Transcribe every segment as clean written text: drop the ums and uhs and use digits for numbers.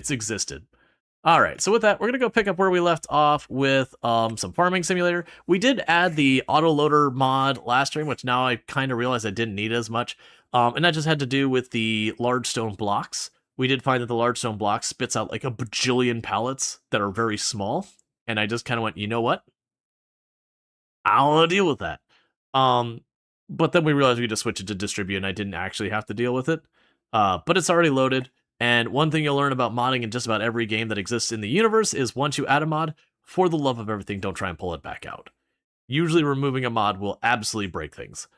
It's existed. All right, so with that, we're gonna go pick up where we left off with some farming simulator. We did add the autoloader mod last stream, which now I kind of realized I didn't need as much, and that just had to do with the large stone blocks. We did find that the large stone block spits out like a bajillion pallets that are very small, and I just kind of went, you know what? I don't want to deal with that. But then we realized we just switch it to distribute, and I didn't actually have to deal with it. But it's already loaded. And one thing you'll learn about modding in just about every game that exists in the universe is once you add a mod, for the love of everything, don't try and pull it back out. Usually removing a mod will absolutely break things.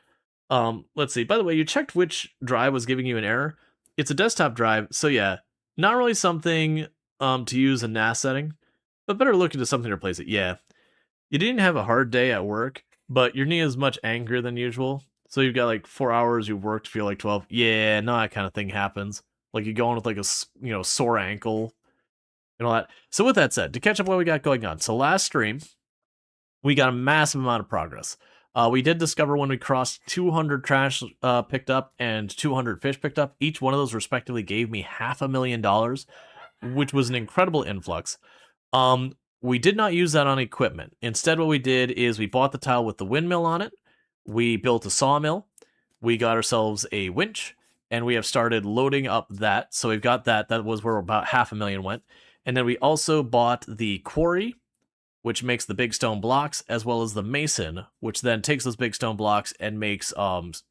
Let's see. By the way, you checked which drive was giving you an error. It's a desktop drive, so yeah, not really something to use in NAS setting, but better look into something to replace it. Yeah, you didn't have a hard day at work, but you're needing as much anger than usual. So you've got like 4 hours, you've worked, feel like 12. Yeah, no, that kind of thing happens. Like you go on with like a sore ankle and all that. So with that said, to catch up what we got going on. So last stream, we got a massive amount of progress. We did discover when we crossed 200 trash picked up and 200 fish picked up. Each one of those respectively gave me $500,000, which was an incredible influx. We did not use that on equipment. Instead, what we did is we bought the tile with the windmill on it. We built a sawmill. We got ourselves a winch. And we have started loading up that. So we've got that. That was where about $500,000 went. And then we also bought the quarry, which makes the big stone blocks, as well as the mason, which then takes those big stone blocks and makes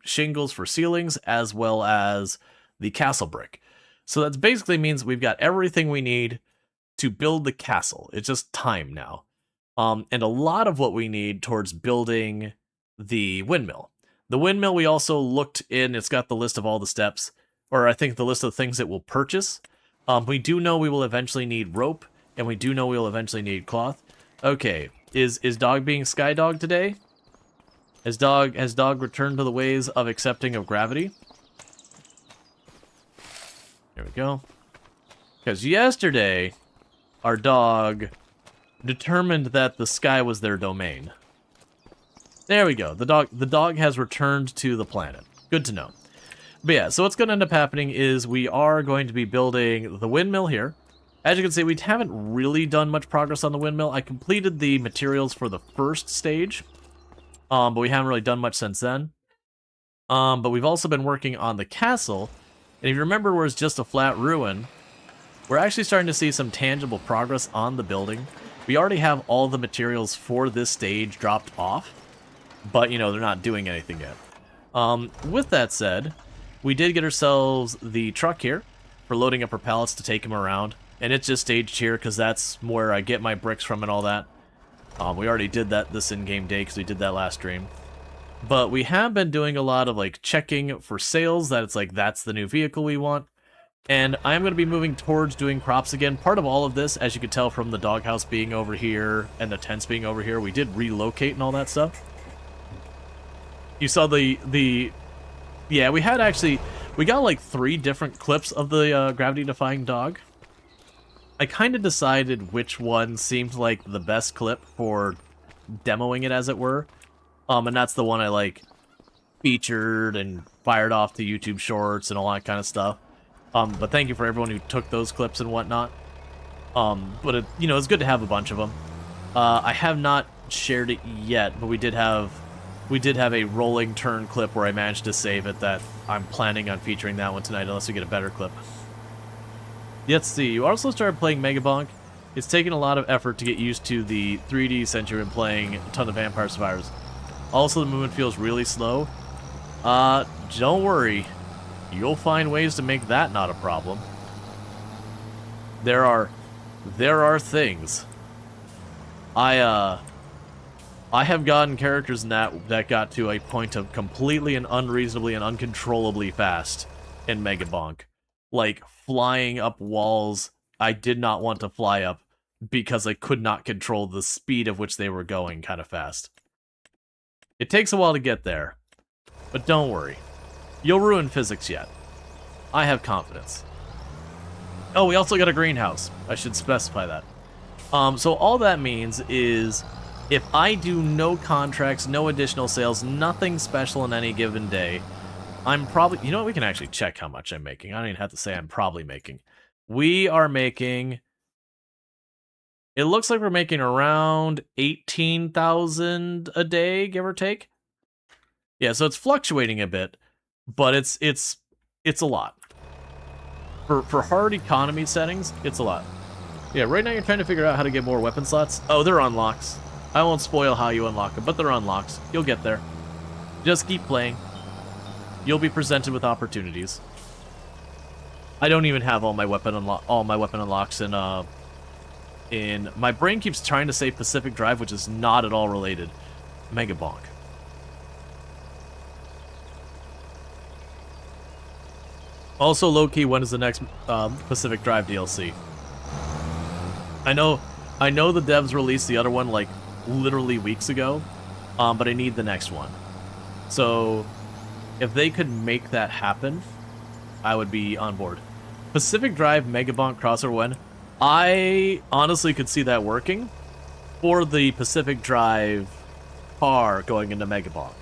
shingles for ceilings, as well as the castle brick. So that basically means we've got everything we need to build the castle. It's just time now. And a lot of what we need towards building the windmill. The windmill, we also looked in, it's got the list of all the steps, or I think the list of things it will purchase. We do know we will eventually need rope, and we do know we will eventually need cloth. Okay, is Dog being Skydog today? Has Dog returned to the ways of accepting of gravity? There we go. Because yesterday, our dog determined that the sky was their domain. There we go. The dog has returned to the planet. Good to know. But yeah, so what's going to end up happening is we are going to be building the windmill here. As you can see, we haven't really done much progress on the windmill. I completed the materials for the first stage, but we haven't really done much since then. But we've also been working on the castle, and if you remember where it's just a flat ruin, we're actually starting to see some tangible progress on the building. We already have all the materials for this stage dropped off, but, you know, they're not doing anything yet. With that said, we did get ourselves the truck here for loading up our pallets to take them around. And it's just staged here because that's where I get my bricks from and all that. We already did that this in-game day because we did that last stream. But we have been doing a lot of, like, checking for sales that it's like, that's the new vehicle we want. And I'm going to be moving towards doing crops again. Part of all of this, as you could tell from the doghouse being over here and the tents being over here, we did relocate and all that stuff. You saw yeah, we had actually, we got like 3 different clips of the gravity-defying dog. I kind of decided which one seemed like the best clip for demoing it, as it were. And that's the one I like featured and fired off to YouTube Shorts and all that kind of stuff. But thank you for everyone who took those clips and whatnot. But it, you know, it's good to have a bunch of them. I have not shared it yet, but we did have a rolling turn clip where I managed to save it that I'm planning on featuring that one tonight unless we get a better clip. Let's see, you also started playing Megabonk. It's taken a lot of effort to get used to the 3D since you've been playing a ton of Vampire Survivors. Also, the movement feels really slow. Don't worry. You'll find ways to make that not a problem. There are things. I have gotten characters in that got to a point of completely and unreasonably and uncontrollably fast in Megabonk. Like, flying up walls I did not want to fly up because I could not control the speed of which they were going kind of fast. It takes a while to get there, but don't worry. You'll ruin physics yet. I have confidence. Oh, we also got a greenhouse. I should specify that. So all that means is if I do no contracts, no additional sales, nothing special in any given day, I'm probably... You know what? We can actually check how much I'm making. I don't even have to say I'm probably making. We are making... It looks like we're making around 18,000 a day, give or take. Yeah, so it's fluctuating a bit, but it's a lot. For hard economy settings, it's a lot. Yeah, right now you're trying to figure out how to get more weapon slots. Oh, they're unlocks. I won't spoil how you unlock them, but they're unlocks. You'll get there. Just keep playing. You'll be presented with opportunities. I don't even have all my weapon unlocks in my brain keeps trying to say Pacific Drive, which is not at all related. Mega Bonk. Also, low-key, when is the next Pacific Drive DLC? I know the devs released the other one, like, literally weeks ago, but I need the next one. So, if they could make that happen, I would be on board. Pacific Drive Mega Bonk crossover win. I honestly could see that working for the Pacific Drive car going into Mega Bonk.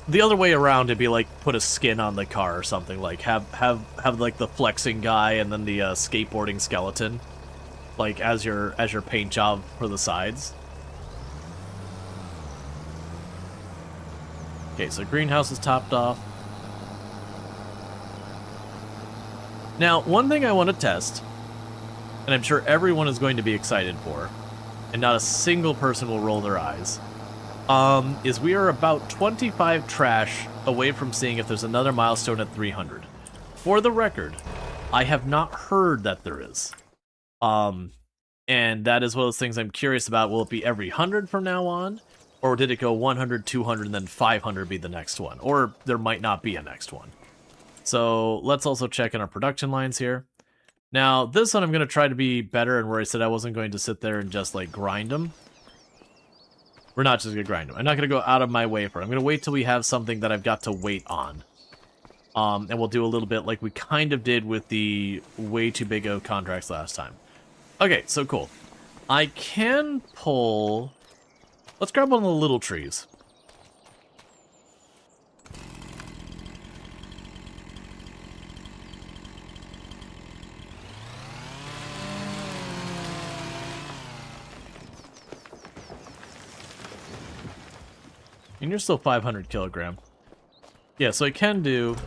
The other way around, it'd be like put a skin on the car or something, like have like the flexing guy and then the skateboarding skeleton, like as your paint job for the sides. Okay, so greenhouse is topped off. Now, one thing I want to test, and I'm sure everyone is going to be excited for, and not a single person will roll their eyes, is we are about 25 trash away from seeing if there's another milestone at 300. For the record, I have not heard that there is. And that is one of those things I'm curious about. Will it be every 100 from now on? Or did it go 100, 200, and then 500 be the next one? Or there might not be a next one. So let's also check in our production lines here. Now, this one I'm going to try to be better, and where I said I wasn't going to sit there and just, like, grind them. We're not just going to grind them. I'm not going to go out of my way for it. I'm going to wait till we have something that I've got to wait on. And we'll do a little bit like we kind of did with the way too big of contracts last time. Okay, so cool. I can pull... Let's grab one of the little trees. And you're still 500 kilogram. Yeah, so I can do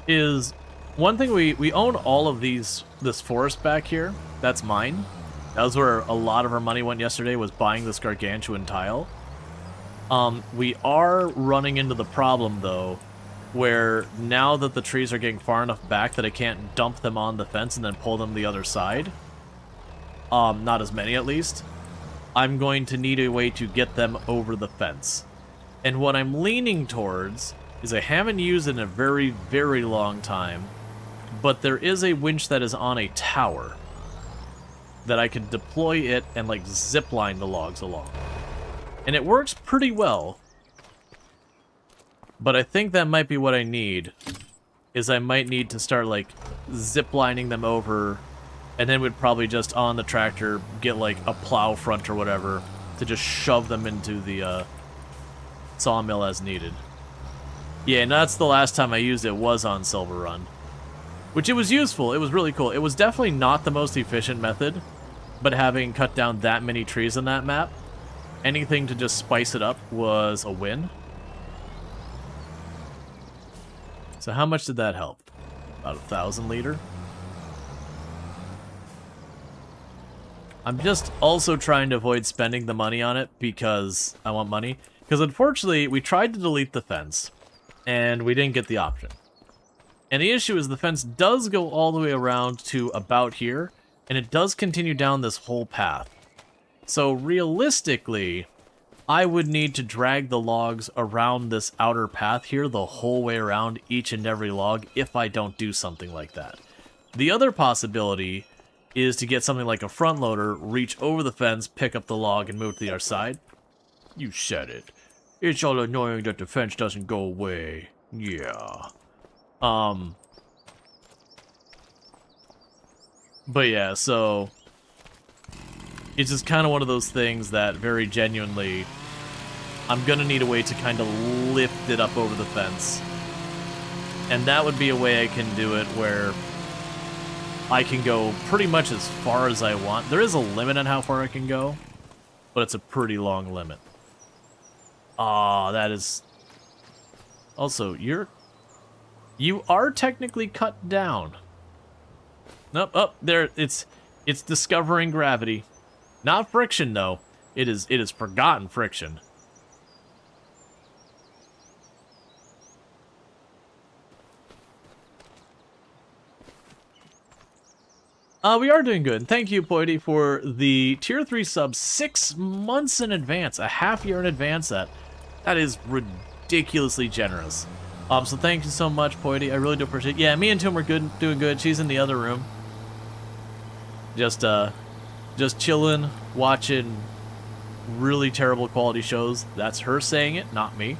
is one thing we own all of this forest back here. That's mine. That was where a lot of our money went yesterday, was buying this gargantuan tile. We are running into the problem though, where now that the trees are getting far enough back that I can't dump them on the fence and then pull them the other side. Not as many at least. I'm going to need a way to get them over the fence. And what I'm leaning towards is I haven't used it in a very, very long time, but there is a winch that is on a tower that I can deploy it and like zip line the logs along. And it works pretty well. But I think that might be what I need, is I might need to start like zip lining them over, and then we'd probably just on the tractor get like a plow front or whatever to just shove them into the sawmill as needed. Yeah, and that's the last time I used it, was on Silver Run. Which it was useful, it was really cool. It was definitely not the most efficient method, but having cut down that many trees on that map, anything to just spice it up was a win. So how much did that help? About 1,000 liter? I'm just also trying to avoid spending the money on it because I want money. Because unfortunately, we tried to delete the fence, and we didn't get the option. And the issue is the fence does go all the way around to about here, and it does continue down this whole path. So realistically, I would need to drag the logs around this outer path here the whole way around each and every log if I don't do something like that. The other possibility is to get something like a front loader, reach over the fence, pick up the log, and move to the other side. You said it. It's all annoying that the fence doesn't go away. Yeah. But yeah, so it's just kind of one of those things that very genuinely I'm gonna need a way to kind of lift it up over the fence. And that would be a way I can do it where I can go pretty much as far as I want. There is a limit on how far I can go, but it's a pretty long limit. Ah, that is... Also, you are technically cut down. Nope, oh, there, it's discovering gravity. Not friction, though. It is forgotten friction. We are doing good. Thank you, Poity, for the tier 3 sub 6 months in advance, a half year in advance. That is ridiculously generous. So thank you so much, Poity. I really do appreciate it. Yeah, me and Toom are good, doing good. She's in the other room. Just chilling, watching really terrible quality shows. That's her saying it, not me.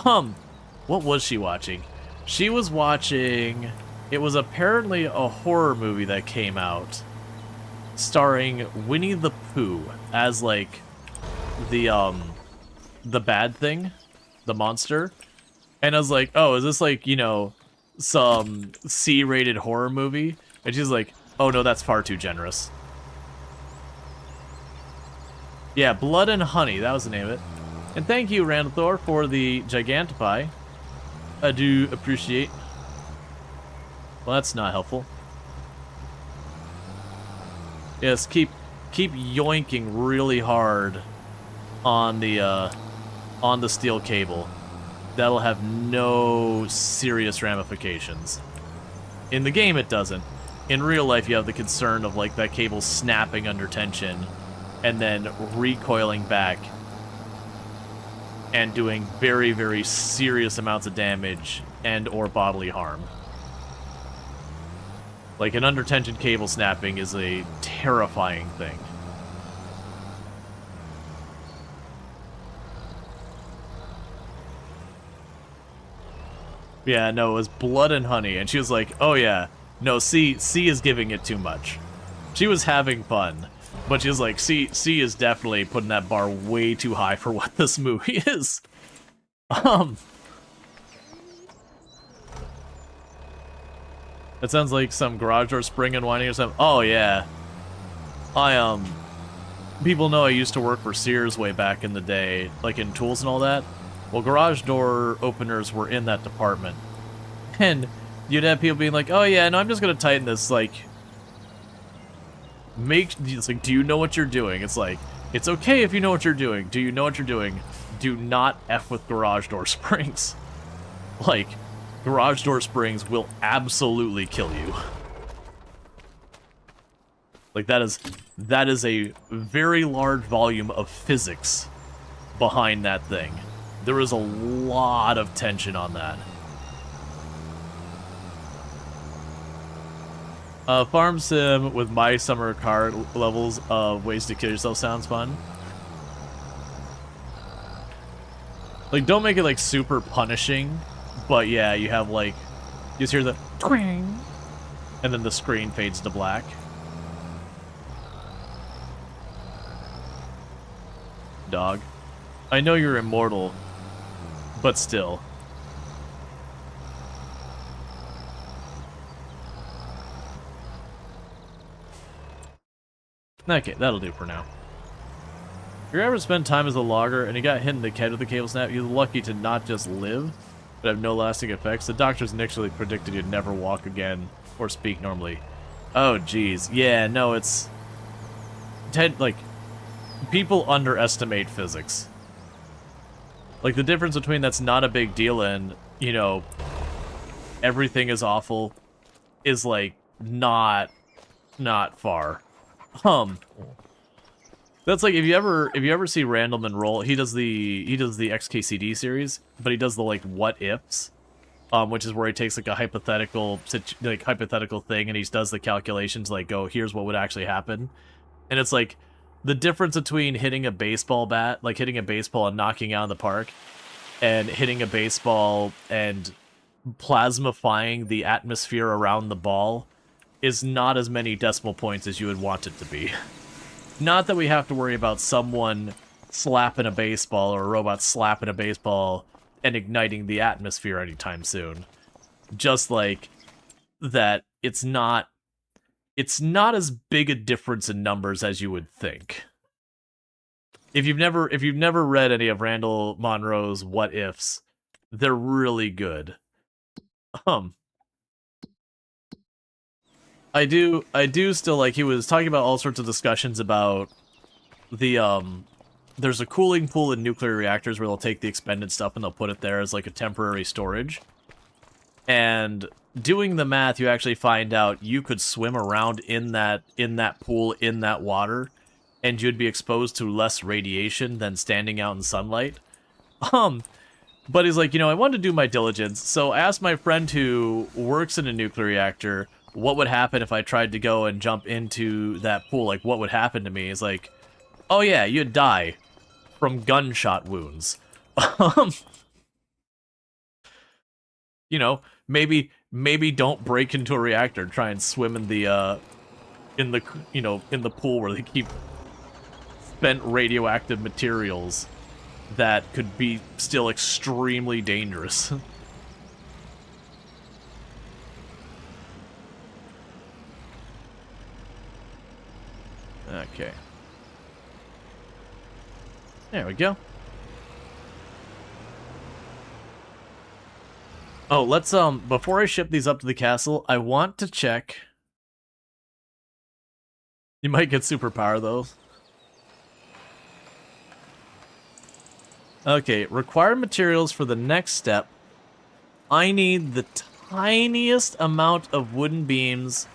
What was she watching? She was watching... It was apparently a horror movie that came out starring Winnie the Pooh as, like, the bad thing, the monster. And I was like, oh, is this, like, you know, some C-rated horror movie? And she's like, oh, no, that's far too generous. Yeah, Blood and Honey, that was the name of it. And thank you, Randall Thor, for the Gigantipie. I do appreciate. Well, that's not helpful. Yes, keep yoinking really hard on the steel cable. That'll have no serious ramifications. In the game, it doesn't. In real life, you have the concern of, like, that cable snapping under tension and then recoiling back and doing very, very serious amounts of damage and or bodily harm. Like, an under tension cable snapping is a terrifying thing. Yeah, no, it was Blood and Honey, and she was like, oh yeah, no, C is giving it too much. She was having fun, but she was like, C is definitely putting that bar way too high for what this movie is. That sounds like some garage door spring and whining or something. Oh, yeah. People know I used to work for Sears way back in the day, like in tools and all that. Well, garage door openers were in that department. And you'd have people being like, oh, yeah, no, I'm just going to tighten this, like... It's like, do you know what you're doing? It's like, it's okay if you know what you're doing. Do you know what you're doing? Do not F with garage door springs. Like... Garage door springs will absolutely kill you. Like, that is a very large volume of physics behind that thing. There is a lot of tension on that. Farm sim with my summer car levels of ways to kill yourself sounds fun. Like, don't make it, like, super punishing. But yeah, you have, like, you just hear the twang, and then the screen fades to black. Dog. I know you're immortal, but still. Okay, that'll do for now. If you ever spend time as a logger and you got hit in the head with a cable snap, you're lucky to not just live, but have no lasting effects. The doctors initially predicted you'd never walk again or speak normally. Oh, geez. Yeah, no, it's... like, people underestimate physics. Like, the difference between that's not a big deal and, you know, everything is awful is, like, not far. That's like, if you ever see Randleman roll, he does the XKCD series, but he does the, like, what ifs, which is where he takes, like, a hypothetical thing and he does the calculations, like, oh, here's what would actually happen. And it's like the difference between hitting a baseball bat, like hitting a baseball and knocking out in the park, and hitting a baseball and plasmifying the atmosphere around the ball is not as many decimal points as you would want it to be. Not that we have to worry about someone slapping a baseball or a robot slapping a baseball and igniting the atmosphere anytime soon. Just like that, it's not as big a difference in numbers as you would think. If you've never read any of Randall Monroe's What Ifs, they're really good. I do still like, he was talking about all sorts of discussions about the there's a cooling pool in nuclear reactors where they'll take the expended stuff and they'll put it there as like a temporary storage. And doing the math, you actually find out you could swim around in that pool, in that water, and you'd be exposed to less radiation than standing out in sunlight. But he's like, I wanted to do my diligence, so I asked my friend who works in a nuclear reactor what would happen if I tried to go and jump into that pool, like what would happen to me. He's like, oh yeah, you'd die from gunshot wounds. Maybe don't break into a reactor and try and swim in the in the pool where they keep spent radioactive materials that could be still extremely dangerous. Okay. There we go. Oh, let's, before I ship these up to the castle, I want to check. You might get superpower, though. Okay, required materials for the next step. I need the tiniest amount of wooden beams,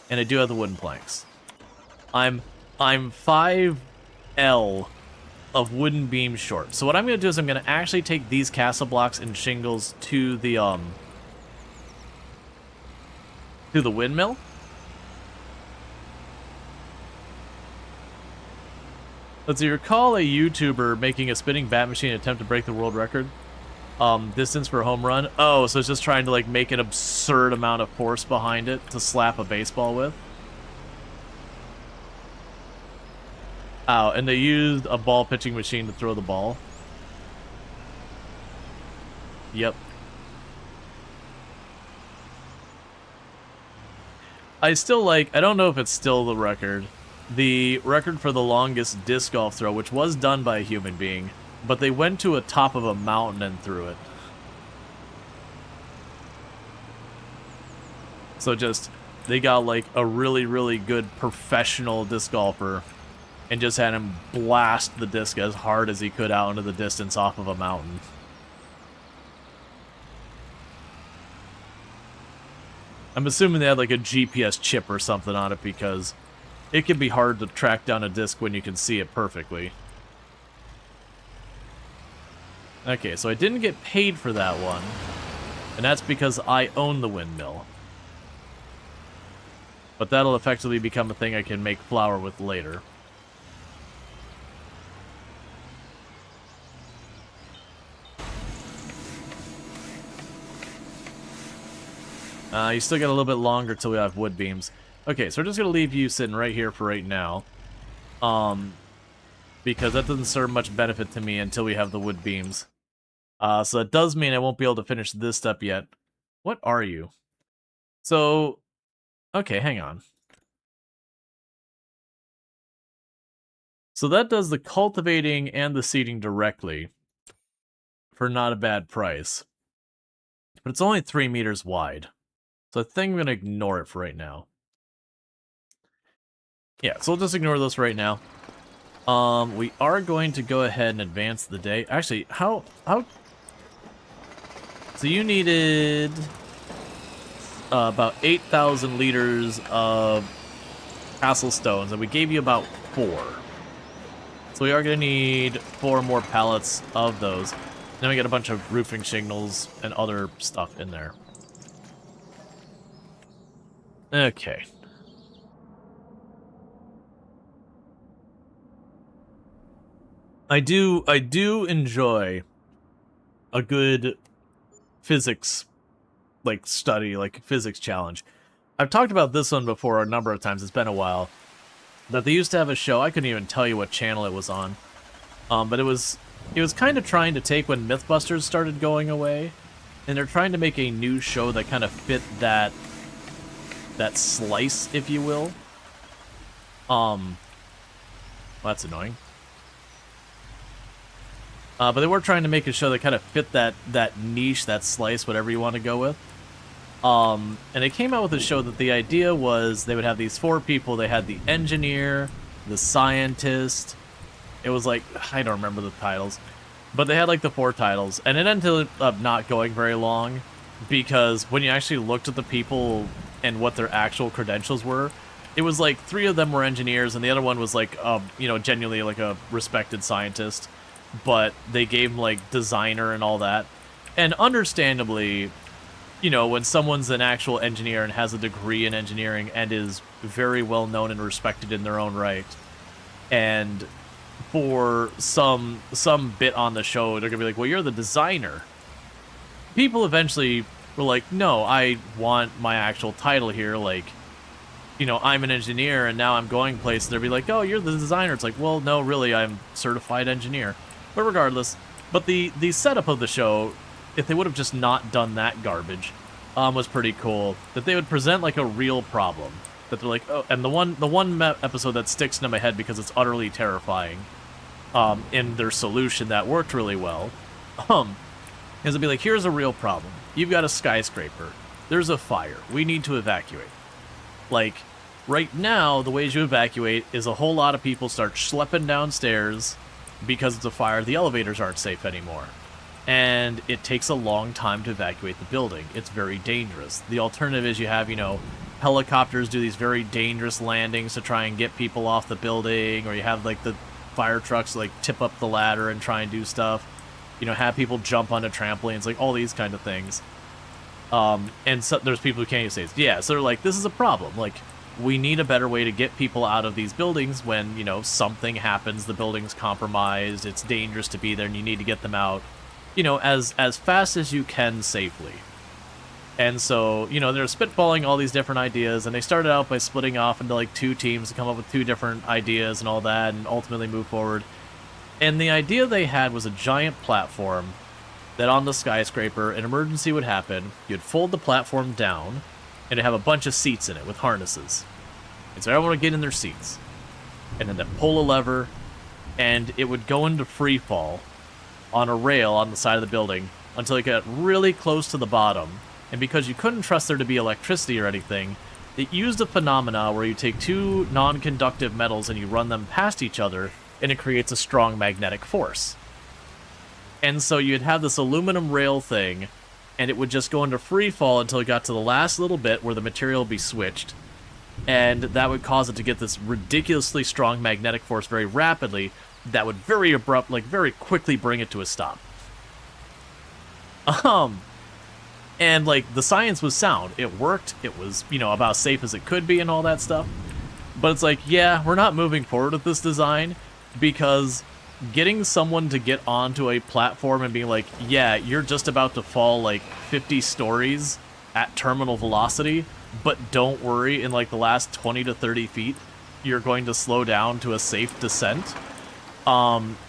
and I do have the wooden planks. I'm 5L of wooden beams short. So what I'm going to do is I'm going to actually take these castle blocks and shingles to the windmill. Let's see, recall a YouTuber making a spinning bat machine attempt to break the world record. Distance for a home run. Oh, so it's just trying to like make an absurd amount of force behind it to slap a baseball with. Oh, and they used a ball pitching machine to throw the ball. Yep. I still like, I don't know if it's still the record for the longest disc golf throw, which was done by a human being, but they went to a top of a mountain and threw it. So just, they got like a really, really good professional disc golfer and just had him blast the disc as hard as he could out into the distance off of a mountain. I'm assuming they had like a GPS chip or something on it because it can be hard to track down a disc when you can see it perfectly. Okay, so I didn't get paid for that one, and that's because I own the windmill. But that'll effectively become a thing I can make flour with later. You still got a little bit longer till we have wood beams. Okay, so we're just going to leave you sitting right here for right now. Because that doesn't serve much benefit to me until we have the wood beams. So that does mean I won't be able to finish this step yet. What are you? So, okay, hang on. So that does the cultivating and the seeding directly for not a bad price. But it's only 3 meters wide. So I think I'm going to ignore it for right now. Yeah, so we'll just ignore those for right now. We are going to go ahead and advance the day. Actually, how... So you needed about 8,000 liters of castle stones, and we gave you about 4. So we are going to need 4 more pallets of those. Then we get a bunch of roofing shingles and other stuff in there. Okay. I do enjoy a good physics like study, like physics challenge. I've talked about this one before a number of times. It's been a while. That they used to have a show. I couldn't even tell you what channel it was on. But it was kind of trying to take when Mythbusters started going away and they're trying to make a new show that kind of fit that slice, if you will. Well, that's annoying. But they were trying to make a show that kind of fit that niche, that slice, whatever you want to go with. And they came out with a show that the idea was they would have these 4 people. They had the engineer, the scientist. It was like, I don't remember the titles, but they had like the 4 titles, and it ended up not going very long because when you actually looked at the people and what their actual credentials were, it was like 3 of them were engineers and the other one was like, you know, genuinely like a respected scientist, but they gave him like designer and all that. And understandably, you know, when someone's an actual engineer and has a degree in engineering and is very well known and respected in their own right, and for some bit on the show, they're gonna be like, well, you're the designer. People eventually were like, no, I want my actual title here, like, you know, I'm an engineer and now I'm going places. They'll be like, oh, you're the designer. It's like, well, no, really, I'm certified engineer. But regardless, but the setup of the show, if they would have just not done that garbage, was pretty cool. That they would present like a real problem. That they're like, oh, and the one episode that sticks into my head because it's utterly terrifying, in their solution that worked really well, is to be like, here's a real problem. You've got a skyscraper. There's a fire. We need to evacuate. Like, right now, the ways you evacuate is a whole lot of people start schlepping downstairs because it's a fire. The elevators aren't safe anymore. And it takes a long time to evacuate the building. It's very dangerous. The alternative is you have, you know, helicopters do these very dangerous landings to try and get people off the building, or you have, like, the fire trucks, like, tip up the ladder and try and do stuff. You know, have people jump onto trampolines, like, all these kind of things. And so there's people who can't use safes. Yeah, so they're like, this is a problem. Like, we need a better way to get people out of these buildings when, you know, something happens, the building's compromised, it's dangerous to be there, and you need to get them out, you know, as fast as you can safely. And so, you know, they're spitballing all these different ideas, and they started out by splitting off into, like, 2 teams to come up with 2 different ideas and all that, and ultimately move forward. And the idea they had was a giant platform that on the skyscraper, an emergency would happen, you'd fold the platform down, and it'd have a bunch of seats in it with harnesses. And so everyone would get in their seats. And then they'd pull a lever, and it would go into free fall on a rail on the side of the building until it got really close to the bottom. And because you couldn't trust there to be electricity or anything, it used a phenomena where you take 2 non-conductive metals and you run them past each other, and it creates a strong magnetic force. And so you'd have this aluminum rail thing, and it would just go into free fall until it got to the last little bit where the material would be switched. And that would cause it to get this ridiculously strong magnetic force very rapidly that would very very quickly bring it to a stop. And, like, the science was sound. It worked. It was, you know, about as safe as it could be and all that stuff. But it's like, yeah, we're not moving forward with this design because getting someone to get onto a platform and being like, yeah, you're just about to fall like 50 stories at terminal velocity, but don't worry, in like the last 20 to 30 feet, you're going to slow down to a safe descent.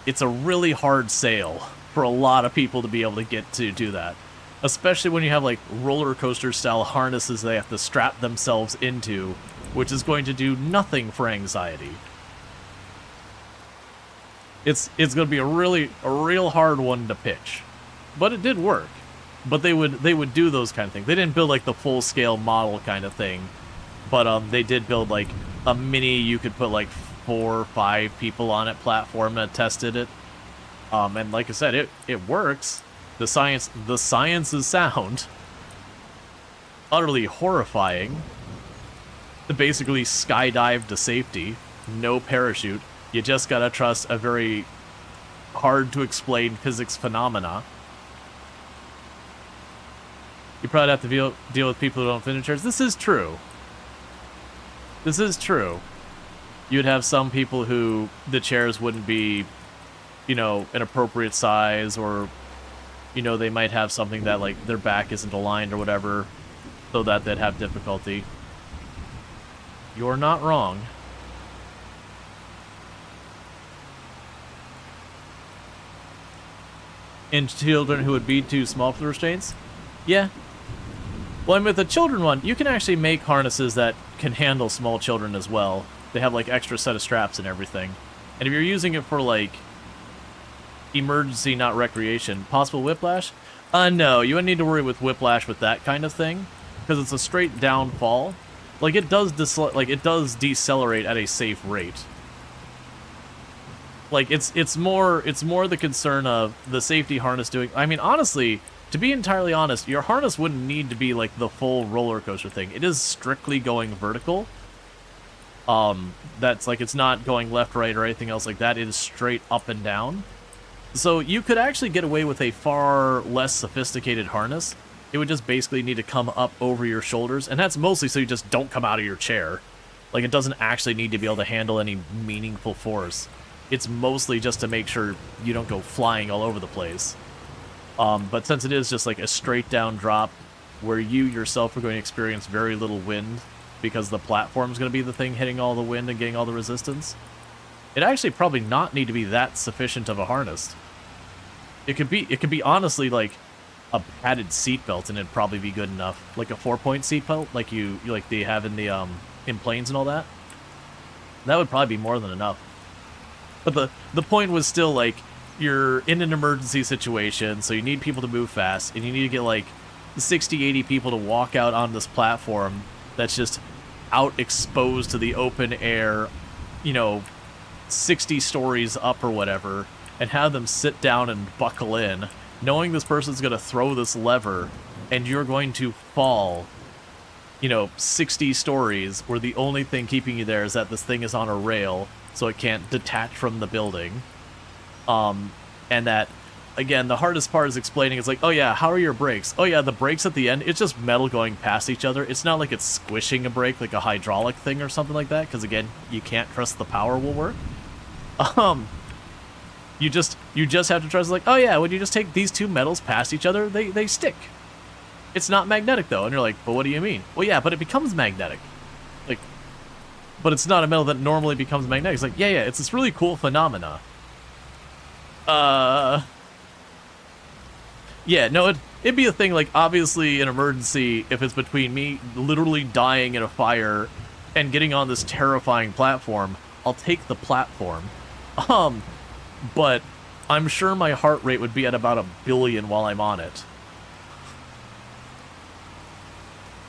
It's a really hard sail for a lot of people to be able to get to do that. Especially when you have like roller coaster style harnesses they have to strap themselves into, which is going to do nothing for anxiety. It's going to be a real hard one to pitch, but it did work. But they would do those kind of things. They didn't build like the full scale model kind of thing, but they did build like a mini. You could put like 4 or 5 people on it platform that tested it, and like I said, it works. The science is sound. Utterly horrifying. To basically skydive to safety, no parachute. You just gotta trust a very hard-to-explain physics phenomena. You probably have to deal with people who don't fit in chairs. This is true. This is true. You'd have some people who the chairs wouldn't be, you know, an appropriate size, or, you know, they might have something that, like, their back isn't aligned or whatever, so that they'd have difficulty. You're not wrong. And children who would be too small for the restraints? Yeah. Well, and with the children one, you can actually make harnesses that can handle small children as well. They have, like, extra set of straps and everything. And if you're using it for, like, emergency, not recreation, possible whiplash? No, you wouldn't need to worry with whiplash with that kind of thing, because it's a straight downfall. Like, it does decelerate at a safe rate. Like, it's more the concern of the safety harness doing... I mean, honestly, to be entirely honest, your harness wouldn't need to be, like, the full roller coaster thing. It is strictly going vertical. That's, like, it's not going left, right, or anything else like that. It is straight up and down. So you could actually get away with a far less sophisticated harness. It would just basically need to come up over your shoulders, and that's mostly so you just don't come out of your chair. Like, it doesn't actually need to be able to handle any meaningful force. It's mostly just to make sure you don't go flying all over the place. But since it is just like a straight down drop where you yourself are going to experience very little wind because the platform's going to be the thing hitting all the wind and getting all the resistance, it actually probably not need to be that sufficient of a harness. It could be honestly like a padded seatbelt, and it'd probably be good enough, like a 4-point seatbelt, like you like they have in the in planes and all that. That would probably be more than enough. But the point was still, like, you're in an emergency situation, so you need people to move fast, and you need to get like 60, 80 people to walk out on this platform that's just out exposed to the open air, you know, 60 stories up or whatever, and have them sit down and buckle in, knowing this person's going to throw this lever, and you're going to fall, you know, 60 stories, where the only thing keeping you there is that this thing is on a rail, so it can't detach from the building. And that, again, the hardest part is explaining, it's like, oh yeah, how are your brakes? Oh yeah, the brakes at the end, it's just metal going past each other. It's not like it's squishing a brake like a hydraulic thing or something like that, because again, you can't trust the power will work. You just have to trust, like, oh yeah, when you just take these two metals past each other, they stick. It's not magnetic though, and you're like, but what do you mean? Well yeah, but it becomes magnetic. Like, but it's not a metal that normally becomes magnetic. It's like, yeah, it's this really cool phenomena. Yeah, no, it'd be a thing, like, obviously, an emergency, if it's between me literally dying in a fire and getting on this terrifying platform, I'll take the platform. But I'm sure my heart rate would be at about 1 billion while I'm on it.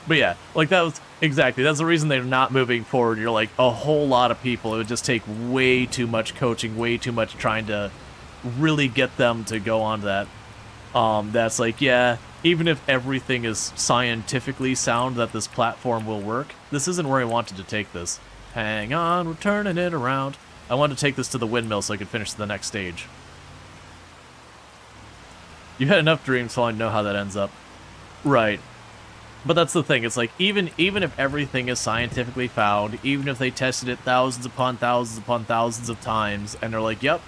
But yeah, like, that's the reason they're not moving forward. You're like, a whole lot of people, it would just take way too much coaching, way too much trying to really get them to go on that. That's like, yeah, even if everything is scientifically sound that this platform will work, this isn't where I wanted to take this. Hang on, we're turning it around. I wanted to take this to the windmill so I could finish the next stage. You had enough dreams so I know how that ends up. Right. But that's the thing, it's like, even if everything is scientifically found, even if they tested it thousands upon thousands of times, and they're like, yep,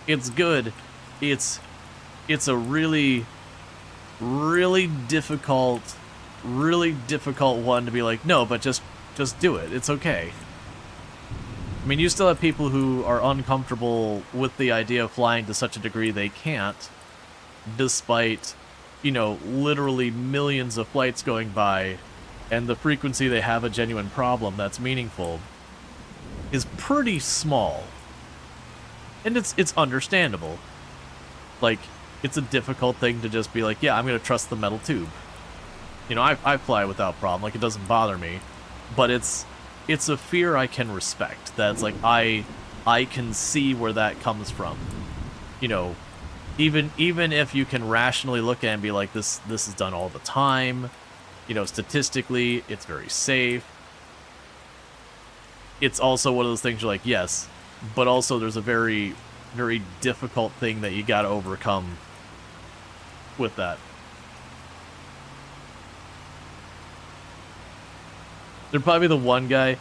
it's good, it's a really, really difficult one to be like, no, but just do it, it's okay. I mean, you still have people who are uncomfortable with the idea of flying to such a degree they can't, despite, you know, literally millions of flights going by, and the frequency they have a genuine problem that's meaningful is pretty small. And it's understandable. Like, it's a difficult thing to just be like, yeah, I'm going to trust the metal tube. You know, I fly without problem, like, it doesn't bother me. But it's a fear I can respect. That's like, I can see where that comes from. You know, even if you can rationally look at it and be like, this is done all the time, you know, statistically, it's very safe. It's also one of those things you're like, yes, but also there's a very, very difficult thing that you gotta overcome with that. They're probably the one guy,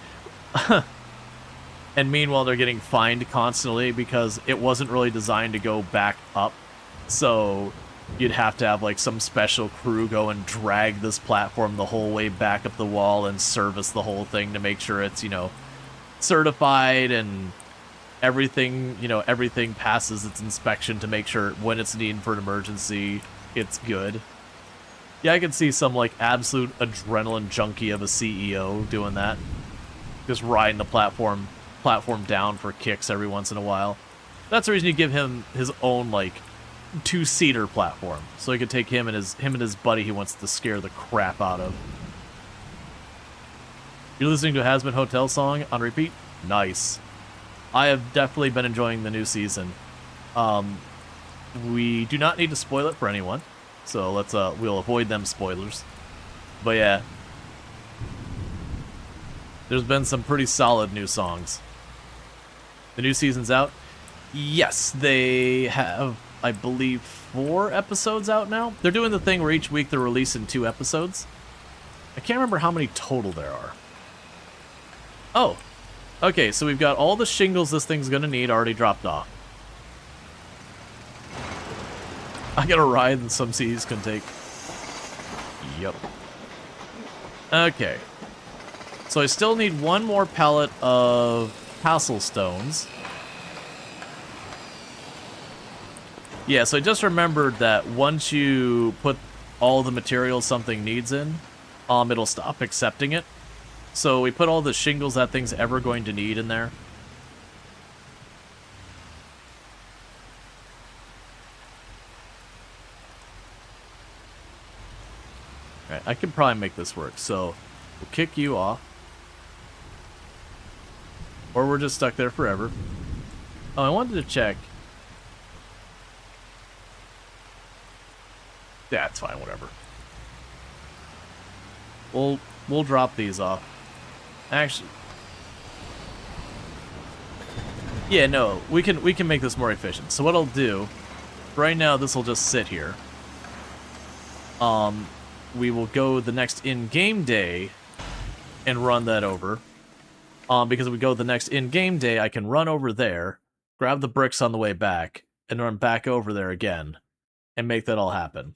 and meanwhile they're getting fined constantly because it wasn't really designed to go back up. So you'd have to have, like, some special crew go and drag this platform the whole way back up the wall and service the whole thing to make sure it's, you know, certified and everything, you know, everything passes its inspection to make sure when it's needed for an emergency, it's good. Yeah, I could see some, like, absolute adrenaline junkie of a CEO doing that. Just riding the platform down for kicks every once in a while. That's the reason you give him his own, like, two-seater platform. So he could take him and his buddy he wants to scare the crap out of. You're listening to a Hazbin Hotel song on repeat? Nice. I have definitely been enjoying the new season. We do not need to spoil it for anyone. So we'll avoid them spoilers. But yeah. There's been some pretty solid new songs. The new season's out? Yes, they have, I believe, 4 episodes out now. They're doing the thing where each week they're releasing 2 episodes. I can't remember how many total there are. Oh, okay, so we've got all the shingles this thing's gonna need already dropped off. I got a ride that some seas can take. Yep. Okay. So I still need 1 more pallet of castle stones. Yeah, so I just remembered that once you put all the materials something needs in, it'll stop accepting it. So we put all the shingles that thing's ever going to need in there. Alright, I can probably make this work. So we'll kick you off. Or we're just stuck there forever. Oh, I wanted to check. Yeah, it's fine, whatever. We'll drop these off. Actually, yeah, no, we can make this more efficient. So what I'll do, right now this will just sit here. We will go the next in-game day and run that over. Because if we go the next in-game day, I can run over there, grab the bricks on the way back, and run back over there again, and make that all happen.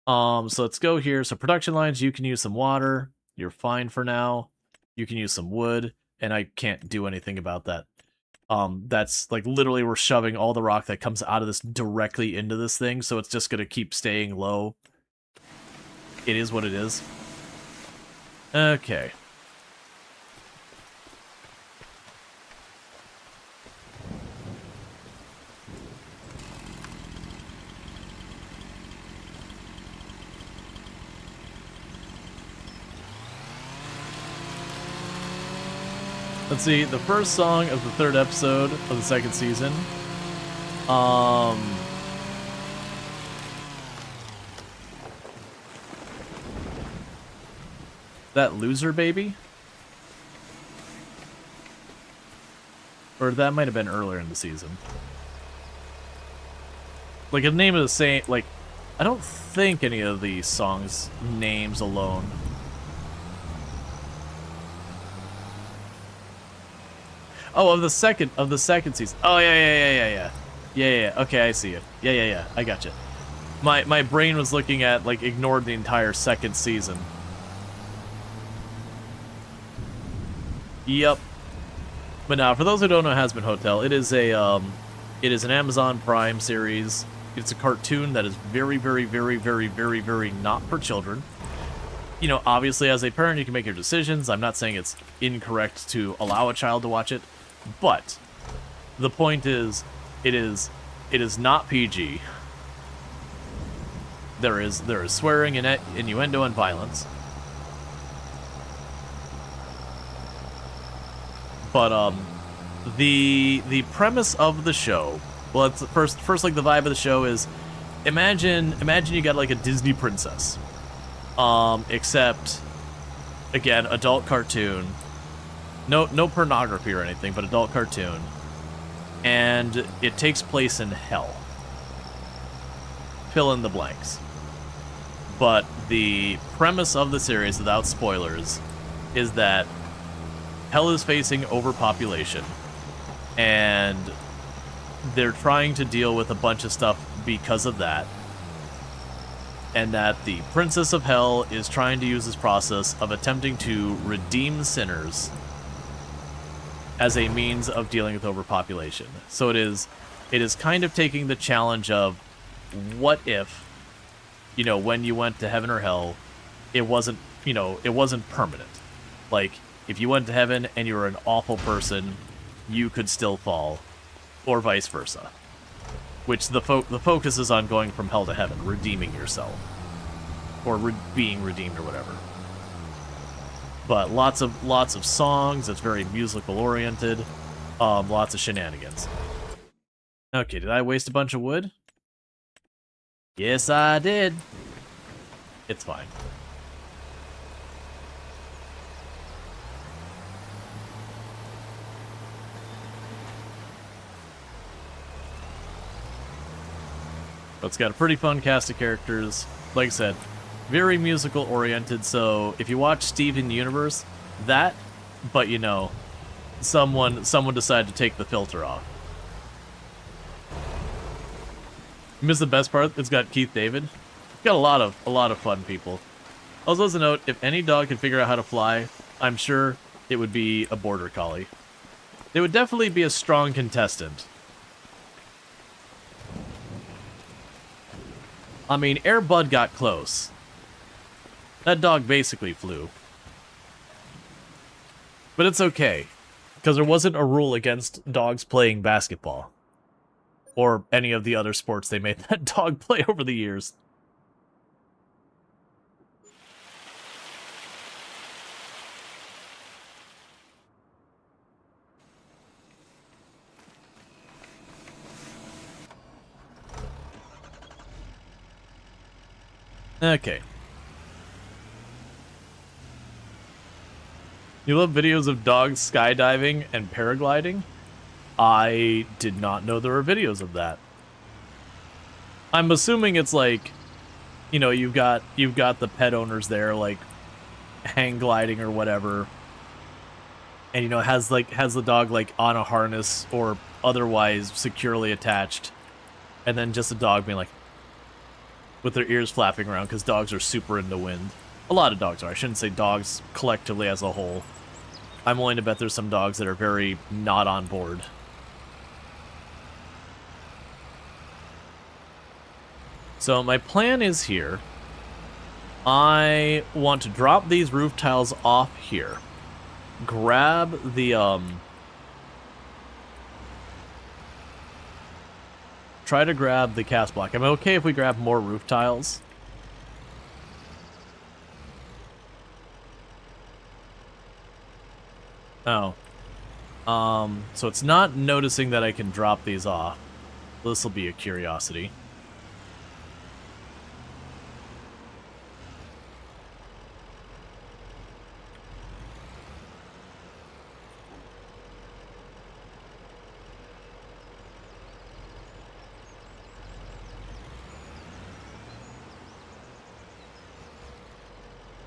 So let's go here. So production lines, you can use some water. You're fine for now. You can use some wood, and I can't do anything about that. That's like literally we're shoving all the rock that comes out of this directly into this thing, so it's just gonna keep staying low. It is what it is. Okay. Let's see, the first song of the 3rd episode of the 2nd season. That Loser Baby? Or that might have been earlier in the season. Like, the name of the same, like, I don't think any of the songs' names alone. Oh, of the second season. Oh, yeah. Okay, I see it. Yeah. I gotcha. My brain was looking at, like, ignored the entire 2nd season. Yep. But now, for those who don't know Hazbin Hotel, it is an Amazon Prime series. It's a cartoon that is very, very, very, very, very, very not for children. You know, obviously, as a parent, you can make your decisions. I'm not saying it's incorrect to allow a child to watch it. But the point is, it is not PG. There is swearing and innuendo and violence. But the premise of the show, well, it's first like the vibe of the show is imagine you got like a Disney princess. Except again, adult cartoon. No pornography or anything, but adult cartoon. And it takes place in hell. Fill in the blanks. But the premise of the series, without spoilers, is that hell is facing overpopulation. And they're trying to deal with a bunch of stuff because of that. And that the Princess of Hell is trying to use this process of attempting to redeem sinners as a means of dealing with overpopulation. So it is kind of taking the challenge of what if you know, when you went to heaven or hell, it wasn't, you know, it wasn't permanent. Like, if you went to heaven and you were an awful person, you could still fall, or vice versa. Which the focus is on going from hell to heaven, redeeming yourself, or being redeemed or whatever. But lots of songs. It's very musical oriented. Lots of shenanigans. Okay, did I waste a bunch of wood? Yes, I did. It's fine. But it's got a pretty fun cast of characters. Like I said, very musical oriented. So if you watch Steven Universe, that, but you know, someone decided to take the filter off. You missed the best part? It's got Keith David. It's got a lot of fun people. Also, as a note, if any dog can figure out how to fly, I'm sure it would be a border collie. They would definitely be a strong contestant. I mean, Air Bud got close. That dog basically flew. But it's okay, because there wasn't a rule against dogs playing basketball. Or any of the other sports they made that dog play over the years. Okay. You love videos of dogs skydiving and paragliding? I did not know there were videos of that. I'm assuming it's like, you know, you've got the pet owners there, like hang gliding or whatever, and you know has the dog like on a harness or otherwise securely attached, and then just a dog being like with their ears flapping around because dogs are super into wind. A lot of dogs are. I shouldn't say dogs collectively as a whole. I'm willing to bet there's some dogs that are very not on board. So my plan is here. I want to drop these roof tiles off here. Grab the, try to grab the cast block. I'm okay if we grab more roof tiles. Oh. So it's not noticing that I can drop these off. This will be a curiosity.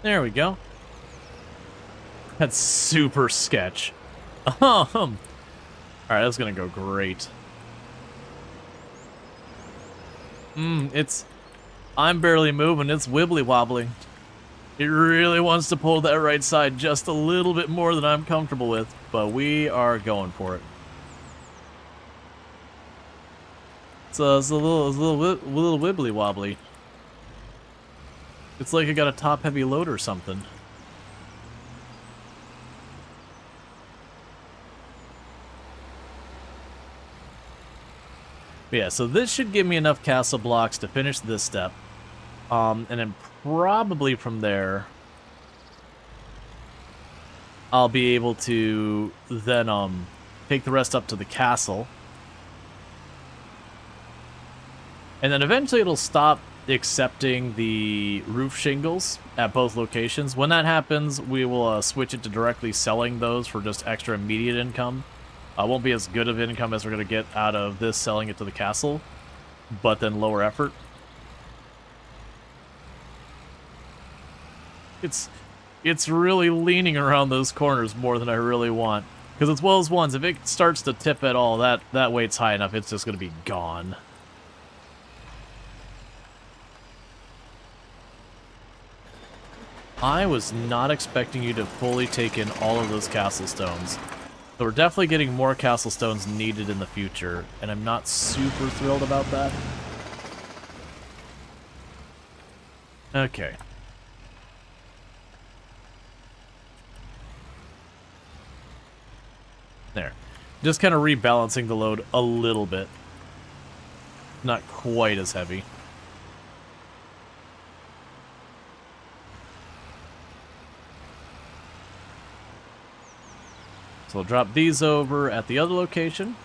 There we go. That's super sketch. Alright, that's gonna go great. I'm barely moving, it's wibbly wobbling. It really wants to pull that right side just a little bit more than I'm comfortable with, but we are going for it. It's a little wibbly wobbly. It's like I got a top-heavy load or something. But yeah, so this should give me enough castle blocks to finish this step. And then probably from there, I'll be able to then take the rest up to the castle. And then eventually it'll stop accepting the roof shingles at both locations. When that happens, we will switch it to directly selling those for just extra immediate income. Won't be as good of income as we're going to get out of this selling it to the castle, but then lower effort. It's really leaning around those corners more than I really want. Because it's one of those ones, if it starts to tip at all, that weight's high enough, it's just going to be gone. I was not expecting you to fully take in all of those castle stones. So we're definitely getting more castle stones needed in the future, and I'm not super thrilled about that. Okay. There. Just kind of rebalancing the load a little bit. Not quite as heavy. So we'll drop these over at the other location.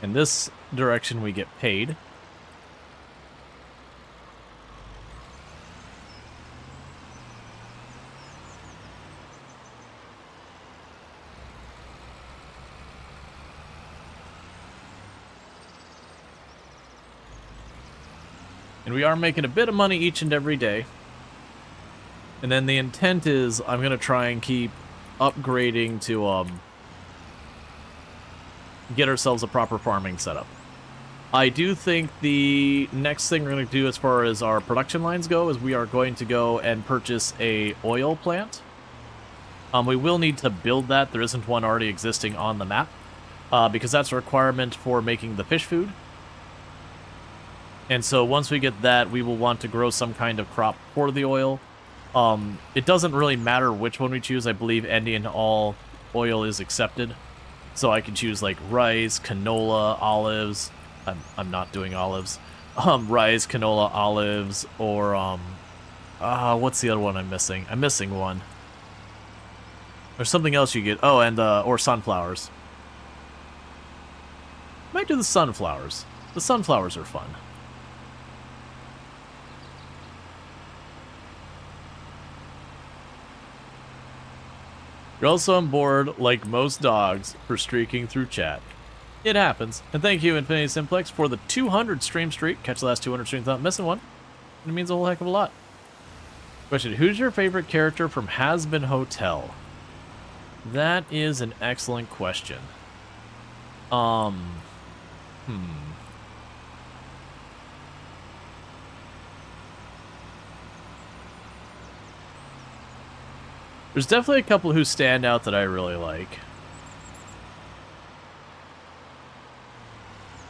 In this direction, we get paid. And we are making a bit of money each and every day. And then the intent is I'm going to try and keep upgrading to get ourselves a proper farming setup. I do think the next thing we're going to do as far as our production lines go is we are going to go and purchase a oil plant. We will need to build that. There isn't one already existing on the map because that's a requirement for making the fish food. And so once we get that, we will want to grow some kind of crop for the oil. It doesn't really matter which one we choose. I believe any and all oil is accepted. So I can choose like rice, canola, olives. I'm not doing olives. Rice, canola, olives, or what's the other one I'm missing? I'm missing one. There's something else you get. Oh, and or sunflowers. Might do the sunflowers. The sunflowers are fun. You're also on board, like most dogs, for streaking through chat. It happens. And thank you, Infinity Simplex, for the 200 stream streak. Catch the last 200 streams without missing one. It means a whole heck of a lot. Question, who's your favorite character from Has Been Hotel? That is an excellent question. There's definitely a couple who stand out that I really like.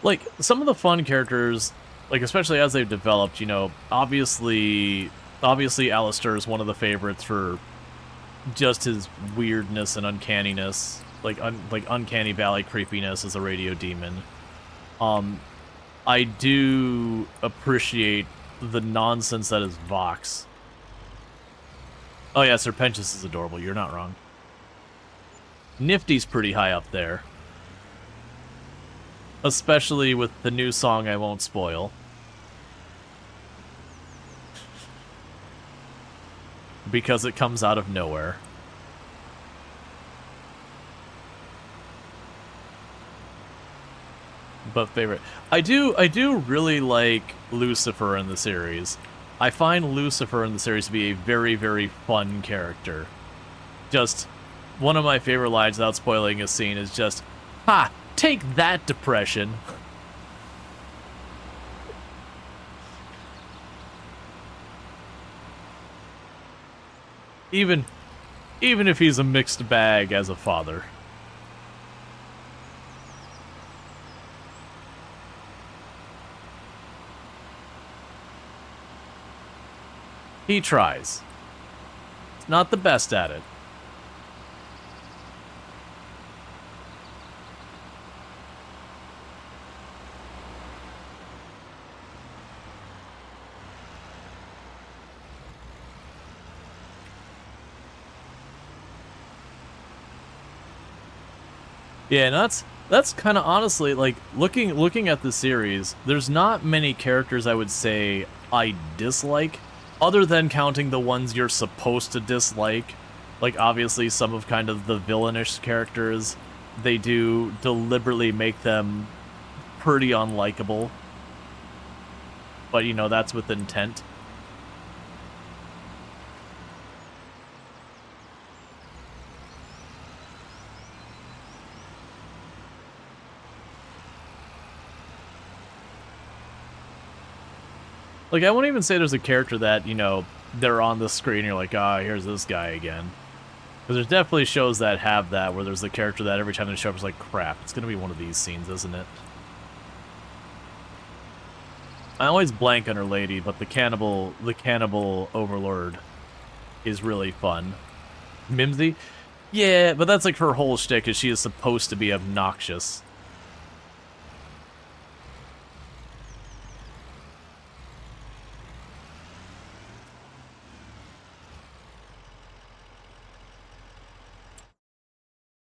Like, some of the fun characters, like, especially as they've developed, you know, obviously Alistair is one of the favorites for just his weirdness and uncanniness, like Uncanny Valley creepiness as a radio demon. I do appreciate the nonsense that is Vox. Oh yeah, Serpentius is adorable, you're not wrong. Nifty's pretty high up there. Especially with the new song I won't spoil. Because it comes out of nowhere. But favorite. I do really like Lucifer in the series. I find Lucifer in the series to be a very, very fun character. Just, one of my favorite lines, without spoiling a scene, is just, ha! Take that, depression! Even if he's a mixed bag as a father. He tries. He's not the best at it. Yeah, and that's kind of honestly, like, looking at the series, there's not many characters I would say I dislike, other than counting the ones you're supposed to dislike. Like, obviously, some of kind of the villainish characters, they do deliberately make them pretty unlikable. But, you know, that's with intent. Like, I won't even say there's a character that, you know, they're on the screen and you're like, ah, here's this guy again. Because there's definitely shows that have that, where there's the character that every time they show up is like, crap, it's going to be one of these scenes, isn't it? I always blank on her lady, but the cannibal overlord is really fun. Mimsy? Yeah, but that's like her whole shtick, is she is supposed to be obnoxious.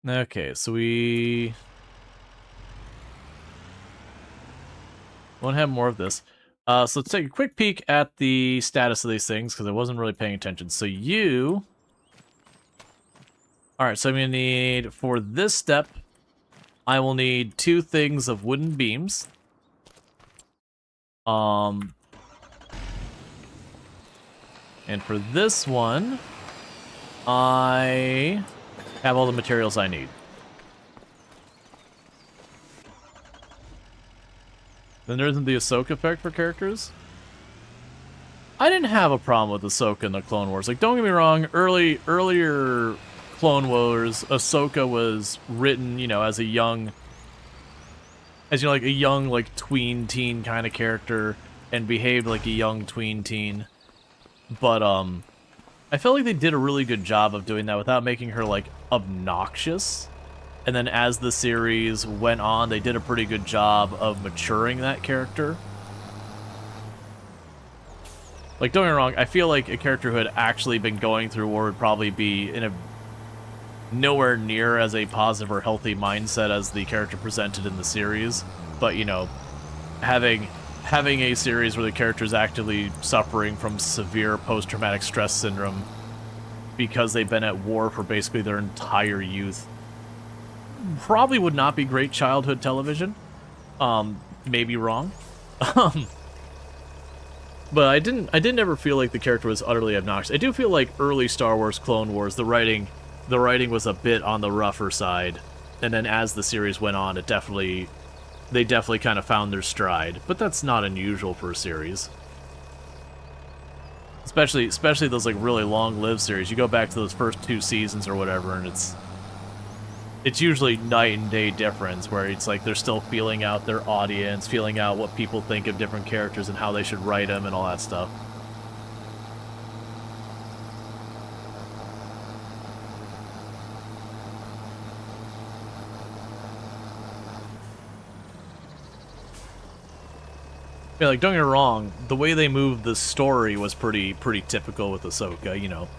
Okay, so we won't have more of this. So let's take a quick peek at the status of these things, because I wasn't really paying attention. So you... Alright, so I'm going to need, for this step, I will need 2 things of wooden beams. And for this one, I have all the materials I need. Then there isn't the Ahsoka effect for characters. I didn't have a problem with Ahsoka in the Clone Wars. Like, don't get me wrong, earlier Clone Wars, Ahsoka was written, you know, as a young, like a young, like, tween teen kind of character, and behaved like a young tween teen. But, I felt like they did a really good job of doing that without making her, like, obnoxious. And then as the series went on, they did a pretty good job of maturing that character. Like, don't get me wrong, I feel like a character who had actually been going through war would probably be in a nowhere near as a positive or healthy mindset as the character presented in the series. But, you know, having a series where the character is actively suffering from severe post-traumatic stress syndrome because they've been at war for basically their entire youth probably would not be great childhood television. Maybe wrong. But I didn't ever feel like the character was utterly obnoxious. I do feel like early Star Wars, Clone Wars, the writing was a bit on the rougher side, and then as the series went on, they definitely kind of found their stride. But that's not unusual for a series, especially those like really long-lived series. You go back to those first 2 seasons or whatever, and it's usually night and day difference, where it's like they're still feeling out their audience, feeling out what people think of different characters and how they should write them and all that stuff. Yeah, like, don't get me wrong, the way they moved the story was pretty typical with Ahsoka, you know.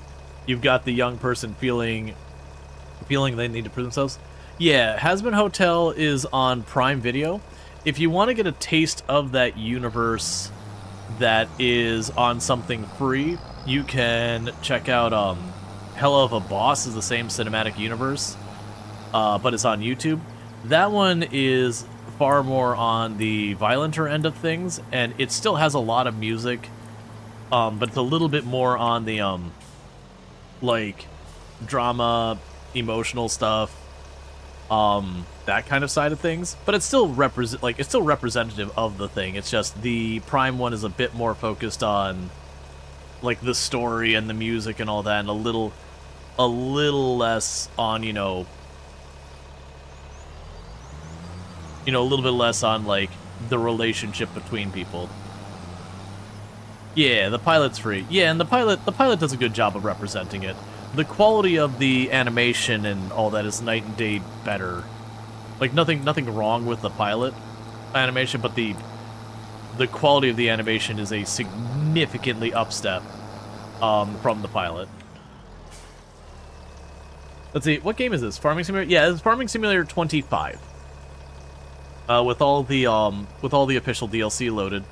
You've got the young person feeling they need to prove themselves. Yeah, Hazbin Hotel is on Prime Video. If you want to get a taste of that universe that is on something free, you can check out Hell of a Boss is the same cinematic universe, but it's on YouTube. That one is far more on the violenter end of things, and it still has a lot of music, but it's a little bit more on the like drama, emotional stuff, that kind of side of things. But it's still representative of the thing. It's just the Prime one is a bit more focused on like the story and the music and all that, and a little less on, you know, a little bit less on like the relationship between people. Yeah, the pilot's free. Yeah, and the pilot does a good job of representing it. The quality of the animation and all that is night and day better. Like, nothing wrong with the pilot animation, but the quality of the animation is a significantly upstep from the pilot. Let's see, what game is this? Farming Simulator? Yeah, it's Farming Simulator 25. With all the official DLC loaded.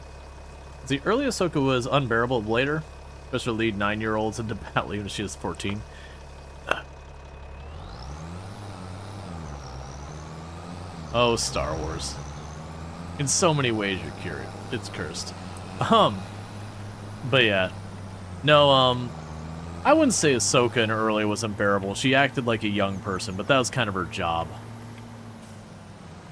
The early Ahsoka was unbearable later, especially lead 9-year-olds into battle even if she was 14. Oh, Star Wars. In so many ways it's cursed. But yeah. No, I wouldn't say Ahsoka in early was unbearable. She acted like a young person, but that was kind of her job.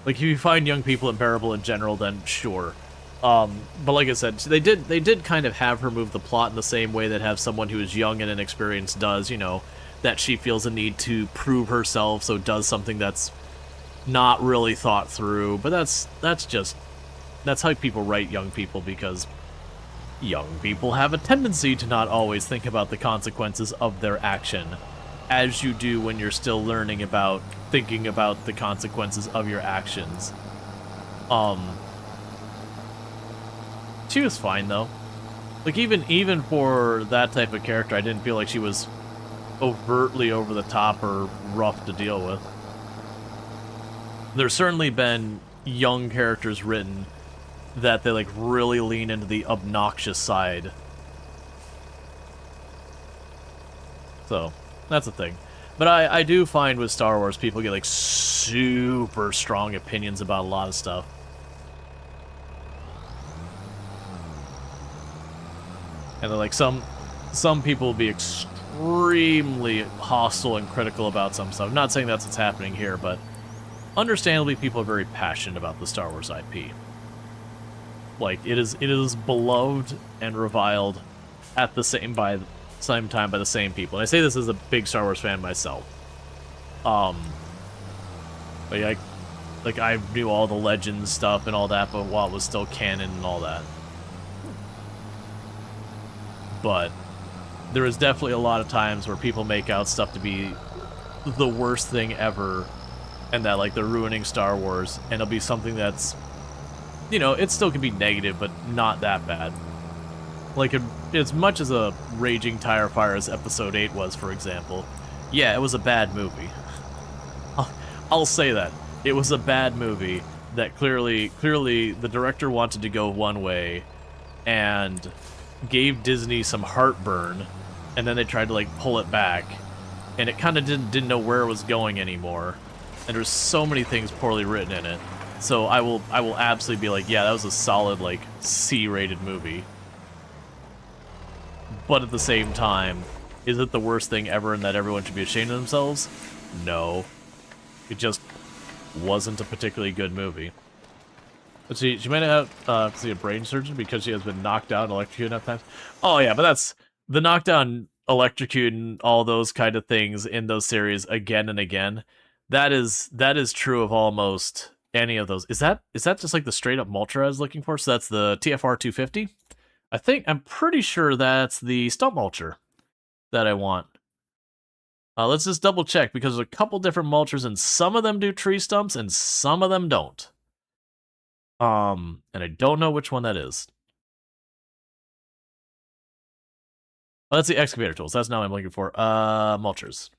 Like, if you find young people unbearable in general, then sure. But like I said, they did kind of have her move the plot in the same way that have someone who is young and inexperienced does, you know, that she feels a need to prove herself, so does something that's not really thought through. But that's just That's how people write young people, because young people have a tendency to not always think about the consequences of their action, as you do when you're still learning about thinking about the consequences of your actions. She was fine though. Like even for that type of character, I didn't feel like she was overtly over the top or rough to deal with. There's certainly been young characters written that they like really lean into the obnoxious side. So, that's a thing. But I do find with Star Wars, people get like super strong opinions about a lot of stuff. And then like some people will be extremely hostile and critical about some stuff. I'm not saying that's what's happening here, but understandably people are very passionate about the Star Wars IP. Like it is beloved and reviled at the same time by the same people. And I say this as a big Star Wars fan myself. Like I knew all the Legends stuff and all that, but while it was still canon and all that. But there is definitely a lot of times where people make out stuff to be the worst thing ever, and that like they're ruining Star Wars, and it'll be something that's, you know, it still can be negative, but not that bad. Like, as much as a raging tire fire as Episode 8 was, for example, yeah, it was a bad movie. I'll say that. It was a bad movie that clearly the director wanted to go one way and gave Disney some heartburn, and then they tried to, like, pull it back, and it kind of didn't know where it was going anymore, and there's so many things poorly written in it. So I will absolutely be like, yeah, that was a solid, like, C-rated movie. But at the same time, is it the worst thing ever and that everyone should be ashamed of themselves? No. It just wasn't a particularly good movie. But she might have see a brain surgeon because she has been knocked out and electrocuted enough times. Oh yeah, but that's the knockdown, electrocute, and all those kind of things in those series again and again. That is true of almost any of those. Is that just like the straight up mulcher I was looking for? So that's the TFR 250. I'm pretty sure that's the stump mulcher that I want. Let's just double check, because there's a couple different mulchers, and some of them do tree stumps and some of them don't. And I don't know which one that is. Oh, that's the excavator tools. That's not what I'm looking for. Mulchers.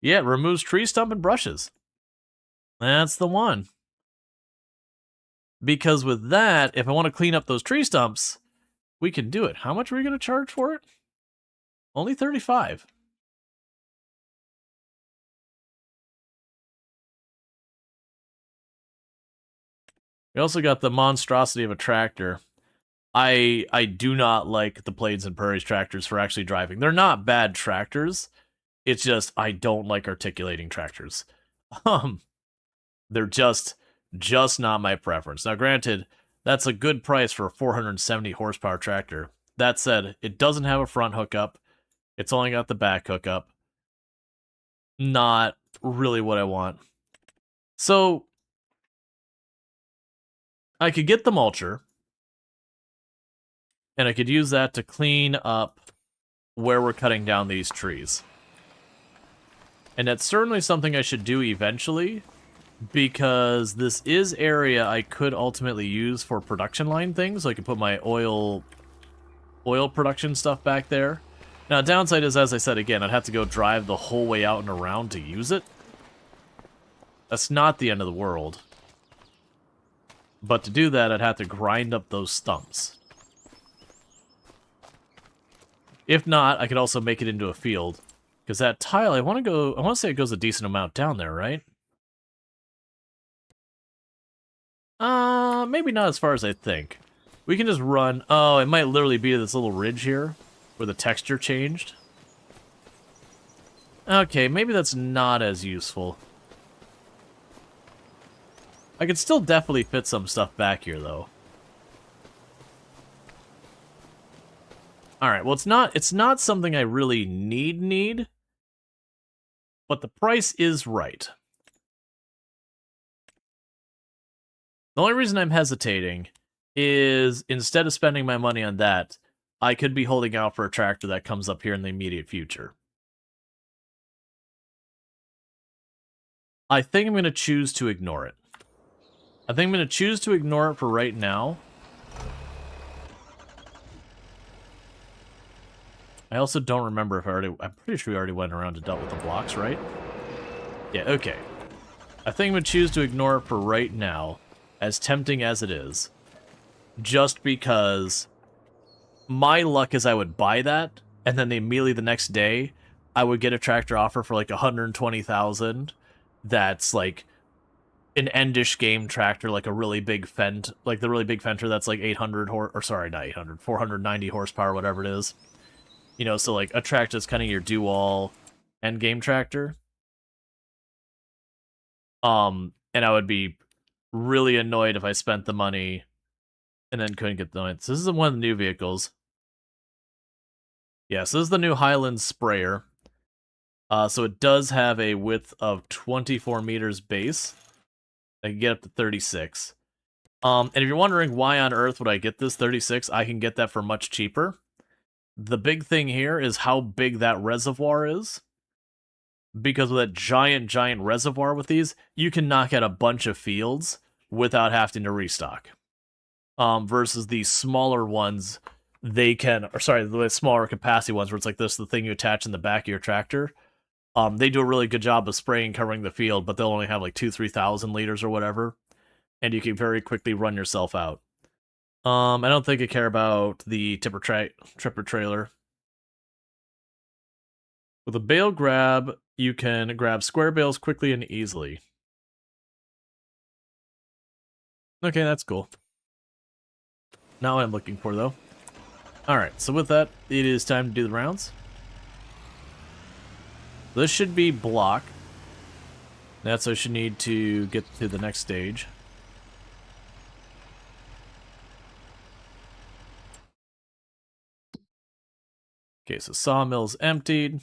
Yeah, it removes tree stump and brushes. That's the one. Because with that, if I want to clean up those tree stumps, we can do it. How much are we going to charge for it? Only $35. We also got the monstrosity of a tractor. I do not like the Plains and Prairies tractors for actually driving. They're not bad tractors. It's just I don't like articulating tractors. They're just not my preference. Now, granted, that's a good price for a 470 horsepower tractor. That said, it doesn't have a front hookup. It's only got the back hookup. Not really what I want. So, I could get the mulcher, and I could use that to clean up where we're cutting down these trees. And that's certainly something I should do eventually, because this is area I could ultimately use for production line things. So I could put my oil production stuff back there. Now, downside is, as I said again, I'd have to go drive the whole way out and around to use it. That's not the end of the world. But to do that, I'd have to grind up those stumps. If not, I could also make it into a field. Because that tile, I want to say it goes a decent amount down there, right? Maybe not as far as I think. We can just run. Oh, it might literally be this little ridge here where the texture changed. Okay, maybe that's not as useful. I could still definitely fit some stuff back here, though. Alright, well, it's not something I really need, but the price is right. The only reason I'm hesitating is instead of spending my money on that, I could be holding out for a tractor that comes up here in the immediate future. I think I'm going to choose to ignore it. I think I'm going to choose to ignore it for right now. I also don't remember if I'm pretty sure we already went around and dealt with the blocks, right? Yeah, okay. I think I'm going to choose to ignore it for right now, as tempting as it is. Just because my luck is I would buy that, and then immediately the next day, I would get a tractor offer for like 120,000. That's like an endish game tractor, like a really big Fent, like the really big Fenter that's like 490 horsepower, whatever it is. You know, so like a tractor that's kind of your dual end game tractor. And I would be really annoyed if I spent the money and then couldn't get the lights. This is one of the new vehicles. Yeah, so this is the new Highland sprayer. So it does have a width of 24 meters base. I can get up to 36. And if you're wondering why on earth would I get this 36, I can get that for much cheaper. The big thing here is how big that reservoir is. Because with that giant reservoir with these, you can knock out a bunch of fields without having to restock. Versus the smaller ones, they can, or sorry, the smaller capacity ones where it's like this, the thing you attach in the back of your tractor. They do a really good job of spraying, covering the field, but they'll only have like 2,000-3,000 liters or whatever. And you can very quickly run yourself out. I don't think I care about the tripper trailer. With a bale grab, you can grab square bales quickly and easily. Okay, that's cool. Not what I'm looking for, though. Alright, so with that, it is time to do the rounds. This should be block. That's what I should need to get to the next stage. Okay, so sawmill's emptied.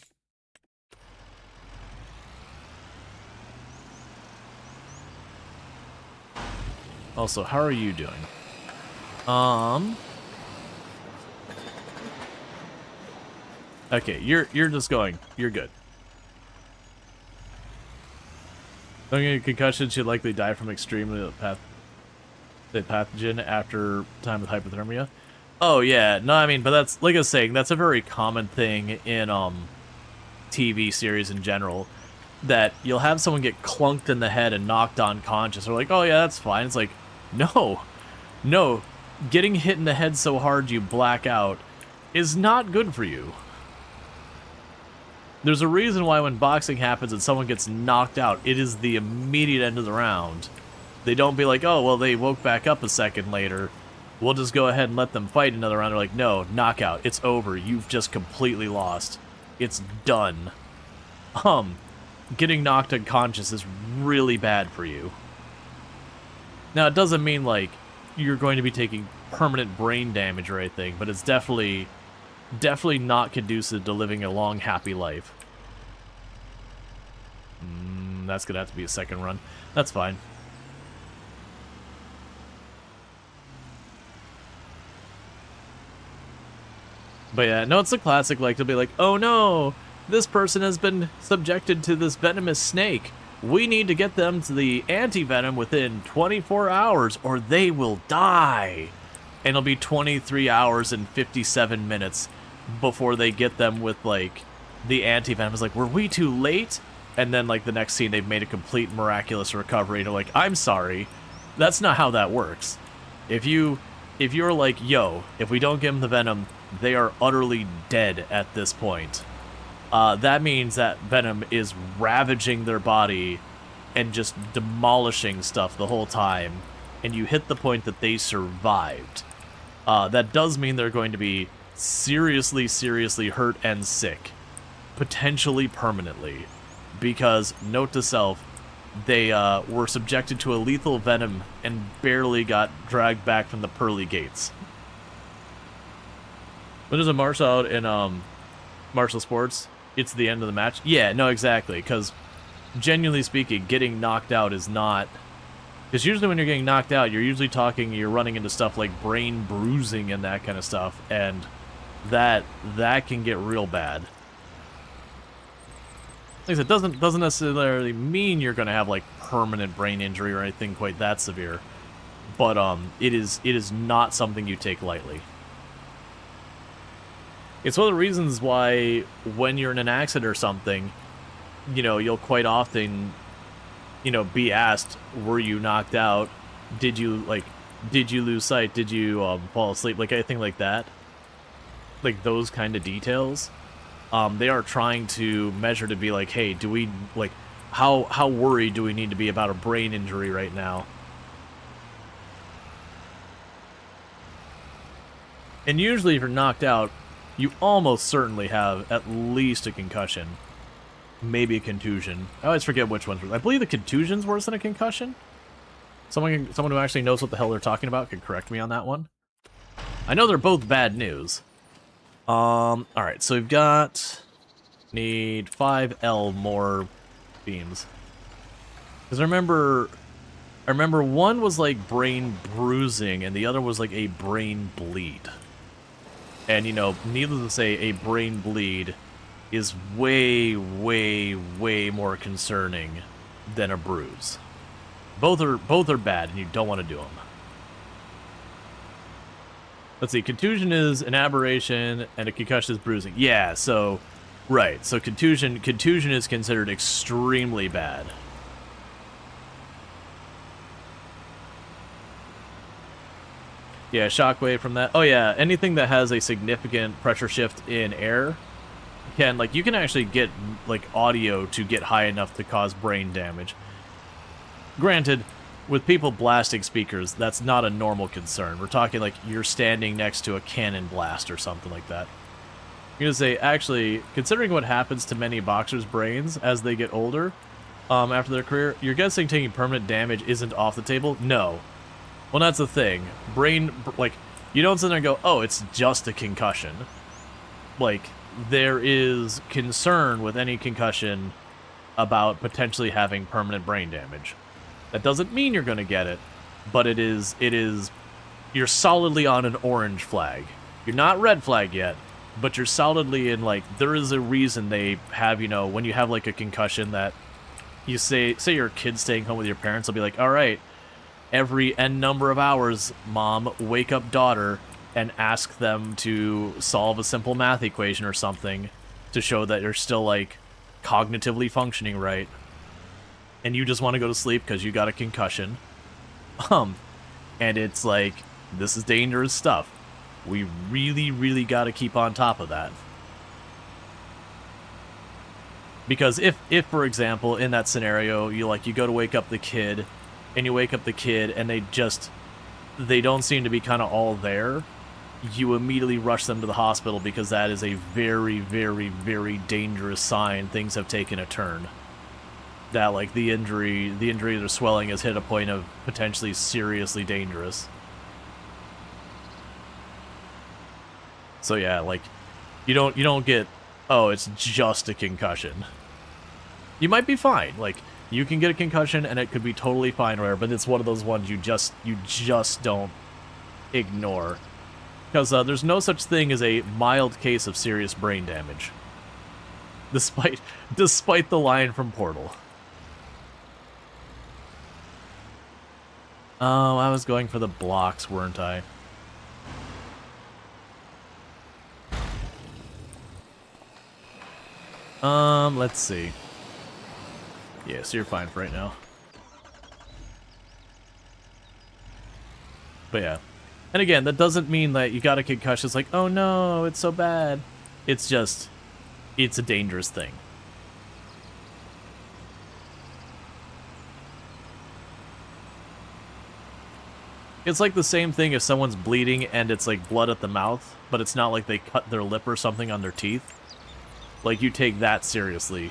Also, how are you doing? Okay, you're just going. You're good. Don't get a concussion, she'd likely die from extremely pathogen after time with hypothermia. Oh yeah, no, I mean, but that's, like I was saying, that's a very common thing in TV series in general. That you'll have someone get clunked in the head and knocked unconscious. They're like, oh yeah, that's fine. It's like, no, getting hit in the head so hard you black out is not good for you. There's a reason why when boxing happens and someone gets knocked out, it is the immediate end of the round. They don't be like, oh, well, they woke back up a second later. We'll just go ahead and let them fight another round. They're like, no, knockout. It's over. You've just completely lost. It's done. Getting knocked unconscious is really bad for you. Now, it doesn't mean, like, you're going to be taking permanent brain damage or anything, but it's definitely not conducive to living a long, happy life. That's gonna have to be a second run. That's fine. But yeah, no, it's a classic, like, they'll be like, oh no, this person has been subjected to this venomous snake. We need to get them to the anti-venom within 24 hours or they will die. And it'll be 23 hours and 57 minutes before they get them with, like, the anti-venom. It's like, were we too late? And then, like, the next scene, they've made a complete miraculous recovery. And they're like, I'm sorry. That's not how that works. If you're like, yo, if we don't give them the venom, they are utterly dead at this point. That means that venom is ravaging their body and just demolishing stuff the whole time. And you hit the point that they survived. That does mean they're going to be seriously hurt and sick. Potentially permanently. Because, note to self, they were subjected to a lethal venom and barely got dragged back from the pearly gates. When there's a martial out in martial sports, it's the end of the match. Yeah, no, exactly, because genuinely speaking, getting knocked out is not Because usually when you're getting knocked out, you're usually you're running into stuff like brain bruising and that kind of stuff, and that can get real bad. Like I said, doesn't necessarily mean you're gonna have like permanent brain injury or anything quite that severe, but it is not something you take lightly. It's one of the reasons why when you're in an accident or something, you know, you'll quite often, you know, be asked, were you knocked out? Did you lose sight? Did you fall asleep? Like anything like that. Like those kind of details. They are trying to measure to be like, hey, do we, like, how worried do we need to be about a brain injury right now? And usually if you're knocked out, you almost certainly have at least a concussion. Maybe a contusion. I always forget which one's worse. I believe the contusion's worse than a concussion. Someone who actually knows what the hell they're talking about can correct me on that one. I know they're both bad news. Alright, so we've got... Need 5L more beams. Because I remember one was like brain bruising, and the other was like a brain bleed. And, you know, needless to say, a brain bleed is way, way, way more concerning than a bruise. Both are bad, and you don't want to do them. Let's see, contusion is an aberration, and a concussion is bruising. Yeah, so, right, so contusion is considered extremely bad. Yeah, shockwave from that. Oh yeah, anything that has a significant pressure shift in air can, like, you can actually get, like, audio to get high enough to cause brain damage. Granted, with people blasting speakers, that's not a normal concern. We're talking like you're standing next to a cannon blast or something like that. I'm gonna say, actually, considering what happens to many boxers' brains as they get older, after their career, you're guessing taking permanent damage isn't off the table? No. Well, that's the thing. Like, you don't sit there and go, oh, it's just a concussion. Like, there is concern with any concussion about potentially having permanent brain damage. That doesn't mean you're going to get it, but it is, you're solidly on an orange flag. You're not red flag yet, but you're solidly in, like, there is a reason they have, you know, when you have, like, a concussion that you say you're a kid staying home with your parents, they'll be like, all right, every N number of hours, mom, wake up daughter and ask them to solve a simple math equation or something to show that you're still, like, cognitively functioning right. And you just want to go to sleep because you got a concussion. And it's like, this is dangerous stuff. We really, really got to keep on top of that. Because if, for example, in that scenario, you go to wake up the kid, and you wake up the kid, and they don't seem to be kind of all there, you immediately rush them to the hospital because that is a very, very, very dangerous sign things have taken a turn. That, like, the injury or swelling has hit a point of potentially seriously dangerous. So yeah, like, you don't get, oh, it's just a concussion. You might be fine. Like, you can get a concussion and it could be totally fine or whatever, but it's one of those ones you just don't ignore. Because there's no such thing as a mild case of serious brain damage. Despite the line from Portal. Oh, I was going for the blocks, weren't I? Let's see. Yeah, so you're fine for right now. But yeah. And again, that doesn't mean that you got a concussion. It's like, oh no, it's so bad. It's just, it's a dangerous thing. It's like the same thing if someone's bleeding and it's like blood at the mouth, but it's not like they cut their lip or something on their teeth. Like, you take that seriously.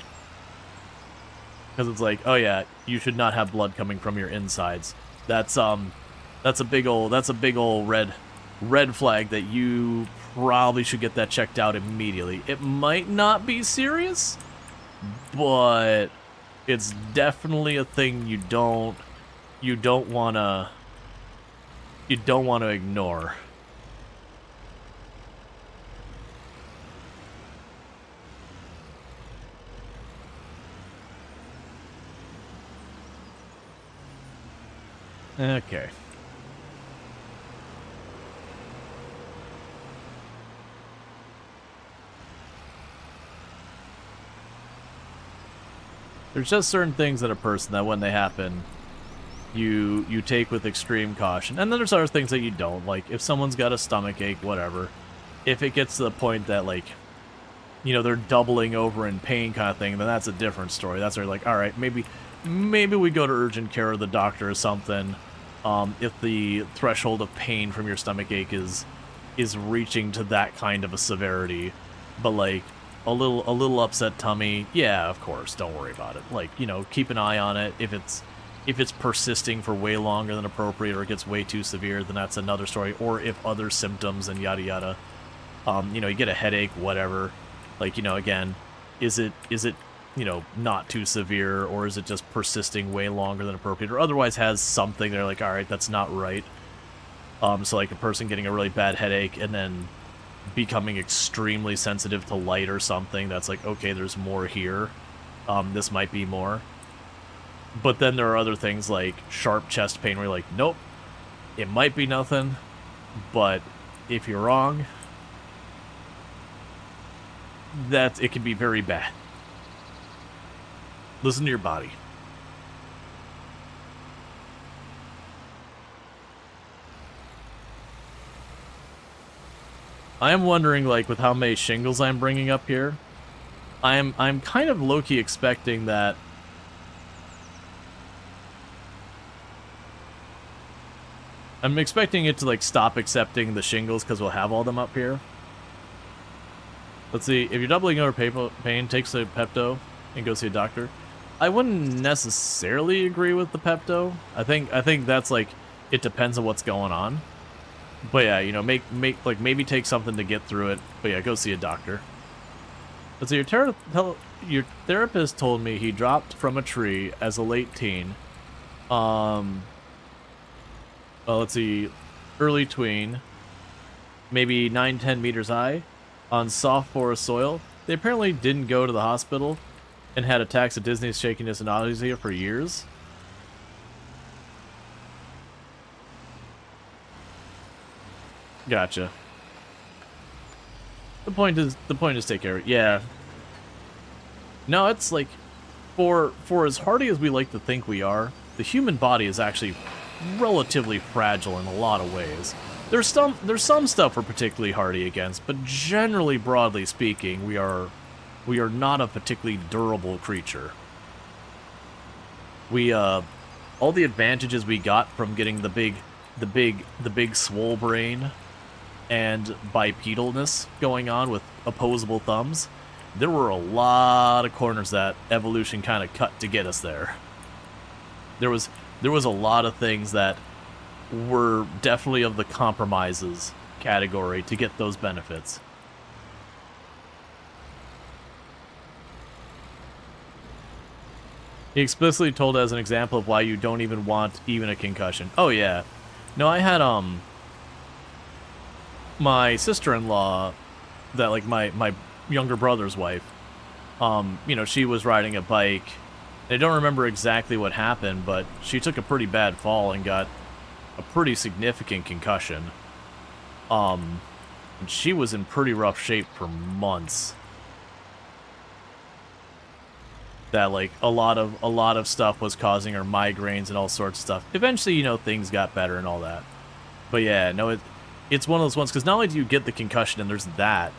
Because it's like, oh yeah, you should not have blood coming from your insides. That's a big old red flag that you probably should get that checked out immediately. It might not be serious, but it's definitely a thing you don't you don't wanna ignore. Okay. There's just certain things in a person that when they happen, you take with extreme caution. And then there's other things that you don't. Like, if someone's got a stomach ache, whatever. If it gets to the point that, like, you know, they're doubling over in pain kind of thing, then that's a different story. That's where you're like, all right, maybe we go to urgent care or the doctor or something. If the threshold of pain from your stomach ache is reaching to that kind of a severity. But, like, a little upset tummy, yeah, of course, don't worry about it. Like, you know, keep an eye on it. If it's persisting for way longer than appropriate or it gets way too severe, then that's another story. Or if other symptoms and yada yada, you know, you get a headache, whatever. Like, you know, again, is it you know, not too severe, or is it just persisting way longer than appropriate, or otherwise has something they're like, all right, that's not right. So like a person getting a really bad headache and then becoming extremely sensitive to light or something, that's like, okay, there's more here. This might be more. But then there are other things like sharp chest pain where you're like, nope, it might be nothing, but if you're wrong, it can be very bad. Listen to your body. I am wondering, like, with how many shingles I'm bringing up here, I'm kind of low-key expecting that I'm expecting it to, like, stop accepting the shingles because we'll have all them up here. Let's see, if you're doubling over pain, take some Pepto and go see a doctor. I wouldn't necessarily agree with the Pepto. I think that's, like, it depends on what's going on. But yeah, you know, like, maybe take something to get through it. But yeah, go see a doctor. Let's see, your therapist told me he dropped from a tree as a late teen. Well, let's see, early tween, maybe 9-10 meters high, on soft forest soil. They apparently didn't go to the hospital and had attacks of dizziness, shakiness, and nausea for years. Gotcha. The point is take care of it. Yeah. No, it's like, for as hardy as we like to think we are, the human body is actually relatively fragile in a lot of ways. There's some stuff we're particularly hardy against, but generally, broadly speaking, we are not a particularly durable creature. We all the advantages we got from getting the big swole brain and bipedalness going on with opposable thumbs, there were a lot of corners that evolution kind of cut to get us there. There was a lot of things that were definitely of the compromises category to get those benefits. He explicitly told as an example of why you don't even want even a concussion. Oh yeah. No, I had my sister-in-law, that, like, my younger brother's wife, you know, she was riding a bike. I don't remember exactly what happened, but she took a pretty bad fall and got a pretty significant concussion. And she was in pretty rough shape for months. That, like, a lot of stuff was causing her migraines and all sorts of stuff. Eventually, you know, things got better and all that. But yeah, no, it's one of those ones, because not only do you get the concussion and there's that,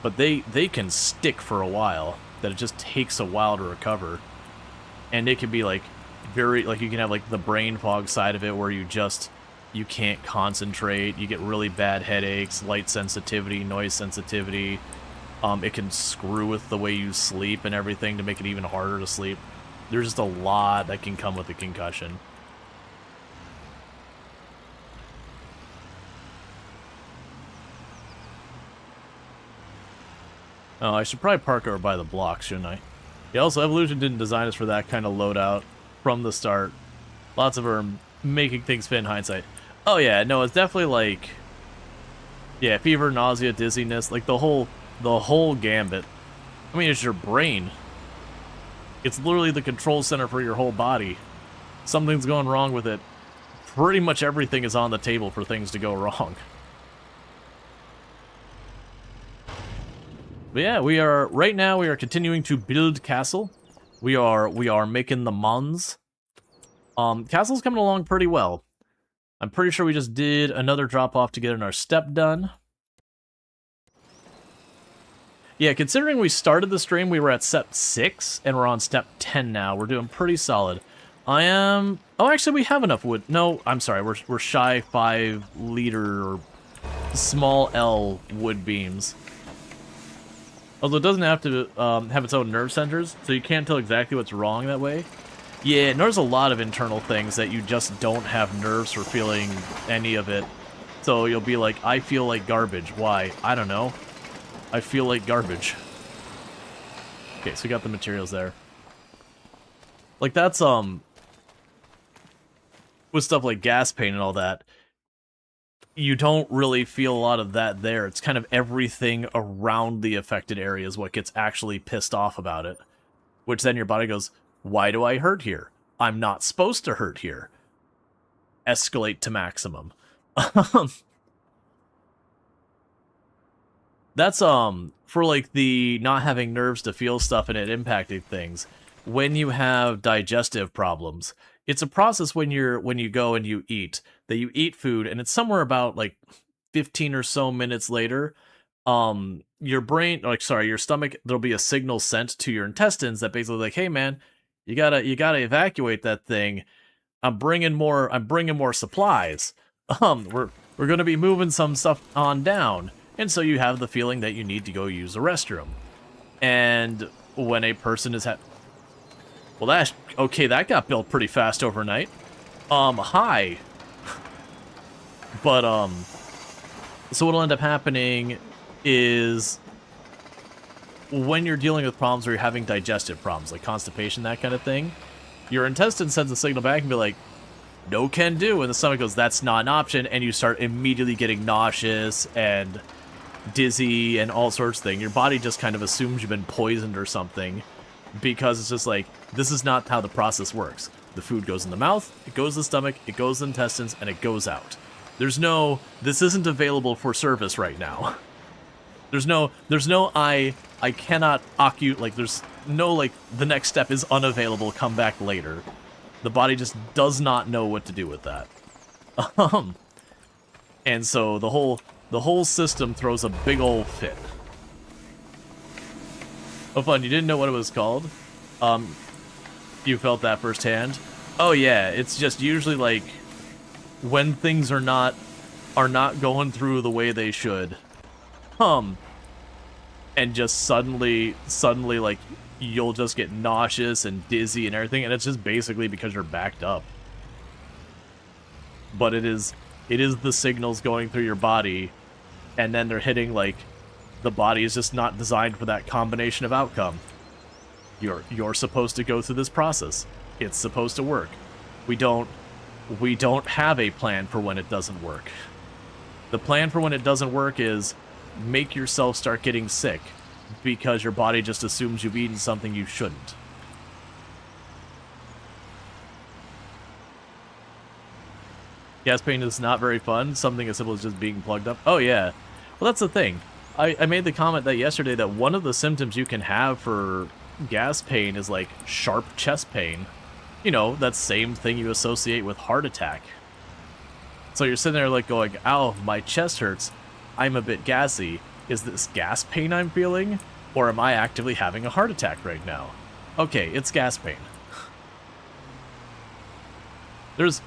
but they can stick for a while, that it just takes a while to recover. And it can be, like, very, like, you can have, like, the brain fog side of it where you can't concentrate, you get really bad headaches, light sensitivity, noise sensitivity. It can screw with the way you sleep and everything to make it even harder to sleep. There's just a lot that can come with a concussion. Oh, I should probably park over by the block, shouldn't I? Yeah, also, Evolution didn't design us for that kind of loadout from the start. Lots of our making things fit in hindsight. Oh yeah, no, it's definitely like, yeah, fever, nausea, dizziness, like the whole gambit. I mean, it's your brain. It's literally the control center for your whole body. Something's going wrong with it. Pretty much everything is on the table for things to go wrong. But yeah, right now we are continuing to build castle. We are making the mons. Castle's coming along pretty well. I'm pretty sure we just did another drop off to get our step done. Yeah, considering we started the stream, we were at step 6, and we're on step 10 now. We're doing pretty solid. I am... Oh, actually, we have enough wood. No, I'm sorry. We're shy 5-liter or small L wood beams. Although it doesn't have to have its own nerve centers, so you can't tell exactly what's wrong that way. Yeah, and there's a lot of internal things that you just don't have nerves for feeling any of it. So you'll be like, I feel like garbage. Why? I don't know. I feel like garbage. Okay, so we got the materials there. Like, that's, with stuff like gas paint and all that, you don't really feel a lot of that there. It's kind of everything around the affected area is what gets actually pissed off about it. Which then your body goes, why do I hurt here? I'm not supposed to hurt here. Escalate to maximum. That's, for, like, the not having nerves to feel stuff and it impacting things. When you have digestive problems, it's a process when you go and you eat, that you eat food, and it's somewhere about, like, 15 or so minutes later, your brain, like, sorry, your stomach, there'll be a signal sent to your intestines that basically, like, hey, man, you gotta evacuate that thing. I'm bringing more supplies. We're gonna be moving some stuff on down. And so you have the feeling that you need to go use the restroom. And when a person is well, that got built pretty fast overnight. Hi. But, so what'll end up happening is when you're dealing with problems where you're having digestive problems, like constipation, that kind of thing, your intestine sends a signal back and be like, no can do, and the stomach goes, that's not an option, and you start immediately getting nauseous and dizzy and all sorts of things. Your body just kind of assumes you've been poisoned or something, because it's just like, this is not how the process works. The food goes in the mouth, it goes to the stomach, it goes to the intestines, and it goes out. There's no, this isn't available for service right now. There's no, I cannot like, there's no, like, the next step is unavailable, come back later. The body just does not know what to do with that. And so the whole system throws a big old fit. Oh, fun, you didn't know what it was called? You felt that firsthand? Oh yeah, it's just usually like when things are not going through the way they should. And just suddenly like you'll just get nauseous and dizzy and everything, and it's just basically because you're backed up. But it is the signals going through your body, and then they're hitting, like, the body is just not designed for that combination of outcome. You're supposed to go through this process. It's supposed to work. We don't have a plan for when it doesn't work. The plan for when it doesn't work is make yourself start getting sick because your body just assumes you've eaten something you shouldn't. Gas pain is not very fun. Something as simple as just being plugged up. Oh yeah. Well, that's the thing. I made the comment that yesterday that one of the symptoms you can have for gas pain is like sharp chest pain. You know, that same thing you associate with heart attack. So you're sitting there like going, ow, my chest hurts. I'm a bit gassy. Is this gas pain I'm feeling? Or am I actively having a heart attack right now? Okay, it's gas pain. There's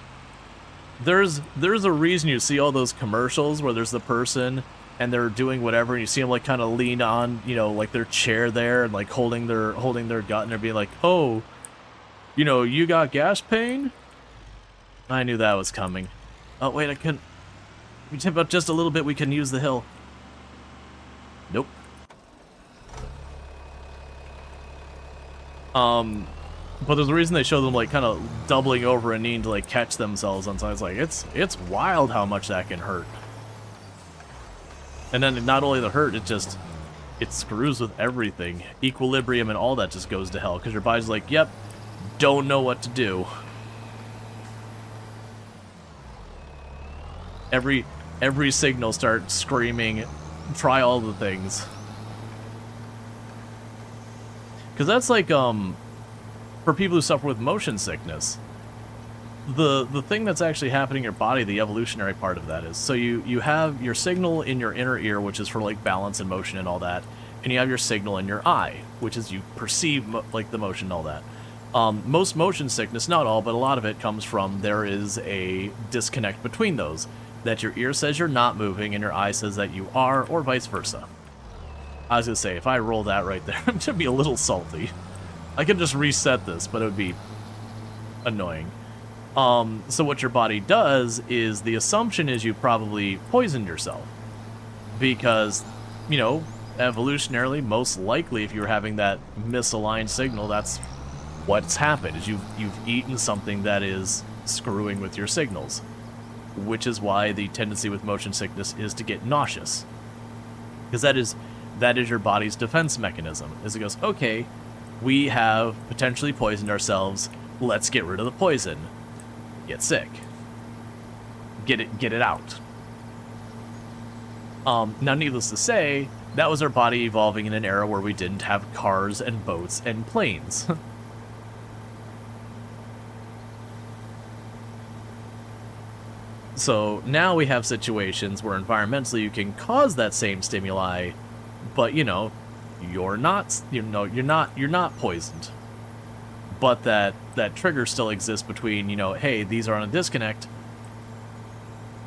a reason you see all those commercials where there's the person and they're doing whatever, and you see them like kind of lean on, you know, like their chair there and like holding their gut, and they're being like, oh, you know, you got gas pain? I knew that was coming. Oh wait, I couldn't. We tip up just a little bit, we can use the hill. Nope. But there's a reason they show them like kind of doubling over and needing to like catch themselves on sides. Like it's wild how much that can hurt. And then not only the hurt, it screws with everything. Equilibrium and all that just goes to hell because your body's like, yep, don't know what to do. Every signal starts screaming, try all the things. Because that's like, for people who suffer with motion sickness, the thing that's actually happening in your body, the evolutionary part of that is, so you have your signal in your inner ear, which is for like balance and motion and all that, and you have your signal in your eye, which is you perceive like the motion and all that. Most motion sickness, not all, but a lot of it comes from there is a disconnect between those, that your ear says you're not moving and your eye says that you are, or vice versa. I was gonna say, if I roll that right there, I'm gonna be a little salty. I could just reset this, but it would be annoying. So what your body does is, the assumption is you probably poisoned yourself. Because, you know, evolutionarily, most likely if you're having that misaligned signal, that's what's happened, is you've eaten something that is screwing with your signals. Which is why the tendency with motion sickness is to get nauseous. Because that is your body's defense mechanism, is it goes, okay, we have potentially poisoned ourselves, let's get rid of the poison. Get sick. Get it out. Now needless to say, that was our body evolving in an era where we didn't have cars and boats and planes. So now we have situations where environmentally you can cause that same stimuli, but you know, you're not poisoned. But that trigger still exists between, you know, hey, these are on a disconnect,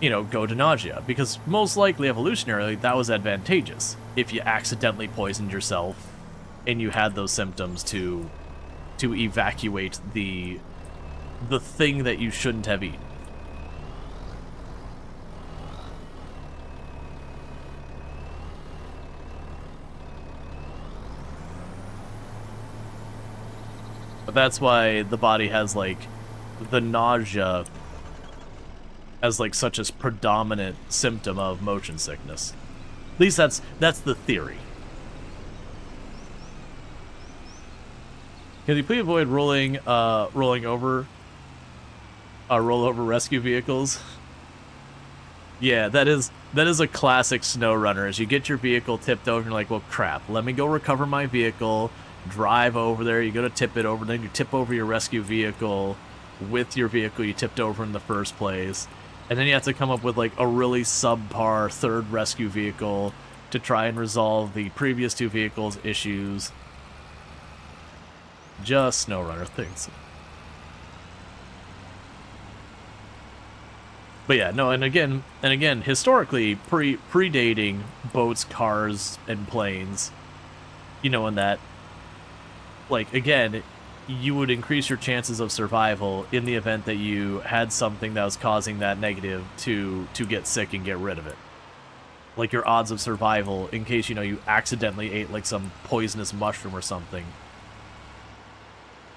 you know, go to nausea. Because most likely, evolutionarily, that was advantageous. If you accidentally poisoned yourself and you had those symptoms to evacuate the thing that you shouldn't have eaten. That's why the body has, like, the nausea as, like, such a predominant symptom of motion sickness. At least that's the theory. Can you please avoid rolling over rollover rescue vehicles? Yeah, that is a classic SnowRunner. As you get your vehicle tipped over, you're like, well, crap, let me go recover my vehicle. Drive over there, you go to tip it over, then you tip over your rescue vehicle with your vehicle you tipped over in the first place, and then you have to come up with like a really subpar third rescue vehicle to try and resolve the previous two vehicles' issues. Just SnowRunner things. But yeah, no, and again, historically, predating boats, cars, and planes, you know, in that, like, again, you would increase your chances of survival in the event that you had something that was causing that negative to get sick and get rid of it. Like, your odds of survival in case, you know, you accidentally ate, like, some poisonous mushroom or something.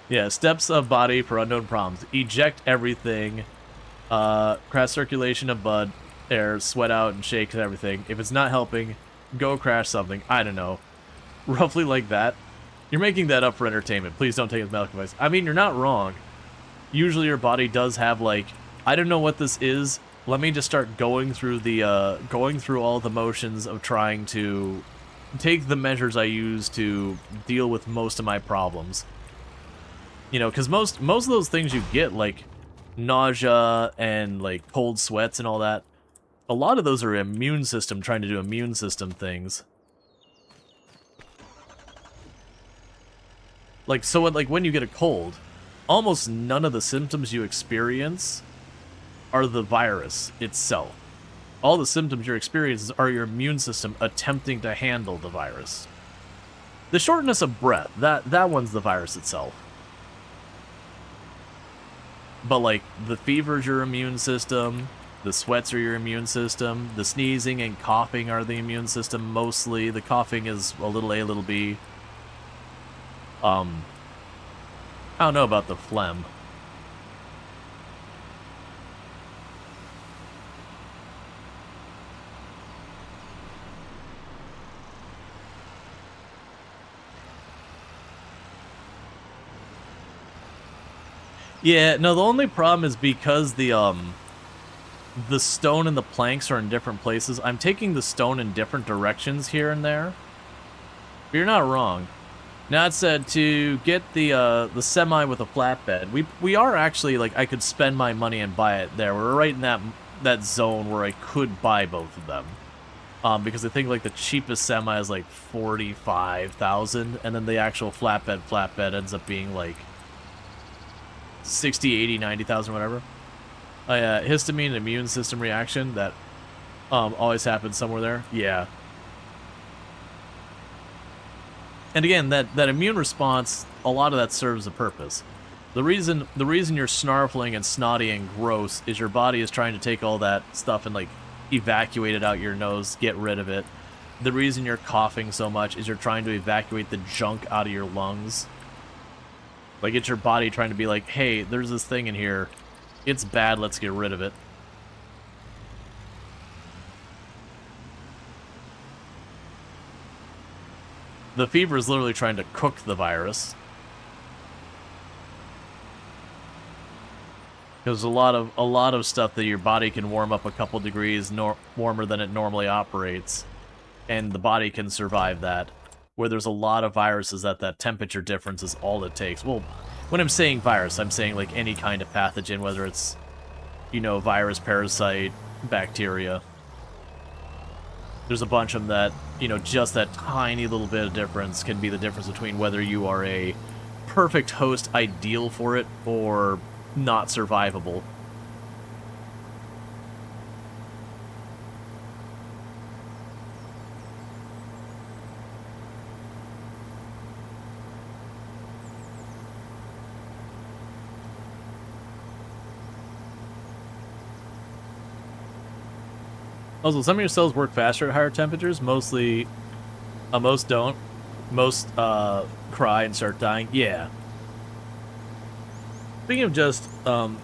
Yeah, steps of body for unknown problems. Eject everything. Crash circulation of blood, air, sweat out, and shake and everything. If it's not helping, go crash something. I don't know. Roughly like that. You're making that up for entertainment. Please don't take it as medical advice. I mean, you're not wrong. Usually your body does have, like, I don't know what this is. Let me just start going through all the motions of trying to take the measures I use to deal with most of my problems. You know, because most of those things you get, like nausea and like cold sweats and all that, a lot of those are immune system trying to do immune system things. Like, so when you get a cold, almost none of the symptoms you experience are the virus itself. All the symptoms you're experiencing are your immune system attempting to handle the virus. The shortness of breath, that one's the virus itself. But, like, the fever's your immune system, the sweats are your immune system, the sneezing and coughing are the immune system mostly. The coughing is a little A, little B. I don't know about the phlegm. Yeah, no, the only problem is because the stone and the planks are in different places. I'm taking the stone in different directions here and there. But you're not wrong. Now, that said, to get the semi with a flatbed, we are actually, like, I could spend my money and buy it there. We're right in that zone where I could buy both of them. Because I think, like, the cheapest semi is, like, 45,000, and then the actual flatbed ends up being, like, 60, 80, 90,000, whatever. Histamine and immune system reaction, that always happens somewhere there. Yeah. And again, that immune response, a lot of that serves a purpose. The reason you're snarfling and snotty and gross is your body is trying to take all that stuff and, like, evacuate it out your nose, get rid of it. The reason you're coughing so much is you're trying to evacuate the junk out of your lungs. Like, it's your body trying to be like, hey, there's this thing in here. It's bad, let's get rid of it. The fever is literally trying to cook the virus. There's a lot of stuff that your body can warm up a couple degrees warmer than it normally operates, and the body can survive that. Where there's a lot of viruses that temperature difference is all it takes. Well, when I'm saying virus, I'm saying, like, any kind of pathogen, whether it's, you know, virus, parasite, bacteria. There's a bunch of them that, you know, just that tiny little bit of difference can be the difference between whether you are a perfect host ideal for it or not survivable. Also, some of your cells work faster at higher temperatures. Most don't. Most cry and start dying. Yeah. Speaking of just,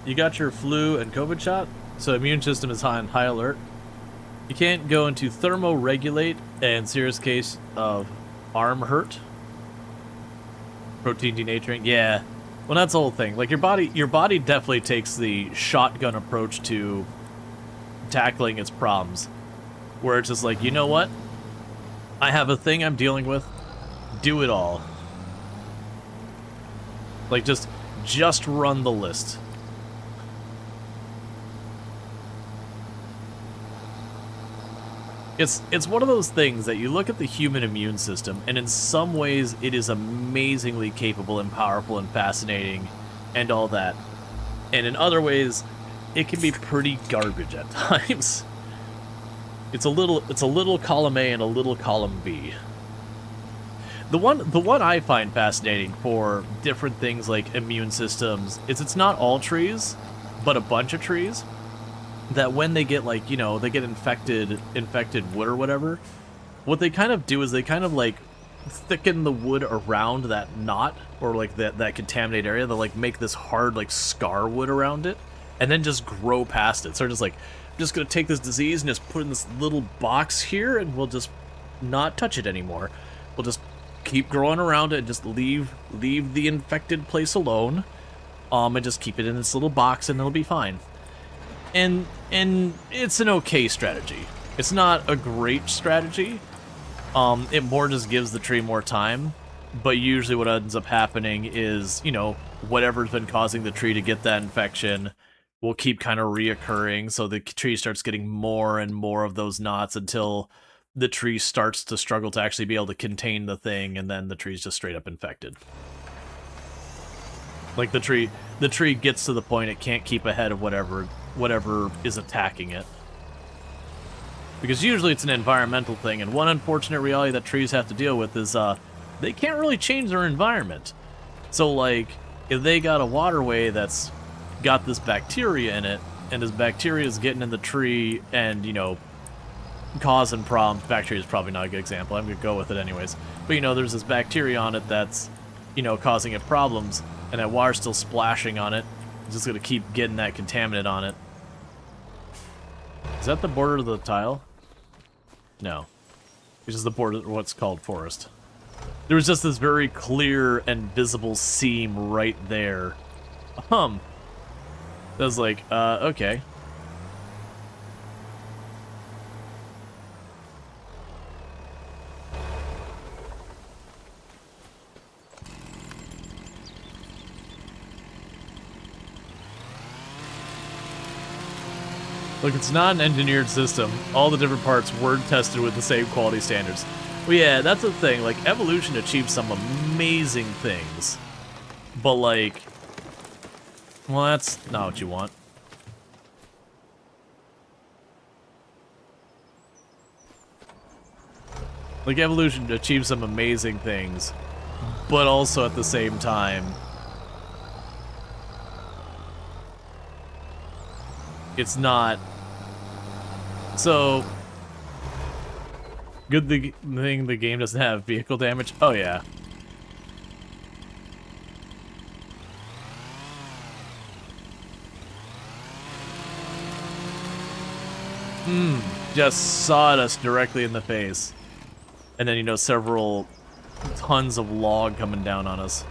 you got your flu and COVID shot, so immune system is on high alert. You can't go into thermoregulate and serious case of arm hurt. Protein denaturing. Yeah. Well, that's the whole thing. Like, your body definitely takes the shotgun approach to tackling its problems, where it's just like, you know what? I have a thing I'm dealing with. Do it all. Like, just run the list. It's one of those things that you look at the human immune system, and in some ways it is amazingly capable and powerful and fascinating and all that. And in other ways, it can be pretty garbage at times. It's a little column A and a little column B. The one I find fascinating for different things like immune systems is it's not all trees, but a bunch of trees that when they get, like, you know, they get infected wood or whatever, what they kind of do is they kind of, like, thicken the wood around that knot or, like, that contaminated area. They'll, like, make this hard, like, scar wood around it and then just grow past it. So just like, I'm just gonna take this disease and just put it in this little box here, and we'll just not touch it anymore. We'll just keep growing around it and just leave the infected place alone, and just keep it in this little box, and it'll be fine. And it's an okay strategy. It's not a great strategy. It more just gives the tree more time, but usually what ends up happening is, you know, whatever's been causing the tree to get that infection will keep kind of reoccurring, so the tree starts getting more and more of those knots until the tree starts to struggle to actually be able to contain the thing, and then the tree's just straight up infected. Like, the tree gets to the point it can't keep ahead of whatever is attacking it. Because usually it's an environmental thing, and one unfortunate reality that trees have to deal with is they can't really change their environment. So, like, if they got a waterway that's got this bacteria in it, and this bacteria is getting in the tree and, you know, causing problems. Bacteria is probably not a good example. I'm going to go with it anyways. But, you know, there's this bacteria on it that's, you know, causing it problems. And that water's still splashing on it. I'm just gonna keep getting that contaminant on it. Is that the border of the tile? No. It's just the border of what's called forest. There was just this very clear and visible seam right there. That was like, okay. Look, it's not an engineered system. All the different parts were tested with the same quality standards. Well, yeah, that's the thing. Like, Evolution achieved some amazing things. But, like... Well, that's not what you want. Like, Evolution achieved some amazing things. But also, at the same time... It's not... So... Good thing the game doesn't have vehicle damage. Oh, yeah. Just sawed us directly in the face. And then, you know, several tons of log coming down on us.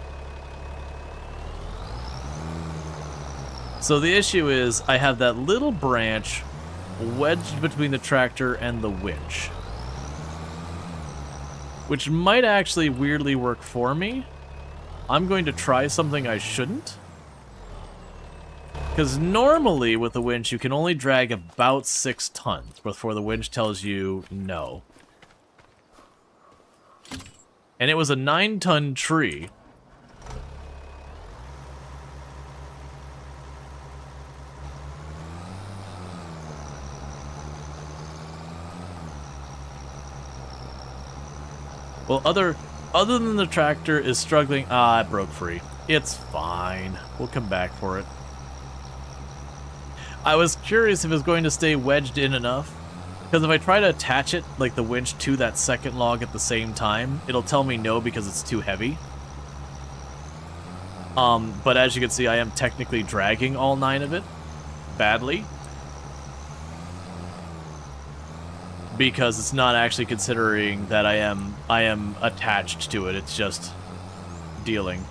So the issue is, I have that little branch wedged between the tractor and the winch. Which might actually weirdly work for me. I'm going to try something I shouldn't. Because normally with the winch you can only drag about 6 tons before the winch tells you no. And it was a 9-ton tree. Well, other than the tractor is struggling... Ah, it broke free. It's fine. We'll come back for it. I was curious if it was going to stay wedged in enough. Because if I try to attach it, like the winch, to that second log at the same time, it'll tell me no because it's too heavy. But as you can see, I am technically dragging all 9 of it. Badly. Because it's not actually considering that I am attached to it. It's just dealing.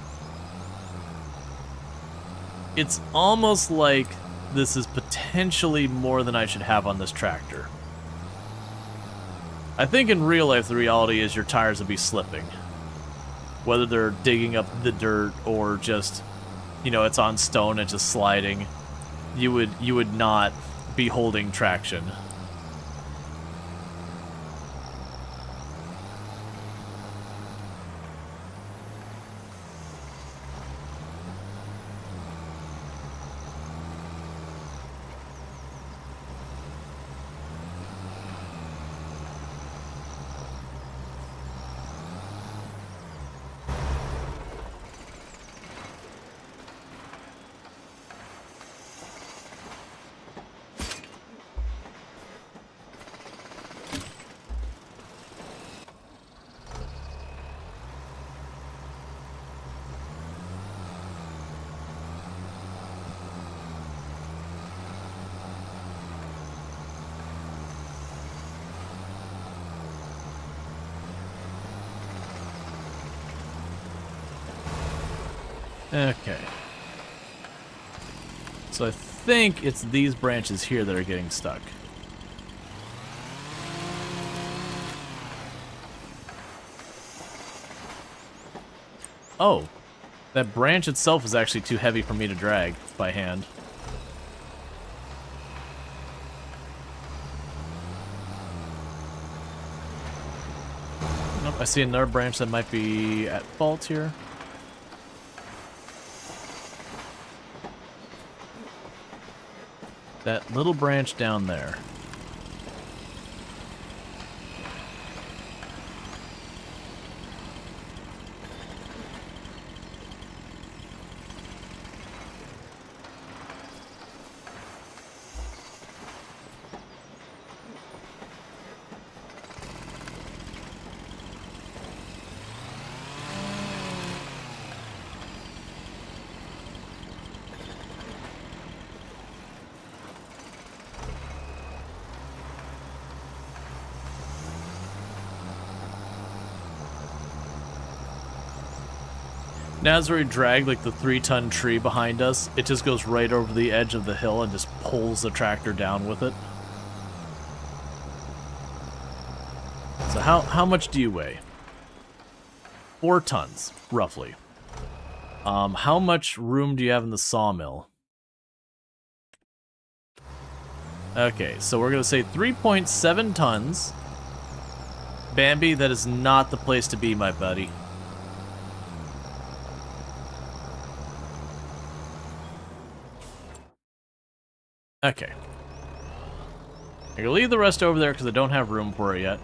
It's almost like this is potentially more than I should have on this tractor. I think in real life the reality is your tires will be slipping. Whether they're digging up the dirt or just, you know, it's on stone and just sliding, you would not be holding traction. Okay. So I think it's these branches here that are getting stuck. Oh, that branch itself is actually too heavy for me to drag by hand. Nope, I see another branch that might be at fault here. That little branch down there. Now as we drag like the 3-ton tree behind us, it just goes right over the edge of the hill and just pulls the tractor down with it. So how much do you weigh? 4 tons, roughly. How much room do you have in the sawmill? Okay, so we're gonna say 3.7 tons. Bambi, that is not the place to be, my buddy. Okay. I'm gonna leave the rest over there because I don't have room for it yet.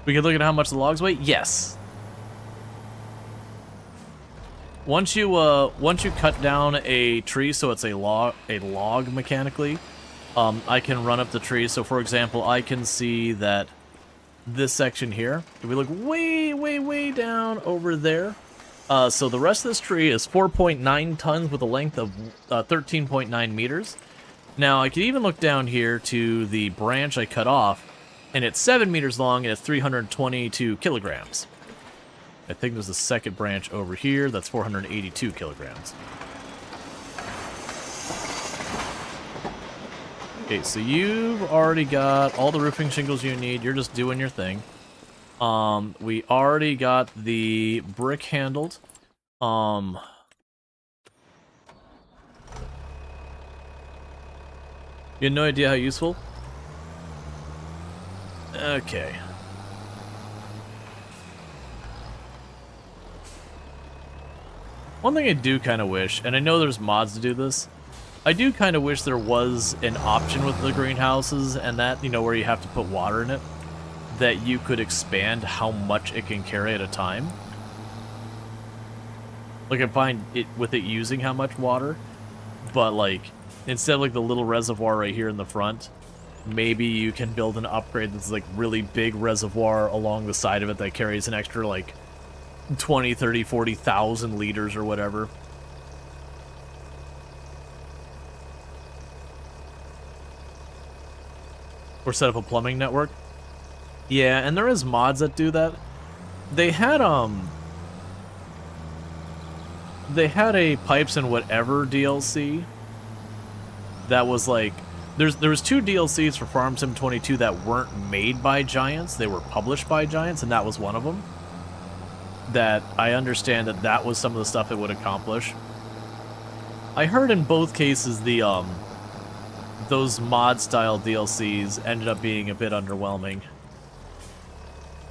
We can look at how much the logs weigh? Yes. Once you cut down a tree so it's a log mechanically, I can run up the tree. So for example, I can see that this section here, if we look way down over there, so the rest of this tree is 4.9 tons with a length of 13.9 meters. Now I can even look down here to the branch I cut off, and it's 7 meters long and it's 322 kilograms. I think there's a second branch over here that's 482 kilograms. Okay, so you've already got all the roofing shingles you need. You're just doing your thing. We already got the brick handled. You had no idea how useful? Okay. One thing I do kind of wish, and I know there's mods to do this, I do kind of wish there was an option with the greenhouses and that, you know, where you have to put water in it, that you could expand how much it can carry at a time. Like, I find it with it using how much water, but like, instead of like the little reservoir right here in the front, maybe you can build an upgrade that's like really big reservoir along the side of it that carries an extra like 20, 30, 40,000 liters or whatever. Or set up a plumbing network. Yeah, and there is mods that do that. They had a Pipes and Whatever DLC that was like, there was 2 DLCs for Farm Sim 22 that weren't made by Giants. They were published by Giants, and that was one of them. That I understand that was some of the stuff it would accomplish. I heard in both cases the those mod style DLCs ended up being a bit underwhelming.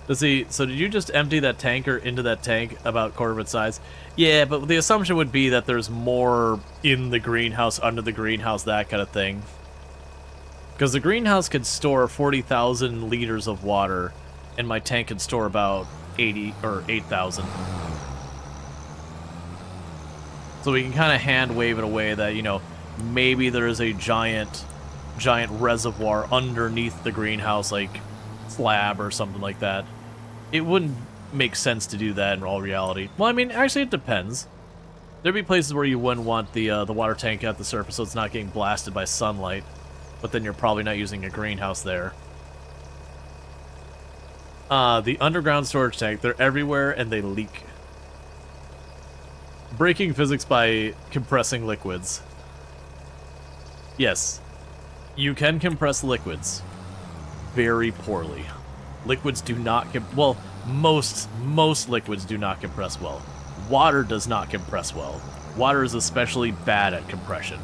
Let's see, so did you just empty that tanker into that tank about quarter of its size? Yeah, but the assumption would be that there's more in the greenhouse, under the greenhouse, that kind of thing. Because the greenhouse could store 40,000 liters of water, and my tank could store about 80 or 8,000. So we can kind of hand wave it away that, you know, maybe there is a giant reservoir underneath the greenhouse, like slab or something like that. It wouldn't make sense to do that in all reality. Well, I mean, actually it depends. There'd be places where you wouldn't want the water tank at the surface so it's not getting blasted by sunlight, but then you're probably not using a greenhouse there. The underground storage tank, they're everywhere and they leak. Breaking physics by compressing liquids. Yes, you can compress liquids very poorly. Liquids do not, well, most liquids do not compress well. Water does not compress well. Water is especially bad at compression.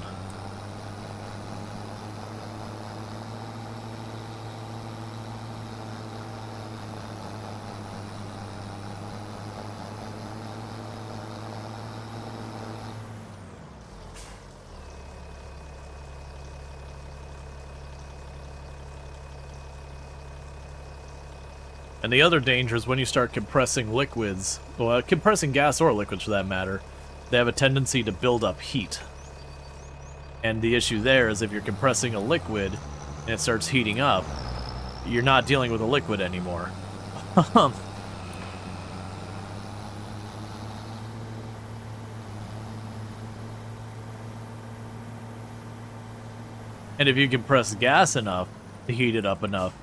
And the other danger is when you start compressing liquids, well, compressing gas or liquids for that matter, they have a tendency to build up heat. And the issue there is if you're compressing a liquid and it starts heating up, you're not dealing with a liquid anymore. And if you compress gas enough to heat it up enough,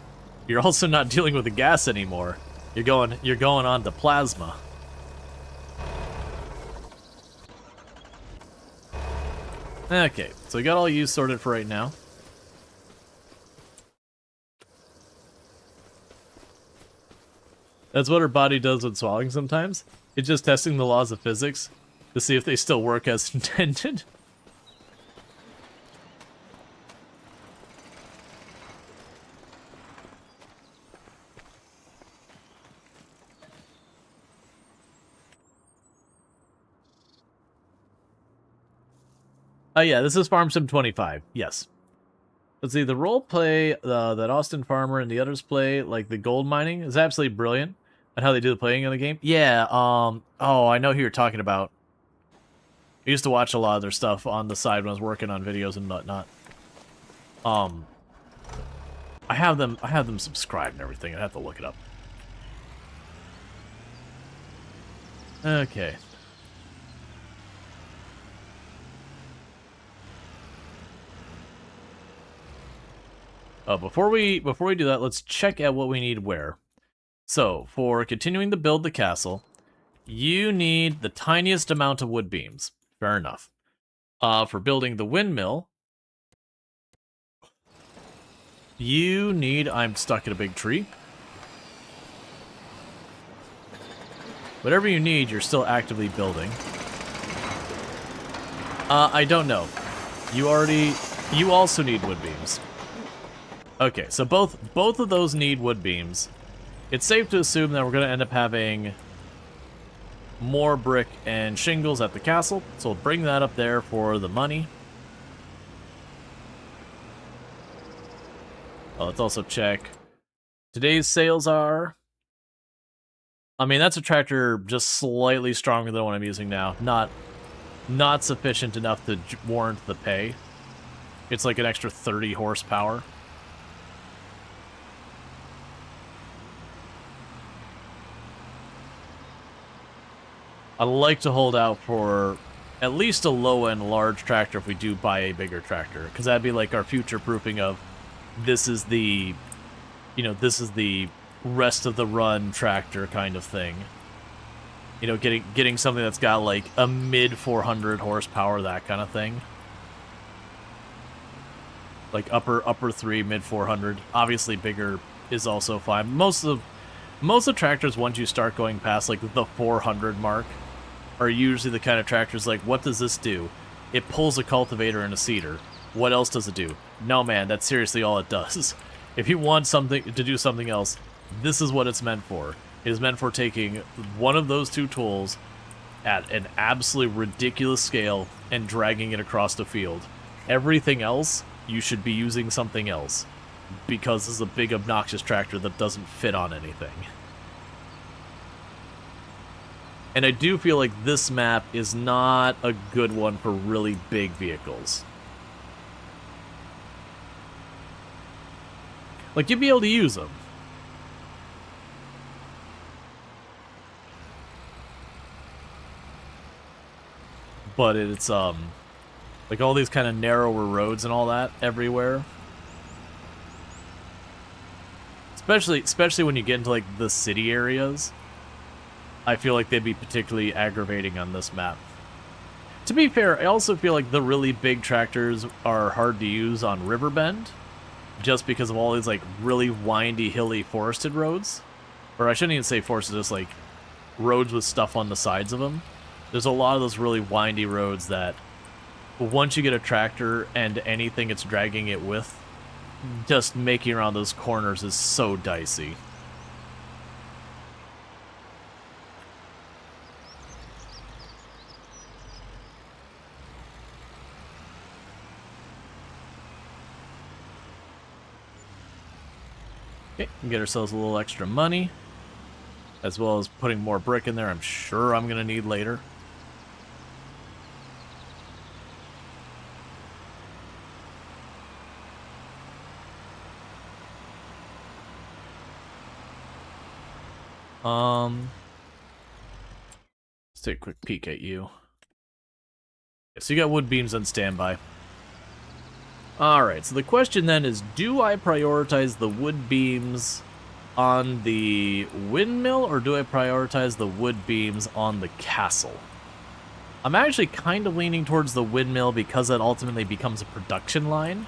you're also not dealing with the gas anymore. You're going on to plasma. Okay, so we got all you sorted for right now. That's what her body does with swallowing sometimes. It's just testing the laws of physics to see if they still work as intended. Oh yeah, this is Farm Sim 25. Yes. Let's see, the role play that Austin Farmer and the others play, like the gold mining, is absolutely brilliant. And how they do the playing of the game. Yeah, oh, I know who you're talking about. I used to watch a lot of their stuff on the side when I was working on videos and whatnot. I have them subscribed and everything. I'd have to look it up. Okay. Before we do that, let's check out what we need where. So, for continuing to build the castle, you need the tiniest amount of wood beams. Fair enough. For building the windmill, you need... I'm stuck in a big tree. Whatever you need, you're still actively building. I don't know. You also need wood beams. Okay, so both of those need wood beams. It's safe to assume that we're going to end up having more brick and shingles at the castle, so we'll bring that up there for the money. Let's also check. Today's sales are... I mean, that's a tractor just slightly stronger than what I'm using now. Not sufficient enough to warrant the pay. It's like an extra 30 horsepower. I'd like to hold out for at least a low-end large tractor if we do buy a bigger tractor, because that'd be like our future-proofing of this is the, you know, this is the rest of the run tractor kind of thing. You know, getting something that's got like a mid 400 horsepower, that kind of thing. Like upper 3, mid 400. Obviously bigger is also fine. Most of tractors, once you start going past like the 400 mark, are usually the kind of tractors like, what does this do? It pulls a cultivator and a seeder. What else does it do? No, man, that's seriously all it does. If you want something to do something else, this is what it's meant for. It is meant for taking one of those two tools at an absolutely ridiculous scale and dragging it across the field. Everything else, you should be using something else, because this is a big obnoxious tractor that doesn't fit on anything. And I do feel like this map is not a good one for really big vehicles. Like, you'd be able to use them. But it's, like all these kind of narrower roads and all that everywhere. Especially when you get into, like, the city areas. I feel like they'd be particularly aggravating on this map. To be fair, I also feel like the really big tractors are hard to use on Riverbend, just because of all these, like, really windy, hilly, forested roads. Or I shouldn't even say forested, just, like, roads with stuff on the sides of them. There's a lot of those really windy roads that, once you get a tractor and anything it's dragging it with, just making around those corners is so dicey. Okay, we can get ourselves a little extra money, as well as putting more brick in there. I'm sure I'm going to need later. Let's take a quick peek at you. Yeah, so you got wood beams on standby. Alright, so the question then is, do I prioritize the wood beams on the windmill, or do I prioritize the wood beams on the castle? I'm actually kind of leaning towards the windmill because it ultimately becomes a production line.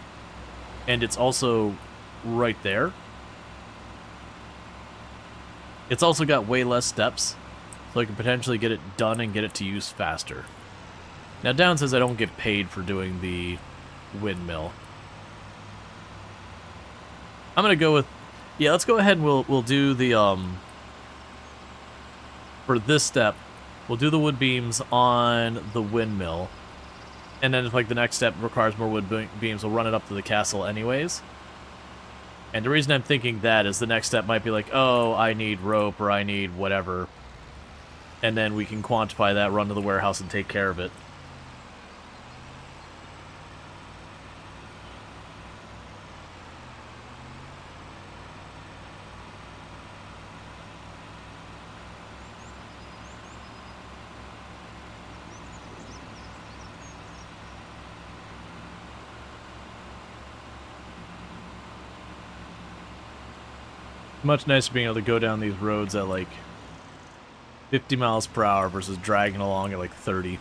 And it's also right there. It's also got way less steps, so I can potentially get it done and get it to use faster. Now, down says I don't get paid for doing the windmill. I'm gonna go with, yeah, let's go ahead and we'll do the, for this step, we'll do the wood beams on the windmill. And then if, like, the next step requires more wood beams, we'll run it up to the castle anyways. And the reason I'm thinking that is the next step might be like, oh, I need rope or I need whatever. And then we can quantify that, run to the warehouse, and take care of it. Much nicer being able to go down these roads at like 50 miles per hour versus dragging along at like 30.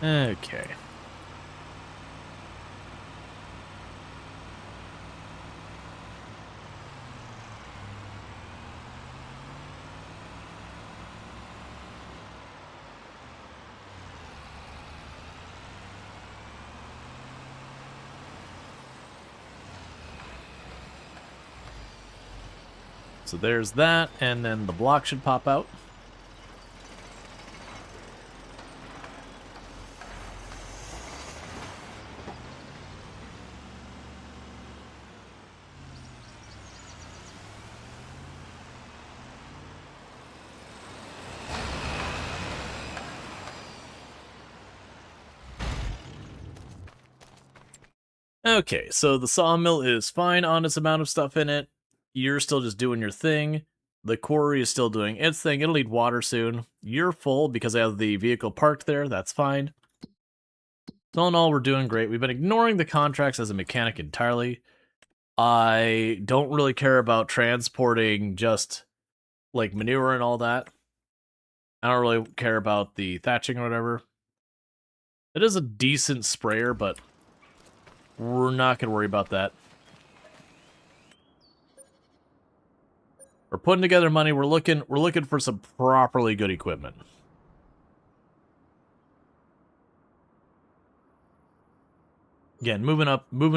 Okay. So there's that, and then the block should pop out. Okay, so the sawmill is fine on its amount of stuff in it. You're still just doing your thing. The quarry is still doing its thing. It'll need water soon. You're full because I have the vehicle parked there. That's fine. So all in all, we're doing great. We've been ignoring the contracts as a mechanic entirely. I don't really care about transporting just, like, manure and all that. I don't really care about the thatching or whatever. It is a decent sprayer, but we're not going to worry about that. We're putting together money. We're looking for some properly good equipment. Again, moving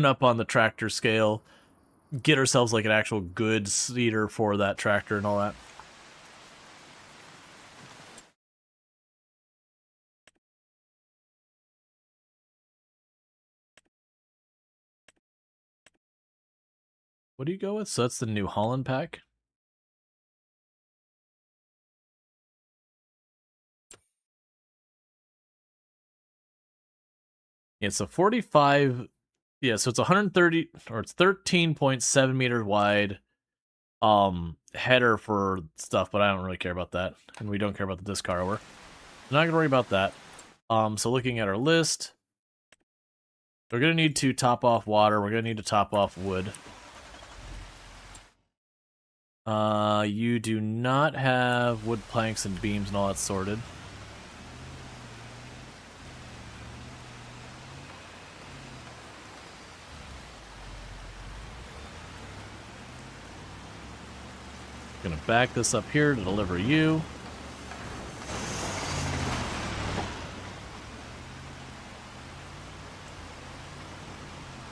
up on the tractor scale. Get ourselves like an actual good seeder for that tractor and all that. What do you go with? So that's the New Holland pack. Yeah, so 45. Yeah, so it's 130, or it's 13.7 meters wide. Header for stuff, but I don't really care about that, and we don't care about the disc car. We're not gonna worry about that. So looking at our list, we're gonna need to top off water. We're gonna need to top off wood. You do not have wood planks and beams and all that sorted. Gonna back this up here to deliver you.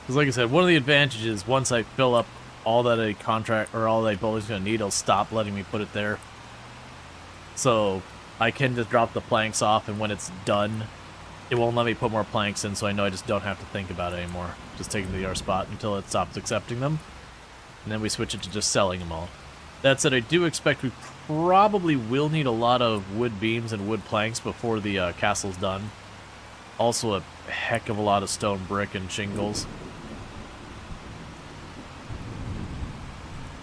Because like I said, one of the advantages, once I fill up all that a contract, or all that a builder's gonna need, it'll stop letting me put it there. So I can just drop the planks off, and when it's done, it won't let me put more planks in, so I know I just don't have to think about it anymore. Just take them to the R spot until it stops accepting them. And then we switch it to just selling them all. That said, I do expect we probably will need a lot of wood beams and wood planks before the castle's done. Also a heck of a lot of stone brick and shingles.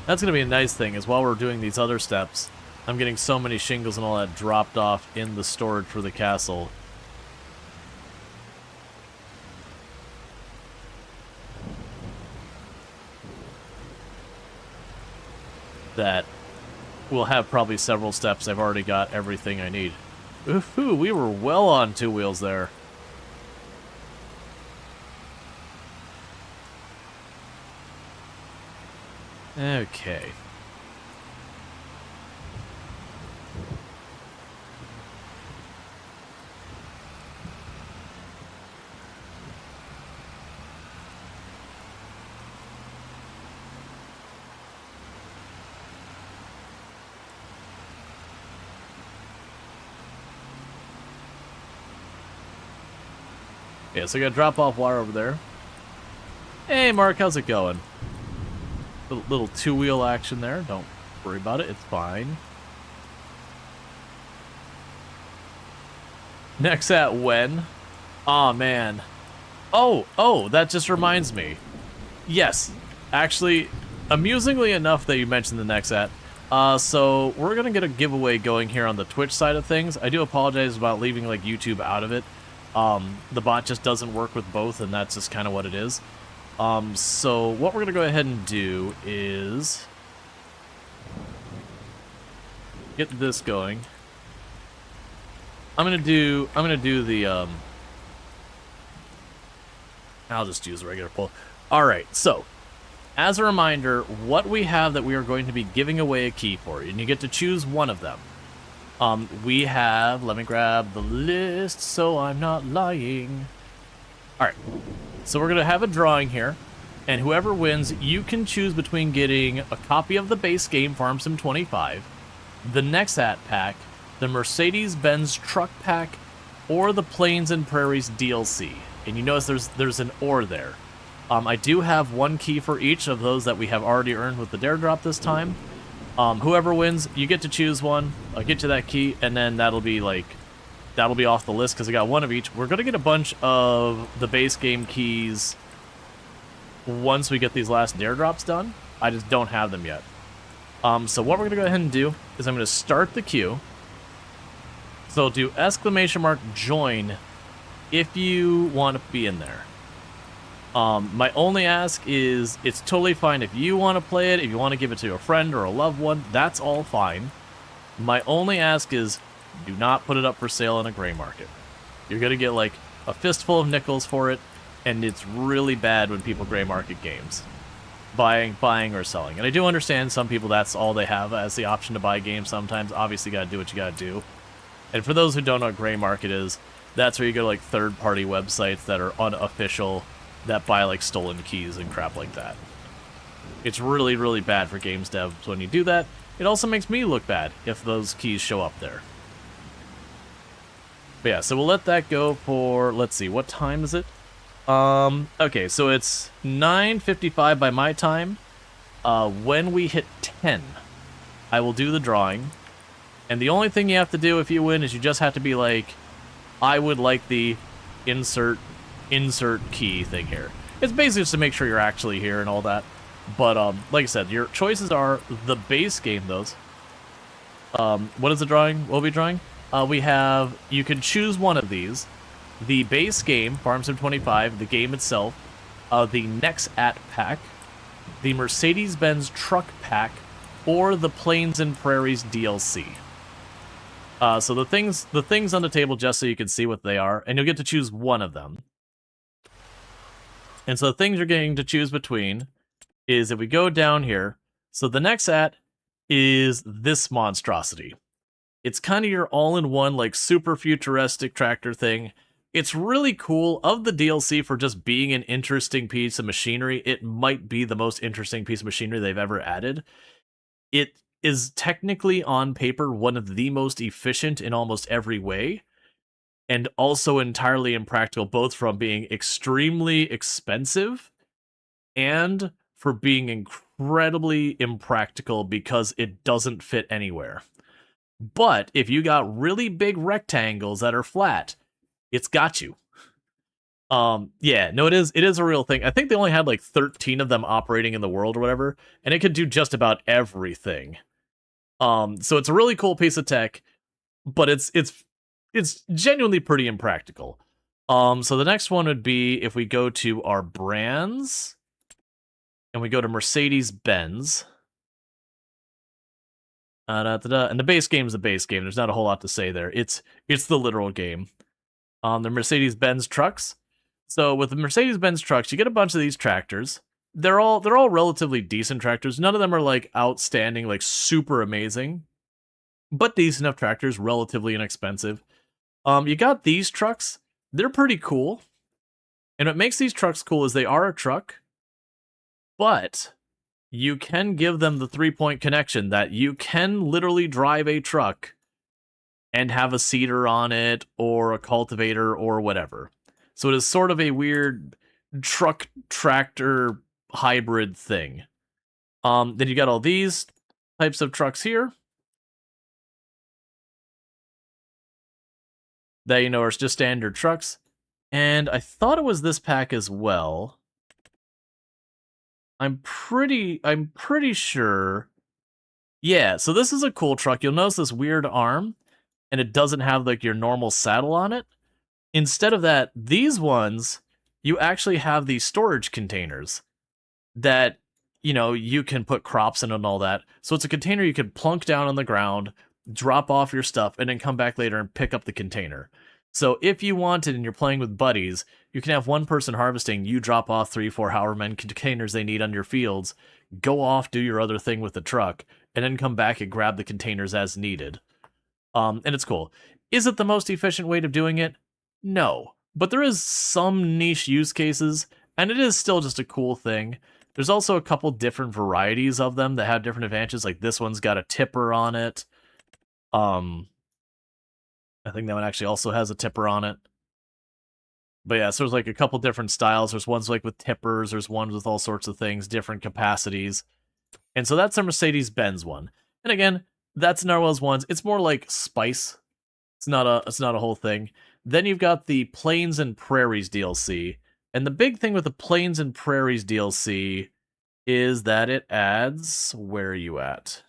That's going to be a nice thing, is while we're doing these other steps, I'm getting so many shingles and all that dropped off in the storage for the castle. that will have probably several steps. I've already got everything I need. Ooh, we were well on 2 wheels there. Okay. Yeah, so I got drop-off wire over there. Hey, Mark, how's it going? Little 2-wheel action there. Don't worry about it. It's fine. Next at when? Aw, man. Oh, that just reminds me. Yes, actually, amusingly enough that you mentioned the next at. So we're gonna get a giveaway going here on the Twitch side of things. I do apologize about leaving like YouTube out of it. The bot just doesn't work with both, and that's just kind of what it is. So what we're gonna go ahead and do is get this going. I'm gonna do the I'll just use the regular poll. All right, so as a reminder, what we have that we are going to be giving away a key for, and you get to choose one of them. We have, let me grab the list so I'm not lying. All right, so we're gonna have a drawing here, and whoever wins, you can choose between getting a copy of the base game, Farm Sim 25, the Nexat pack, the Mercedes-Benz truck pack, or the Plains and Prairies DLC. And you notice there's an or there. I do have one key for each of those that we have already earned with the Dare Drop this time. Whoever wins, you get to choose one. I'll get you that key, and then that'll be off the list because I got one of each. We're gonna get a bunch of the base game keys once we get these last Dare Drops done. I just don't have them yet. So what we're gonna go ahead and do is I'm gonna start the queue. So do !join if you want to be in there. My only ask is, it's totally fine if you want to play it, if you want to give it to a friend or a loved one, that's all fine. My only ask is, do not put it up for sale in a gray market. You're going to get like a fistful of nickels for it, and it's really bad when people gray market games. Buying or selling. And I do understand some people, that's all they have as the option to buy games sometimes. Obviously, you got to do what you got to do. And for those who don't know what gray market is, that's where you go to like third-party websites that are unofficial, that buy like stolen keys and crap like that. It's really, really bad for games devs when you do that. It also makes me look bad if those keys show up there. But yeah, so we'll let that go for, let's see, what time is it? Okay, so it's 9:55 by my time. When we hit 10, I will do the drawing. And the only thing you have to do if you win is you just have to be like, I would like the insert key thing here. It's basically just to make sure you're actually here and all that. But like I said, your choices are the base game, those. What is the drawing? What will be drawing? We have, you can choose one of these. The base game, Farm Sim 25, the game itself, the Nexat pack, the Mercedes-Benz truck pack, or the Plains and Prairies DLC. So the things on the table, just so you can see what they are, and you'll get to choose one of them. And so the things you're getting to choose between is, if we go down here, so the Nexat is this monstrosity. It's kind of your all-in-one, like, super futuristic tractor thing. It's really cool. Of the DLC, for just being an interesting piece of machinery, it might be the most interesting piece of machinery they've ever added. It is technically, on paper, one of the most efficient in almost every way, and also entirely impractical, both from being extremely expensive and for being incredibly impractical because it doesn't fit anywhere. But if you got really big rectangles that are flat, it's got you. Yeah, no, it is a real thing. I think they only had like 13 of them operating in the world or whatever, and it could do just about everything. So it's a really cool piece of tech, but it's genuinely pretty impractical. So the next one would be if we go to our brands and we go to Mercedes-Benz. And the base game is the base game. There's not a whole lot to say there. It's the literal game. The Mercedes-Benz trucks. So with the Mercedes-Benz trucks, you get a bunch of these tractors. They're all relatively decent tractors. None of them are like outstanding, like super amazing, but decent enough tractors, relatively inexpensive. You got these trucks. They're pretty cool. And what makes these trucks cool is they are a truck, but you can give them the 3-point connection that you can literally drive a truck and have a seeder on it or a cultivator or whatever. So it is sort of a weird truck tractor hybrid thing. Then you got all these types of trucks here that, you know, are just standard trucks. And I thought it was this pack as well. I'm pretty sure. Yeah, so this is a cool truck. You'll notice this weird arm, and it doesn't have like your normal saddle on it. Instead of that, these ones, you actually have these storage containers that, you know, you can put crops in and all that. So it's a container you can plunk down on the ground, drop off your stuff, and then come back later and pick up the container. So if you wanted and you're playing with buddies, you can have one person harvesting, you drop off 3, 4 however many containers they need on your fields, go off, do your other thing with the truck, and then come back and grab the containers as needed. And it's cool. Is it the most efficient way of doing it? No. But there is some niche use cases, and it is still just a cool thing. There's also a couple different varieties of them that have different advantages, like this one's got a tipper on it. I think that one actually also has a tipper on it. But yeah, so there's like a couple different styles. There's ones like with tippers, there's ones with all sorts of things, different capacities. And so that's a Mercedes-Benz one. And again, that's Narwhal's ones. It's more like spice. It's not a whole thing. Then you've got the Plains and Prairies DLC. And the big thing with the Plains and Prairies DLC is that it adds... Where are you at?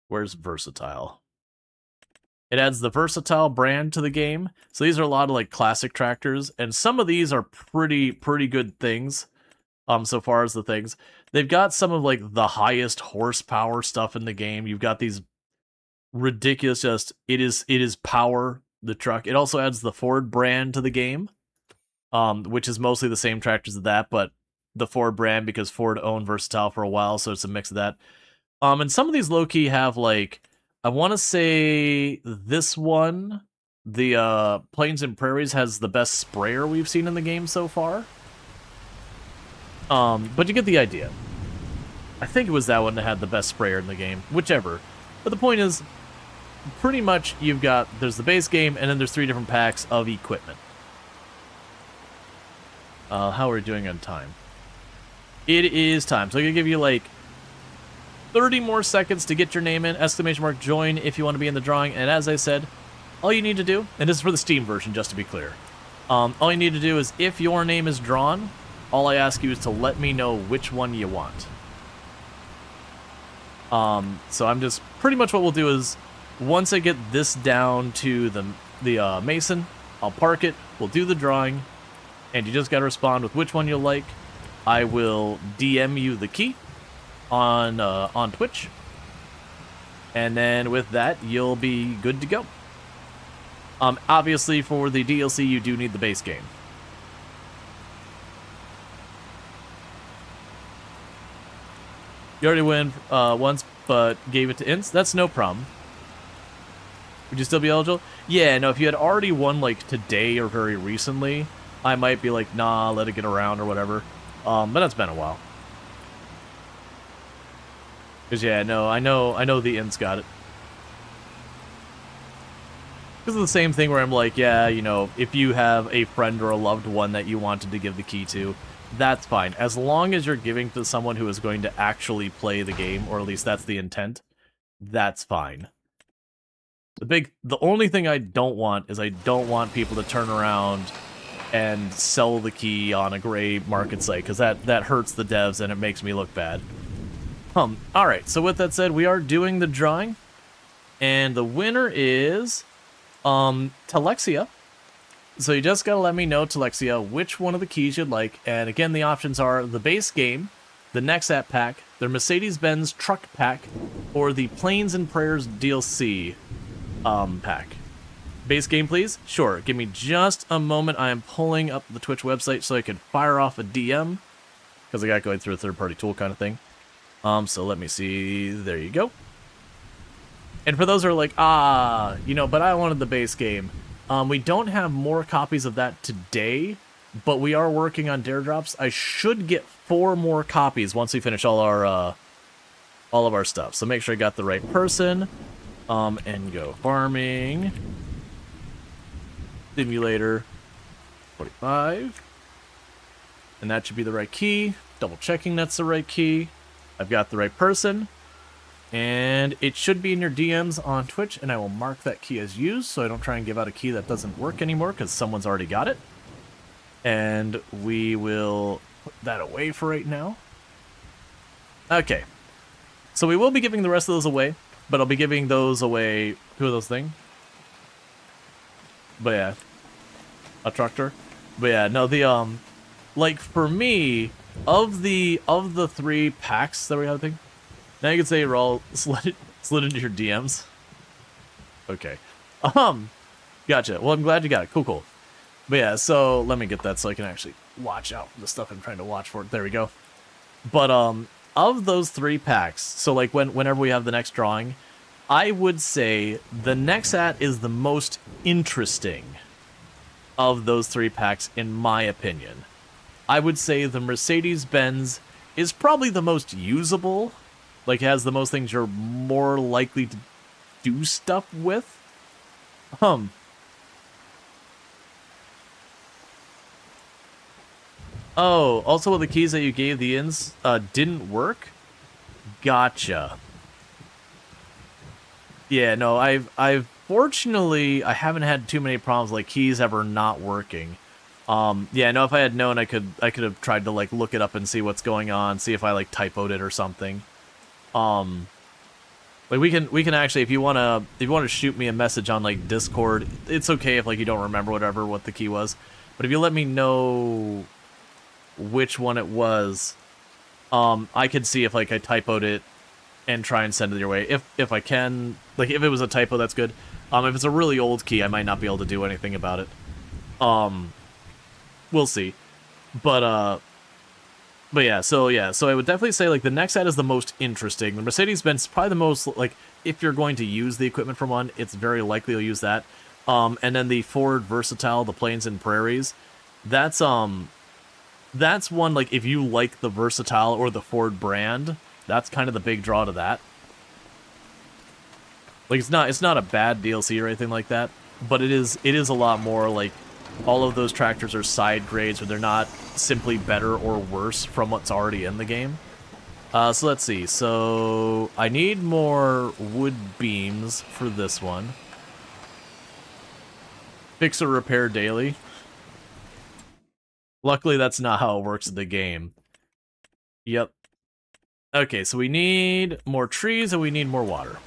Where's Versatile? It adds the Versatile brand to the game. So these are a lot of like classic tractors, and some of these are pretty good things. So far as the things, they've got some of like the highest horsepower stuff in the game. You've got these ridiculous, just it is power, the truck. It also adds the Ford brand to the game, which is mostly the same tractors as that, but the Ford brand because Ford owned Versatile for a while, so it's a mix of that. And some of these low-key have like, I want to say this one, the Plains and Prairies, has the best sprayer we've seen in the game so far. But you get the idea. I think it was that one that had the best sprayer in the game, whichever. But the point is, pretty much you've got, there's the base game, and then there's 3 different packs of equipment. How are we doing on time? It is time. So I'm going to give you like 30 more seconds to get your name in, ! join if you want to be in the drawing, and as I said, all you need to do, and this is for the Steam version, just to be clear, all you need to do is, if your name is drawn, all I ask you is to let me know which one you want. So I'm just, pretty much what we'll do is, once I get this down to the Mason, I'll park it, we'll do the drawing, and you just gotta respond with which one you'll like. I will DM you the key on Twitch, and then with that you'll be good to go. Obviously for the DLC you do need the base game. You already win once, but gave it to Ints. That's no problem. Would you still be eligible? Yeah, no, if you had already won like today or very recently, I might be like, nah, let it get around or whatever. But that's been a while. Because, yeah, no, I know the Ints got it. This is the same thing where I'm like, yeah, you know, if you have a friend or a loved one that you wanted to give the key to, that's fine. As long as you're giving to someone who is going to actually play the game, or at least that's the intent, that's fine. The only thing I don't want is I don't want people to turn around and sell the key on a gray market site, because that hurts the devs and it makes me look bad. Alright, so with that said, we are doing the drawing, and the winner is Telexia. So you just gotta let me know, Telexia, which one of the keys you'd like, and again, the options are the base game, the Nexat pack, the Mercedes-Benz truck pack, or the Planes and Prayers DLC pack. Base game, please? Sure. Give me just a moment. I am pulling up the Twitch website so I can fire off a DM, because I got going through a third-party tool kind of thing. So let me see. There you go. And for those who are like, but I wanted the base game. We don't have more copies of that today, but we are working on dare drops. I should get 4 more copies once we finish all of our stuff. So make sure I got the right person. And go farming. Simulator 45. And that should be the right key. Double checking that's the right key. I've got the right person. And it should be in your DMs on Twitch, and I will mark that key as used so I don't try and give out a key that doesn't work anymore because someone's already got it. And we will put that away for right now. Okay. So we will be giving the rest of those away, but I'll be giving those away. 2 of those things. But yeah. A tractor. But yeah, no, the, like, for me, of the 3 packs that we have, I think, now you can say Rual slid into your DMs. Okay. Gotcha. Well, I'm glad you got it. Cool, cool. But yeah, so let me get that so I can actually watch out for the stuff I'm trying to watch for. There we go. But, of those 3 packs, so like whenever we have the next drawing, I would say the Nexat is the most interesting of those 3 packs, in my opinion. I would say the Mercedes-Benz is probably the most usable. Like, it has the most things you're more likely to do stuff with. Oh, also with the keys that you gave the ins didn't work? Gotcha. Yeah, no, I've fortunately, I haven't had too many problems like keys ever not working. Yeah, no, if I had known, I could have tried to like look it up and see what's going on, see if I like typoed it or something. Like we can actually, if you wanna shoot me a message on like Discord, it's okay if like you don't remember what the key was, but if you let me know which one it was, I could see if like I typoed it and try and send it your way. If I can, like if it was a typo, that's good. If it's a really old key, I might not be able to do anything about it. We'll see. But yeah, so I would definitely say like the Nexat is the most interesting. The Mercedes-Benz is probably the most, like, if you're going to use the equipment from one, it's very likely you'll use that. And then the Ford Versatile, the Plains and Prairies, that's one, like, if you like the Versatile or the Ford brand, that's kind of the big draw to that. Like, it's not a bad DLC or anything like that, but it is a lot more, like, all of those tractors are side grades, or they're not simply better or worse from what's already in the game. So let's see. So I need more wood beams for this one. Fix or repair daily. Luckily, that's not how it works in the game. Yep. Okay, so we need more trees and we need more water.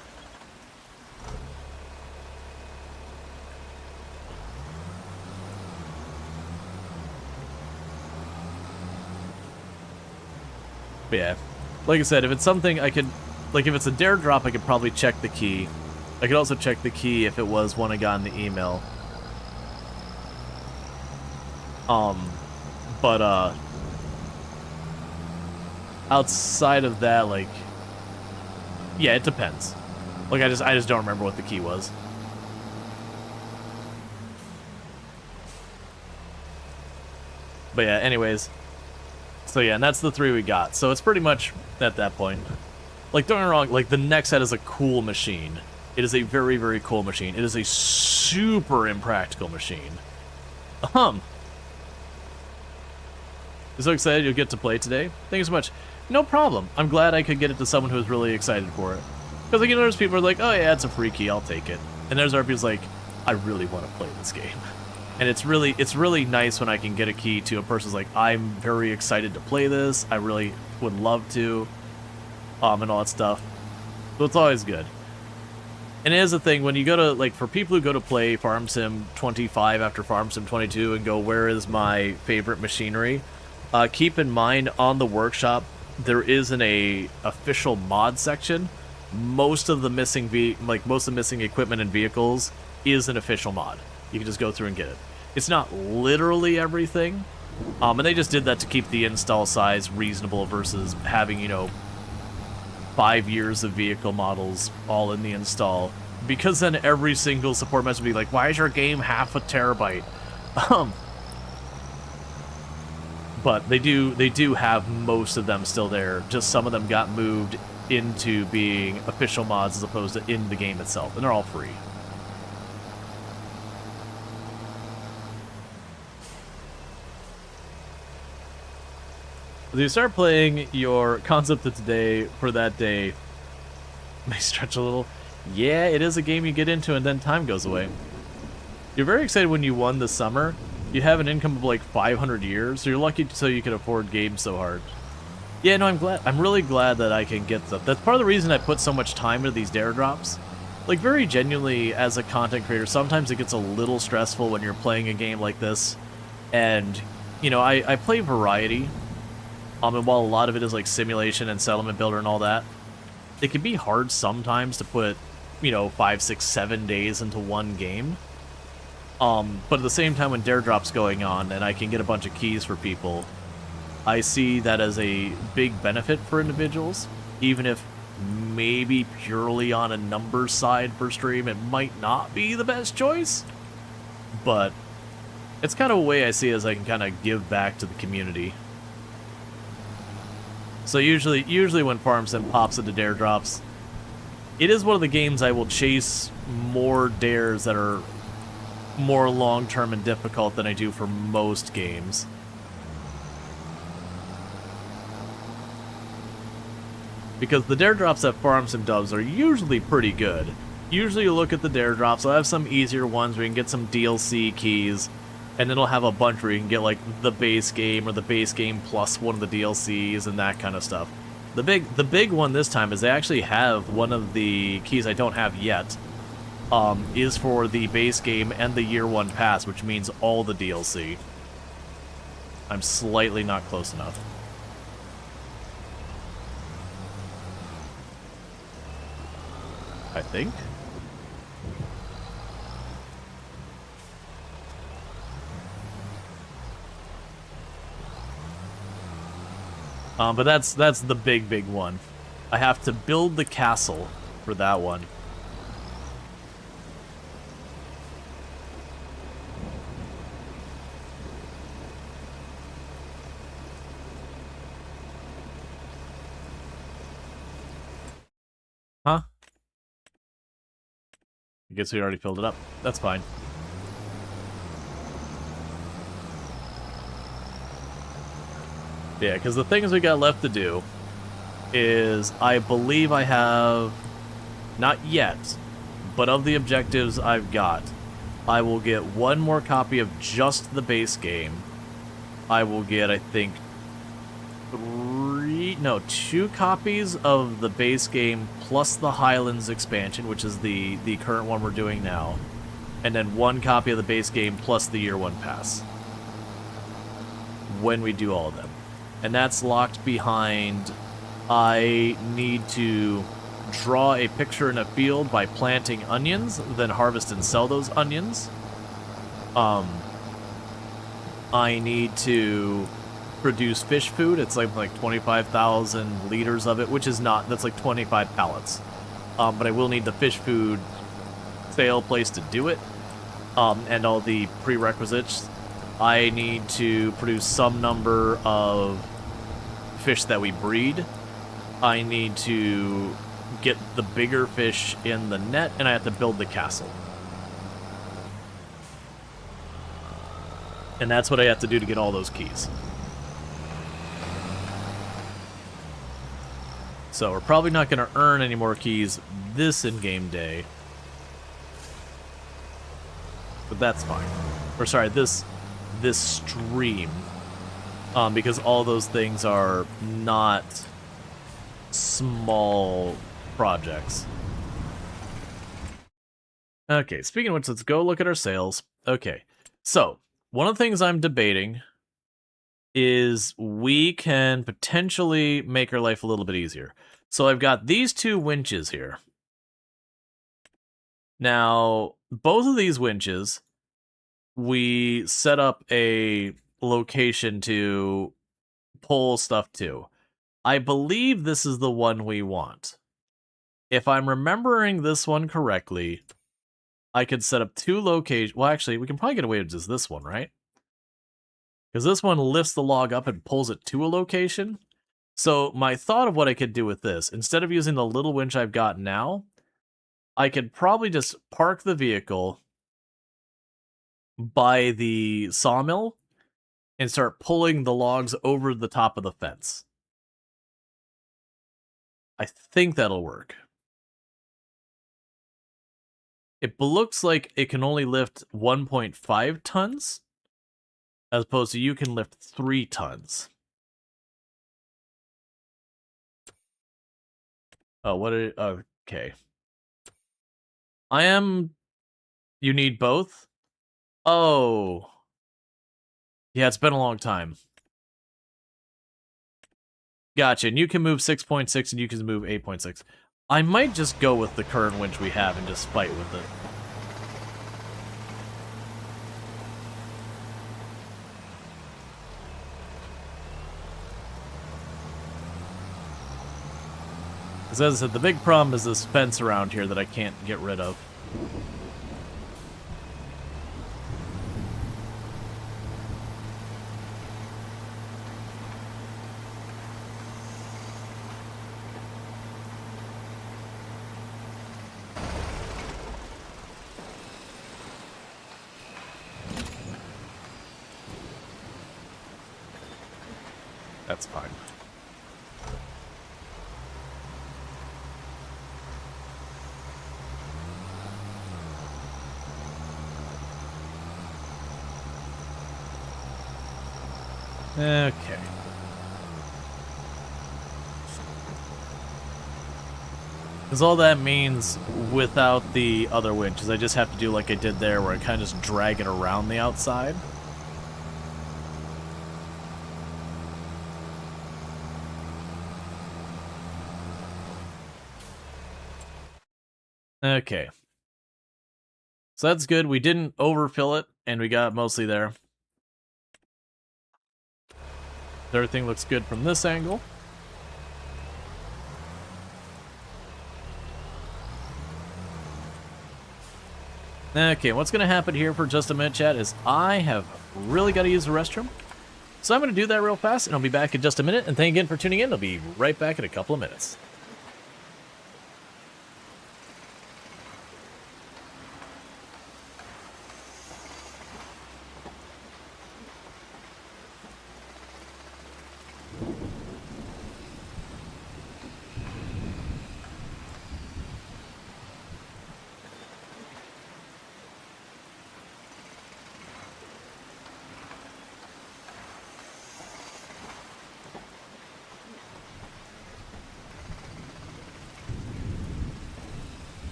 But yeah, like I said, if it's something I could, like if it's a dare drop, I could probably check the key. I could also check the key if it was one I got in the email. But outside of that, like, yeah, it depends. Like I just don't remember what the key was. But yeah, anyways. So yeah, and that's the 3 we got. So it's pretty much at that point. Like, don't get me wrong, like, the Nexat is a cool machine. It is a very, very cool machine. It is a super impractical machine. I'm so excited you'll get to play today. Thank you so much. No problem. I'm glad I could get it to someone who was really excited for it. Because, like, you know, there's people who are like, oh yeah, it's a free key, I'll take it. And there's other people like, I really want to play this game. And it's really nice when I can get a key to a person's like, I'm very excited to play this. I really would love to, and all that stuff. So it's always good. And it is a thing when you go to, like, for people who go to play Farm Sim 25 after Farm Sim 22 and go, where is my favorite machinery? Keep in mind on the workshop, there isn't a official mod section. Most of the missing equipment and vehicles is an official mod. You can just go through and get it. It's not literally everything, and they just did that to keep the install size reasonable versus having, you know, 5 years of vehicle models all in the install. Because then every single support message would be like, why is your game half a terabyte? But they do have most of them still there. Just some of them got moved into being official mods as opposed to in the game itself, and they're all free. As you start playing, your concept of today for that day may stretch a little. Yeah, it is a game you get into and then time goes away. You're very excited when you won this summer. You have an income of like 500 years, so you're lucky so you can afford games so hard. Yeah, no, I'm really glad that I can get stuff. That's part of the reason I put so much time into these dare drops. Like, very genuinely, as a content creator, sometimes it gets a little stressful when you're playing a game like this. And, you know, I play variety. And while a lot of it is like simulation and settlement builder and all that, it can be hard sometimes to put, you know, 5, 6, 7 days into one game. But at the same time, when dare drop's going on and I can get a bunch of keys for people, I see that as a big benefit for individuals, even if maybe purely on a numbers side per stream, it might not be the best choice. But it's kind of a way I see as I can kind of give back to the community. So usually when Farm Sim pops into dare drops, it is one of the games I will chase more dares that are more long-term and difficult than I do for most games. Because the dare drops that Farm Sim does are usually pretty good. Usually you look at the dare drops, I'll have some easier ones where you can get some DLC keys, and it'll have a bunch where you can get like the base game or the base game plus one of the DLCs and that kind of stuff. The big one this time is they actually have one of the keys I don't have yet, is for the base game and the year 1 pass, which means all the DLC. I'm slightly not close enough. I think. But that's the big one. I have to build the castle for that one. Huh? I guess we already filled it up. That's fine. Yeah, because the things we got left to do is, I believe I have, not yet, but of the objectives I've got, I will get one more copy of just the base game. I will get, I think, 2 copies of the base game plus the Highlands expansion, which is the current one we're doing now, and then 1 copy of the base game plus the year 1 pass when we do all of them. And that's locked behind, I need to draw a picture in a field by planting onions, then harvest and sell those onions. I need to produce fish food. It's like 25,000 liters of it, which is not, that's like 25 pallets. But I will need the fish food sale place to do it, and all the prerequisites. I need to produce some number of fish that we breed. I need to get the bigger fish in the net, and I have to build the castle. And that's what I have to do to get all those keys. So we're probably not going to earn any more keys this in-game day. But that's fine. Or sorry, this stream. Because all those things are not small projects. Okay, speaking of which, let's go look at our sales. Okay, so one of the things I'm debating is we can potentially make our life a little bit easier. So I've got these two winches here. Now, both of these winches, we set up a location to pull stuff to. I believe this is the one we want. If I'm remembering this one correctly, I could set up two locations. Well, actually, we can probably get away with just this one, right? Because this one lifts the log up and pulls it to a location. So my thought of what I could do with this, instead of using the little winch I've got now, I could probably just park the vehicle by the sawmill and start pulling the logs over the top of the fence. I think that'll work. It looks like it can only lift 1.5 tons, as opposed to you can lift 3 tons. Oh, what are... Okay. You need both? Oh. Yeah, it's been a long time. Gotcha, and you can move 6.6 and you can move 8.6. I might just go with the current winch we have and just fight with it. As I said, the big problem is this fence around here that I can't get rid of. That's fine. Okay. Because all that means without the other winch is I just have to do like I did there where I kind of just drag it around the outside. Okay. So that's good. We didn't overfill it, and we got mostly there. Everything looks good from this angle. Okay, what's going to happen here for just a minute, chat, is I have really got to use the restroom. So I'm going to do that real fast, and I'll be back in just a minute. And thank you again for tuning in. I'll be right back in a couple of minutes.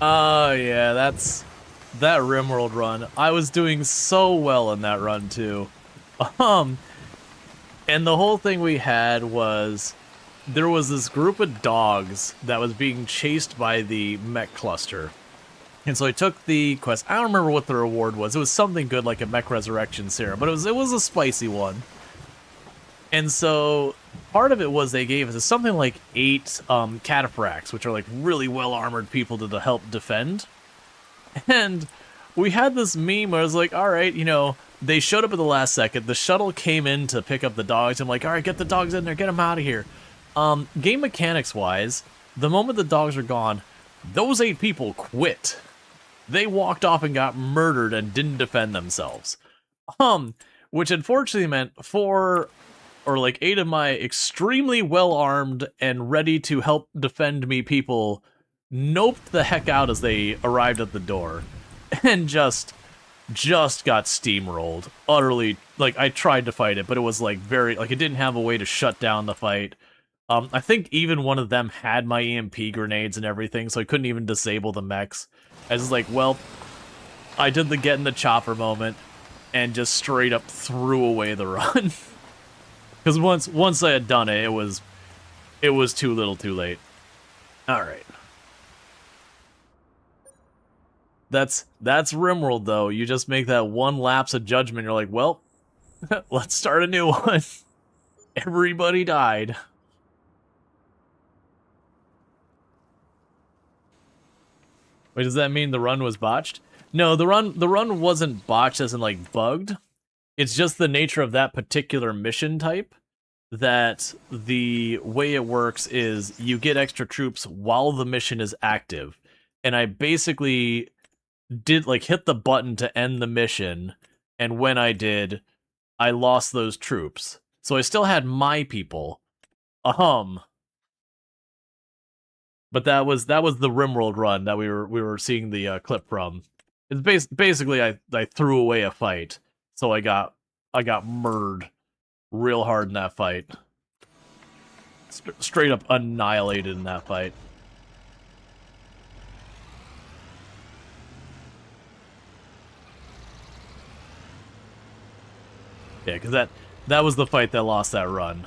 Oh yeah, that's that RimWorld run. I was doing so well in that run too. Um, and the whole thing we had was there was this group of dogs that was being chased by the mech cluster. And so I took the quest. I don't remember what the reward was. It was something good like a mech resurrection serum, but it was a spicy one. And so part of it was they gave us something like 8 cataphracts, which are like really well armored people to help defend. And we had this meme where I was like, all right, you know, they showed up at the last second. The shuttle came in to pick up the dogs. I'm like, all right, get the dogs in there, get them out of here. Game mechanics wise, the moment the dogs are gone, those 8 people quit. They walked off and got murdered and didn't defend themselves. Which unfortunately meant 4 or like 8 of my extremely well-armed and ready to help defend me people noped the heck out as they arrived at the door and just got steamrolled. Utterly, like, I tried to fight it, but it was like very, like, it didn't have a way to shut down the fight. I think even one of them had my EMP grenades and everything, so I couldn't even disable the mechs. I was like, well, I did the get in the chopper moment and just straight up threw away the run. Because once I had done it, it was too little too late. Alright. That's RimWorld, though. You just make that one lapse of judgment, you're like, well, let's start a new one. Everybody died. Wait, does that mean the run was botched? No, the run wasn't botched as in like bugged. It's just the nature of that particular mission type that the way it works is you get extra troops while the mission is active. And I basically did like hit the button to end the mission, and when I did, I lost those troops. So I still had my people. But that was the RimWorld run that we were seeing the clip from. It's basically I threw away a fight, so I got murdered real hard in that fight. Straight up annihilated in that fight. Yeah, because that was the fight that lost that run.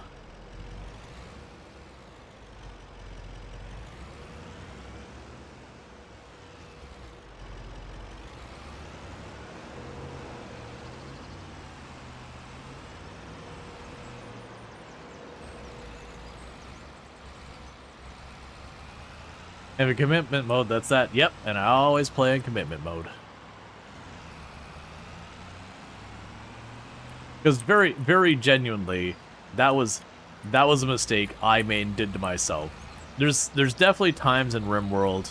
And a commitment mode, that's that. Yep, and I always play in commitment mode. Because very, very genuinely, that was a mistake I made and did to myself. There's definitely times in RimWorld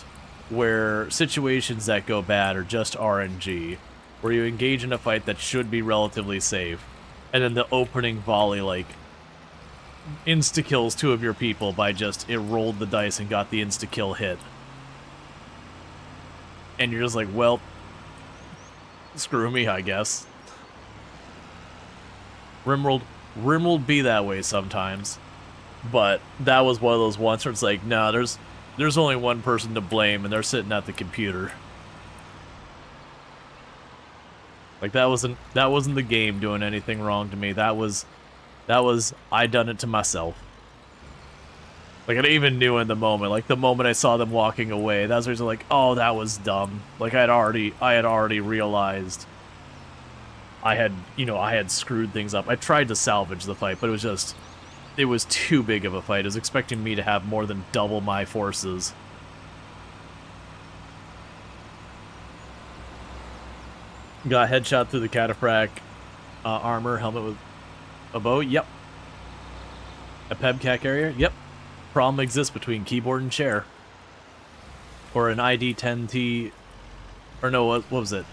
where situations that go bad are just RNG, where you engage in a fight that should be relatively safe, and then the opening volley, like, insta-kills 2 of your people by just, it rolled the dice and got the insta-kill hit. And you're just like, well, screw me, I guess. RimWorld be that way sometimes, but that was one of those ones where it's like, no, there's only one person to blame, and they're sitting at the computer. Like, that wasn't the game doing anything wrong to me. That was I done it to myself. Like, I even knew in the moment. Like, the moment I saw them walking away, that was the reason, like, oh, that was dumb. Like, I had already realized I had screwed things up. I tried to salvage the fight, but it was too big of a fight. It was expecting me to have more than double my forces. Got a headshot through the cataphract armor, helmet with a bow, yep. A PEBCAC area, yep. Problem exists between keyboard and chair. Or an ID 10T, or no, what was it?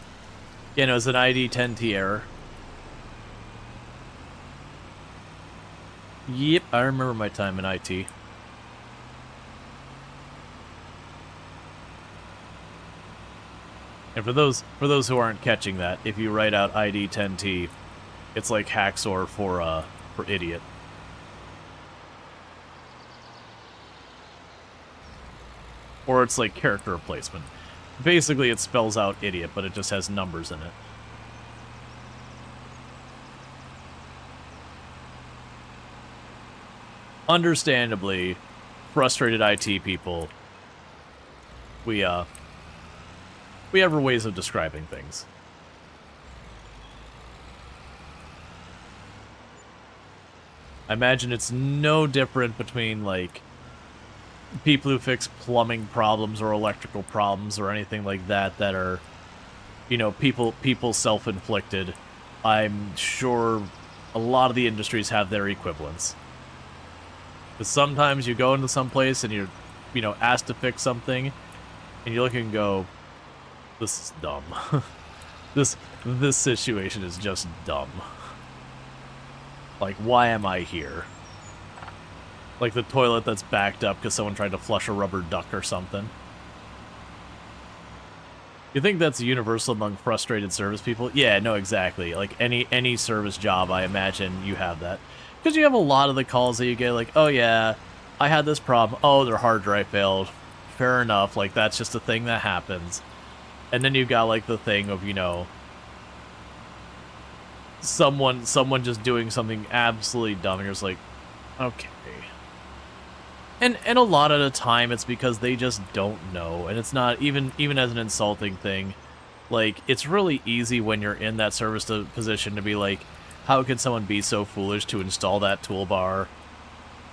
Yeah, no, it was an ID 10T error. Yep, I remember my time in IT. And for those who aren't catching that, if you write out ID 10T, it's like Hacksaw for idiot. Or it's like character replacement. Basically, it spells out idiot, but it just has numbers in it. Understandably, frustrated IT people, we have ways of describing things. I imagine it's no different between, like, people who fix plumbing problems or electrical problems or anything like that that are, you know, people self-inflicted. I'm sure a lot of the industries have their equivalents. Because sometimes you go into some place and you're, you know, asked to fix something, and you look and go, this is dumb. This situation is just dumb. Like, why am I here? Like the toilet that's backed up because someone tried to flush a rubber duck or something. You think that's universal among frustrated service people? Yeah, no, exactly. Like, any service job, I imagine you have that. Because you have a lot of the calls that you get, like, oh yeah, I had this problem. Oh, their hard drive failed. Fair enough, like, that's just a thing that happens. And then you got, like, the thing of, you know, someone just doing something absolutely dumb, and you're just like, okay. And a lot of the time, it's because they just don't know, and it's not, even as an insulting thing, like, it's really easy when you're in that service position to be like, how could someone be so foolish to install that toolbar?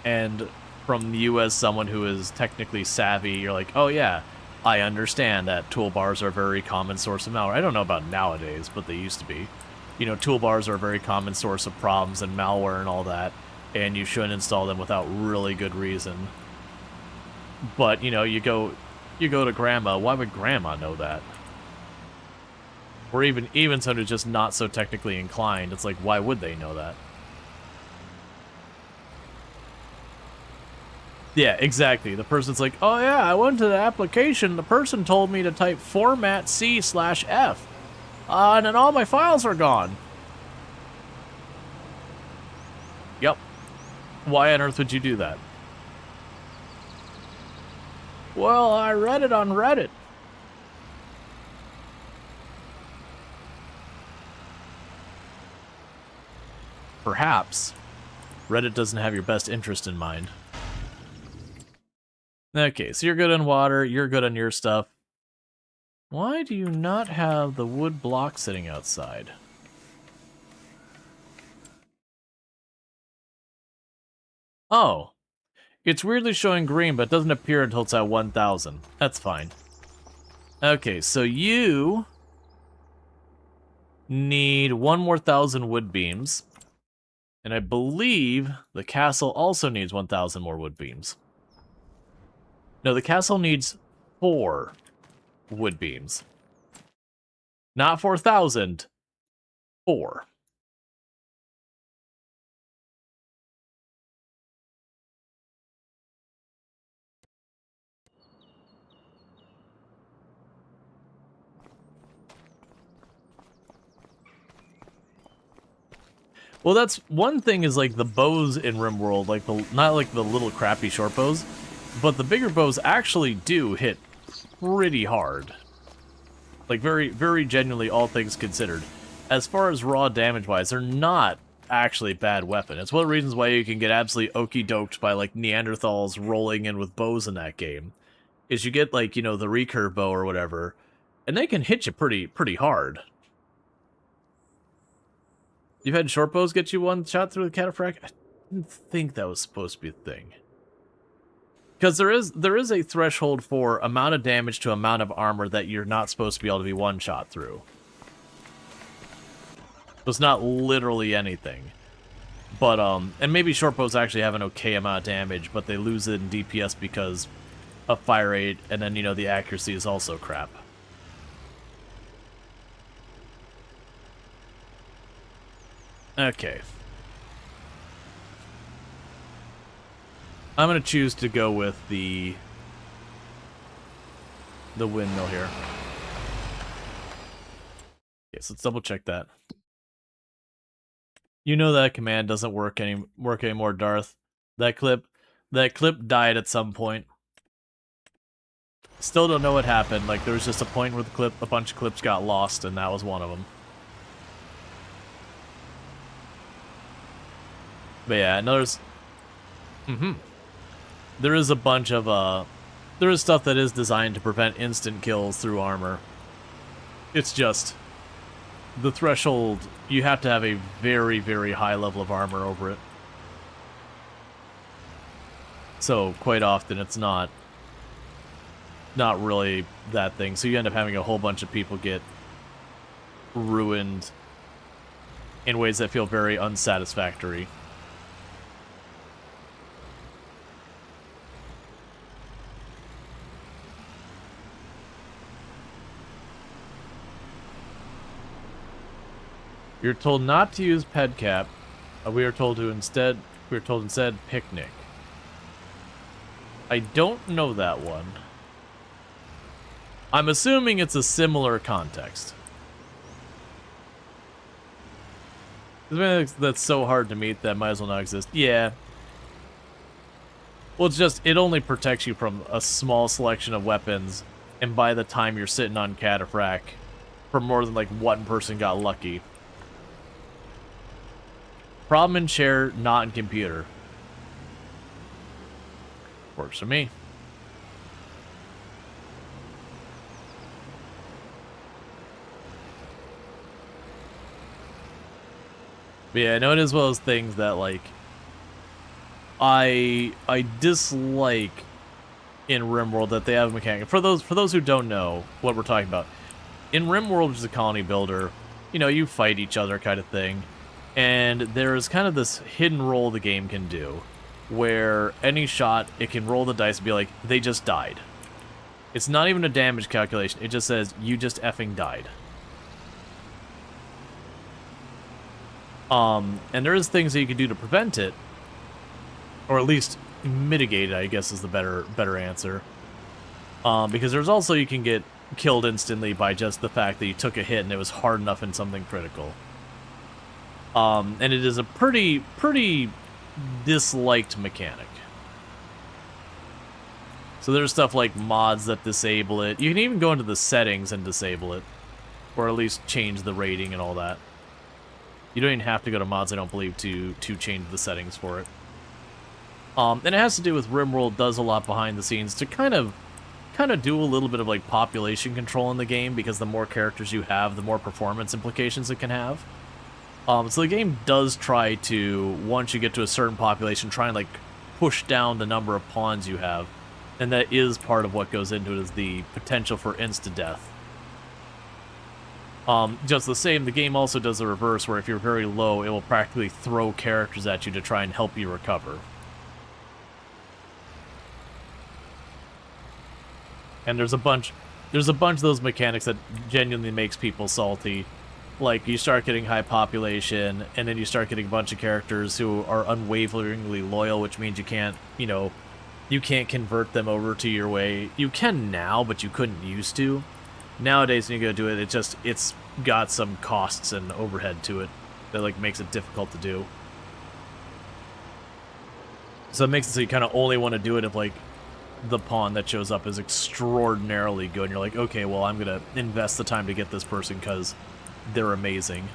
And from you as someone who is technically savvy, you're like, oh yeah, I understand that toolbars are a very common source of malware. I don't know about nowadays, but they used to be. You know, toolbars are a very common source of problems and malware and all that, and you shouldn't install them without really good reason. But, you know, you go to grandma, why would grandma know that? Or even someone who's just not so technically inclined, it's like, why would they know that? Yeah, exactly. The person's like, oh yeah, I went to the application, the person told me to type format C/F. And then all my files are gone. Yep. Why on earth would you do that? Well, I read it on Reddit. Perhaps. Reddit doesn't have your best interest in mind. Okay, so you're good on water, you're good on your stuff. Why do you not have the wood block sitting outside? Oh. It's weirdly showing green, but it doesn't appear until it's at 1,000. That's fine. Okay, so you need 1 more 1,000 wood beams. And I believe the castle also needs 1,000 more wood beams. No, the castle needs 4 wood beams. Not 4,000. 4. Well, that's one thing is like the bows in RimWorld, like not like the little crappy short bows, but the bigger bows actually do hit pretty hard. Like very, very genuinely, all things considered. As far as raw damage-wise, they're not actually a bad weapon. It's one of the reasons why you can get absolutely okey-doked by like Neanderthals rolling in with bows in that game. Is you get like, you know, the recurve bow or whatever, and they can hit you pretty hard. You've had short bows get you one shot through the cataphract? I didn't think that was supposed to be a thing. Because there is a threshold for amount of damage to amount of armor that you're not supposed to be able to be one shot through. So it's not literally anything. But, and maybe short bows actually have an okay amount of damage, but they lose it in DPS because of fire rate, and then, you know, the accuracy is also crap. Okay. I'm gonna choose to go with the windmill here. Okay, so let's double check that. You know that command doesn't work anymore, Darth. That clip died at some point. Still don't know what happened. Like, there was just a point where a bunch of clips got lost, and that was one of them. But yeah, and there's... There is a bunch of, there is stuff that is designed to prevent instant kills through armor. It's just... the threshold, you have to have a very, very high level of armor over it. So, quite often, it's not really that thing. So you end up having a whole bunch of people get ruined in ways that feel very unsatisfactory. You're told not to use pedcap. We are told instead picnic. I don't know that one. I'm assuming it's a similar context. That's so hard to meet that might as well not exist. Yeah. Well, it's just, it only protects you from a small selection of weapons, and by the time you're sitting on Cataphrac, for more than like one person got lucky. Problem in chair, not in computer. Works for me. But yeah, I know it is one of those things that, like, I dislike in RimWorld that they have a mechanic. For those who don't know what we're talking about, in RimWorld, which is a colony builder, you know, you fight each other kind of thing, and there's kind of this hidden roll the game can do, where any shot, it can roll the dice and be like, they just died. It's not even a damage calculation, it just says, you just effing died. And there is things that you can do to prevent it, or at least mitigate it, I guess is the better answer. Because there's also, you can get killed instantly by just the fact that you took a hit and it was hard enough in something critical. And it is a pretty disliked mechanic. So there's stuff like mods that disable it. You can even go into the settings and disable it, or at least change the rating and all that. You don't even have to go to mods, I don't believe, to change the settings for it. And it has to do with RimWorld does a lot behind the scenes to kind of do a little bit of like population control in the game, because the more characters you have, the more performance implications it can have. So the game does try to, once you get to a certain population, try and like push down the number of pawns you have. And that is part of what goes into it, is the potential for insta-death. Just the same, the game also does the reverse, where if you're very low, it will practically throw characters at you to try and help you recover. And there's a bunch of those mechanics that genuinely makes people salty. Like, you start getting high population, and then you start getting a bunch of characters who are unwaveringly loyal, which means you can't, you know, you can't convert them over to your way. You can now, but you couldn't used to. Nowadays, when you go do it, it's got some costs and overhead to it that like makes it difficult to do. So it makes it so you kind of only want to do it if like the pawn that shows up is extraordinarily good, and you're like, okay, well, I'm gonna invest the time to get this person because they're amazing.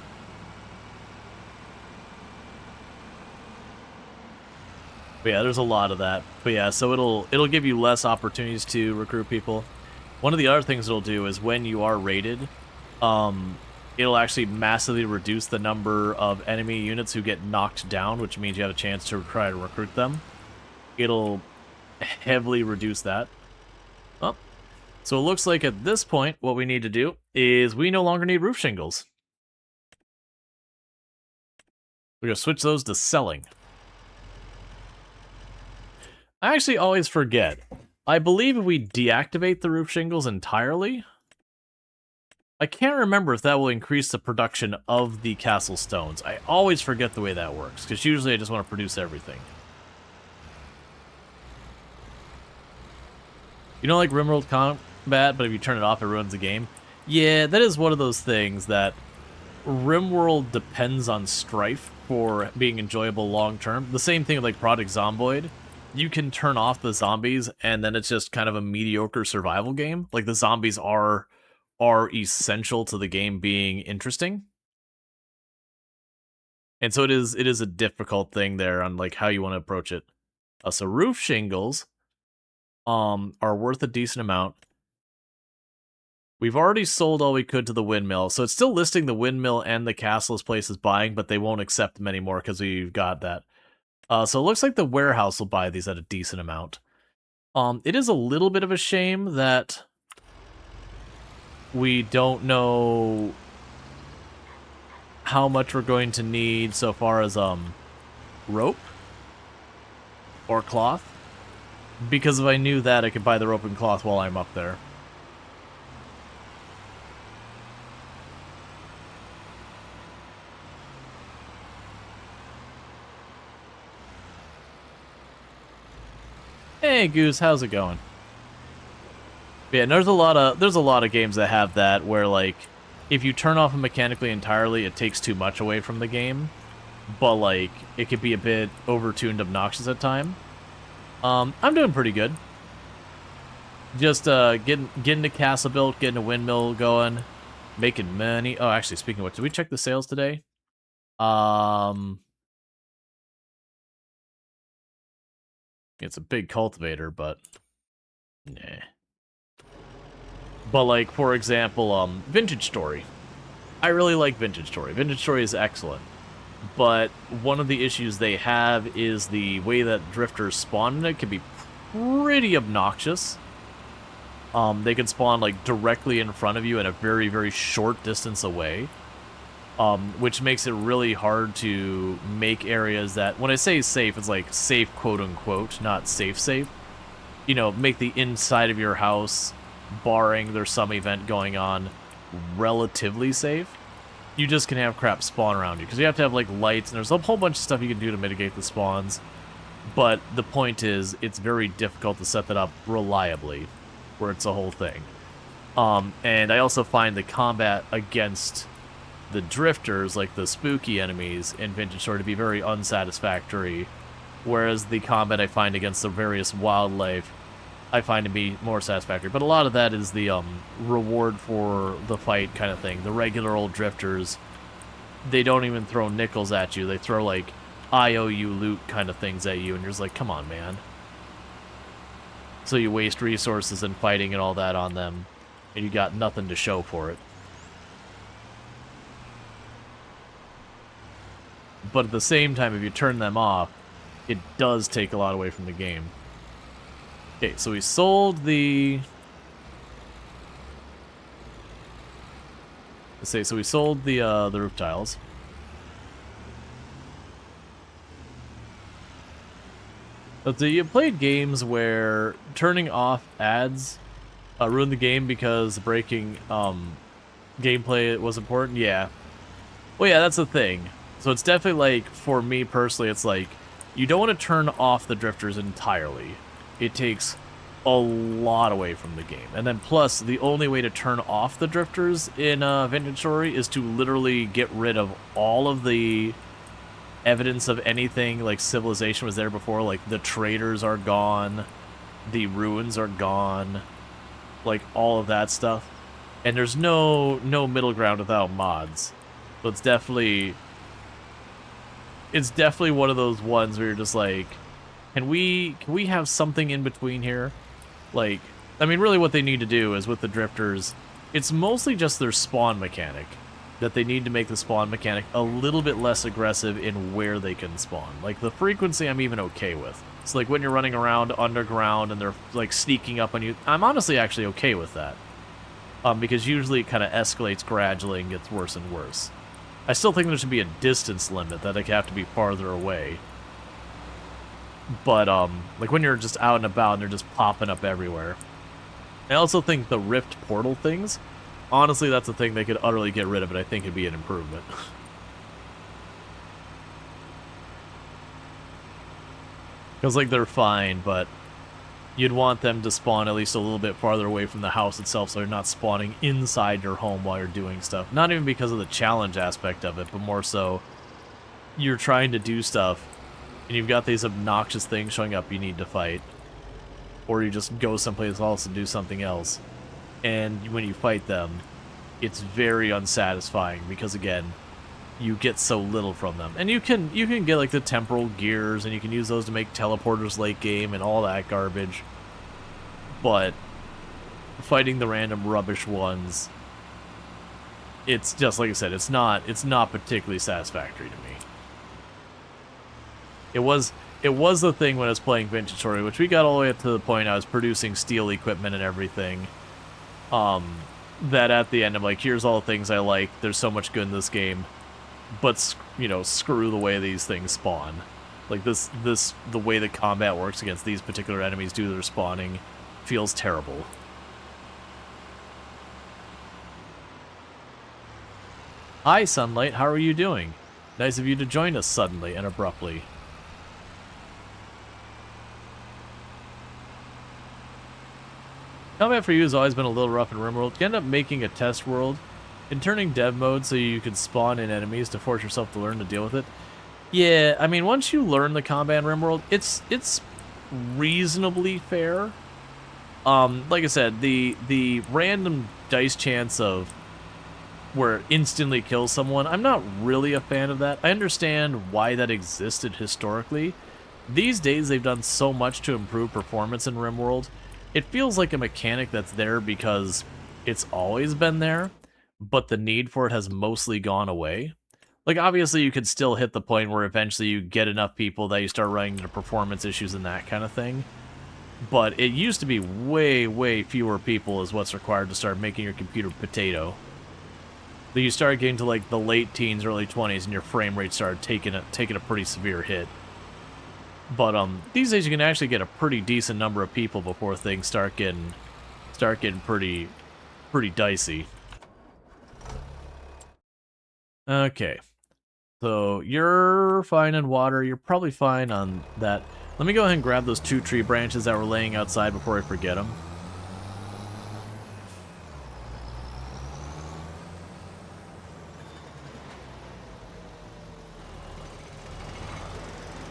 But yeah, there's a lot of that. But yeah, so it'll give you less opportunities to recruit people. One of the other things it'll do is when you are raided, it'll actually massively reduce the number of enemy units who get knocked down, which means you have a chance to try to recruit them. It'll heavily reduce that. Oh. So it looks like at this point, what we need to do is we no longer need roof shingles. We're going to switch those to selling. I actually always forget. I believe if we deactivate the roof shingles entirely, I can't remember if that will increase the production of the castle stones. I always forget the way that works, because usually I just want to produce everything. You don't like RimWorld combat, but if you turn it off, it ruins the game? Yeah, that is one of those things that RimWorld depends on strife for being enjoyable long-term. The same thing with like Project Zomboid. you can turn off the zombies, and then it's just kind of a mediocre survival game. Like, the zombies are essential to the game being interesting. And so it is a difficult thing there on like how you want to approach it. So roof shingles are worth a decent amount. We've already sold all we could to the windmill, so it's still listing the windmill and the castle as places buying, but they won't accept them anymore because we've got that. So it looks like the warehouse will buy these at a decent amount. It is a little bit of a shame that we don't know how much we're going to need so far as rope or cloth, because if I knew that, I could buy the rope and cloth while I'm up there. Hey Goose, how's it going? Yeah, and there's a lot of games that have that where like if you turn off it mechanically entirely, it takes too much away from the game. But like it could be a bit overtuned, obnoxious at time. I'm doing pretty good. Just getting the castle built, getting a windmill going, making money. Oh, actually, speaking of which, did we check the sales today? It's a big cultivator, but nah. But like, for example, Vintage Story. I really like Vintage Story. Vintage Story is excellent. But one of the issues they have is the way that drifters spawn in it can be pretty obnoxious. They can spawn like directly in front of you and a very, very short distance away. Which makes it really hard to make areas that, when I say safe, it's like safe, quote-unquote, not safe. You know, make the inside of your house, barring there's some event going on, relatively safe. You just can have crap spawn around you, because you have to have, like, lights, and there's a whole bunch of stuff you can do to mitigate the spawns. But the point is, it's very difficult to set that up reliably, where it's a whole thing. And I also find the combat against the drifters, like the spooky enemies in Vintage Story, to be very unsatisfactory, whereas the combat I find against the various wildlife I find to be more satisfactory. But a lot of that is the reward for the fight kind of thing. The regular old drifters, they don't even throw nickels at you. They throw like IOU loot kind of things at you, and you're just like, come on, man. So you waste resources and fighting and all that on them, and you got nothing to show for it. But at the same time, if you turn them off, it does take a lot away from the game. Okay, so we sold the... Let's say, so we sold the roof tiles. But you played games where turning off ads ruined the game because breaking gameplay was important? Yeah. Well, yeah, that's the thing. So it's definitely like, for me personally, it's like, you don't want to turn off the drifters entirely. It takes a lot away from the game. And then plus, the only way to turn off the drifters in Vintage Story is to literally get rid of all of the evidence of anything like civilization was there before. Like, the traders are gone, the ruins are gone, like, all of that stuff. And there's no middle ground without mods. So it's definitely one of those ones where you're just like, can we have something in between here? Like, I mean, really what they need to do is with the drifters, it's mostly just their spawn mechanic, that they need to make the spawn mechanic a little bit less aggressive in where they can spawn. Like, the frequency I'm even okay with. It's like when you're running around underground and they're like sneaking up on you, I'm honestly actually okay with that. Because usually it kind of escalates gradually and gets worse and worse. I still think there should be a distance limit, that they have to be farther away. But, like when you're just out and about and they're just popping up everywhere. I also think the rift portal things, honestly, that's a thing they could utterly get rid of, and I think it'd be an improvement. Because, like, they're fine, but you'd want them to spawn at least a little bit farther away from the house itself, so they're not spawning inside your home while you're doing stuff. Not even because of the challenge aspect of it, but more so you're trying to do stuff and you've got these obnoxious things showing up you need to fight, or you just go someplace else and do something else, and when you fight them, it's very unsatisfying because, again, you get so little from them. And you can get like the temporal gears, and you can use those to make teleporters late game and all that garbage, but fighting the random rubbish ones, it's just like I said, it's not particularly satisfactory to me. It was the thing when I was playing Vintage Story, which we got all the way up to the point I was producing steel equipment and everything. That at the end I'm like, here's all the things I like. There's so much good in this game, but you know, screw the way these things spawn. Like the way the combat works against these particular enemies due to their spawning feels terrible. Hi, Sunlight. How are you doing? Nice of you to join us suddenly and abruptly. Combat for you has always been a little rough in RimWorld. You end up making a test world and turning dev mode so you can spawn in enemies to force yourself to learn to deal with it. Yeah, I mean, once you learn the combat in RimWorld, it's reasonably fair. Like I said, the random dice chance of where it instantly kills someone, I'm not really a fan of that. I understand why that existed historically. These days, they've done so much to improve performance in RimWorld. It feels like a mechanic that's there because it's always been there, but the need for it has mostly gone away. Like, obviously, you could still hit the point where eventually you get enough people that you start running into performance issues and that kind of thing. But it used to be way, way fewer people is what's required to start making your computer potato. Then you start getting to like the late teens, early 20s, and your frame rate started taking a pretty severe hit. But these days you can actually get a pretty decent number of people before things start getting pretty dicey. Okay, so you're fine in water. You're probably fine on that. Let me go ahead and grab those 2 tree branches that were laying outside before I forget them.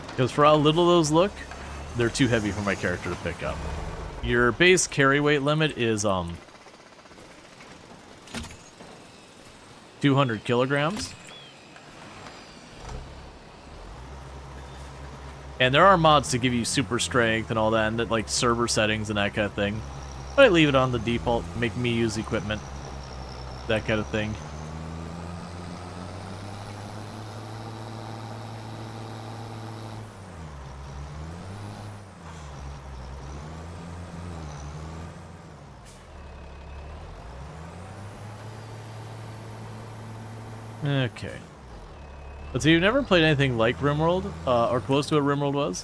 Because for how little those look, they're too heavy for my character to pick up. Your base carry weight limit is 200 kilograms. And there are mods to give you super strength and all that, and like server settings and that kind of thing. But I leave it on the default, make me use equipment, that kind of thing. Okay. But so you've never played anything like RimWorld, or close to what RimWorld was?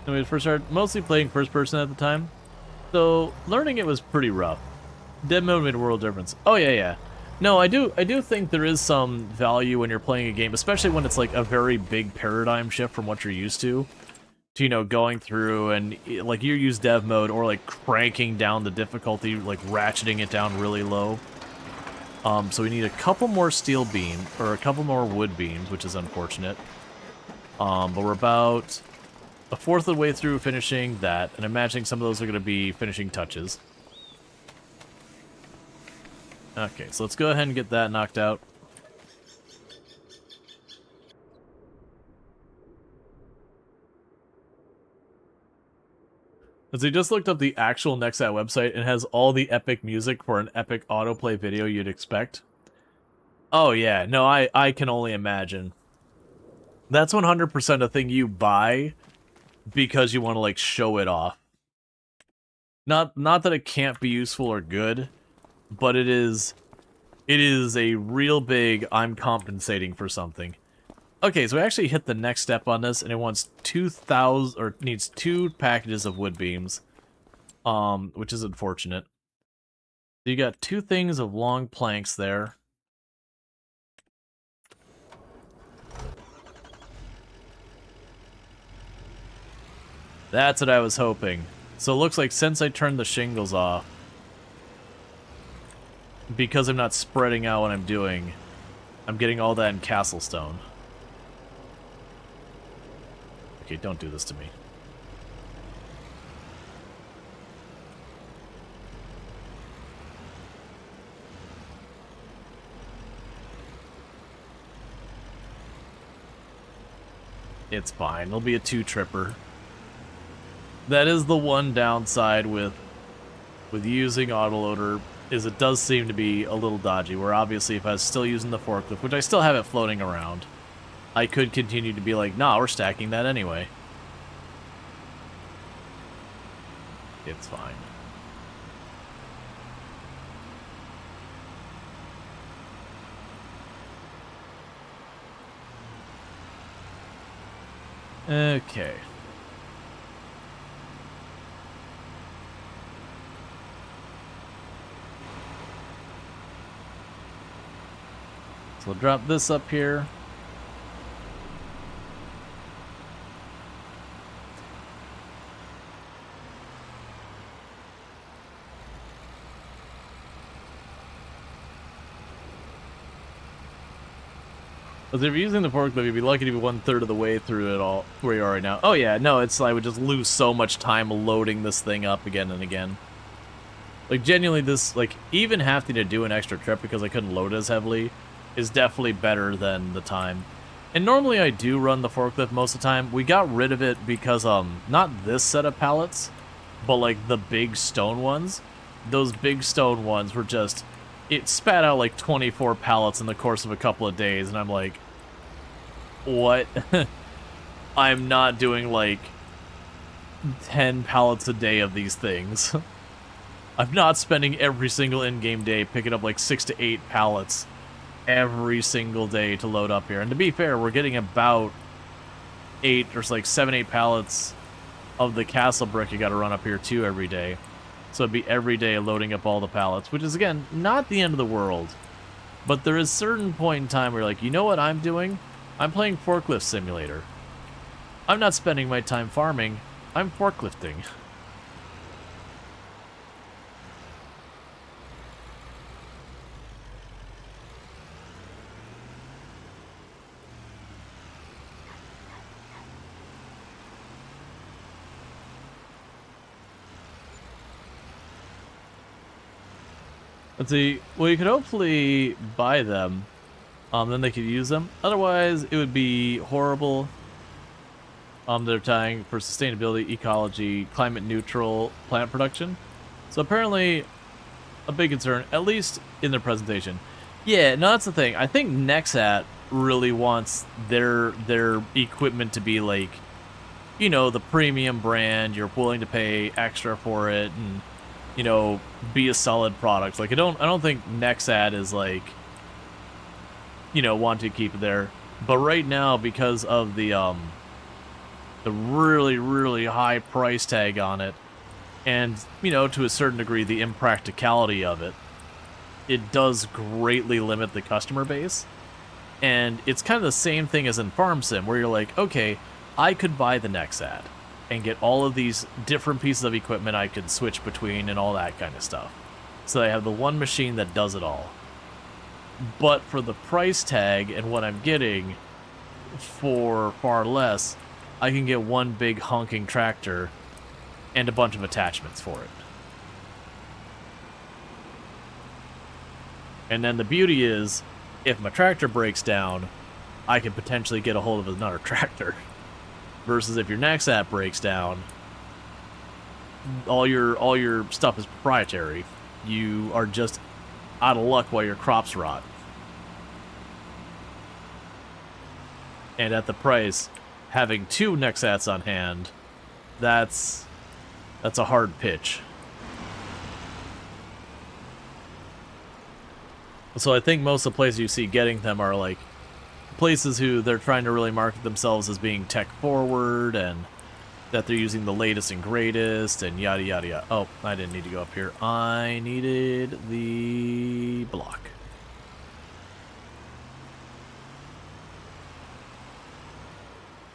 When we first started, mostly playing first person at the time. So learning it was pretty rough. Dev mode made a world difference. Oh yeah. No, I do think there is some value when you're playing a game, especially when it's like a very big paradigm shift from what you're used to, you know, going through and like you use dev mode or like cranking down the difficulty, like ratcheting it down really low. So we need a couple more steel beams, or a couple more wood beams, which is unfortunate. But we're about a fourth of the way through finishing that, and I'm imagining some of those are going to be finishing touches. Okay, so let's go ahead and get that knocked out. As I just looked up the actual Nexat website, and it has all the epic music for an epic autoplay video you'd expect. Oh yeah, no, I can only imagine. That's 100% a thing you buy because you want to like show it off. Not that it can't be useful or good, but it is a real big I'm compensating for something. Okay, so we actually hit the next step on this, and it wants 2,000, or needs 2 packages of wood beams, which is unfortunate. So you got 2 things of long planks there. That's what I was hoping. So it looks like since I turned the shingles off, because I'm not spreading out what I'm doing, I'm getting all that in castle stone. Okay, don't do this to me. It's fine. It'll be a 2-tripper. That is the one downside with using autoloader, is it does seem to be a little dodgy, where obviously if I was still using the forklift, which I still have it floating around, I could continue to be like, nah, we're stacking that anyway. It's fine. Okay. So we'll drop this up here. Because if you're using the forklift, you'd be lucky to be 1/3 of the way through it all, where you are right now. Oh yeah, no, it's I would just lose so much time loading this thing up again and again. Like, genuinely, this, like, even having to do an extra trip because I couldn't load as heavily is definitely better than the time. And normally I do run the forklift most of the time. We got rid of it because, not this set of pallets, but, like, the big stone ones. Those big stone ones were just, it spat out, like, 24 pallets in the course of a couple of days, and I'm like, what? I'm not doing, like, 10 pallets a day of these things. I'm not spending every single in-game day picking up, like, 6 to 8 pallets every single day to load up here. And to be fair, we're getting about 8 or like 7, 8 pallets of the castle brick you gotta run up here too every day. So it'd be every day loading up all the pallets, which is, again, not the end of the world. But there is a certain point in time where you're like, you know what I'm doing? I'm playing Forklift Simulator. I'm not spending my time farming, I'm forklifting. Let's see. Well, you could hopefully buy them. Then they could use them. Otherwise, it would be horrible. They're tying for sustainability, ecology, climate neutral plant production. So apparently, a big concern, at least in their presentation. Yeah, no, that's the thing. I think Nexat really wants their equipment to be like, you know, the premium brand. You're willing to pay extra for it, and, you know, be a solid product. Like, I don't think Nexat is like, you know, want to keep it there. But right now, because of the really, really high price tag on it, and, you know, to a certain degree, the impracticality of it, it does greatly limit the customer base. And it's kind of the same thing as in Farm Sim, where you're like, okay, I could buy the Nexat and get all of these different pieces of equipment I could switch between and all that kind of stuff. So I have the one machine that does it all. But for the price tag and what I'm getting for far less, I can get one big honking tractor and a bunch of attachments for it. And then the beauty is, if my tractor breaks down, I can potentially get a hold of another tractor. Versus if your Nexat breaks down, all your stuff is proprietary. You are just out of luck while your crops rot. And at the price, having 2 Nexats on hand, that's a hard pitch. So I think most of the places you see getting them are like places who they're trying to really market themselves as being tech forward and that they're using the latest and greatest and yada yada yada. Oh, I didn't need to go up here. I needed the block.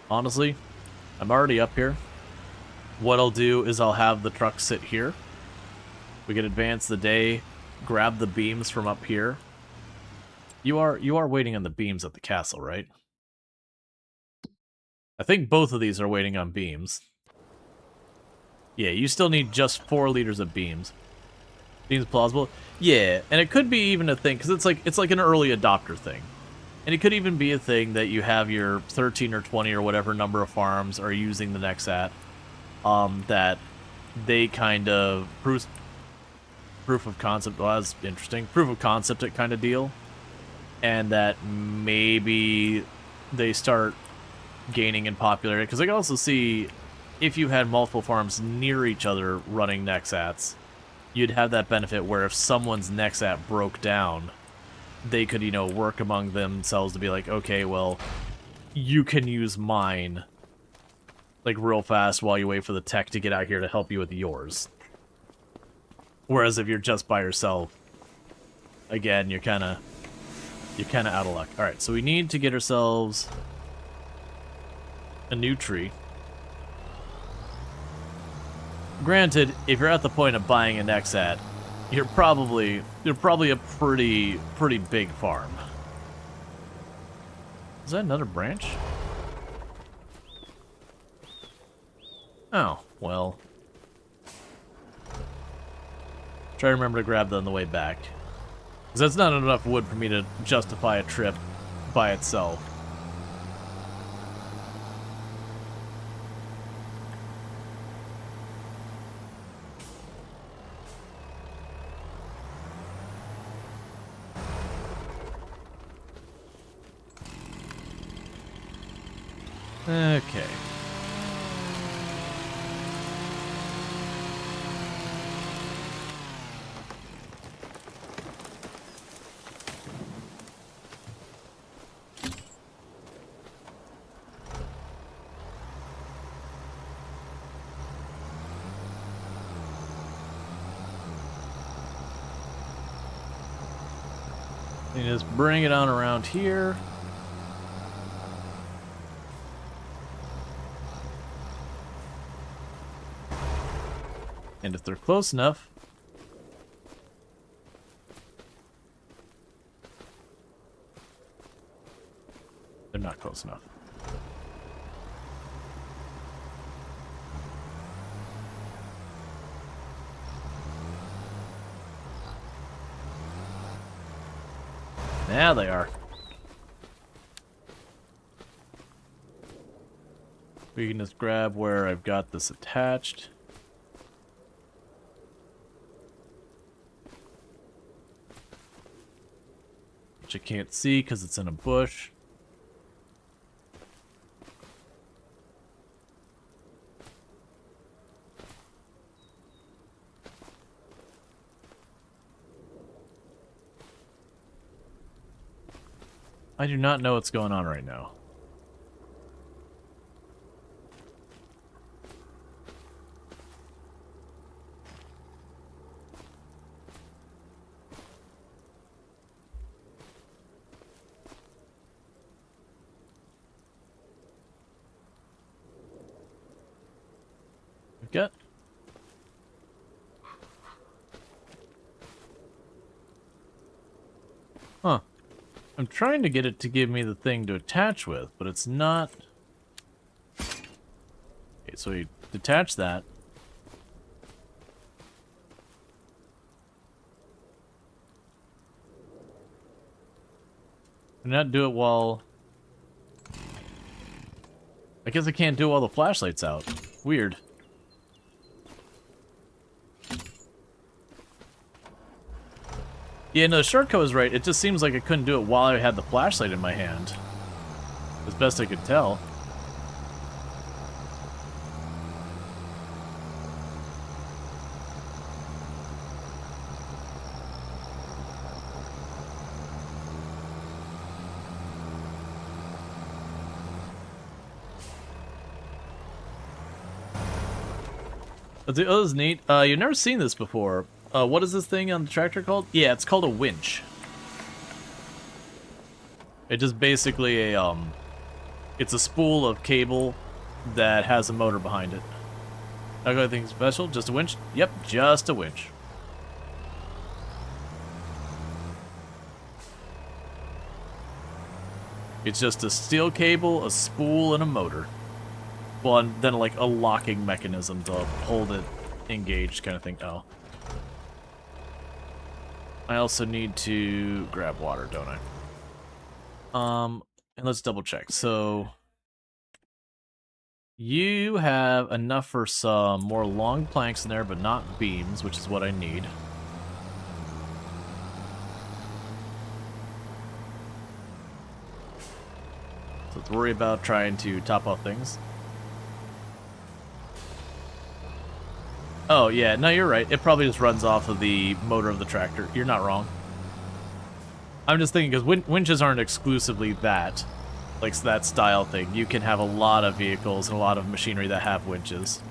Honestly, I'm already up here. What I'll do is I'll have the truck sit here. We can advance the day, grab the beams from up here. You are waiting on the beams at the castle, right? I think both of these are waiting on beams. Yeah, you still need just 4 liters of beams. Seems plausible. Yeah, and it could be even a thing, because it's like an early adopter thing. And it could even be a thing that you have your 13 or 20 or whatever number of farms are using the Nexat, that they kind of proof of concept, well, that's interesting, proof of concept kind of deal, and that maybe they start gaining in popularity, because I can also see if you had multiple farms near each other running Nexats, you'd have that benefit where if someone's Nexat broke down, they could, you know, work among themselves to be like, okay, well, you can use mine, like, real fast while you wait for the tech to get out here to help you with yours. Whereas if you're just by yourself, again, you're kind of out of luck. All right, so we need to get ourselves a new tree. Granted, if you're at the point of buying an Nexat, you're probably a pretty big farm. Is that another branch? Oh, well. Try to remember to grab that on the way back. Because that's not enough wood for me to justify a trip by itself. Okay. You just bring it on around here. And if they're close enough, they're not close enough. Now they are. We can just grab where I've got this attached. Which I can't see because it's in a bush. I do not know what's going on right now. Get. Huh. I'm trying to get it to give me the thing to attach with, but it's not. Okay, so you detach that. And not do it while. I guess I can't do it while the flashlight's out. Weird. Yeah, no, Shortcut was right. It just seems like I couldn't do it while I had the flashlight in my hand. As best I could tell. But the other's neat. You've never seen this before. What is this thing on the tractor called? Yeah, it's called a winch. It's just basically a, it's a spool of cable that has a motor behind it. Not got anything special? Just a winch? Yep, just a winch. It's just a steel cable, a spool, and a motor. Well, and then like a locking mechanism to hold it engaged kind of thing. Oh. I also need to grab water, don't I? And let's double check. So you have enough for some more long planks in there, but not beams, which is what I need. So let's worry about trying to top off things. Oh, yeah, no, you're right. It probably just runs off of the motor of the tractor. You're not wrong. I'm just thinking, because winches aren't exclusively that. Like, that style thing. You can have a lot of vehicles and a lot of machinery that have winches.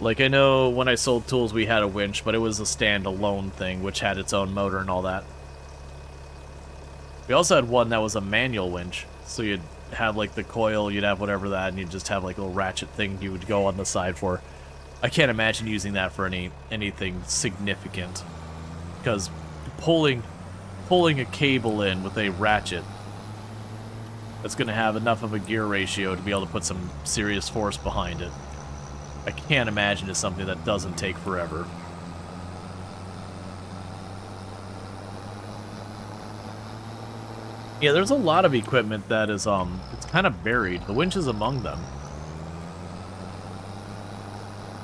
Like, I know when I sold tools, we had a winch, but it was a standalone thing, which had its own motor and all that. We also had one that was a manual winch, so you'd have, like, the coil, you'd have whatever that, and you'd just have, like, a little ratchet thing you would go on the side for. I can't imagine using that for anything significant, because pulling a cable in with a ratchet that's going to have enough of a gear ratio to be able to put some serious force behind it, I can't imagine it's something that doesn't take forever. Yeah, there's a lot of equipment that is, it's kind of buried. The winch is among them.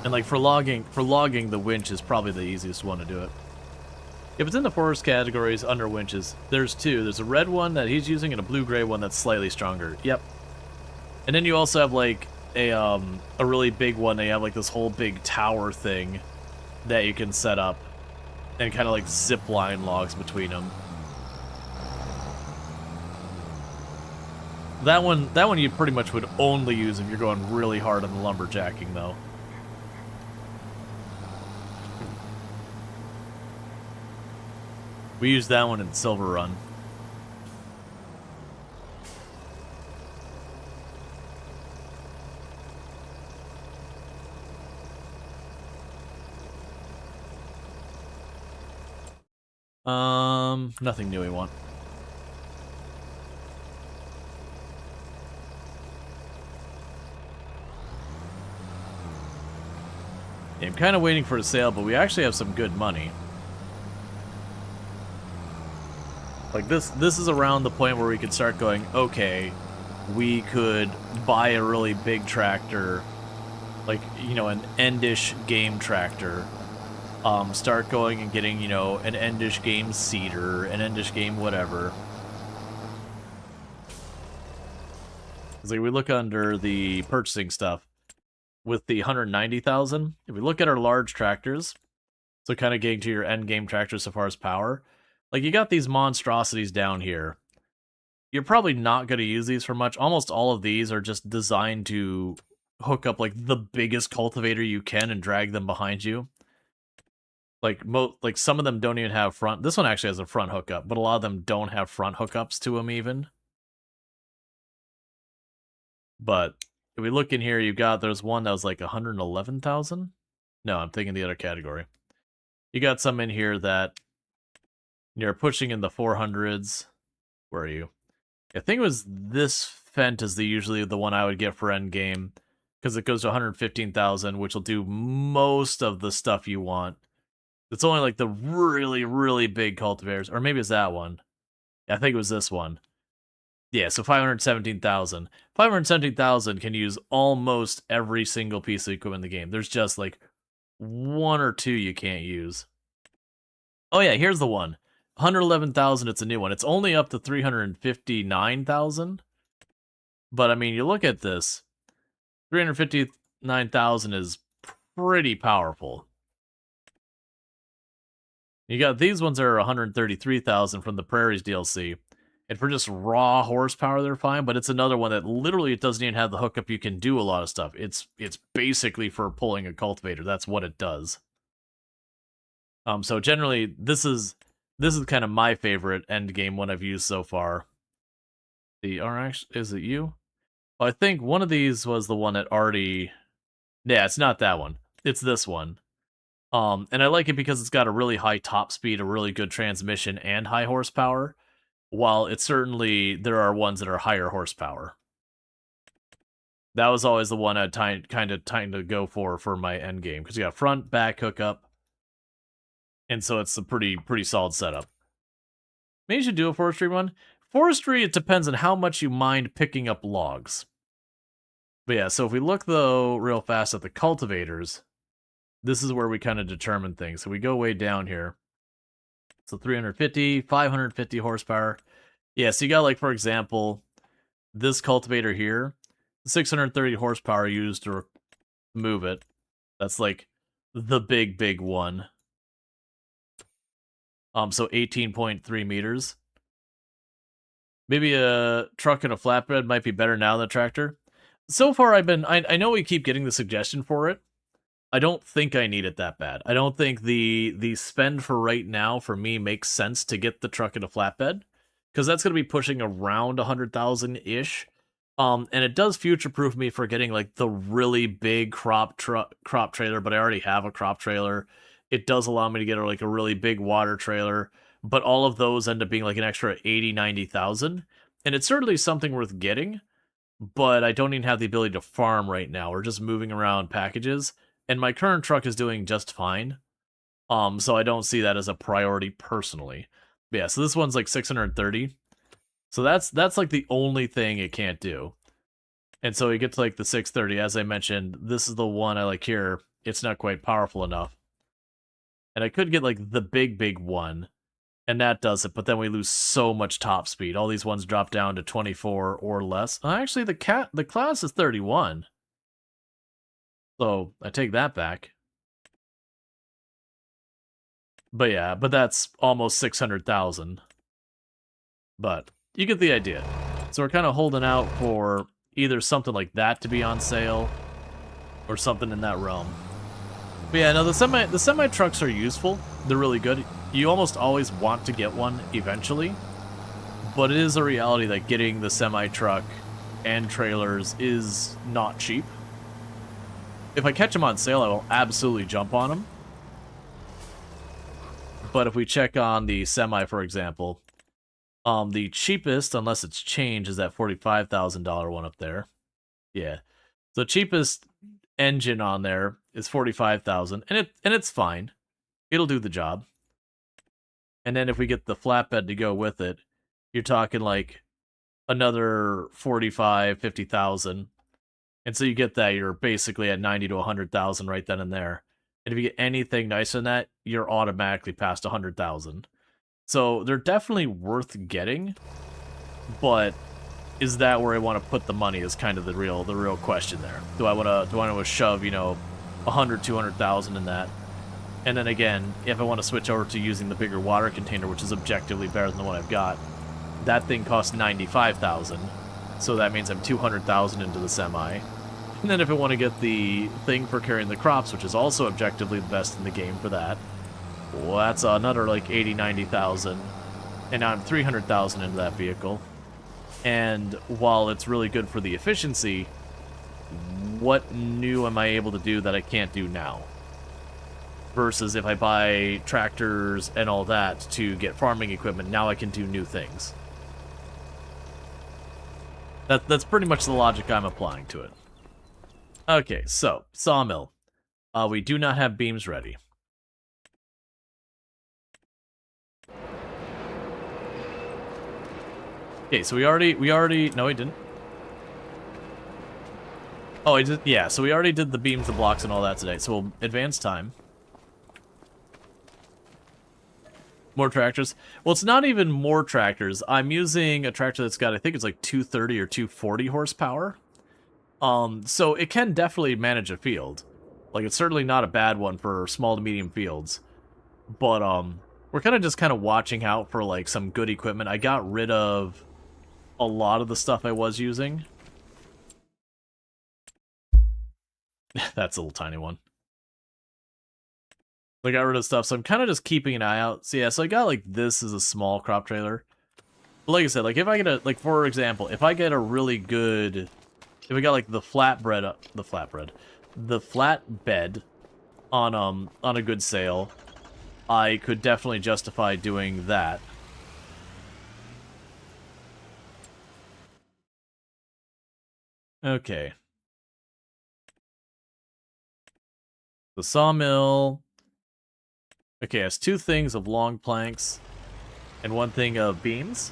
And, like, for logging, the winch is probably the easiest one to do it. If it's in the forest categories under winches, there's two. There's a red one that he's using and a blue-gray one that's slightly stronger. Yep. And then you also have, like, a really big one. They have, like, this whole big tower thing that you can set up and kind of, like, zip line logs between them. That one you pretty much would only use if you're going really hard on the lumberjacking, though. We used that one in Silver Run. Nothing new we want. Yeah, I'm kind of waiting for a sale, but we actually have some good money. Like, this is around the point where we could start going, okay, we could buy a really big tractor, like, you know, an endish game tractor, start going and getting, you know, an endish game seeder, an endish game whatever. Because, like, we look under the purchasing stuff, with the 190,000, if we look at our large tractors, so kind of getting to your end game tractors so far as power, like, you got these monstrosities down here. You're probably not going to use these for much. Almost all of these are just designed to hook up, like, the biggest cultivator you can and drag them behind you. Like, some of them don't even have front. This one actually has a front hookup, but a lot of them don't have front hookups to them even. But if we look in here, there's one that was like 111,000. No, I'm thinking the other category. You got some in here that you're pushing in the 400s. Where are you? I think it was this Fent is usually the one I would get for end game, because it goes to 115,000, which will do most of the stuff you want. It's only like the really, really big cultivators, or maybe it's that one. Yeah, I think it was this one. Yeah, so 517,000. 517,000 can use almost every single piece of equipment in the game. There's just like one or two you can't use. Oh yeah, here's the one. 111,000, it's a new one. It's only up to 359,000. But I mean, you look at this. 359,000 is pretty powerful. You got these ones that are 133,000 from the Prairies DLC. And for just raw horsepower, they're fine, but it's another one that literally it doesn't even have the hookup. You can do a lot of stuff. It's basically for pulling a cultivator. That's what it does. So generally, this is kind of my favorite end game one I've used so far. Is it you? Well, I think one of these was the one that already. Yeah, it's not that one. It's this one. And I like it because it's got a really high top speed, a really good transmission, and high horsepower. while it's certainly, there are ones that are higher horsepower. That was always the one I'd kind of trying to go for my end game, because you got front, back hookup, and so it's a pretty solid setup. Maybe you should do a forestry one. Forestry, it depends on how much you mind picking up logs. But yeah, so if we look, though, real fast at the cultivators, this is where we kind of determine things. So we go way down here. So 350, 550 horsepower. Yeah, so you got, like, for example, this cultivator here, 630 horsepower used to move it. That's, like, the big one. So 18.3 meters. Maybe a truck and a flatbed might be better now than a tractor. So far, I know we keep getting the suggestion for it. I don't think I need it that bad. I don't think the spend for right now for me makes sense to get the truck and a flatbed, because that's going to be pushing around 100,000-ish. And it does future-proof me for getting, like, the really big crop trailer, but I already have a crop trailer. It does allow me to get, like, a really big water trailer, but all of those end up being, like, an extra 80, 90,000. And it's certainly something worth getting, but I don't even have the ability to farm right now. We're just moving around packages, and my current truck is doing just fine. So I don't see that as a priority personally. But yeah, so this one's like 630. So that's like the only thing it can't do. And so you get to like the 630, as I mentioned, this is the one I like here. It's not quite powerful enough. And I could get like the big one, and that does it, but then we lose so much top speed. All these ones drop down to 24 or less. Actually, the class is 31. So I take that back. But yeah, but that's almost 600,000. But you get the idea. So we're kind of holding out for either something like that to be on sale, or something in that realm. But yeah, no, the semi trucks are useful. They're really good. You almost always want to get one eventually, but it is a reality that getting the semi truck and trailers is not cheap. If I catch them on sale, I will absolutely jump on them. But if we check on the semi, for example, the cheapest, unless it's changed, is that $45,000 one up there. Yeah, the cheapest engine on there is 45,000, and it's fine. It'll do the job. And then if we get the flatbed to go with it, you're talking like another 45, 50,000. And so you get that, you're basically at 90 to 100,000 right then and there. And if you get anything nicer than that, you're automatically past 100,000. So they're definitely worth getting, but is that where I want to put the money is kind of the real question there. Do I want to shove, 100, 200,000 in that? And then again, if I want to switch over to using the bigger water container, which is objectively better than the one I've got, that thing costs 95,000. So that means I'm 200,000 into the semi. And then if I want to get the thing for carrying the crops, which is also objectively the best in the game for that, well, that's another like 80, 90,000. And now I'm 300,000 into that vehicle. And while it's really good for the efficiency, what new am I able to do that I can't do now? Versus if I buy tractors and all that to get farming equipment, now I can do new things. That's pretty much the logic I'm applying to it. Okay, so, sawmill. We do not have beams ready. Okay, so we already, no, we didn't. Oh, I did, yeah, so we already did the beams, the blocks, and all that today, so we'll advance time. More tractors. Well, it's not even more tractors. I'm using a tractor that's got, I think it's like 230 or 240 horsepower. So it can definitely manage a field. Like, it's certainly not a bad one for small to medium fields. But, we're kind of watching out for, like, some good equipment. I got rid of a lot of the stuff I was using. That's a little tiny one. I got rid of stuff, so I'm kind of just keeping an eye out. So yeah, so I got, like, this is a small crop trailer. But like I said, like, if I get a, like, for example, if I get a really good... If we got, like, the flatbed on a good sale, I could definitely justify doing that. Okay. The sawmill. Okay, it has 2 things of long planks and 1 thing of beams.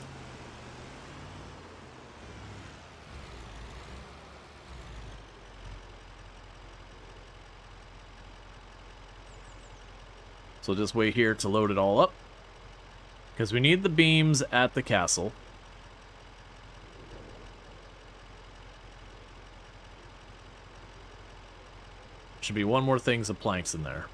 So just wait here to load it all up. Because we need the beams at the castle. Should be 1 more things of planks in there.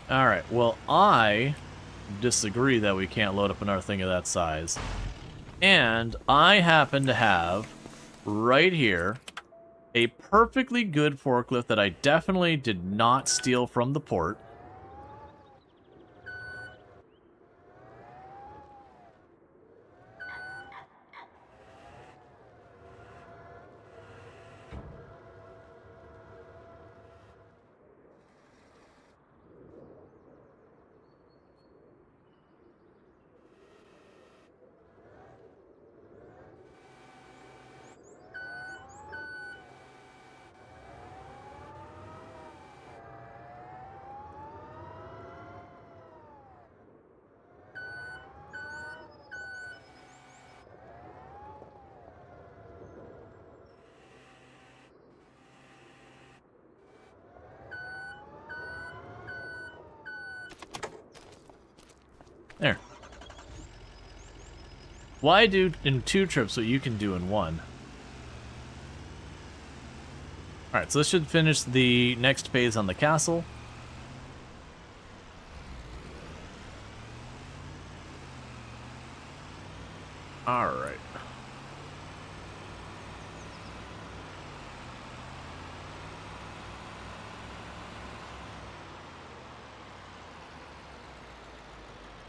Alright, well, I disagree that we can't load up another thing of that size. And I happen to have, right here, a perfectly good forklift that I definitely did not steal from the port. There. Why do in 2 trips what you can do in 1? Alright, so this should finish the next phase on the castle. Alright.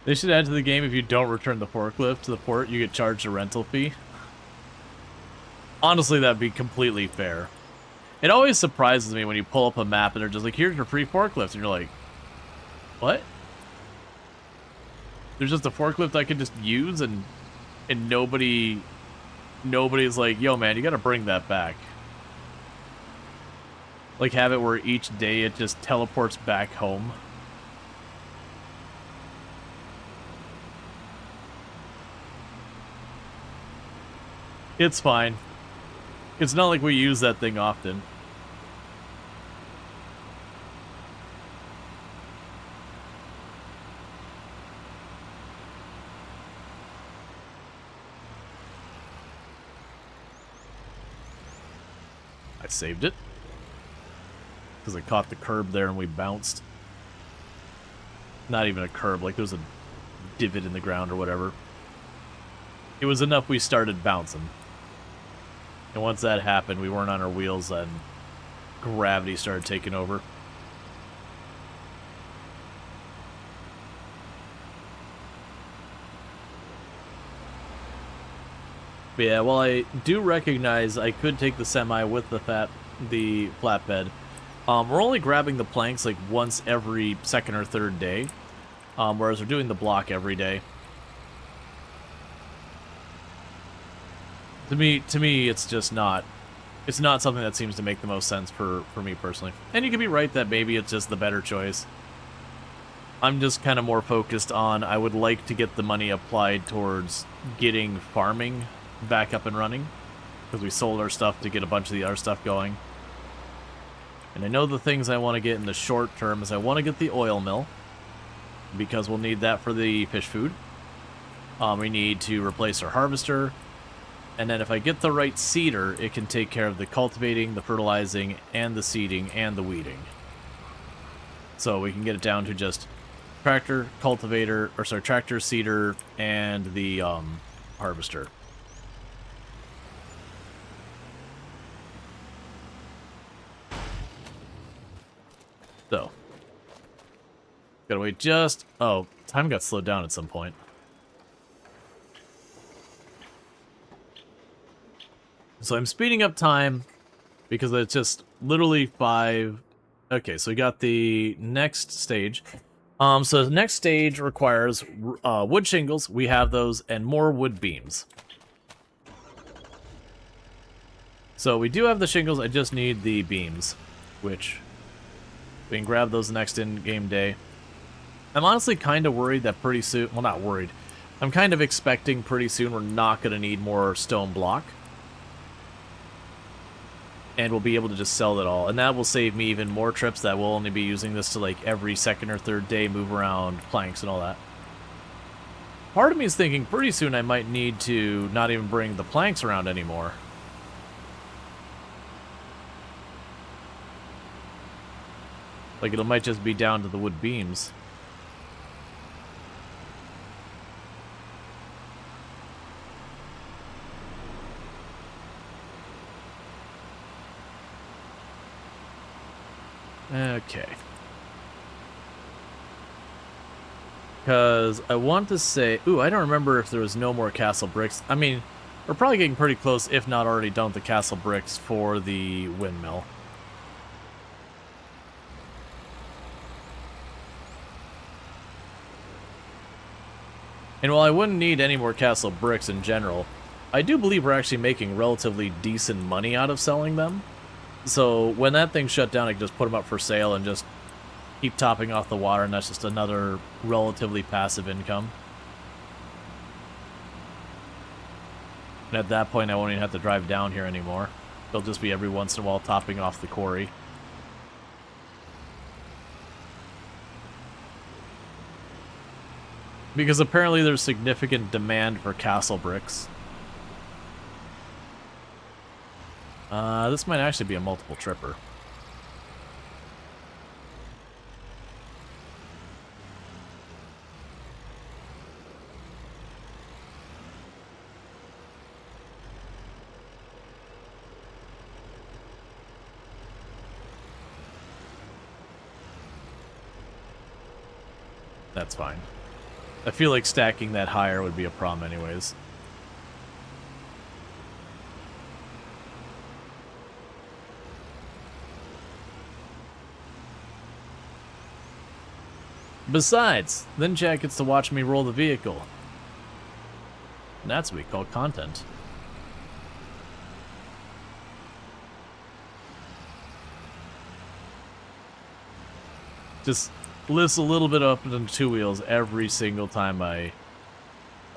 They should add to the game, if you don't return the forklift to the port, you get charged a rental fee. Honestly, that'd be completely fair. It always surprises me when you pull up a map and they're just like, here's your free forklift, and you're like, what? There's just a forklift I could just use, and nobody's like, yo man, you gotta bring that back. Like, have it where each day it just teleports back home. It's fine. It's not like we use that thing often. I saved it. Because I caught the curb there and we bounced. Not even a curb, like there was a divot in the ground or whatever. It was enough we started bouncing. And once that happened, we weren't on our wheels and gravity started taking over. But yeah, well, I do recognize I could take the semi with the flatbed. We're only grabbing the planks like once every 2nd or 3rd day, whereas we're doing the block every day. To me, it's just not. It's not something that seems to make the most sense for me personally. And you could be right that maybe it's just the better choice. I'm just kind of more focused on, I would like to get the money applied towards getting farming back up and running. Because we sold our stuff to get a bunch of the other stuff going. And I know the things I want to get in the short term is I want to get the oil mill. Because we'll need that for the fish food. We need to replace our harvester. And then if I get the right seeder, it can take care of the cultivating, the fertilizing, and the seeding, and the weeding. So we can get it down to just tractor, cultivator, or sorry, tractor, seeder, and the harvester. So. Gotta wait just... Oh, time got slowed down at some point. So I'm speeding up time because it's just literally 5. Okay, so we got the next stage. So the next stage requires wood shingles. We have those, and more wood beams. So we do have the shingles. I just need the beams, which we can grab those next in-game day. I'm honestly kind of worried that pretty soon... Well, not worried. I'm kind of expecting pretty soon we're not going to need more stone block. And we'll be able to just sell it all. And that will save me even more trips that will only be using this to, like, every second or third day move around planks and all that. Part of me is thinking pretty soon I might need to not even bring the planks around anymore. Like, it might just be down to the wood beams. Okay. Because I want to say... Ooh, I don't remember if there was no more castle bricks. I mean, we're probably getting pretty close, if not already done with the castle bricks for the windmill. And while I wouldn't need any more castle bricks in general, I do believe we're actually making relatively decent money out of selling them. So when that thing shut down, I can just put them up for sale and just keep topping off the water, and that's just another relatively passive income. And at that point, I won't even have to drive down here anymore. It'll just be every once in a while topping off the quarry. Because apparently there's significant demand for castle bricks. This might actually be a multiple tripper. That's fine. I feel like stacking that higher would be a problem anyways. Besides, then Jack gets to watch me roll the vehicle. And that's what we call content. Just lifts a little bit up into two wheels every single time I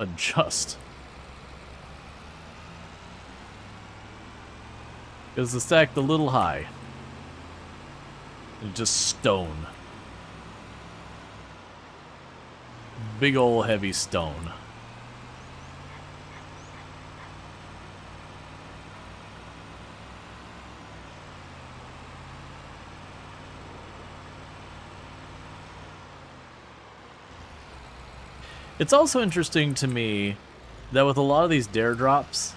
adjust. Because the stacked a little high. And just stone. Big ol' heavy stone. It's also interesting to me that with a lot of these dare drops,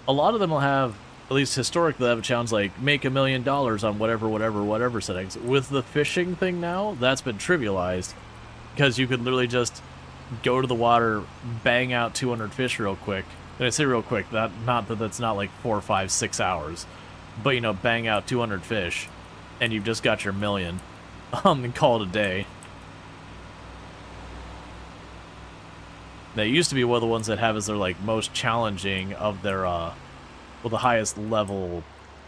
a lot of them will have, at least historically, have a challenge like make $1 million on whatever settings. With the fishing thing now, that's been trivialized because you could literally just go to the water, bang out 200 fish real quick. And I say real quick, not that that's not like 4, 5, 6 hours, but you know, bang out 200 fish, and you've just got your $1 million, and call it a day. They used to be one of the ones that have as their like most challenging of their well, the highest level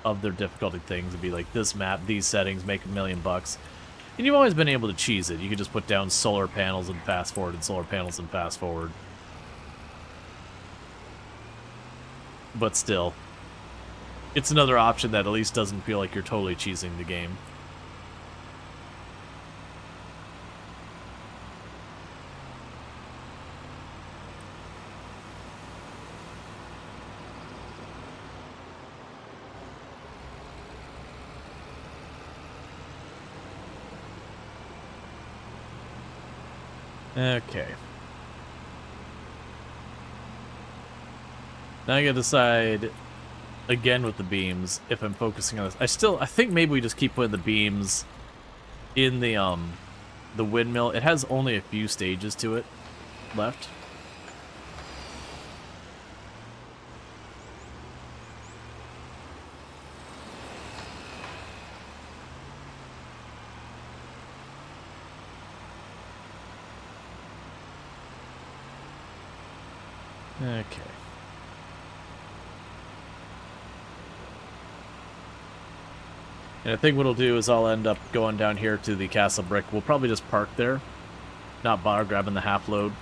of their difficulty things would be like this map, these settings, make $1 million. And you've always been able to cheese it. You could just put down solar panels and fast forward, and solar panels and fast forward. But still, it's another option that at least doesn't feel like you're totally cheesing the game. Okay. Now I gotta decide again with the beams if I'm focusing on this. I think maybe we just keep putting the beams in the windmill. It has only a few stages to it left. Okay. And I think what I'll do is I'll end up going down here to the Castle Brick. We'll probably just park there, not bother grabbing the half load.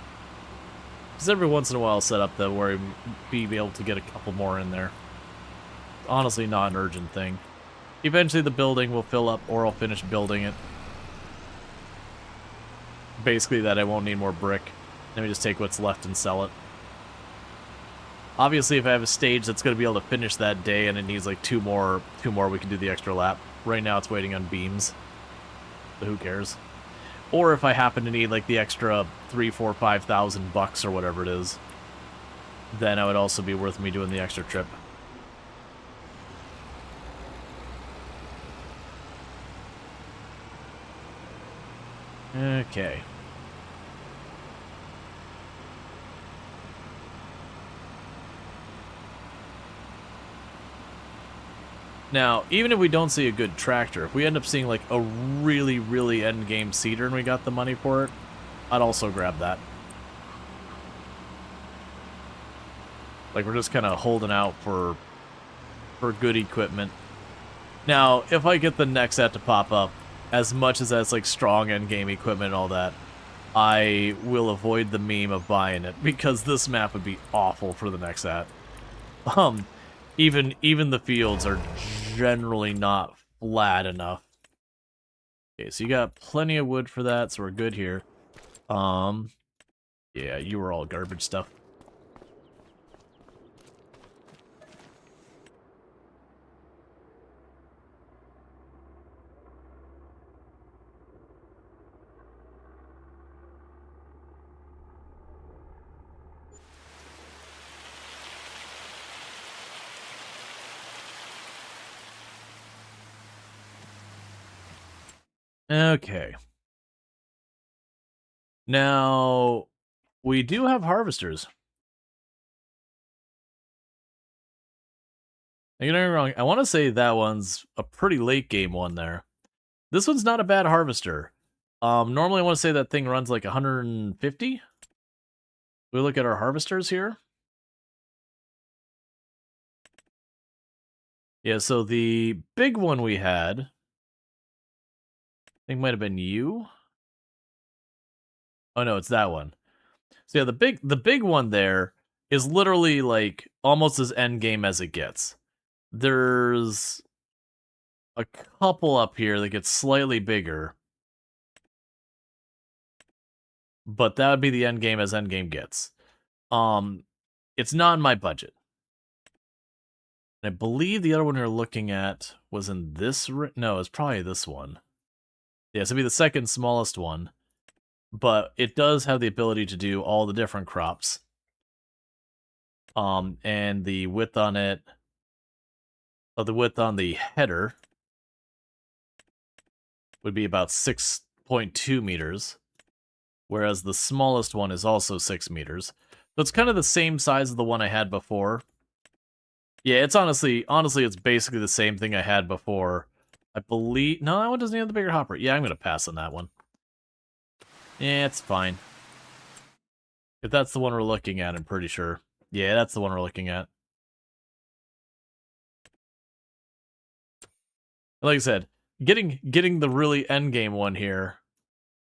Because every once in a while I'll set up that where be able to get a couple more in there. Honestly, not an urgent thing. Eventually the building will fill up, or I'll finish building it. Basically that I won't need more brick. Let me just take what's left and sell it. Obviously, if I have a stage that's going to be able to finish that day and it needs like two more, we can do the extra lap. Right now it's waiting on beams. So who cares? Or if I happen to need like the extra 3, 4, 5,000 bucks or whatever it is, then it would also be worth me doing the extra trip. Okay. Now, even if we don't see a good tractor, if we end up seeing like a really, really endgame seeder and we got the money for it, I'd also grab that. Like, we're just kind of holding out for good equipment. Now, if I get the next set to pop up, as much as that's like strong endgame equipment and all that, I will avoid the meme of buying it, because this map would be awful for the next set. Even the fields are generally not flat enough. Okay, so you got plenty of wood for that, so we're good here. Yeah, you were all garbage stuff. Okay. Now, we do have harvesters. Don't get me wrong, I want to say that one's a pretty late game one there. This one's not a bad harvester. Normally I want to say that thing runs like 150. We look at our harvesters here. Yeah, so the big one we had, I think might have been you. Oh no, it's that one. So yeah, the big one there is literally like almost as endgame as it gets. There's a couple up here that get slightly bigger, but that would be the endgame as endgame gets. It's not in my budget. I believe the other one we were looking at was in this. No, it's probably this one. Yeah, so it'd be the second smallest one, but it does have the ability to do all the different crops. And the width on it, the width on the header would be about 6.2 meters, whereas the smallest one is also 6 meters. So it's kind of the same size as the one I had before. Yeah, it's honestly, it's basically the same thing I had before. I believe... No, that one doesn't have the bigger hopper. Yeah, I'm going to pass on that one. Yeah, it's fine. If that's the one we're looking at, I'm pretty sure. Yeah, that's the one we're looking at. Like I said, getting the really endgame one here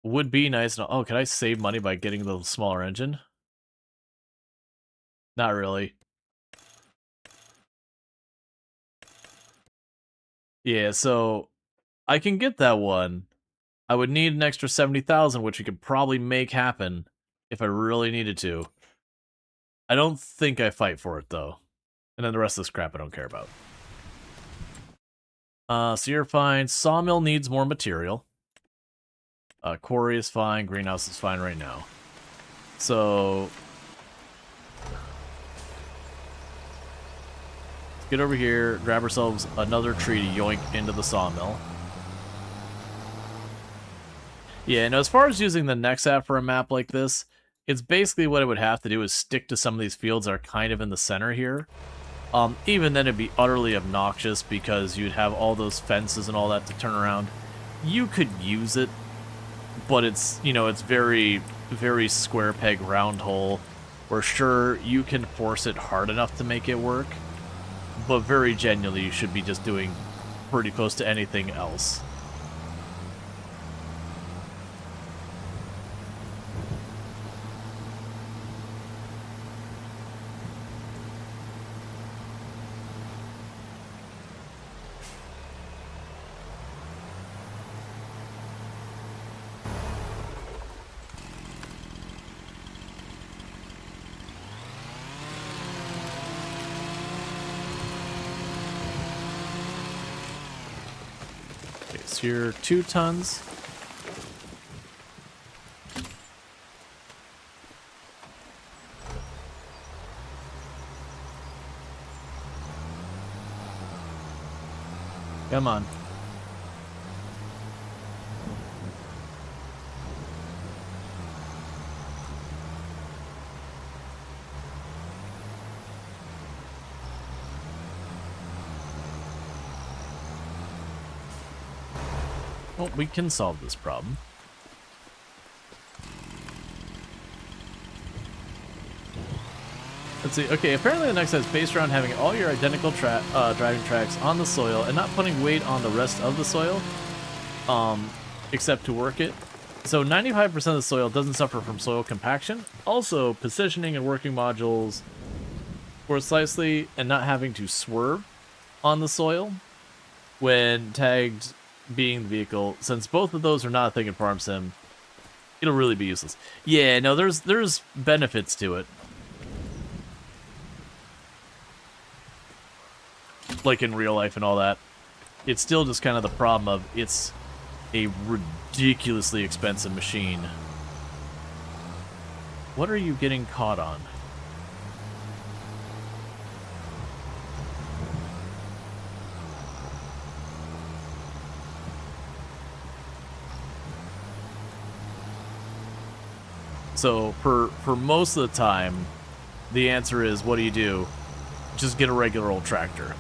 would be nice. Oh, can I save money by getting the smaller engine? Not really. Yeah, so I can get that one. I would need an extra 70,000, which we could probably make happen if I really needed to. I don't think I fight for it, though. And then the rest of this crap I don't care about. So you're fine. Sawmill needs more material. Quarry is fine. Greenhouse is fine right now. So... let's get over here, grab ourselves another tree to yoink into the sawmill. Yeah, and as far as using the next app for a map like this, it's basically what I would have to do is stick to some of these fields that are kind of in the center here. Even then it'd be utterly obnoxious because you'd have all those fences and all that to turn around. You could use it, but it's, you know, it's very, very square peg round hole. where sure, you can force it hard enough to make it work, but very genuinely you should be just doing pretty close to anything else. So you're 2 tons. Come on. Well, we can solve this problem. Let's see. Okay, apparently the next step is based around having all your identical driving tracks on the soil and not putting weight on the rest of the soil, except to work it. So 95% of the soil doesn't suffer from soil compaction. Also, positioning and working modules precisely and not having to swerve on the soil when tagged being the vehicle, since both of those are not a thing in Farm Sim, it'll really be useless. Yeah, no, there's benefits to it. Like in real life and all that. It's still just kind of the problem of it's a ridiculously expensive machine. What are you getting caught on? So for most of the time, the answer is, what do? Just get a regular old tractor.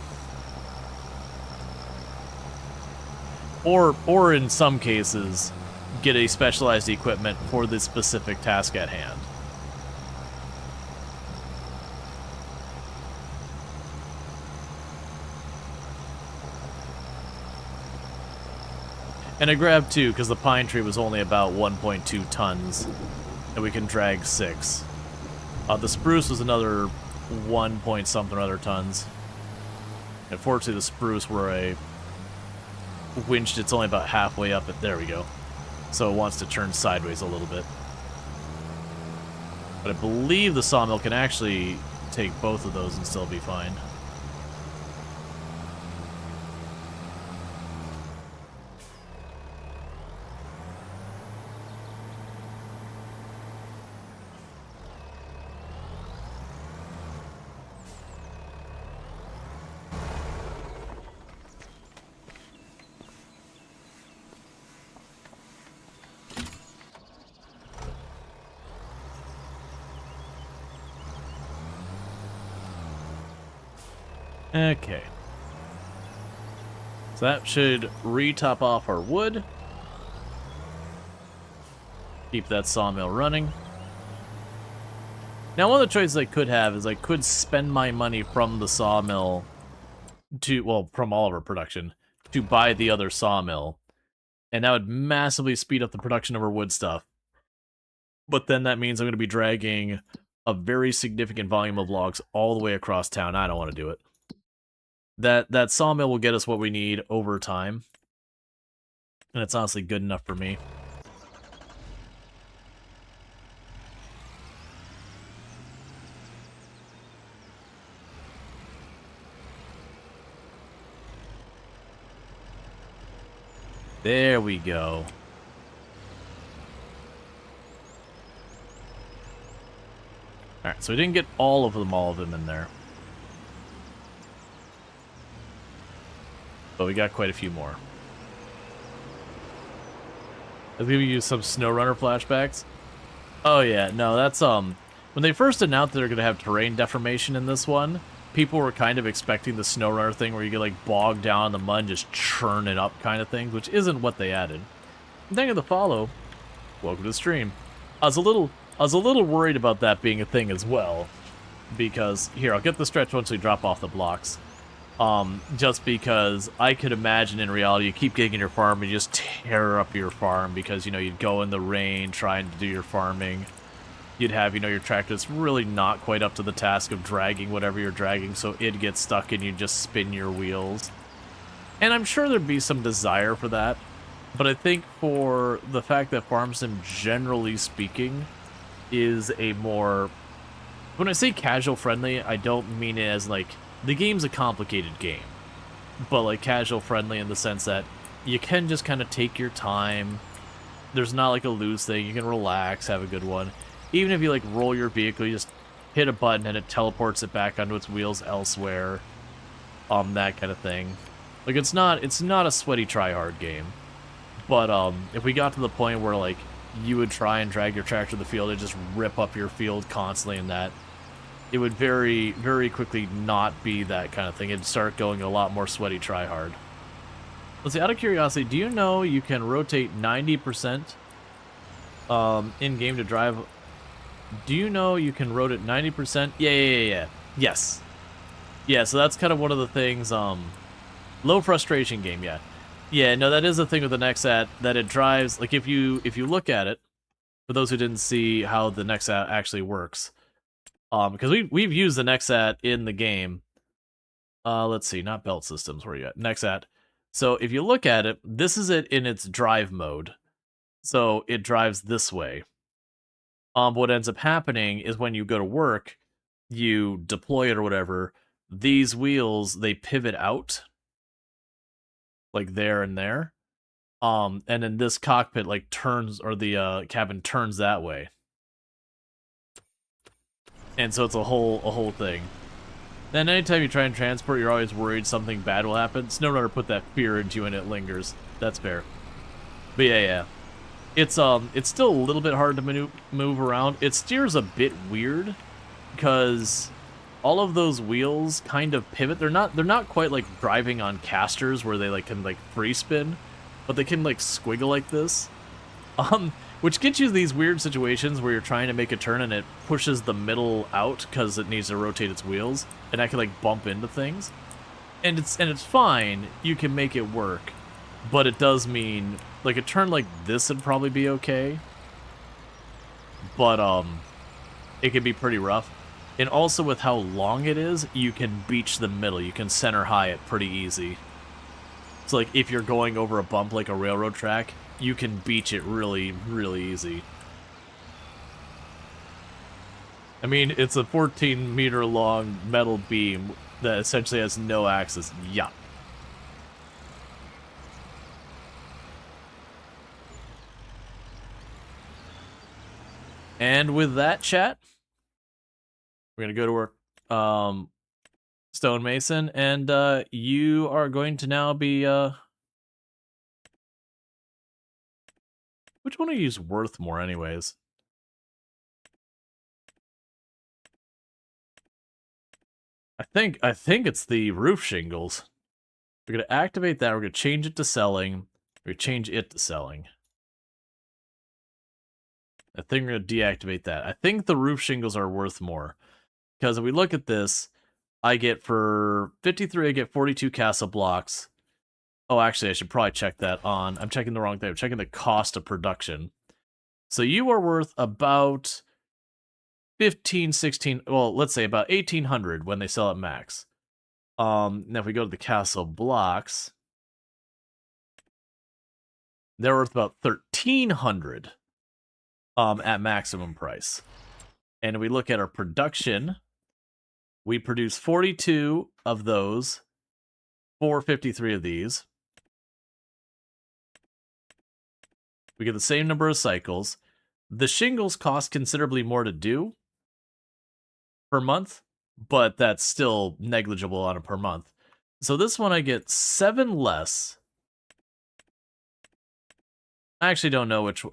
Or in some cases, get a specialized equipment for the specific task at hand. And I grabbed 2 because the pine tree was only about 1.2 tons. And we can drag 6. The spruce was another 1 point something or other tons. Unfortunately, the spruce were a winched. It's only about halfway up. There we go. So it wants to turn sideways a little bit. But I believe the sawmill can actually take both of those and still be fine. Okay. So that should re-top off our wood. Keep that sawmill running. Now, one of the choices I could have is I could spend my money from the sawmill to, well, from all of our production, to buy the other sawmill. And that would massively speed up the production of our wood stuff. But then that means I'm going to be dragging a very significant volume of logs all the way across town. I don't want to do it. That sawmill will get us what we need over time. And it's honestly good enough for me. There we go. Alright, so we didn't get all of them in there. But we got quite a few more. Let's give you some SnowRunner flashbacks. Oh yeah, no, that's when they first announced they're gonna have terrain deformation in this one, people were kind of expecting the SnowRunner thing where you get like bogged down in the mud and just churn it up kind of thing, which isn't what they added. And thank you for the follow. Welcome to the stream. I was a little I was a little worried about that being a thing as well, because here, I'll get the stretch once we drop off the blocks. Just because I could imagine in reality you keep getting in your farm and you just tear up your farm because, you know, you'd go in the rain trying to do your farming. You'd have, you know, your tractor that's really not quite up to the task of dragging whatever you're dragging, so it'd get stuck and you'd just spin your wheels. And I'm sure there'd be some desire for that, but I think for the fact that farm sim, generally speaking, is a more... When I say casual friendly, I don't mean it as, like, the game's a complicated game, but, like, casual friendly in the sense that you can just kind of take your time. There's not, like, a loose thing. You can relax, have a good one. Even if you, like, roll your vehicle, you just hit a button and it teleports it back onto its wheels elsewhere. That kind of thing. Like, it's not a sweaty try-hard game. But, if we got to the point where, like, you would try and drag your tractor to the field and just rip up your field constantly in that, it would very, very quickly not be that kind of thing. It'd start going a lot more sweaty try-hard. Let's see, out of curiosity, do you know you can rotate 90% in-game to drive... Do you know you can rotate 90%? Yeah. Yes. Yeah, so that's kind of one of the things, low frustration game, yeah. Yeah, no, that is the thing with the Nexat, that it drives, like, if you look at it, for those who didn't see how the Nexat actually works, because we've used the Nexat in the game. Let's see, not belt systems, where you at? Nexat. So if you look at it, this is it in its drive mode. So it drives this way. What ends up happening is when you go to work, you deploy it or whatever, these wheels, they pivot out, like there and there. And then this cockpit, like, turns, or the cabin turns that way. And so it's a whole thing. Then anytime you try and transport, you're always worried something bad will happen. SnowRunner put that fear into you and it lingers. That's fair. But yeah. It's still a little bit hard to move around. It steers a bit weird because all of those wheels kind of pivot. They're not quite like driving on casters where they like can like free spin, but they can like squiggle like this. Which gets you these weird situations where you're trying to make a turn and it pushes the middle out because it needs to rotate its wheels, and I can like bump into things. And it's fine. You can make it work. But it does mean, like, a turn like this would probably be okay. But, it can be pretty rough. And also with how long it is, you can beach the middle. You can center high it pretty easy. So, like, if you're going over a bump like a railroad track, you can beach it really, really easy. I mean, it's a 14-meter long metal beam that essentially has no axis. Yeah. And with that, chat, we're going to go to our stonemason, and you are going to now be... Which one do you use worth more anyways? I think it's the roof shingles. We're going to activate that. We're going to change it to selling. We're going to change it to selling. I think we're going to deactivate that. I think the roof shingles are worth more. Because if we look at this, I get for 53, I get 42 castle blocks. Oh, actually, I should probably check that on. I'm checking the wrong thing. I'm checking the cost of production. So you are worth about 15, 16, well, let's say about 1,800 when they sell at max. Now if we go to the castle blocks, they're worth about 1,300 at maximum price. And if we look at our production, we produce 42 of those, 453 of these. We get the same number of cycles. The shingles cost considerably more to do per month, but that's still negligible on a per month. So this one I get 7 less. I actually don't know which.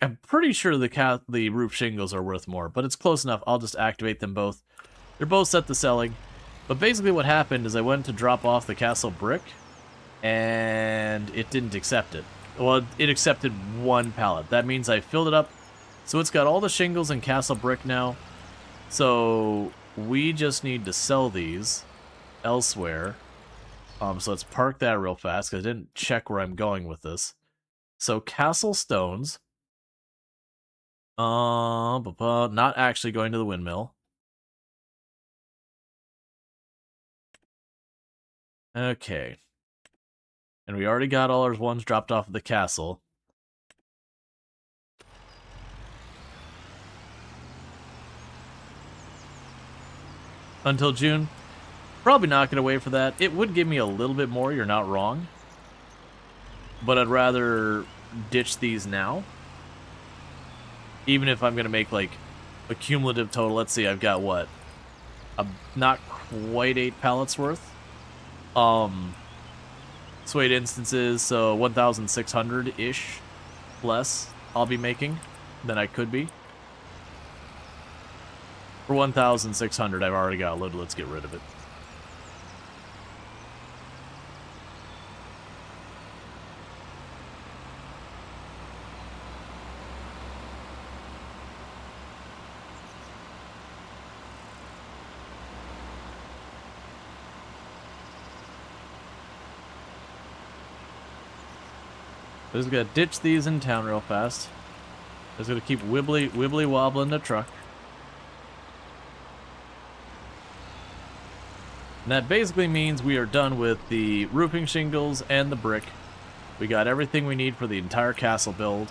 I'm pretty sure the roof shingles are worth more, but it's close enough. I'll just activate them both. They're both set to selling. But basically what happened is I went to drop off the castle brick, and it didn't accept it. Well, it accepted 1 pallet. That means I filled it up So it's got all the shingles and castle brick now. So we just need to sell these elsewhere. So let's park that real fast because I didn't check where I'm going with this. So castle stones. Not actually going to the windmill. Okay. And we already got all our ones dropped off of the castle. Until June. Probably not going to wait for that. It would give me a little bit more, you're not wrong. But I'd rather ditch these now. Even if I'm going to make, like, a cumulative total. Let's see, I've got, what? Not quite 8 pallets worth. Suede instances, so 1,600-ish less I'll be making than I could be. For 1,600, I've already got loaded. Let's get rid of it. Just gonna ditch these in town real fast. Just gonna keep wibbly wobbling the truck. And that basically means we are done with the roofing shingles and the brick. We got everything we need for the entire castle build.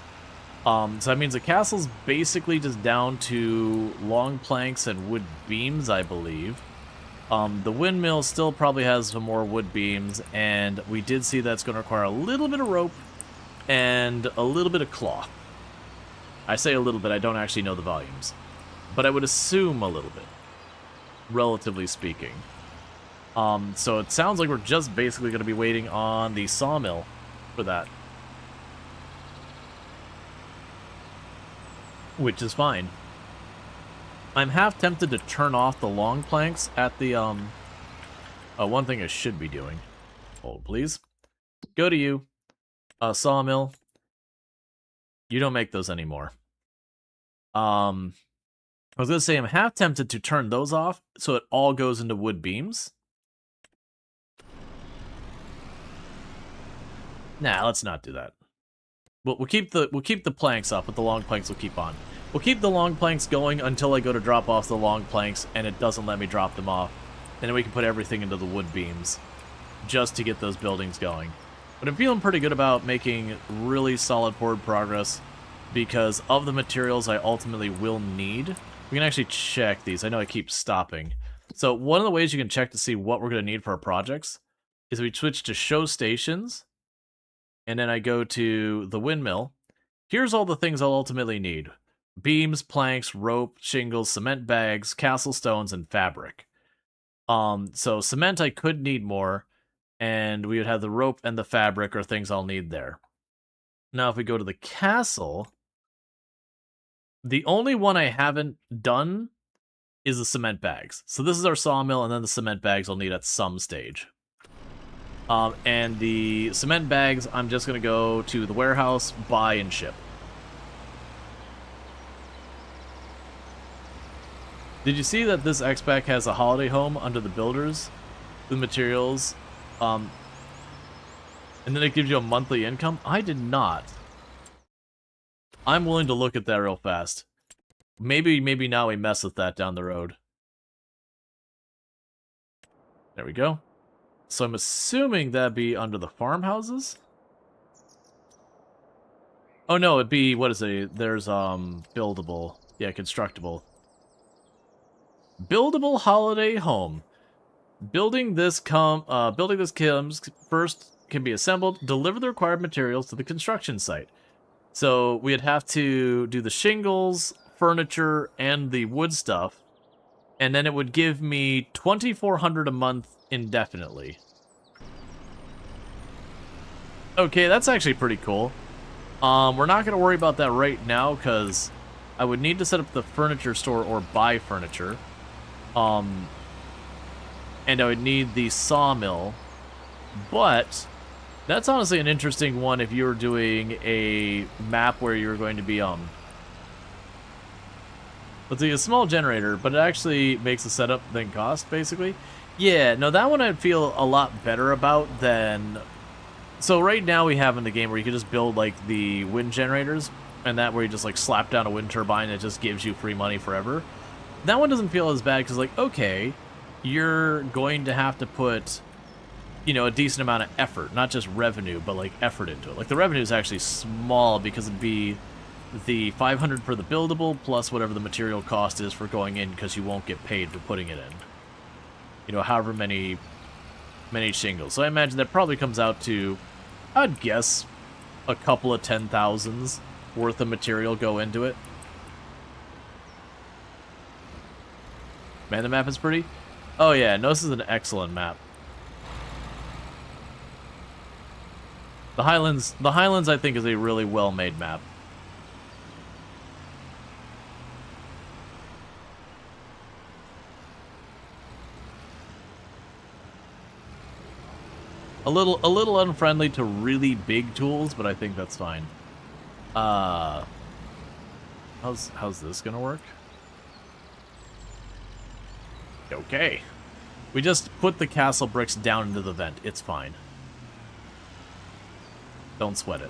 So that means the castle's basically just down to long planks and wood beams, I believe. The windmill still probably has some more wood beams, and we did see that's going to require a little bit of rope and a little bit of cloth. I say a little bit, I don't actually know the volumes. But I would assume a little bit, relatively speaking. So it sounds like we're just basically going to be waiting on the sawmill for that. Which is fine. I'm half tempted to turn off the long planks at the, one thing I should be doing. Hold, please. Go to you. Sawmill. You don't make those anymore. I was going to say I'm half tempted to turn those off so it all goes into wood beams. Nah, let's not do that. We'll keep the planks up, but the long planks will keep on. We'll keep the long planks going until I go to drop off the long planks and it doesn't let me drop them off. And then we can put everything into the wood beams just to get those buildings going. But I'm feeling pretty good about making really solid forward progress because of the materials I ultimately will need. We can actually check these. I know I keep stopping. So one of the ways you can check to see what we're going to need for our projects is we switch to show stations. And then I go to the windmill. Here's all the things I'll ultimately need. Beams, planks, rope, shingles, cement bags, castle stones, and fabric. So cement I could need more, and we would have the rope and the fabric are things I'll need there. Now if we go to the castle, the only one I haven't done is the cement bags. So this is our sawmill, and then the cement bags I'll need at some stage. And the cement bags, I'm just going to go to the warehouse, buy, and ship. Did you see that this X-Pack has a holiday home under the builders? The materials, and then it gives you a monthly income? I did not. I'm willing to look at that real fast. Maybe now we mess with that down the road. There we go. So I'm assuming that'd be under the farmhouses? Oh no, it'd be, what is it? There's, buildable. Yeah, constructible. Buildable holiday home. Building this comes first can be assembled, deliver the required materials to the construction site. So we'd have to do the shingles, furniture, and the wood stuff. And then it would give me $2,400 a month indefinitely. Okay, that's actually pretty cool. We're not going to worry about that right now because I would need to set up the furniture store or buy furniture. And I would need the sawmill. But that's honestly an interesting one if you were doing a map where you're going to be Let's see, a small generator, but it actually makes the setup than cost, basically. Yeah, no, that one I'd feel a lot better about than... So right now we have in the game where you can just build, like, the wind generators, and that where you just, like, slap down a wind turbine and it just gives you free money forever. That one doesn't feel as bad, because, like, okay, you're going to have to put, you know, a decent amount of effort, not just revenue, but, like, effort into it. Like, the revenue is actually small because it'd be the 500 for the buildable plus whatever the material cost is for going in, because you won't get paid for putting it in. You know, however many shingles. So I imagine that probably comes out to, I'd guess, a couple of 10,000s worth of material go into it. Man, the map is pretty. Oh yeah, no, this is an excellent map. The Highlands I think is a really well-made map. A little unfriendly to really big tools, but I think that's fine. How's this gonna work? Okay. We just put the castle bricks down into the vent. It's fine. Don't sweat it.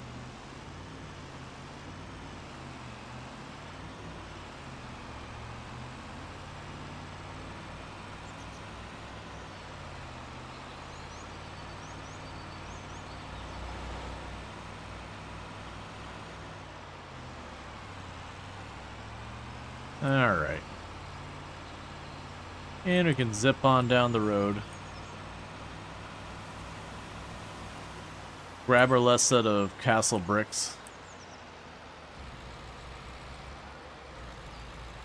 Alright. And we can zip on down the road. Grab our last set of castle bricks.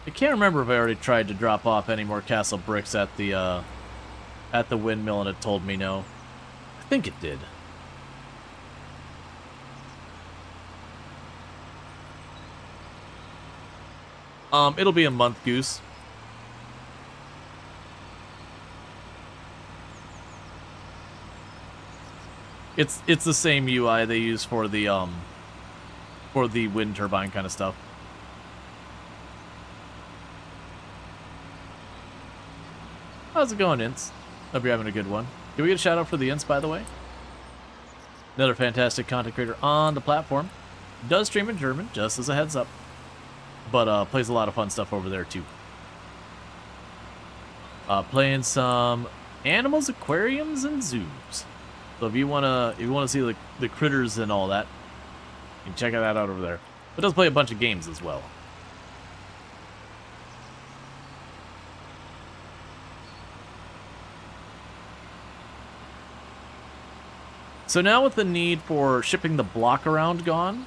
I can't remember if I already tried to drop off any more castle bricks at the windmill and it told me no. I think it did. It'll be a month, Goose. It's the same UI they use for the wind turbine kind of stuff. How's it going, Ints? Hope you're having a good one. Can we get a shout out for the Ints, by the way? Another fantastic content creator on the platform. Does stream in German, just as a heads up. But plays a lot of fun stuff over there too. Playing some animals, aquariums, and zoos. So if you wanna see the critters and all that, you can check that out over there. But does play a bunch of games as well. So now with the need for shipping the block around gone,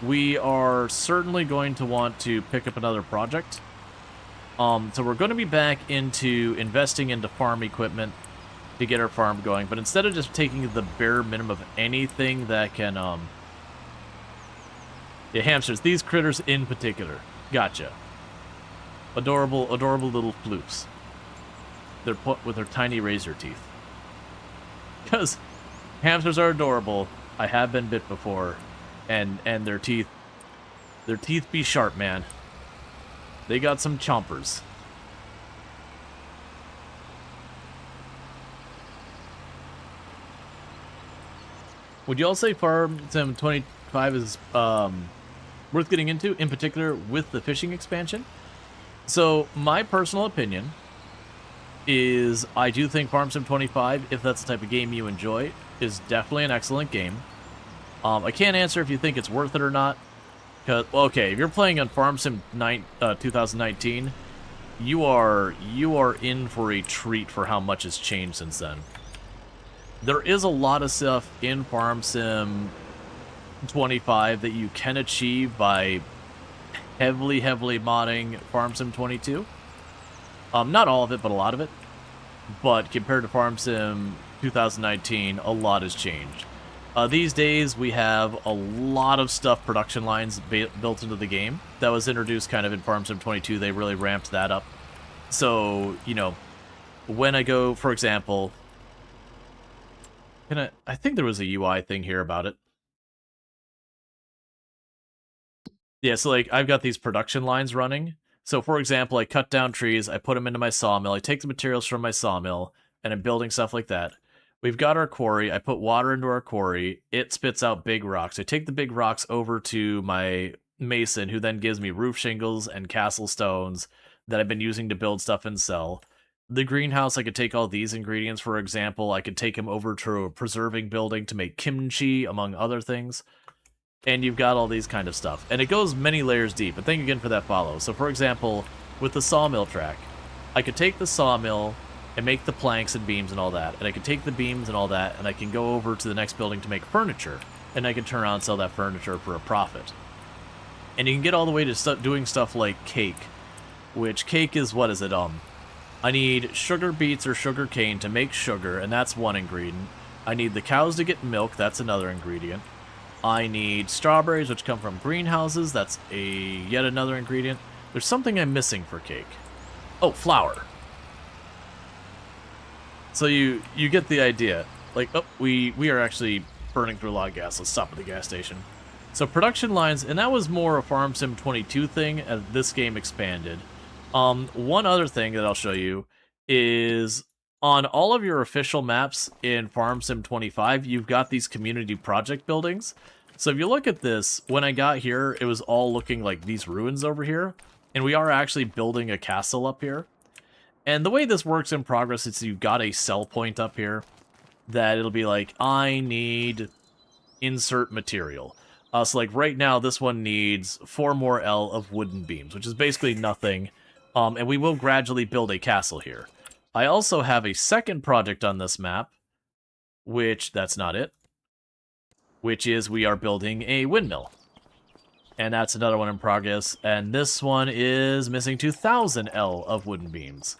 we are certainly going to want to pick up another project. So we're going to be back into investing into farm equipment to get our farm going. But instead of just taking the bare minimum of anything that can... Yeah, hamsters. These critters in particular. Gotcha. Adorable little floofs. They're put with their tiny razor teeth. Because hamsters are adorable. I have been bit before. And their teeth be sharp, man. They got some chompers. Would you all say Farm Sim 25 is worth getting into, in particular with the fishing expansion? So my personal opinion is I do think Farm Sim 25, if that's the type of game you enjoy, is definitely an excellent game. I can't answer if you think it's worth it or not. Cause, okay, if you're playing on Farm Sim 2019, you are in for a treat for how much has changed since then. There is a lot of stuff in Farm Sim 25 that you can achieve by heavily modding Farm Sim 22. Not all of it, but a lot of it. But compared to Farm Sim 2019, a lot has changed. These days, we have a lot of stuff, production lines built into the game. That was introduced kind of in Farm Sim 22. They really ramped that up. So, you know, when I go, for example... I think there was a UI thing here about it. Yeah, so, like, I've got these production lines running So, for example, I cut down trees, I put them into my sawmill, I take the materials from my sawmill, and I'm building stuff like that. We've got our quarry, I put water into our quarry, it spits out big rocks. I take the big rocks over to my mason, who then gives me roof shingles and castle stones that I've been using to build stuff and sell. The greenhouse, I could take all these ingredients, for example, I could take them over to a preserving building to make kimchi, among other things. And you've got all these kind of stuff. And it goes many layers deep, but thank you again for that follow. So for example, with the sawmill track, I could take the sawmill and make the planks and beams and all that, and I could take the beams and all that, and I can go over to the next building to make furniture, and I can turn around and sell that furniture for a profit. And you can get all the way to doing stuff like cake, which cake is, what is it, I need sugar beets or sugar cane to make sugar, and that's one ingredient. I need the cows to get milk, that's another ingredient. I need strawberries, which come from greenhouses, that's yet another ingredient. There's something I'm missing for cake. Oh, flour. So you get the idea. Like, oh, we are actually burning through a lot of gas. Let's stop at the gas station. So production lines, and that was more a Farm Sim 22 thing as this game expanded. One other thing that I'll show you is on all of your official maps in Farm Sim 25, you've got these community project buildings. So if you look at this, when I got here, it was all looking like these ruins over here. And we are actually building a castle up here. And the way this works in progress is you've got a sell point up here that it'll be like, I need insert material. So like right now, this one needs 4 more L of wooden beams, which is basically nothing. And we will gradually build a castle here. I also have a second project on this map, which, that's not it, which is we are building a windmill. And that's another one in progress, and this one is missing 2,000 L of wooden beams.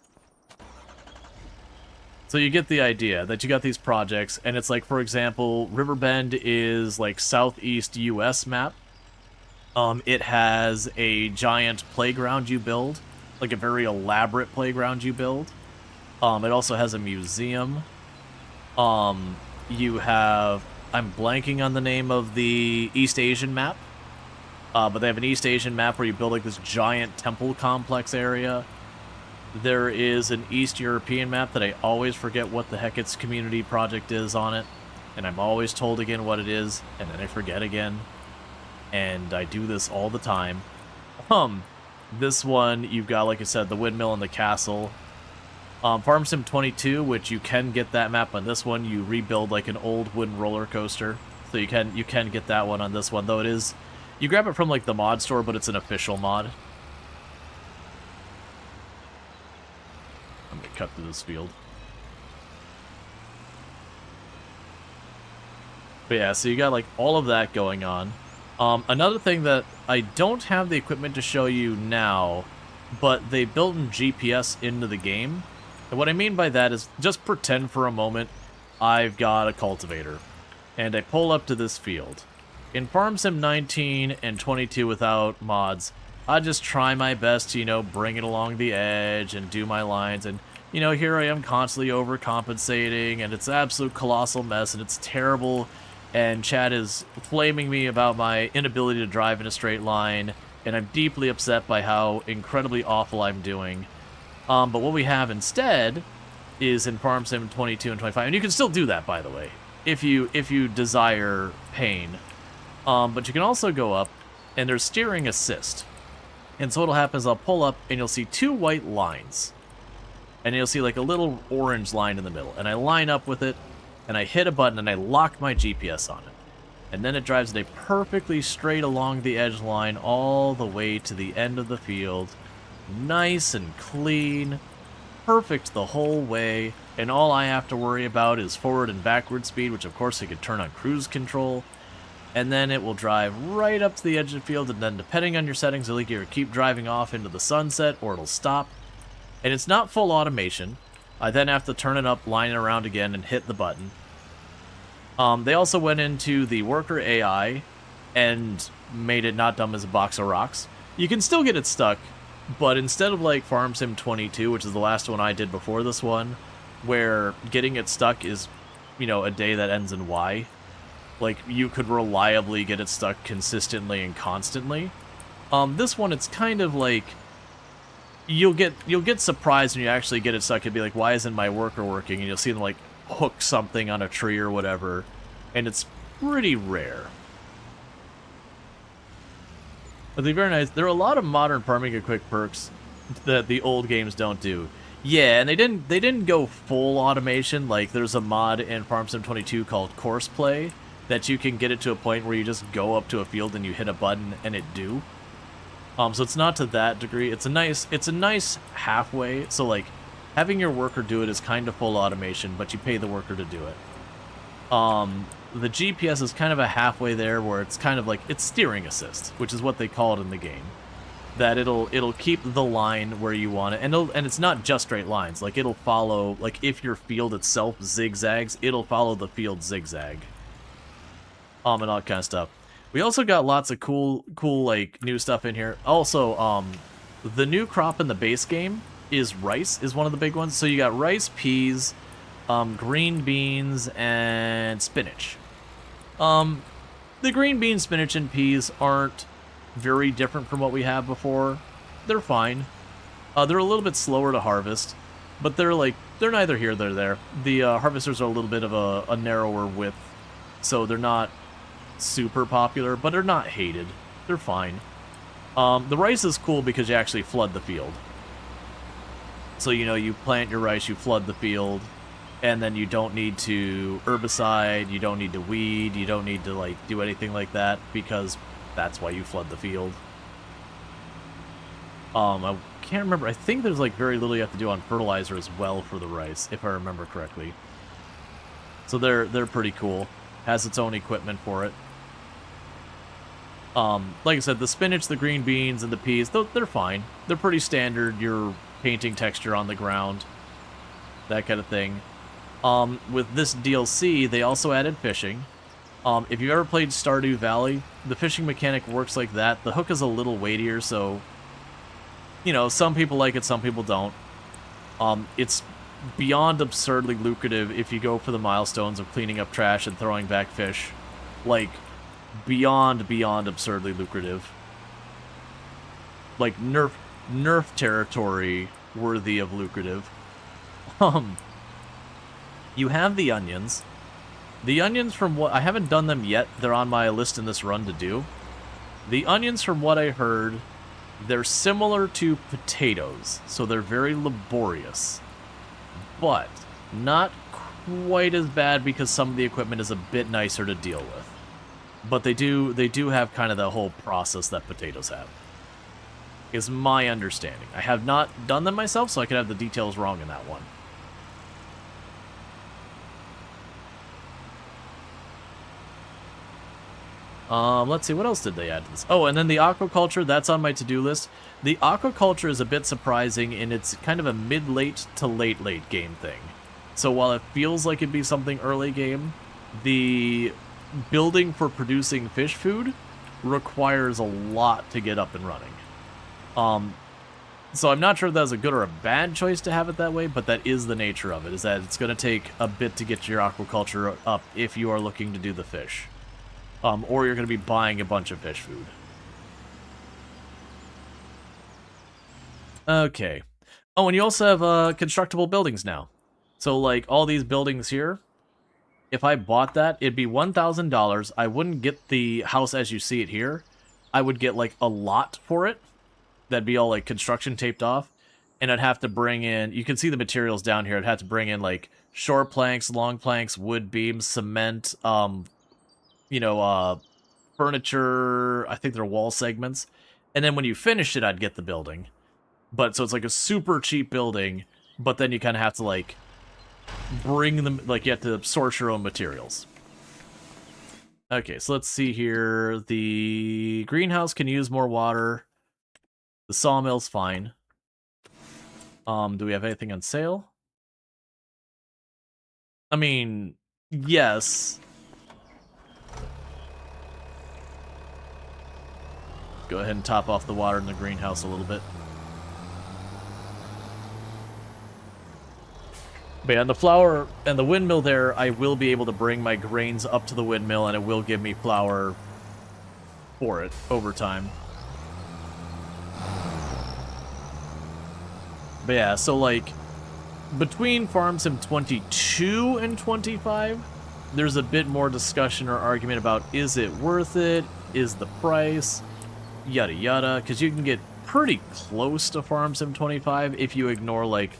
So you get the idea that you got these projects, and it's like, for example, Riverbend is like southeast US map. It has a giant playground you build, like a very elaborate playground you build. It also has a museum. You have, I'm blanking on the name of the East Asian map. But they have an East Asian map where you build like this giant temple complex area. There is an East European map that I always forget what the heck its community project is on it. And I'm always told again what it is, and then I forget again. And I do this all the time. This one, you've got, like I said, the windmill and the castle. Farm Sim 22, which you can get that map on this one, you rebuild like an old wooden roller coaster. So you can get that one on this one, though it is... You grab it from like the mod store, but it's an official mod. I'm gonna cut through this field. But yeah, so you got like all of that going on. Another thing that I don't have the equipment to show you now, but they built in GPS into the game. And what I mean by that is just pretend for a moment I've got a cultivator. And I pull up to this field. In Farm Sim 19 and 22 without mods, I just try my best to, you know, bring it along the edge and do my lines. And, you know, here I am constantly overcompensating, and it's an absolute colossal mess, and it's terrible. And Chad is flaming me about my inability to drive in a straight line, and I'm deeply upset by how incredibly awful I'm doing. But what we have instead is in Farm Sim 22 and 25, and you can still do that, by the way, if you desire pain. But you can also go up, and there's steering assist. And so what'll happen is I'll pull up, and you'll see 2 white lines. And you'll see like a little orange line in the middle. And I line up with it, and I hit a button, and I lock my GPS on it. And then it drives it perfectly straight along the edge line all the way to the end of the field. Nice and clean. Perfect the whole way. And all I have to worry about is forward and backward speed, which of course I could turn on cruise control. And then it will drive right up to the edge of the field, and then depending on your settings, it'll either keep driving off into the sunset, or it'll stop. And it's not full automation. I then have to turn it up, line it around again, and hit the button. They also went into the worker AI and made it not dumb as a box of rocks. You can still get it stuck, but instead of like Farm Sim 22, which is the last one I did before this one, where getting it stuck is, you know, a day that ends in Y. Like, you could reliably get it stuck consistently and constantly. This one, it's kind of like, you'll get surprised when you actually get it stuck. You'll be like, why isn't my worker working? And you'll see them like hook something on a tree or whatever, and it's pretty rare. But they're very nice. There are a lot of modern farming and quick perks that the old games don't do. Yeah, and they didn't go full automation. Like, there's a mod in Farm Sim 22 called Course Play that you can get it to a point where you just go up to a field and you hit a button and it do. So it's not to that degree. It's a nice halfway. So like, having your worker do it is kind of full automation, but you pay the worker to do it. The GPS is kind of a halfway there, where it's kind of like, it's steering assist, which is what they call it in the game. That it'll keep the line where you want it, and it's not just straight lines. Like, it'll follow, like, if your field itself zigzags, it'll follow the field zigzag. And all that kind of stuff. We also got lots of cool like new stuff in here. Also, the new crop in the base game is rice, is one of the big ones. So you got rice, peas, green beans, and spinach. The green beans, spinach, and peas aren't very different from what we have before. They're fine. They're a little bit slower to harvest, but they're neither here nor there. The harvesters are a little bit of a narrower width, so they're not super popular, but they're not hated. They're fine. The rice is cool because you actually flood the field. So, you know, you plant your rice, you flood the field, and then you don't need to herbicide, you don't need to weed, you don't need to, like, do anything like that, because that's why you flood the field. I can't remember. I think there's, like, very little you have to do on fertilizer as well for the rice, if I remember correctly. So they're pretty cool. Has its own equipment for it. Like I said, the spinach, the green beans, and the peas, they're fine. They're pretty standard. You're painting texture on the ground, that kind of thing. With this DLC, they also added fishing. If you've ever played Stardew Valley, the fishing mechanic works like that. The hook is a little weightier, so, you know, some people like it, some people don't. It's beyond absurdly lucrative if you go for the milestones of cleaning up trash and throwing back fish. Like, beyond absurdly lucrative. Like, nerf territory worthy of lucrative. You have the onions. The onions, from what... I haven't done them yet. They're on my list in this run to do. The onions, from what I heard, they're similar to potatoes. So they're very laborious. But not quite as bad because some of the equipment is a bit nicer to deal with. But they do have kind of the whole process that potatoes have, is my understanding. I have not done them myself, so I could have the details wrong in that one. Let's see, what else did they add to this? Oh, and then the aquaculture, that's on my to-do list. The aquaculture is a bit surprising, and it's kind of a mid-late to late game thing. So while it feels like it'd be something early game, the building for producing fish food requires a lot to get up and running. So I'm not sure if that's a good or a bad choice to have it that way, but that is the nature of it, is that it's going to take a bit to get your aquaculture up if you are looking to do the fish. Or you're going to be buying a bunch of fish food. Okay. Oh, and you also have constructible buildings now. So, like, all these buildings here, if I bought that, it'd be $1,000. I wouldn't get the house as you see it here. I would get, like, a lot for it. That'd be all, like, construction taped off. And I'd have to bring in... You can see the materials down here. I'd have to bring in, like, short planks, long planks, wood beams, cement, you know, furniture, I think they're wall segments. And then when you finish it, I'd get the building. But, so it's like a super cheap building, but then you kind of have to, like, bring them, like, you have to source your own materials. Okay, so let's see here. The greenhouse can use more water. The sawmill's fine. Do we have anything on sale? I mean, yes. Go ahead and top off the water in the greenhouse a little bit. But yeah, the flour and the windmill there, I will be able to bring my grains up to the windmill, and it will give me flour for it over time. But yeah, so like between Farm Sim 22 and 25, there's a bit more discussion or argument about is it worth it, is the price, yada yada, because you can get pretty close to Farm Sim 25 if you ignore like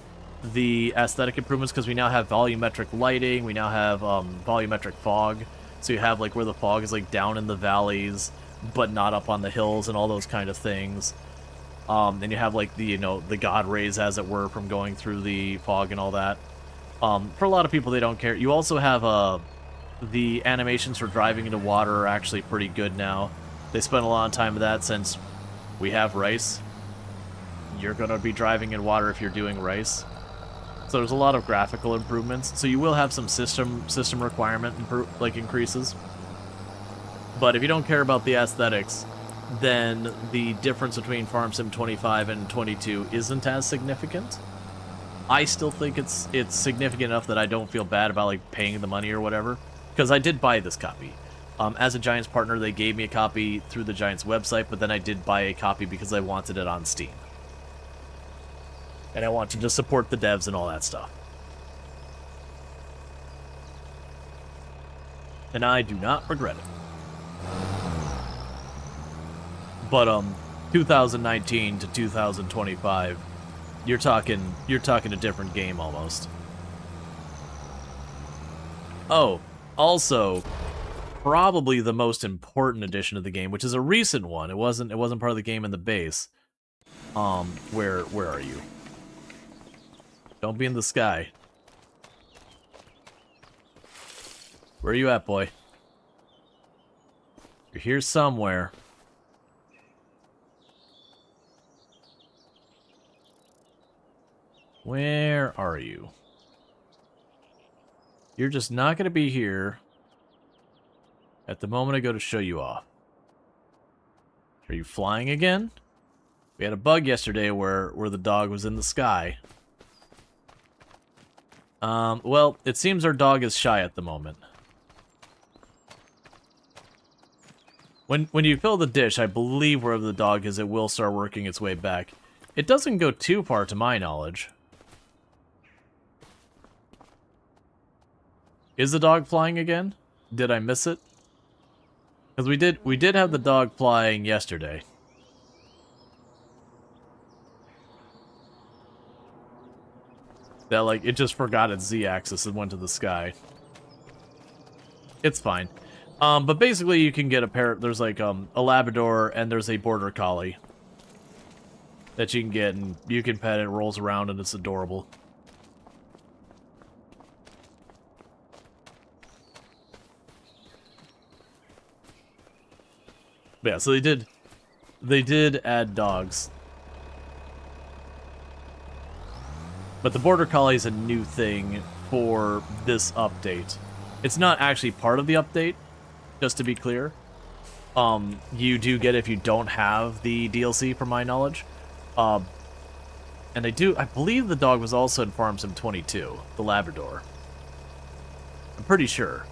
the aesthetic improvements, because we now have volumetric lighting, we now have volumetric fog, so you have like where the fog is like down in the valleys but not up on the hills and all those kind of things. And you have like the, you know, the god rays as it were from going through the fog and all that. For a lot of people, they don't care. You also have the animations for driving into water are actually pretty good now. They spent a lot of time with that since we have rice. You're going to be driving in water if you're doing rice. So there's a lot of graphical improvements. So you will have some system requirement increases. But if you don't care about the aesthetics, then the difference between Farm Sim 25 and 22 isn't as significant. I still think it's significant enough that I don't feel bad about like paying the money or whatever, because I did buy this copy. As a Giants partner, they gave me a copy through the Giants website, but then I did buy a copy because I wanted it on Steam. And I wanted to support the devs and all that stuff. And I do not regret it. But 2019 to 2025, you're talking a different game almost. Oh, also, probably the most important addition of the game, which is a recent one. It wasn't part of the game in the base. Where are you? Don't be in the sky. Where are you at, boy? You're here somewhere. Where are you? You're just not going to be here at the moment I go to show you off. Are you flying again? We had a bug yesterday where the dog was in the sky. Well, it seems our dog is shy at the moment. When you fill the dish, I believe wherever the dog is, it will start working its way back. It doesn't go too far to my knowledge. Is the dog flying again? Did I miss it? Because we did have the dog flying yesterday. That, like, it just forgot its Z-axis and went to the sky. It's fine. But basically you can get a pair, there's like a Labrador and there's a Border Collie that you can get, and you can pet it, rolls around, and it's adorable. But yeah, so they did add dogs. But the Border Collie is a new thing for this update. It's not actually part of the update, just to be clear. You do get it if you don't have the DLC, from my knowledge. And I believe the dog was also in Farm Sim 22, the Labrador. I'm pretty sure.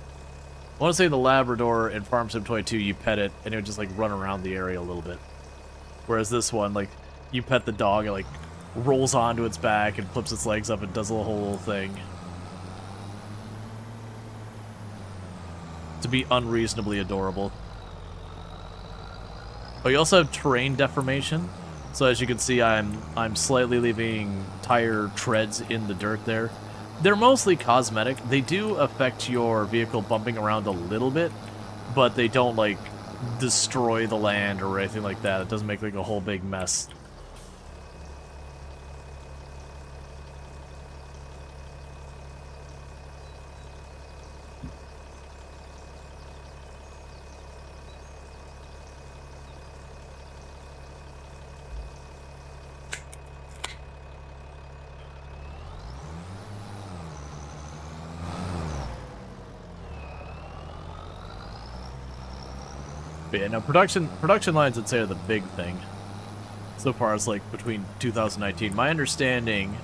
I want to say the Labrador in Farm Sim 22, you pet it, and it would just, like, run around the area a little bit. Whereas this one, like, you pet the dog, it, like, rolls onto its back and flips its legs up and does a whole little thing. To be unreasonably adorable. But you also have terrain deformation. So as you can see, I'm slightly leaving tire treads in the dirt there. They're mostly cosmetic. They do affect your vehicle bumping around a little bit, but they don't, like, destroy the land or anything like that. It doesn't make, like, a whole big mess. But yeah, no, production lines, I'd say, are the big thing. So far as, like, between 2019. My understanding,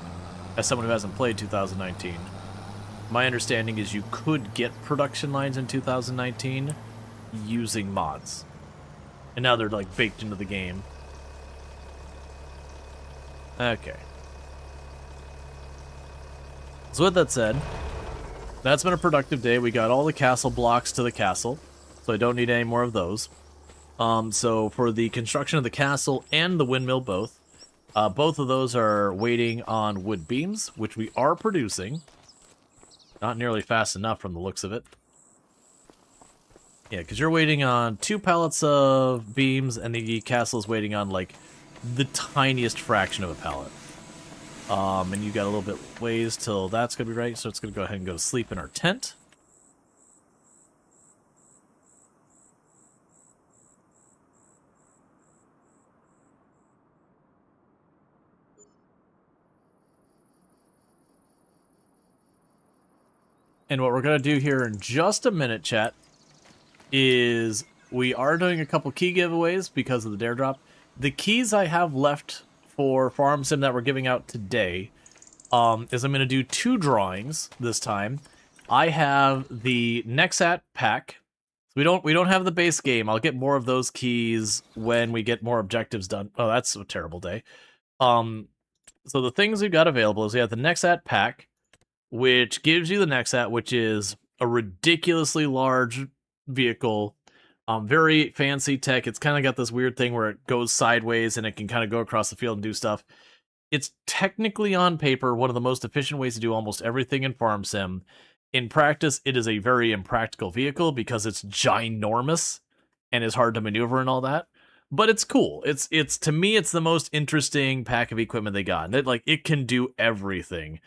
as someone who hasn't played 2019, my understanding is you could get production lines in 2019 using mods. And now they're, like, baked into the game. Okay. So with that said, that's been a productive day. We got all the castle blocks to the castle, so I don't need any more of those. So for the construction of the castle and the windmill both of those are waiting on wood beams, which we are producing. Not nearly fast enough from the looks of it. Yeah, because you're waiting on 2 pallets of beams, and the castle's waiting on, like, the tiniest fraction of a pallet. And you got a little bit ways till that's going to be right, so it's going to go ahead and go to sleep in our tent. And what we're going to do here in just a minute, chat, is we are doing a couple key giveaways because of the dare drop. The keys I have left for Farm Sim that we're giving out today is I'm going to do 2 drawings this time. I have the Nexat pack. We don't have the base game. I'll get more of those keys when we get more objectives done. Oh, that's a terrible day. So the things we've got available is we have the Nexat pack, which gives you the Nexat, which is a ridiculously large vehicle, very fancy tech. It's kind of got this weird thing where it goes sideways and it can kind of go across the field and do stuff. It's technically on paper one of the most efficient ways to do almost everything in Farm Sim. In practice, it is a very impractical vehicle because it's ginormous and is hard to maneuver and all that. But it's cool. It's to me, it's the most interesting pack of equipment they got. And it can do everything.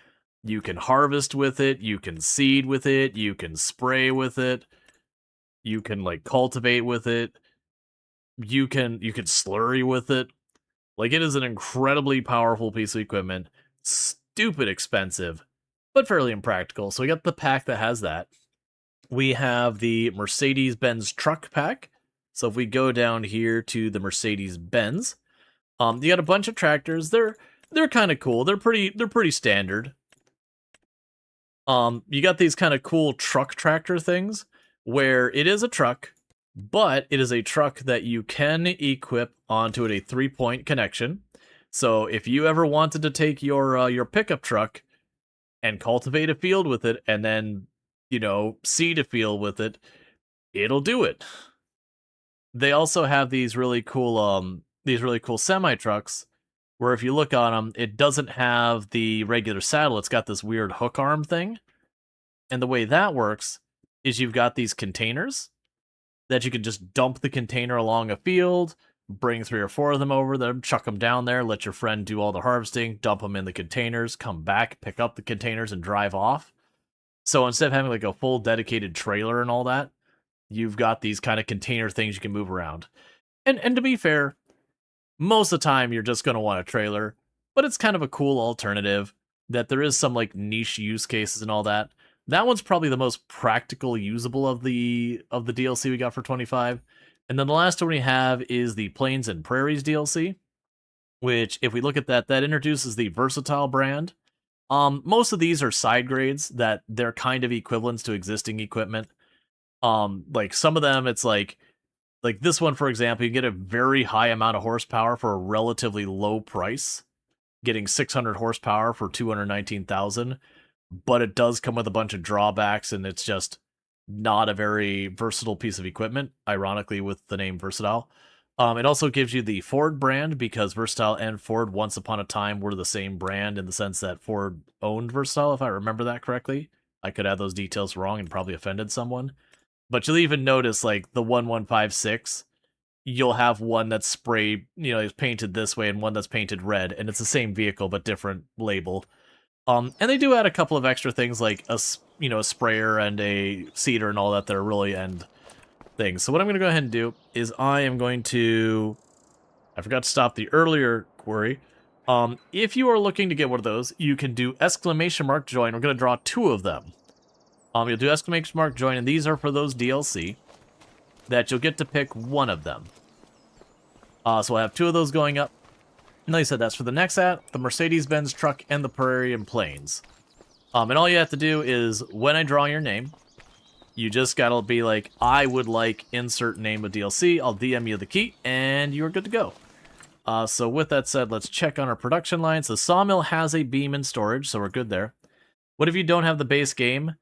You can harvest with it, you can seed with it, you can spray with it, you can like cultivate with it, you can slurry with it. Like, it is an incredibly powerful piece of equipment, stupid expensive, but fairly impractical. So we got the pack that has that. We have the Mercedes-Benz truck pack. So if we go down here to the Mercedes-Benz, you got a bunch of tractors. They're kind of cool. They're pretty standard. You got these kind of cool truck tractor things where it is a truck, but it is a truck that you can equip onto it a 3-point connection. So if you ever wanted to take your pickup truck and cultivate a field with it, and then, seed a field with it, it'll do it. They also have these really cool semi trucks where if you look on them, it doesn't have the regular saddle. It's got this weird hook arm thing. And the way that works is you've got these containers that you can just dump the container along a field, bring 3 or 4 of them over there, chuck them down there, let your friend do all the harvesting, dump them in the containers, come back, pick up the containers, and drive off. So instead of having like a full dedicated trailer and all that, you've got these kind of container things you can move around. And to be fair, most of the time you're just going to want a trailer, but it's kind of a cool alternative that there is some like niche use cases and all that. That one's probably the most practical usable of the DLC we got for 25. And then the last one we have is the Plains and Prairies DLC, which if we look at that introduces the Versatile brand. Most of these are side grades that they're kind of equivalents to existing equipment. Like some of them, it's like this one, for example, you get a very high amount of horsepower for a relatively low price, getting 600 horsepower for 219,000, but it does come with a bunch of drawbacks, and it's just not a very versatile piece of equipment, ironically, with the name Versatile. It also gives you the Ford brand, because Versatile and Ford once upon a time were the same brand in the sense that Ford owned Versatile, if I remember that correctly. I could have those details wrong and probably offended someone. But you'll even notice, like, the 1156, you'll have one that's sprayed, is painted this way and one that's painted red, and it's the same vehicle but different label. And they do add a couple of extra things like a sprayer and a seeder and all that are really end things. So what I'm going to go ahead and do is I forgot to stop the earlier query. If you are looking to get one of those, you can do exclamation mark join. We're going to draw 2 of them. You'll do exclamation mark join, and these are for those DLC that you'll get to pick one of them. So we'll have 2 of those going up. And like I said, that's for the Nexat, the Mercedes-Benz truck, and the Prairie and Plains. And all you have to do is, when I draw your name, you just gotta be like, I would like insert name of DLC, I'll DM you the key, and you're good to go. So with that said, let's check on our production lines. The sawmill has a beam in storage, so we're good there. What if you don't have the base game?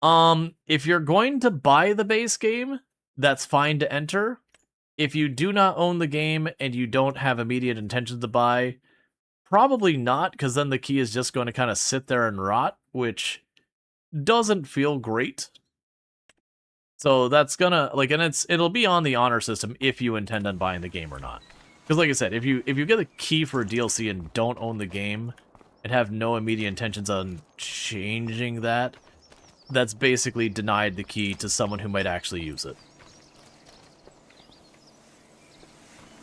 If you're going to buy the base game, that's fine to enter. If you do not own the game and you don't have immediate intentions to buy, probably not, because then the key is just going to kind of sit there and rot, which doesn't feel great. So that's gonna, like, and it'll be on the honor system if you intend on buying the game or not. Because like I said, if you get a key for a DLC and don't own the game and have no immediate intentions on changing that, that's basically denied the key to someone who might actually use it.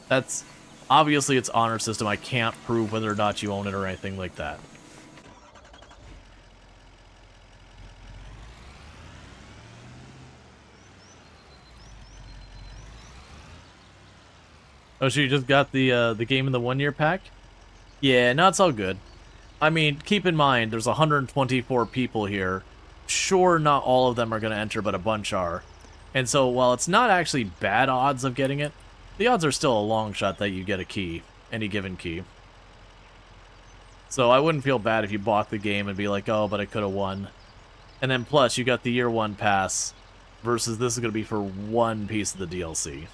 That's obviously it's honor system. I can't prove whether or not you own it or anything like that. Oh, so you just got the game in the 1-year pack? Yeah, no, it's all good. I mean, keep in mind, there's 124 people here. Sure, not all of them are going to enter, but a bunch are. And so, while it's not actually bad odds of getting it, the odds are still a long shot that you get a key, any given key. So I wouldn't feel bad if you bought the game and be like, oh, but I could have won. And then plus, you got the year 1 pass, versus this is going to be for one piece of the DLC.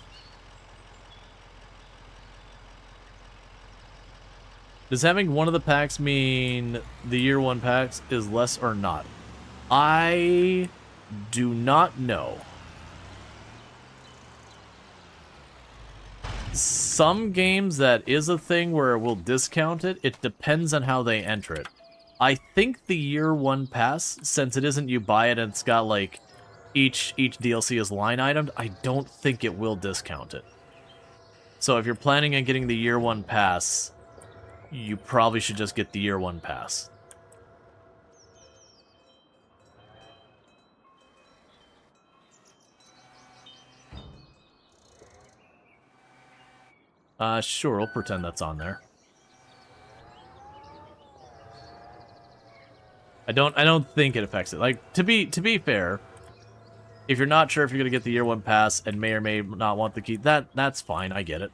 Does having one of the packs mean the year 1 packs is less or not? I do not know. Some games that is a thing where it will discount it. It depends on how they enter it. I think the year 1 pass, since it isn't you buy it and it's got like each DLC is line itemed, I don't think it will discount it. So if you're planning on getting the year 1 pass, you probably should just get the year 1 pass. Sure, we'll pretend that's on there. I don't think it affects it. Like, to be fair, if you're not sure if you're gonna get the year 1 pass and may or may not want the key, that's fine, I get it.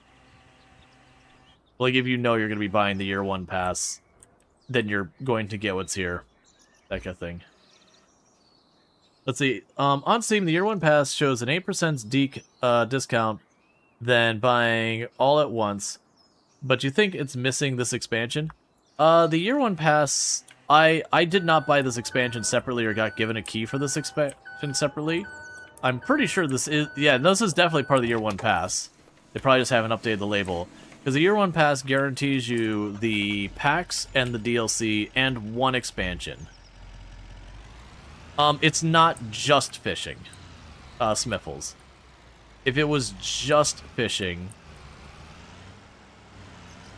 Like, if you know you're gonna be buying the year 1 pass, then you're going to get what's here. That kind of thing. Let's see. On Steam, the year 1 pass shows an 8% discount than buying all at once, but you think it's missing this expansion? The year 1 pass, I did not buy this expansion separately or got given a key for this expansion separately. I'm pretty sure this is, yeah, this is definitely part of the year 1 pass. They probably just haven't updated the label. Because the year 1 pass guarantees you the packs and the DLC and 1 expansion. It's not just fishing, Smiffles. If it was just fishing,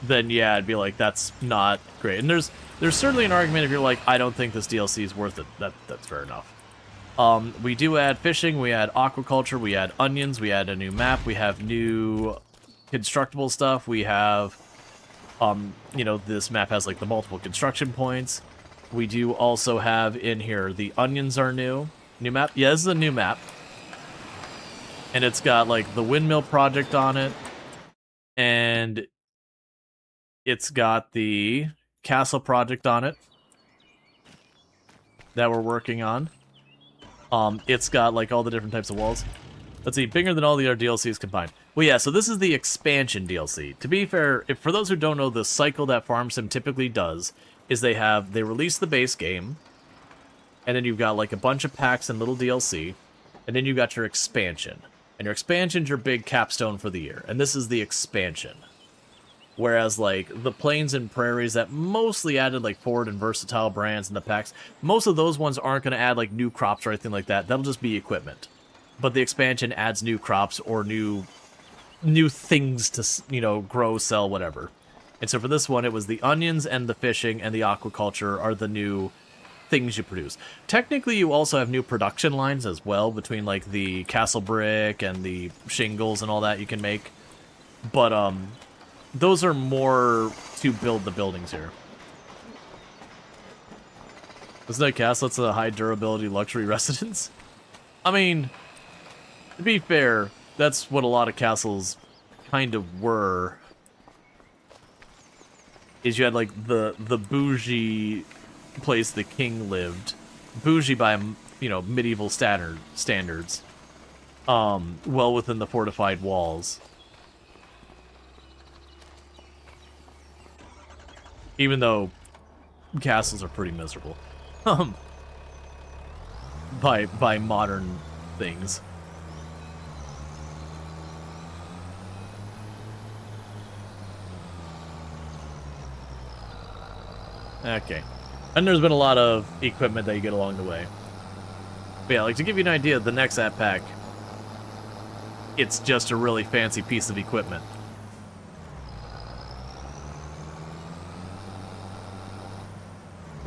then yeah, I'd be like, that's not great. And there's certainly an argument if you're like, I don't think this DLC is worth it. That's fair enough. We do add fishing, we add aquaculture, we add onions, we add a new map, we have new constructible stuff, we have, you know, this map has like the multiple construction points. We do also have in here, the onions are new. New map? Yeah, this is a new map. And it's got like the windmill project on it. And it's got the castle project on it that we're working on. It's got like all the different types of walls. Let's see, bigger than all the other DLCs combined. Well, yeah, so this is the expansion DLC. To be fair, for those who don't know, the cycle that Farm Sim typically does is they release the base game, and then you've got like a bunch of packs and little DLC, and then you got your expansion. And your expansion's your big capstone for the year, and this is the expansion. Whereas, like, the Plains and Prairies that mostly added, like, Forward and Versatile brands in the packs, most of those ones aren't going to add, like, new crops or anything like that. That'll just be equipment. But the expansion adds new crops or new things to, you know, grow, sell, whatever. And so for this one, it was the onions and the fishing and the aquaculture are the new things you produce. Technically, you also have new production lines as well between, like, the castle brick and the shingles and all that you can make. But, those are more to build the buildings here. Isn't that castle? It's a high durability luxury residence. I mean, to be fair, that's what a lot of castles kind of were. Is you had like the bougie place the king lived, bougie by, you know, medieval standards, well within the fortified walls. Even though castles are pretty miserable, by modern things. Okay. And there's been a lot of equipment that you get along the way. But yeah, like, to give you an idea, the next app pack, it's just a really fancy piece of equipment.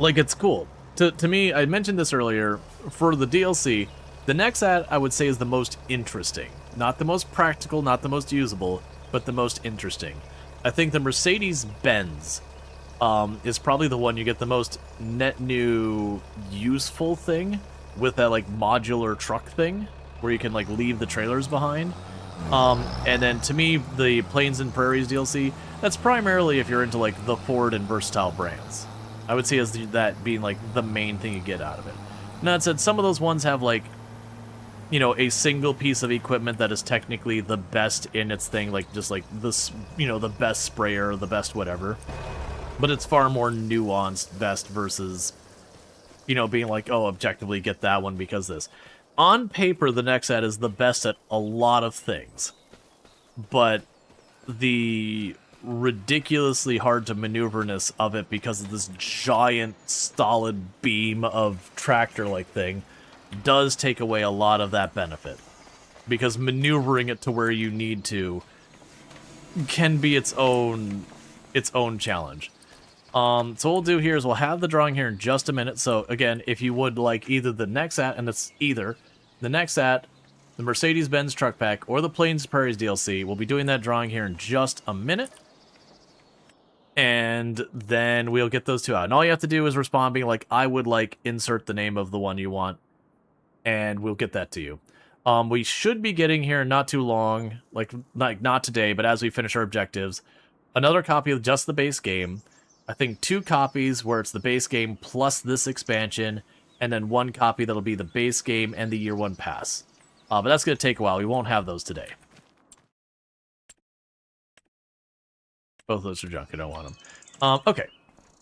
Like, it's cool. To me, I mentioned this earlier, for the DLC, the next ad, I would say, is the most interesting. Not the most practical, not the most usable, but the most interesting. I think the Mercedes-Benz is probably the one you get the most net new useful thing with that, like, modular truck thing, where you can, like, leave the trailers behind. And then, to me, the Plains and Prairies DLC, that's primarily if you're into, like, the Ford and Versatile brands. I would see as that being, like, the main thing you get out of it. Now, that said, some of those ones have, like, you know, a single piece of equipment that is technically the best in its thing, like, just, like, this, you know, the best sprayer, the best whatever. But it's far more nuanced best versus, you know, being like, oh, objectively get that one because this. On paper, the Nexat is the best at a lot of things. But the ridiculously hard to maneuverness of it because of this giant solid beam of tractor-like thing does take away a lot of that benefit. Because maneuvering it to where you need to can be its own challenge. So what we'll do here is we'll have the drawing here in just a minute. So again, if you would like either the Nexat, and it's either the Nexat, the Mercedes-Benz truck pack, or the Plains Prairies DLC, we'll be doing that drawing here in just a minute. And then we'll get those two out. And all you have to do is respond being like, I would like insert the name of the one you want. And we'll get that to you. We should be getting here not too long, like not today, but as we finish our objectives, another copy of just the base game. I think 2 copies where it's the base game plus this expansion, and then 1 copy that'll be the base game and the Year 1 pass. But that's going to take a while. We won't have those today. Both of those are junk. I don't want them. Okay.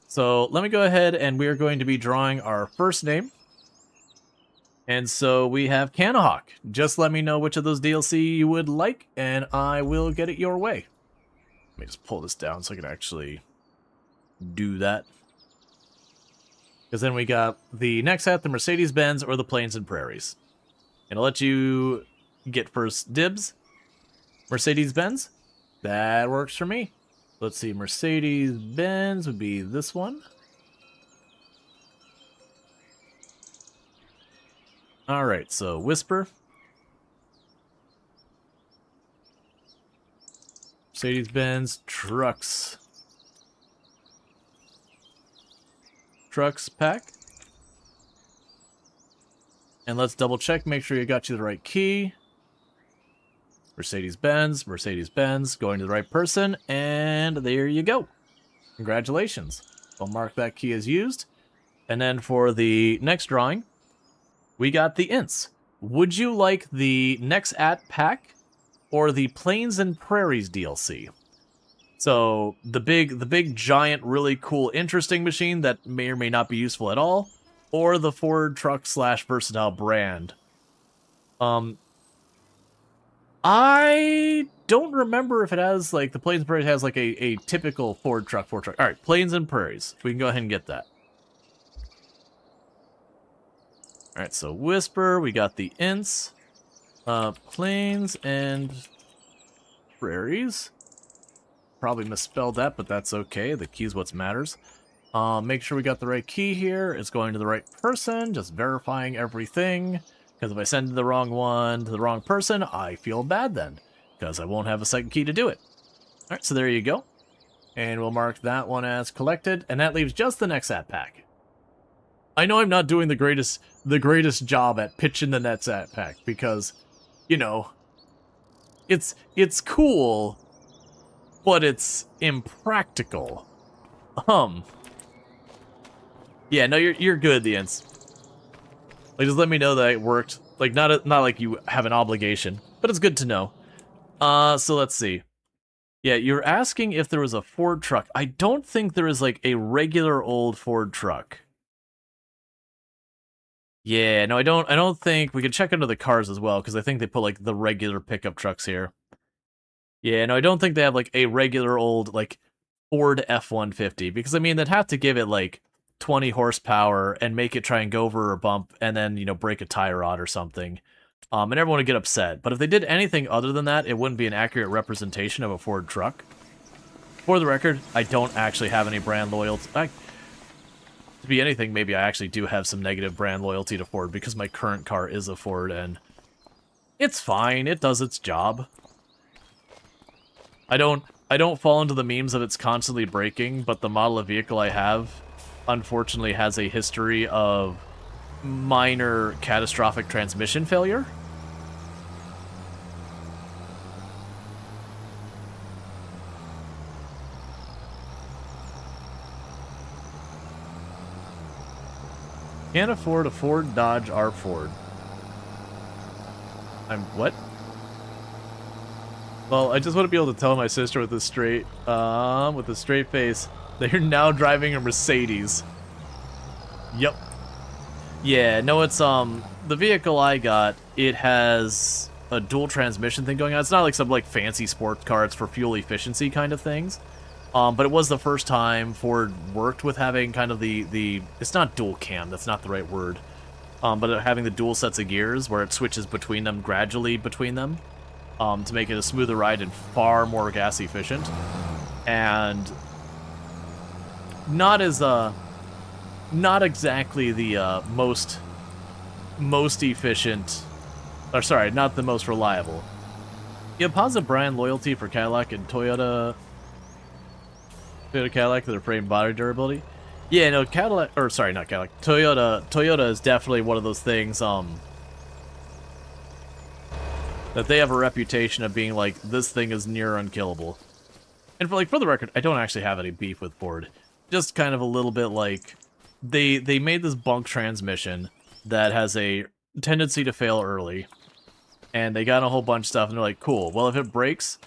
So let me go ahead, and we are going to be drawing our first name. And so we have Canahawk. Just let me know which of those DLC you would like, and I will get it your way. Let me just pull this down so I can actually do that. Because then we got the Nexat, the Mercedes-Benz, or the Plains and Prairies. And I'll let you get first dibs. Mercedes-Benz? That works for me. Let's see, Mercedes-Benz would be this one. Alright, so Whisper. Mercedes-Benz Trucks. Trucks pack. And let's double check, make sure you got you the right key. Mercedes-Benz, Mercedes-Benz, going to the right person, and there you go. Congratulations. I'll mark that key as used. And then for the next drawing, we got the ints. Would you like the Nexat pack or the Plains and Prairies DLC? So the big giant really cool interesting machine that may or may not be useful at all, or the Ford truck / versatile brand. I don't remember if it has, like, the Plains and Prairies has, like, a typical Ford truck. Alright, Plains and Prairies. We can go ahead and get that. Alright, so Whisper, we got the ints. Plains and Prairies. Probably misspelled that, but that's okay. The key's what matters. Make sure we got the right key here. It's going to the right person, just verifying everything. Because if I send the wrong one to the wrong person, I feel bad then. Because I won't have a second key to do it. Alright, so there you go. And we'll mark that one as collected. And that leaves just the Nexat pack. I know I'm not doing the greatest job at pitching the Nexat pack. Because, you know, it's cool, but it's impractical. Yeah, no, you're good, the ends. Like, just let me know that it worked. Like, not like you have an obligation, but it's good to know. So let's see. Yeah, you're asking if there was a Ford truck. I don't think there is, like, a regular old Ford truck. Yeah, no, I don't think we could check under the cars as well, because I think they put, like, the regular pickup trucks here. Yeah, no, I don't think they have, like, a regular old, like, Ford F-150, because, I mean, they'd have to give it, like, 20 horsepower and make it try and go over a bump and then, break a tie rod or something. And everyone would get upset. But if they did anything other than that, it wouldn't be an accurate representation of a Ford truck. For the record, I don't actually have any brand loyalty. To be anything, maybe I actually do have some negative brand loyalty to Ford because my current car is a Ford, and it's fine. It does its job. I don't fall into the memes of it's constantly breaking, but the model of vehicle I have, unfortunately, has a history of minor catastrophic transmission failure. Can't afford a Ford, Dodge, or Ford. What? Well, I just want to be able to tell my sister with a straight face, they're now driving a Mercedes. Yep. Yeah, no, it's, the vehicle I got, it has a dual transmission thing going on. It's not like some, like, fancy sports car, it's for fuel efficiency kind of things. But it was the first time Ford worked with having kind of the it's not dual cam, that's not the right word. But having the dual sets of gears where it switches between them gradually between them, to make it a smoother ride and far more gas efficient. And not exactly the most efficient, or sorry, not the most reliable. You have positive brand loyalty for Cadillac and Toyota Cadillac, their frame body durability. Yeah, no, Cadillac, or sorry, not Cadillac. Toyota is definitely one of those things, that they have a reputation of being like, this thing is near unkillable. And for the record, I don't actually have any beef with Ford. Just kind of a little bit like, they made this bunk transmission that has a tendency to fail early. And they got a whole bunch of stuff, and they're like, cool, well, if it breaks,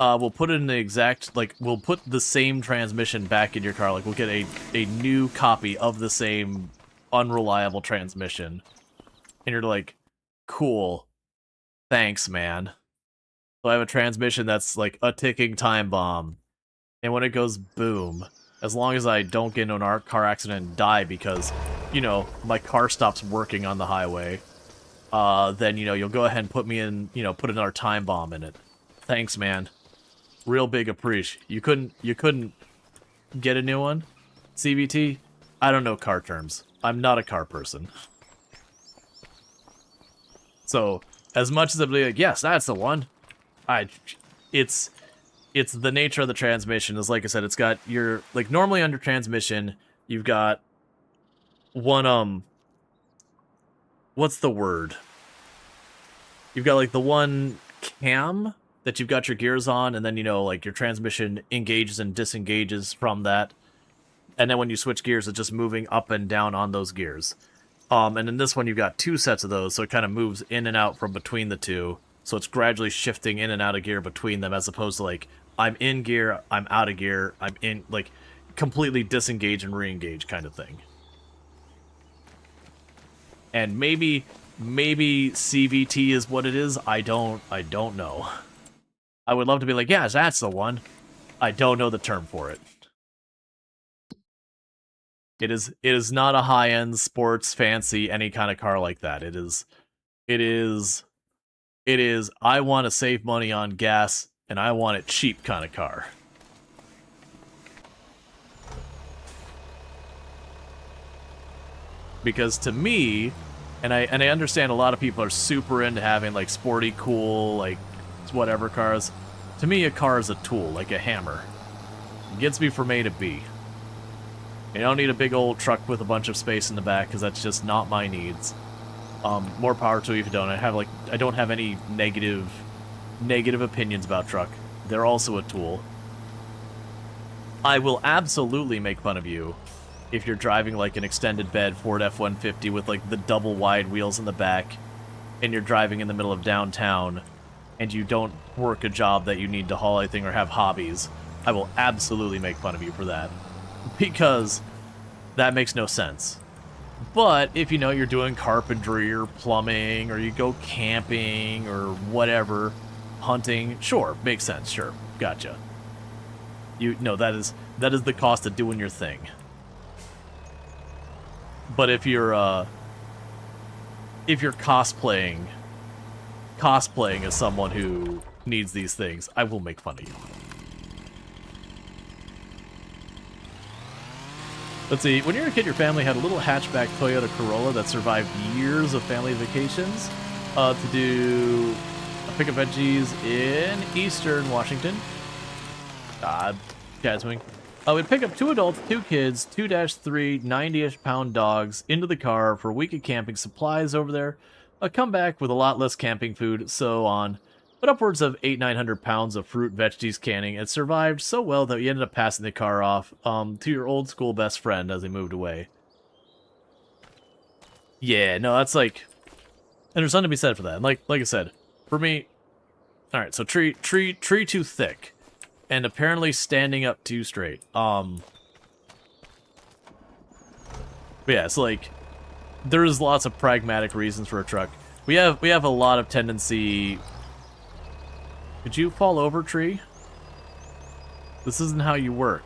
we'll put it in the exact, we'll put the same transmission back in your car. Like, we'll get a new copy of the same unreliable transmission. And you're like, cool. Thanks, man. So I have a transmission that's like a ticking time bomb. And when it goes boom, as long as I don't get into an car accident and die because, my car stops working on the highway, then, you'll go ahead and put me in, put another time bomb in it. Thanks, man. Real big appreciate. You couldn't get a new one? CVT? I don't know car terms. I'm not a car person. So, as much as I'd be like, yes, that's the one. It's the nature of the transmission. Is like I said, it's got your, normally under transmission, you've got one, what's the word? You've got, the one cam that you've got your gears on, and then, your transmission engages and disengages from that. And then when you switch gears, it's just moving up and down on those gears. And in this one, you've got two sets of those, so it kind of moves in and out from between the two. So it's gradually shifting in and out of gear between them, as opposed to, I'm in gear, I'm out of gear, I'm in, completely disengage and re-engage kind of thing. And maybe CVT is what it is. I don't know. I would love to be like, yes, that's the one. I don't know the term for it. It is not a high-end sports fancy any kind of car like that. It is I want to save money on gas and I want it cheap kind of car. Because to me, and I understand a lot of people are super into having sporty, cool, whatever cars. To me, a car is a tool, like a hammer. It gets me from A to B. You don't need a big old truck with a bunch of space in the back, because that's just not my needs. More power to you if you don't. I don't have any negative opinions about truck. They're also a tool. I will absolutely make fun of you if you're driving like an extended bed Ford F-150 with like the double wide wheels in the back, and you're driving in the middle of downtown, and you don't work a job that you need to haul anything or have hobbies, I will absolutely make fun of you for that. Because that makes no sense. But if you know you're doing carpentry or plumbing, or you go camping or whatever, hunting, sure, makes sense, sure, gotcha. You know that is the cost of doing your thing. But if you're cosplaying as someone who needs these things, I will make fun of you. Let's see, when you were a kid, your family had a little hatchback Toyota Corolla that survived years of family vacations to do pick up veggies in Eastern Washington. Jasmine. We'd pick up 2 adults, 2 kids, 2-3 90-ish pound dogs into the car for a week of camping supplies over there. Come back with a lot less camping food, so on. But upwards of 800-900 pounds of fruit, veggies, canning. It survived so well that we ended up passing the car off to your old school best friend as he moved away. Yeah, no, that's like... And there's something to be said for that. Like I said, for me... Alright, so tree too thick. And apparently standing up too straight. But yeah, it's like... There's lots of pragmatic reasons for a truck. We have a lot of tendency... Could you fall over, tree? This isn't how you work.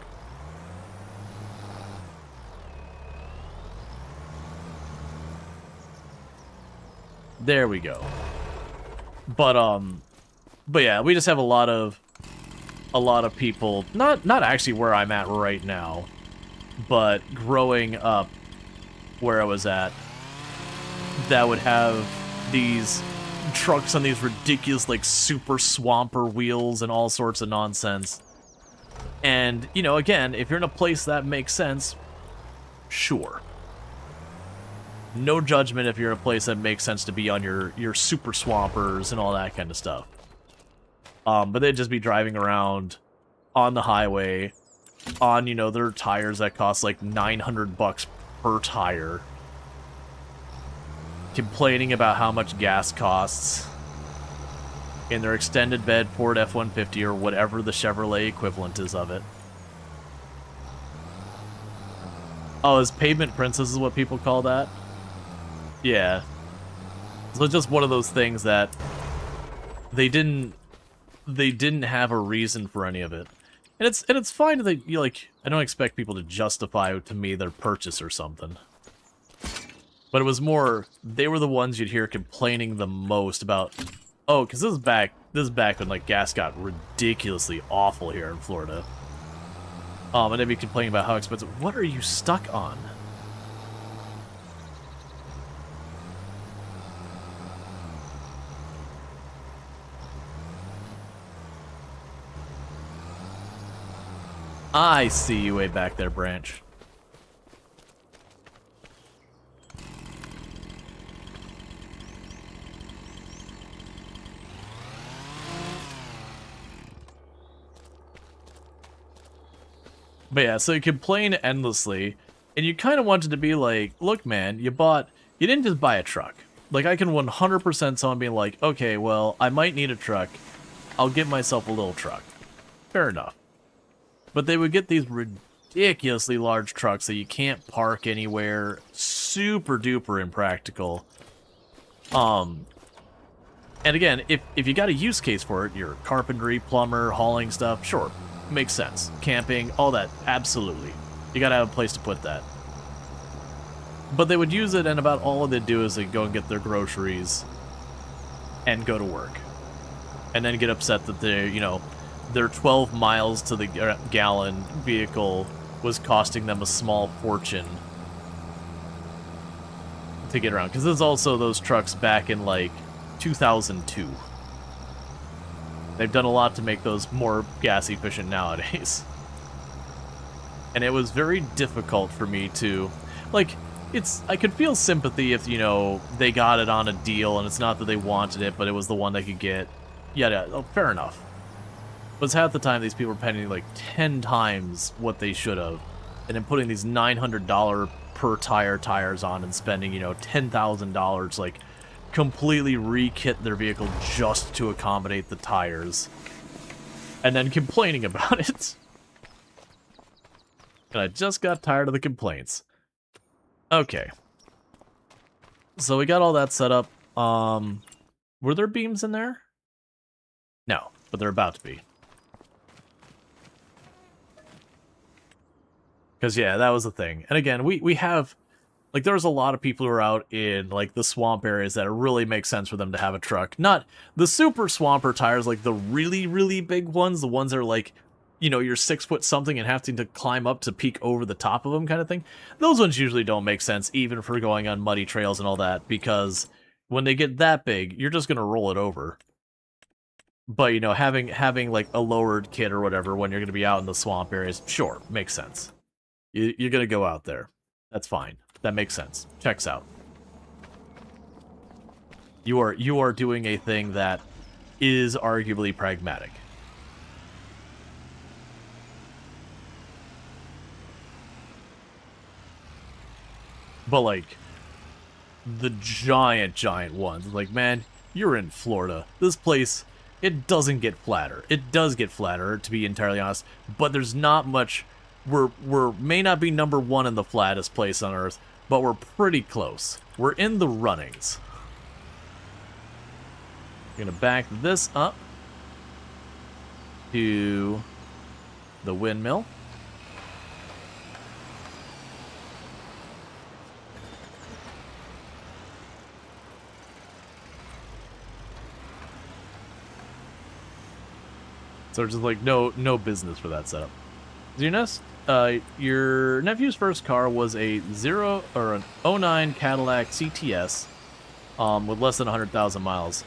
There we go. But yeah, we just have a lot of people, not actually where I'm at right now, but growing up where I was at, that would have these trucks on these ridiculous, like, super swamper wheels and all sorts of nonsense. And, you know, again, if you're in a place that makes sense, sure. No judgment if you're in a place that makes sense to be on your super swampers and all that kind of stuff. But they'd just be driving around on the highway on, you know, their tires that cost like $900 per tire, complaining about how much gas costs in their extended bed Ford F-150 or whatever the Chevrolet equivalent is of it. Oh, is Pavement Princess is what people call that? Yeah. So it's just one of those things that they didn't have a reason for any of it. And it's fine that you, like, I don't expect people to justify to me their purchase or something. But it was more, they were the ones you'd hear complaining the most about, oh, because this is back when, like, gas got ridiculously awful here in Florida. And they'd be complaining about how expensive. What are you stuck on? I see you way back there, Branch. But yeah, so you complain endlessly, and you kind of wanted to be like, look, man, you didn't just buy a truck. Like, I can 100% someone being like, okay, well, I might need a truck. I'll get myself a little truck. Fair enough. But they would get these ridiculously large trucks that you can't park anywhere, super duper impractical. And again, if you got a use case for it, you're carpentry, plumber, hauling stuff, sure, makes sense. Camping, all that, absolutely. You gotta have a place to put that. But they would use it, and about all they'd do is they'd go and get their groceries and go to work. And then get upset that they're, you know, their 12 miles to the gallon vehicle was costing them a small fortune to get around. Because there's also those trucks back in, like, 2002. They've done a lot to make those more gas efficient nowadays. And it was very difficult for me to, like, I could feel sympathy if, you know, they got it on a deal and it's not that they wanted it, but it was the one they could get. Yeah, oh, fair enough. But half the time these people were paying like 10 times what they should have. and then putting these $900 per tire tires on and spending, you know, $10,000, like, completely re-kit their vehicle just to accommodate the tires, and then complaining about it. And I just got tired of the complaints. Okay. So we got all that set up. Were there beams in there? No, but they're about to be. Because, yeah, that was the thing. And again, we have... Like, there's a lot of people who are out in, like, the swamp areas that it really makes sense for them to have a truck. Not the super swamper tires, like the really, really big ones, the ones that are, like, you know, you're 6 foot something and having to climb up to peek over the top of them kind of thing. Those ones usually don't make sense, even for going on muddy trails and all that, because when they get that big, you're just going to roll it over. But, you know, having like, a lowered kit or whatever when you're going to be out in the swamp areas, sure, makes sense. You're going to go out there. That's fine. That makes sense. Checks out. You are doing a thing that is arguably pragmatic. But, like, the giant ones. Like, man, you're in Florida. This place, it doesn't get flatter. It does get flatter, to be entirely honest, but there's not much... We're may not be number one in the flattest place on Earth, but we're pretty close. We're in the runnings. I'm gonna back this up to the windmill. So just like no business for that setup. Do you notice your nephew's first car was a an 09 Cadillac CTS with less than 100,000 miles.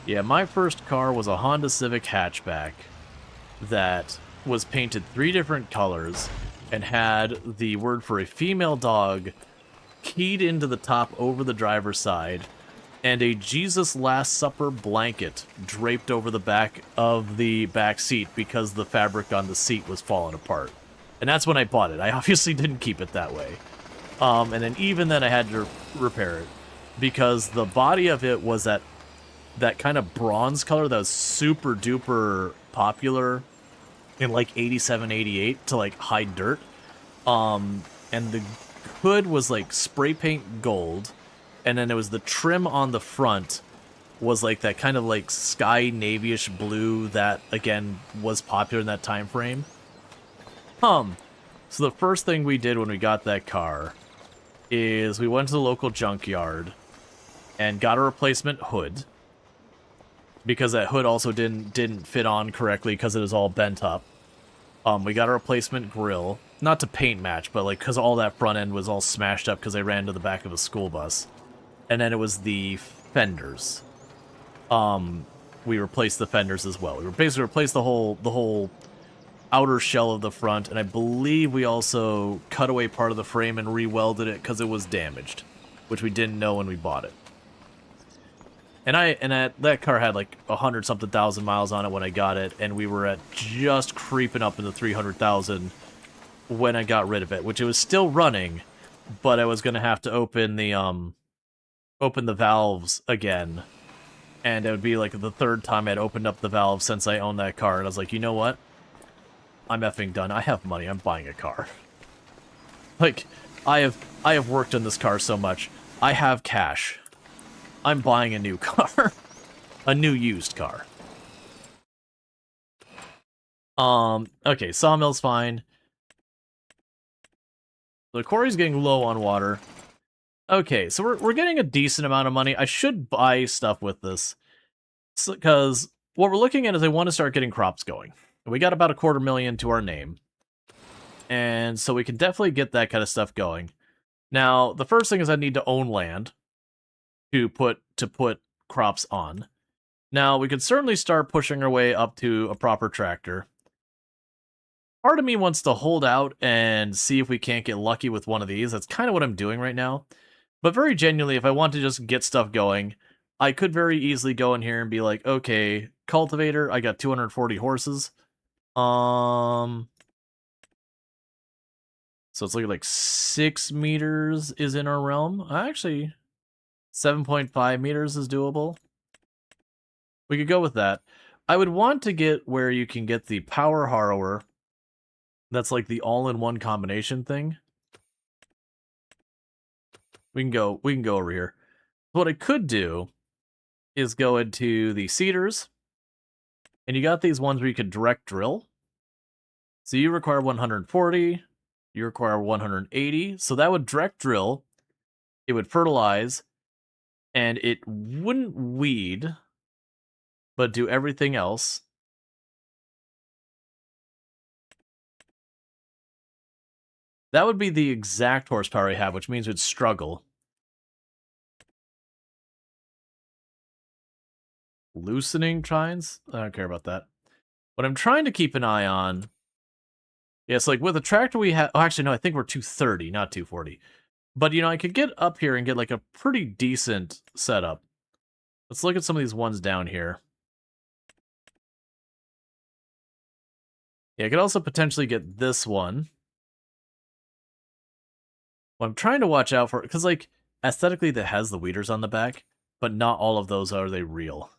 Yeah, my first car was a Honda Civic hatchback that was painted 3 different colors and had the word for a female dog keyed into the top over the driver's side, and a Jesus Last Supper blanket draped over the back of the back seat because the fabric on the seat was falling apart. And that's when I bought it. I obviously didn't keep it that way. And then even then I had to repair it because the body of it was that kind of bronze color that was super duper popular in like 87, 88 to like hide dirt. And the hood was like spray paint gold. And then it was the trim on the front was like that kind of like sky navy-ish blue that, again, was popular in that time frame. So the first thing we did when we got that car is we went to the local junkyard and got a replacement hood. Because that hood also didn't fit on correctly because it was all bent up. We got a replacement grill. Not to paint match, but like because all that front end was all smashed up because they ran to the back of a school bus. And then it was the fenders. We replaced the fenders as well. We basically replaced the whole outer shell of the front, and I believe we also cut away part of the frame and re-welded it because it was damaged, which we didn't know when we bought it. And that car had like 100-something thousand miles on it when I got it, and we were at just creeping up into 300,000 when I got rid of it, which it was still running, but I was gonna have to open the valves again, and it would be like the 3rd time I'd opened up the valves since I owned that car, and I was like, you know what? I'm effing done. I have money. I'm buying a car. Like, I have worked on this car so much. I have cash. I'm buying a new car. A new used car. Okay, sawmill's fine. The quarry's getting low on water. Okay, so we're getting a decent amount of money. I should buy stuff with this. Because what we're looking at is I want to start getting crops going. We got about $250,000 to our name. And so we can definitely get that kind of stuff going. Now, the first thing is I need to own land to put crops on. Now, we could certainly start pushing our way up to a proper tractor. Part of me wants to hold out and see if we can't get lucky with one of these. That's kind of what I'm doing right now. But very genuinely, if I want to just get stuff going, I could very easily go in here and be like, okay, cultivator, I got 240 horses. So it's looking like 6 meters is in our realm. Actually, 7.5 meters is doable. We could go with that. I would want to get where you can get the Power Harrower. That's like the all-in-one combination thing. We can go over here. What I could do is go into the Cedars. And you got these ones where you could direct drill. So you require 140. You require 180. So that would direct drill. It would fertilize. And it wouldn't weed, but do everything else. That would be the exact horsepower I have, which means it would struggle. Loosening tines? I don't care about that. What I'm trying to keep an eye on... Yes, like with the tractor we have... Oh, actually, no, I think we're 230, not 240. But, you know, I could get up here and get, like, a pretty decent setup. Let's look at some of these ones down here. Yeah, I could also potentially get this one. What I'm trying to watch out for... Because, like, aesthetically, that has the weeders on the back, but not all of those are they real.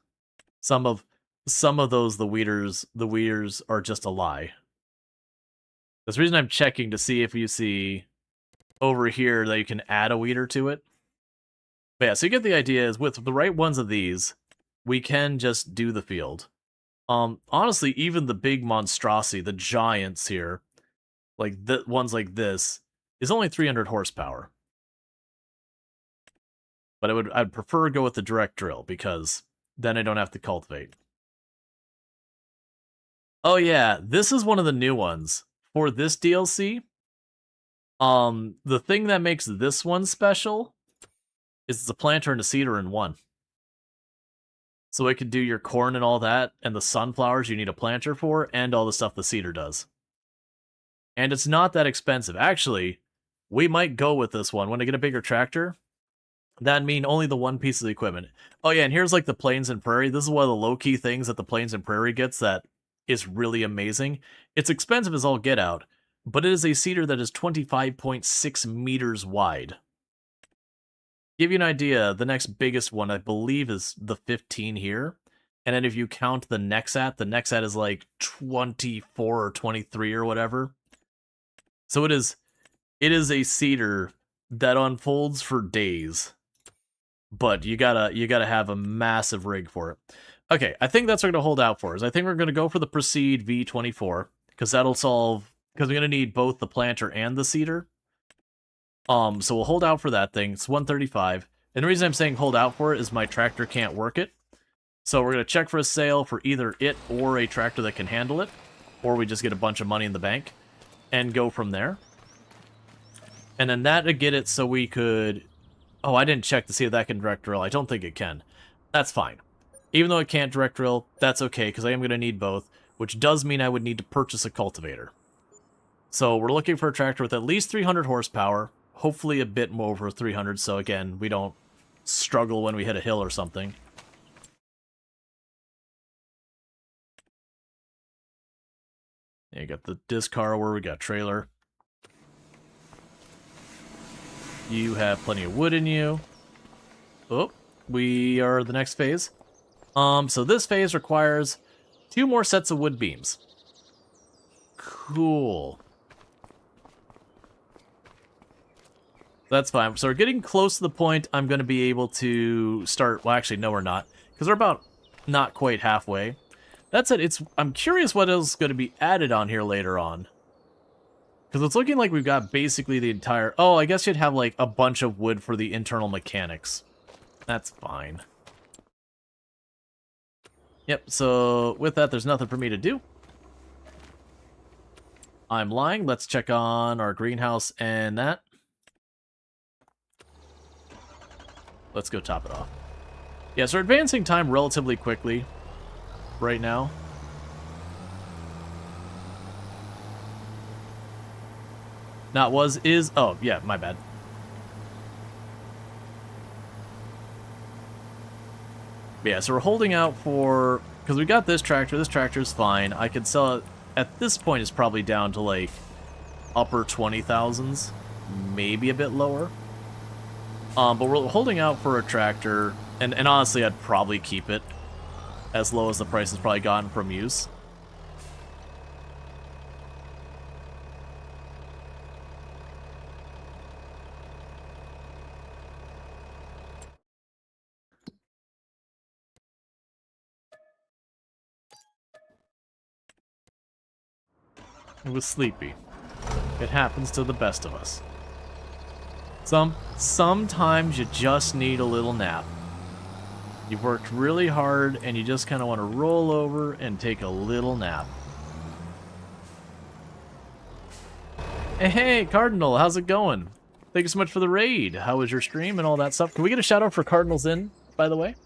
Some of those, the weeders are just a lie. That's the reason I'm checking to see if you see over here that you can add a weeder to it. But yeah, so you get the idea is with the right ones of these, we can just do the field. Honestly, even the big monstrosity, the giants here, like the ones like this, is only 300 horsepower. But I'd prefer to go with the direct drill because then I don't have to cultivate. Oh yeah, this is one of the new ones. For this DLC, the thing that makes this one special is it's a planter and a seeder in one. So it could do your corn and all that, and the sunflowers you need a planter for, and all the stuff the seeder does. And it's not that expensive. Actually, we might go with this one. When I get a bigger tractor, that'd mean only the one piece of the equipment. Oh yeah, and here's like the Plains and Prairie. This is one of the low-key things that the Plains and Prairie gets that is really amazing. It's expensive as all get out, but it is a seeder that is 25.6 meters wide. Give you an idea, the next biggest one, I believe, is the 15 here. And then if you count the Nexat is like 24 or 23 or whatever. So it is a seeder that unfolds for days. But you gotta have a massive rig for it. Okay, I think that's what we're gonna hold out for. I think we're gonna go for the Proceed V24, because that'll solve, because we're gonna need both the planter and the seeder. So we'll hold out for that thing. It's 135. And the reason I'm saying hold out for it is my tractor can't work it. So we're going to check for a sale for either it or a tractor that can handle it. Or we just get a bunch of money in the bank and go from there. And then that would get it so we could... Oh, I didn't check to see if that can direct drill. I don't think it can. That's fine. Even though it can't direct drill, that's okay, because I am going to need both, which does mean I would need to purchase a cultivator. So we're looking for a tractor with at least 300 horsepower. Hopefully a bit more over 300, so again, we don't struggle when we hit a hill or something. You got the disc harrower, we got trailer. You have plenty of wood in you. Oh, we are the next phase. So this phase requires 2 more sets of wood beams. Cool. That's fine. So we're getting close to the point I'm going to be able to start... Well, actually, no, we're not. Because we're about not quite halfway. That's it. I'm curious what else is going to be added on here later on. Because it's looking like we've got basically the entire... Oh, I guess you'd have, like, a bunch of wood for the internal mechanics. That's fine. Yep, so with that, there's nothing for me to do. I'm lying. Let's check on our greenhouse and that. Let's go top it off. Yeah, so we're advancing time relatively quickly right now. Not was, is... Oh, yeah, my bad. Yeah, so we're holding out for... Because we got this tractor. This tractor's fine. I could sell it... At this point, it's probably down to, like, upper 20,000s, maybe a bit lower. But we're holding out for a tractor, and honestly, I'd probably keep it as low as the price has probably gotten from use. It was sleepy. It happens to the best of us. Sometimes you just need a little nap. You've worked really hard and you just kind of want to roll over and take a little nap. Hey, Cardinal, how's it going? Thank you so much for the raid. How was your stream and all that stuff? Can we get a shout out for Cardinals in, by the way?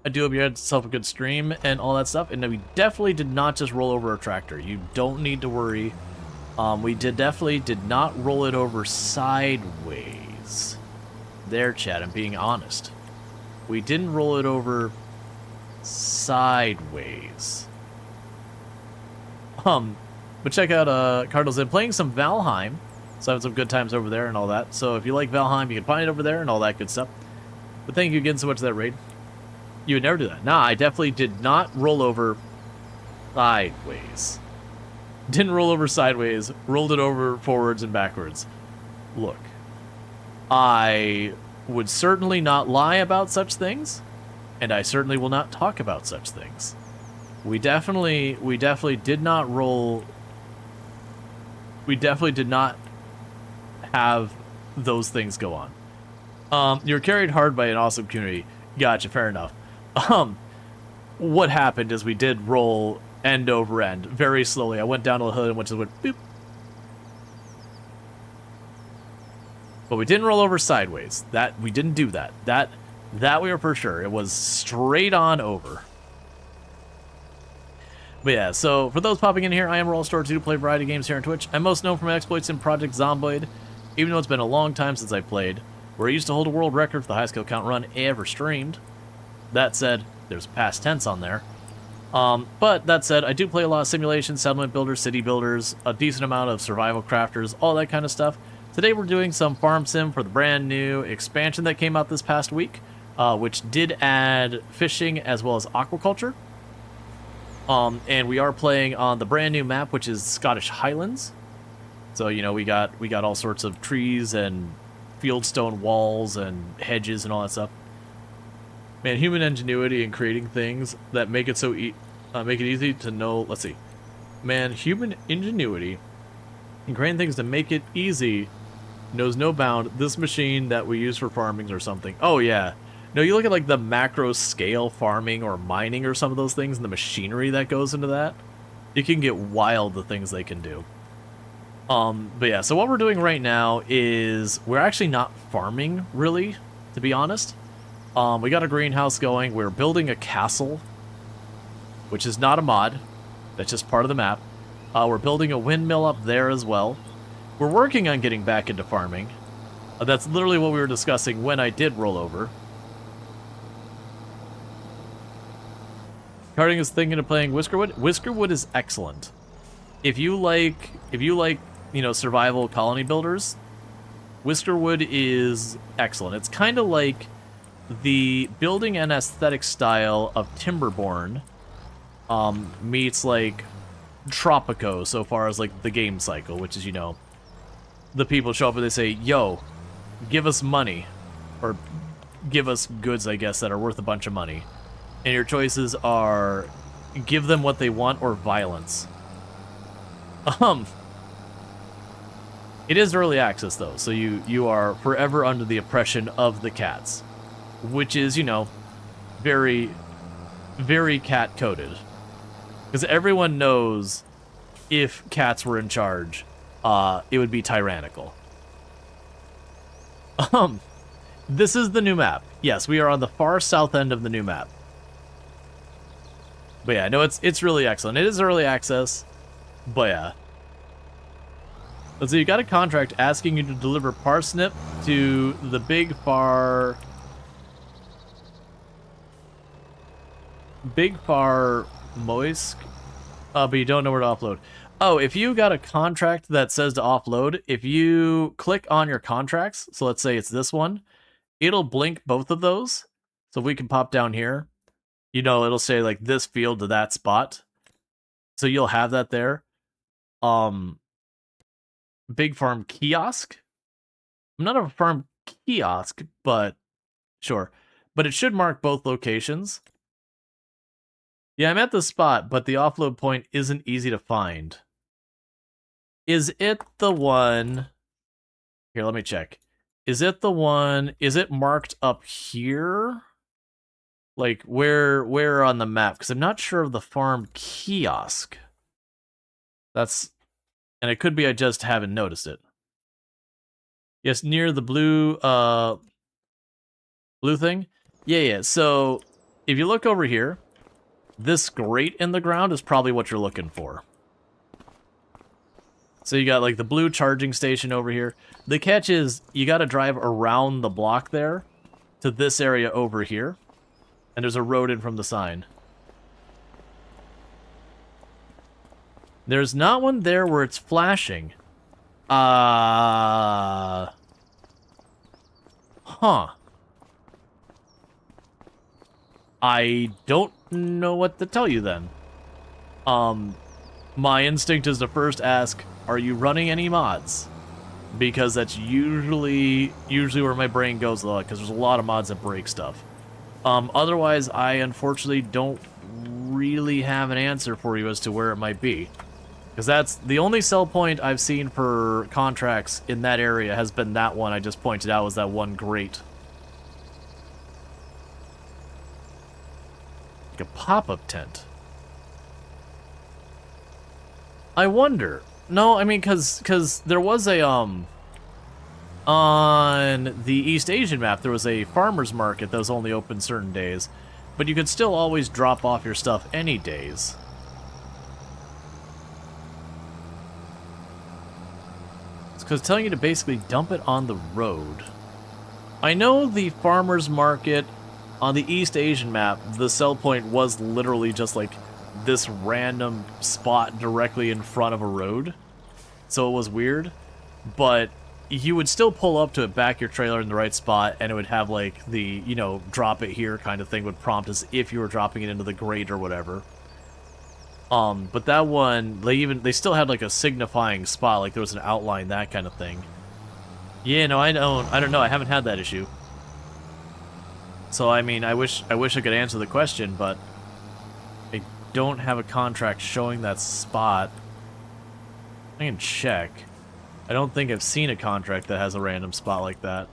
I do hope you had yourself a good stream and all that stuff. And we definitely did not just roll over a tractor. You don't need to worry. We definitely did not roll it over sideways. There, Chad, I'm being honest. We didn't roll it over sideways. But check out Cardinals in playing some Valheim. So having some good times over there and all that. So if you like Valheim, you can find it over there and all that good stuff. But thank you again so much for that raid. You would never do that. Nah, I definitely did not roll over sideways. Didn't roll over sideways, rolled it over forwards and backwards. Look, I would certainly not lie about such things, and I certainly will not talk about such things. We definitely did not roll. We definitely did not have those things go on. You're carried hard by an awesome community. Gotcha, fair enough. What happened is we did roll end over end very slowly. I went down to the hood and went boop. But we didn't roll over sideways. That we didn't do that. That we were for sure. It was straight on over. But yeah, so for those popping in here, I am Rual Storge, do play a variety of games here on Twitch. I'm most known for my exploits in Project Zomboid, even though it's been a long time since I played, where I used to hold a world record for the highest kill count run ever streamed. That said, there's past tense on there. But that said, I do play a lot of simulations, settlement builders, city builders, a decent amount of survival crafters, all that kind of stuff. Today we're doing some farm sim for the brand new expansion that came out this past week, which did add fishing as well as aquaculture. And we are playing on the brand new map, which is Scottish Highlands. So, you know, we got all sorts of trees and fieldstone walls and hedges and all that stuff. Man, human ingenuity in creating things that make it so make it easy to know. Let's see. Man, human ingenuity in creating things to make it easy knows no bound. This machine that we use for farming or something. Oh yeah. No, you look at like the macro scale farming or mining or some of those things and the machinery that goes into that. It can get wild, the things they can do. But yeah, so what we're doing right now is we're actually not farming really, to be honest. We got a greenhouse going. We're building a castle, which is not a mod. That's just part of the map. We're building a windmill up there as well. We're working on getting back into farming. That's literally what we were discussing when I did roll over. Carding is thinking of playing Whiskerwood. Whiskerwood is excellent. If you like, you know, survival colony builders, Whiskerwood is excellent. It's kind of like the building and aesthetic style of Timberborn meets like Tropico so far as like the game cycle, which is, you know, the people show up and they say, yo, give us money, or give us goods, I guess, that are worth a bunch of money. And your choices are give them what they want or violence. It is early access though, so you are forever under the oppression of the cats, which is, you know, very, very cat-coded. Because everyone knows if cats were in charge, it would be tyrannical. This is the new map. Yes, we are on the far south end of the new map. But yeah, no, it's really excellent. It is early access, but yeah. Let's see, you got a contract asking you to deliver parsnip to the Big Far Moisk, but you don't know where to upload. Oh, if you got a contract that says to offload, if you click on your contracts, so let's say it's this one, it'll blink both of those. So we can pop down here. You know, it'll say like this field to that spot. So you'll have that there. Big farm kiosk. I'm not a farm kiosk, but sure. But it should mark both locations. Yeah, I'm at the spot, but the offload point isn't easy to find. Is it the one... Here, let me check. Is it the one... Is it marked up here? Like, where on the map? Because I'm not sure of the farm kiosk. That's... And it could be I just haven't noticed it. Yes, near the blue, blue thing? Yeah. So, if you look over here, this grate in the ground is probably what you're looking for. So you got, like, the blue charging station over here. The catch is, you gotta drive around the block there to this area over here. And there's a road in from the sign. There's not one there where it's flashing. Huh. I don't know what to tell you then. My instinct is to first ask, are you running any mods? Because that's usually where my brain goes a lot, because there's a lot of mods that break stuff. Otherwise, I unfortunately don't really have an answer for you as to where it might be. Because that's the only sell point I've seen for contracts in that area has been that one I just pointed out, was that one grate. Like a pop-up tent. I wonder. No, I mean, because there was a, on the East Asian map, there was a farmer's market that was only open certain days. But you could still always drop off your stuff any days. Because telling you to basically dump it on the road. I know the farmer's market on the East Asian map, the sell point was literally just like this random spot directly in front of a road. So it was weird. But you would still pull up to it, back your trailer in the right spot, and it would have like the, you know, drop it here kind of thing would prompt as if you were dropping it into the grate or whatever. But that one, they still had like a signifying spot, like there was an outline, that kind of thing. Yeah, no, I don't know, I haven't had that issue. So I mean, I wish I could answer the question, but I don't have a contract showing that spot. I can check. I don't think I've seen a contract that has a random spot like that.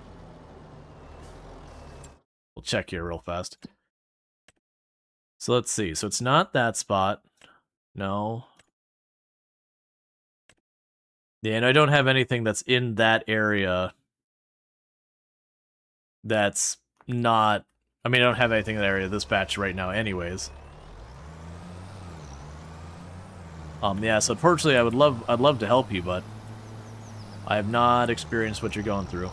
We'll check here real fast. So let's see. So it's not that spot. No. Yeah, and I don't have anything that's in that area that's not... I mean, I don't have anything in that area this batch right now anyways. Yeah, so unfortunately I'd love to help you, but I have not experienced what you're going through.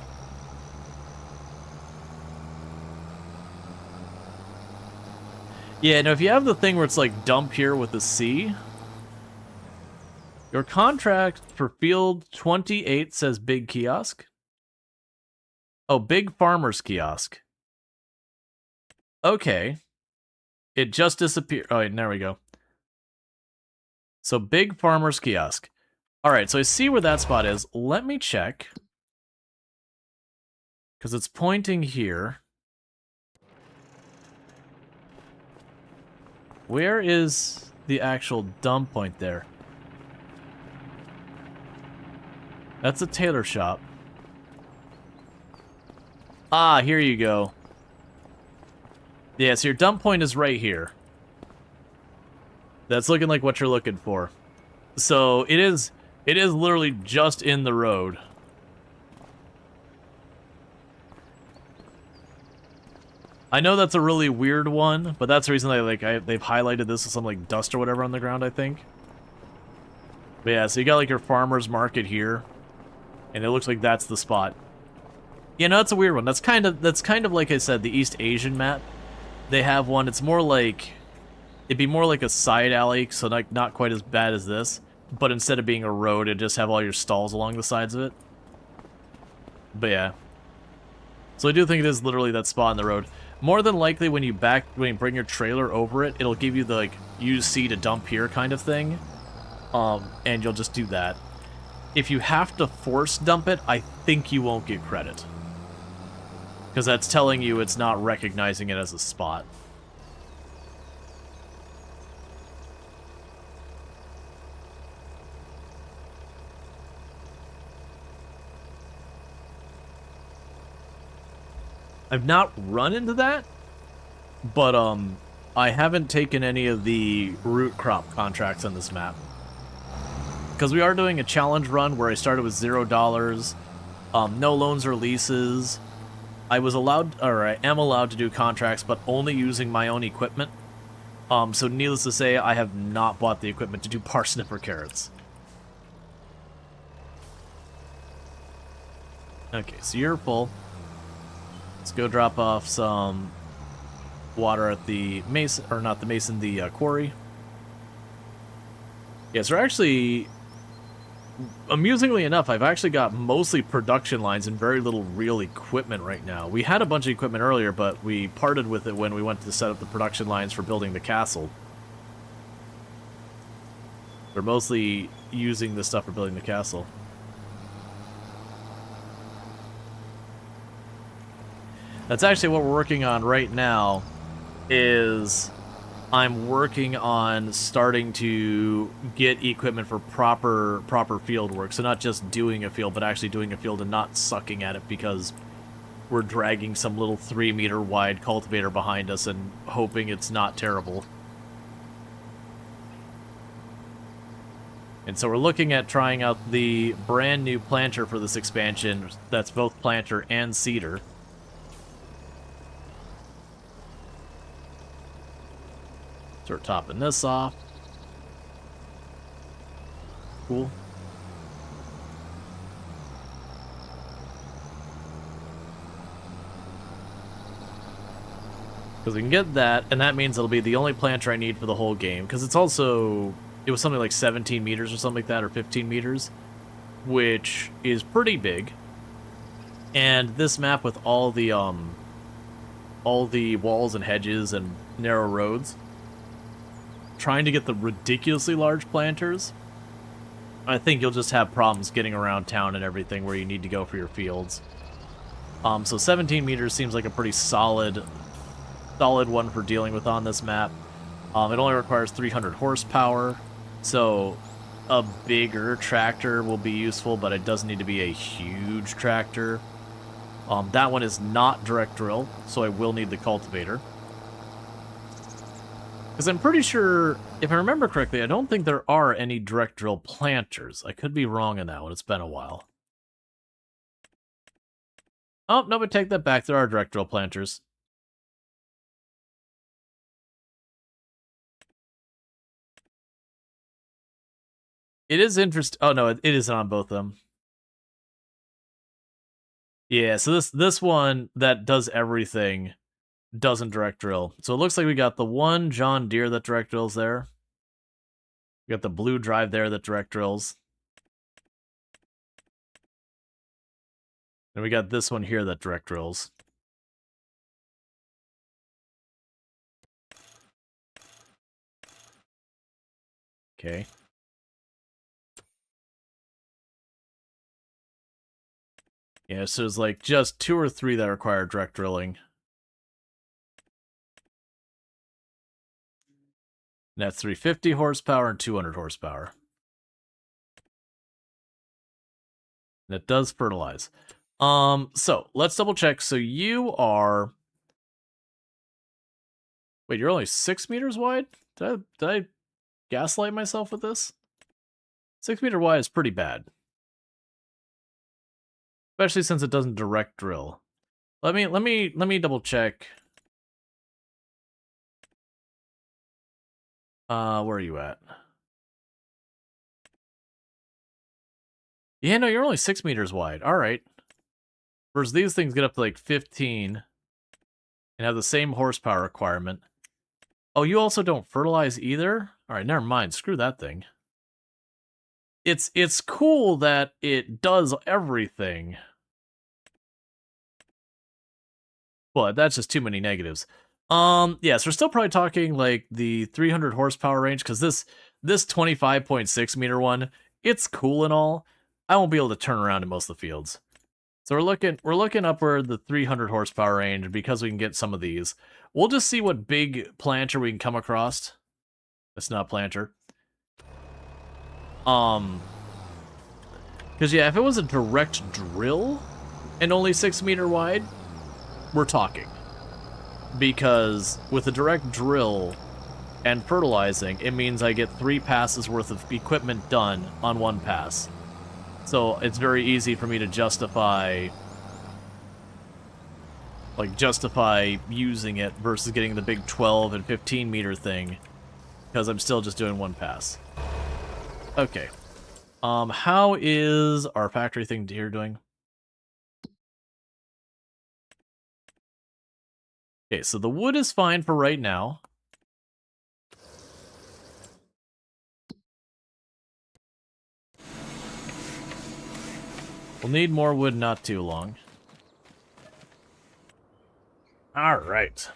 Yeah, no, if you have the thing where it's like dump here with a C, your contract for field 28 says big kiosk. Oh, big farmer's kiosk. Okay. It just disappeared. Oh, there we go. So big farmer's kiosk. All right, so I see where that spot is. Let me check. Because it's pointing here. Where is the actual dump point there? That's a tailor shop. Ah, here you go. Yeah, so your dump point is right here. That's looking like what you're looking for. So it is literally just in the road. I know that's a really weird one, but that's the reason they've highlighted this as some like dust or whatever on the ground, I think. But yeah, so you got like your farmer's market here, and it looks like that's the spot. Yeah, no, that's a weird one. That's kind of like I said, the East Asian map. They have one. It's more like, it'd be more like a side alley, so like not quite as bad as this. but instead of being a road, it'd just have all your stalls along the sides of it. But yeah. So I do think it is literally that spot in the road. More than likely, when you bring your trailer over it, it'll give you the, like, use C to dump here kind of thing. And you'll just do that. If you have to force dump it, I think you won't get credit. Because that's telling you it's not recognizing it as a spot. I've not run into that, but I haven't taken any of the root crop contracts on this map. Because we are doing a challenge run where I started with $0, no loans or leases. I was allowed, or I am allowed to do contracts, but only using my own equipment. So needless to say, I have not bought the equipment to do parsnip or carrots. Okay, so you're full. Let's go drop off some water at the mason, or not the mason, the quarry. Yeah, so actually, amusingly enough, I've actually got mostly production lines and very little real equipment right now. We had a bunch of equipment earlier, but we parted with it when we went to set up the production lines for building the castle. We're mostly using this stuff for building the castle. That's actually what we're working on right now, is I'm working on starting to get equipment for proper field work. So not just doing a field, but actually doing a field and not sucking at it because we're dragging some little 3-meter wide cultivator behind us and hoping it's not terrible. And so we're looking at trying out the brand new planter for this expansion that's both planter and seeder. Start topping this off. Cool. Because we can get that, and that means it'll be the only planter I need for the whole game. Because it's also, it was something like 17 meters or something like that, or 15 meters, which is pretty big. And this map with all the walls and hedges and narrow roads, trying to get the ridiculously large planters, I think you'll just have problems getting around town and everything where you need to go for your fields. So 17 meters seems like a pretty solid one for dealing with on this map. It only requires 300 horsepower, so a bigger tractor will be useful, but it doesn't need to be a huge tractor. That one is not direct drill, so I will need the cultivator. Because I'm pretty sure, if I remember correctly, I don't think there are any direct drill planters. I could be wrong on that one. It's been a while. Oh, no, but take that back. There are direct drill planters. It is interesting. Oh, no, it isn't on both of them. Yeah, so this one that does everything doesn't direct drill. So it looks like we got the one John Deere that direct drills there. We got the blue drive there that direct drills. And we got this one here that direct drills. Okay. Yeah, so there's like just 2 or 3 that require direct drilling. And that's 350 horsepower and 200 horsepower. And it does fertilize. So let's double check. So you are... Wait, you're only 6 meters wide? Did I gaslight myself with this? 6 meter wide is pretty bad. Especially since it doesn't direct drill. Let me double check. Where are you at? Yeah, no, you're only 6 meters wide. All right. Whereas these things get up to like 15 and have the same horsepower requirement. Oh, you also don't fertilize either? All right, never mind. Screw that thing. it's cool that it does everything, but that's just too many negatives. Yeah, so we're still probably talking like the 300 horsepower range, because this 25.6 meter one, it's cool and all. I won't be able to turn around in most of the fields. So we're looking upward the 300 horsepower range because we can get some of these. We'll just see what big planter we can come across. It's not planter. Because yeah, if it was a direct drill and only 6 meter wide, we're talking. Because with a direct drill and fertilizing, it means I get 3 passes worth of equipment done on 1 pass. So it's very easy for me to justify using it versus getting the big 12 and 15 meter thing, because I'm still just doing 1 pass. Okay. How is our factory thing here doing? Okay, so the wood is fine for right now. We'll need more wood not too long. Alright.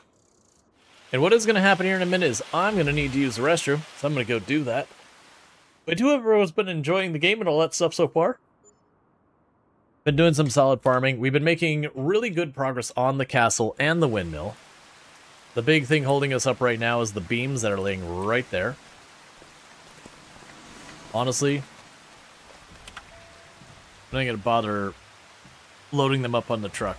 And what is going to happen here in a minute is I'm going to need to use the restroom, so I'm going to go do that. But whoever's been enjoying the game and all that stuff so far, been doing some solid farming. We've been making really good progress on the castle and the windmill. The big thing holding us up right now is the beams that are laying right there. Honestly, I'm not going to bother loading them up on the truck.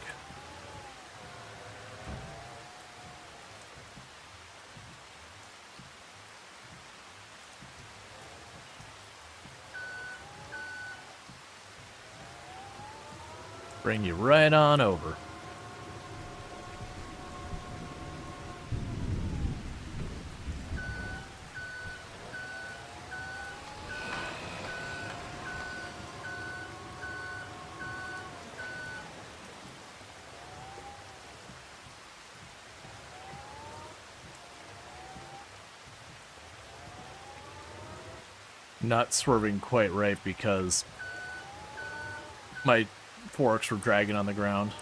Bring you right on over. Not swerving quite right because my forks were dragging on the ground.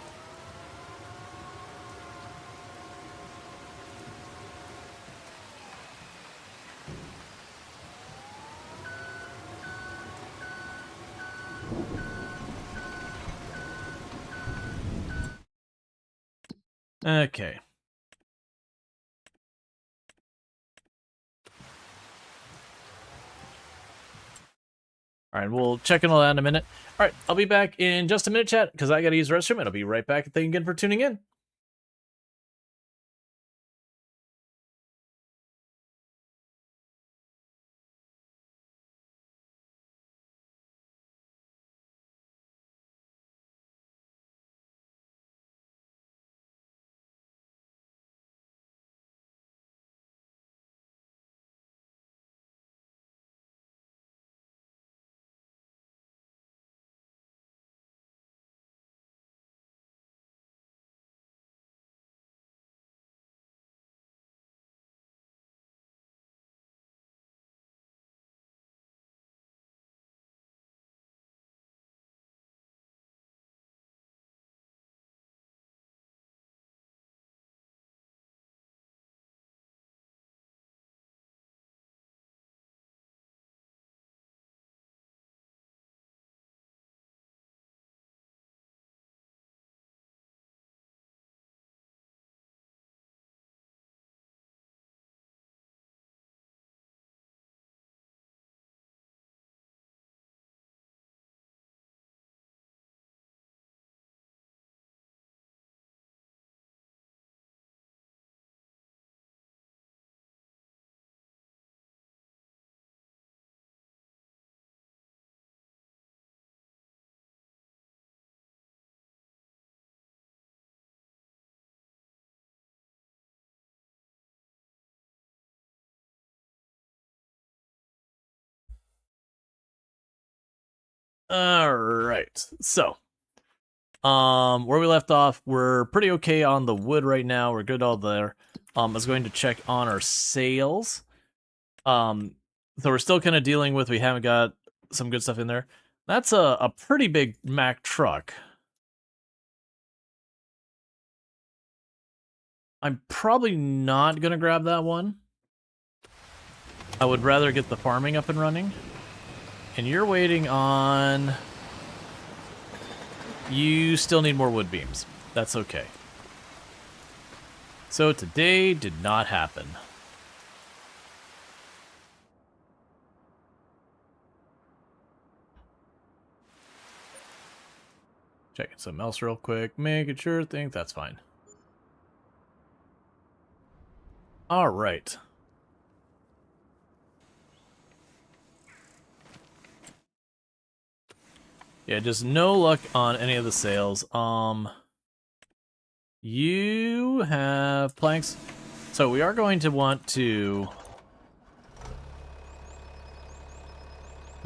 Okay. Alright, we'll check in all that in a minute. Alright, I'll be back in just a minute, chat, because I gotta use the restroom, and I'll be right back. Thank you again for tuning in. Alright, so where we left off, we're pretty okay on the wood right now. We're good all there. I was going to check on our sales. So we're still kind of dealing with, we haven't got some good stuff in there. That's a pretty big Mack truck. I'm probably not going to grab that one. I would rather get the farming up and running. And you're waiting on... You still need more wood beams. That's okay. So today did not happen. Checking something else real quick. Making sure things... That's fine. All right. Yeah, just no luck on any of the sales. You have planks. So we are going to want to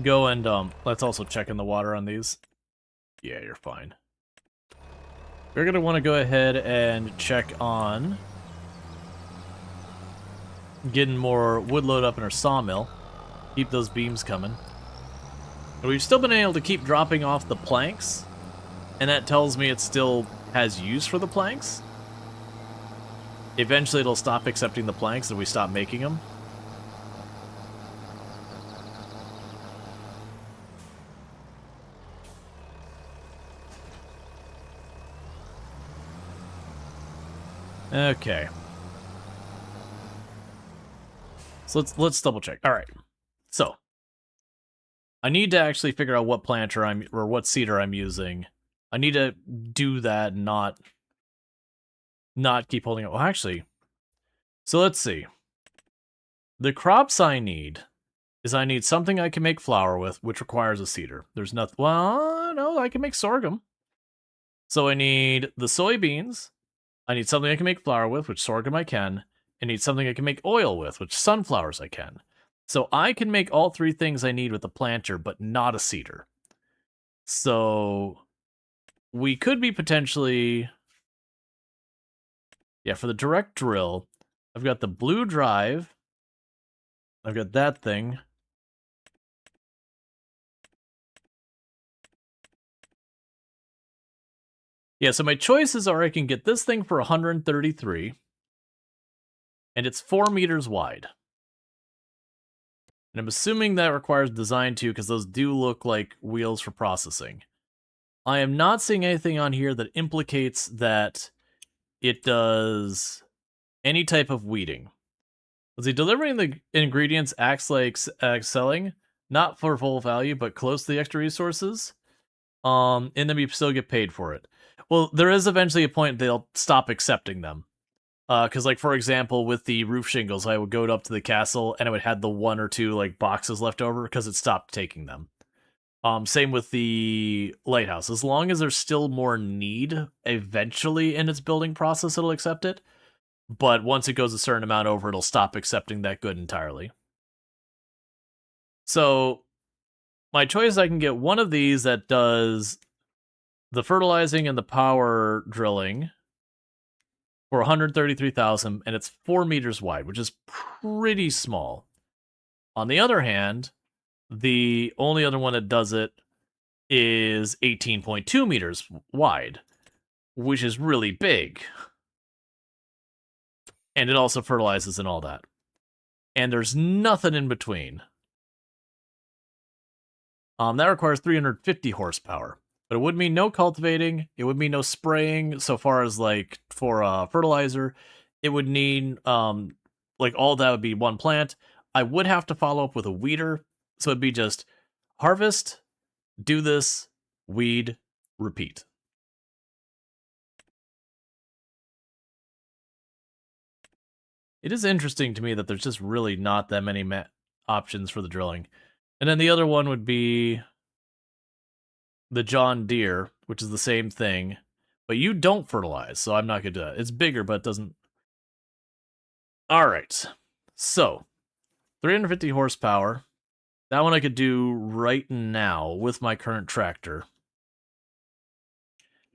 go and let's also check in the water on these. Yeah, you're fine. We're gonna want to go ahead and check on getting more wood load up in our sawmill. Keep those beams coming. And we've still been able to keep dropping off the planks, and that tells me it still has use for the planks. Eventually it'll stop accepting the planks and we stop making them. Okay. So let's double check. All right. So I need to actually figure out what planter or what seeder I'm using. I need to do that, not keep holding it. Well, actually, so let's see. The crops I need is I need something I can make flour with, which requires a seeder. There's nothing. Well, no, I can make sorghum. So I need the soybeans. I need something I can make flour with, which sorghum I can. I need something I can make oil with, which sunflowers I can. So I can make all three things I need with a planter, but not a seeder. So we could be potentially... Yeah, for the direct drill, I've got the blue drive. I've got that thing. Yeah, so my choices are I can get this thing for 133, and it's 4 meters wide. And I'm assuming that requires design too, because those do look like wheels for processing. I am not seeing anything on here that implicates that it does any type of weeding. Let's see, delivering the ingredients acts like selling, not for full value, but close to the extra resources. And then we still get paid for it. Well, there is eventually a point they'll stop accepting them. Because, like, for example, with the roof shingles, I would go up to the castle and I would have the 1 or 2 like boxes left over because it stopped taking them. Same with the lighthouse. As long as there's still more need, eventually in its building process, it'll accept it. But once it goes a certain amount over, it'll stop accepting that good entirely. So my choice, I can get one of these that does the fertilizing and the power drilling for 133,000, and it's 4 meters wide, which is pretty small. On the other hand, the only other one that does it is 18.2 meters wide, which is really big. And it also fertilizes and all that. And there's nothing in between. That requires 350 horsepower. But it would mean no cultivating. It would mean no spraying so far as, like, for fertilizer. It would need, like, all that would be one plant. I would have to follow up with a weeder. So it'd be just harvest, do this, weed, repeat. It is interesting to me that there's just really not that many options for the drilling. And then the other one would be the John Deere, which is the same thing, but you don't fertilize, so I'm not going to do that. It's bigger, but it doesn't... All right, so 350 horsepower. That one I could do right now with my current tractor,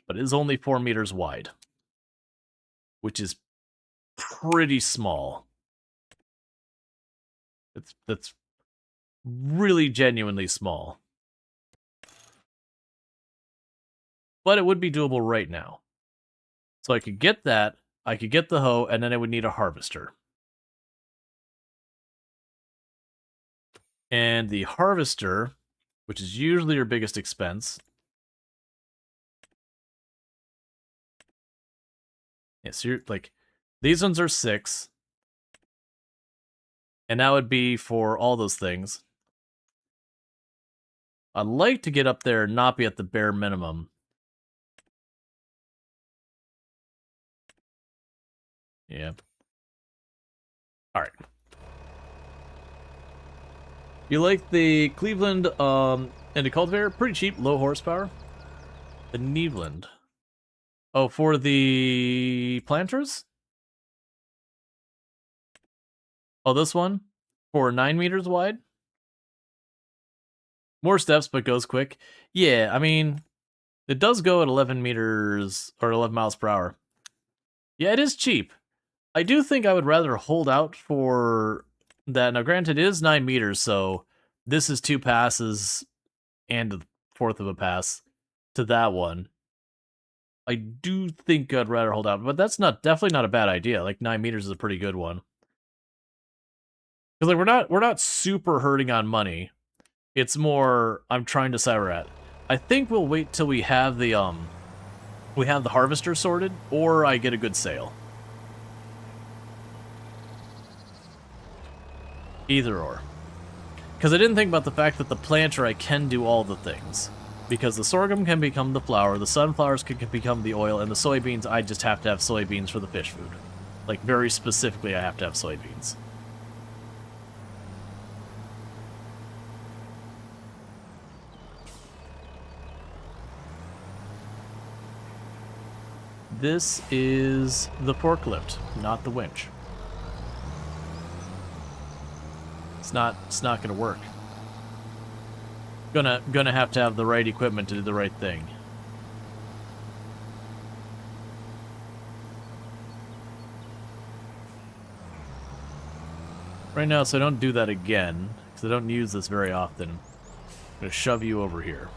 but it is only 4 meters wide, which is pretty small. That's really genuinely small. But it would be doable right now. So I could get that, I could get the hoe, and then I would need a harvester. And the harvester, which is usually your biggest expense. Yeah, so you're like, these ones are 6. And that would be for all those things. I'd like to get up there and not be at the bare minimum. Yeah. Alright. You like the Cleveland and the cultivator? Pretty cheap, low horsepower. The Neveland. Oh, for the planters? Oh, this one? For 9 meters wide? More steps, but goes quick. Yeah, I mean, it does go at 11 meters, or 11 miles per hour. Yeah, it is cheap. I do think I would rather hold out for that. Now, granted, it is 9 meters, so this is 2 passes and a fourth of a pass to that one. I do think I'd rather hold out, but that's definitely not a bad idea. Like 9 meters is a pretty good one. Because like we're not super hurting on money. It's more I'm trying to decide where we're at. I think we'll wait till we have the harvester sorted, or I get a good sale. Either or. Because I didn't think about the fact that the planter I can do all the things. Because the sorghum can become the flour, the sunflowers can become the oil, and the soybeans, I just have to have soybeans for the fish food. Like, very specifically, I have to have soybeans. This is the forklift, not the winch. It's not gonna work. Gonna have to have the right equipment to do the right thing. Right now, so I don't do that again, because I don't use this very often. I'm gonna shove you over here.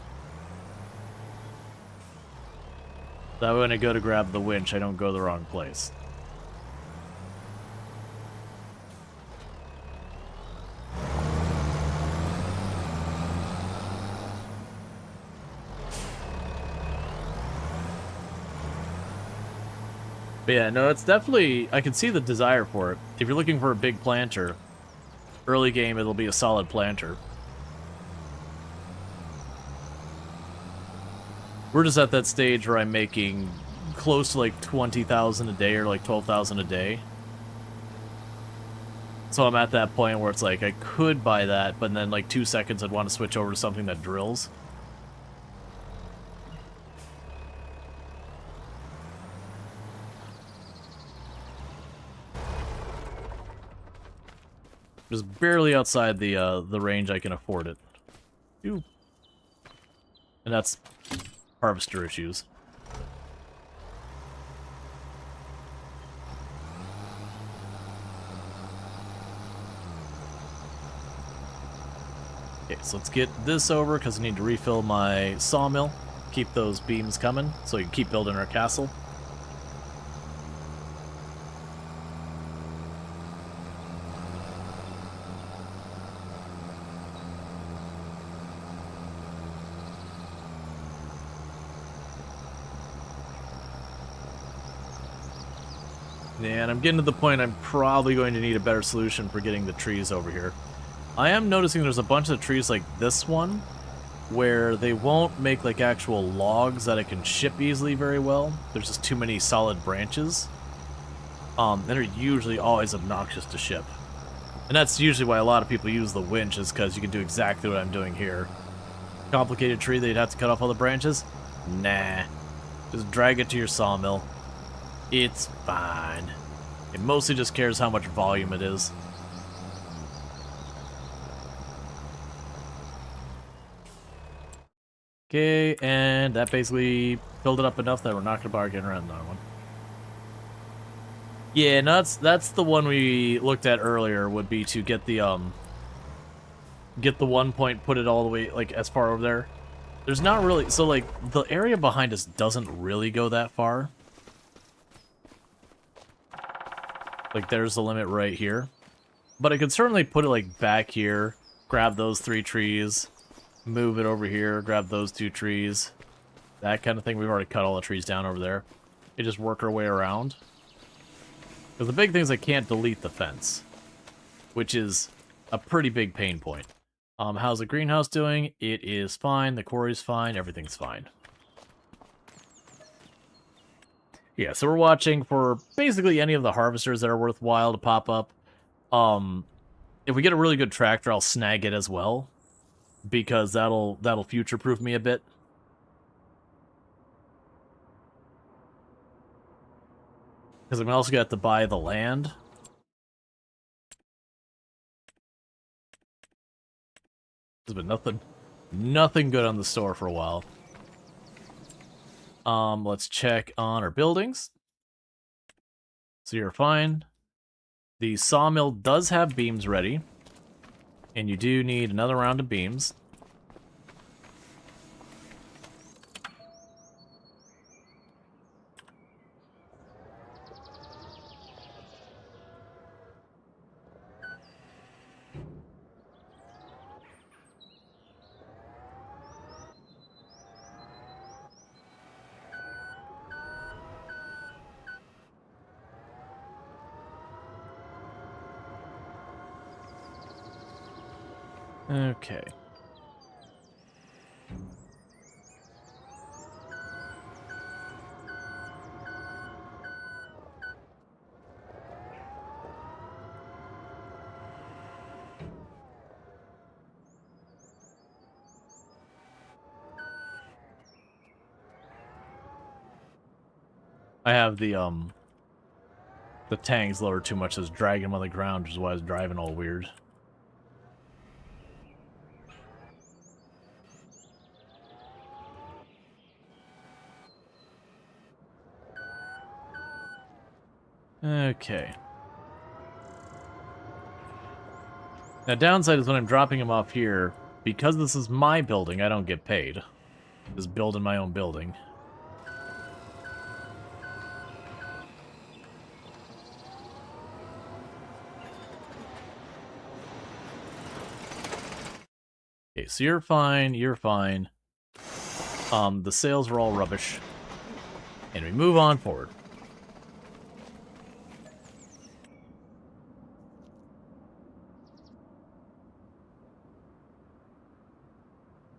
That way when I go to grab the winch, I don't go the wrong place. But yeah, no, it's definitely, I can see the desire for it. If you're looking for a big planter, early game it'll be a solid planter. We're just at that stage where I'm making close to like 20,000 a day or like 12,000 a day. So I'm at that point where it's like I could buy that, but then like 2 seconds I'd want to switch over to something that drills. Just barely outside the range I can afford it. Ooh. And that's harvester issues. Okay, so let's get this over because I need to refill my sawmill. Keep those beams coming so we can keep building our castle. And I'm getting to the point I'm probably going to need a better solution for getting the trees over here. I am noticing there's a bunch of trees like this one, where they won't make like actual logs that I can ship easily very well. There's just too many solid branches. That are usually always obnoxious to ship. And that's usually why a lot of people use the winch, is because you can do exactly what I'm doing here. Complicated tree that you'd have to cut off all the branches? Nah. Just drag it to your sawmill. It's fine. It mostly just cares how much volume it is. Okay, and that basically filled it up enough that we're not gonna bother getting around that one. Yeah, no, that's the one we looked at earlier, would be to get the get the 1 point, put it all the way, like, as far over there. There's not really... So, like, the area behind us doesn't really go that far. Like, there's the limit right here. But I could certainly put it, like, back here, grab those 3 trees, move it over here, grab those 2 trees, that kind of thing. We've already cut all the trees down over there. You just work our way around. Because the big thing is I can't delete the fence, which is a pretty big pain point. How's the greenhouse doing? It is fine. The quarry's fine. Everything's fine. Yeah, so we're watching for basically any of the harvesters that are worthwhile to pop up. If we get a really good tractor, I'll snag it as well, because that'll future-proof me a bit. Because I'm also going to have to buy the land. There's been nothing good on the store for a while. Let's check on our buildings. So you're fine. The sawmill does have beams ready. And you do need another round of beams. Okay. I have the tanks lowered too much, so it's dragging them on the ground, which is why it's driving all weird. Okay. Now, downside is when I'm dropping them off here, because this is my building, I don't get paid. Just building my own building. Okay, so you're fine, you're fine. The sales are all rubbish. And we move on forward.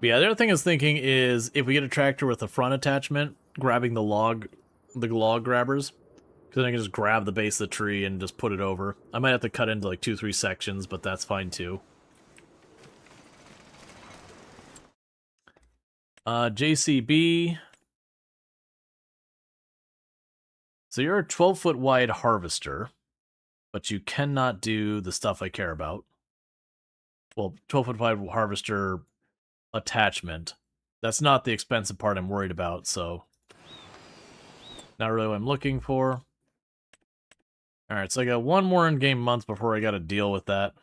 But yeah, the other thing I was thinking is if we get a tractor with a front attachment, grabbing the log grabbers, because then I can just grab the base of the tree and just put it over. I might have to cut into like 2-3 sections, but that's fine too. JCB. So you're a 12-foot wide harvester, but you cannot do the stuff I care about. Well, 12-foot wide harvester attachment. That's not the expensive part I'm worried about, so not really what I'm looking for. Alright, so I got one more in-game month before I gotta deal with that.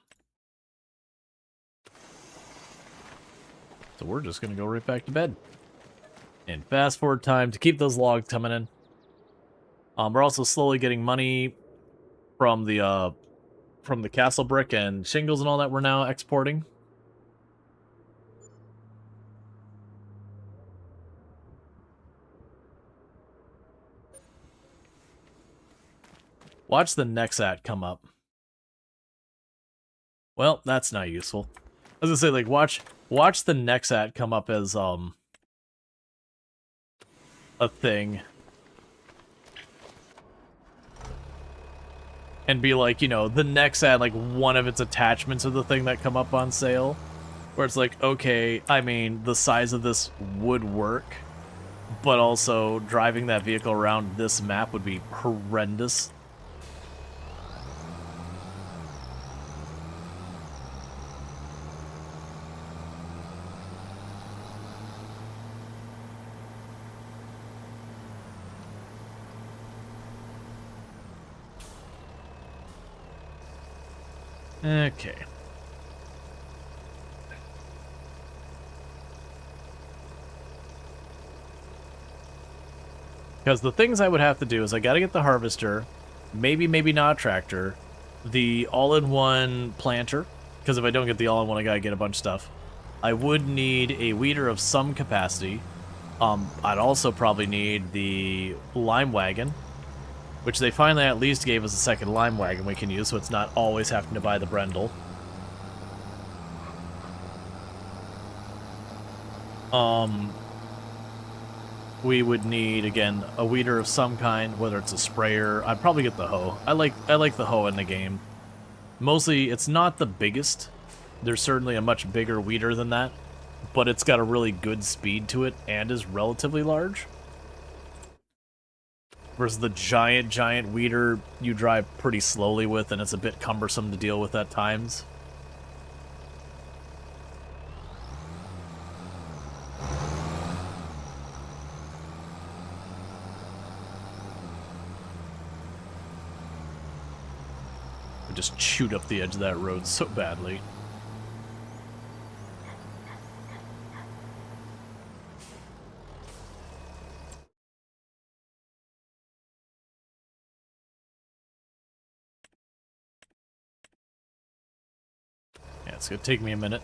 So we're just gonna go right back to bed. And fast forward time to keep those logs coming in. We're also slowly getting money from the castle brick and shingles and all that we're now exporting. Watch the next ad come up. Well, that's not useful. I was gonna say, like, watch the next ad come up as a thing. And be like, you know, the next ad, like, one of its attachments of the thing that come up on sale. Where it's like, okay, I mean, the size of this would work, but also driving that vehicle around this map would be horrendous. Okay. Because the things I would have to do is I got to get the harvester, maybe not a tractor, the all-in-one planter, because if I don't get the all-in-one, I got to get a bunch of stuff. I would need a weeder of some capacity. I'd also probably need the lime wagon, which they finally at least gave us a second lime wagon we can use, so it's not always having to buy the Brendel. We would need, again, a weeder of some kind, whether it's a sprayer. I'd probably get the hoe. I like the hoe in the game. Mostly, it's not the biggest. There's certainly a much bigger weeder than that, but it's got a really good speed to it and is relatively large. Versus the giant weeder you drive pretty slowly with, and it's a bit cumbersome to deal with at times. I just chewed up the edge of that road so badly. It's gonna take me a minute.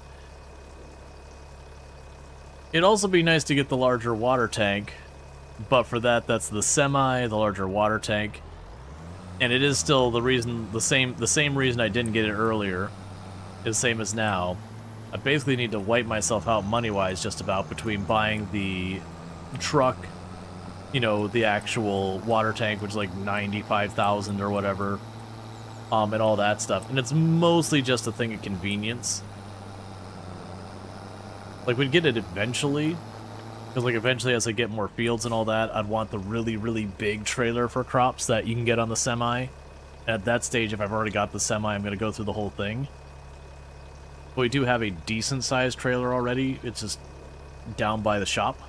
It'd also be nice to get the larger water tank, but for that, that's the semi, the larger water tank, and it is still the same reason I didn't get it earlier, is the same as now. I basically need to wipe myself out money-wise just about between buying the truck, you know, the actual water tank, which is like 95,000 or whatever, and all that stuff. And it's mostly just a thing of convenience. Like, we'd get it eventually, because, like, eventually as I get more fields and all that, I'd want the really big trailer for crops that you can get on the semi. At that stage, if I've already got the semi, I'm going to go through the whole thing. But we do have a decent-sized trailer already. It's just down by the shop.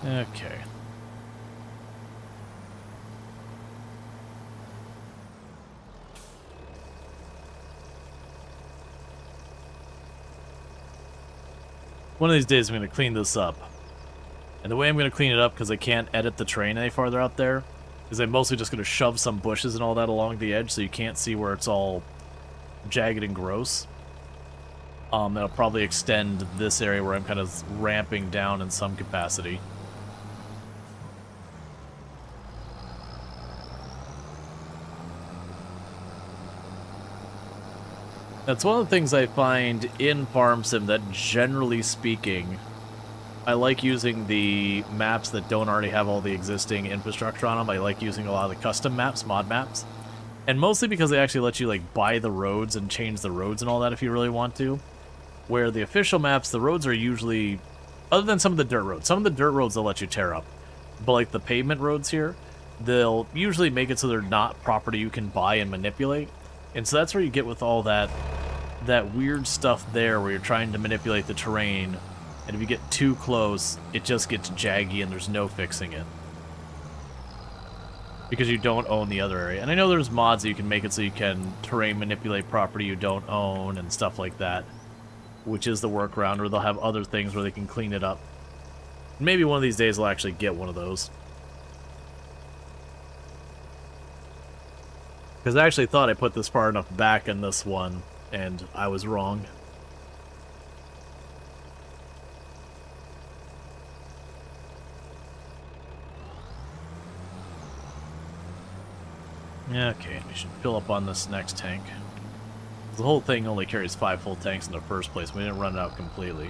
Okay. One of these days I'm going to clean this up. And the way I'm going to clean it up, because I can't edit the terrain any farther out there, is I'm mostly just going to shove some bushes and all that along the edge so you can't see where it's all jagged and gross. That'll probably extend this area where I'm kind of ramping down in some capacity. That's one of the things I find in Farm Sim that, generally speaking, I like using the maps that don't already have all the existing infrastructure on them. I like using a lot of the custom maps, mod maps. And mostly because they actually let you, like, buy the roads and change the roads and all that if you really want to. Where the official maps, the roads are usually, other than some of the dirt roads, they'll let you tear up. But, like, the pavement roads here, they'll usually make it so they're not property you can buy and manipulate. And so that's where you get with all that weird stuff there where you're trying to manipulate the terrain, and if you get too close, it just gets jaggy and there's no fixing it. Because you don't own the other area. And I know there's mods that you can make it so you can terrain manipulate property you don't own and stuff like that, which is the workaround, or they'll have other things where they can clean it up. Maybe one of these days I'll actually get one of those. Because I actually thought I put this far enough back in this one, and I was wrong. Yeah, okay, we should fill up on this next tank. The whole thing only carries 5 full tanks in the first place. We didn't run it out completely.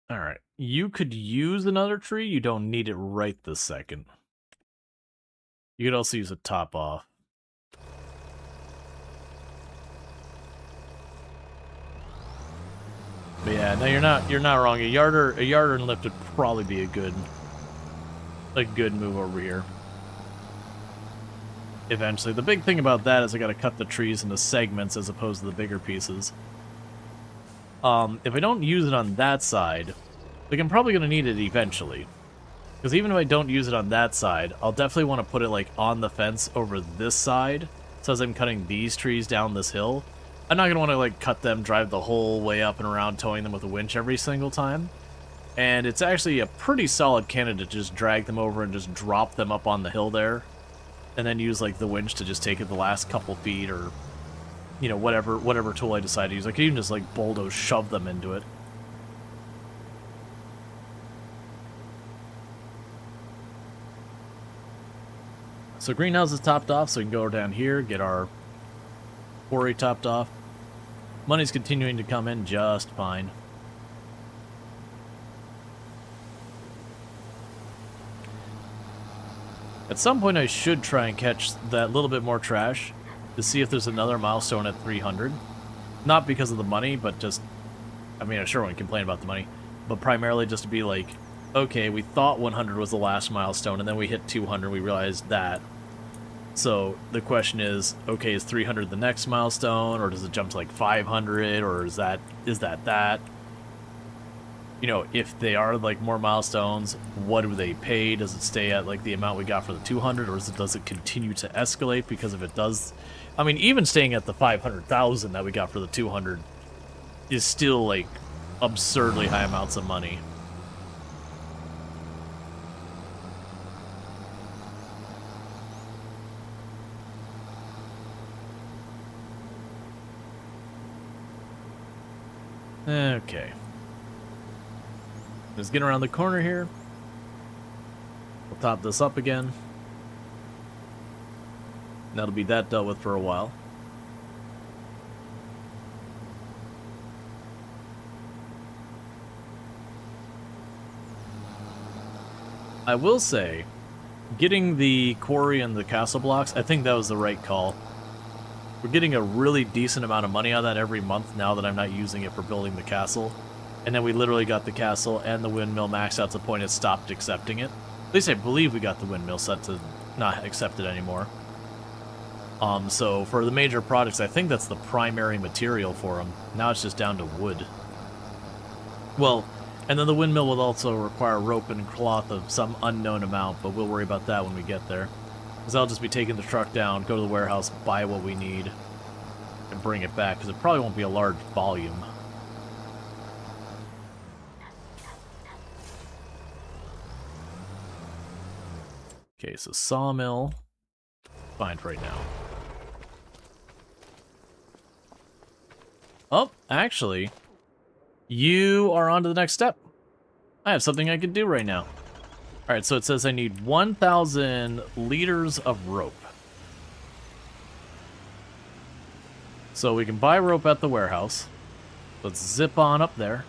Alright, you could use another tree, you don't need it right this second. You could also use a top off. But yeah, no, you're not wrong. A yarder and lift would probably be a good move over here. Eventually. The big thing about that is I gotta cut the trees into segments as opposed to the bigger pieces. If I don't use it on that side, like I'm probably gonna need it eventually. Because even if I don't use it on that side, I'll definitely want to put it like on the fence over this side. So as I'm cutting these trees down this hill, I'm not going to want to like cut them, drive the whole way up and around, towing them with a winch every single time. And it's actually a pretty solid candidate to just drag them over and just drop them up on the hill there. And then use like the winch to just take it the last couple feet, or, you know, whatever tool I decide to use. I could even just like bulldoze shove them into it. So greenhouse is topped off, so we can go down here, get our quarry topped off. Money's continuing to come in just fine. At some point I should try and catch that little bit more trash to see if there's another milestone at 300. Not because of the money, but just, I mean, I sure won't complain about the money, but primarily just to be like, okay, we thought 100 was the last milestone, and then we hit 200, we realized that. So the question is, okay, is 300 the next milestone, or does it jump to like 500, or is that? You know, if they are like more milestones, what do they pay? Does it stay at like the amount we got for the 200, or does it continue to escalate? Because if it does, I mean, even staying at the 500,000 that we got for the 200 is still like absurdly high amounts of money. Okay. Just get around the corner here. We'll top this up again. That'll be that dealt with for a while. I will say, getting the quarry and the castle blocks, I think that was the right call. We're getting a really decent amount of money out of that every month now that I'm not using it for building the castle. And then we literally got the castle and the windmill maxed out to the point it stopped accepting it. At least I believe we got the windmill set to not accept it anymore. So for the major projects, I think that's the primary material for them. Now it's just down to wood. Well, and then the windmill will also require rope and cloth of some unknown amount, but we'll worry about that when we get there. Because I'll just be taking the truck down, go to the warehouse, buy what we need, and bring it back, because it probably won't be a large volume. Okay, so sawmill, fine for right now. Oh, actually, you are on to the next step. I have something I could do right now. Alright, so it says I need 1,000 liters of rope. So we can buy rope at the warehouse. Let's zip on up there.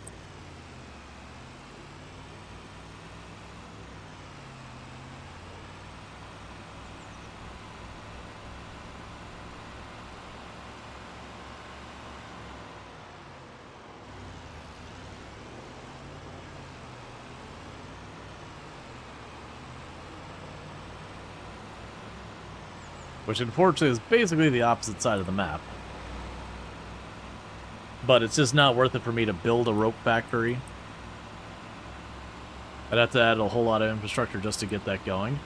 Which unfortunately is basically the opposite side of the map. But it's just not worth it for me to build a rope factory. I'd have to add a whole lot of infrastructure just to get that going.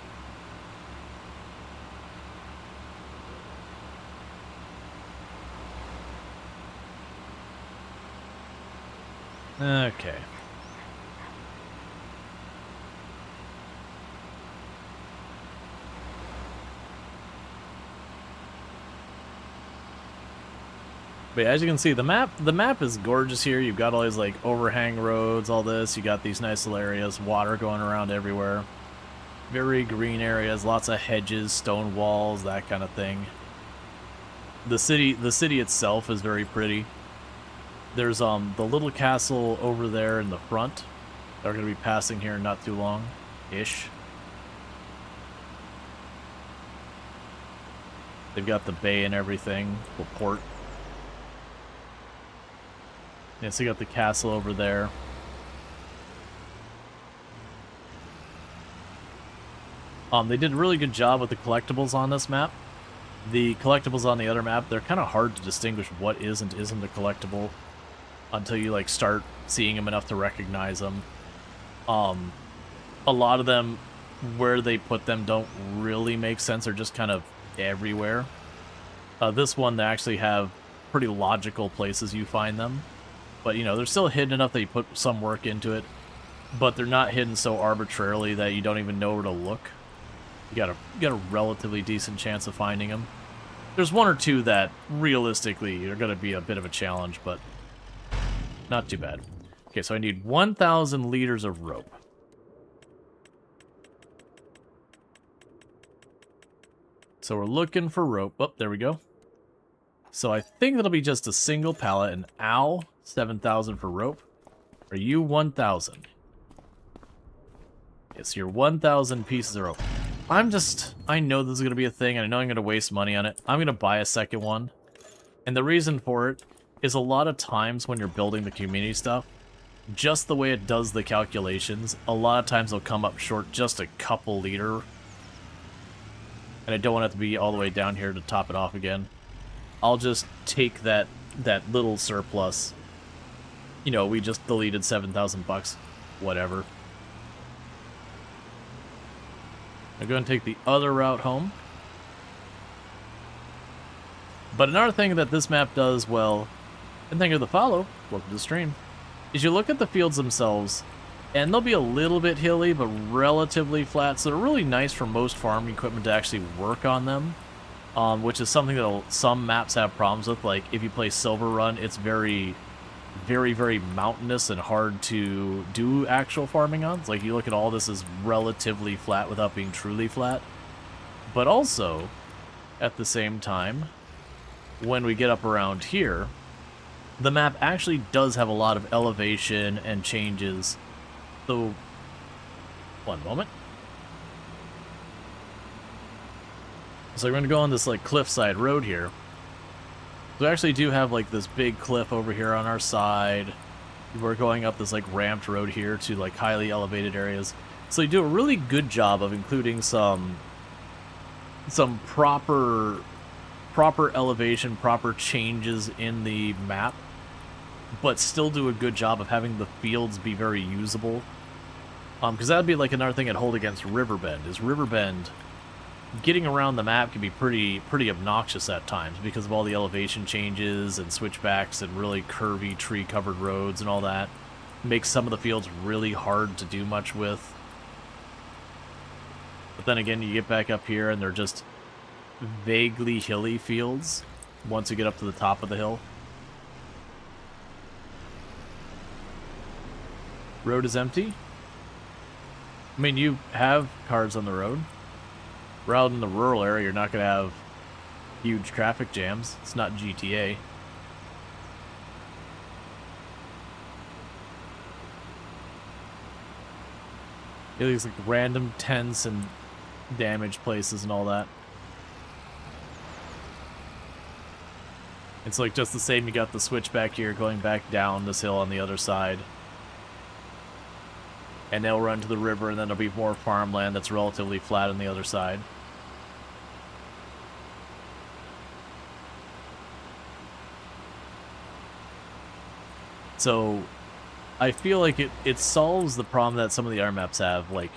Okay. But as you can see, the map is gorgeous here. You've got all these like overhang roads, all this. You got these nice little areas, water going around everywhere. Very green areas, lots of hedges, stone walls, that kind of thing. The city itself is very pretty. There's the little castle over there in the front. They're going to be passing here in not too long-ish. They've got the bay and everything, the port. Yeah, so you got the castle over there. They did a really good job with the collectibles on this map. The collectibles on the other map, they're kind of hard to distinguish what is and isn't a collectible until you like start seeing them enough to recognize them. A lot of them, where they put them don't really make sense. They're just kind of everywhere. This one, they actually have pretty logical places you find them. But, you know, they're still hidden enough that you put some work into it. But they're not hidden so arbitrarily that you don't even know where to look. You got a relatively decent chance of finding them. There's one or two that, realistically, are going to be a bit of a challenge, but not too bad. Okay, so I need 1,000 liters of rope. So we're looking for rope. Oh, there we go. So I think that'll be just a single pallet, and ow, 7,000 for rope. Are you 1,000? Yes, you're 1,000 pieces of rope. I know this is going to be a thing, and I know I'm going to waste money on it. I'm going to buy a second one. And the reason for it is a lot of times when you're building the community stuff, just the way it does the calculations, a lot of times they'll come up short just a couple liter. And I don't want it to be all the way down here to top it off again. I'll just take that little surplus. You know, we just deleted 7,000 bucks. Whatever. I'm going to take the other route home. But another thing that this map does well, and thank you for the follow, welcome to the stream, is you look at the fields themselves, and they'll be a little bit hilly, but relatively flat, so they're really nice for most farming equipment to actually work on them, which is something that some maps have problems with. Like, if you play Silver Run, it's very, very, very mountainous and hard to do actual farming on. It's like, you look at all this as relatively flat without being truly flat. But also, at the same time, when we get up around here, the map actually does have a lot of elevation and changes. So, one moment. So we're going to go on this like cliffside road here. So we actually do have like this big cliff over here on our side. We're going up this like ramped road here to like highly elevated areas. So you do a really good job of including some proper elevation, proper changes in the map, but still do a good job of having the fields be very usable. Because that'd be like another thing I'd hold against Riverbend, is Riverbend, getting around the map can be pretty obnoxious at times because of all the elevation changes and switchbacks and really curvy tree-covered roads and all that. Makes some of the fields really hard to do much with. But then again, you get back up here and they're just vaguely hilly fields once you get up to the top of the hill. Road is empty. I mean, you have cars on the road. We're out in the rural area, you're not going to have huge traffic jams. It's not GTA. These like random tents and damaged places and all that. It's like just the same, you got the switchback here going back down this hill on the other side. And they'll run to the river, and then there'll be more farmland that's relatively flat on the other side. So, I feel like it solves the problem that some of the other maps have. Like,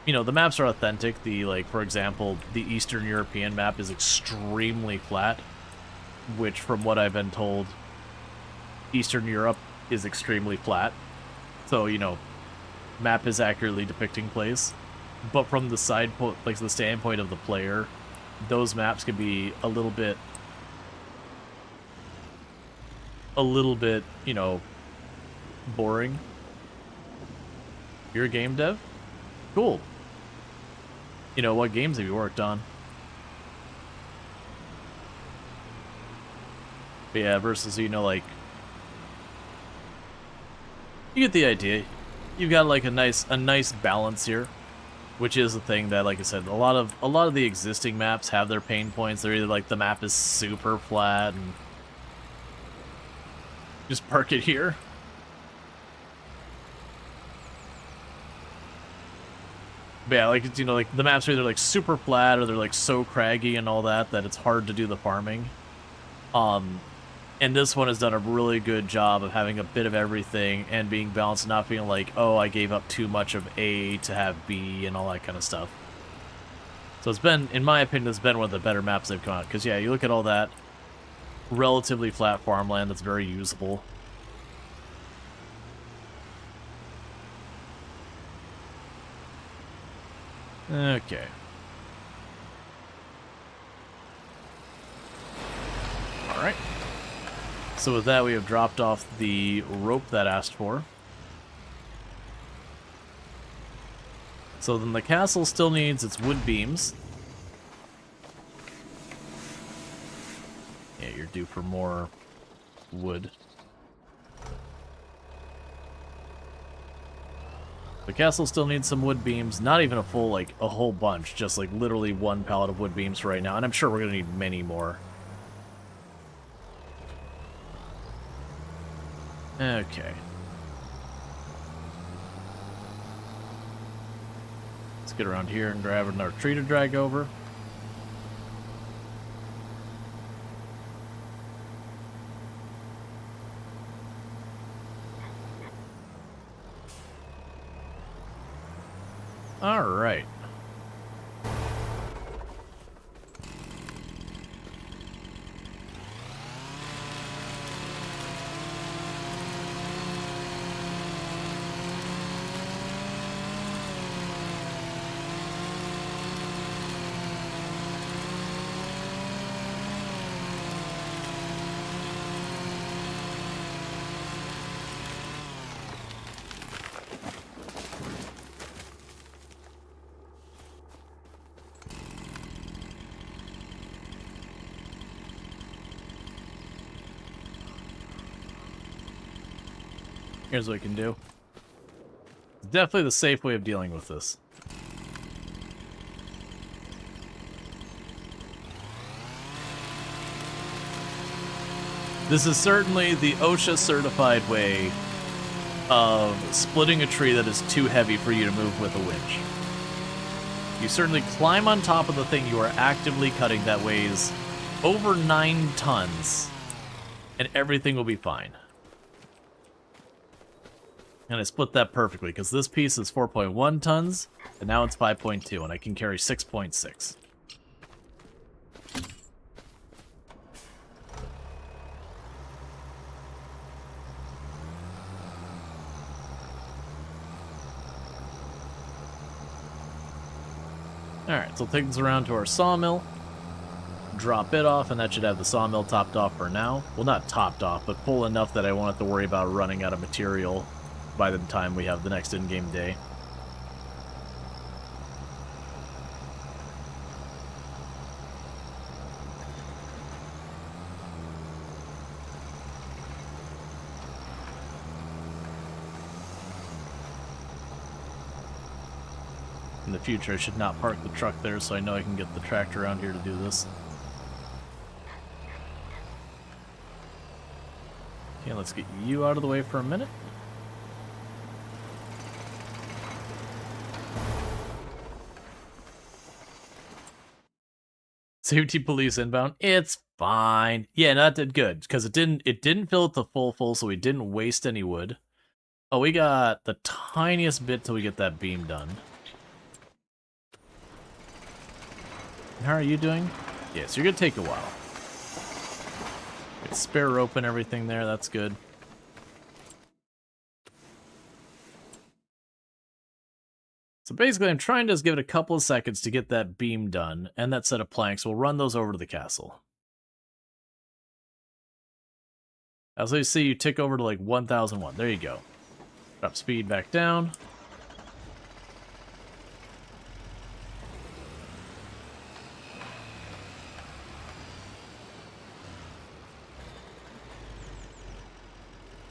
you know, the maps are authentic. The, like, for example, the Eastern European map is extremely flat, which, from what I've been told, Eastern Europe is extremely flat. So, you know, map is accurately depicting place, but from the like the standpoint of the player, those maps can be a little bit, you know, boring. You're a game dev? Cool. You know, what games have you worked on? But yeah, versus, you know, like, you get the idea. You've got like a nice balance here, which is the thing that, like I said, a lot of the existing maps have their pain points. They're either like the map is super flat and Just park it here. But yeah, like, you know, like the maps are either like super flat or they're like so craggy and all that it's hard to do the farming. And this one has done a really good job of having a bit of everything and being balanced, not being like, oh, I gave up too much of A to have B and all that kind of stuff. So it's been, in my opinion, it's been one of the better maps they've come out. Because, yeah, you look at all that relatively flat farmland that's very usable. Okay. Alright. So with that, we have dropped off the rope that asked for. So then the castle still needs its wood beams. Yeah, you're due for more wood. The castle still needs some wood beams. Not even a full, like, a whole bunch. Just, like, literally one pallet of wood beams for right now. And I'm sure we're going to need many more. Okay. Let's get around here and grab another tree to drag over. All right. Here's what we can do. It's definitely the safe way of dealing with this. This is certainly the OSHA certified way of splitting a tree that is too heavy for you to move with a winch. You certainly climb on top of the thing you are actively cutting that weighs over 9 tons, and everything will be fine. And I split that perfectly, because this piece is 4.1 tons, and now it's 5.2, and I can carry 6.6. Alright, so we'll take this around to our sawmill, drop it off, and that should have the sawmill topped off for now. Well, not topped off, but full enough that I won't have to worry about running out of material by the time we have the next in-game day. In the future, I should not park the truck there, so I know I can get the tractor around here to do this. Okay, let's get you out of the way for a minute. Safety police inbound. It's fine. Yeah, no, that did good because it didn't fill it to full, so we didn't waste any wood. Oh, we got the tiniest bit till we get that beam done. How are you doing? Yeah, so you're gonna take a while. Get spare rope and everything there. That's good. So basically, I'm trying to just give it a couple of seconds to get that beam done, and that set of planks. We'll run those over to the castle. As you see, you tick over to like 1001. There you go. Drop speed back down.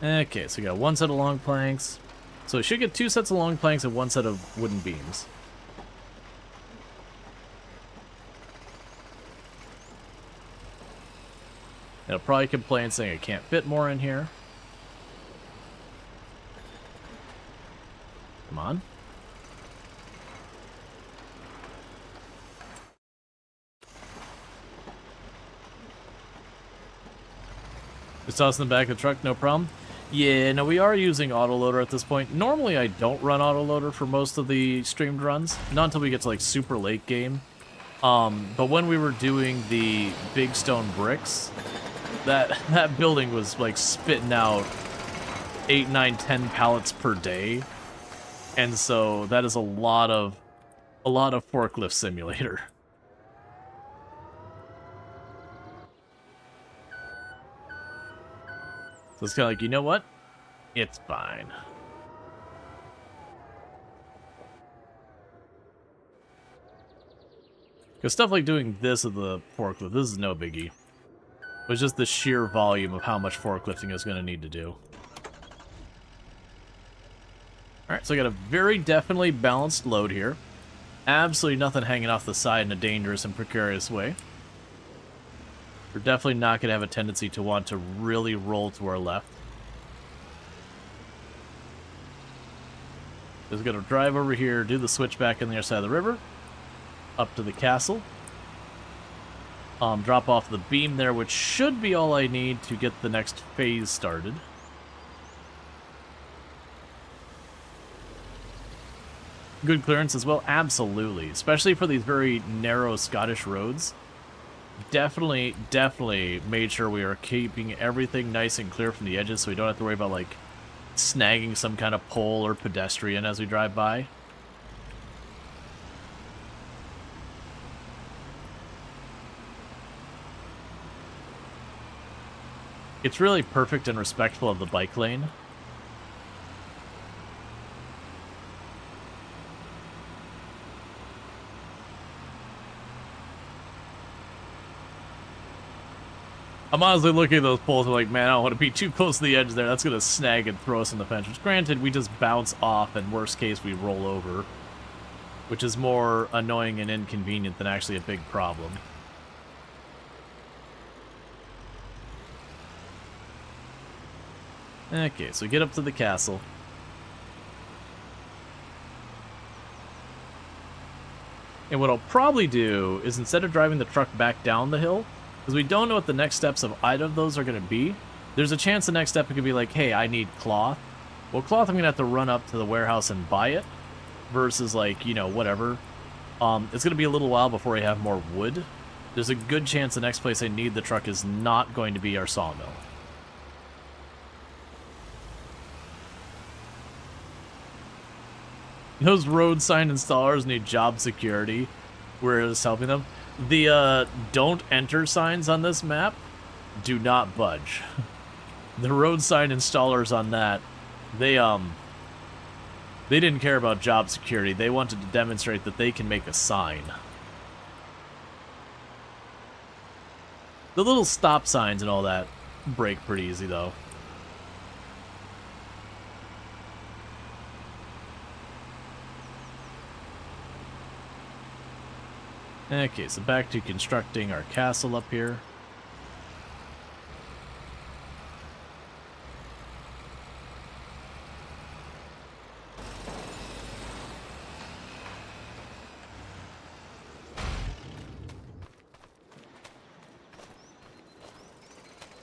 Okay, so we got one set of long planks. So we should get 2 sets of long planks and 1 set of wooden beams. It'll probably complain saying I can't fit more in here. on. Just toss in the back of the truck, no problem. Yeah, no, we are using autoloader at this point. Normally I don't run autoloader for most of the streamed runs, not until we get to like super late game. But when we were doing the big stone bricks, that building was like spitting out 8, 9, 10 pallets per day. And so that is a lot of forklift simulator. So it's kind of like, you know what? It's fine. Because stuff like doing this with the forklift, this is no biggie. It was just the sheer volume of how much forklifting is going to need to do. Alright, so I got a very definitely balanced load here. Absolutely nothing hanging off the side in a dangerous and precarious way. We're definitely not going to have a tendency to want to really roll to our left. Just going to drive over here, do the switchback on the other side of the river, up to the castle. Drop off the beam there, which should be all I need to get the next phase started. Good clearance as well? Absolutely. Especially for these very narrow Scottish roads. Definitely made sure we are keeping everything nice and clear from the edges so we don't have to worry about, like, snagging some kind of pole or pedestrian as we drive by. It's really perfect and respectful of the bike lane. I'm honestly looking at those poles and like, man, I don't want to be too close to the edge there. That's going to snag and throw us in the fence. Which, granted, we just bounce off, and worst case, we roll over. Which is more annoying and inconvenient than actually a big problem. Okay, so we get up to the castle. And what I'll probably do is, instead of driving the truck back down the hill, because we don't know what the next steps of either of those are going to be, there's a chance the next step could be like, hey, I need cloth. Well, cloth I'm going to have to run up to the warehouse and buy it, versus like, you know, whatever. It's going to be a little while before I have more wood. There's a good chance the next place I need the truck is not going to be our sawmill. Those road sign installers need job security. We're just helping them. The don't enter signs on this map do not budge. The road sign installers on that, they didn't care about job security. They wanted to demonstrate that they can make a sign. The little stop signs and all that break pretty easy though. Okay, so back to constructing our castle up here.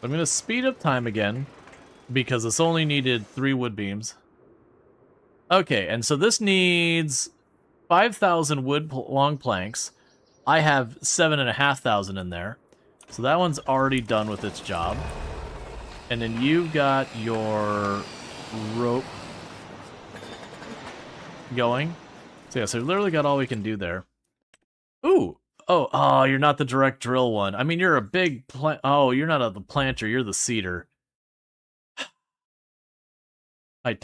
I'm going to speed up time again, because this only needed 3 wood beams. Okay, and so this needs 5,000 wood long planks. I have 7,500 in there. So that one's already done with its job. And then you've got your rope going. So yeah, so we've literally got all we can do there. Ooh! Oh, you're not the direct drill one. I mean, you're a big plant. Oh, you're not the planter, you're the seeder. I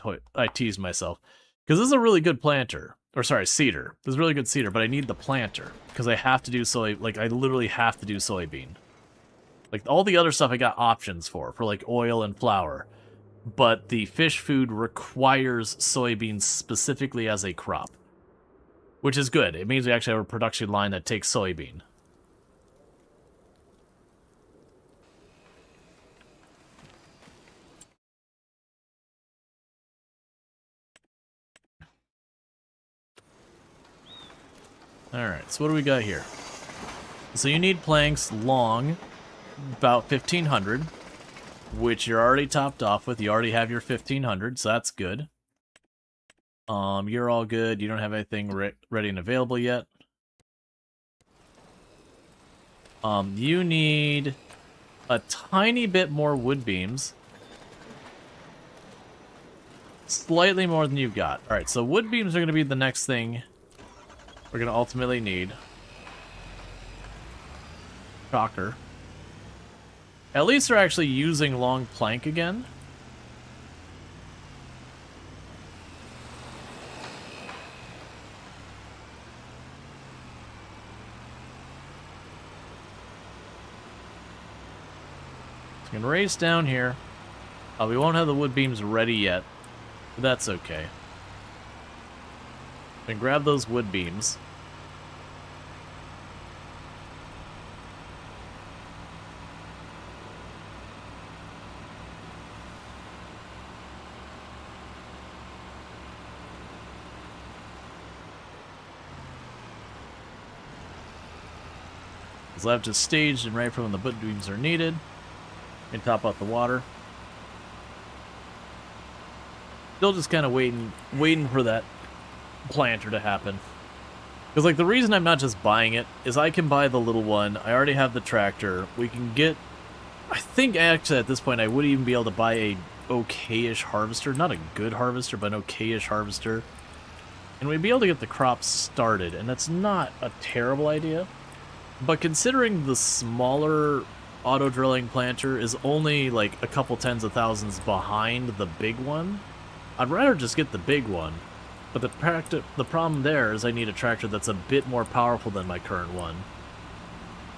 teased myself. Because this is a really good planter. Or sorry, seeder. This is a really good seeder, but I need the planter. Because I have to do I literally have to do soybean. Like, all the other stuff I got options for like oil and flour. But the fish food requires soybeans specifically as a crop. Which is good. It means we actually have a production line that takes soybean. Alright, so what do we got here? So you need planks long, about 1,500, which you're already topped off with. You already have your 1,500, so that's good. You're all good. You don't have anything ready and available yet. You need a tiny bit more wood beams. Slightly more than you've got. Alright, so wood beams are going to be the next thing we're going to ultimately need. Shocker. At least they're actually using long plank again. So we can race down here. We won't have the wood beams ready yet, but that's okay. We can grab those wood beams. It's left is staged and right for when the wood beams are needed. And top out the water. Still just kind of waiting for that planter to happen. Because, like, the reason I'm not just buying it is I can buy the little one. I already have the tractor. We can get... I think, actually, at this point, I would even be able to buy a okay-ish harvester. Not a good harvester, but an okay-ish harvester. And we'd be able to get the crops started. And that's not a terrible idea. But considering the smaller auto-drilling planter is only, like, a couple tens of thousands behind the big one, I'd rather just get the big one. But the problem there is I need a tractor that's a bit more powerful than my current one.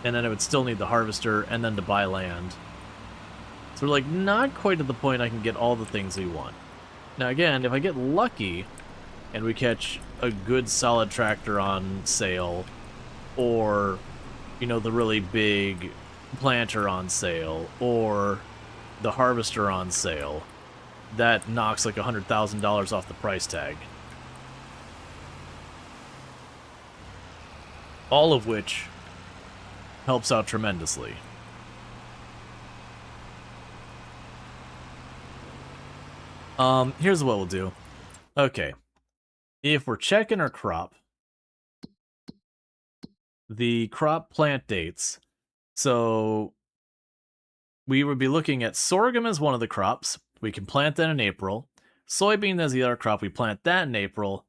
And then I would still need the harvester and then to buy land. So we're, like, not quite at the point I can get all the things we want. Now again, if I get lucky and we catch a good solid tractor on sale, or, you know, the really big planter on sale, or the harvester on sale, that knocks like $100,000 off the price tag. All of which helps out tremendously. Here's what we'll do. Okay. If we're checking our crop, the crop plant dates, so we would be looking at sorghum as one of the crops. We can plant that in April. Soybean as the other crop. We plant that in April.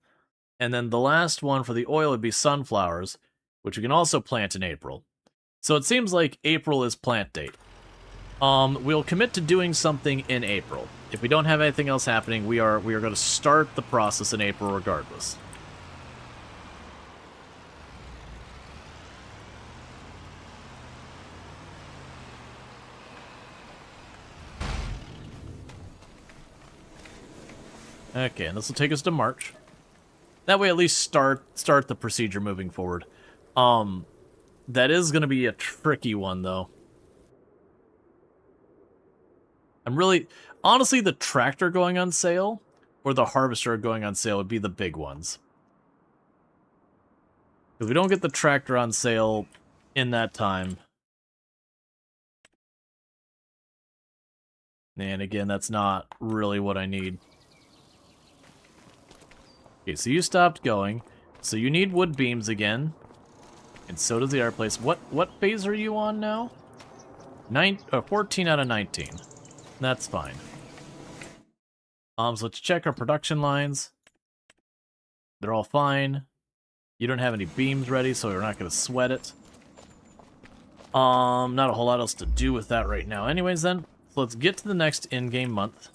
And then the last one for the oil would be sunflowers, which we can also plant in April. So it seems like April is plant date. We'll commit to doing something in April. If we don't have anything else happening, we are going to start the process in April regardless. Okay, and this will take us to March. That way at least start the procedure moving forward. That is going to be a tricky one, though. I'm really... Honestly, the tractor going on sale or the harvester going on sale would be the big ones. If we don't get the tractor on sale in that time... And again, that's not really what I need. Okay, so you stopped going. So you need wood beams again. And so does the other place. What phase are you on now? 14 out of 19. That's fine. So let's check our production lines. They're all fine. You don't have any beams ready, so we're not going to sweat it. Not a whole lot else to do with that right now. Anyways, then, so let's get to the next in-game month.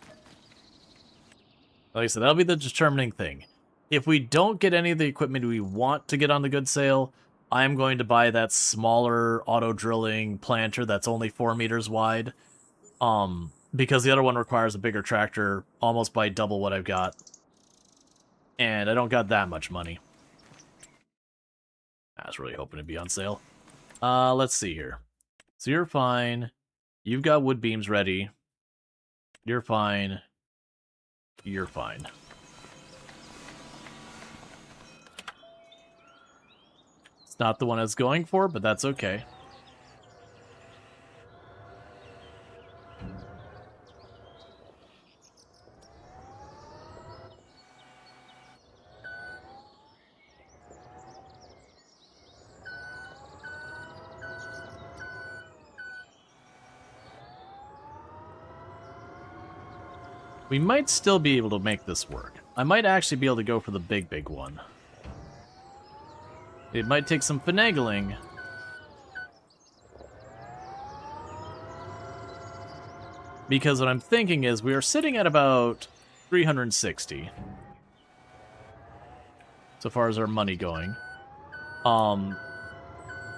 Like I said, that'll be the determining thing. If we don't get any of the equipment we want to get on the good sale, I'm going to buy that smaller auto-drilling planter that's only 4 meters wide. Because the other one requires a bigger tractor, almost by double what I've got. And I don't got that much money. I was really hoping to be on sale. Let's see here. So you're fine. You've got wood beams ready. You're fine. You're fine. not the one I was going for, but that's okay. We might still be able to make this work. I might actually be able to go for the big one. It might take some finagling. Because what I'm thinking is we are sitting at about 360. So far as our money going.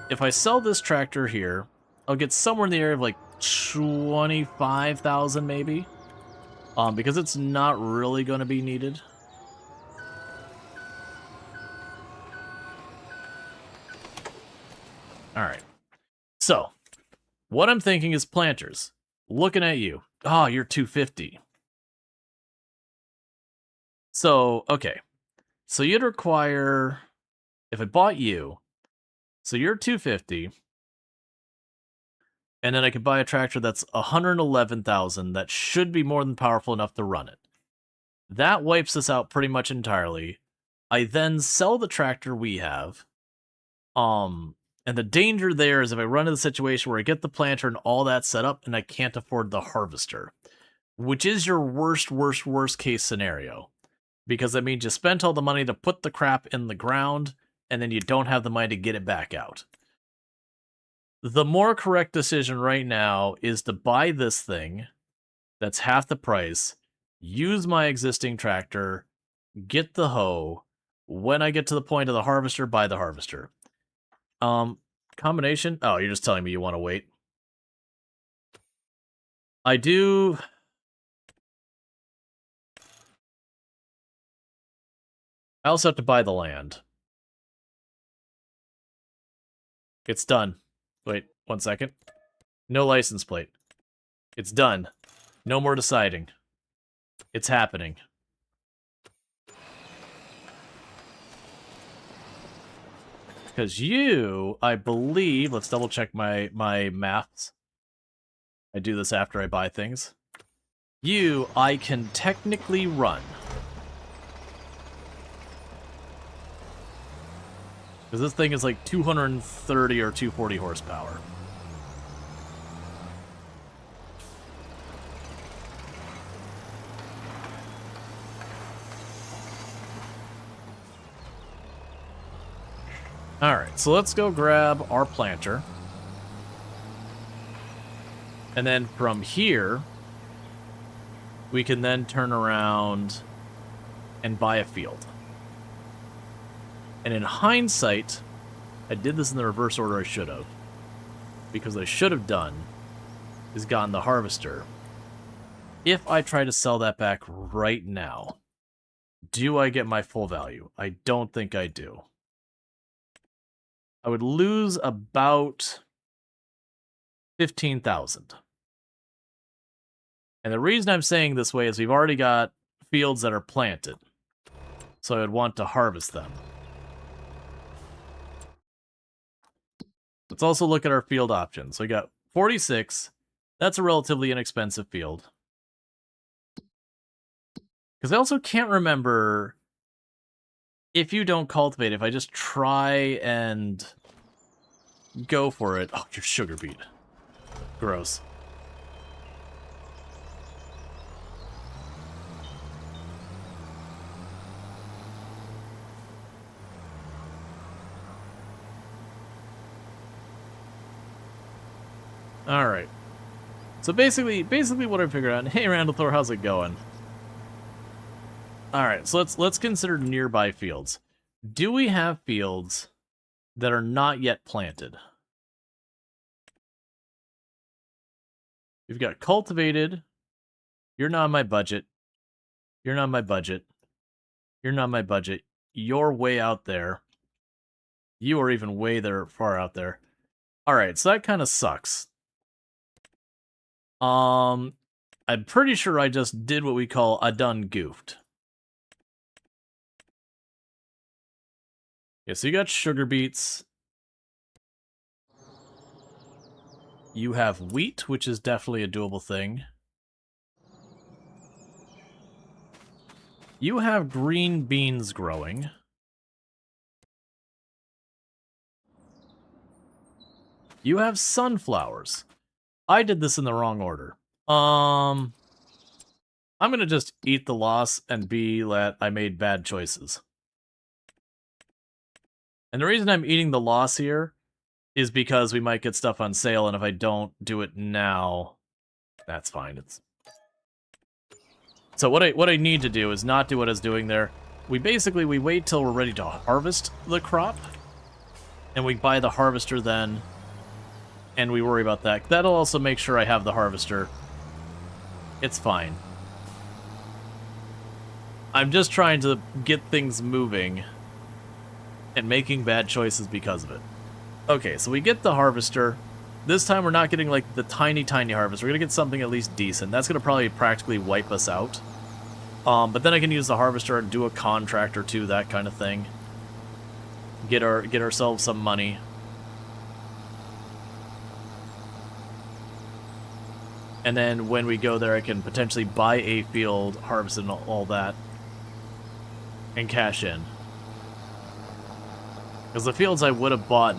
If I sell this tractor here, I'll get somewhere in the area of like 25,000 maybe. Because it's not really going to be needed. Alright. So, what I'm thinking is planters. Looking at you. Oh, you're 250. So, okay. So you'd require, if I bought you, so you're 250, and then I could buy a tractor that's 111,000 that should be more than powerful enough to run it. That wipes us out pretty much entirely. I then sell the tractor we have. And the danger there is if I run into the situation where I get the planter and all that set up and I can't afford the harvester, which is your worst case scenario. Because that means you spent all the money to put the crap in the ground and then you don't have the money to get it back out. The more correct decision right now is to buy this thing that's half the price, use my existing tractor, get the hoe. When I get to the point of the harvester, buy the harvester. Combination? Oh, you're just telling me you want to wait. I do. I also have to buy the land. It's done. Wait, 1 second. No license plate. It's done. No more deciding. It's happening. Because you, I believe, let's double check my maths. I do this after I buy things. You, I can technically run. Because this thing is like 230 or 240 horsepower. Alright, so let's go grab our planter. And then from here, we can then turn around and buy a field. And in hindsight, I did this in the reverse order I should have. Because what I should have done is gotten the harvester. If I try to sell that back right now, do I get my full value? I don't think I do. I would lose about 15,000. And the reason I'm saying this way is we've already got fields that are planted. So I would want to harvest them. Let's also look at our field options. So we got 46. That's a relatively inexpensive field. Because I also can't remember if you don't cultivate, if I just try and go for it. Oh, you're sugar beet. Gross. All right. So basically what I figured out. Hey, Randall Thor, how's it going? All right. So let's consider nearby fields. Do we have fields that are not yet planted? We've got cultivated. You're not my budget. You're not my budget. You're not my budget. You're way out there. You are even way there, far out there. All right. So that kind of sucks. I'm pretty sure I just did what we call a done goofed. Yeah, so you got sugar beets. You have wheat, which is definitely a doable thing. You have green beans growing. You have sunflowers. I did this in the wrong order. I'm gonna just eat the loss and be that I made bad choices. And the reason I'm eating the loss here is because we might get stuff on sale, and if I don't do it now, that's fine. So what I need to do is not do what I was doing there. We wait till we're ready to harvest the crop, and we buy the harvester then, and we worry about that. That'll also make sure I have the harvester. It's fine. I'm just trying to get things moving and making bad choices because of it. Okay, so we get the harvester. This time we're not getting like the tiny harvest. We're gonna get something at least decent. That's gonna probably practically wipe us out. But then I can use the harvester and do a contract or two, that kind of thing. Get ourselves some money. And then when we go there, I can potentially buy a field, harvest and all that, and cash in. Because the fields I would have bought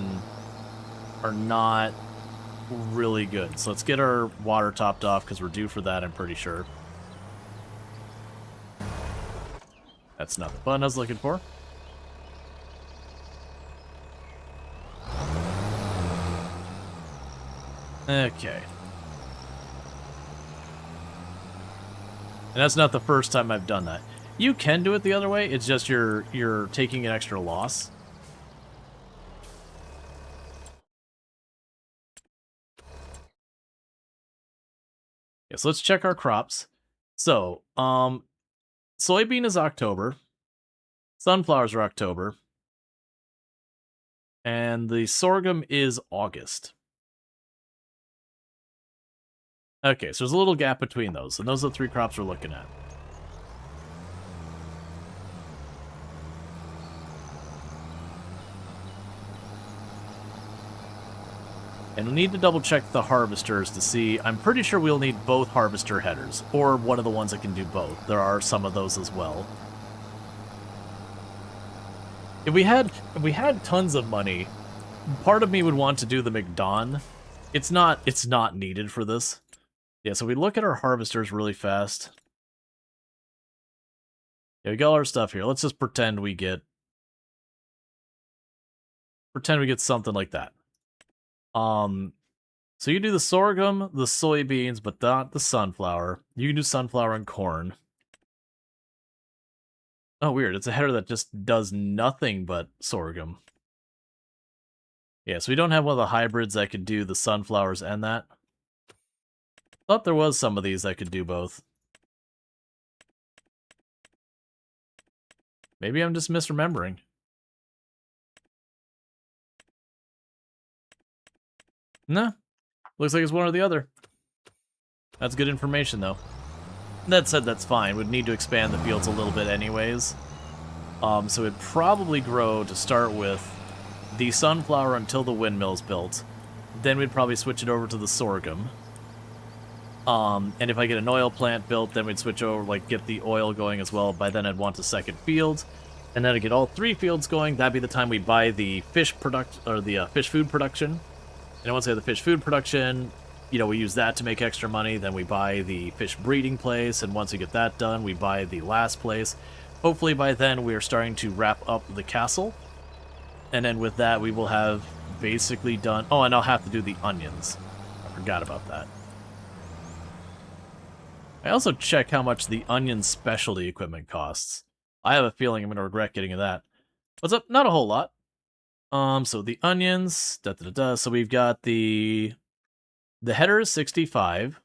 are not really good. So let's get our water topped off, because we're due for that, I'm pretty sure. That's not the button I was looking for. Okay. And that's not the first time I've done that. You can do it the other way, it's just you're taking an extra loss. Yeah, so let's check our crops. So, soybean is October. Sunflowers are October. And the sorghum is August. Okay, so there's a little gap between those, and those are the three crops we're looking at. And we'll need to double check the harvesters to see. I'm pretty sure we'll need both harvester headers, or one of the ones that can do both. There are some of those as well. If we had tons of money, part of me would want to do the McDon. It's not needed for this. Yeah, so we look at our harvesters really fast. Yeah, we got all our stuff here. Let's just pretend we get something like that. So you do the sorghum, the soybeans, but not the sunflower. You can do sunflower and corn. Oh, weird. It's a header that just does nothing but sorghum. Yeah, so we don't have one of the hybrids that could do the sunflowers and that. Thought there was some of these that could do both. Maybe I'm just misremembering. Nah. Looks like it's one or the other. That's good information, though. That said, that's fine. We'd need to expand the fields a little bit anyways. So it'd probably grow to start with the sunflower until the windmill's built. Then we'd probably switch it over to the sorghum. And if I get an oil plant built, then we'd switch over, like, get the oil going as well. By then I'd want a second field. And then to get all three fields going, that'd be the time we buy the fish food production. And once we have the fish food production, you know, we use that to make extra money. Then we buy the fish breeding place, and once we get that done, we buy the last place. Hopefully by then we are starting to wrap up the castle. And then with that, we will have basically done... Oh, and I'll have to do the onions. I forgot about that. I also check how much the onion specialty equipment costs. I have a feeling I'm going to regret getting that. What's up? Not a whole lot. So the onions, So we've got the header is 65.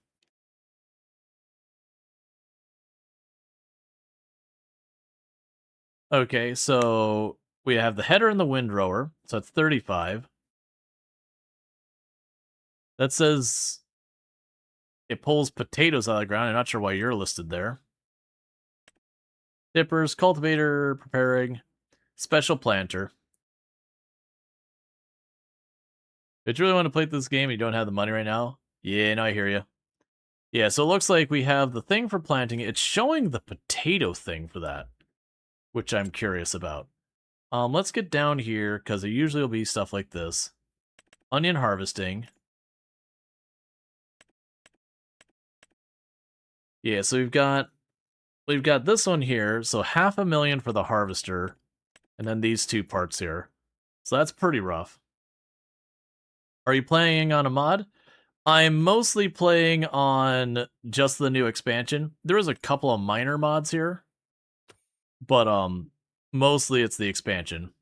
Okay, so we have the header and the windrower, so that's 35. That says it pulls potatoes out of the ground. I'm not sure why you're listed there. Dippers, cultivator, preparing, special planter. If you really want to play this game and you don't have the money right now, yeah, no, I hear you. Yeah, so it looks like we have the thing for planting. It's showing the potato thing for that, which I'm curious about. Let's get down here, because there usually will be stuff like this. Onion harvesting. Yeah, so we've got this one here, so 500,000 for the harvester, and then these two parts here. So that's pretty rough. Are you playing on a mod? I'm mostly playing on just the new expansion. There is a couple of minor mods here, but mostly it's the expansion.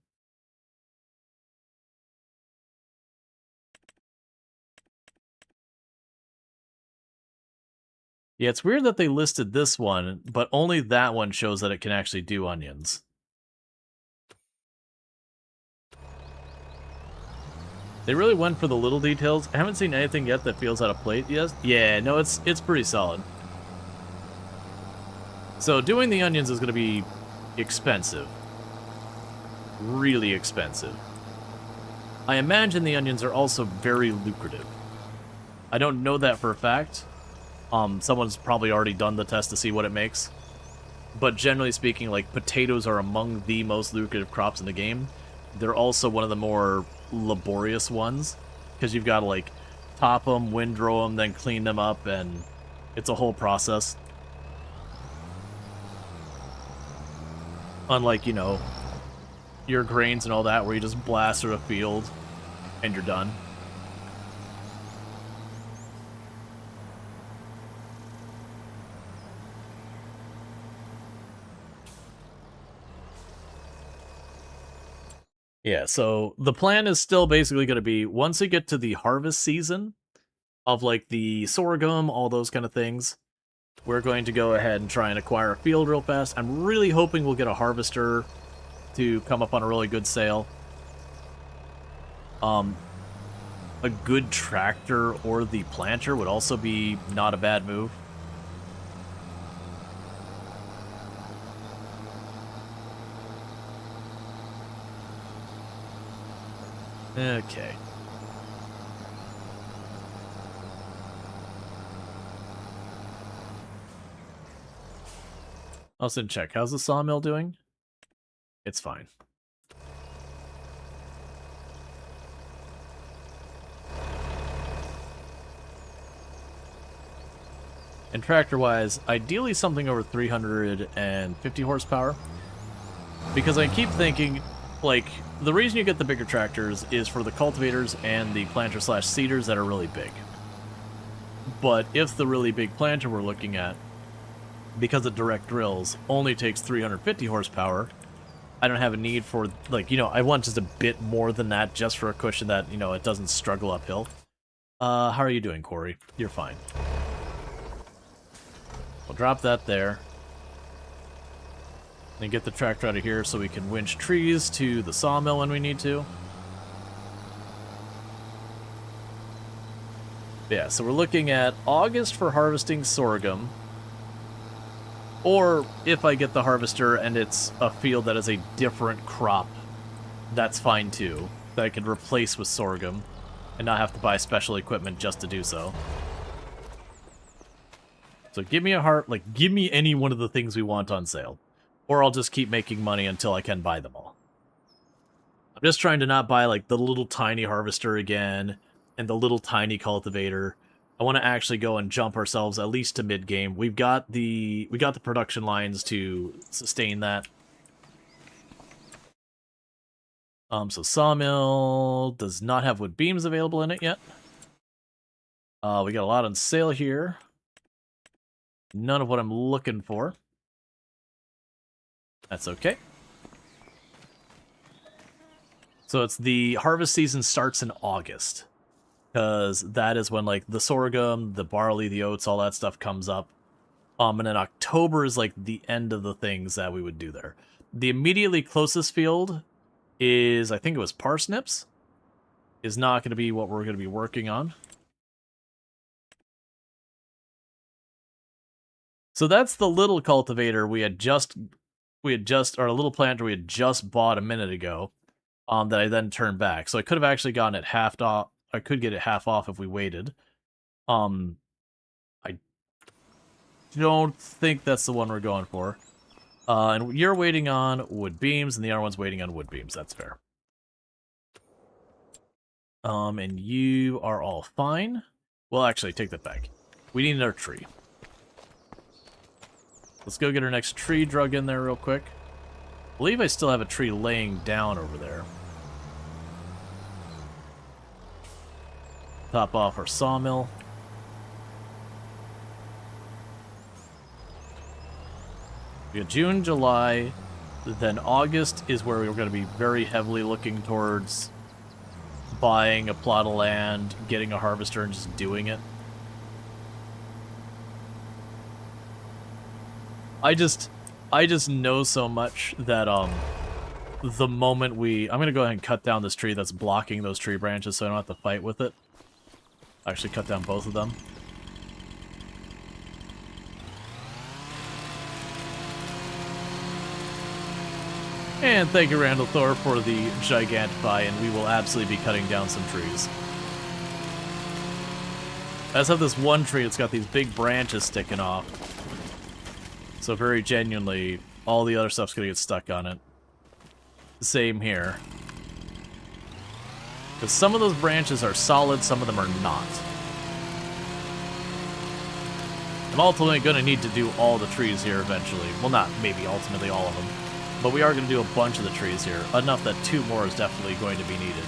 Yeah, it's weird that they listed this one, but only that one shows that it can actually do onions. They really went for the little details. I haven't seen anything yet that feels out of place. Yes? Yeah, no, it's pretty solid. So doing the onions is going to be expensive. Really expensive. I imagine the onions are also very lucrative. I don't know that for a fact. Someone's probably already done the test to see what it makes. But generally speaking, like, potatoes are among the most lucrative crops in the game. They're also one of the more laborious ones, because you've got to, like, top them, windrow them, then clean them up, and it's a whole process. Unlike, you know, your grains and all that, where you just blast through a field and you're done. Yeah, so the plan is still basically going to be, once we get to the harvest season of, like, the sorghum, all those kind of things, we're going to go ahead and try and acquire a field real fast. I'm really hoping we'll get a harvester to come up on a really good sale. A good tractor or the planter would also be not a bad move. Okay. Also check. How's the sawmill doing? It's fine. And tractor-wise, ideally something over 350 horsepower. Because I keep thinking, like, the reason you get the bigger tractors is for the cultivators and the planter/seeders that are really big. But if the really big planter we're looking at, because of direct drills, only takes 350 horsepower, I don't have a need for, like, you know, I want just a bit more than that just for a cushion that, you know, it doesn't struggle uphill. How are you doing, Corey? You're fine. We'll drop that there. And get the tractor out of here so we can winch trees to the sawmill when we need to. Yeah, so we're looking at August for harvesting sorghum. Or if I get the harvester and it's a field that is a different crop, that's fine too. That I could replace with sorghum and not have to buy special equipment just to do so. So give me give me any one of the things we want on sale. Or I'll just keep making money until I can buy them all. I'm just trying to not buy, like, the little tiny harvester again, and the little tiny cultivator. I want to actually go and jump ourselves at least to mid-game. We got the production lines to sustain that. So sawmill does not have wood beams available in it yet. We got a lot on sale here. None of what I'm looking for. That's okay. So it's the harvest season starts in August, because that is when, like, the sorghum, the barley, the oats, all that stuff comes up. And then October is, like, the end of the things that we would do there. The immediately closest field is, I think it was parsnips, is not going to be what we're going to be working on. So that's the little cultivator or a little planter we had just bought a minute ago, that I then turned back. So I could have actually gotten it half off I could get it half off if we waited. I don't think that's the one we're going for. And you're waiting on wood beams, and the other one's waiting on wood beams. That's fair. And you are all fine. Well, actually, take that back. We need another tree. Let's go get our next tree drug in there real quick. I believe I still have a tree laying down over there. Top off our sawmill. We got June, July, then August is where we're going to be very heavily looking towards buying a plot of land, getting a harvester, and just doing it. I just know so much that the moment I'm gonna go ahead and cut down this tree that's blocking those tree branches so I don't have to fight with it. Actually cut down both of them. And thank you, Randall Thor, for the Gigantify, and we will absolutely be cutting down some trees. I just have this one tree that's got these big branches sticking off. So very genuinely, all the other stuff's gonna get stuck on it. Same here. Because some of those branches are solid, some of them are not. I'm ultimately gonna need to do all the trees here eventually. Well, not maybe ultimately all of them. But we are gonna do a bunch of the trees here. Enough that 2 more is definitely going to be needed.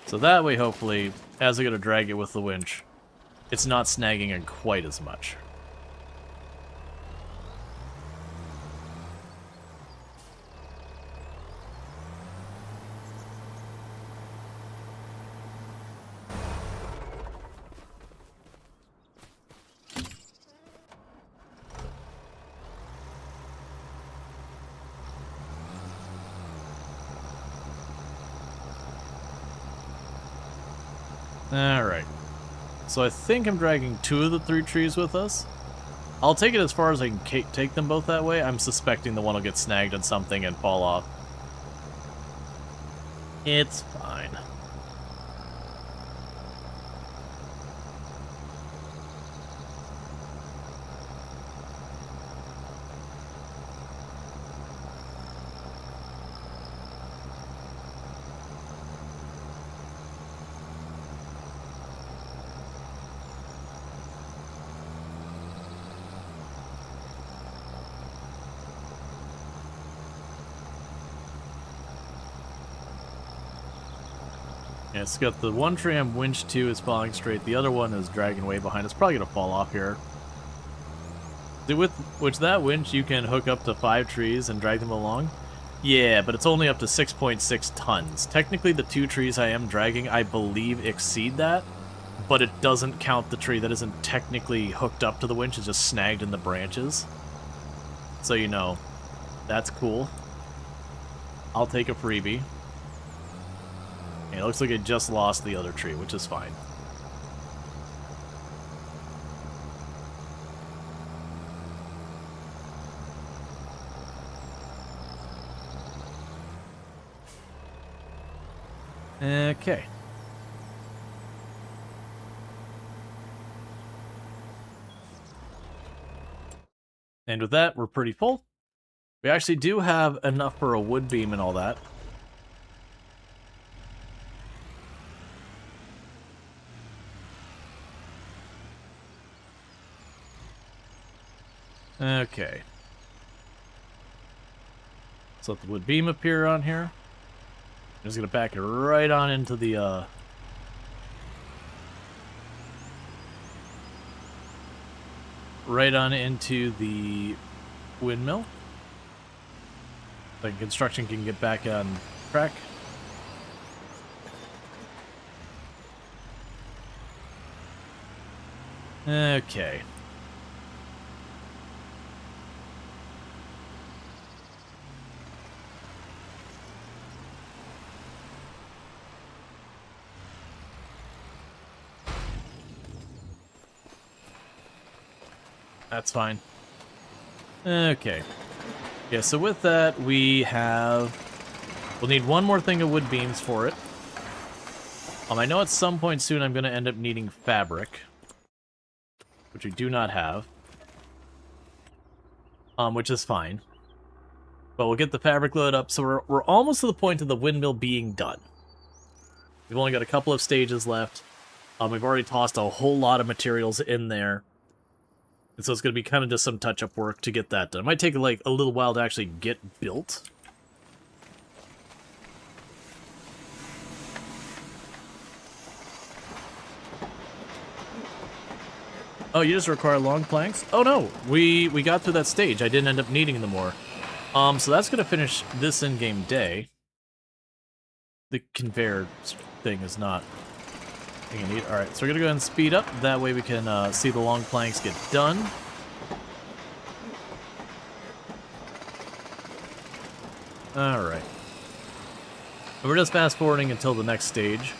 So that way, hopefully, as I go to drag it with the winch, it's not snagging in quite as much. Alright. So I think I'm dragging 2 of the 3 trees with us. I'll take it as far as I can take them both that way. I'm suspecting the one will get snagged on something and fall off. It's fine. Yeah, it's got the one tree I'm winched to is falling straight. The other one is dragging way behind. It's probably going to fall off here. With which that winch, you can hook up to 5 trees and drag them along. Yeah, but it's only up to 6.6 tons. Technically, the 2 trees I am dragging, I believe, exceed that. But it doesn't count the tree that isn't technically hooked up to the winch. It's just snagged in the branches. So, you know, that's cool. I'll take a freebie. It looks like it just lost the other tree, which is fine. Okay. And with that, we're pretty full. We actually do have enough for a wood beam and all that. Okay. Let's let the wood beam appear on here. I'm just gonna back it right on into the right on into the windmill. So construction can get back on track. Okay. That's fine. Okay. Yeah, so with that, we'll need one more thing of wood beams for it. I know at some point soon I'm going to end up needing fabric, which we do not have, which is fine. But we'll get the fabric load up, so we're almost to the point of the windmill being done. We've only got a couple of stages left. We've already tossed a whole lot of materials in there. And so it's going to be kind of just some touch-up work to get that done. It might take like a little while to actually get built. Oh, you just require long planks? Oh no, we got through that stage. I didn't end up needing them more. So that's going to finish this in-game day. The conveyor thing is not thing I need. Alright, so we're going to go ahead and speed up. That way we can see the long planks get done. Alright. We're just fast-forwarding until the next stage.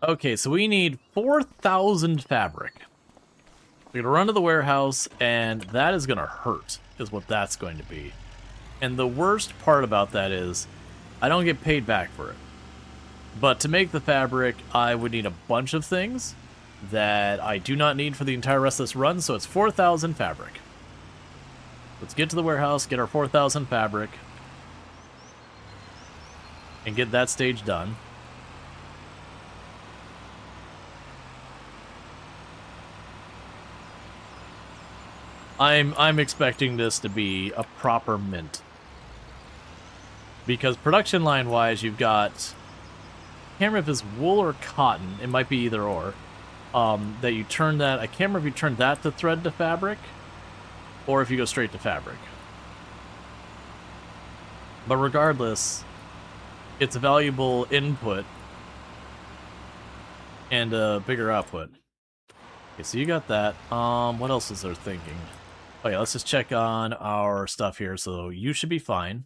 Okay, so we need 4,000 fabric. We're going to run to the warehouse, and that is going to hurt, is what that's going to be. And the worst part about that is, I don't get paid back for it. But to make the fabric, I would need a bunch of things that I do not need for the entire rest of this run, so it's 4,000 fabric. Let's get to the warehouse, get our 4,000 fabric, and get that stage done. I'm expecting this to be a proper mint. Because production line wise, you've got, I can't remember if it's wool or cotton, it might be either or, that you turn that, I can't remember if you turn that to thread to fabric, or if you go straight to fabric. But regardless, it's a valuable input and a bigger output. Okay, so you got that. What else is there thinking? Oh yeah, let's just check on our stuff here. So you should be fine.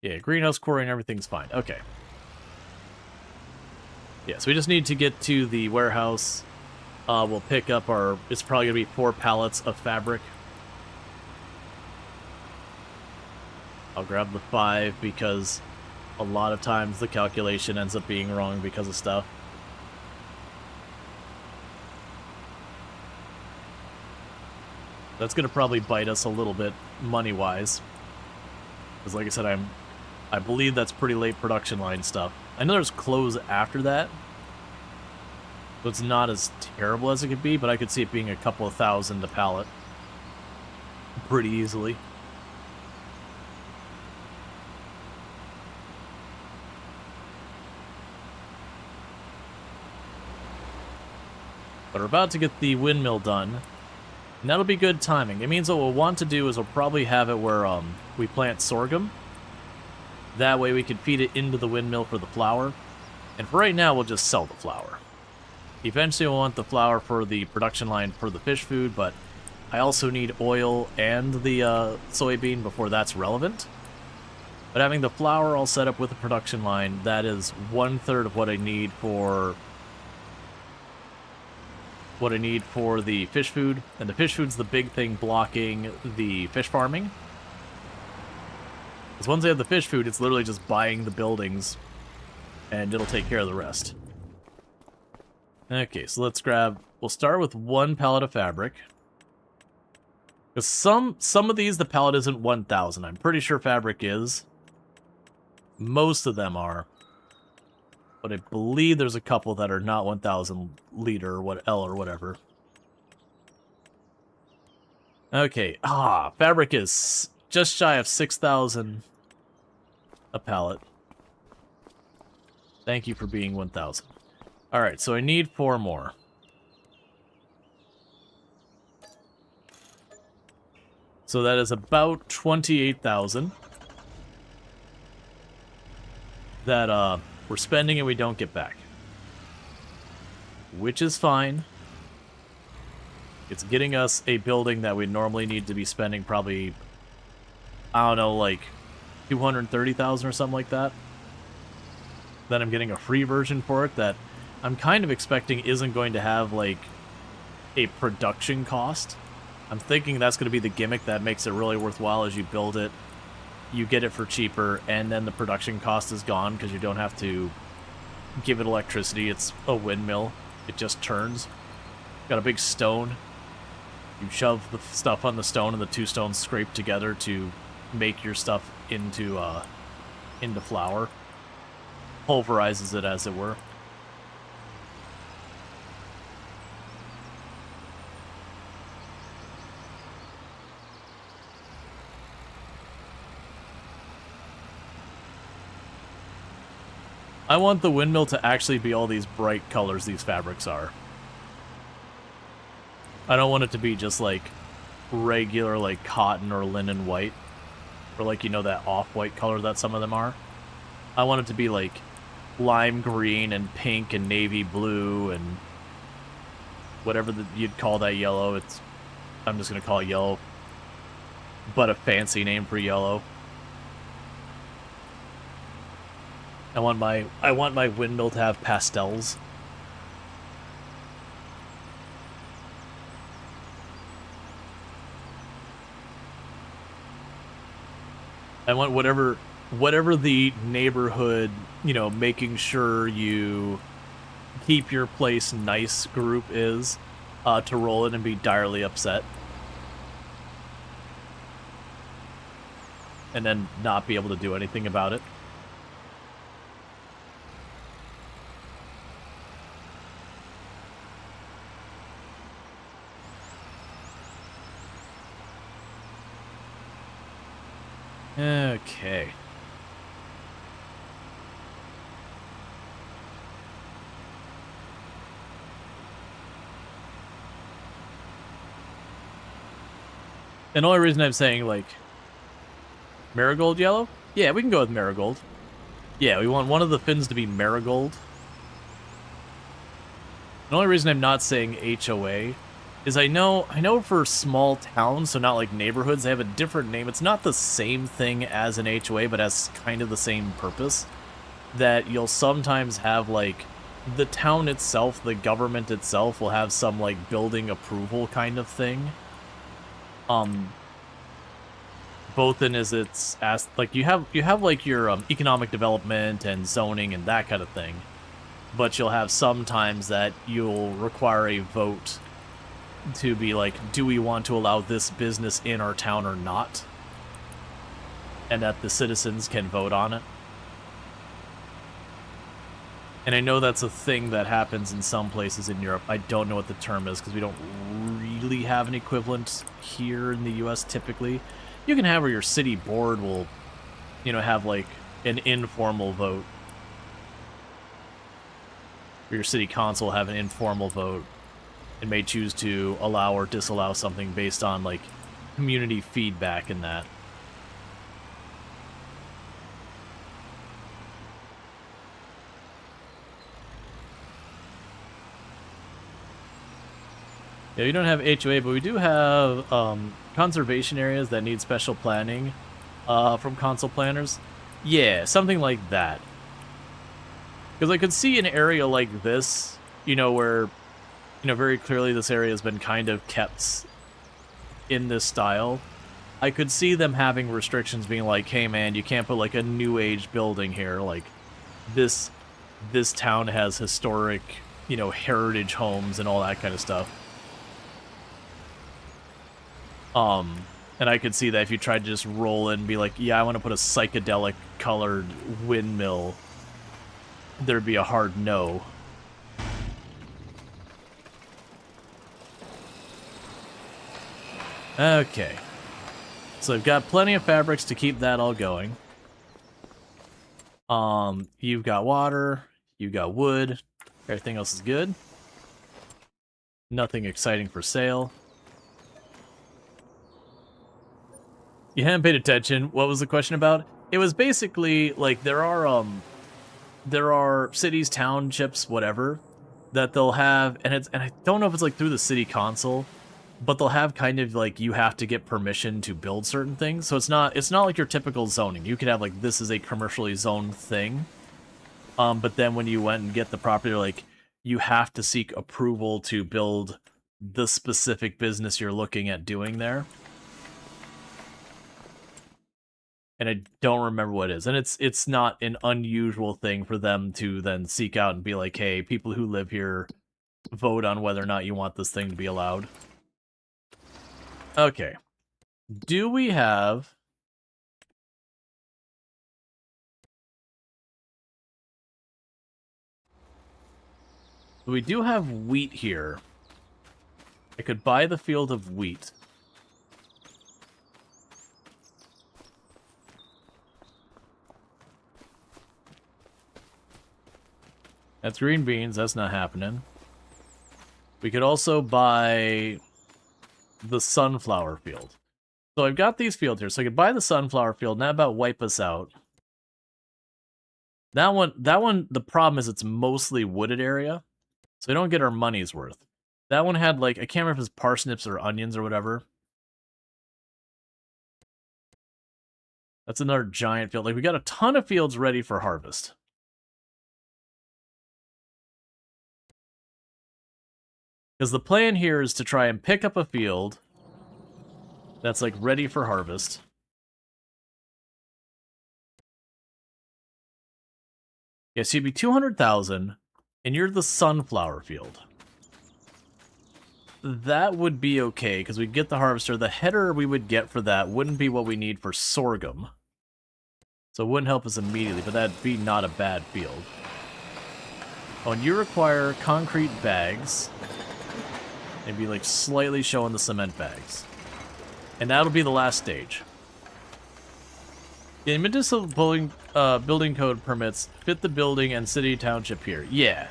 Yeah, greenhouse quarry and everything's fine. Okay. Yeah, so we just need to get to the warehouse. We'll pick up our... It's probably going to be 4 pallets of fabric. I'll grab the 5 because a lot of times the calculation ends up being wrong because of stuff. That's going to probably bite us a little bit money-wise. Because like I said, I believe that's pretty late production line stuff. I know there's clothes after that. So it's not as terrible as it could be, but I could see it being a couple of thousand a pallet. Pretty easily. But we're about to get the windmill done. And that'll be good timing. It means what we'll want to do is we'll probably have it where we plant sorghum. That way we can feed it into the windmill for the flour. And for right now, we'll just sell the flour. Eventually we'll want the flour for the production line for the fish food, but I also need oil and the soybean before that's relevant. But having the flour all set up with the production line, that is 1/3 of what I need for... the fish food, and the fish food's the big thing blocking the fish farming. Because once they have the fish food, it's literally just buying the buildings, and it'll take care of the rest. Okay, so let's grab... We'll start with 1 pallet of fabric. Because some of these, the pallet isn't 1,000. I'm pretty sure fabric is. Most of them are. But I believe there's a couple that are not 1,000 liter or what L or whatever. Okay, fabric is just shy of 6,000 a pallet. Thank you for being 1,000. Alright, so I need 4 more. So that is about 28,000. That, we're spending and we don't get back. Which is fine. It's getting us a building that we normally need to be spending probably, I don't know, like 230,000 or something like that. Then I'm getting a free version for it that I'm kind of expecting isn't going to have like a production cost. I'm thinking that's going to be the gimmick that makes it really worthwhile as you build it you get it for cheaper, and then the production cost is gone because you don't have to give it electricity. It's a windmill. It just turns. Got a big stone. You shove the stuff on the stone, and the two stones scrape together to make your stuff into flour. Pulverizes it, as it were. I want the windmill to actually be all these bright colors these fabrics are. I don't want it to be just like regular like cotton or linen white, or like, you know, that off-white color that some of them are. I want it to be like lime green and pink and navy blue and whatever you'd call that yellow. I'm just gonna call it yellow, but a fancy name for yellow. I want my windmill to have pastels. I want whatever the neighborhood, you know, making sure you keep your place nice group is, to roll in and be direly upset. And then not be able to do anything about it. Okay. And the only reason I'm saying, like, marigold yellow? Yeah, we can go with marigold. Yeah, we want one of the fins to be marigold. The only reason I'm not saying HOA is I know for small towns, so not like neighborhoods, they have a different name. It's not the same thing as an HOA, but has kind of the same purpose. That you'll sometimes have, like, the town itself, the government itself will have some, like, building approval kind of thing. Both in as it's as like you have like your economic development and zoning and that kind of thing, but you'll have sometimes that you'll require a vote to be like, do we want to allow this business in our town or not? And that the citizens can vote on it. And I know that's a thing that happens in some places in Europe. I don't know what the term is because we don't really have an equivalent here in the US typically. You can have where your city board will, you know, have like an informal vote. Or your city council will have an informal vote and may choose to allow or disallow something based on like community feedback and that. Yeah, we don't have HOA, but we do have conservation areas that need special planning from console planners. Yeah, something like that. Because I could see an area like this, you know, where, you know, very clearly this area has been kind of kept in this style. I could see them having restrictions being like, hey man, you can't put like a new age building here. Like this town has historic, you know, heritage homes and all that kind of stuff. And I could see that if you tried to just roll in and be like, yeah, I want to put a psychedelic colored windmill, there'd be a hard no. Okay. So I've got plenty of fabrics to keep that all going. You've got water, you've got wood, everything else is good. Nothing exciting for sale. You haven't paid attention. What was the question about? It was basically like there are cities, townships, whatever, that they'll have, and I don't know if it's like through the city council, but they'll have kind of like you have to get permission to build certain things. So it's not like your typical zoning. You could have like this is a commercially zoned thing, but then when you went and get the property, like you have to seek approval to build the specific business you're looking at doing there. and I don't remember what it is. And it's not an unusual thing for them to then seek out and be like, hey, people who live here, vote on whether or not you want this thing to be allowed. Okay. Do we have... We do have wheat here. I could buy the field of wheat. That's green beans. That's not happening. We could also buy the sunflower field. So I've got these fields here. So I could buy the sunflower field, and that about wipe us out. That one, the problem is it's mostly wooded area. So we don't get our money's worth. That one had, like, I can't remember if it's parsnips or onions or whatever. That's another giant field. Like, we got a ton of fields ready for harvest. Because the plan here is to try and pick up a field that's, like, ready for harvest. Yeah, so you'd be 200,000, and you're the sunflower field. That would be okay, because we'd get the harvester. The header we would get for that wouldn't be what we need for sorghum. So it wouldn't help us immediately, but that'd be not a bad field. Oh, and you require concrete bags. Maybe, like, slightly showing the cement bags. And that'll be the last stage. The municipal building code permits fit the building and city township here. Yeah.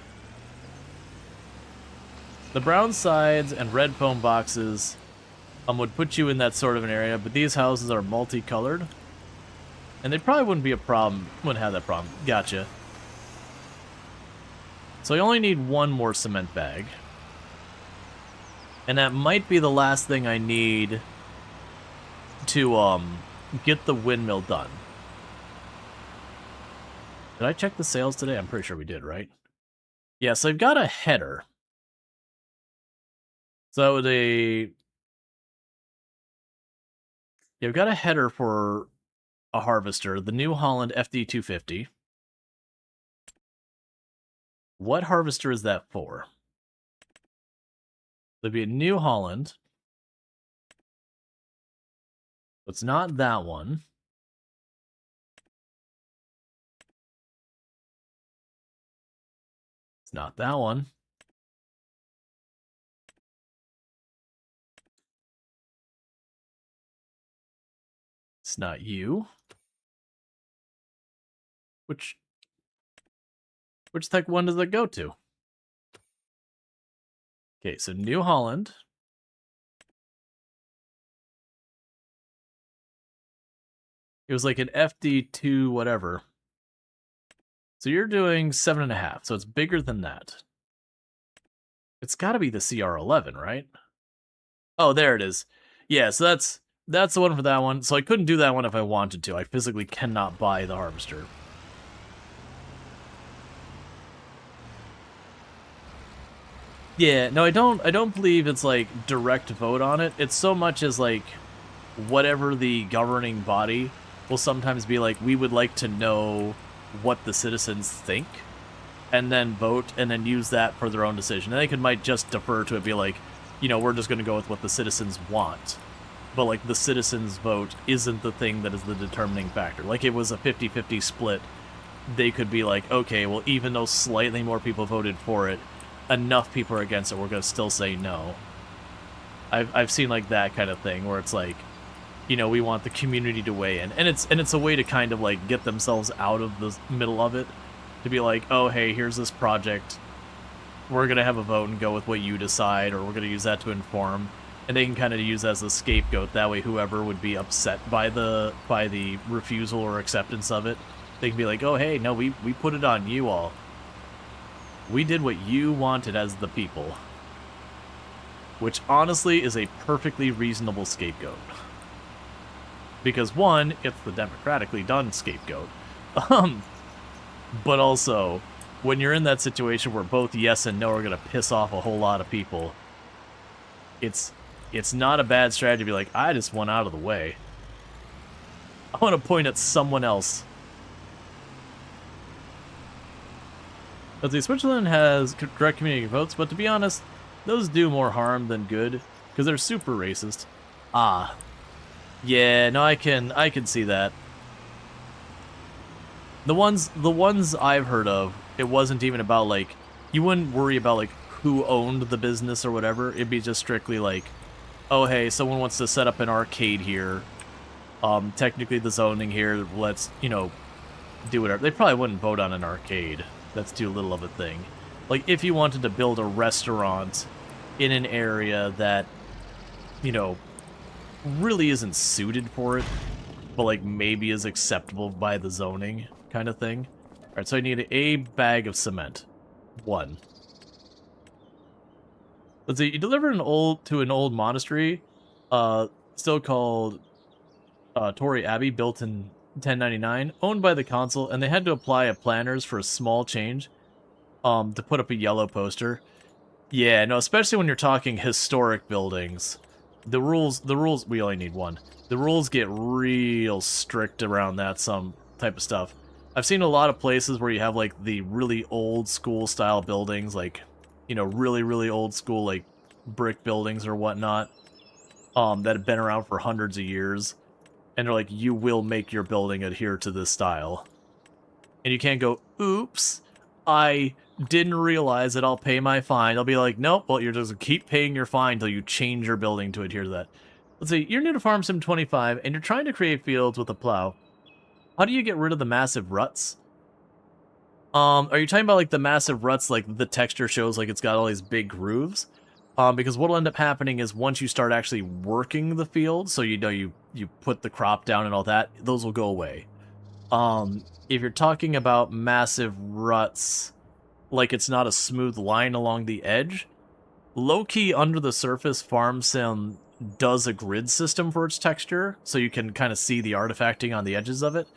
The brown sides and red foam boxes would put you in that sort of an area, but these houses are multicolored. And they probably wouldn't be a problem. Wouldn't have that problem. Gotcha. So I only need one more cement bag. And that might be the last thing I need to get the windmill done. Did I check the sales today? I'm pretty sure we did, right? Yeah, so I've got a header. So yeah, we've got a header for a harvester, the New Holland FD250. What harvester is that for? There'd be a New Holland. It's not that one. It's not that one. It's not you. Which tech one does it go to? Okay, so New Holland. It was like an FD2 whatever. So you're doing 7.5, so it's bigger than that. It's got to be the CR11, right? Oh, there it is. Yeah, so that's the one for that one. So I couldn't do that one if I wanted to. I physically cannot buy the harvester. Yeah, no, I don't believe it's like direct vote on it. It's so much as like whatever the governing body will sometimes be like, we would like to know what the citizens think, and then vote, and then use that for their own decision. And they might just defer to it, be like, you know, we're just going to go with what the citizens want. But, like, the citizens' vote isn't the thing that is the determining factor. Like, it was a 50-50 split. They could be like, okay, well, even though slightly more people voted for it, enough people are against it, we're going to still say no. I've seen, like, that kind of thing, where it's like, you know, we want the community to weigh in. And it's a way to kind of, like, get themselves out of the middle of it. To be like, oh, hey, here's this project. We're going to have a vote and go with what you decide, or we're going to use that to inform. And they can kind of use that as a scapegoat. That way, whoever would be upset by the refusal or acceptance of it, they can be like, oh, hey, no, we put it on you all. We did what you wanted as the people. Which, honestly, is a perfectly reasonable scapegoat. Because, one, it's the democratically done scapegoat. But also, when you're in that situation where both yes and no are going to piss off a whole lot of people, it's not a bad strategy to be like, I just went out of the way. I want to point at someone else. Let's see, Switzerland has direct community votes, but to be honest, those do more harm than good, because they're super racist. Ah. Yeah, no, I can see that. The ones I've heard of, it wasn't even about, like, you wouldn't worry about, like, who owned the business or whatever. It'd be just strictly like, oh, hey, someone wants to set up an arcade here. Technically the zoning here, let's, you know, do whatever. They probably wouldn't vote on an arcade. That's too little of a thing. Like, if you wanted to build a restaurant in an area that, you know, really isn't suited for it, but, like, maybe is acceptable by the zoning kind of thing. Alright, so I need a bag of cement. 1. Let's see, you delivered to an old monastery, still called Tory Abbey, built in 1099, owned by the council, and they had to apply a planners for a small change to put up a yellow poster. Yeah, no, especially when you're talking historic buildings. The rules, we only need 1. The rules get real strict around that, some type of stuff. I've seen a lot of places where you have, like, the really old school style buildings, like, you know, really, really old school, like, brick buildings or whatnot, that have been around for hundreds of years. And they're like, you will make your building adhere to this style. And you can't go, oops, I didn't realize that I'll pay my fine. They'll be like, nope, well, you're just going to keep paying your fine until you change your building to adhere to that. Let's see, you're new to Farm Sim 25, and you're trying to create fields with a plow. How do you get rid of the massive ruts? Are you talking about, like, the massive ruts, like, the texture shows like it's got all these big grooves? Because what'll end up happening is once you start actually working the field, so you know you put the crop down and all that, those will go away. If you're talking about massive ruts, like it's not a smooth line along the edge, low-key under the surface, Farm Sim does a grid system for its texture, so you can kind of see the artifacting on the edges of it.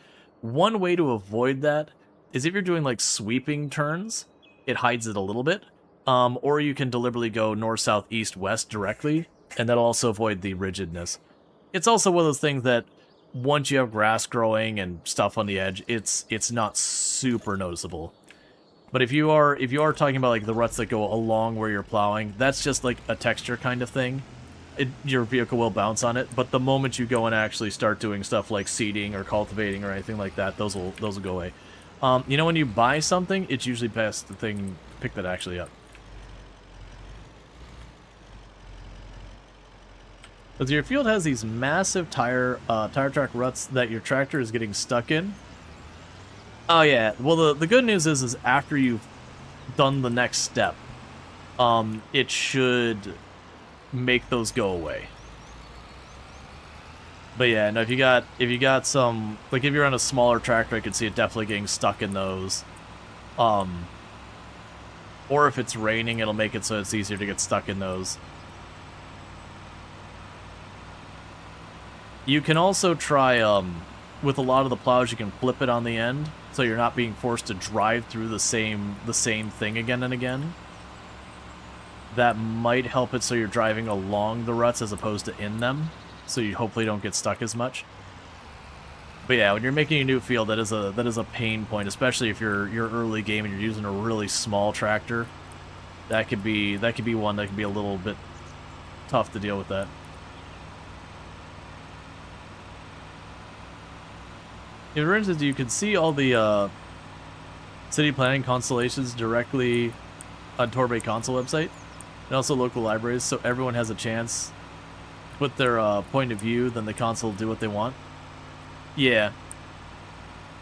One way to avoid that is if you're doing, like, sweeping turns, it hides it a little bit. Or you can deliberately go north, south, east, west directly, and that'll also avoid the rigidness. It's also one of those things that once you have grass growing and stuff on the edge, it's not super noticeable. But if you are talking about, like, the ruts that go along where you're plowing, that's just like a texture kind of thing. Your vehicle will bounce on it, but the moment you go and actually start doing stuff like seeding or cultivating or anything like that, those will go away. You know, when you buy something, it's usually best to pick that actually up. But your field has these massive tire track ruts that your tractor is getting stuck in. Oh yeah, well the good news is after you've done the next step, it should make those go away. But yeah, no, if you got some, like, if you're on a smaller tractor, I could see it definitely getting stuck in those. Or if it's raining, it'll make it so it's easier to get stuck in those. You can also try, with a lot of the plows, you can flip it on the end, so you're not being forced to drive through the same thing again and again. That might help it so you're driving along the ruts as opposed to in them, so you hopefully don't get stuck as much. But yeah, when you're making a new field, that is a pain point, especially if you're early game and you're using a really small tractor. That could be one that could be a little bit tough to deal with that. For instance, you can see all the city planning constellations directly on Torbay Console website, and also local libraries, so everyone has a chance to put their point of view, then the console will do what they want. Yeah.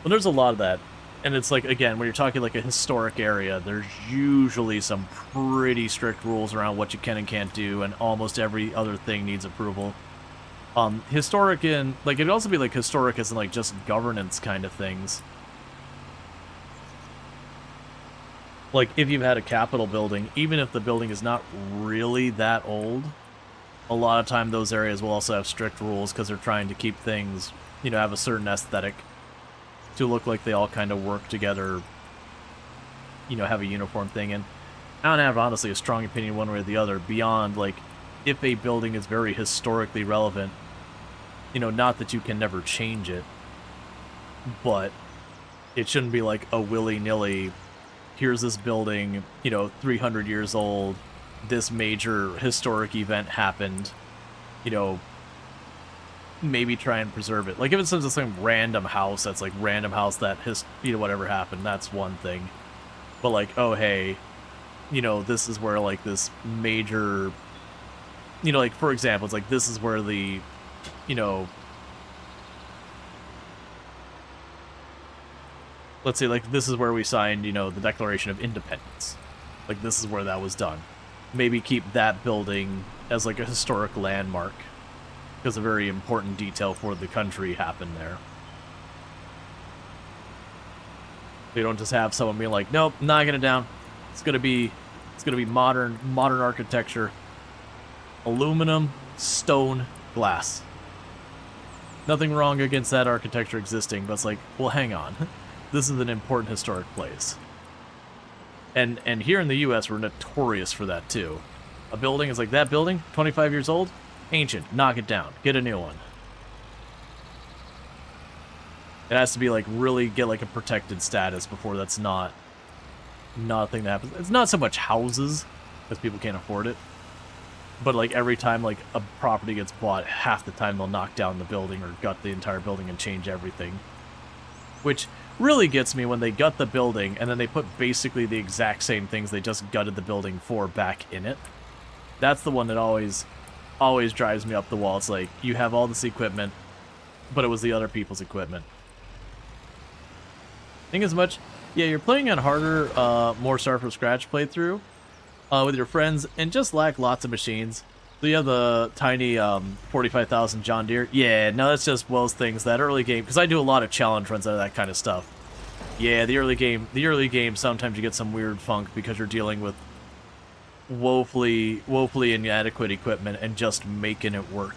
Well, there's a lot of that. And it's like, again, when you're talking like a historic area, there's usually some pretty strict rules around what you can and can't do, and almost every other thing needs approval. Historic in, like, it'd also be like historic as in like just governance kind of things. Like, if you've had a Capitol building, even if the building is not really that old, a lot of time those areas will also have strict rules because they're trying to keep things, you know, have a certain aesthetic to look like they all kind of work together, you know, have a uniform thing. And I don't have, honestly, a strong opinion one way or the other beyond, like, if a building is very historically relevant, you know, not that you can never change it, but it shouldn't be like a willy-nilly, here's this building, you know, 300 years old, this major historic event happened, you know, maybe try and preserve it. Like, if it's some random house that's like random house that you know, whatever happened, that's one thing. But like, oh hey, you know, this is where like this major, you know, like for example, it's like this is where the, you know, let's say like this is where we signed, you know, the Declaration of Independence. Like this is where that was done. Maybe keep that building as like a historic landmark, because a very important detail for the country happened there. They don't just have someone being like, nope, knocking it down. It's gonna be modern architecture. Aluminum, stone, glass. Nothing wrong against that architecture existing, but it's like, well, hang on. This is an important historic place. And here in the US, we're notorious for that too. A building is like, that building, 25 years old, ancient, knock it down, get a new one. It has to be like really get like a protected status before that's not a thing that happens. It's not so much houses, because people can't afford it, but like every time like a property gets bought, half the time they'll knock down the building or gut the entire building and change everything. Which really gets me when they gut the building and then they put basically the exact same things they just gutted the building for back in it. That's the one that always drives me up the wall. It's like, you have all this equipment, but it was the other people's equipment. Think as much, yeah, you're playing on harder, more start from scratch playthrough with your friends and just lack lots of machines. So you have the tiny 45,000 John Deere. Yeah, no, that's just Will's things, that early game, because I do a lot of challenge runs out of that kind of stuff. Yeah, the early game, sometimes you get some weird funk because you're dealing with woefully inadequate equipment and just making it work.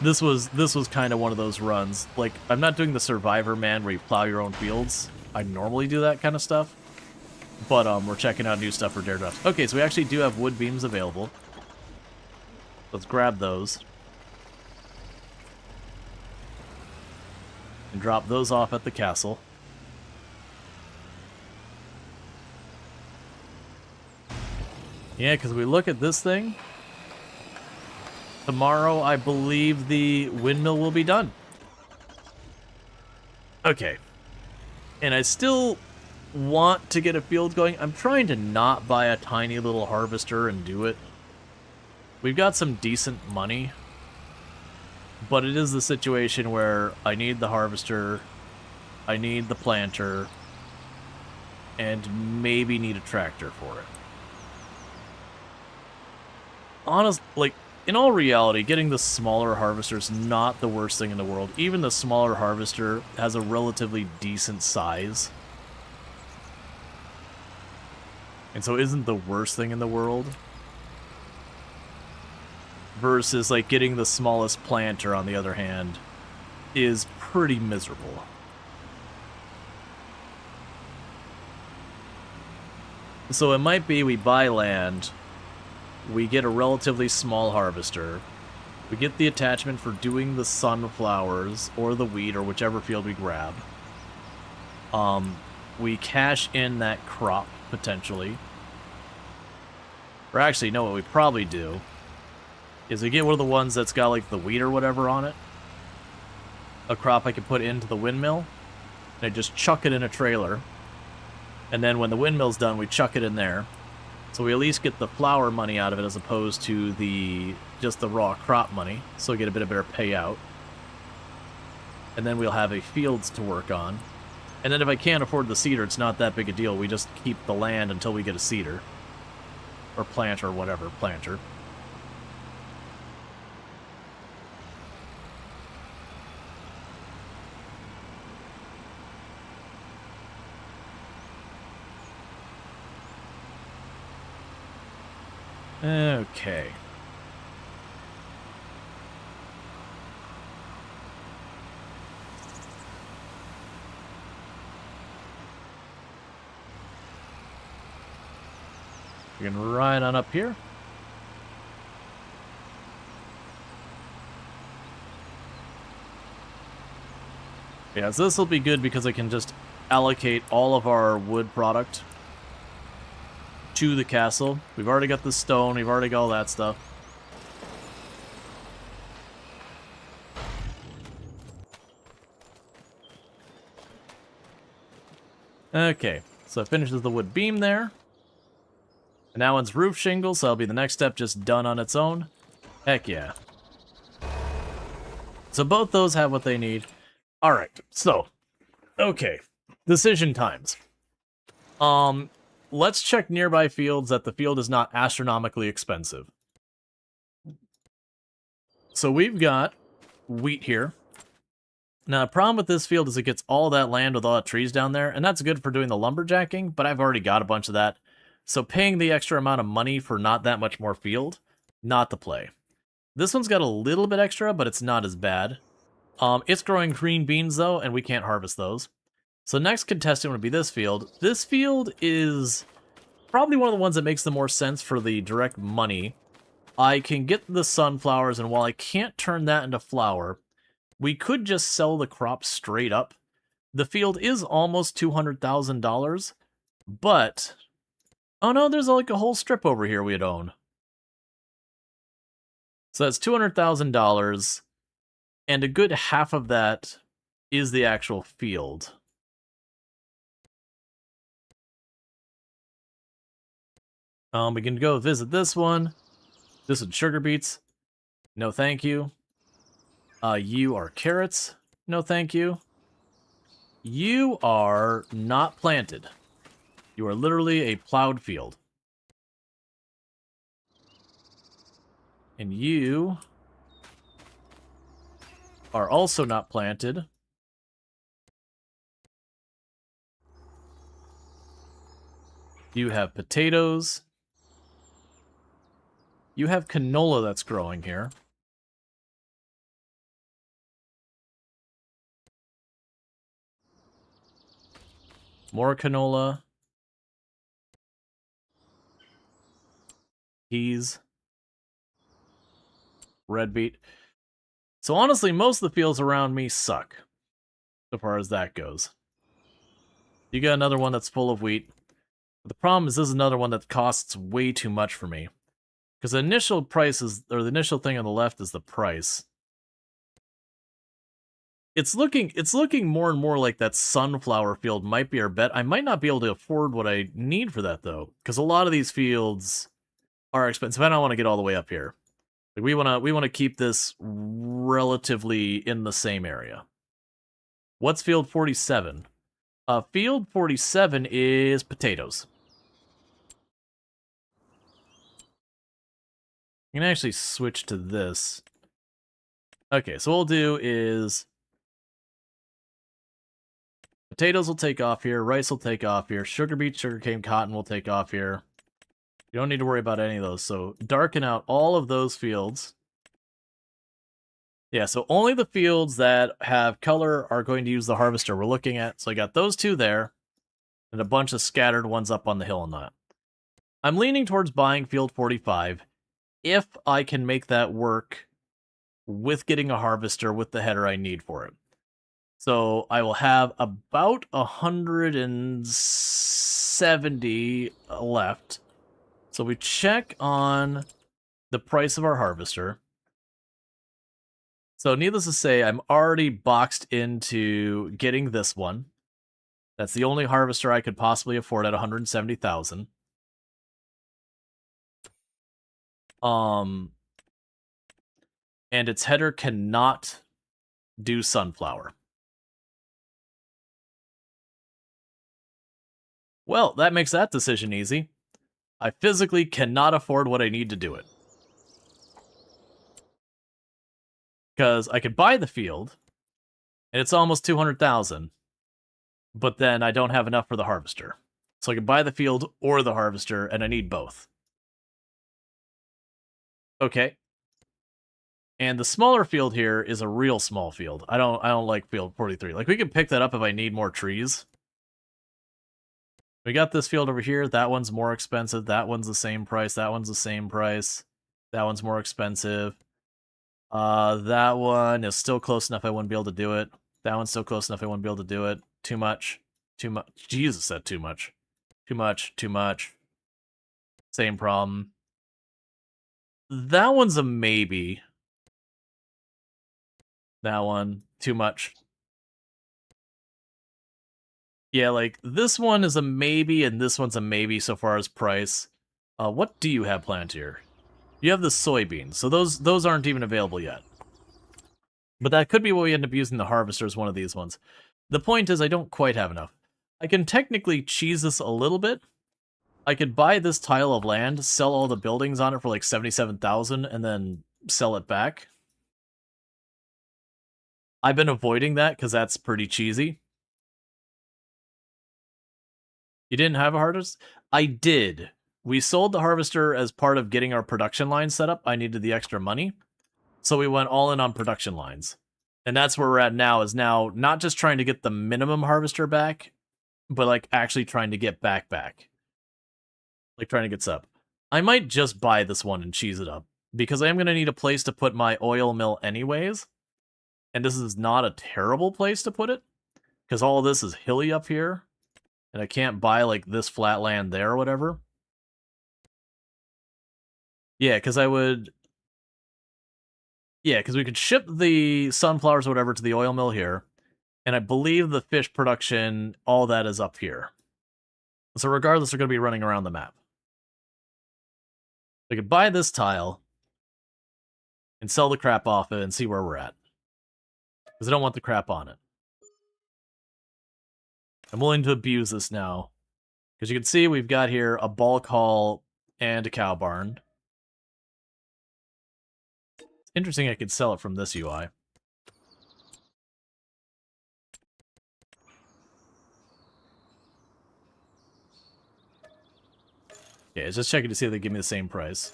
This was kind of one of those runs. Like, I'm not doing the Survivor Man where you plow your own fields. I normally do that kind of stuff. But we're checking out new stuff for Daredevils. Okay, so we actually do have wood beams available. Let's grab those. And drop those off at the castle. Yeah, because we look at this thing. Tomorrow, I believe the windmill will be done. Okay. And I still want to get a field going. I'm trying to not buy a tiny little harvester and do it. We've got some decent money. But it is the situation where I need the harvester, I need the planter, and maybe need a tractor for it. Like, in all reality, getting the smaller harvester is not the worst thing in the world. Even the smaller harvester has a relatively decent size. And so isn't the worst thing in the world. Versus, like, getting the smallest planter, on the other hand, is pretty miserable. So it might be we buy land, we get a relatively small harvester, we get the attachment for doing the sunflowers, or the wheat, or whichever field we grab. We cash in that crop, potentially. Or actually, no, what we probably do is we get one of the ones that's got, like, the wheat or whatever on it. A crop I can put into the windmill, and I just chuck it in a trailer. And then when the windmill's done, we chuck it in there. So we at least get the flour money out of it as opposed to just the raw crop money. So we get a bit of better payout. And then we'll have a fields to work on. And then if I can't afford the seeder, it's not that big a deal. We just keep the land until we get a seeder. Or planter, or whatever, planter. Okay. We can ride on up here. Yeah, so this will be good because I can just allocate all of our wood product to the castle. We've already got the stone, we've already got all that stuff. Okay, so it finishes the wood beam there. And that one's roof shingle, so that'll be the next step, just done on its own. Heck yeah. So both those have what they need. Alright, so, okay. Decision times. Let's check nearby fields that the field is not astronomically expensive. So we've got wheat here. Now, the problem with this field is it gets all that land with all the trees down there, and that's good for doing the lumberjacking, but I've already got a bunch of that. So paying the extra amount of money for not that much more field, not the play. This one's got a little bit extra, but it's not as bad. It's growing green beans, though, and we can't harvest those. So next contestant would be this field. This field is probably one of the ones that makes the more sense for the direct money. I can get the sunflowers, and while I can't turn that into flour, we could just sell the crop straight up. The field is almost $200,000, but... Oh no, there's like a whole strip over here we'd own. So that's $200,000, and a good half of that is the actual field. We can go visit this one. This is sugar beets. No thank you. You are carrots. No thank you. You are not planted. You are literally a plowed field. And you are also not planted. You have potatoes. You have canola that's growing here. More canola. Peas. Red beet. So honestly, most of the fields around me suck, so far as that goes. You got another one that's full of wheat. But the problem is this is another one that costs way too much for me. Because the initial price is, or the initial thing on the left is the price. It's looking more and more like that sunflower field might be our bet. I might not be able to afford what I need for that though, because a lot of these fields are expensive. I don't want to get all the way up here. Like we want to keep this relatively in the same area. What's field 47? Field 47 is potatoes. You can actually switch to this. Okay, so what we'll do is potatoes will take off here, rice will take off here, sugar beet, sugarcane, cotton will take off here. You don't need to worry about any of those, so darken out all of those fields. Yeah, so only the fields that have color are going to use the harvester we're looking at. So I got those two there, and a bunch of scattered ones up on the hill on that. I'm leaning towards buying field 45, if I can make that work with getting a harvester with the header I need for it. So I will have about 170 left. So we check on the price of our harvester. So needless to say, I'm already boxed into getting this one. That's the only harvester I could possibly afford at 170,000. And its header cannot do sunflower. Well, that makes that decision easy. I physically cannot afford what I need to do it. Because I could buy the field, and it's almost 200,000, but then I don't have enough for the harvester. So I can buy the field or the harvester, and I need both. Okay. And the smaller field here is a real small field. I don't like field 43. Like, we can pick that up if I need more trees. We got this field over here. That one's more expensive. That one's the same price. That one's the same price. That one's more expensive. That one is still close enough I wouldn't be able to do it. That one's still close enough. I won't be able to do it. Too much. Too much. Jesus said too much. Too much. Too much. Same problem. That one's a maybe. That one. Too much. Yeah, like, this one is a maybe, and this one's a maybe so far as price. What do you have planned here? You have the soybeans, so those aren't even available yet. But that could be what we end up using the harvester as one of these ones. The point is I don't quite have enough. I can technically cheese this a little bit. I could buy this tile of land, sell all the buildings on it for like 77,000, and then sell it back. I've been avoiding that because that's pretty cheesy. You didn't have a harvester? I did. We sold the harvester as part of getting our production line set up. I needed the extra money. So we went all in on production lines. And that's where we're at now, is now not just trying to get the minimum harvester back, but like actually trying to get back. Like trying to get up. I might just buy this one and cheese it up, because I am going to need a place to put my oil mill anyways. And this is not a terrible place to put it, because all of this is hilly up here. And I can't buy like this flat land there or whatever. Yeah, because I would... Yeah, because we could ship the sunflowers or whatever to the oil mill here. And I believe the fish production, all that is up here. So regardless, they're going to be running around the map. We could buy this tile and sell the crap off it and see where we're at. Because I don't want the crap on it. I'm willing to abuse this now. Because you can see we've got here a bulk haul and a cow barn. It's interesting I could sell it from this UI. Yeah, just checking to see if they give me the same price.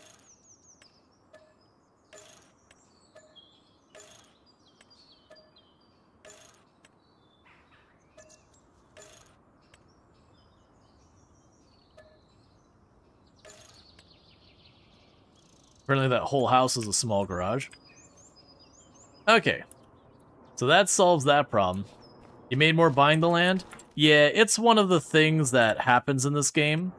Apparently that whole house is a small garage. Okay. So that solves that problem. You made more buying the land? Yeah, it's one of the things that happens in this game.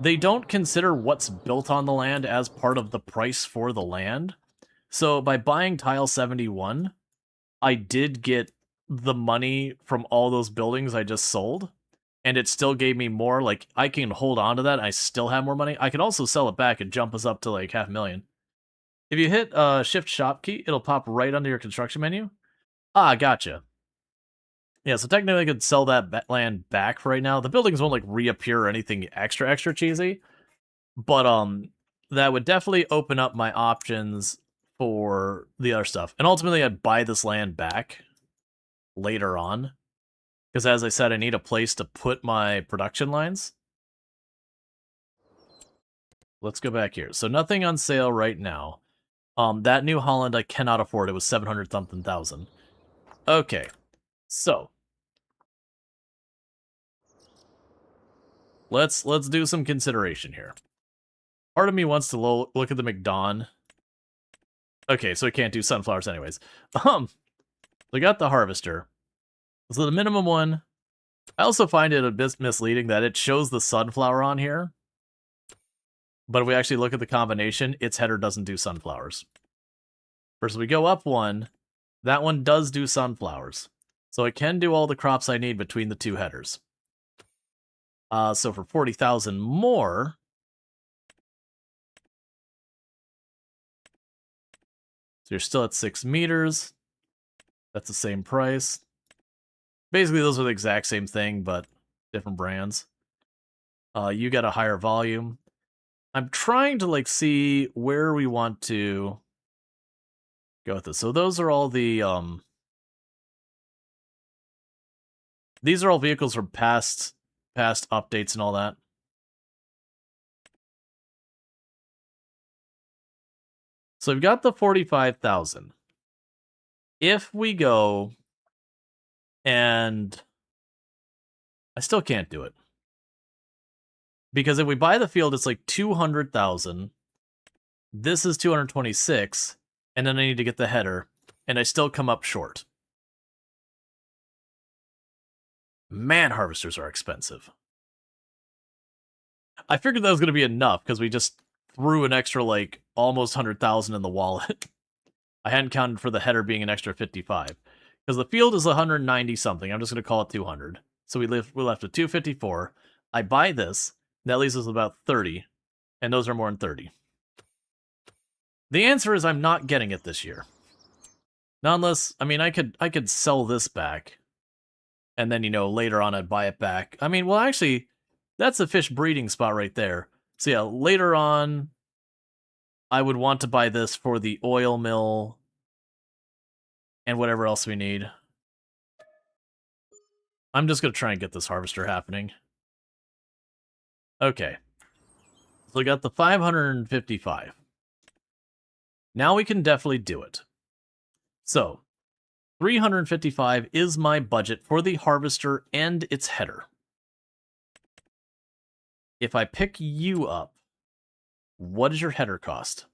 They don't consider what's built on the land as part of the price for the land. So by buying tile 71, I did get the money from all those buildings I just sold. And it still gave me more. Like, I can hold on to that. I still have more money. I can also sell it back and jump us up to like 500,000. If you hit Shift Shop key, it'll pop right under your construction menu. Ah, gotcha. Yeah, so technically I could sell that land back for right now. The buildings won't like reappear or anything extra cheesy, but that would definitely open up my options for the other stuff. And ultimately I'd buy this land back later on, because as I said, I need a place to put my production lines. Let's go back here. So nothing on sale right now. That New Holland I cannot afford. It was 700-something thousand. Okay, so let's do some consideration here. Part of me wants to look at the McDon. Okay, so I can't do sunflowers anyways. We got the harvester. So the minimum one. I also find it a bit misleading that it shows the sunflower on here, but if we actually look at the combination, its header doesn't do sunflowers. Versus we go up one, that one does do sunflowers. So it can do all the crops I need between the two headers. So for 40,000 more, so you're still at 6 meters. That's the same price. Basically, those are the exact same thing, but different brands. You got a higher volume. I'm trying to like see where we want to go with this. So those are all the these are all vehicles from past updates and all that. So we've got the 45,000. If we go and I still can't do it. Because if we buy the field, it's like 200,000. This is 226, and then I need to get the header, and I still come up short. Man, harvesters are expensive. I figured that was going to be enough because we just threw an extra, like, almost 100,000 in the wallet. I hadn't counted for the header being an extra 55. Because the field is 190 something. I'm just going to call it 200. So we're left with 254. I buy this. That leaves us about 30. And those are more than 30. The answer is I'm not getting it this year. Not unless, I mean, I could sell this back. And then, you know, later on I'd buy it back. I mean, well, actually, that's a fish breeding spot right there. So yeah, later on, I would want to buy this for the oil mill and whatever else we need. I'm just going to try and get this harvester happening. Okay. So we got the 555. Now we can definitely do it. So, 355 is my budget for the harvester and its header. If I pick you up, what does your header cost?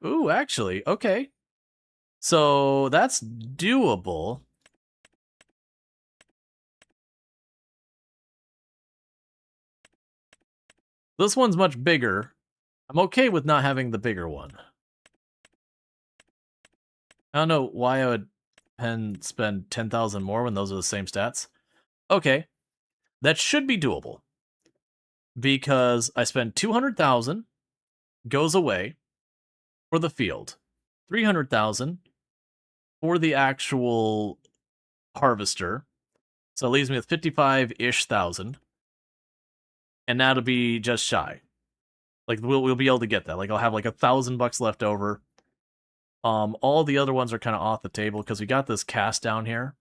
Ooh, actually, okay. So that's doable. This one's much bigger. I'm okay with not having the bigger one. I don't know why I would spend 10,000 more when those are the same stats. Okay, that should be doable. Because I spend 200,000, goes away for the field. 300,000 for the actual harvester. So it leaves me with 55-ish thousand. And that'll be just shy. Like, we'll be able to get that. Like, I'll have like $1,000 left over. All the other ones are kind of off the table because we got this cast down here.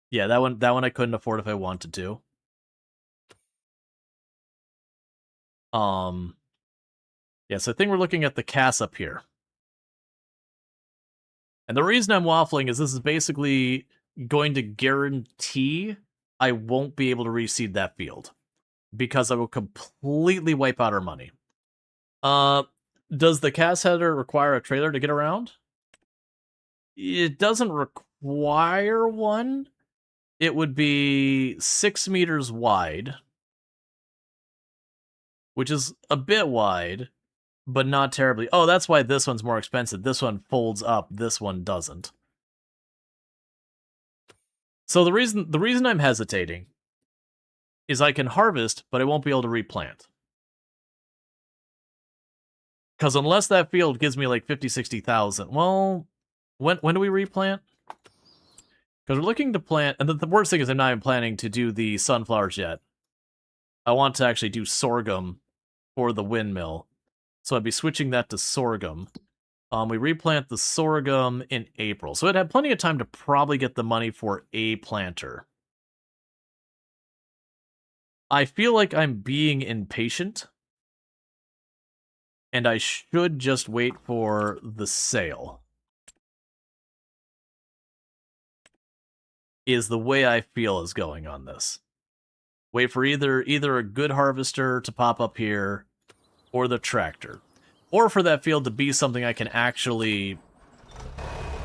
Yeah, that one I couldn't afford if I wanted to. Yeah, so I think we're looking at the cast up here. And the reason I'm waffling is this is basically going to guarantee I won't be able to reseed that field. Because I will completely wipe out our money. Does the cast header require a trailer to get around? It doesn't require one. It would be 6 meters wide. Which is a bit wide, but not terribly. Oh, that's why this one's more expensive. This one folds up, this one doesn't. So the reason I'm hesitating is I can harvest, but I won't be able to replant. Because unless that field gives me like 50, 60,000, well, when do we replant? Because we're looking to plant, and the worst thing is I'm not even planning to do the sunflowers yet. I want to actually do sorghum for the windmill. So I'd be switching that to sorghum. We replant the sorghum in April. So I'd have plenty of time to probably get the money for a planter. I feel like I'm being impatient. And I should just wait for the sale. Is the way I feel is going on this. Wait for either a good harvester to pop up here, or the tractor. Or for that field to be something I can actually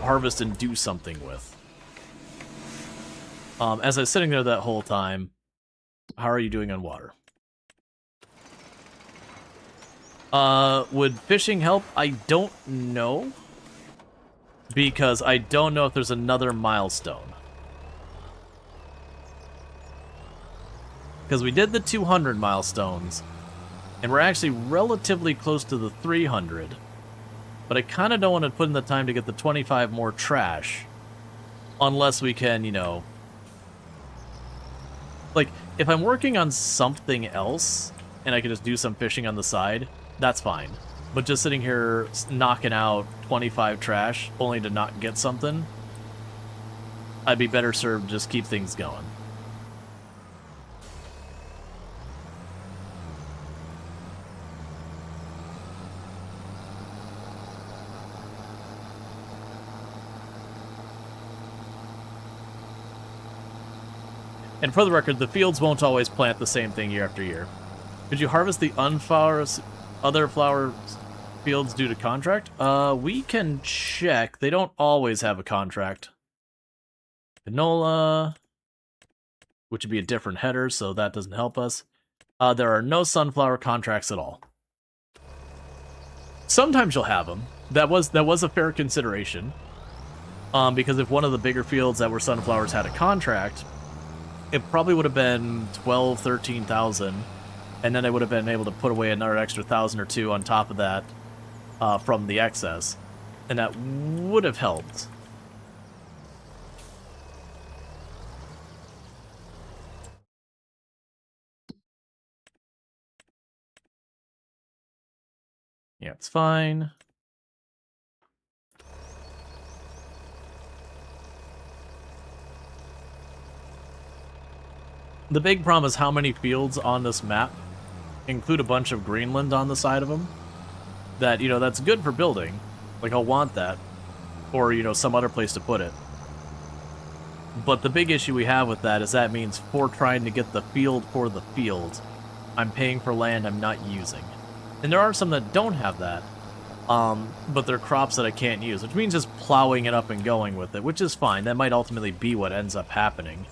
harvest and do something with. As I was sitting there that whole time, how are you doing on water? Would fishing help? I don't know. Because I don't know if there's another milestone. Because we did the 200 milestones, and we're actually relatively close to the 300. But I kind of don't want to put in the time to get the 25 more trash. Unless we can, you know... Like, if I'm working on something else, and I can just do some fishing on the side, that's fine. But just sitting here knocking out 25 trash, only to not get something, I'd be better served to just keep things going. And for the record, the fields won't always plant the same thing year after year. Could you harvest the other flower fields due to contract? We can check. They don't always have a contract. Canola. which would be a different header, so that doesn't help us. There are no sunflower contracts at all. Sometimes you'll have them. That was a fair consideration. Because if one of the bigger fields that were sunflowers had a contract, it probably would have been 12, 13,000, and then I would have been able to put away another extra 1,000 or 2 on top of that from the excess, and that would have helped. Yeah, it's fine. The big problem is how many fields on this map include a bunch of Greenland on the side of them. That, you know, that's good for building. Like, I'll want that. Or, you know, some other place to put it. But the big issue we have with that is that means for trying to get the field for the field, I'm paying for land I'm not using. And there are some that don't have that. But they're crops that I can't use, which means just plowing it up and going with it, which is fine. That might ultimately be what ends up happening.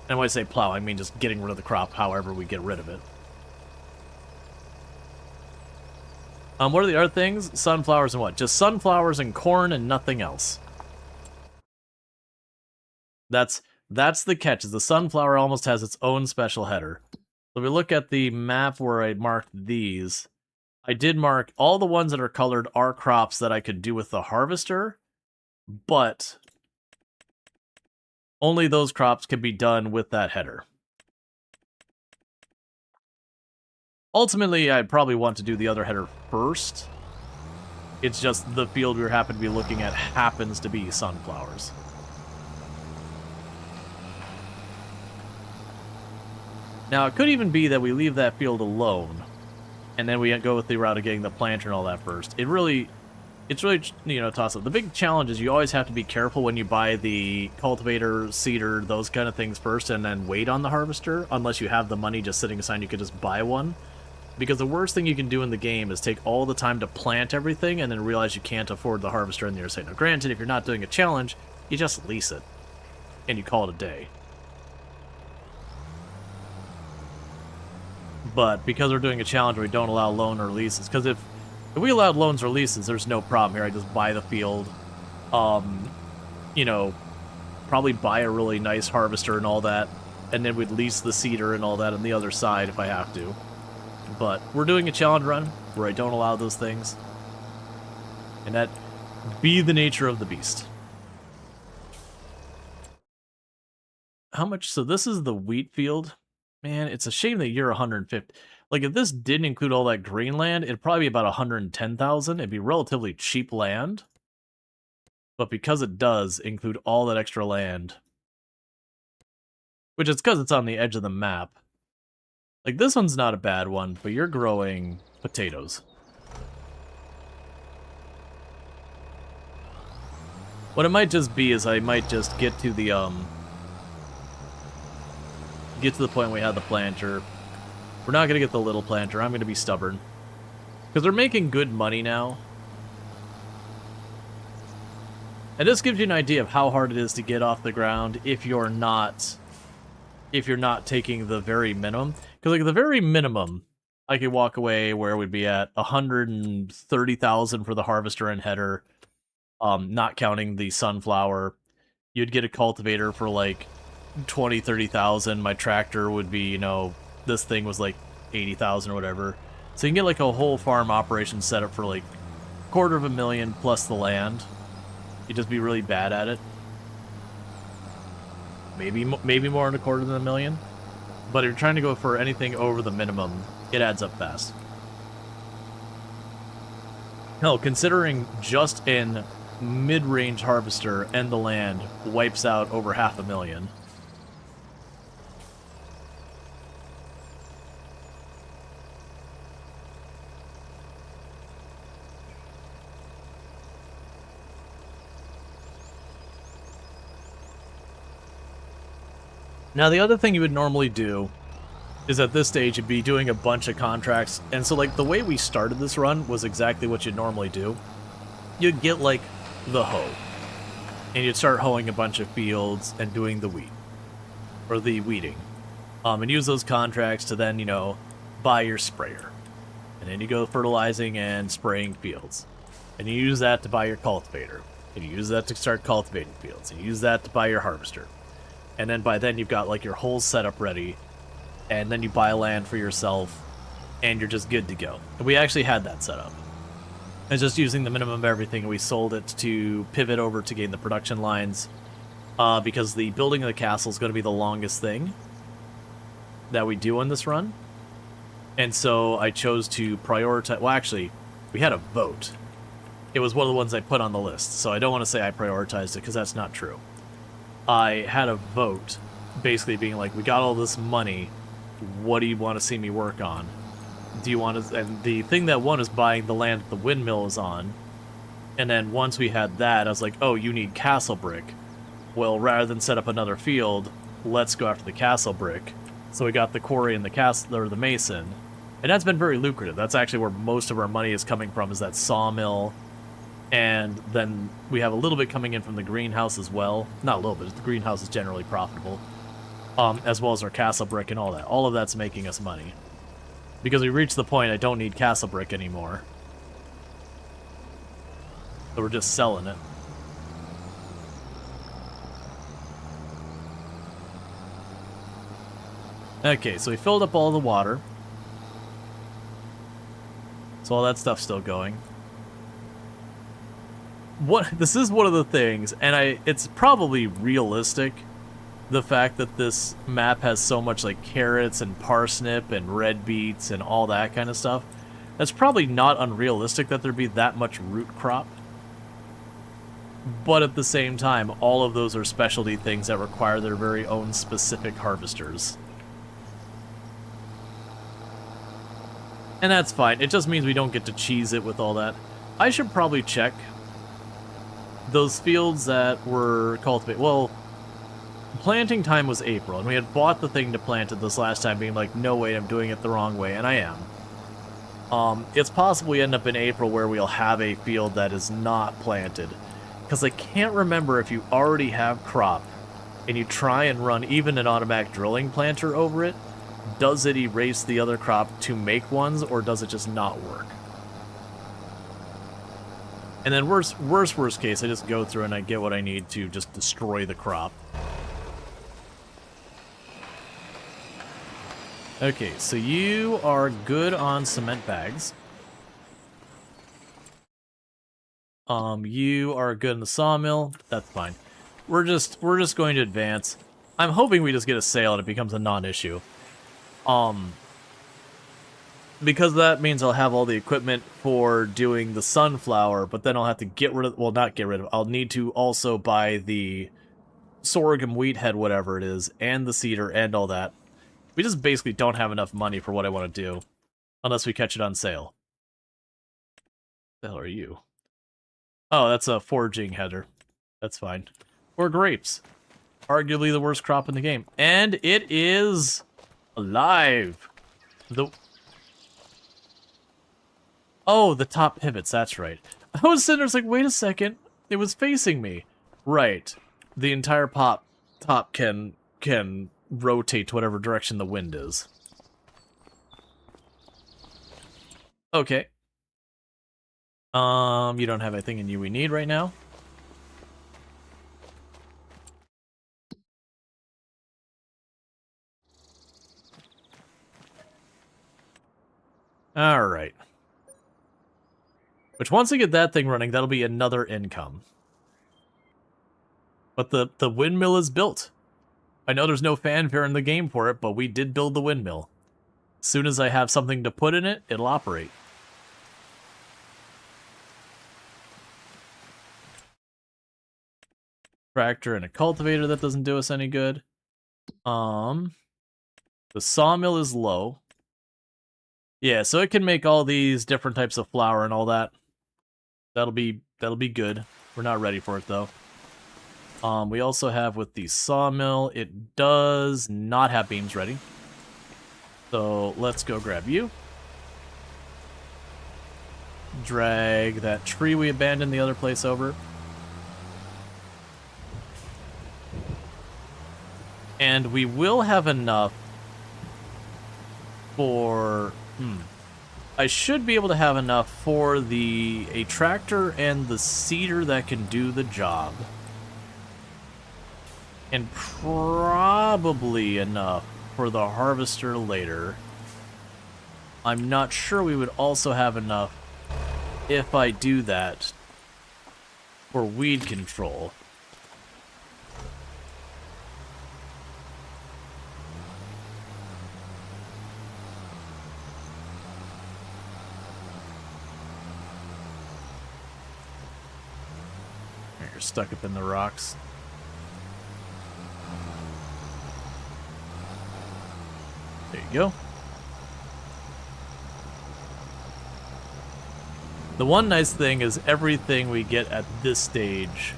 And when I say plow, I mean just getting rid of the crop however we get rid of it. What are the other things? Sunflowers and what? Just sunflowers and corn and nothing else. That's the catch, is the sunflower almost has its own special header. So if we look at the map where I marked these, I did mark all the ones that are colored are crops that I could do with the harvester, but only those crops can be done with that header. Ultimately, I'd probably want to do the other header first. It's just the field we happen to be looking at happens to be sunflowers. Now, it could even be that we leave that field alone, and then we go with the route of getting the planter and all that first. It's really, you know, toss-up. The big challenge is you always have to be careful when you buy the cultivator, seeder, those kind of things first, and then wait on the harvester, unless you have the money just sitting aside, you could just buy one. Because the worst thing you can do in the game is take all the time to plant everything, and then realize you can't afford the harvester on the other side. Now, granted, if you're not doing a challenge, you just lease it, and you call it a day. But because we're doing a challenge, we don't allow loan or leases. Because if we allowed loans or leases, there's no problem here. I just buy the field, you know, probably buy a really nice harvester and all that, and then we'd lease the seeder and all that on the other side if I have to. But we're doing a challenge run where I don't allow those things, and that be the nature of the beast. How much? So this is the wheat field. Man, it's a shame that you're 150. Like, if this didn't include all that green land, it'd probably be about 110,000. It'd be relatively cheap land. But because it does include all that extra land, which is because it's on the edge of the map. Like, this one's not a bad one, but you're growing potatoes. What it might just be is I might just get to the, point we had the planter. We're not going to get the little planter. I'm going to be stubborn. Because they're making good money now. And this gives you an idea of how hard it is to get off the ground if you're not taking the very minimum. Because like the very minimum, I could walk away where we'd be at 130,000 for the harvester and header, not counting the sunflower. You'd get a cultivator for like 20, 30,000. My tractor would be, you know, this thing was like 80,000 or whatever. So you can get like a whole farm operation set up for like $250,000 plus the land. You'd just be really bad at it. Maybe more than $250,000. But if you're trying to go for anything over the minimum, it adds up fast. Hell, considering just in mid-range harvester and the land wipes out over $500,000. Now, the other thing you would normally do is at this stage, you'd be doing a bunch of contracts. And so, like, the way we started this run was exactly what you'd normally do. You'd get, like, the hoe. And you'd start hoeing a bunch of fields and doing the wheat. Or the weeding. And use those contracts to then, you know, buy your sprayer. And then you go fertilizing and spraying fields. And you use that to buy your cultivator. And you use that to start cultivating fields. And you use that to buy your harvester. And then by then you've got like your whole setup ready. And then you buy land for yourself. And you're just good to go. And we actually had that set up. And just using the minimum of everything, we sold it to pivot over to gain the production lines. Because the building of the castle is going to be the longest thing that we do on this run. And so I chose to prioritize... Well, actually, we had a vote. It was one of the ones I put on the list, so I don't want to say I prioritized it, because that's not true. I had a vote, basically being like, we got all this money, what do you want to see me work on? Do you want to... And the thing that won is buying the land that the windmill is on. And then once we had that, I was like, oh, you need castle brick. Well, rather than set up another field, let's go after the castle brick. So we got the quarry and the castle, or the mason. And that's been very lucrative. That's actually where most of our money is coming from, is that sawmill. And then we have a little bit coming in from the greenhouse as well. Not a little bit, the greenhouse is generally profitable. As well as our castle brick and all that. All of that's making us money. Because we reached the point I don't need castle brick anymore. So we're just selling it. Okay, so we filled up all the water. So all that stuff's still going. This is one of the things, and it's probably realistic, the fact that this map has so much like carrots and parsnip and red beets and all that kind of stuff. That's probably not unrealistic that there be that much root crop. But at the same time, all of those are specialty things that require their very own specific harvesters. And that's fine. It just means we don't get to cheese it with all that. I should probably check those fields that were cultivated. Well, planting time was April, and we had bought the thing to plant it this last time, being like, no, wait, I'm doing it the wrong way, and I am. It's possible we end up in April where we'll have a field that is not planted. Because I can't remember if you already have crop, and you try and run even an automatic drilling planter over it, does it erase the other crop to make ones, or does it just not work? And then worst case, I just go through and I get what I need to just destroy the crop. Okay, so you are good on cement bags. You are good in the sawmill. That's fine. We're just going to advance. I'm hoping we just get a sale and it becomes a non-issue. Because that means I'll have all the equipment for doing the sunflower, but then I'll have to get rid of, well, not get rid of, I'll need to also buy the sorghum wheat head, whatever it is, and the cedar and all that. We just basically don't have enough money for what I want to do, unless we catch it on sale. What the hell are you? Oh, that's a foraging header. That's fine. Or grapes. Arguably the worst crop in the game. And it is alive. Oh, the top pivots, that's right. I was sitting there, like, wait a second. It was facing me. Right. The entire top can rotate to whatever direction the wind is. Okay. You don't have anything in you we need right now. Alright. Which, once I get that thing running, that'll be another income. But the windmill is built. I know there's no fanfare in the game for it, but we did build the windmill. As soon as I have something to put in it, it'll operate. Tractor and a cultivator, that doesn't do us any good. The sawmill is low. Yeah, so it can make all these different types of flour and all that. That'll be good. We're not ready for it though. We also have with the sawmill, it does not have beams ready. So let's go grab you. Drag that tree we abandoned the other place over. And we will have enough for... I should be able to have enough for a tractor and the seeder that can do the job. And probably enough for the harvester later. I'm not sure we would also have enough if I do that for weed control. You're stuck up in the rocks. There you go. The one nice thing is everything we get at this stage,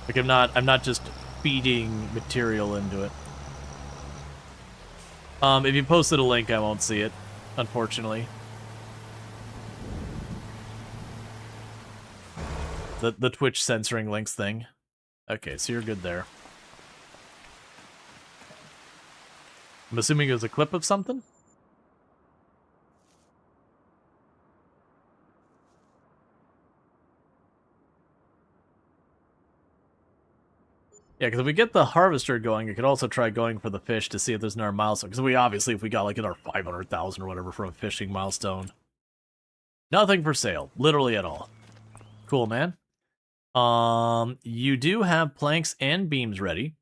like I'm not just feeding material into it. If you posted a link, I won't see it, unfortunately. The Twitch censoring links thing. Okay, so you're good there. I'm assuming it was a clip of something? Yeah, because if we get the harvester going, you could also try going for the fish to see if there's another milestone. Because we obviously, if we got like another 500,000 or whatever from a fishing milestone. Nothing for sale, literally at all. Cool, man. You do have planks and beams ready.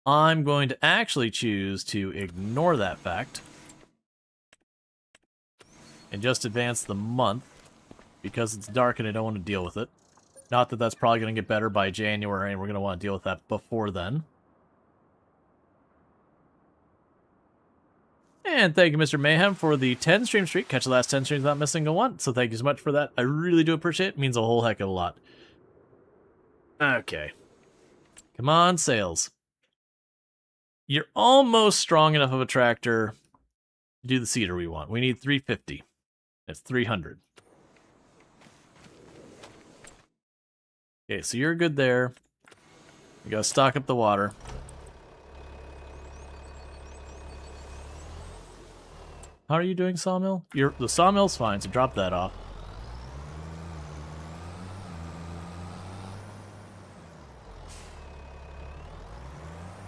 I'm going to actually choose to ignore that fact. And just advance the month. Because it's dark and I don't want to deal with it. Not that that's probably going to get better by January, and we're going to want to deal with that before then. And thank you, Mr. Mayhem, for the 10 stream streak. Catch the last 10 streams without missing a one. So thank you so much for that. I really do appreciate it. It means a whole heck of a lot. Okay. Come on, sales. You're almost strong enough of a tractor to do the cedar we want. We need 350. That's 300. Okay, so you're good there. You gotta stock up the water. How are you doing, sawmill? The sawmill's fine, so drop that off.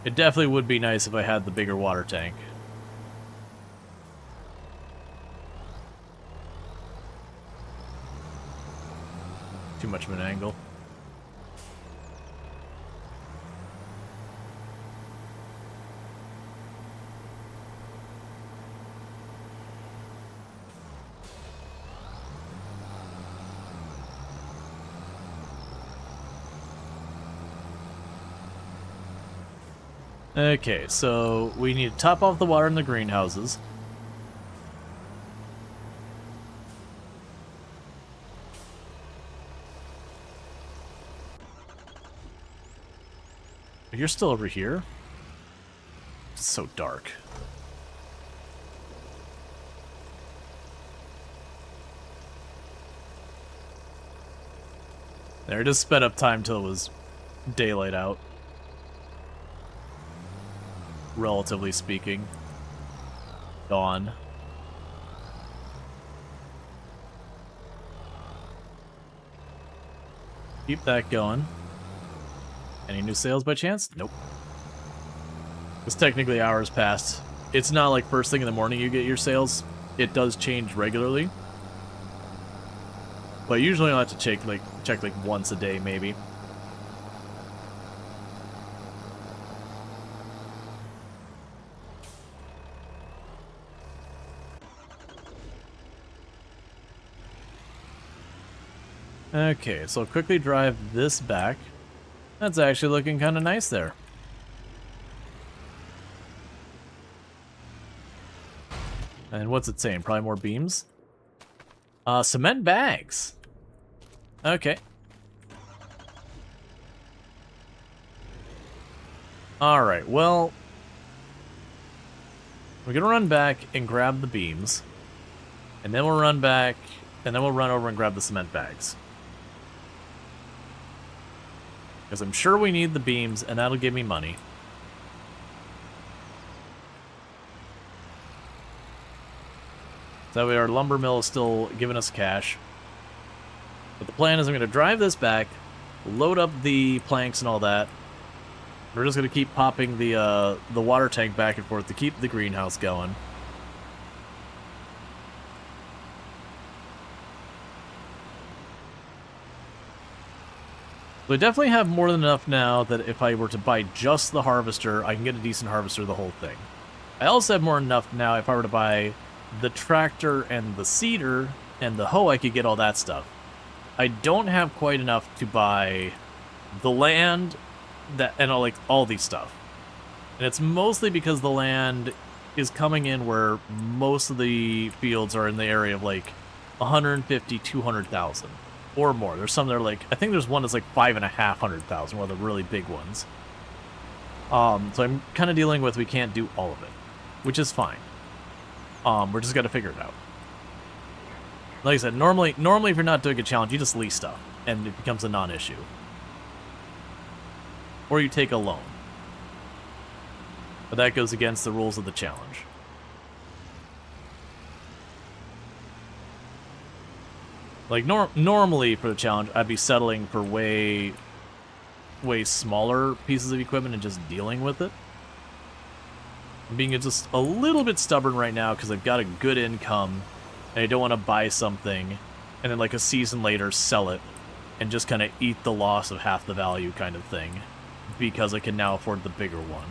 It definitely would be nice if I had the bigger water tank. Too much of an angle. Okay, so we need to top off the water in the greenhouses. You're still over here? It's so dark. There, it just sped up time till it was daylight out. Relatively speaking. Dawn. Keep that going. Any new sales by chance? Nope. Because technically hours passed. It's not like first thing in the morning you get your sales. It does change regularly. But usually I'll have to check like once a day maybe. Okay, so I'll quickly drive this back. That's actually looking kind of nice there. And what's it saying? Probably more beams? Cement bags. Okay. Alright, well... we're gonna run back and grab the beams. And then we'll run back, and then we'll run over and grab the cement bags. Because I'm sure we need the beams, and that'll give me money. That way our lumber mill is still giving us cash. But the plan is I'm going to drive this back, load up the planks and all that. We're just going to keep popping the water tank back and forth to keep the greenhouse going. So I definitely have more than enough now that if I were to buy just the harvester, I can get a decent harvester the whole thing. I also have more than enough now if I were to buy the tractor and the seeder and the hoe, I could get all that stuff. I don't have quite enough to buy the land and all these stuff. And it's mostly because the land is coming in where most of the fields are in the area of like 150, 200,000 or more. There's some that are like, I think there's one that's like 5,500,000, one of the really big ones. So I'm kind of dealing with we can't do all of it, which is fine. We're just got to figure it out. Like I said, normally if you're not doing a challenge, you just lease stuff, and it becomes a non-issue. Or you take a loan. But that goes against the rules of the challenge. Like, normally for the challenge, I'd be settling for way smaller pieces of equipment and just dealing with it. I'm being just a little bit stubborn right now because I've got a good income, and I don't want to buy something, and then like a season later sell it, and just kind of eat the loss of half the value kind of thing, because I can now afford the bigger one.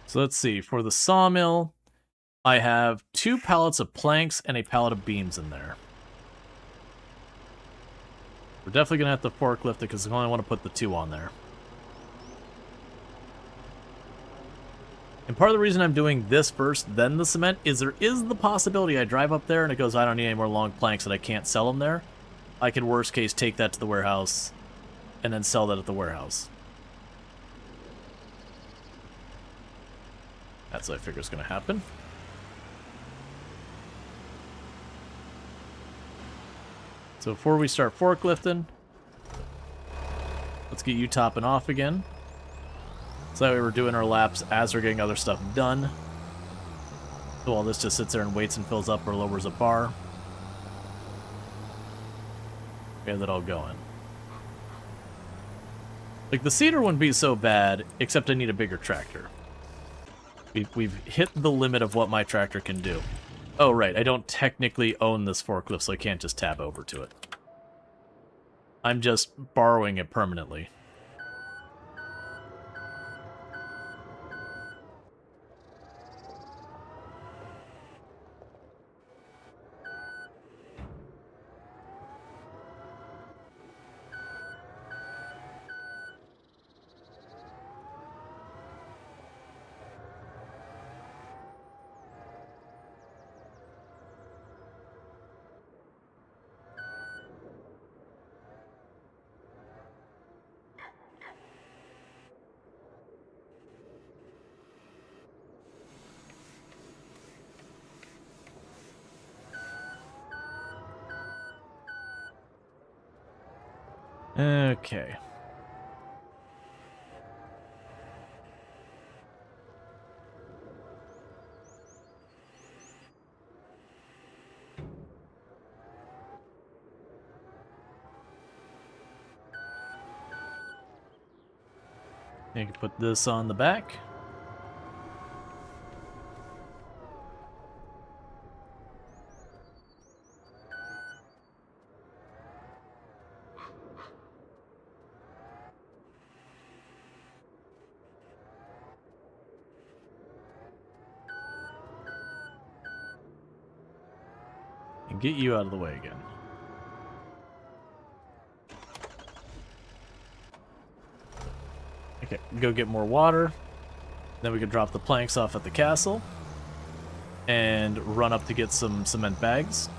So let's see, for the sawmill, I have 2 pallets of planks and a pallet of beams in there. We're definitely going to have to forklift it because I only want to put the 2 on there. And part of the reason I'm doing this first, then the cement, is there is the possibility I drive up there and it goes, I don't need any more long planks and I can't sell them there. I could, worst case, take that to the warehouse and then sell that at the warehouse. That's what I figure is going to happen. So before we start forklifting, let's get you topping off again. So that way we're doing our laps as we're getting other stuff done. So while this just sits there and waits and fills up or lowers a bar. We have that all going. Like, the seeder wouldn't be so bad, except I need a bigger tractor. We've hit the limit of what my tractor can do. Oh, right, I don't technically own this forklift, so I can't just tab over to it. I'm just borrowing it permanently. Okay. You can put this on the back. And get you out of the way again. Okay, go get more water. Then we can drop the planks off at the castle. And run up to get some cement bags.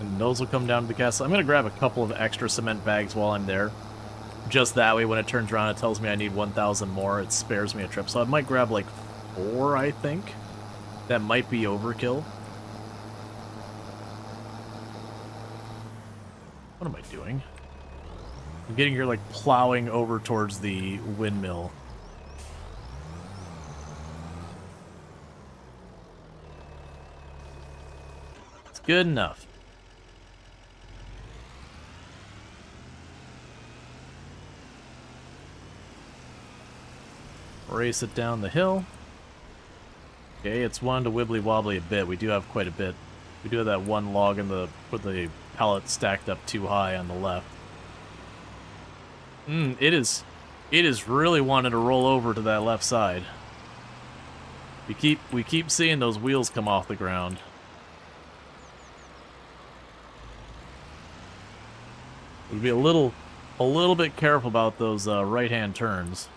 And those will come down to the castle. I'm going to grab a couple of extra cement bags while I'm there. Just that way, when it turns around, it tells me I need 1,000 more. It spares me a trip. So I might grab like 4, I think. That might be overkill. What am I doing? I'm getting here, like, plowing over towards the windmill. It's good enough. Race it down the hill. Okay, it's one to wibbly wobbly a bit. We do have quite a bit. We do have that one log in the with the pallet stacked up too high on the left. It is really wanting to roll over to that left side. We keep seeing those wheels come off the ground. We'd be a little bit careful about those right-hand turns.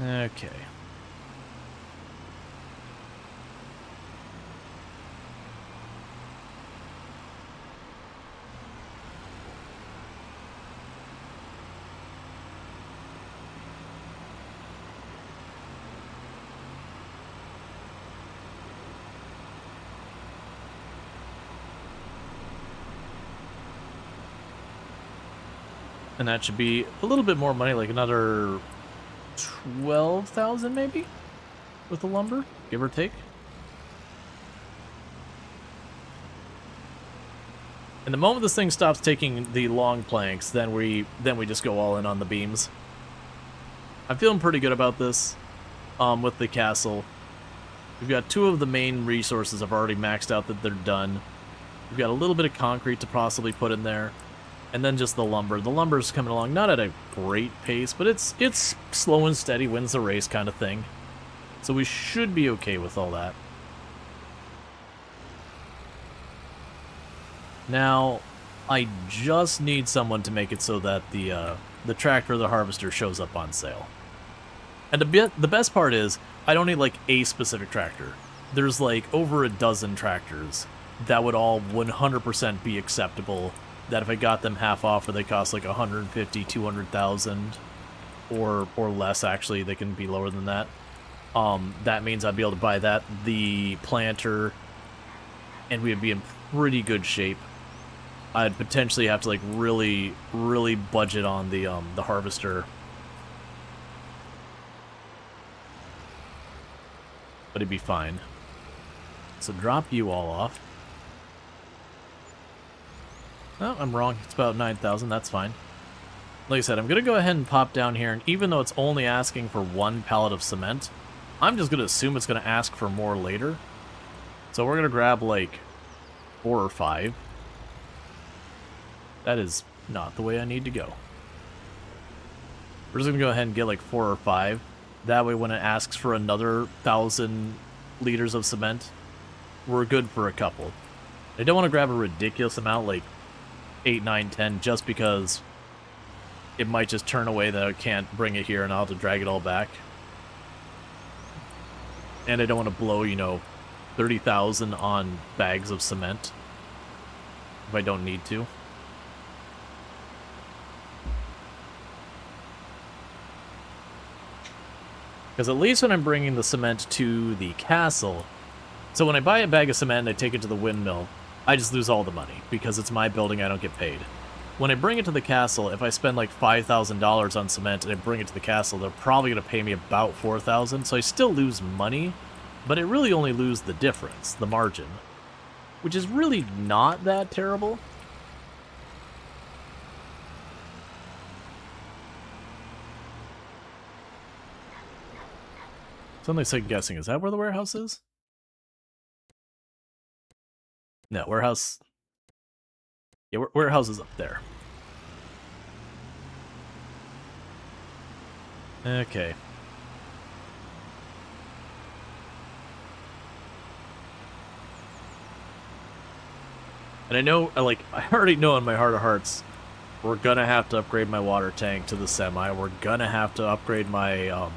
Okay. And that should be a little bit more money, like another 12,000 maybe? With the lumber, give or take. And the moment this thing stops taking the long planks, then we just go all in on the beams. I'm feeling pretty good about this with the castle. We've got 2 of the main resources I've already maxed out that they're done. We've got a little bit of concrete to possibly put in there. And then just the lumber. The lumber's coming along, not at a great pace, but it's slow and steady, wins the race kind of thing. So we should be okay with all that. Now, I just need someone to make it so that the tractor or the harvester shows up on sale. And the best part is, I don't need like a specific tractor. There's like over a dozen tractors that would all 100% be acceptable. That if I got them half off, or they cost like 150, 200,000, or less. Actually, they can be lower than that. That means I'd be able to buy that, the planter, and we'd be in pretty good shape. I'd potentially have to like really budget on the harvester, but it'd be fine. So drop you all off. No, I'm wrong. It's about 9,000. That's fine. Like I said, I'm going to go ahead and pop down here, and even though it's only asking for 1 pallet of cement, I'm just going to assume it's going to ask for more later. So we're going to grab, like, 4 or 5. That is not the way I need to go. We're just going to go ahead and get, like, 4 or 5. That way, when it asks for another 1,000 liters of cement, we're good for a couple. I don't want to grab a ridiculous amount, like 8, 9, 10, just because it might just turn away that I can't bring it here and I'll have to drag it all back. And I don't want to blow, you know, 30,000 on bags of cement if I don't need to. Because at least when I'm bringing the cement to the castle, so when I buy a bag of cement and I take it to the windmill, I just lose all the money, because it's my building, I don't get paid. When I bring it to the castle, if I spend like $5,000 on cement and I bring it to the castle, they're probably going to pay me about $4,000, so I still lose money, but I really only lose the difference, the margin, which is really not that terrible. Something second guessing, is that where the warehouse is? No, warehouse... Yeah, warehouse is up there. Okay. And I know, I already know in my heart of hearts, we're gonna have to upgrade my water tank to the semi. We're gonna have to upgrade my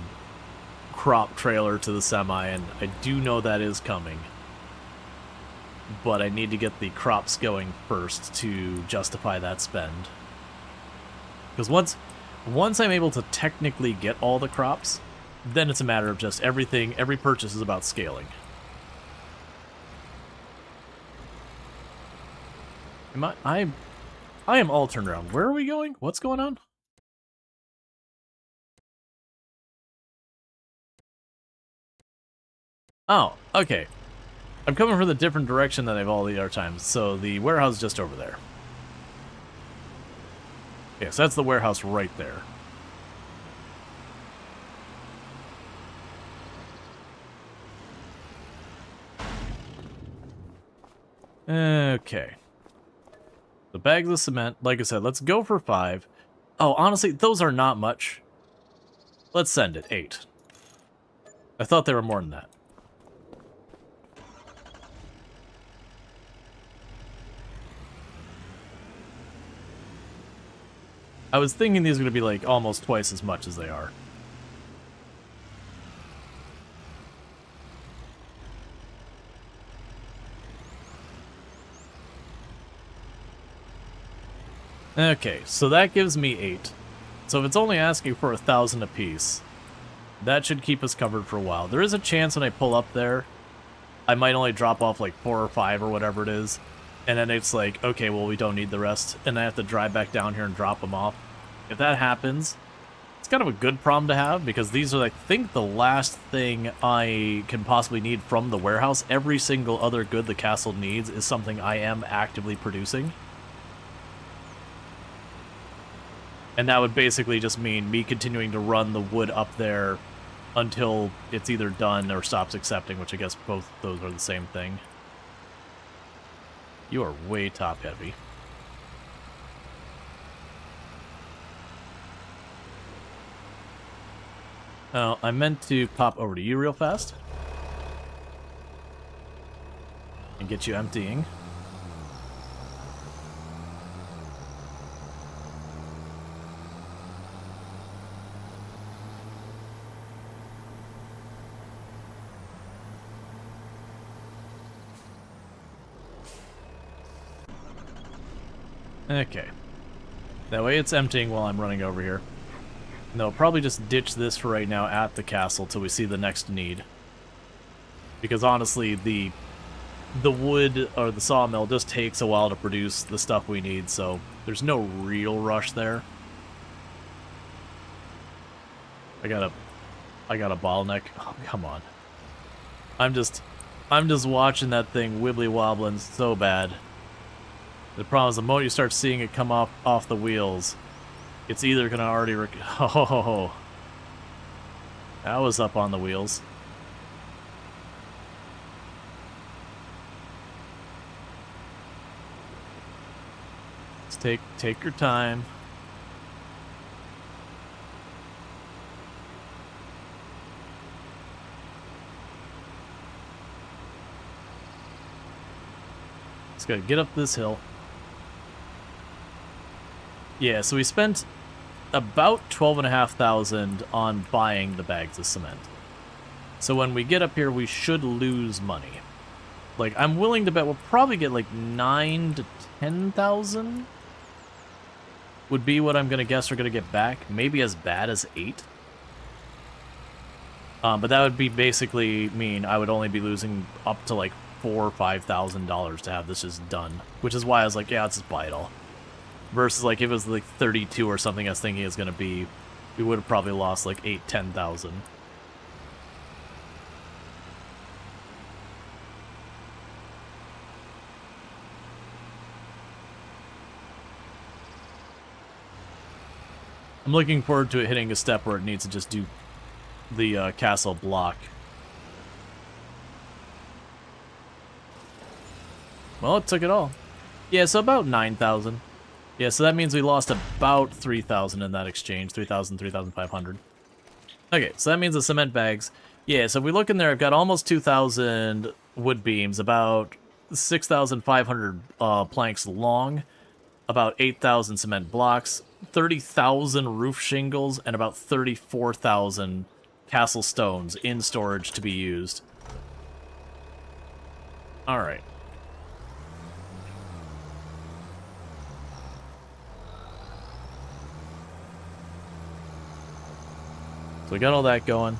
crop trailer to the semi, and I do know that is coming. But I need to get the crops going first to justify that spend. Because Once I'm able to technically get all the crops, then it's a matter of just everything, every purchase is about scaling. I am all turned around. Where are we going? What's going on? Oh, okay. I'm coming from the different direction than I've all the other times, so the warehouse is just over there. Okay, so that's the warehouse right there. Okay. The bags of cement, like I said, let's go for 5. Oh, honestly, those are not much. Let's send it, 8. I thought they were more than that. I was thinking these were going to be like almost twice as much as they are. Okay, so that gives me 8. So if it's only asking for 1,000 apiece, that should keep us covered for a while. There is a chance when I pull up there, I might only drop off like 4 or 5 or whatever it is. And then it's like, okay, well, we don't need the rest. And I have to drive back down here and drop them off. If that happens, it's kind of a good problem to have, because these are, I think, the last thing I can possibly need from the warehouse. Every single other good the castle needs is something I am actively producing. And that would basically just mean me continuing to run the wood up there until it's either done or stops accepting, which I guess both those are the same thing. You are way top heavy. Oh, I meant to pop over to you real fast. And get you emptying. Okay. That way it's emptying while I'm running over here. And they'll probably just ditch this for right now at the castle till we see the next need. Because honestly, the wood or the sawmill just takes a while to produce the stuff we need, so there's no real rush there. I got a bottleneck. Oh, come on. I'm just watching that thing wibbly wobbling so bad. The problem is the moment you start seeing it come off the wheels, it's either gonna already oh, that was up on the wheels. Just take your time. Just gotta get up this hill. Yeah, so we spent about 12,500 on buying the bags of cement. So when we get up here, we should lose money. Like, I'm willing to bet we'll probably get like 9 to 10,000 would be what I'm gonna guess we're gonna get back. Maybe as bad as 8. But that would be basically mean I would only be losing up to like $4,000 or $5,000 to have this just done. Which is why I was like, yeah, let's just buy it all. Versus, like, if it was, like, 32 or something I was thinking it was going to be, we would have probably lost, like, 8,000 to 10,000. I'm looking forward to it hitting a step where it needs to just do the castle block. Well, it took it all. Yeah, so about 9,000. Yeah, so that means we lost about 3,000 in that exchange. 3,000, 3,500. Okay, so that means the cement bags. Yeah, so if we look in there, I've got almost 2,000 wood beams, about 6,500 planks long, about 8,000 cement blocks, 30,000 roof shingles, and about 34,000 castle stones in storage to be used. Alright. we got all that going.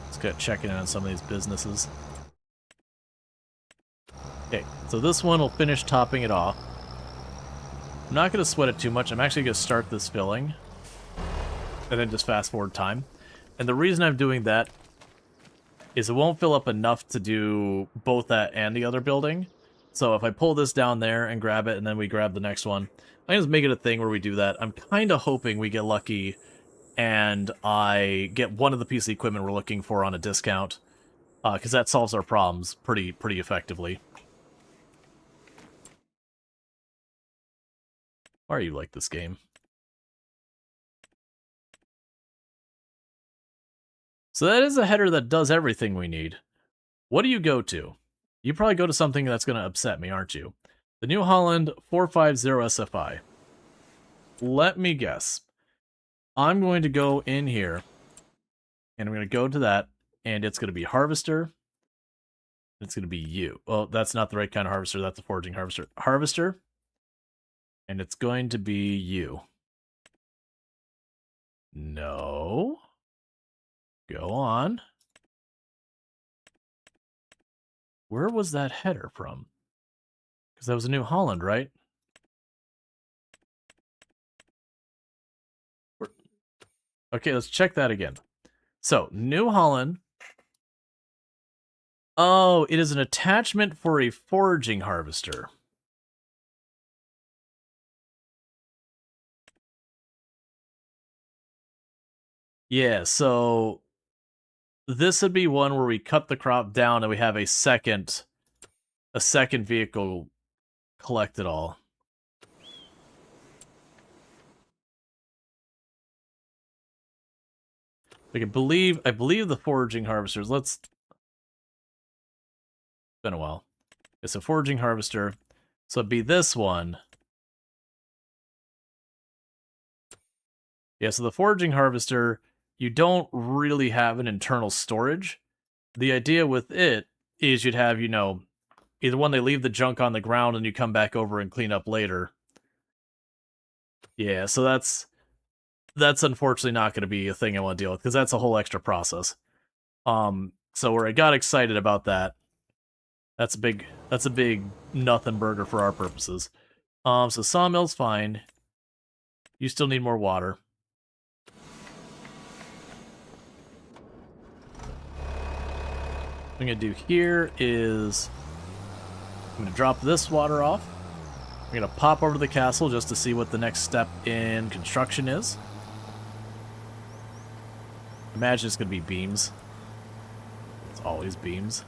Let's get checking in on some of these businesses. Okay, so this one will finish topping it off. I'm not going to sweat it too much. I'm actually going to start this filling. And then just fast forward time. And the reason I'm doing that is it won't fill up enough to do both that and the other building. So if I pull this down there and grab it, and then we grab the next one, I can just make it a thing where we do that. I'm kind of hoping we get lucky and I get one of the piece of equipment we're looking for on a discount. Because that solves our problems pretty effectively. Why are you like this game? So that is a header that does everything we need. What do you go to? You probably go to something that's going to upset me, aren't you? The New Holland 450 SFI. Let me guess. I'm going to go in here, and I'm going to go to that, and it's going to be Harvester. It's going to be you. Well, that's not the right kind of Harvester. That's a foraging Harvester. Harvester. And it's going to be you. No. Go on. Where was that header from? Because that was a New Holland, right? Okay, let's check that again. So, New Holland. Oh, it is an attachment for a foraging harvester. Yeah, so this would be one where we cut the crop down and we have a second vehicle collect it all. Like I believe the foraging harvesters. It's been a while. It's a foraging harvester, so it'd be this one. Yeah, so the foraging harvester, you don't really have an internal storage. The idea with it is you'd have, you know, either one, they leave the junk on the ground and you come back over and clean up later. Yeah, so that's unfortunately not going to be a thing I want to deal with, because that's a whole extra process. So where I got excited about that, that's a big nothing burger for our purposes. So sawmill's fine. You still need more water. What I'm going to do here is I'm going to drop this water off. I'm going to pop over to the castle just to see what the next step in construction is. Imagine it's going to be beams. It's always beams.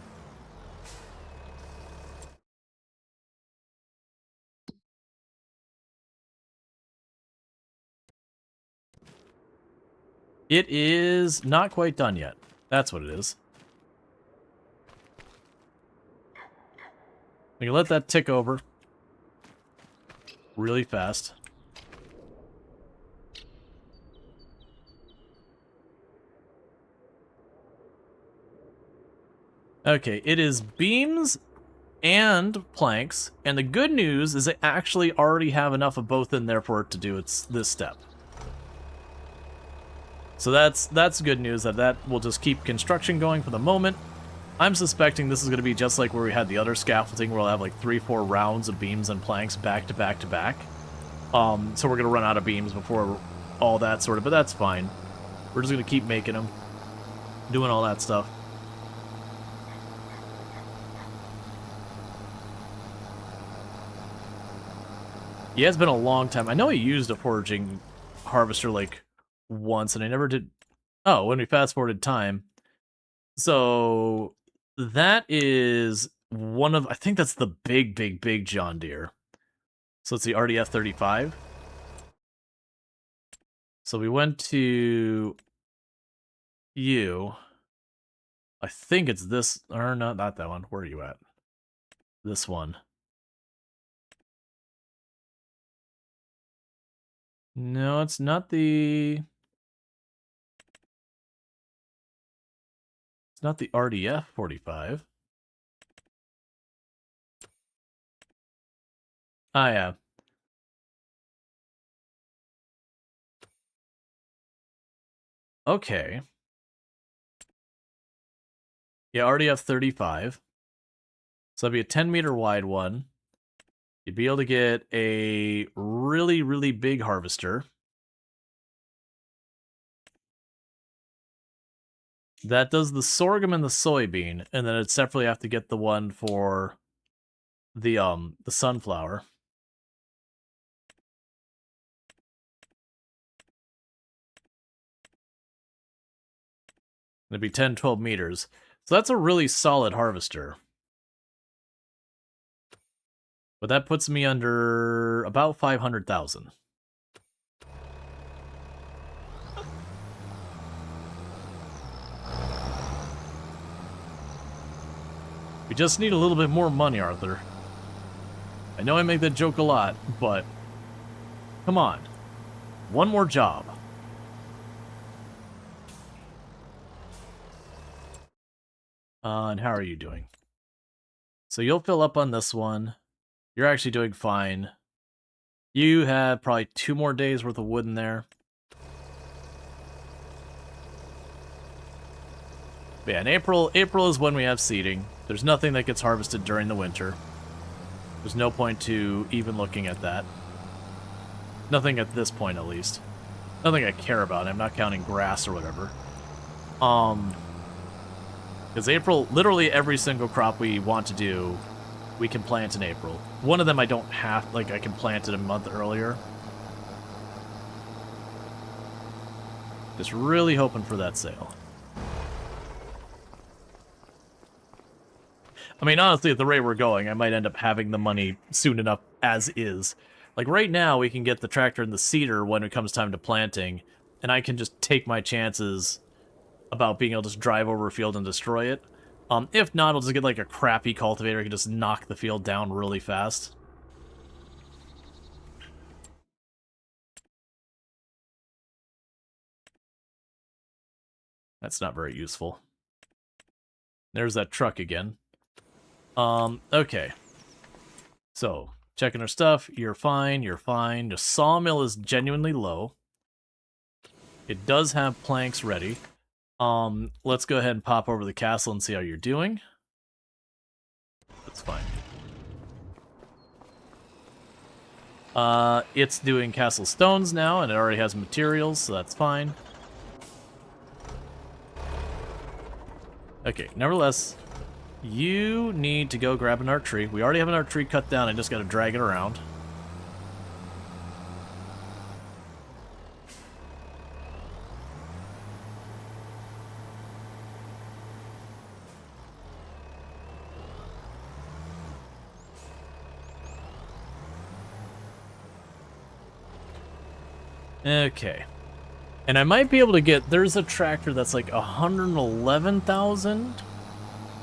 It is not quite done yet. That's what it is. We can let that tick over really fast. Okay, it is beams and planks, and the good news is they actually already have enough of both in there for it to do this step. So that's good news, that will just keep construction going for the moment. I'm suspecting this is going to be just like where we had the other scaffolding, where we'll have like 3-4 rounds of beams and planks back to back to back. So we're going to run out of beams before all that sort of, but that's fine. We're just going to keep making them, doing all that stuff. Yeah, it's been a long time. I know I used a foraging harvester like once, and I never did. Oh, when we fast forwarded time. So that is one of, I think that's the big John Deere. So it's the RDF 35. So we went to you. I think it's this, or not that one. Where are you at? This one. No, it's not the... It's not the RDF 45. Oh, yeah. Okay. You already have 35. So that'd be a 10-meter wide one. You'd be able to get a really, really big harvester. That does the sorghum and the soybean, and then it'd separately have to get the one for the sunflower. It'd be 10, 12 meters. So that's a really solid harvester. But that puts me under about 500,000. We just need a little bit more money, Arthur. I know I make that joke a lot, but come on. One more job. And how are you doing? So you'll fill up on this one. You're actually doing fine. You have probably 2 more days worth of wood in there. But yeah, in April is when we have seeding. There's nothing that gets harvested during the winter. There's no point to even looking at that. Nothing at this point, at least. Nothing I care about. I'm not counting grass or whatever. Because April, literally every single crop we want to do, we can plant in April. One of them I don't have, like, I can plant it a month earlier. Just really hoping for that sale. I mean, honestly, at the rate we're going, I might end up having the money soon enough as is. Like, right now, we can get the tractor and the seeder when it comes time to planting, and I can just take my chances about being able to just drive over a field and destroy it. If not, I'll just get, like, a crappy cultivator. I can just knock the field down really fast. That's not very useful. There's that truck again. Okay. So, checking our stuff. You're fine, you're fine. The sawmill is genuinely low. It does have planks ready. Let's go ahead and pop over to the castle and see how you're doing. That's fine. It's doing castle stones now, and it already has materials, so that's fine. Okay, nevertheless, you need to go grab an art tree. We already have an art tree cut down, I just gotta drag it around. Okay. And I might be able to get, there's a tractor that's like 111,000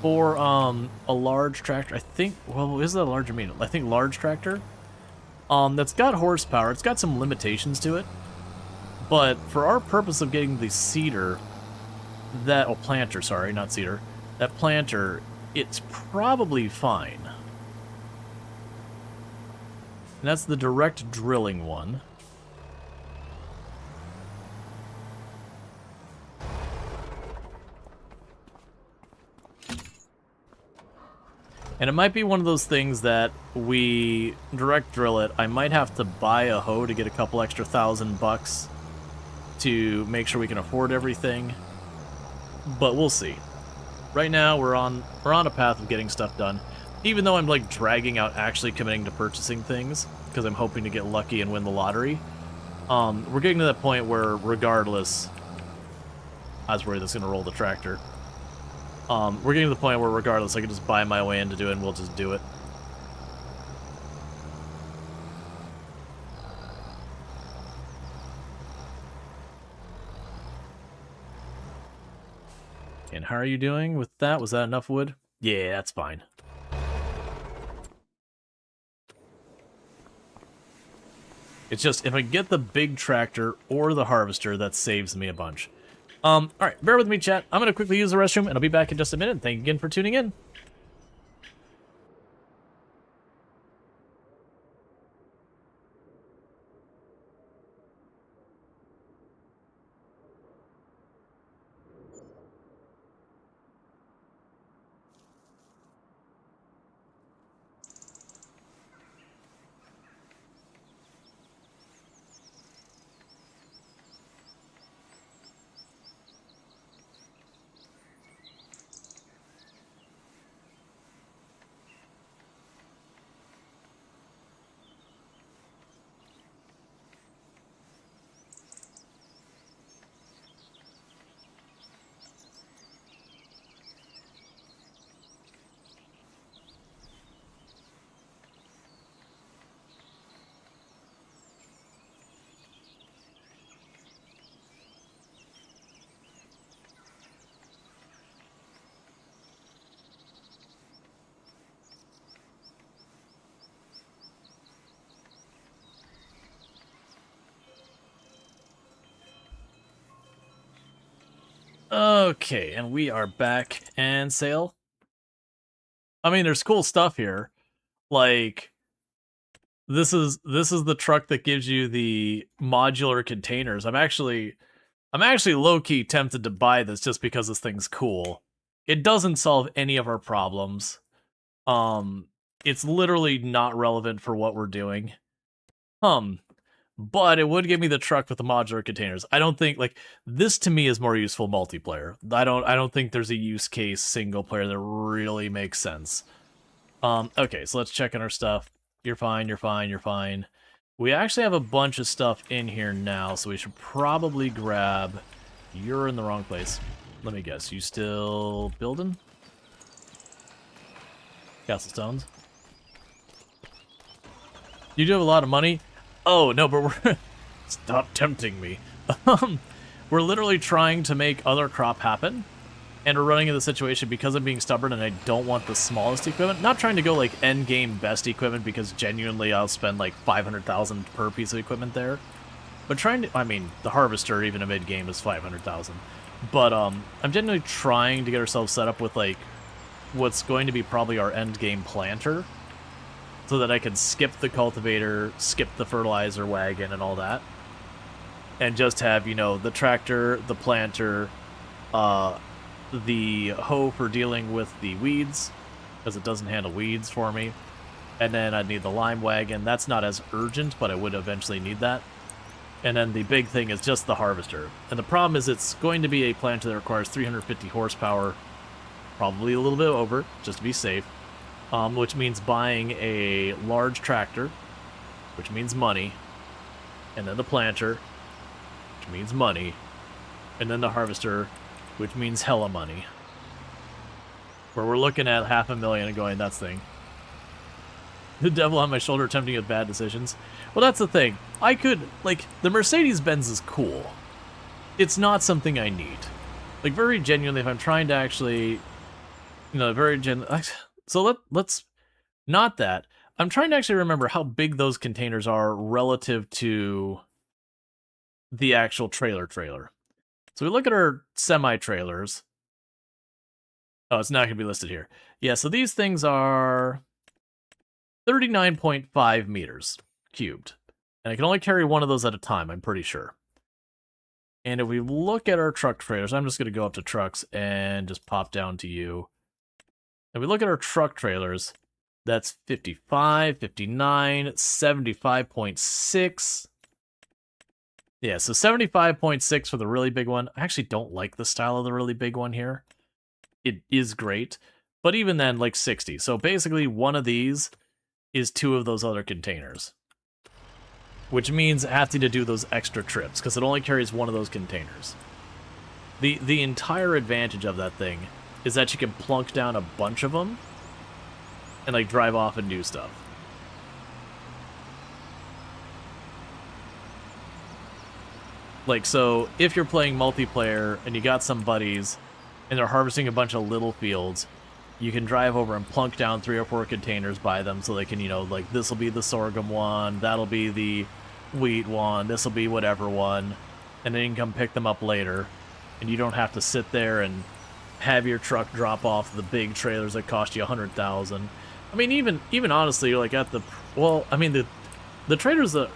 for a large tractor. I think, well, is that a large or medium? I think large tractor. That's got horsepower. It's got some limitations to it. But for our purpose of getting the seeder, that, oh, planter, sorry, not seeder. That planter, it's probably fine. And that's the direct drilling one. And it might be one of those things that we direct drill it. I might have to buy a hoe to get a couple extra $1,000 to make sure we can afford everything. But we'll see. Right now we're on a path of getting stuff done. Even though I'm like dragging out actually committing to purchasing things because I'm hoping to get lucky and win the lottery. We're getting to that point where regardless, I was worried that's gonna roll the tractor. We're getting to the point where regardless I can just buy my way in to do it and we'll just do it. And how are you doing with that? Was that enough wood? Yeah, that's fine. It's just, if I get the big tractor or the harvester, that saves me a bunch. Alright, bear with me, chat. I'm going to quickly use the restroom, and I'll be back in just a minute. Thank you again for tuning in. Okay, and we are back and sail. I mean, there's cool stuff here. Like this is the truck that gives you the modular containers. I'm actually low-key tempted to buy this just because this thing's cool. It doesn't solve any of our problems. It's literally not relevant for what we're doing. But it would give me the truck with the modular containers. I don't think like this to me is more useful multiplayer. I don't think there's a use case single player that really makes sense. Okay, so let's check in our stuff. You're fine, you're fine, you're fine. We actually have a bunch of stuff in here now, so we should probably grab... You're in the wrong place. Let me guess, you still building? Castle stones. You do have a lot of money? Oh, no, but we're... Stop tempting me. We're literally trying to make other crop happen, and we're running into the situation because I'm being stubborn and I don't want the smallest equipment. Not trying to go, like, end-game best equipment, because genuinely I'll spend, like, 500,000 per piece of equipment there. But trying to... I mean, the Harvester, even a mid-game, is 500,000. But, I'm genuinely trying to get ourselves set up with, like, what's going to be probably our end-game planter, so that I can skip the cultivator, skip the fertilizer wagon and all that, and just have, you know, the tractor, the planter, the hoe for dealing with the weeds, because it doesn't handle weeds for me, and then I'd need the lime wagon. That's not as urgent, but I would eventually need that. And then the big thing is just the harvester. And the problem is it's going to be a planter that requires 350 horsepower, probably a little bit over, just to be safe. Which means buying a large tractor, which means money, and then the planter, which means money, and then the harvester, which means hella money. Where we're looking at $500,000 and going, that's thing. The devil on my shoulder tempting with bad decisions. Well, that's the thing. I could, like, the Mercedes-Benz is cool. It's not something I need. Like, very genuinely, if I'm trying to actually, you know, So let's not that. I'm trying to actually remember how big those containers are relative to the actual trailer. So we look at our semi-trailers. Oh, it's not going to be listed here. Yeah, so these things are 39.5 meters cubed. And I can only carry one of those at a time, I'm pretty sure. And if we look at our truck trailers, I'm just going to go up to trucks and just pop down to you. If we look at our truck trailers, that's 55, 59, 75.6. Yeah, so 75.6 for the really big one. I actually don't like the style of the really big one here. It is great, but even then, like 60. So basically, one of these is two of those other containers, which means having to do those extra trips, because it only carries one of those containers. The entire advantage of that thing is that you can plunk down a bunch of them and, like, drive off and do stuff. Like, so, if you're playing multiplayer and you got some buddies and they're harvesting a bunch of little fields, you can drive over and plunk down 3 or 4 containers by them so they can, you know, like, this'll be the sorghum one, that'll be the wheat one, this'll be whatever one, and then you can come pick them up later, and you don't have to sit there and have your truck drop off the big trailers that cost you 100,000. I mean, even honestly, you're like at the, well, I mean, the trailers, the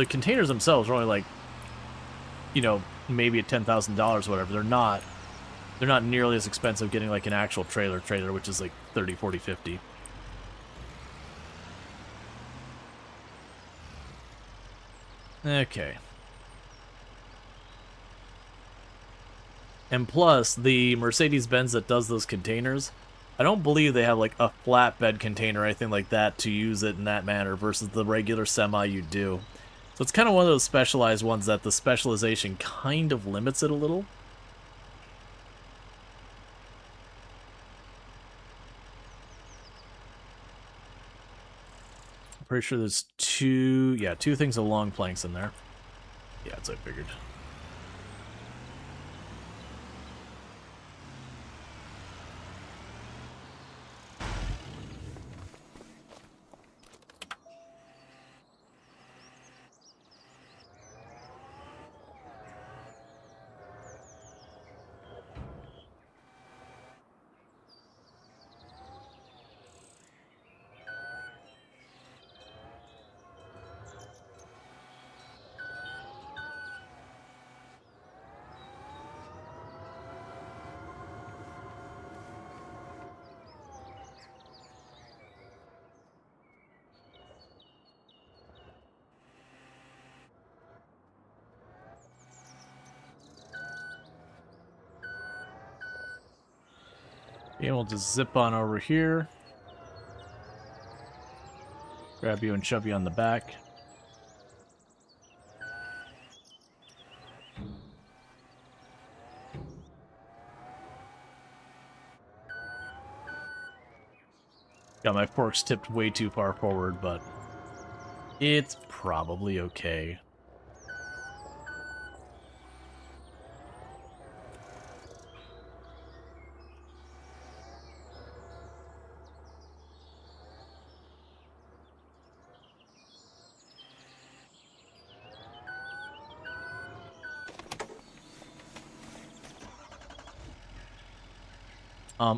containers themselves are only like, you know, maybe at $10,000 or whatever. They're not nearly as expensive getting like an actual trailer, which is like 30, 40, 50. Okay. And plus, the Mercedes-Benz that does those containers, I don't believe they have like a flatbed container or anything like that to use it in that manner versus the regular semi you do. So it's kind of one of those specialized ones that the specialization kind of limits it a little. I'm pretty sure there's two things of long planks in there. Yeah, that's what I figured. Okay, we'll just zip on over here. Grab you and shove you on the back. Got my forks tipped way too far forward, but it's probably okay.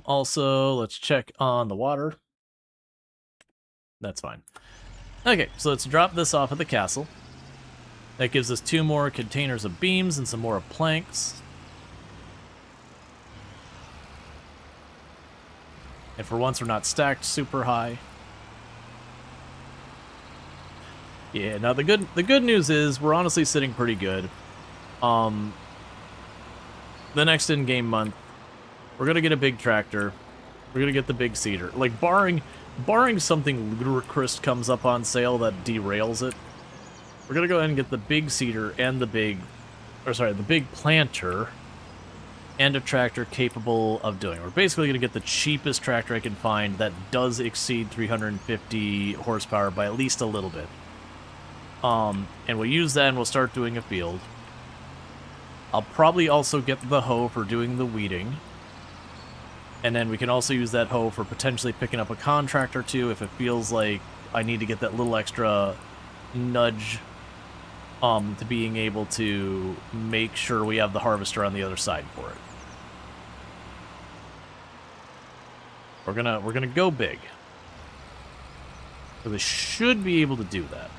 Also, let's check on the water. That's fine. Okay, so let's drop this off at the castle. That gives us 2 more containers of beams and some more planks. And for once, we're not stacked super high. Yeah, now the good news is we're honestly sitting pretty good. The next in-game month, we're gonna get a big tractor. We're gonna get the big seeder. Like barring something ludicrous comes up on sale that derails it, we're gonna go ahead and get the big seeder and the big planter and a tractor capable of doing. We're basically gonna get the cheapest tractor I can find that does exceed 350 horsepower by at least a little bit. And we'll use that and we'll start doing a field. I'll probably also get the hoe for doing the weeding. And then we can also use that hoe for potentially picking up a contract or two if it feels like I need to get that little extra nudge to being able to make sure we have the harvester on the other side for it. We're gonna go big. So they should be able to do that.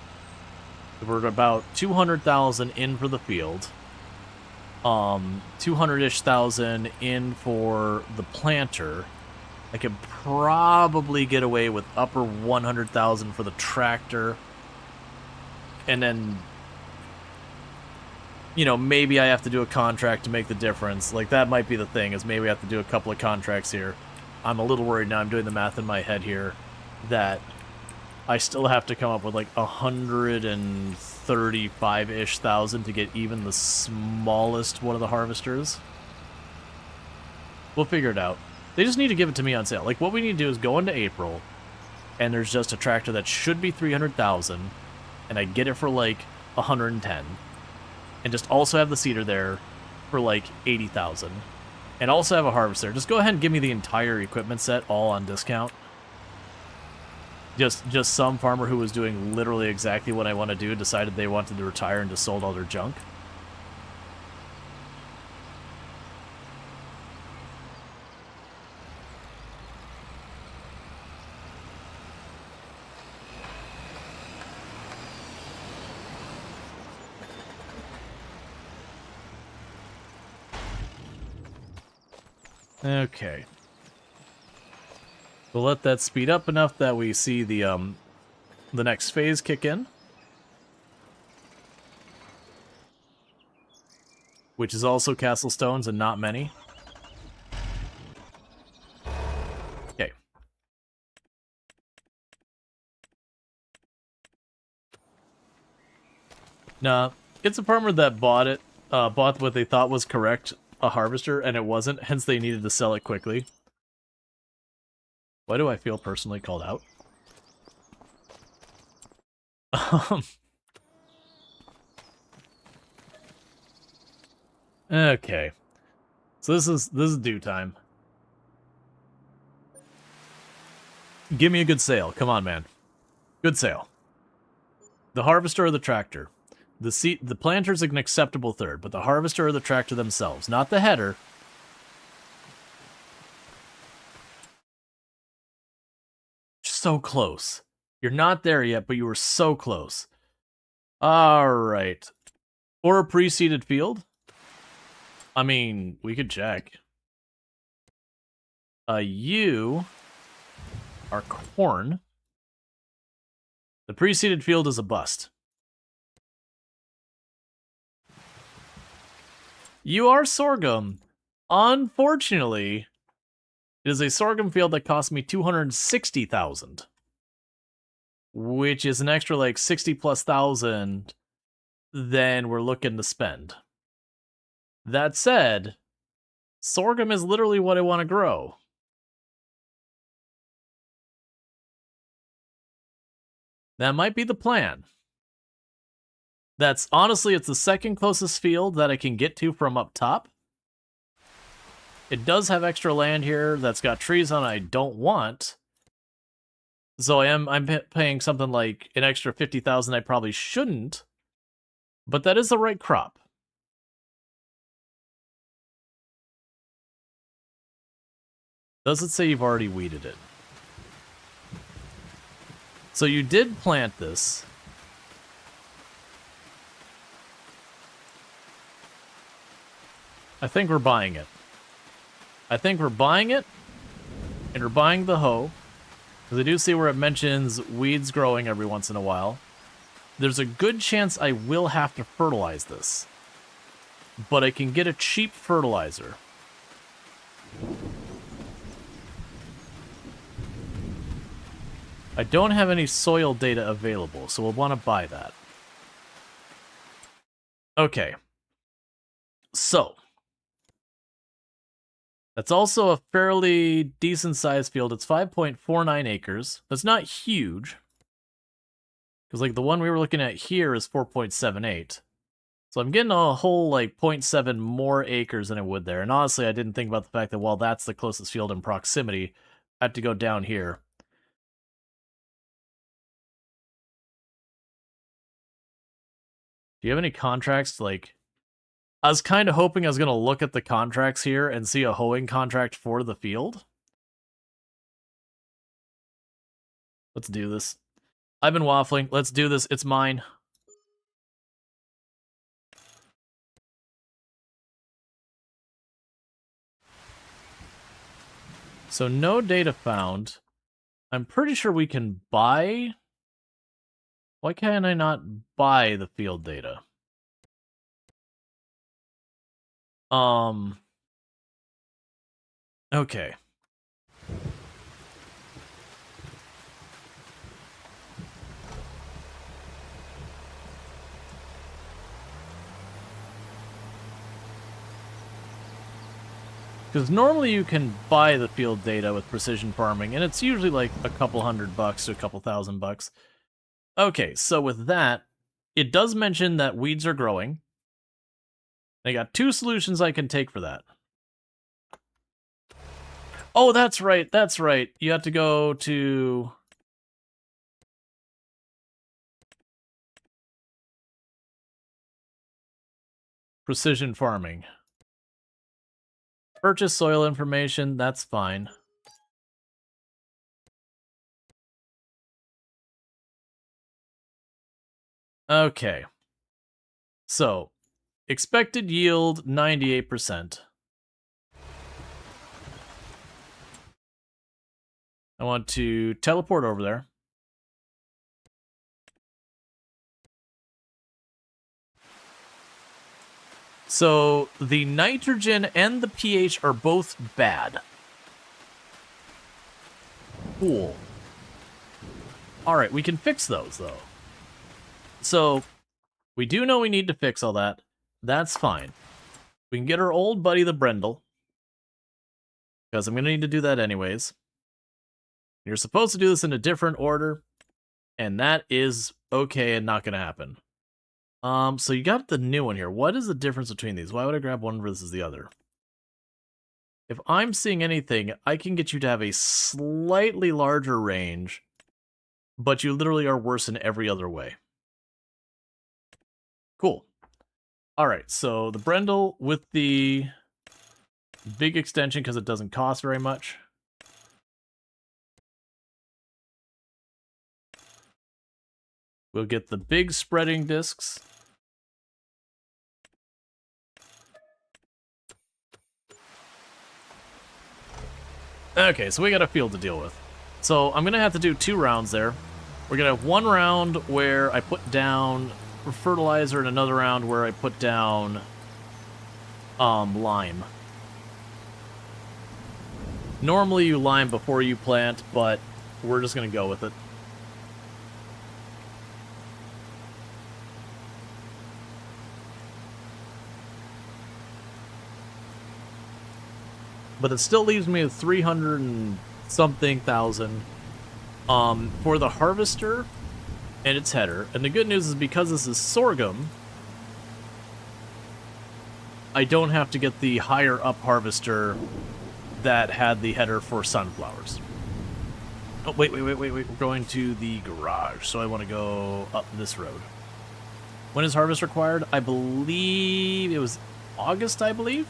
We're about 200,000 in for the field. 200-ish thousand in for the planter. I could probably get away with upper 100,000 for the tractor. And then, you know, maybe I have to do a contract to make the difference. Like, that might be the thing, is maybe I have to do a couple of contracts here. I'm a little worried now, I'm doing the math in my head here, that I still have to come up with like 135-ish thousand to get even the smallest one of the harvesters. We'll figure it out. They just need to give it to me on sale. Like, what we need to do is go into April, and there's just a tractor that should be 300,000, and I get it for like 110, and just also have the seeder there for like 80,000, and also have a harvester. Just go ahead and give me the entire equipment set all on discount. Just some farmer who was doing literally exactly what I want to do decided they wanted to retire and just sold all their junk. Okay. We'll let that speed up enough that we see the next phase kick in. Which is also castle stones and not many. Okay. Nah, it's a farmer that bought what they thought was correct, a harvester, and it wasn't, hence they needed to sell it quickly. Why do I feel personally called out? Okay. So this is due time. Give me a good sale. Come on, man. Good sale. The harvester or the tractor? The planter's an acceptable third, but the harvester or the tractor themselves, not the header. So close. You're not there yet, but you were so close. Alright. Or a pre-seeded field? I mean, we could check. You are corn. The pre-seeded field is a bust. You are sorghum. Unfortunately, It is a sorghum field that cost me 260,000, which is an extra like 60 plus thousand than we're looking to spend. That said, sorghum is literally what I want to grow. That might be the plan. That's honestly, it's the second closest field that I can get to from up top. It does have extra land here that's got trees on it I don't want. So I'm paying something like an extra 50,000 I probably shouldn't. But that is the right crop. Does it say you've already weeded it? So you did plant this. I think we're buying it. I think we're buying it, and we're buying the hoe. Because I do see where it mentions weeds growing every once in a while. There's a good chance I will have to fertilize this. But I can get a cheap fertilizer. I don't have any soil data available, so we'll want to buy that. Okay. So. That's also a fairly decent-sized field. It's 5.49 acres. That's not huge. Because, like, the one we were looking at here is 4.78. So I'm getting a whole, like, 0.7 more acres than I would there. And honestly, I didn't think about the fact that, while that's the closest field in proximity, I had to go down here. Do you have any contracts to, like... I was kind of hoping I was going to look at the contracts here and see a hoeing contract for the field. Let's do this. I've been waffling. Let's do this. It's mine. So no data found. I'm pretty sure we can buy... Why can I not buy the field data? Okay. Because normally you can buy the field data with precision farming, and it's usually like a couple $100 to a couple $1,000. Okay, so with that, it does mention that weeds are growing. I got 2 solutions I can take for that. Oh, that's right, that's right. You have to go to... precision farming. Purchase soil information, that's fine. Okay. So, expected yield, 98%. I want to teleport over there. So, the nitrogen and the pH are both bad. Cool. Alright, we can fix those, though. So, we do know we need to fix all that. That's fine. We can get our old buddy, the Brendel. Because I'm going to need to do that anyways. You're supposed to do this in a different order. And that is okay and not going to happen. So you got the new one here. What is the difference between these? Why would I grab one versus the other? If I'm seeing anything, I can get you to have a slightly larger range, but you literally are worse in every other way. Cool. Alright, so the Brendel with the big extension because it doesn't cost very much. We'll get the big spreading discs. Okay, so we got a field to deal with. So I'm going to have to do 2 rounds there. We're going to have 1 round where I put down fertilizer and another round where I put down lime. Normally you lime before you plant, but we're just going to go with it. But it still leaves me with 300 and something thousand for the harvester and its header. And the good news is because this is sorghum, I don't have to get the higher up harvester that had the header for sunflowers. Oh, wait. We're going to the garage, so I want to go up this road. When is harvest required? I believe it was August, I believe?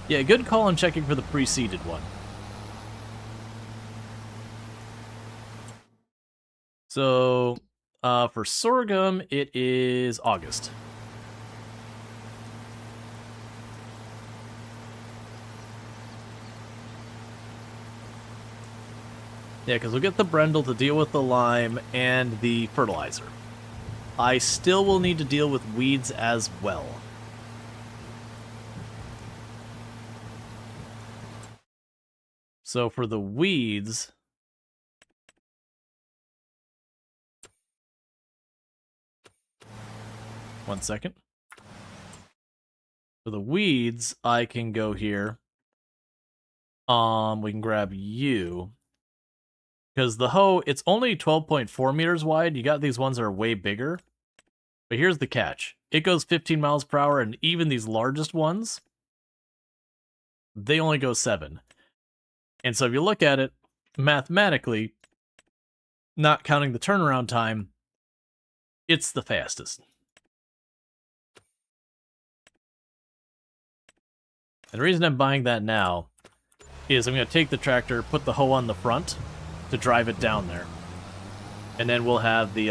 Yeah, good call on checking for the preceded one. So, for sorghum, it is August. Yeah, because we'll get the Brendel to deal with the lime and the fertilizer. I still will need to deal with weeds as well. So for the weeds... One second. For the weeds, I can go here. We can grab you. Because the hoe, it's only 12.4 meters wide. You got these ones that are way bigger. But here's the catch. It goes 15 miles per hour, and even these largest ones, they only go 7. And so if you look at it, mathematically, not counting the turnaround time, it's the fastest. And the reason I'm buying that now is I'm going to take the tractor, put the hoe on the front to drive it down there. And then we'll have the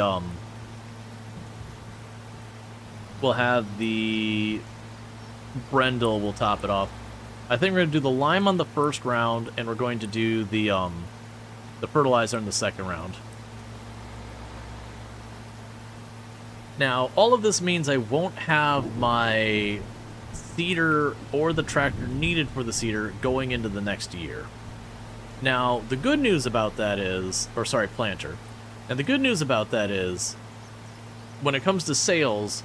Brendel will top it off. I think we're going to do the lime on the first round, and we're going to do the fertilizer in the second round. Now, all of this means I won't have my seeder or the tractor needed for the seeder going into the next year. Now, the good news about that is, or sorry, planter. And the good news about that is, when it comes to sales,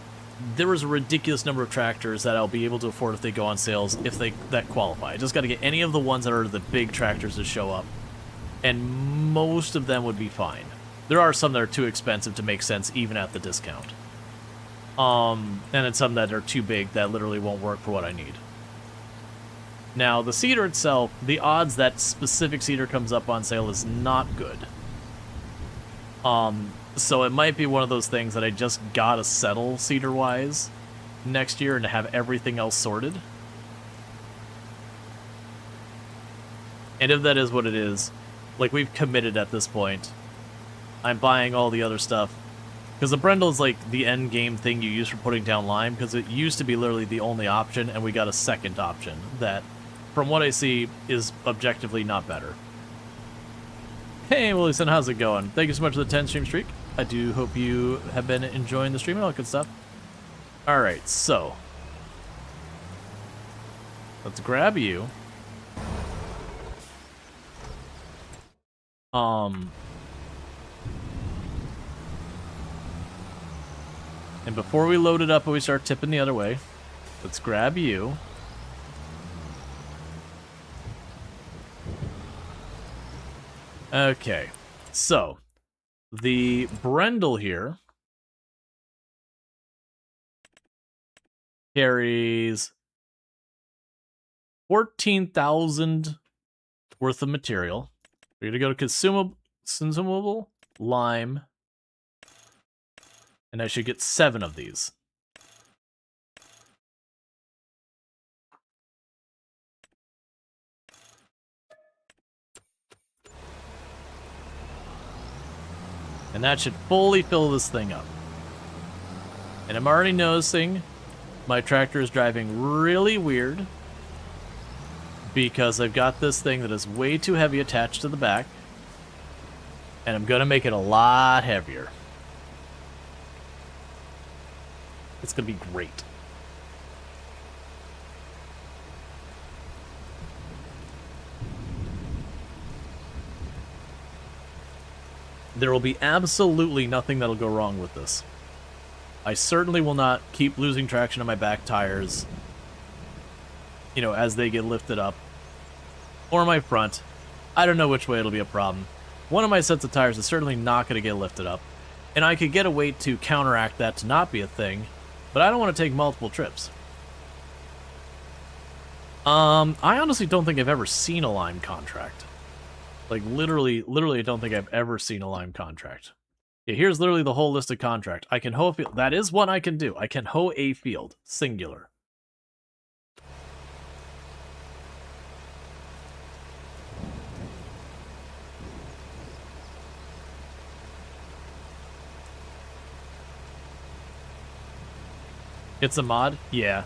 there is a ridiculous number of tractors that I'll be able to afford if they go on sales, if that qualify. I just got to get any of the ones that are the big tractors to show up, and most of them would be fine. There are some that are too expensive to make sense even at the discount. And then some that are too big that literally won't work for what I need. Now, the seeder itself, the odds that specific seeder comes up on sale is not good. So it might be one of those things that I just gotta settle seeder-wise next year and have everything else sorted. And if that is what it is, like, we've committed at this point. I'm buying all the other stuff. Because the Brendel is like the end game thing you use for putting down lime, because it used to be literally the only option, and we got a second option that, from what I see, is objectively not better. Hey, Wilson, how's it going? Thank you so much for the 10 stream streak. I do hope you have been enjoying the stream and all that good stuff. Alright, so. Let's grab you. And before we load it up and we start tipping the other way, let's grab you. Okay, so the Brendel here carries 14,000 worth of material. We're gonna go to consumable lime, and I should get 7 of these. And that should fully fill this thing up. And I'm already noticing my tractor is driving really weird because I've got this thing that is way too heavy attached to the back, and I'm gonna make it a lot heavier. It's gonna be great. There will be absolutely nothing that'll go wrong with this. I certainly will not keep losing traction on my back tires, you know, as they get lifted up. Or my front. I don't know which way it'll be a problem. One of my sets of tires is certainly not going to get lifted up. And I could get a way to counteract that to not be a thing, but I don't want to take multiple trips. I honestly don't think I've ever seen a Lime contract. Like, literally, I don't think I've ever seen a Lime contract. Yeah, here's literally the whole list of contract. I can hoe a field. That is what I can do. I can hoe a field. Singular. It's a mod? Yeah.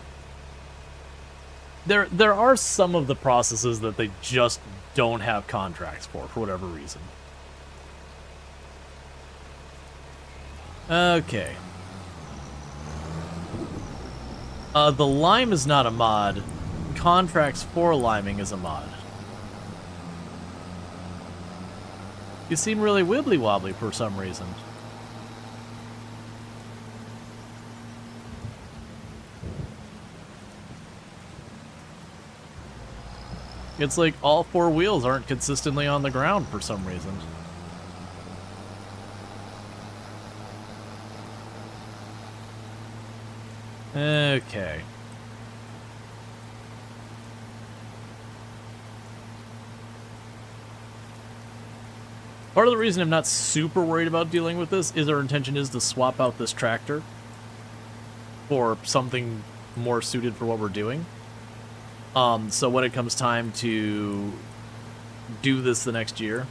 There are some of the processes that they just don't have contracts for whatever reason. Okay. The lime is not a mod. Contracts for liming is a mod. You seem really wibbly-wobbly for some reason. It's like all four wheels aren't consistently on the ground for some reason. Okay. Part of the reason I'm not super worried about dealing with this is our intention is to swap out this tractor for something more suited for what we're doing. So when it comes time to do this the next year,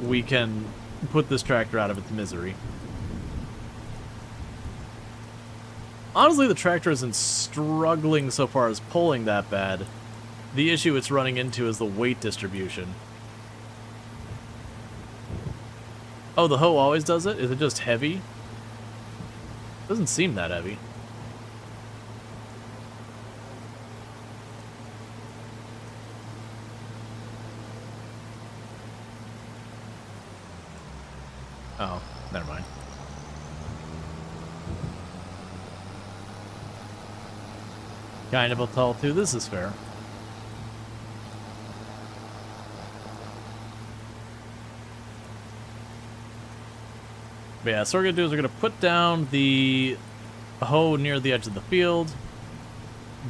we can put this tractor out of its misery. Honestly, the tractor isn't struggling so far as pulling that bad. The issue it's running into is the weight distribution. Oh, the hoe always does it? Is it just heavy? Doesn't seem that heavy. Oh, never mind. Kind of a tall too. This is fair. But yeah, so what we're gonna do is we're gonna put down the hoe near the edge of the field,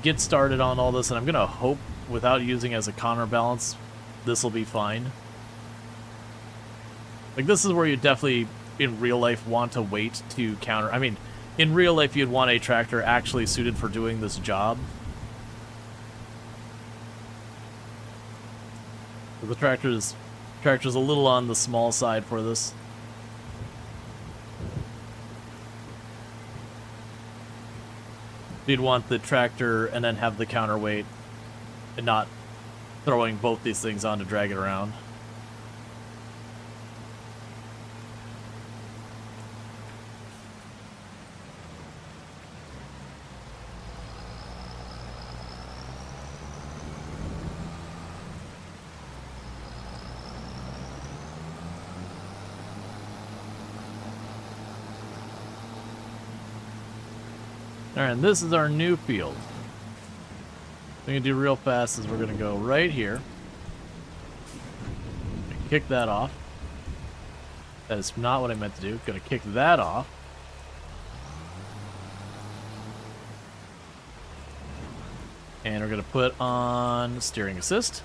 get started on all this, and I'm gonna hope without using as a counterbalance, this will be fine. Like, this is where you definitely, in real life, want to wait to counter... I mean, in real life, you'd want a tractor actually suited for doing this job. The tractor's a little on the small side for this. You'd want the tractor and then have the counterweight and not throwing both these things on to drag it around. Alright, and this is our new field. What I'm going to do real fast is we're going to go right here. Kick that off. That is not what I meant to do. Going to kick that off. And we're going to put on steering assist.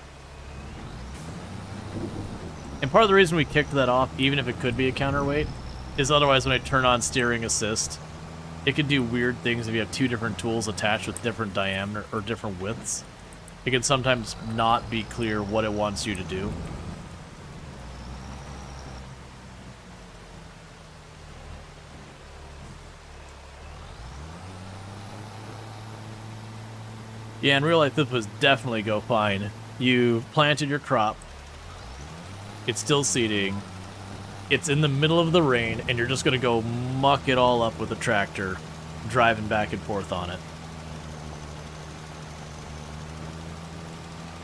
And part of the reason we kicked that off, even if it could be a counterweight, is otherwise when I turn on steering assist, it could do weird things if you have two different tools attached with different diameter or different widths. It can sometimes not be clear what it wants you to do. Yeah, in real life this would definitely go fine. You've planted your crop. It's still seeding. It's in the middle of the rain, and you're just going to go muck it all up with a tractor, driving back and forth on it.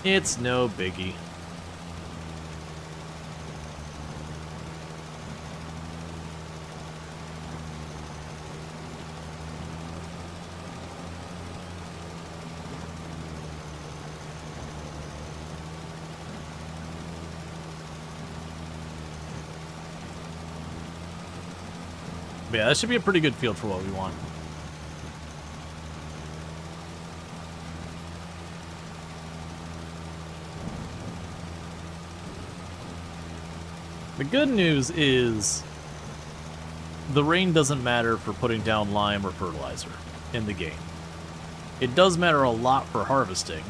It's no biggie. But yeah, that should be a pretty good field for what we want. The good news is the rain doesn't matter for putting down lime or fertilizer in the game. It does matter a lot for harvesting.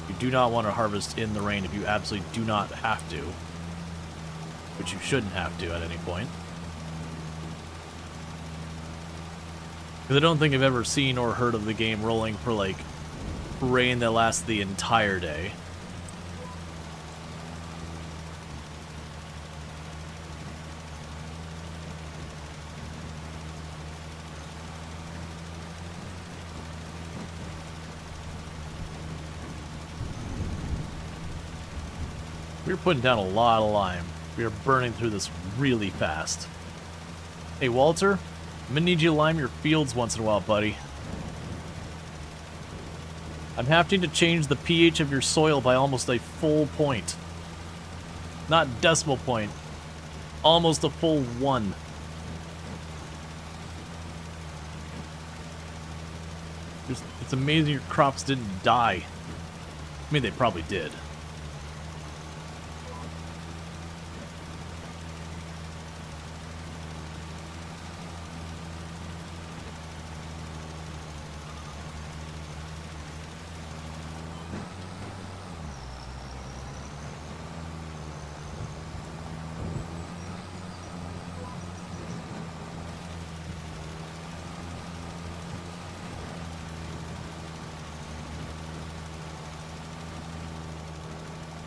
You do not want to harvest in the rain if you absolutely do not have to, which you shouldn't have to at any point. Because I don't think I've ever seen or heard of the game rolling for, like, rain that lasts the entire day. We're putting down a lot of lime. We are burning through this really fast. Hey, Walter, I'm gonna need you to lime your fields once in a while, buddy. I'm having to change the pH of your soil by almost a full point. Not decimal point. Almost a full 1. It's amazing your crops didn't die. I mean, they probably did.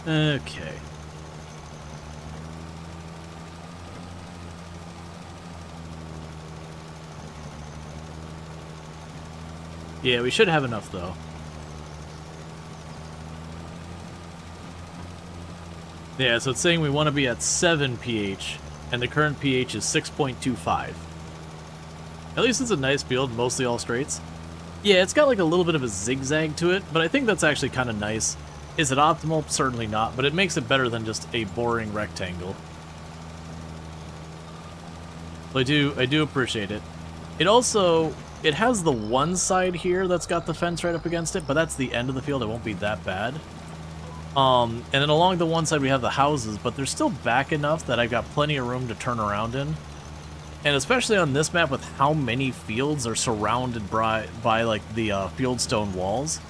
Okay. Yeah, we should have enough, though. Yeah, so it's saying we want to be at 7 pH, and the current pH is 6.25. At least it's a nice field, mostly all straights. Yeah, it's got like a little bit of a zigzag to it, but I think that's actually kind of nice. Is it optimal? Certainly not, but it makes it better than just a boring rectangle. So I do appreciate it. It also, it has the one side here that's got the fence right up against it, but that's the end of the field. It won't be that bad. And then along the one side we have the houses, but they're still back enough that I've got plenty of room to turn around in. And especially on this map with how many fields are surrounded by like the fieldstone walls,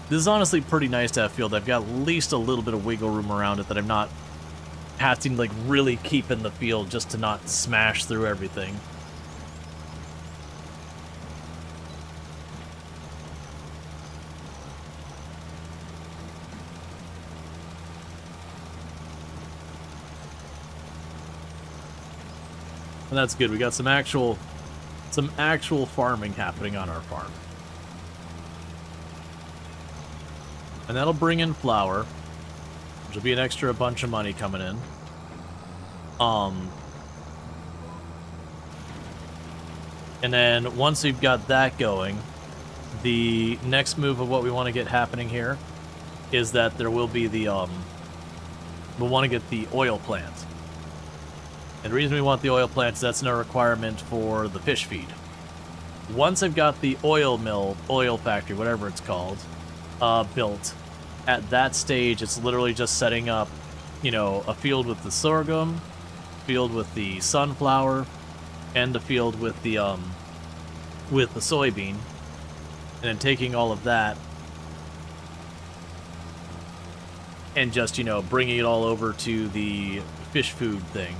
this is honestly pretty nice to have field. I've got at least a little bit of wiggle room around it that I'm not having to like really keep in the field just to not smash through everything. And that's good. We got some actual farming happening on our farm. And that'll bring in flour, which will be an extra bunch of money coming in. And then once we've got that going, the next move of what we want to get happening here is that there will be the we'll want to get the oil plant. And the reason we want the oil plant is that's no requirement for the fish feed. Once I've got the oil mill, oil factory, whatever it's called, built, at that stage it's literally just setting up, you know, a field with the sorghum, field with the sunflower, and a field with the soybean, and then taking all of that and just, you know, bringing it all over to the fish food thing.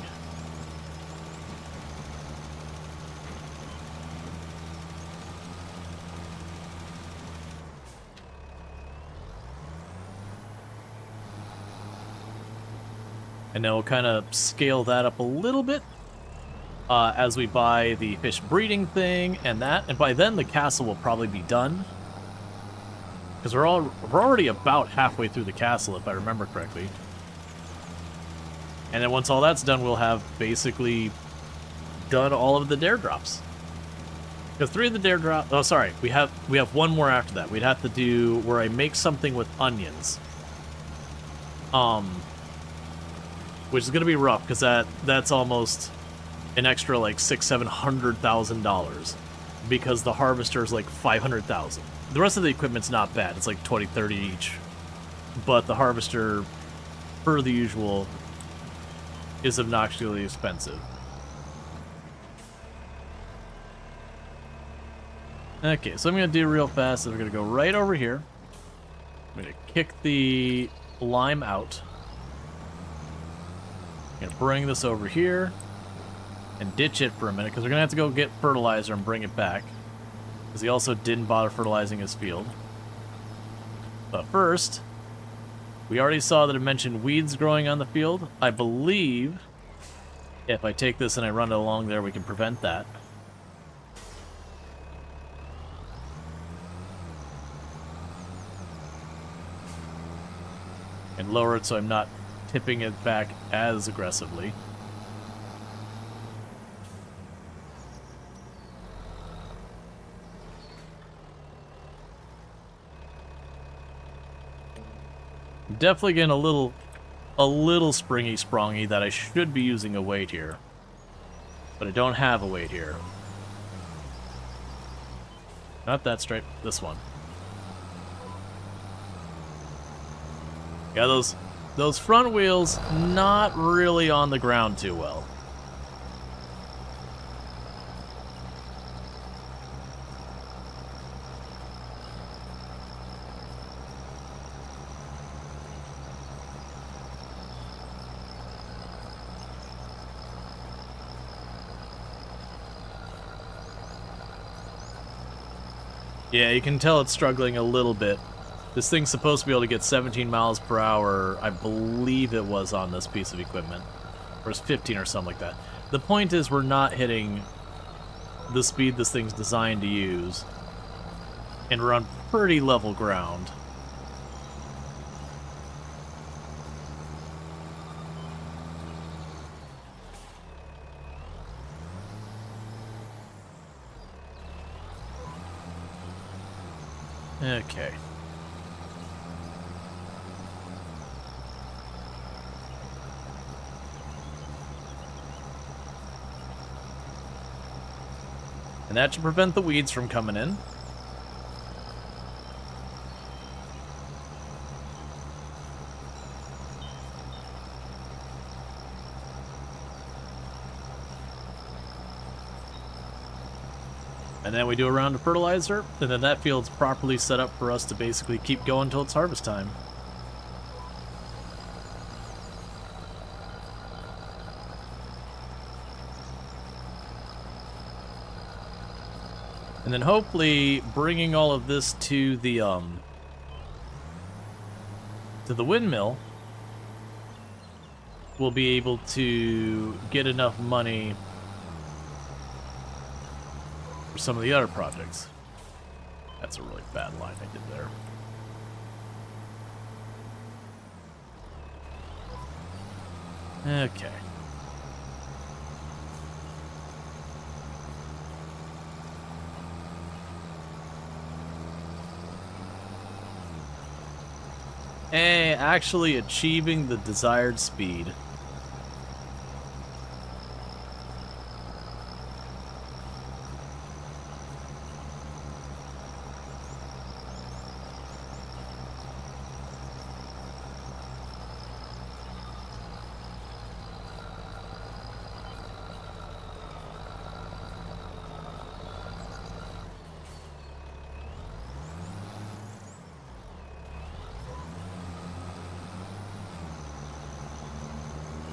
And then we'll kind of scale that up a little bit as we buy the fish breeding thing and that. And by then, the castle will probably be done. Because we're already about halfway through the castle, if I remember correctly. And then once all that's done, we'll have basically done all of the dare drops. Because 3 of the dare drops... Oh, sorry. We have one more after that. We'd have to do where I make something with onions. Which is going to be rough, because that's almost an extra like $600,000-$700,000 because the harvester is like 500,000. The rest of the equipment's not bad. It's like 20, 30 each. But the harvester, per the usual, is obnoxiously expensive. Okay, so I'm going to do real fast. So we're going to go right over here. I'm going to kick the lime out. I'm going to bring this over here and ditch it for a minute because we're going to have to go get fertilizer and bring it back. Because he also didn't bother fertilizing his field. But first, we already saw that it mentioned weeds growing on the field. I believe if I take this and I run it along there, we can prevent that. And lower it so I'm not tipping it back as aggressively. Definitely getting a little springy that I should be using a weight here. But I don't have a weight here. Not that straight, this one. Yeah, those front wheels not really on the ground too well. Yeah, you can tell it's struggling a little bit. This thing's supposed to be able to get 17 miles per hour, I believe it was on this piece of equipment. Or it's 15 or something like that. The point is we're not hitting the speed this thing's designed to use. And we're on pretty level ground. Okay. And that should prevent the weeds from coming in. And then we do a round of fertilizer, and then that field's properly set up for us to basically keep going until it's harvest time. And then hopefully bringing all of this to the windmill, we'll be able to get enough money for some of the other projects. That's a really bad line I did there. Okay. Hey, actually achieving the desired speed.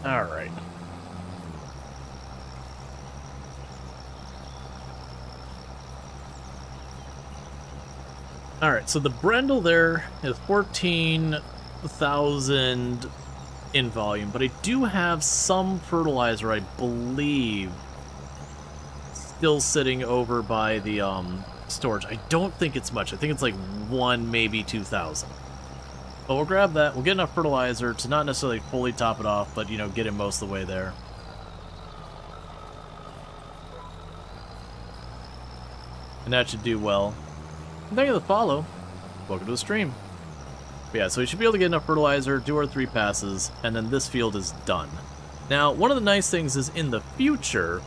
All right. All right, so the Brendel there is 14,000 in volume, but I do have some fertilizer, I believe, still sitting over by the storage. I don't think it's much. I think it's like 1, maybe 2,000. But we'll grab that. We'll get enough fertilizer to not necessarily fully top it off, but, you know, get it most of the way there. And that should do well. And thank you for the follow. Welcome to the stream. But yeah, so we should be able to get enough fertilizer, do our 3 passes, and then this field is done. Now, one of the nice things is in the future,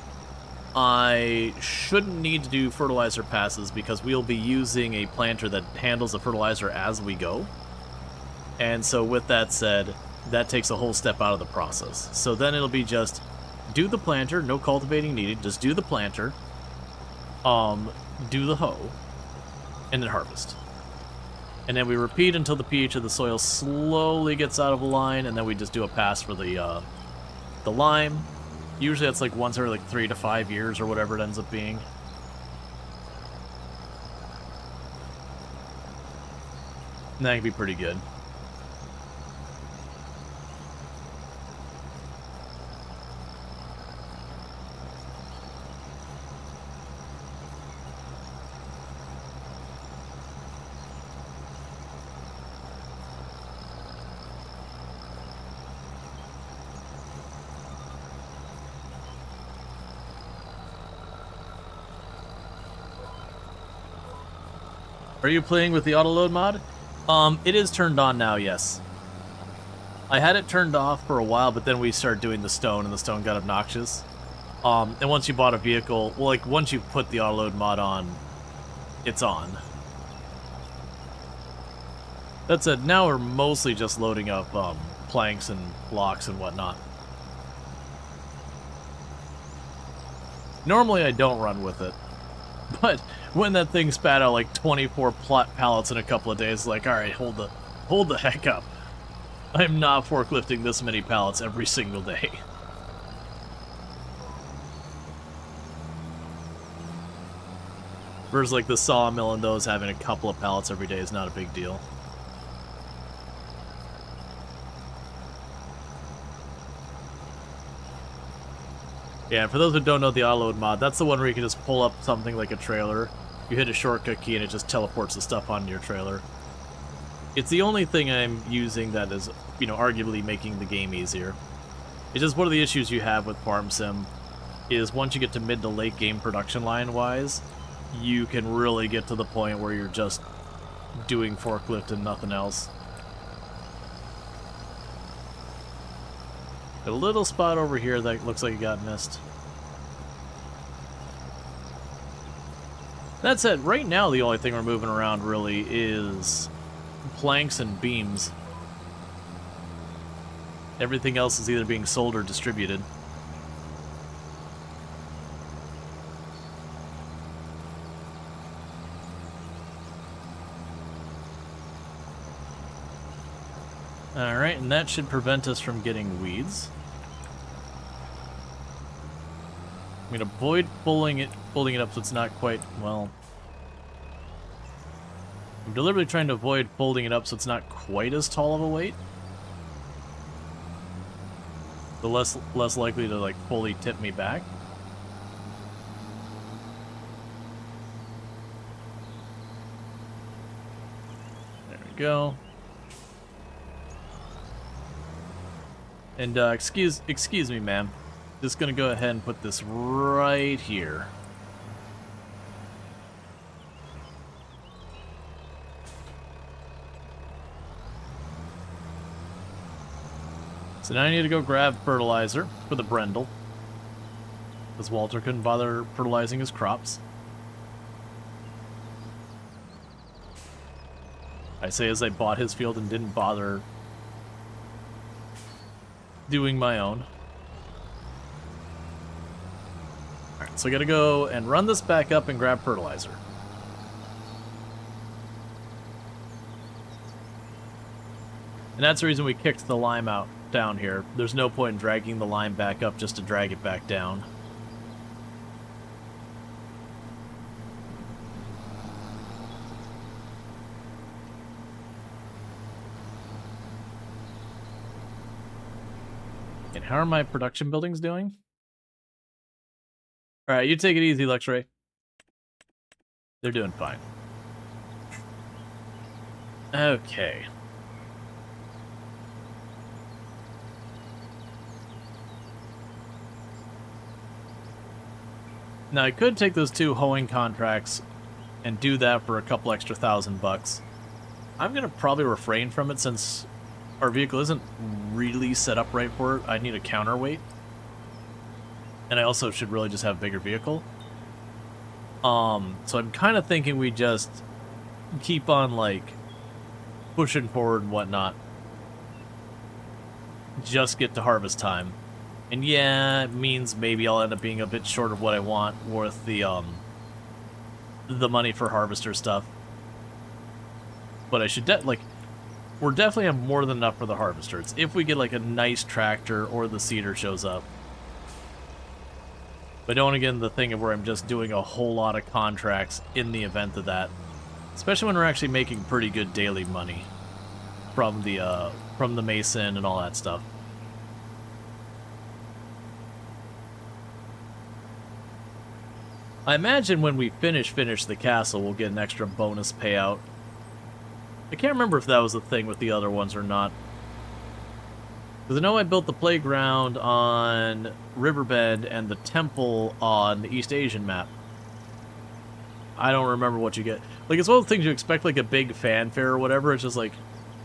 I shouldn't need to do fertilizer passes because we'll be using a planter that handles the fertilizer as we go. And so with that said, that takes a whole step out of the process. So then it'll be just do the planter, no cultivating needed, just do the planter, do the hoe, and then harvest. And then we repeat until the pH of the soil slowly gets out of line, and then we just do a pass for the lime. Usually that's like once every like 3 to 5 years or whatever it ends up being. And that can be pretty good. Are you playing with the auto load mod? It is turned on now, yes. I had it turned off for a while, but then we started doing the stone, and the stone got obnoxious. And once you bought a vehicle, well, like, once you put the auto load mod on, it's on. That said, now we're mostly just loading up planks and blocks and whatnot. Normally I don't run with it, but when that thing spat out like 24 pallets in a couple of days, like, alright, hold the heck up. I'm not forklifting this many pallets every single day. Versus like the sawmill and those having a couple of pallets every day is not a big deal. Yeah, for those who don't know the auto load mod, that's the one where you can just pull up something like a trailer. You hit a shortcut key and it just teleports the stuff onto your trailer. It's the only thing I'm using that is, you know, arguably making the game easier. It's just one of the issues you have with Farm Sim is once you get to mid to late game production line-wise, you can really get to the point where you're just doing forklift and nothing else. A little spot over here that looks like it got missed. That said, right now the only thing we're moving around really is planks and beams. Everything else is either being sold or distributed. Alright, and that should prevent us from getting weeds. I'm going to avoid folding it up so it's not quite, well... I'm deliberately trying to avoid folding it up so it's not quite as tall of a weight. The less likely to, like, fully tip me back. There we go. And, excuse me, ma'am. Just gonna go ahead and put this right here. So now I need to go grab fertilizer for the Brendel, because Walter couldn't bother fertilizing his crops. I say as I bought his field and didn't bother doing my own. Alright, so I gotta go and run this back up and grab fertilizer. And that's the reason we kicked the lime out down here. There's no point in dragging the lime back up just to drag it back down. And how are my production buildings doing? Alright, you take it easy, Luxray. They're doing fine. Okay. Now, I could take those 2 hoeing contracts and do that for a couple extra $1,000. I'm going to probably refrain from it since our vehicle isn't really set up right for it. I need a counterweight. And I also should really just have a bigger vehicle. So I'm kind of thinking we just keep on, like, pushing forward and whatnot. Just get to harvest time. And yeah, it means maybe I'll end up being a bit short of what I want with the money for harvester stuff. But I should, like, we're definitely have more than enough for the harvester. It's if we get, like, a nice tractor or the seeder shows up. But I don't want to get into the thing of where I'm just doing a whole lot of contracts in the event of that. Especially when we're actually making pretty good daily money from the mason and all that stuff. I imagine when we finish the castle, we'll get an extra bonus payout. I can't remember if that was the thing with the other ones or not. Because I know I built the playground on Riverbend and the temple on the East Asian map. I don't remember what you get. Like, it's one of the things you expect, like, a big fanfare or whatever. It's just like,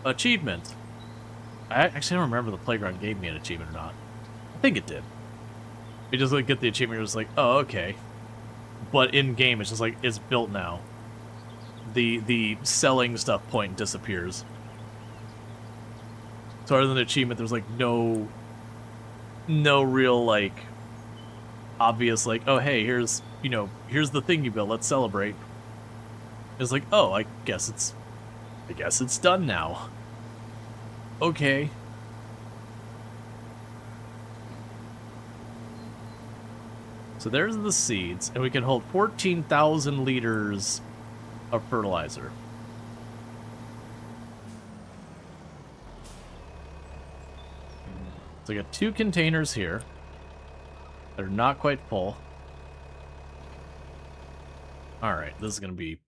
achievement. I actually don't remember the playground gave me an achievement or not. I think it did. You just, like, get the achievement, you're just like, oh, okay. But in-game, it's just like, it's built now. The selling stuff point disappears. So other than the achievement, there's, like, no real, like, obvious, like, oh, hey, here's, you know, here's the thing you built, let's celebrate. It's like, oh, I guess it's done now. Okay. So there's the seeds, and we can hold 14,000 liters of fertilizer. So I got 2 containers here. They're not quite full. Alright, this is going to be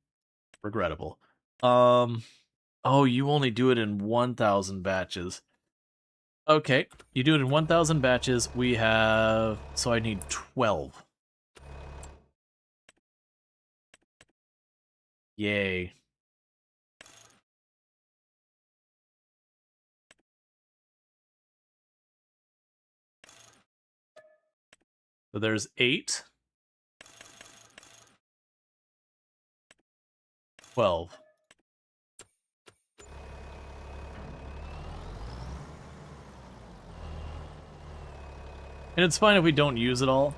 regrettable. Oh, you only do it in 1,000 batches. Okay, you do it in 1,000 batches. We have... So I need 12. Yay. So there's 8. 12. And it's fine if we don't use it all,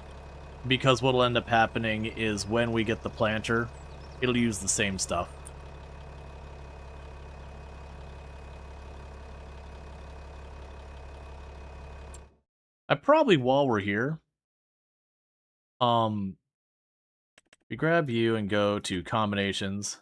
because what'll end up happening is when we get the planter, it'll use the same stuff. I probably, while we're here, we grab you and go to combinations.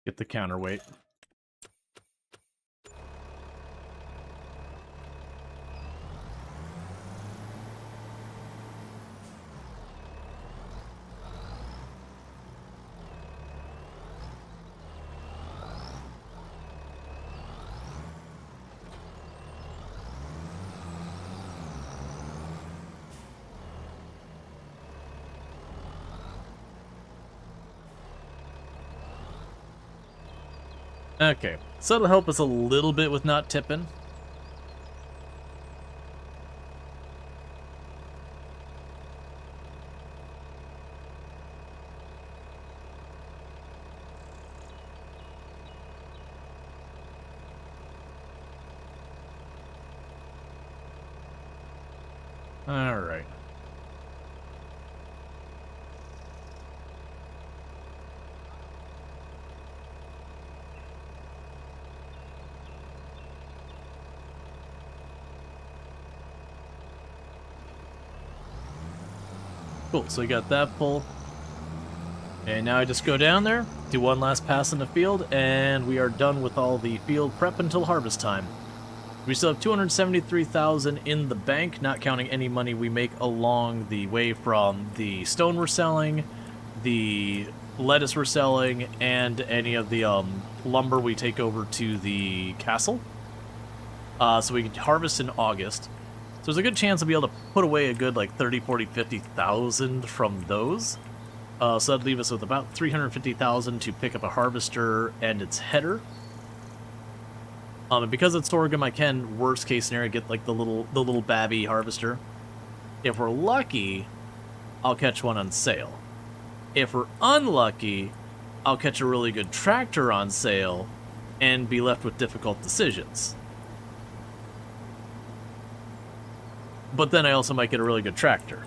Get the counterweight. Okay, so that'll help us a little bit with not tipping. All right. Cool, so we got that full. And now I just go down there, do one last pass in the field, and we are done with all the field prep until harvest time. We still have 273,000 in the bank, not counting any money we make along the way from the stone we're selling, the lettuce we're selling, and any of the lumber we take over to the castle. So we can harvest in August. So there's a good chance I'll be able to put away a good like 30, 40, 50,000 from those. So that'd leave us with about 350,000 to pick up a harvester and its header. And because it's sorghum, I can, worst case scenario, get like the little babby harvester. If we're lucky, I'll catch one on sale. If we're unlucky, I'll catch a really good tractor on sale and be left with difficult decisions. But then I also might get a really good tractor.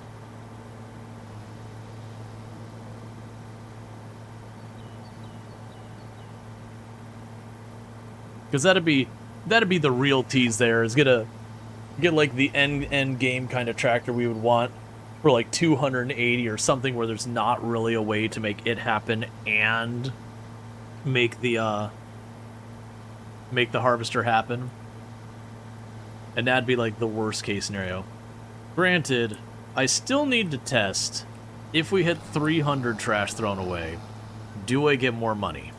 Because that'd be the real tease there, is get like the end game kind of tractor we would want for like 280 or something, where there's not really a way to make it happen and make the harvester happen. And that'd be like the worst case scenario. Granted, I still need to test if we hit 300 trash thrown away, do I get more money?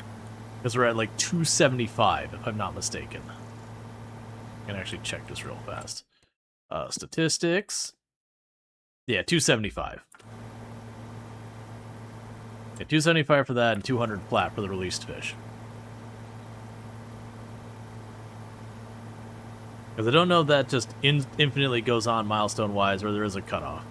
Because we're at like 275, if I'm not mistaken. I can actually check this real fast. Statistics. Yeah, 275. Yeah, 275 for that and 200 flat for the released fish. Because I don't know if that just infinitely goes on milestone-wise, or there is a cutoff.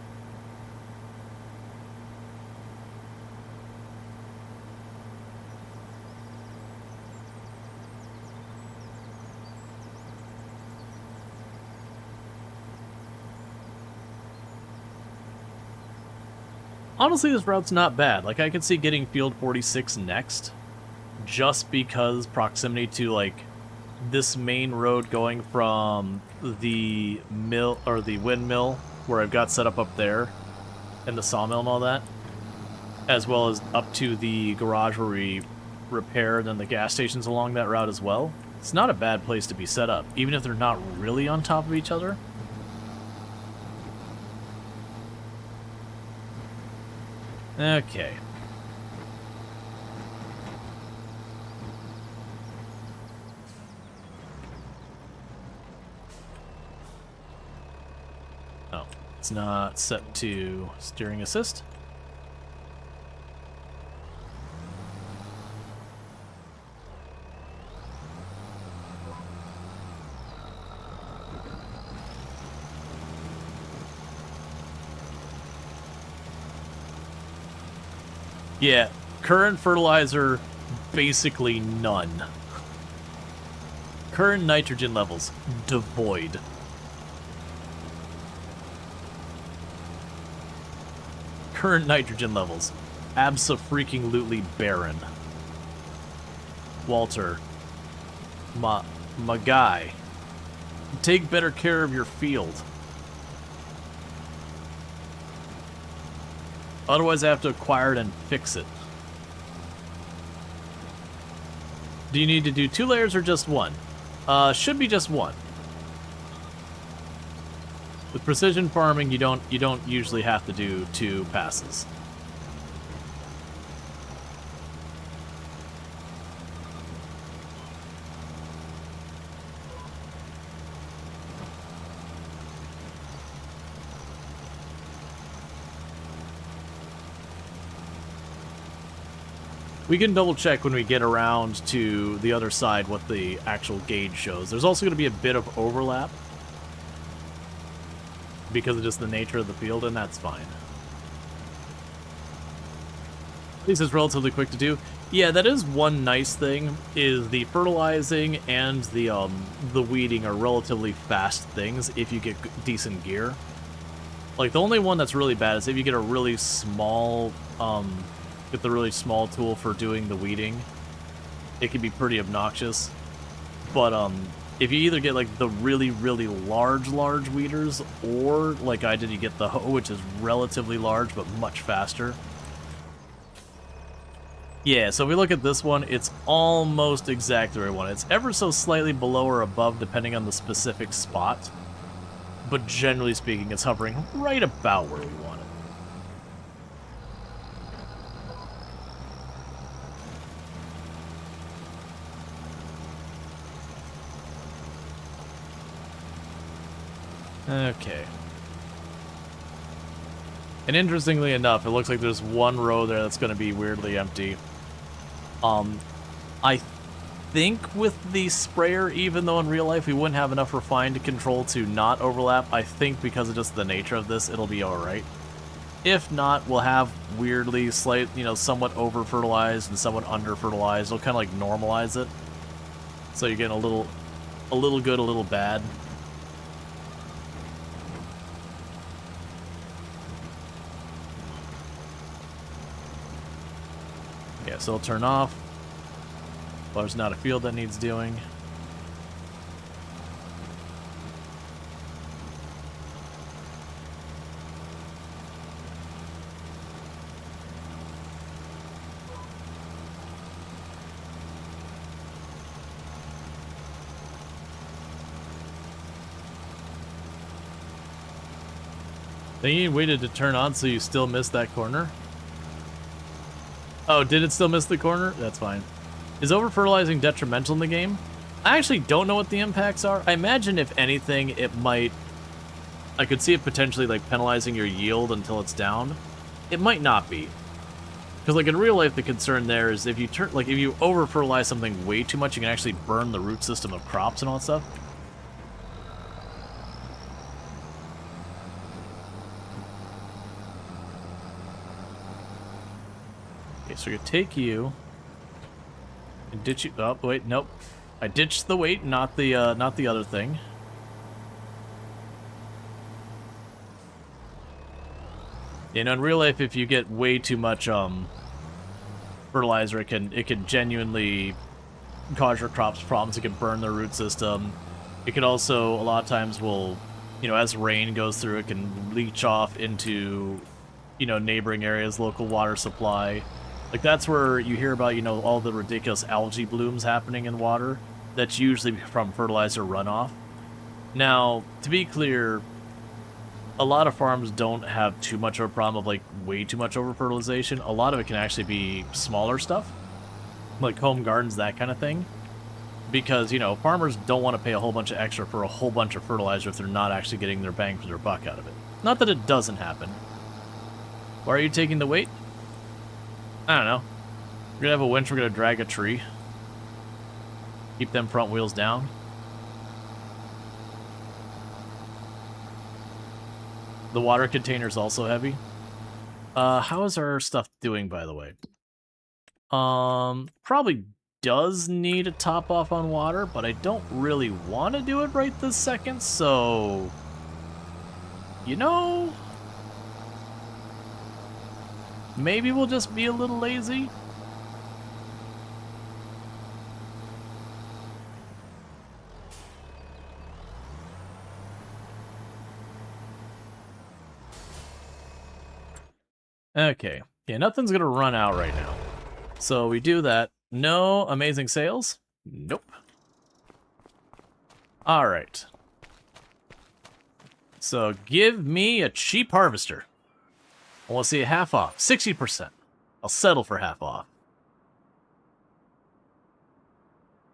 Honestly, this route's not bad. Like, I could see getting Field 46 next, just because proximity to, like, this main road going from the mill, or the windmill, where I've got set up there, and the sawmill and all that, as well as up to the garage where we repair, and then the gas stations along that route as well. It's not a bad place to be set up, even if they're not really on top of each other. Okay. Oh, it's not set to steering assist. Yeah, current fertilizer, basically none. Current nitrogen levels, devoid. Current nitrogen levels, abso-freaking-lutely barren. Walter, my guy, take better care of your field. Otherwise, I have to acquire it and fix it. Do you need to do 2 layers or just 1? Should be just 1. With precision farming, you don't usually have to do 2 passes. We can double check when we get around to the other side what the actual gauge shows. There's also going to be a bit of overlap because of just the nature of the field, and that's fine. At least it's relatively quick to do. Yeah, that is one nice thing, is the fertilizing and the weeding are relatively fast things if you get decent gear. Like, the only one that's really bad is if you get a really small, get the really small tool for doing the weeding. It can be pretty obnoxious. But, if you either get, like, the really, really large weeders, or, like I did, you get the hoe, which is relatively large, but much faster. Yeah, so if we look at this one, it's almost exactly where we want it. It's ever so slightly below or above, depending on the specific spot. But generally speaking, it's hovering right about where we want it. Okay. And interestingly enough, it looks like there's one row there that's going to be weirdly empty. I think with the sprayer, even though in real life we wouldn't have enough refined control to not overlap, I think because of just the nature of this, it'll be alright. If not, we'll have weirdly somewhat over-fertilized and somewhat under-fertilized. It'll kind of like normalize it. So you're getting a little good, a little bad. Yeah, so it'll turn off. Well, there's not a field that needs doing. Then you waited to turn on so you still missed that corner? Oh, did it still miss the corner? That's fine. Is over-fertilizing detrimental in the game? I actually don't know what the impacts are. I imagine if anything, it might... I could see it potentially like penalizing your yield until it's down. It might not be. Because like in real life, the concern there is if you over-fertilize something way too much, you can actually burn the root system of crops and all that stuff. So you take you and ditch you. Oh wait, nope. I ditched the weight, not the other thing. You know, in real life, if you get way too much fertilizer, it can genuinely cause your crops problems. It can burn their root system. It can also a lot of times as rain goes through, it can leach off into neighboring areas, local water supply. Like, that's where you hear about, all the ridiculous algae blooms happening in water. That's usually from fertilizer runoff. Now, to be clear, a lot of farms don't have too much of a problem of, like, way too much over-fertilization. A lot of it can actually be smaller stuff, like home gardens, that kind of thing. Because, farmers don't want to pay a whole bunch of extra for a whole bunch of fertilizer if they're not actually getting their bang for their buck out of it. Not that it doesn't happen. Why are you taking the weight? I don't know. We're gonna have a winch, we're gonna drag a tree. Keep them front wheels down. The water container's also heavy. How is our stuff doing, by the way? Probably does need a top off on water, but I don't really want to do it right this second, so... maybe we'll just be a little lazy. Okay. Yeah, nothing's gonna run out right now. So we do that. No amazing sales? Nope. Alright. So give me a cheap harvester. I want to see a half off. 60%. I'll settle for half off.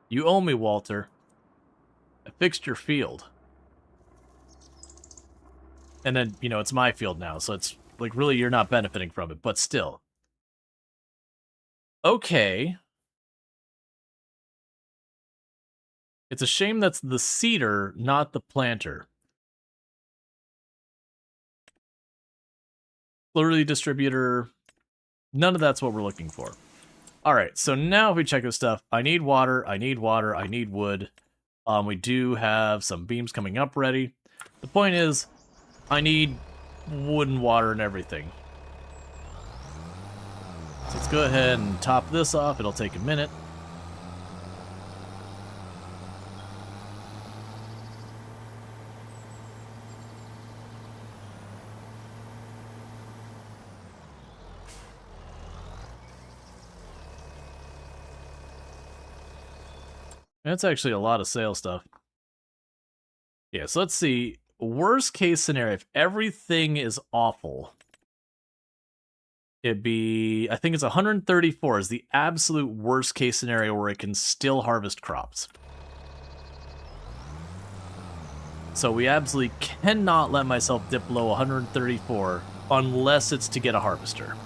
You owe me, Walter. I fixed your field. And then, it's my field now, so it's, like, really you're not benefiting from it, but still. Okay. It's a shame that's the seeder, not the planter. Plurality distributor, none of that's what we're looking for. Alright, so now if we check this stuff, I need water, I need wood. We do have some beams coming up ready. The point is, I need wood and water and everything. So let's go ahead and top this off, it'll take a minute. That's actually a lot of sale stuff. Yeah, so let's see. Worst case scenario, if everything is awful, it'd be, I think it's 134 is the absolute worst case scenario where it can still harvest crops. So we absolutely cannot let myself dip below 134 unless it's to get a harvester.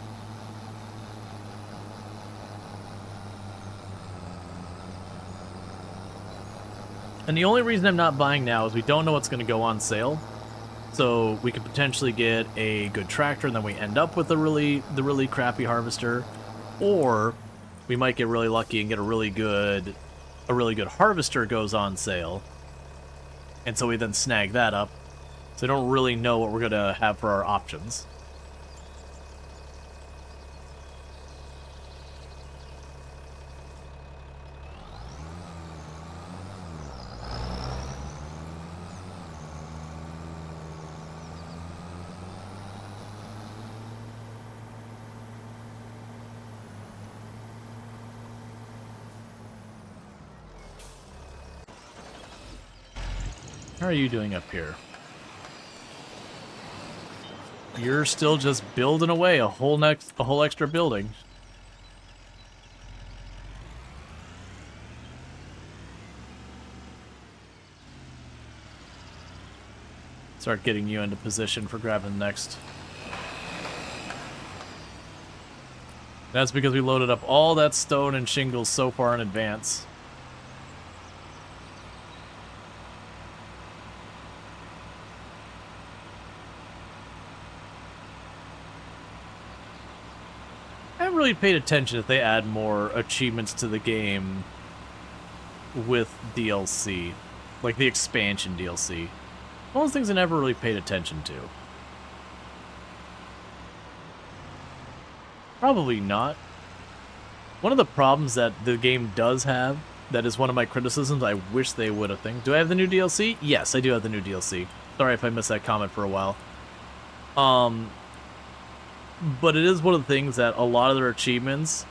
And the only reason I'm not buying now is we don't know what's going to go on sale. So we could potentially get a good tractor and then we end up with the really crappy harvester. Or we might get really lucky and get a really good harvester goes on sale. And so we then snag that up. So I don't really know what we're going to have for our options. How are you doing up here? You're still just building away a whole extra building. Start getting you into position for grabbing the next. That's because we loaded up all that stone and shingles so far in advance. I haven't really paid attention if they add more achievements to the game with DLC, like the expansion DLC. One of those things I never really paid attention to. Probably not. One of the problems that the game does have, that is one of my criticisms, I wish they would have thing. Do I have the new DLC? Yes, I do have the new DLC. Sorry if I missed that comment for a while. But it is one of the things that a lot of their achievements,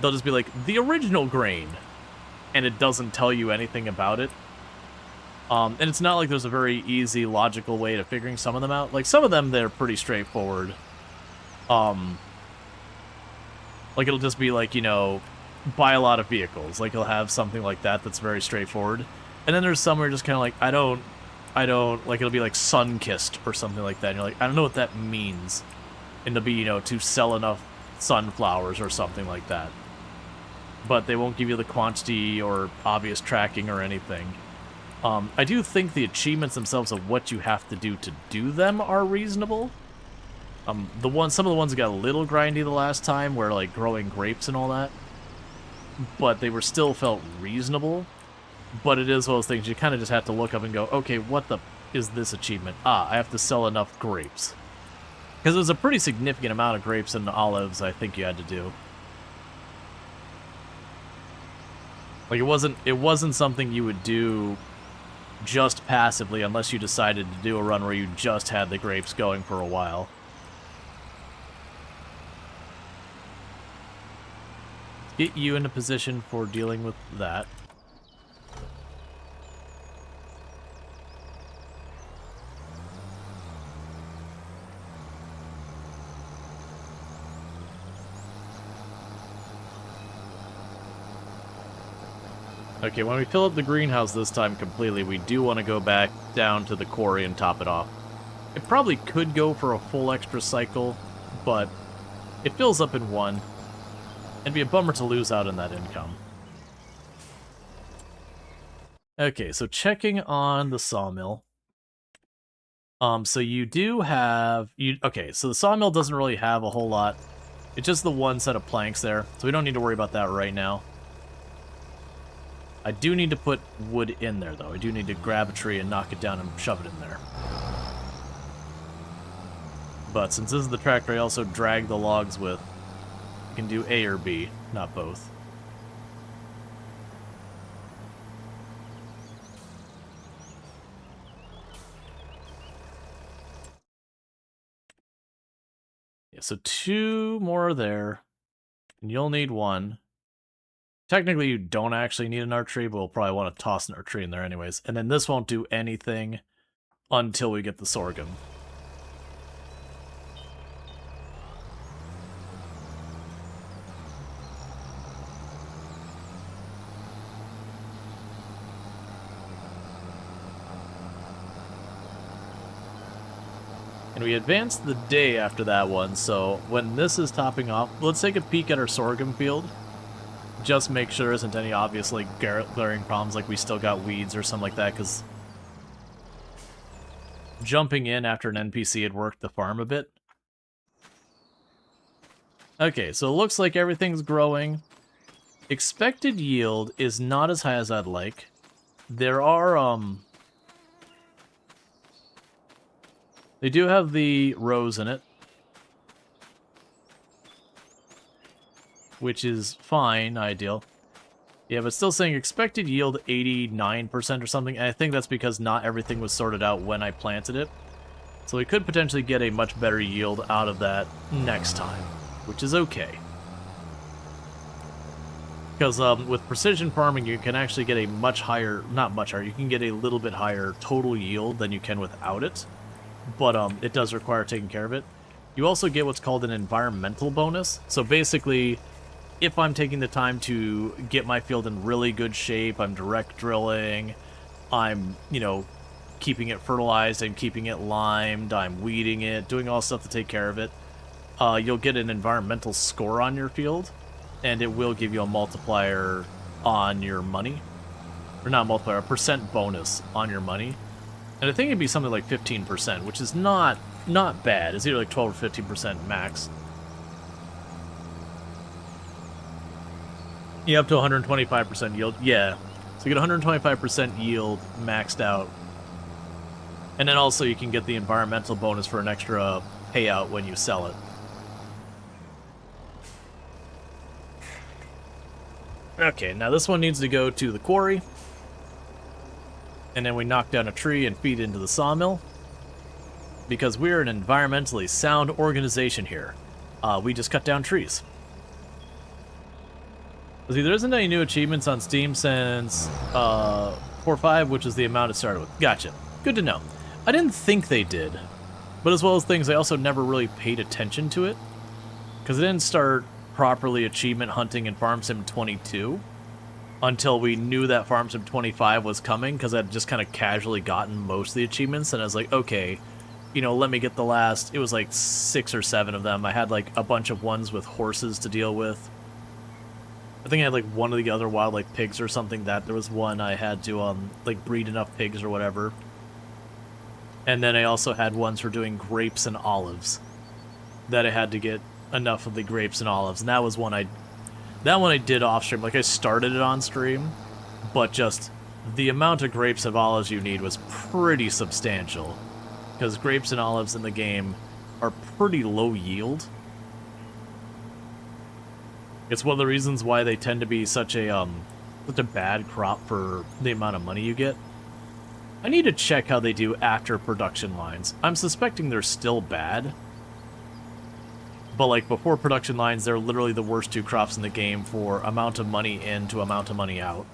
they'll just be like, the original grain, and it doesn't tell you anything about it. And it's not like there's a very easy, logical way to figuring some of them out. Like, some of them, they're pretty straightforward. Like, it'll just be like, you know, buy a lot of vehicles. Like, you'll have something like that that's very straightforward. And then there's some where you're just kind of like, I don't, like, it'll be like sun-kissed or something like that. And you're like, I don't know what that means. And it'll be, you know, to sell enough sunflowers or something like that. But they won't give you the quantity or obvious tracking or anything. I do think the achievements themselves of what you have to do them are reasonable. Some of the ones that got a little grindy the last time were like growing grapes and all that. But they were still felt reasonable. But it is one of those things you kind of just have to look up and go, okay, what the is this achievement? Ah, I have to sell enough grapes. Because it was a pretty significant amount of grapes and olives I think you had to do. Like, it wasn't something you would do just passively unless you decided to do a run where you just had the grapes going for a while. Get you in a position for dealing with that. Okay, when we fill up the greenhouse this time completely, we do want to go back down to the quarry and top it off. It probably could go for a full extra cycle, but it fills up in one. It'd be a bummer to lose out on that income. Okay, so checking on the sawmill. So you do have... Okay, so the sawmill doesn't really have a whole lot. It's just the one set of planks there, so we don't need to worry about that right now. I do need to put wood in there, though. I do need to grab a tree and knock it down and shove it in there. But since this is the tractor I also drag the logs with, I can do A or B, not both. Yeah, so 2 more there, and you'll need 1. Technically, you don't actually need an archery, but we'll probably want to toss an archery in there anyways. And then this won't do anything until we get the sorghum. And we advanced the day after that one, so when this is topping off, let's take a peek at our sorghum field. Just make sure there isn't any obvious, like, glaring problems, like we still got weeds or something like that, because jumping in after an NPC had worked the farm a bit. Okay, so it looks like everything's growing. Expected yield is not as high as I'd like. There are, they do have the rows in it, which is fine, ideal. Yeah, but still saying expected yield 89% or something, and I think that's because not everything was sorted out when I planted it. So we could potentially get a much better yield out of that next time, which is okay. Because with precision farming, you can actually get a much higher, not much higher, you can get a little bit higher total yield than you can without it. But it does require taking care of it. You also get what's called an environmental bonus. So basically, if I'm taking the time to get my field in really good shape, I'm direct drilling, I'm, you know, keeping it fertilized and keeping it limed, I'm weeding it, doing all stuff to take care of it, you'll get an environmental score on your field, and it will give you a multiplier on your money. Or not multiplier, a percent bonus on your money. And I think it'd be something like 15%, which is not bad. It's either like 12 or 15% max. Yeah, up to 125% yield. Yeah. So you get 125% yield maxed out. And then also you can get the environmental bonus for an extra payout when you sell it. Okay, now this one needs to go to the quarry. And then we knock down a tree and feed into the sawmill. Because we're an environmentally sound organization here. We just cut down trees. See, there isn't any new achievements on Steam since 4.5, which is the amount it started with. Gotcha. Good to know. I didn't think they did. But as well as things, I also never really paid attention to it. Because it didn't start properly achievement hunting in Farm Sim 22 until we knew that Farm Sim 25 was coming, because I'd just kind of casually gotten most of the achievements, and I was like, okay, you know, let me get the last, it was like 6 or 7 of them. I had like a bunch of ones with horses to deal with. I think I had like one of the other wildlife pigs or something, that there was one I had to like breed enough pigs or whatever. And then I also had ones for doing grapes and olives, that I had to get enough of the grapes and olives, and that was one I did off stream. Like, I started it on stream, but just the amount of grapes and olives you need was pretty substantial, because grapes and olives in the game are pretty low yield. It's one of the reasons why they tend to be such a bad crop for the amount of money you get. I need to check how they do after production lines. I'm suspecting they're still bad. But like before production lines, they're literally the worst 2 crops in the game for amount of money in to amount of money out.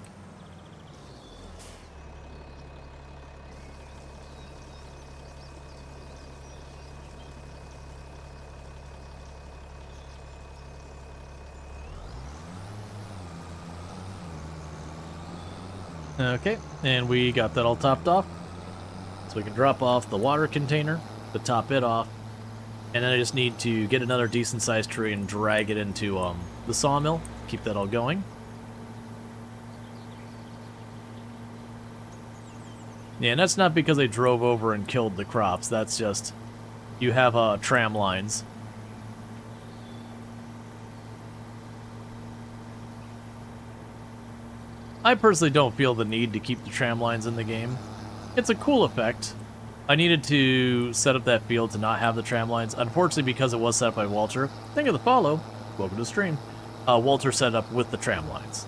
Okay, and we got that all topped off. So we can drop off the water container to top it off. And then I just need to get another decent-sized tree and drag it into the sawmill. Keep that all going. Yeah, and that's not because I drove over and killed the crops. That's just, you have tram lines. I personally don't feel the need to keep the tram lines in the game. It's a cool effect. I needed to set up that field to not have the tram lines. Unfortunately, because it was set up by Walter, thank you for the follow, welcome to the stream, Walter set it up with the tram lines.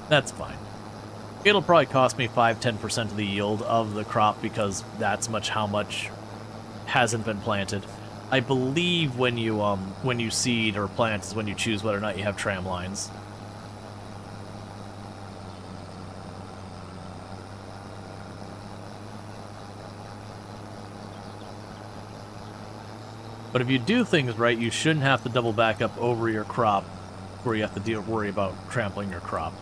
That's fine. It'll probably cost me 5-10% of the yield of the crop, because that's how much hasn't been planted. I believe when you seed or plant is when you choose whether or not you have tram lines. But if you do things right, you shouldn't have to double back up over your crop where you have to worry about trampling your crop.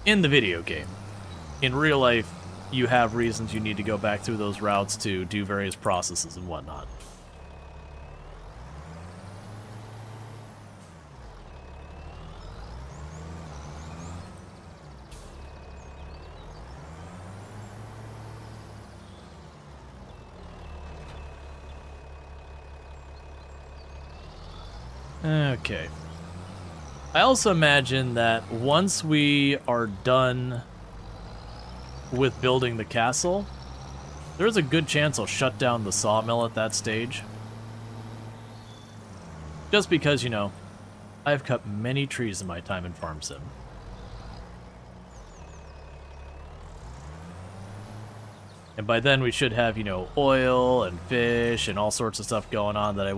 In the video game. In real life, you have reasons you need to go back through those routes to do various processes and whatnot. Okay. I also imagine that once we are done with building the castle, there's a good chance I'll shut down the sawmill at that stage. Just because, you know, I've cut many trees in my time in Farm Sim. And by then we should have, you know, oil and fish and all sorts of stuff going on that I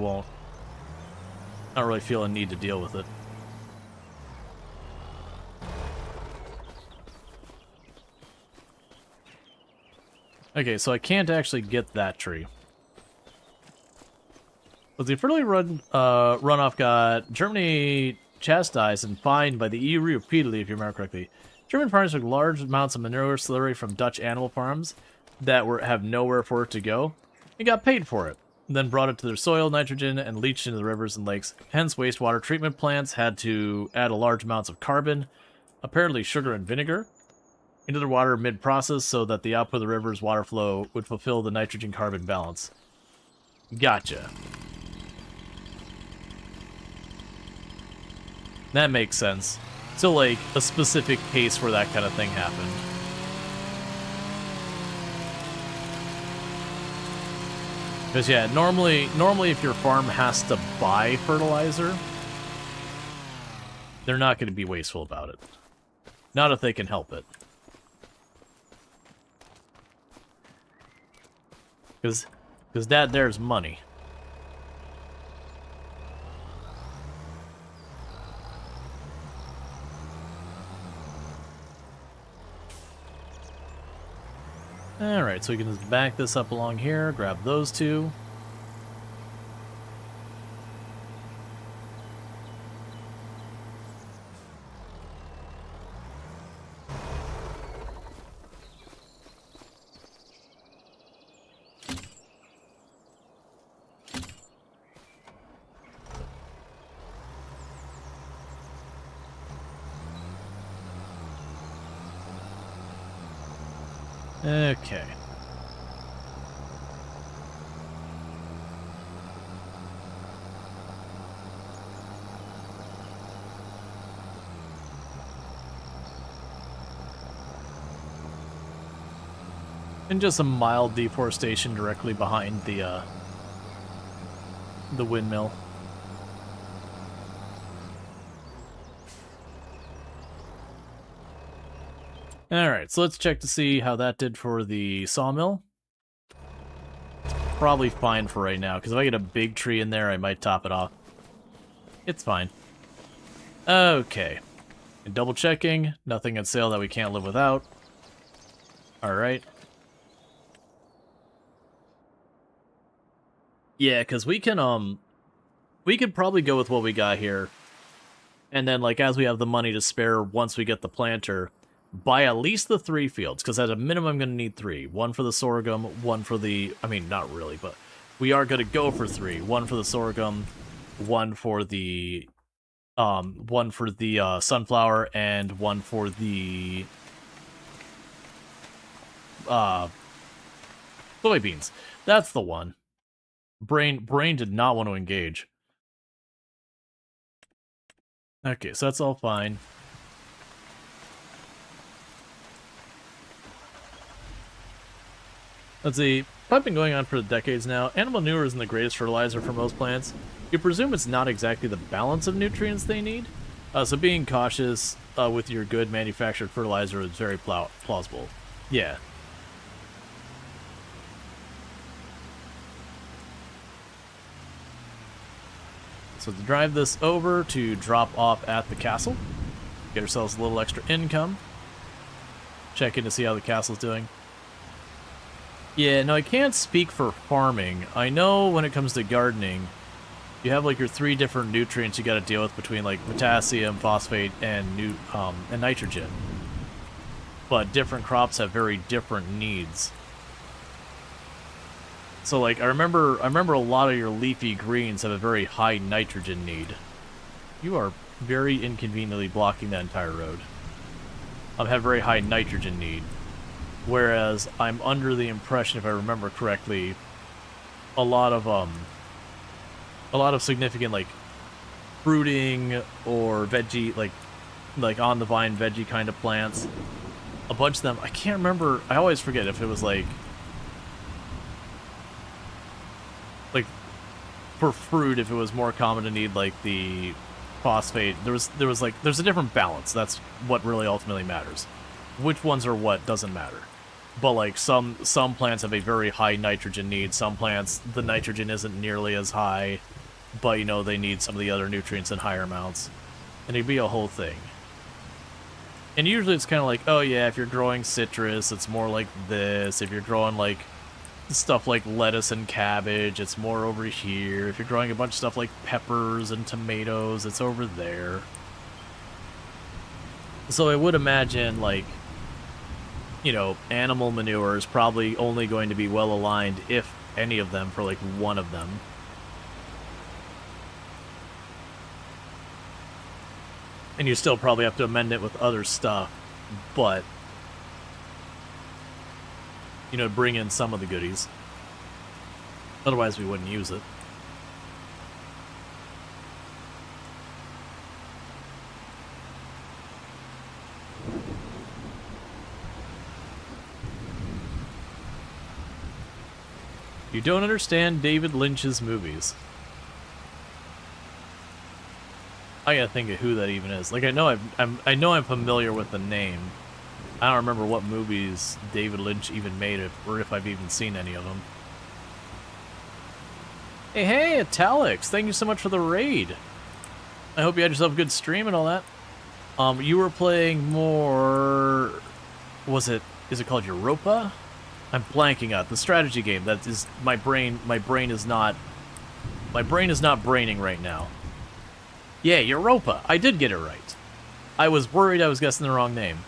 not really feel a need to deal with it. Okay, so I can't actually get that tree. But the fertility runoff got Germany chastised and fined by the EU repeatedly, if you remember correctly. German farmers took large amounts of manure slurry from Dutch animal farms that have nowhere for it to go, and got paid for it. Then brought it to their soil, nitrogen, and leached into the rivers and lakes. Hence, wastewater treatment plants had to add a large amounts of carbon, apparently sugar and vinegar, into the water mid-process so that the output of the river's water flow would fulfill the nitrogen-carbon balance. Gotcha. That makes sense. So, like, a specific case where that kind of thing happened. Because, yeah, normally if your farm has to buy fertilizer, they're not going to be wasteful about it. Not if they can help it. Because that there's money. Alright, so we can just back this up along here, grab those two. Okay. And just some mild deforestation directly behind the windmill. Alright, so let's check to see how that did for the sawmill. Probably fine for right now, because if I get a big tree in there, I might top it off. It's fine. Okay. And double checking, nothing on sale that we can't live without. Alright. Yeah, because we could probably go with what we got here. And then, like, as we have the money to spare once we get the planter, buy at least the 3 fields, because at a minimum I'm going to need 3. 1 for the sorghum, 1 for the... I mean, not really, but we are going to go for 3. 1 for the sorghum, 1 for the... 1 for the sunflower, and 1 for the... soybeans. That's the one. Brain did not want to engage. Okay, so that's all fine. Let's see. I've been going on for decades now. Animal manure isn't the greatest fertilizer for most plants. You presume it's not exactly the balance of nutrients they need. So being cautious with your good manufactured fertilizer is very plausible. Yeah. So to drive this over to drop off at the castle, get ourselves a little extra income. Check in to see how the castle's doing. Yeah, no, I can't speak for farming. I know when it comes to gardening, you have like your 3 different nutrients you got to deal with between like potassium, phosphate, and nitrogen. but different crops have very different needs. So like I remember a lot of your leafy greens have a very high nitrogen need. You are very inconveniently blocking that entire road. Have very high nitrogen need. Whereas I'm under the impression, if I remember correctly, a lot of significant like fruiting or veggie like on the vine veggie kind of plants. A bunch of them, I can't remember, I always forget if it was like for fruit, if it was more common to need like the phosphate. There's a different balance. That's what really ultimately matters. Which ones are what doesn't matter. But like some plants have a very high nitrogen need. Some plants, the nitrogen isn't nearly as high, but you know, they need some of the other nutrients in higher amounts. And it'd be a whole thing. And usually it's kind of like, oh yeah, if you're growing citrus, it's more like this. If you're growing like stuff like lettuce and cabbage, it's more over here. If you're growing a bunch of stuff like peppers and tomatoes, it's over there. So I would imagine, like, you know, animal manure is probably only going to be well aligned, if any of them, for like one of them. And you still probably have to amend it with other stuff, but you know, bring in some of the goodies. Otherwise, we wouldn't use it. You don't understand David Lynch's movies. I gotta think of who that even is. Like, I know I'm familiar with the name. I don't remember what movies David Lynch even made, or if I've even seen any of them. Hey, Italics! Thank you so much for the raid. I hope you had yourself a good stream and all that. You were playing more... is it called Europa? I'm blanking out. The strategy game. That is... My brain is not braining right now. Yeah, Europa. I did get it right. I was worried I was guessing the wrong name.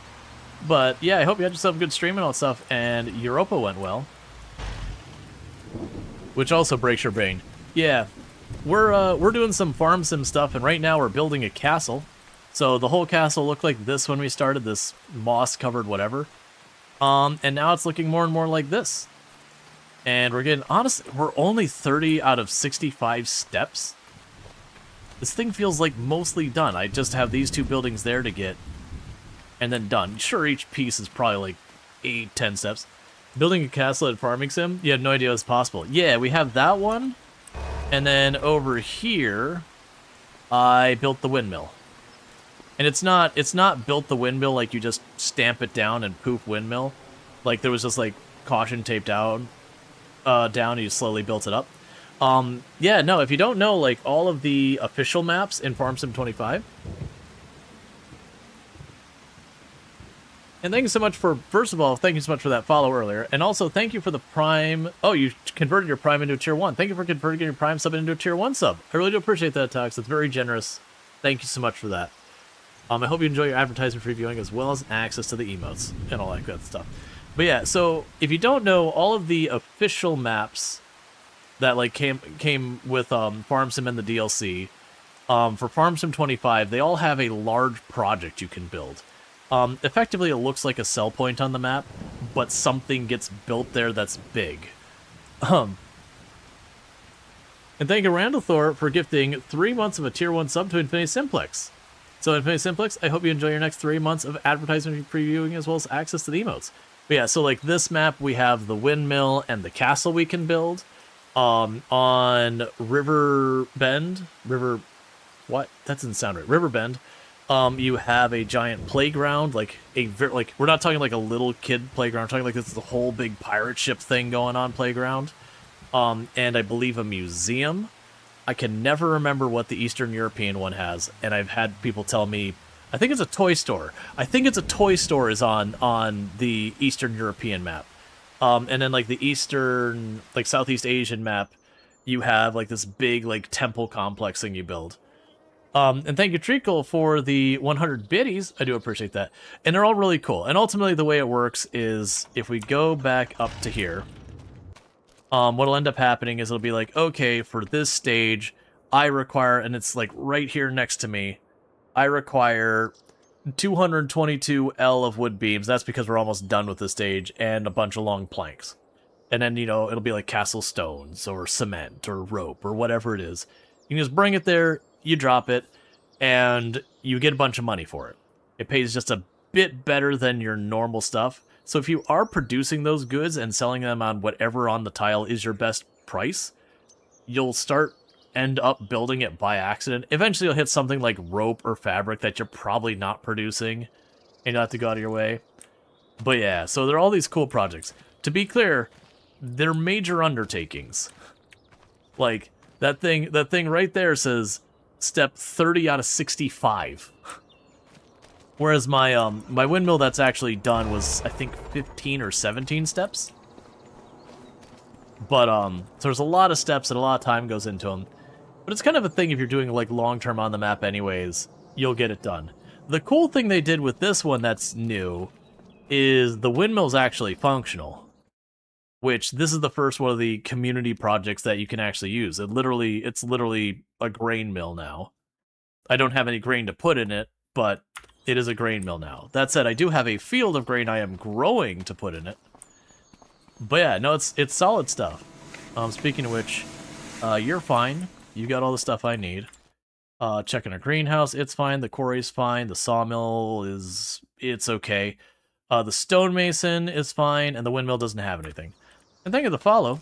But yeah, I hope you had yourself a good stream and all that stuff, and Europa went well. Which also breaks your brain. Yeah, we're doing some farm sim stuff, and right now we're building a castle. So the whole castle looked like this when we started, this moss-covered whatever. And now it's looking more and more like this. And we're getting, honestly, we're only 30 out of 65 steps. This thing feels like mostly done. I just have these two buildings there to get, and then done. Sure, each piece is probably like 8-10 steps. Building a castle at Farming Sim? You had no idea it was possible. Yeah, we have that one. And then over here, I built the windmill. And it's not built the windmill like you just stamp it down and poof windmill. Like there was just like caution taped down, and you slowly built it up. Yeah, no, if you don't know like all of the official maps in Farm Sim 25. And thank you so much for, first of all, thank you so much for that follow earlier. And also, thank you for the Prime. Oh, you converted your Prime into a Tier 1. Thank you for converting your Prime sub into a Tier 1 sub. I really do appreciate that, Tox. It's very generous. Thank you so much for that. I hope you enjoy your advertisement free viewing as well as access to the emotes and all that good stuff. But yeah, so if you don't know, all of the official maps that like came with Farm Sim and the DLC, for Farm Sim 25, they all have a large project you can build. Effectively, it looks like a sell point on the map, but something gets built there that's big. And thank you, Randall Thor, for gifting 3 months of a Tier 1 sub to Infinity Simplex. So, Infinity Simplex, I hope you enjoy your next 3 months of advertisement previewing as well as access to the emotes. But yeah, so like this map, we have the windmill and the castle we can build. On River Bend, what? That doesn't sound right. River Bend. You have a giant playground, like we're not talking like a little kid playground. We're talking like this is a whole big pirate ship thing going on playground. And I believe a museum. I can never remember what the Eastern European one has, and I've had people tell me, I think it's a toy store. I think it's a toy store is on the Eastern European map. And then like the Eastern, like Southeast Asian map, you have like this big like temple complex thing you build. And thank you, Treacle, for the 100 biddies. I do appreciate that. And they're all really cool. And ultimately, the way it works is if we go back up to here, what'll end up happening is it'll be like, okay, for this stage, I require, and it's like right here next to me, I require 222 L of wood beams. That's because we're almost done with the stage, and a bunch of long planks. And then, you know, it'll be like castle stones or cement or rope or whatever it is. You can just bring it there, you drop it, and you get a bunch of money for it. It pays just a bit better than your normal stuff. So if you are producing those goods and selling them on whatever on the tile is your best price, you'll end up building it by accident. Eventually you'll hit something like rope or fabric that you're probably not producing, and you'll have to go out of your way. But yeah, so there are all these cool projects. To be clear, they're major undertakings. Like, that thing right there says step 30 out of 65. Whereas my my windmill that's actually done was, I think, 15 or 17 steps. But so there's a lot of steps and a lot of time goes into them. But it's kind of a thing if you're doing like long-term on the map anyways, you'll get it done. The cool thing they did with this one that's new is the windmill's actually functional. Which, this is the first one of the community projects that you can actually use. It's literally a grain mill now. I don't have any grain to put in it, but it is a grain mill now. That said, I do have a field of grain I am growing to put in it. But yeah, no, it's solid stuff. Speaking of which, you're fine. You got all the stuff I need. Checking our greenhouse, it's fine. The quarry's fine. The sawmill it's okay. The stonemason is fine, and the windmill doesn't have anything. And thank you to follow.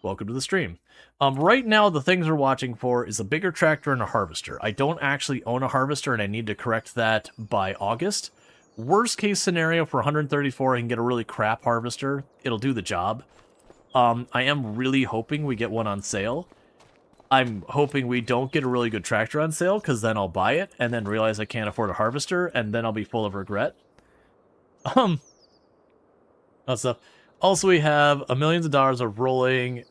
Welcome to the stream. Right now, the things we're watching for is a bigger tractor and a harvester. I don't actually own a harvester, and I need to correct that by August. Worst case scenario, for 134, I can get a really crap harvester. It'll do the job. I am really hoping we get one on sale. I'm hoping we don't get a really good tractor on sale, because then I'll buy it, and then realize I can't afford a harvester, and then I'll be full of regret. That stuff. Also, we have millions of dollars of rolling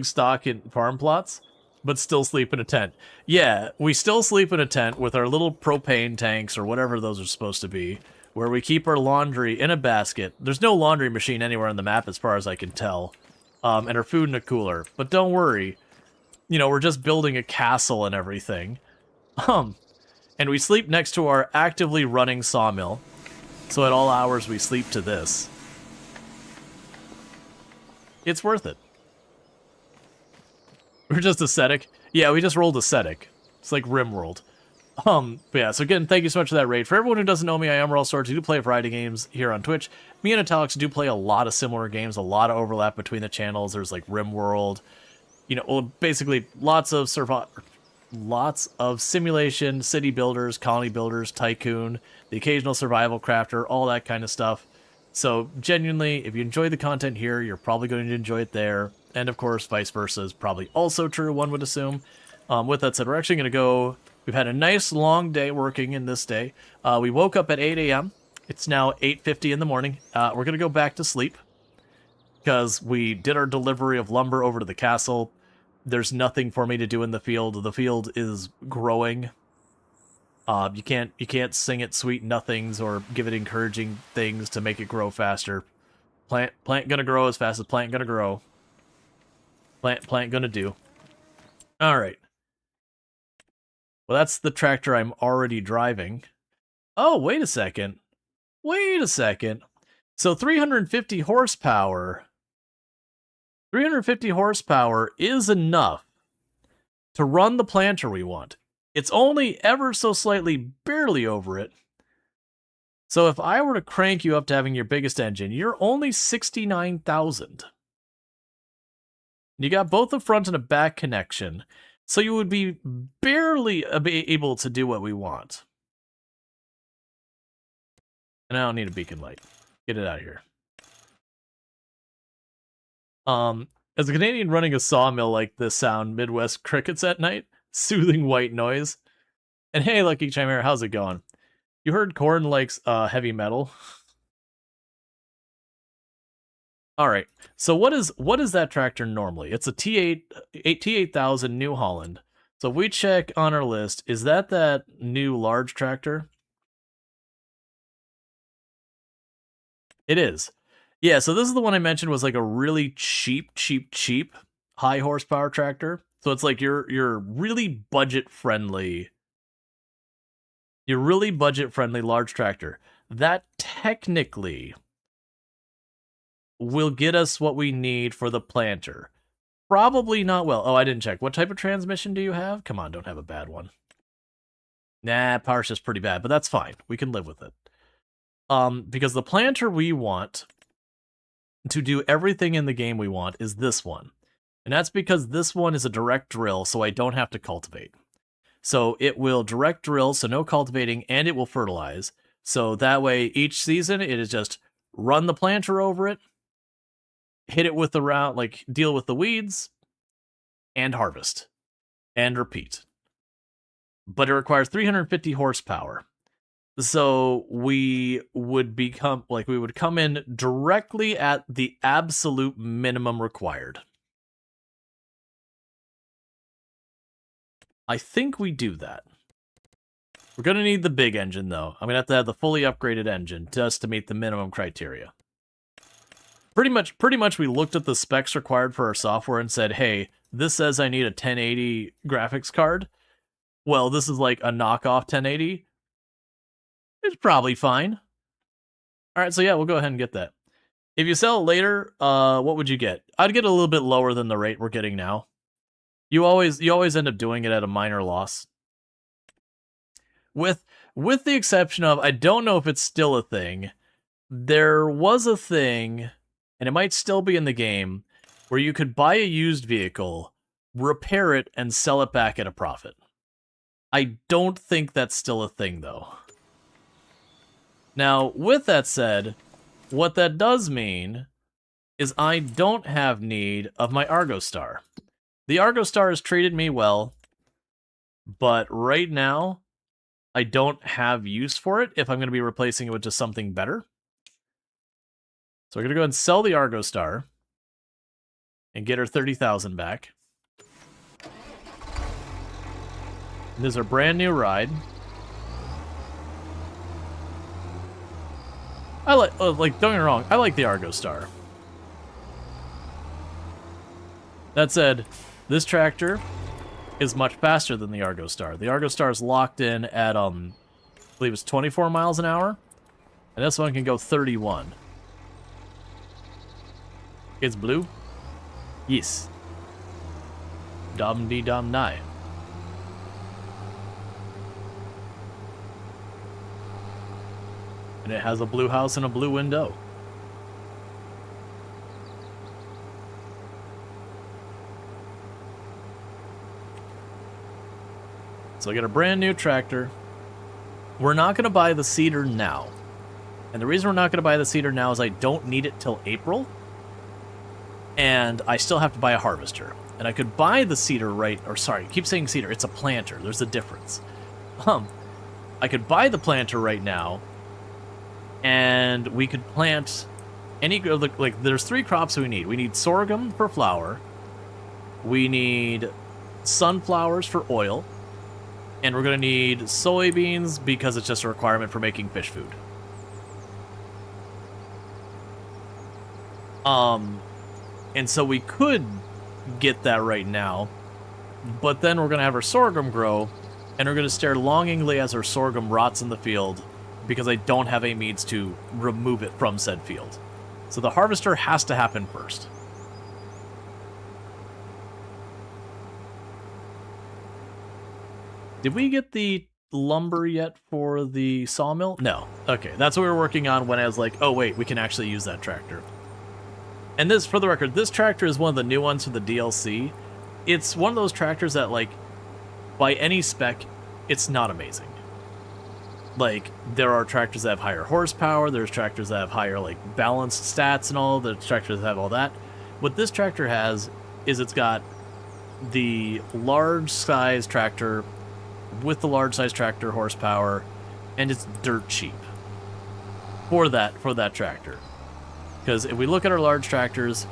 stock in farm plots, but still sleep in a tent. Yeah, we still sleep in a tent with our little propane tanks, or whatever those are supposed to be, where we keep our laundry in a basket. There's no laundry machine anywhere on the map as far as I can tell, and our food in a cooler. But don't worry, you know, we're just building a castle and everything. And we sleep next to our actively running sawmill, so at all hours we sleep to this. It's worth it. We're just ascetic. Yeah, we just rolled ascetic. It's like RimWorld. But yeah, so again, thank you so much for that raid. For everyone who doesn't know me, I am Rual Storge. I do play a variety of games here on Twitch. Me and Italics do play a lot of similar games, a lot of overlap between the channels. There's like RimWorld, you know, basically lots of simulation, city builders, colony builders, tycoon, the occasional survival crafter, all that kind of stuff. So genuinely, if you enjoy the content here, you're probably going to enjoy it there. And of course, vice versa is probably also true, one would assume. With that said, we're actually going to go... We've had a nice long day working in this day. We woke up at 8 a.m. It's now 8:50 in the morning. We're going to go back to sleep, because we did our delivery of lumber over to the castle. There's nothing for me to do in the field. The field is growing. You can't sing it sweet nothings or give it encouraging things to make it grow faster. Plant gonna grow as fast as plant gonna grow. Plant gonna do. All right. Well, that's the tractor I'm already driving. Oh, wait a second. Wait a second. So 350 horsepower. 350 horsepower is enough to run the planter we want. It's only ever so slightly barely over it. So if I were to crank you up to having your biggest engine, you're only 69,000. You got both a front and a back connection. So you would be barely able to do what we want. And I don't need a beacon light. Get it out of here. As a Canadian running a sawmill like this sound Midwest crickets at night, soothing white noise. And hey, Lucky Chimera, how's it going? You heard Corn likes heavy metal. All right. So what is that tractor normally? It's a T8000 New Holland. So if we check on our list, is that new large tractor? It is. Yeah, so this is the one I mentioned was like a really cheap high horsepower tractor. So it's like you're really budget friendly. You're really budget friendly large tractor. That technically will get us what we need for the planter. Probably not well. Oh, I didn't check. What type of transmission do you have? Come on, don't have a bad one. Nah, power's just pretty bad, but that's fine. We can live with it. Because the planter we want to do everything in the game we want is this one. And that's because this one is a direct drill, so I don't have to cultivate. So it will direct drill, so no cultivating, and it will fertilize. So that way, each season, it is just run the planter over it, hit it with the round, like deal with the weeds, and harvest, and repeat. But it requires 350 horsepower. So we would come in directly at the absolute minimum required. I think we do that. We're going to need the big engine, though. I'm going to have the fully upgraded engine just to meet the minimum criteria. Pretty much we looked at the specs required for our software and said, hey, this says I need a 1080 graphics card. Well, this is like a knockoff 1080. It's probably fine. All right, so yeah, we'll go ahead and get that. If you sell it later, what would you get? I'd get a little bit lower than the rate we're getting now. You always end up doing it at a minor loss. With the exception of, I don't know if it's still a thing, there was a thing, and it might still be in the game, where you could buy a used vehicle, repair it, and sell it back at a profit. I don't think that's still a thing, though. Now, with that said, what that does mean is I don't have need of my Argo Star. The Argo Star has treated me well, but right now, I don't have use for it if I'm going to be replacing it with just something better. So we're going to go ahead and sell the Argo Star and get our 30,000 back. And this is our brand new ride. I like, don't get me wrong, I like the Argo Star. That said, this tractor is much faster than the Argo Star. The Argo Star is locked in at, I believe it's 24 miles an hour, and this one can go 31. It's blue? Yes. Dum-dee-dum-nigh. And it has a blue house and a blue window. So I got a brand new tractor. We're not going to buy the seeder now. And the reason we're not going to buy the seeder now is I don't need it till April. And I still have to buy a harvester. And I could buy the seeder I keep saying seeder, it's a planter. There's a difference. I could buy the planter right now. And we could plant any, there's 3 crops we need. We need sorghum for flour. We need sunflowers for oil. And we're going to need soybeans because it's just a requirement for making fish food. And so we could get that right now, but then we're going to have our sorghum grow, and we're going to stare longingly as our sorghum rots in the field because I don't have a means to remove it from said field. So the harvester has to happen first. Did we get the lumber yet for the sawmill? No. Okay, that's what we were working on when I was like, oh wait, we can actually use that tractor. And this, for the record, this tractor is one of the new ones for the DLC. It's one of those tractors that, like, by any spec, it's not amazing. Like, there are tractors that have higher horsepower, there's tractors that have higher, like, balanced stats and all, the tractors that have all that. What this tractor has is it's got the large size tractor with the large size tractor horsepower, and it's dirt cheap for that tractor. Because if we look at our large tractors,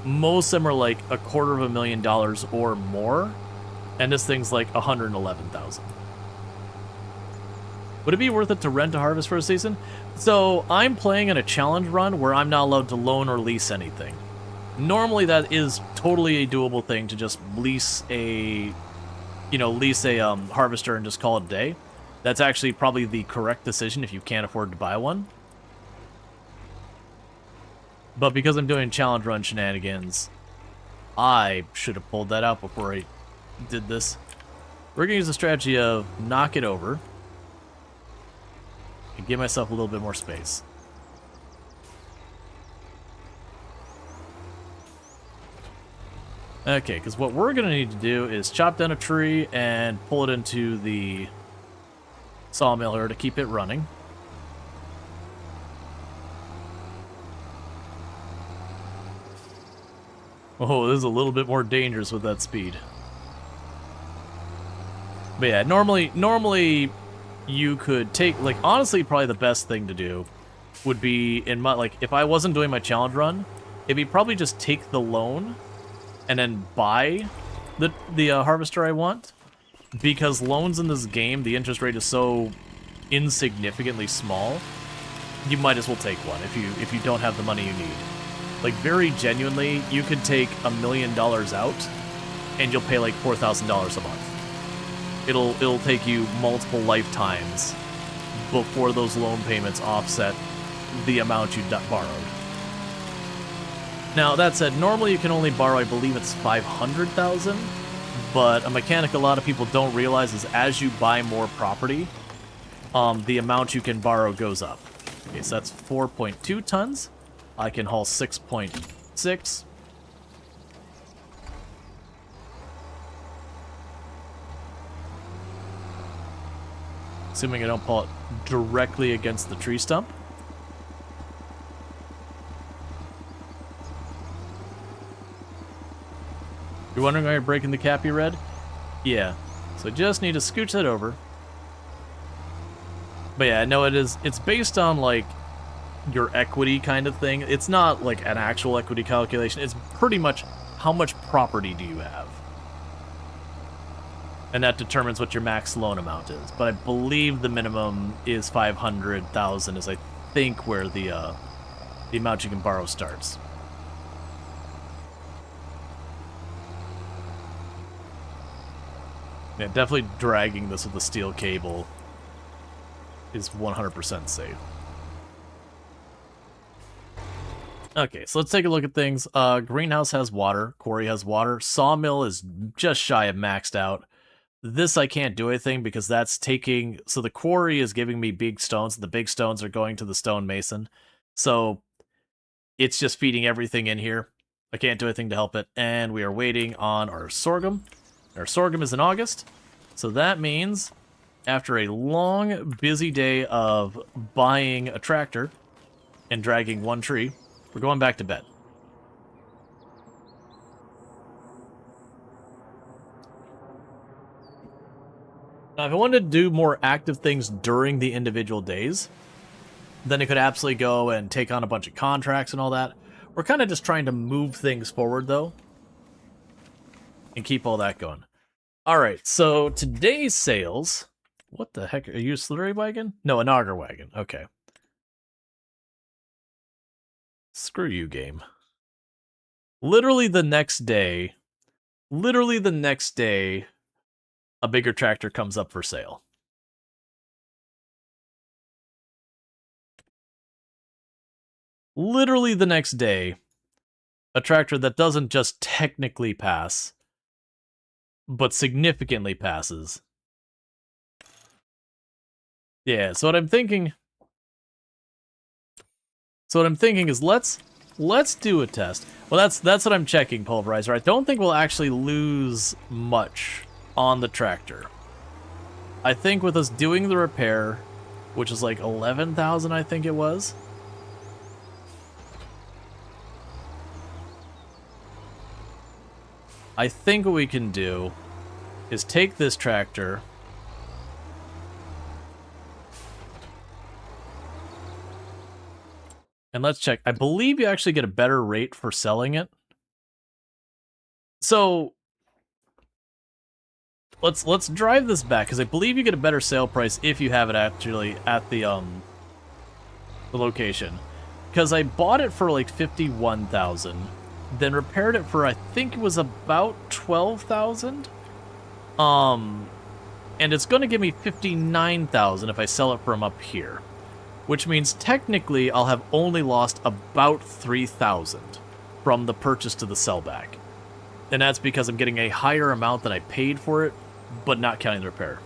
most of them are like $250,000 or more. And this thing's like 111,000. Would it be worth it to rent a harvest for a season? So I'm playing in a challenge run where I'm not allowed to loan or lease anything. Normally that is totally a doable thing to just lease a harvester and just call it a day. That's actually probably the correct decision if you can't afford to buy one. But because I'm doing challenge run shenanigans, I should have pulled that out before I did this. We're going to use the strategy of knock it over and give myself a little bit more space. Okay, because what we're going to need to do is chop down a tree and pull it into the sawmill here to keep it running. Oh, this is a little bit more dangerous with that speed. But yeah, normally you could take, like, honestly, probably the best thing to do would be, in my, like, if I wasn't doing my challenge run, it'd be probably just take the loan and then buy the harvester I want. Because loans in this game, the interest rate is so insignificantly small, you might as well take one if you don't have the money you need. Like, very genuinely, you could take $1 million out, and you'll pay like $4,000 a month. It'll take you multiple lifetimes before those loan payments offset the amount you borrowed. Now, that said, normally you can only borrow, I believe it's 500,000, but a mechanic a lot of people don't realize is as you buy more property, the amount you can borrow goes up. Okay, so that's 4.2 tons. I can haul 6.6. Assuming I don't pull it directly against the tree stump. You're wondering why you're breaking the cap you read? Yeah. So I just need to scooch that over. But yeah, no, it's based on, like, your equity kind of thing. It's not like an actual equity calculation. It's pretty much how much property do you have. And that determines what your max loan amount is. But I believe the minimum is 500,000 is, I think, where the amount you can borrow starts. Yeah, definitely dragging this with the steel cable is 100% safe. Okay, so let's take a look at things. Greenhouse has water. Quarry has water. Sawmill is just shy of maxed out. This I can't do anything because that's taking... So the quarry is giving me big stones. The big stones are going to the stonemason. So it's just feeding everything in here. I can't do anything to help it. And we are waiting on our sorghum. Our sorghum is in August. So that means after a long, busy day of buying a tractor and dragging one tree, we're going back to bed. Now, if I wanted to do more active things during the individual days, then I could absolutely go and take on a bunch of contracts and all that. We're kind of just trying to move things forward, though, and keep all that going. All right, so today's sales... What the heck? Are you a slurry wagon? No, an auger wagon. Okay. Screw you, game. Literally the next day, a bigger tractor comes up for sale. Literally the next day, a tractor that doesn't just technically pass, but significantly passes. Yeah, so what I'm thinking is let's do a test. Well, that's what I'm checking, Pulverizer. I don't think we'll actually lose much on the tractor. I think with us doing the repair, which is like 11,000, I think it was. I think what we can do is take this tractor, and let's check. I believe you actually get a better rate for selling it. So let's drive this back, because I believe you get a better sale price if you have it actually at the location. Because I bought it for like 51,000, then repaired it for I think it was about 12,000. And it's going to give me 59,000 if I sell it from up here, which means technically I'll have only lost about 3,000 from the purchase to the sellback. And that's because I'm getting a higher amount than I paid for it, but not counting the repair.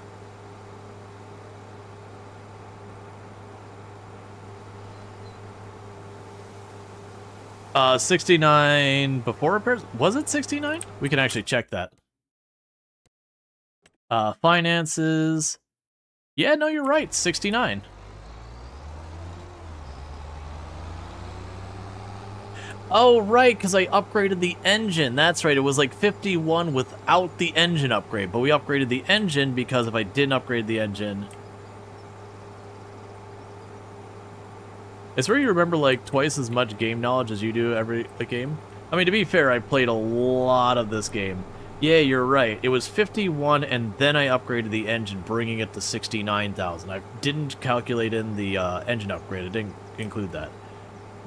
Uh, 69 before repairs? Was it 69? We can actually check that. Finances. Yeah, no, you're right. 69. Oh, right, because I upgraded the engine. That's right, it was like 51 without the engine upgrade, but we upgraded the engine because if I didn't upgrade the engine... It's where you remember like twice as much game knowledge as you do every game. I mean, to be fair, I played a lot of this game. Yeah, you're right. It was 51, and then I upgraded the engine, bringing it to 69,000. I didn't calculate in the engine upgrade. I didn't include that.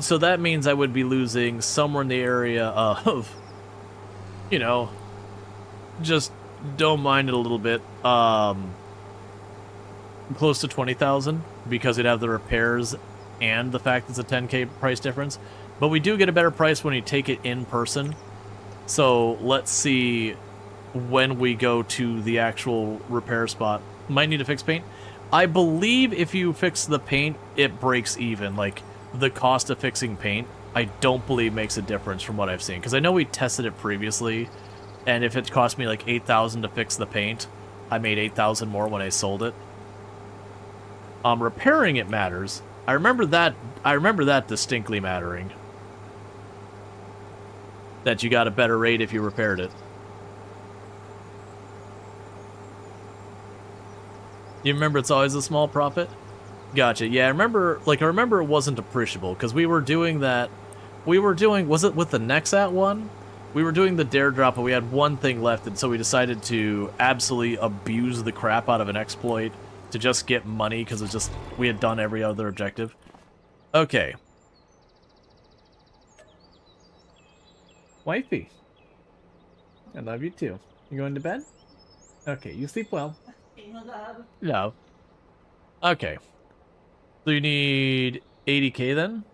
So that means I would be losing somewhere in the area of, you know, just don't mind it a little bit, close to 20,000, because it'd have the repairs and the fact it's a 10K price difference. But we do get a better price when you take it in person. So let's see when we go to the actual repair spot. Might need to fix paint. I believe if you fix the paint, it breaks even. Like, the cost of fixing paint, I don't believe makes a difference from what I've seen. Because I know we tested it previously, and if it cost me like 8,000 to fix the paint, I made 8,000 more when I sold it. Repairing it matters. I remember that distinctly mattering. That you got a better rate if you repaired it. You remember it's always a small profit? Gotcha. Yeah, I remember it wasn't appreciable, because we were doing that. Was it with the Nexat one? We were doing the dare drop, but we had one thing left, and so we decided to absolutely abuse the crap out of an exploit to just get money, because it's just, we had done every other objective. Okay. Wifey. I love you too. You going to bed? Okay, you sleep well. No. Okay. So you need 80K then?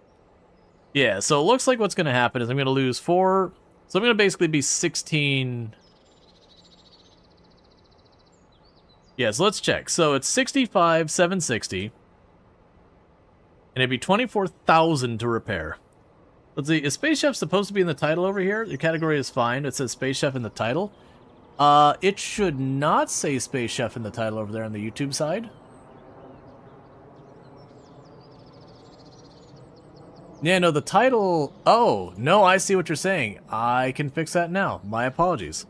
Yeah, so it looks like what's going to happen is I'm going to lose 4... So I'm going to basically be 16... Yeah, so let's check. So it's 65,760. And it'd be 24,000 to repair. Let's see, is Space Chef supposed to be in the title over here? Your category is fine. It says Space Chef in the title. It should not say Space Chef in the title over there on the YouTube side. Yeah, no, the title... Oh, no, I see what you're saying. I can fix that now. My apologies.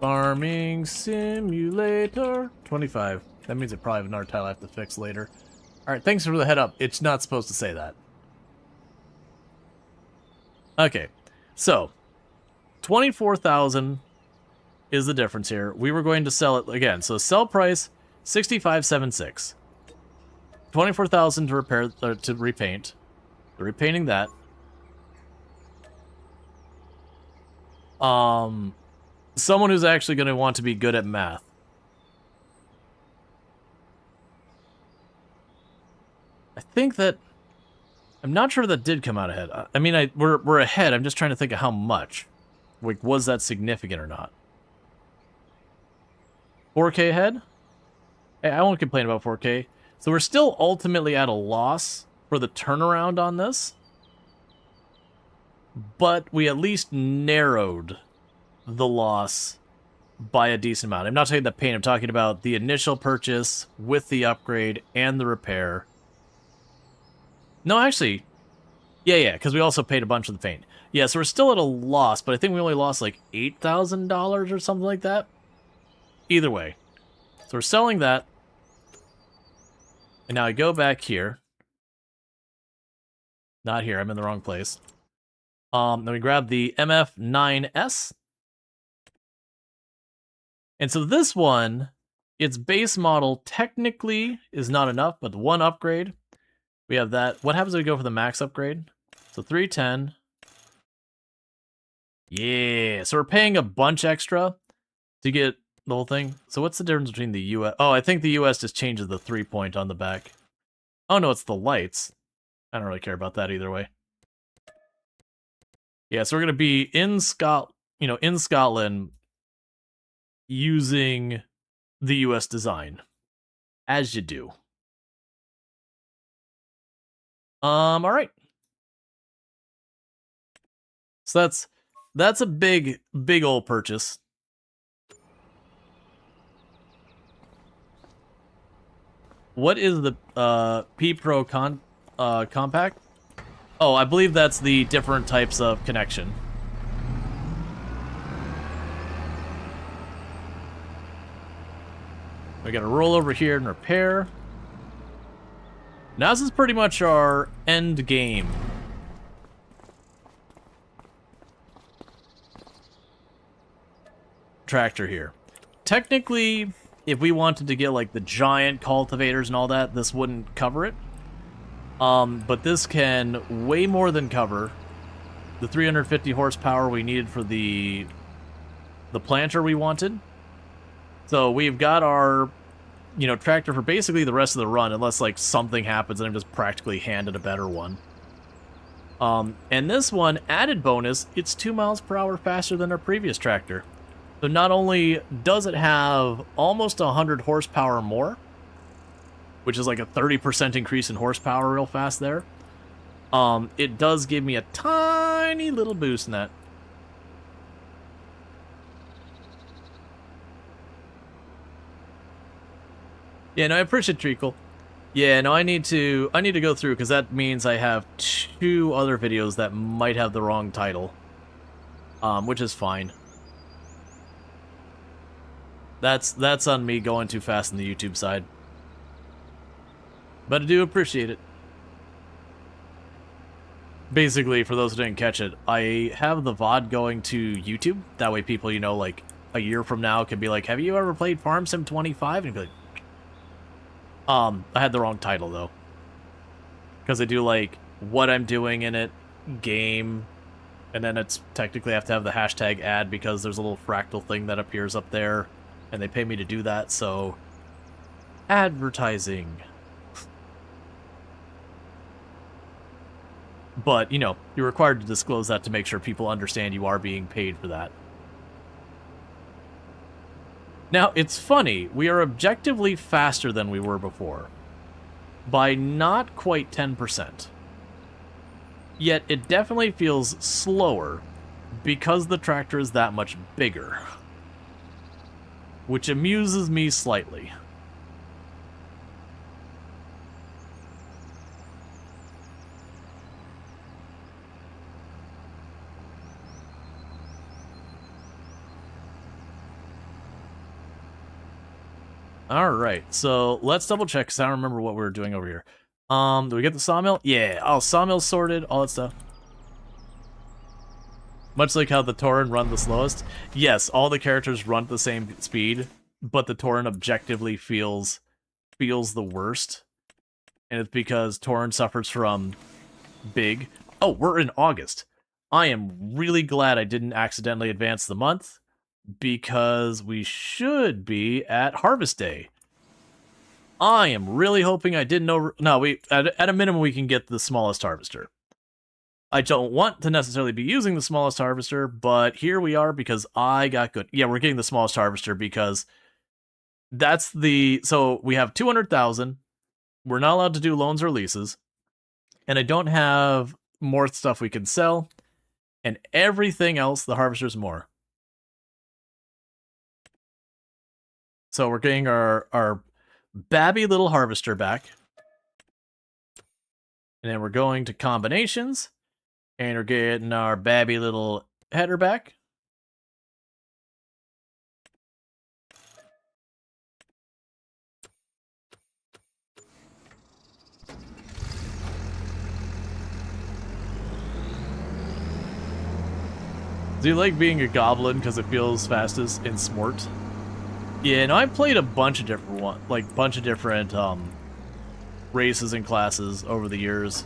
Farming Simulator 25. That means it probably have another title I have to fix later. Alright, thanks for the head up. It's not supposed to say that. Okay, so 24,000 is the difference here. We were going to sell it again. So sell price 65,760. 24,000 to repair to repaint. We're repainting that. Someone who's actually going to want to be good at math. I think that... I'm not sure that did come out ahead. I mean, we're ahead. I'm just trying to think of how much. Like, was that significant or not? 4K ahead? Hey, I won't complain about 4K. So we're still ultimately at a loss for the turnaround on this. But we at least narrowed the loss by a decent amount. I'm not talking the paint. I'm talking about the initial purchase with the upgrade and the repair. No, actually, yeah, because we also paid a bunch of the paint. Yeah, so we're still at a loss, but I think we only lost like $8,000 or something like that. Either way. So we're selling that. And now I go back here. Not here, I'm in the wrong place. Then we grab the MF9S. And so this one, its base model technically is not enough, but the one upgrade, we have that. What happens if we go for the max upgrade? So 310. Yeah, so we're paying a bunch extra to get the whole thing. So what's the difference between the US? Oh, I think the US just changes the 3-point on the back. Oh no, it's the lights. I don't really care about that either way. Yeah, so we're gonna be in Scotland using the US design. As you do. Alright. So that's a big old purchase. What is the P Pro compact? Oh, I believe that's the different types of connection. We gotta roll over here and repair. Now this is pretty much our end game. Tractor here. Technically, if we wanted to get like the giant cultivators and all that, this wouldn't cover it. But this can way more than cover the 350 horsepower we needed for the planter we wanted. So we've got our, tractor for basically the rest of the run, unless like something happens and I'm just practically handed a better one. And this one, added bonus, it's 2 miles per hour faster than our previous tractor. So not only does it have almost 100 horsepower more, which is like a 30% increase in horsepower real fast there, it does give me a tiny little boost in that. Yeah, no, I appreciate Treacle. Yeah, no, I need to go through because that means I have 2 other videos that might have the wrong title, which is fine. That's on me going too fast on the YouTube side. But I do appreciate it. Basically, for those who didn't catch it, I have the VOD going to YouTube. That way people, like a year from now can be like, have you ever played Farm Sim 25? And be like, I had the wrong title though. Because I do like what I'm doing in it, game, and then it's technically I have to have the hashtag ad because there's a little fractal thing that appears up there. And they pay me to do that, so advertising. But, you're required to disclose that to make sure people understand you are being paid for that. Now, it's funny, we are objectively faster than we were before. By not quite 10%. Yet, it definitely feels slower because the tractor is that much bigger. Which amuses me slightly. Alright, so let's double check because I don't remember what we were doing over here. Do we get the sawmill? Yeah, oh, sawmill's sorted, all that stuff. Much like how the Tauren run the slowest. Yes, all the characters run at the same speed, but the Tauren objectively feels the worst. And it's because Tauren suffers from big... Oh, we're in August. I am really glad I didn't accidentally advance the month, because we should be at Harvest Day. I am really hoping I didn't No, at a minimum we can get the smallest harvester. I don't want to necessarily be using the smallest harvester, but here we are because I got good. Yeah, we're getting the smallest harvester because that's the... So we have 200,000. We're not allowed to do loans or leases. And I don't have more stuff we can sell. And everything else, the harvester's more. So we're getting our babby little harvester back. And then we're going to combinations. And we're getting our babby little header back. Do you like being a goblin because it feels fastest in Smort? Yeah, no, I played a bunch of different races and classes over the years.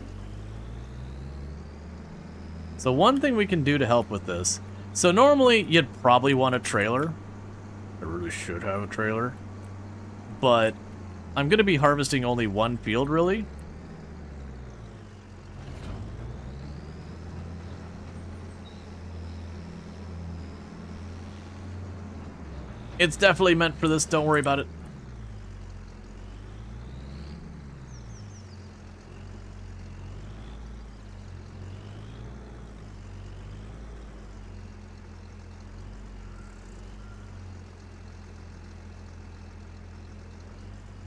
So one thing we can do to help with this. So normally you'd probably want a trailer. I really should have a trailer. But I'm going to be harvesting only one field, really. It's definitely meant for this, don't worry about it.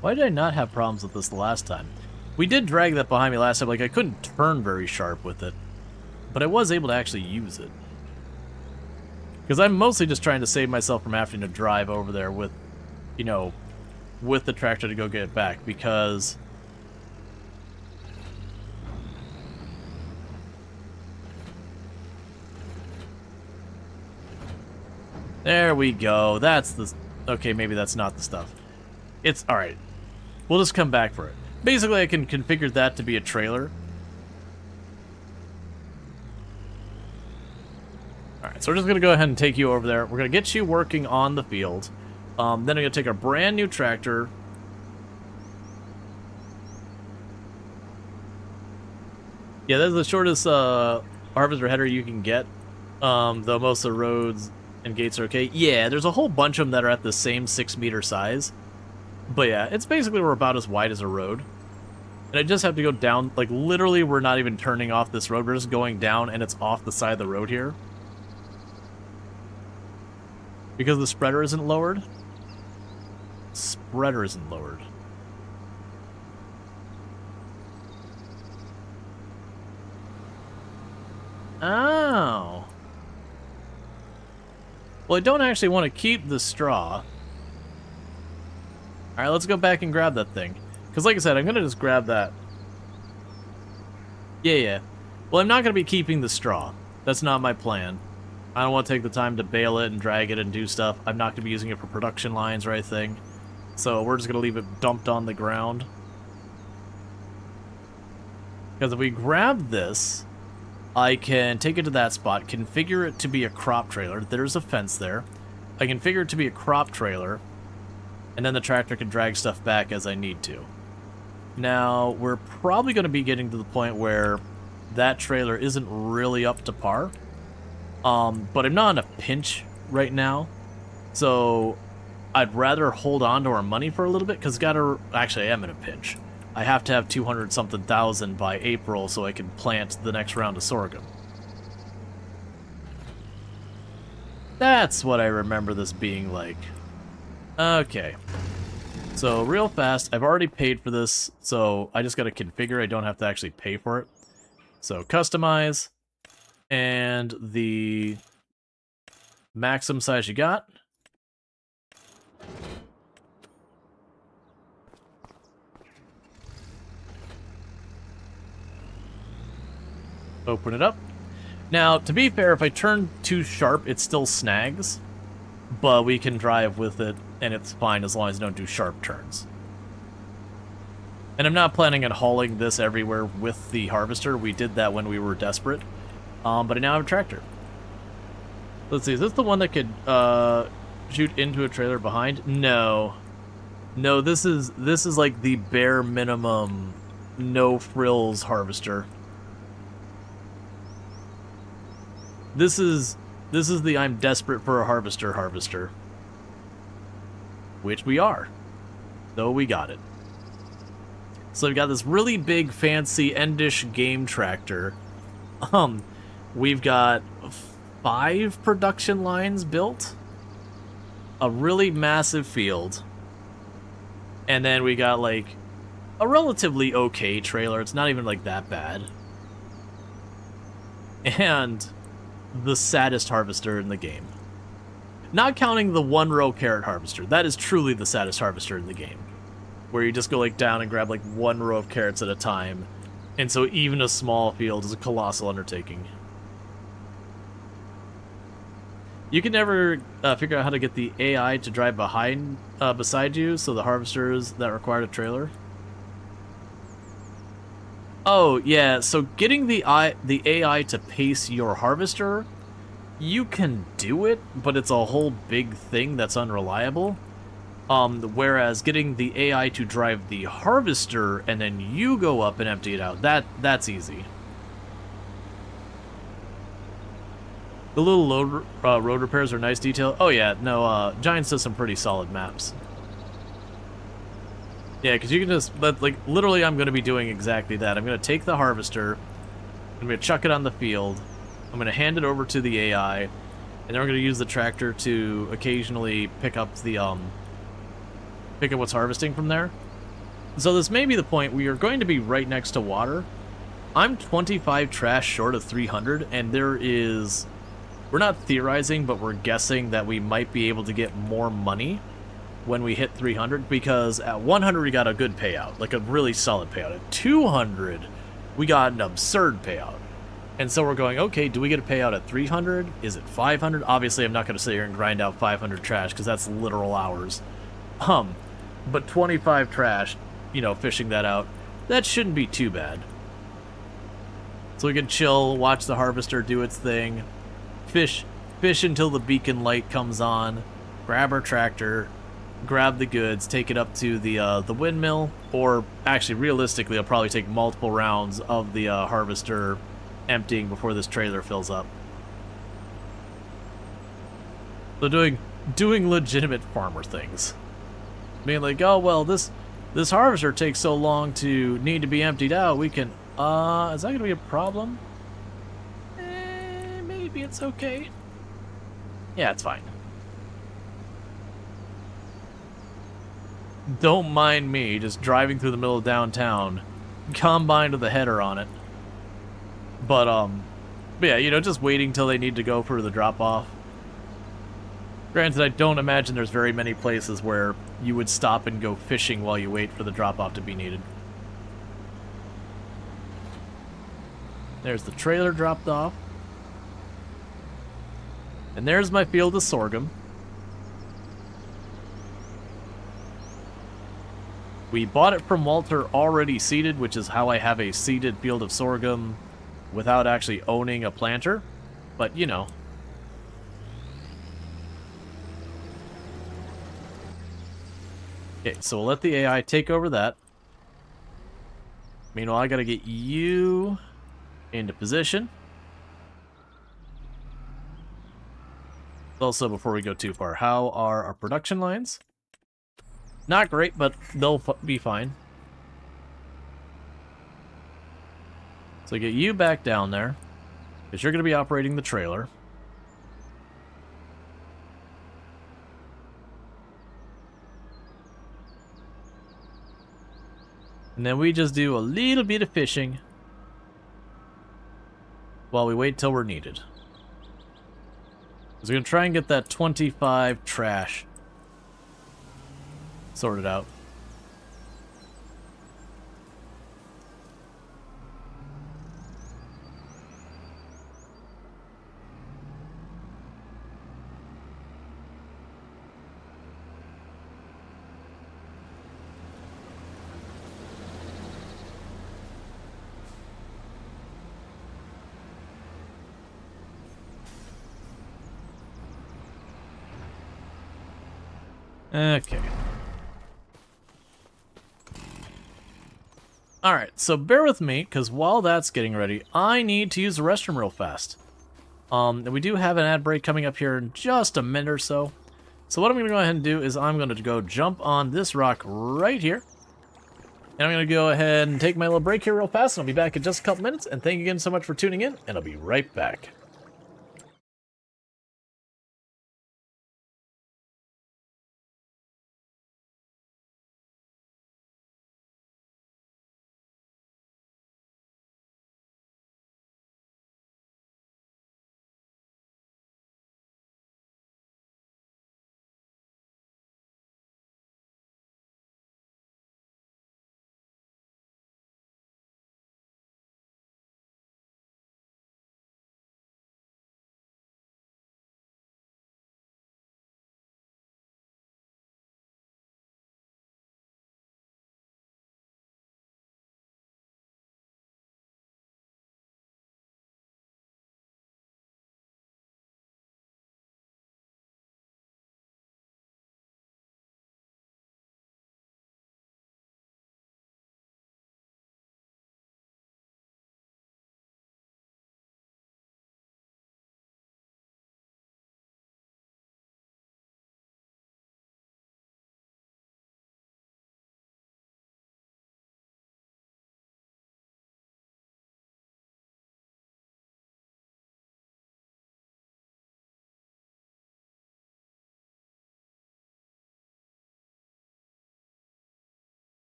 Why did I not have problems with this the last time? We did drag that behind me last time, like I couldn't turn very sharp with it. But I was able to actually use it. Because I'm mostly just trying to save myself from having to drive over there with, you know, with the tractor to go get it back, because... There we go, that's the... Okay, maybe that's not the stuff. It's... Alright. We'll just come back for it. Basically, I can configure that to be a trailer. Alright, so we're just going to go ahead and take you over there. We're going to get you working on the field. Then I'm going to take a brand new tractor. Yeah, that's the shortest harvester header you can get. Though most of the roads and gates are okay. Yeah, there's a whole bunch of them that are at the same 6-meter size. But yeah, it's basically we're about as wide as a road. And I just have to go down, like literally we're not even turning off this road, we're just going down and it's off the side of the road here. Because the spreader isn't lowered. Spreader isn't lowered. Oh. Well, I don't actually want to keep the straw. Alright, let's go back and grab that thing. Because like I said, I'm going to just grab that. Yeah. Well, I'm not going to be keeping the straw. That's not my plan. I don't want to take the time to bale it and drag it and do stuff. I'm not going to be using it for production lines or anything. So we're just going to leave it dumped on the ground. Because if we grab this, I can take it to that spot, configure it to be a crop trailer. There's a fence there. I can configure it to be a crop trailer. And then the tractor can drag stuff back as I need to. Now, we're probably going to be getting to the point where that trailer isn't really up to par. But I'm not in a pinch right now. So, I'd rather hold on to our money for a little bit, because actually, I am in a pinch. I have to have 200-something thousand by April so I can plant the next round of sorghum. That's what I remember this being like. Okay. So, real fast, I've already paid for this, so I just gotta configure, I don't have to actually pay for it. So, customize, and the maximum size you got. Open it up. Now, to be fair, if I turn too sharp, it still snags, but we can drive with it, and it's fine as long as I don't do sharp turns. And I'm not planning on hauling this everywhere with the harvester. We did that when we were desperate. But I now have a tractor. Let's see, is this the one that could shoot into a trailer behind? No. No, this is like the bare minimum no frills harvester. This is the I'm desperate for a harvester. Which we are. So we got it. So we've got this really big, fancy, endish game tractor. We've got 5 production lines built. A really massive field. And then we got, like, a relatively okay trailer. It's not even, like, that bad. And the saddest harvester in the game. Not counting the 1-row carrot harvester. That is truly the saddest harvester in the game. Where you just go like down and grab like 1 row of carrots at a time. And so even a small field is a colossal undertaking. You can never figure out how to get the AI to drive beside you, so the harvesters that required a trailer. Oh, yeah, so getting the AI to pace your harvester, you can do it, but it's a whole big thing that's unreliable. Whereas getting the AI to drive the harvester and then you go up and empty it out, that's easy. The little road repairs are nice detail. Oh yeah, no, Giants does some pretty solid maps. Yeah, because you can just, like, literally I'm going to be doing exactly that. I'm going to take the harvester, I'm going to chuck it on the field, I'm going to hand it over to the AI, and then we're going to use the tractor to occasionally pick up what's harvesting from there. So this may be the point. We are going to be right next to water. I'm 25 trash short of 300, and we're not theorizing, but we're guessing that we might be able to get more money when we hit 300, because at 100 we got a good payout, like a really solid payout. At 200, we got an absurd payout. And so we're going, okay, do we get a payout at 300? Is it 500? Obviously, I'm not going to sit here and grind out 500 trash, because that's literal hours. But 25 trash, fishing that out, that shouldn't be too bad. So we can chill, watch the harvester do its thing, fish until the beacon light comes on, grab our tractor, grab the goods, take it up to the windmill, or actually, realistically, I'll probably take multiple rounds of the harvester emptying before this trailer fills up. So doing legitimate farmer things. Being like, oh, well, this harvester takes so long to need to be emptied out, we can, is that going to be a problem? Maybe it's okay. Yeah, it's fine. Don't mind me just driving through the middle of downtown, combine with a header on it. But yeah, just waiting till they need to go for the drop-off. Granted, I don't imagine there's very many places where you would stop and go fishing while you wait for the drop-off to be needed. There's the trailer dropped off. And there's my field of sorghum. We bought it from Walter already seeded, which is how I have a seeded field of sorghum without actually owning a planter. But, Okay, so we'll let the AI take over that. Meanwhile, I gotta get you into position. Also, before we go too far, how are our production lines? Not great, but they'll be fine. So get you back down there, because you're gonna be operating the trailer. And then we just do a little bit of fishing while we wait till we're needed. Because we're going to try and get that 25 trash sorted out. Okay. Alright, so bear with me, because while that's getting ready, I need to use the restroom real fast. And we do have an ad break coming up here in just a minute or so. So what I'm going to go ahead and do is I'm going to go jump on this rock right here. And I'm going to go ahead and take my little break here real fast, and I'll be back in just a couple minutes. And thank you again so much for tuning in, and I'll be right back.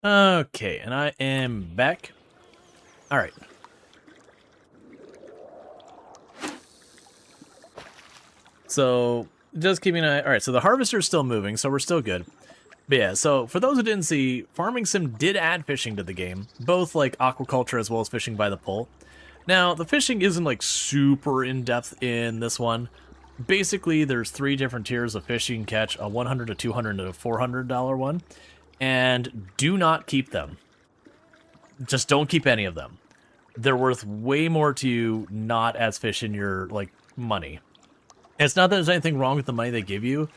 Okay, and I am back. All right. So just keeping an eye. All right, so the harvester is still moving, so we're still good. But yeah, so for those who didn't see, Farming Sim did add fishing to the game, both like aquaculture as well as fishing by the pole. Now, the fishing isn't like super in-depth in this one. Basically, there's 3 different tiers of fish you can catch, a $100, a $200, and a $400 one. And do not keep them. Just don't keep any of them. They're worth way more to you not as fish in your, like, money. And it's not that there's anything wrong with the money they give you.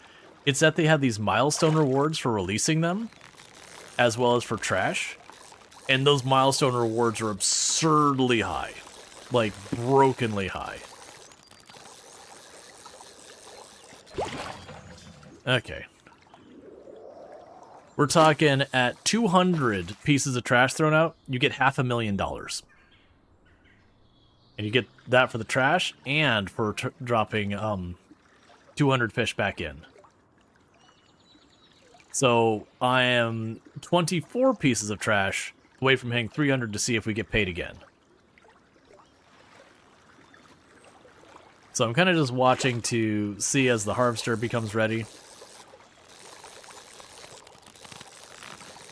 It's that they have these milestone rewards for releasing them, as well as for trash. And those milestone rewards are absurdly high. Like, brokenly high. Okay. We're talking at 200 pieces of trash thrown out, you get $500,000. And you get that for the trash and for dropping 200 fish back in. So I am 24 pieces of trash away from hitting 300 to see if we get paid again. So I'm kind of just watching to see as the harvester becomes ready.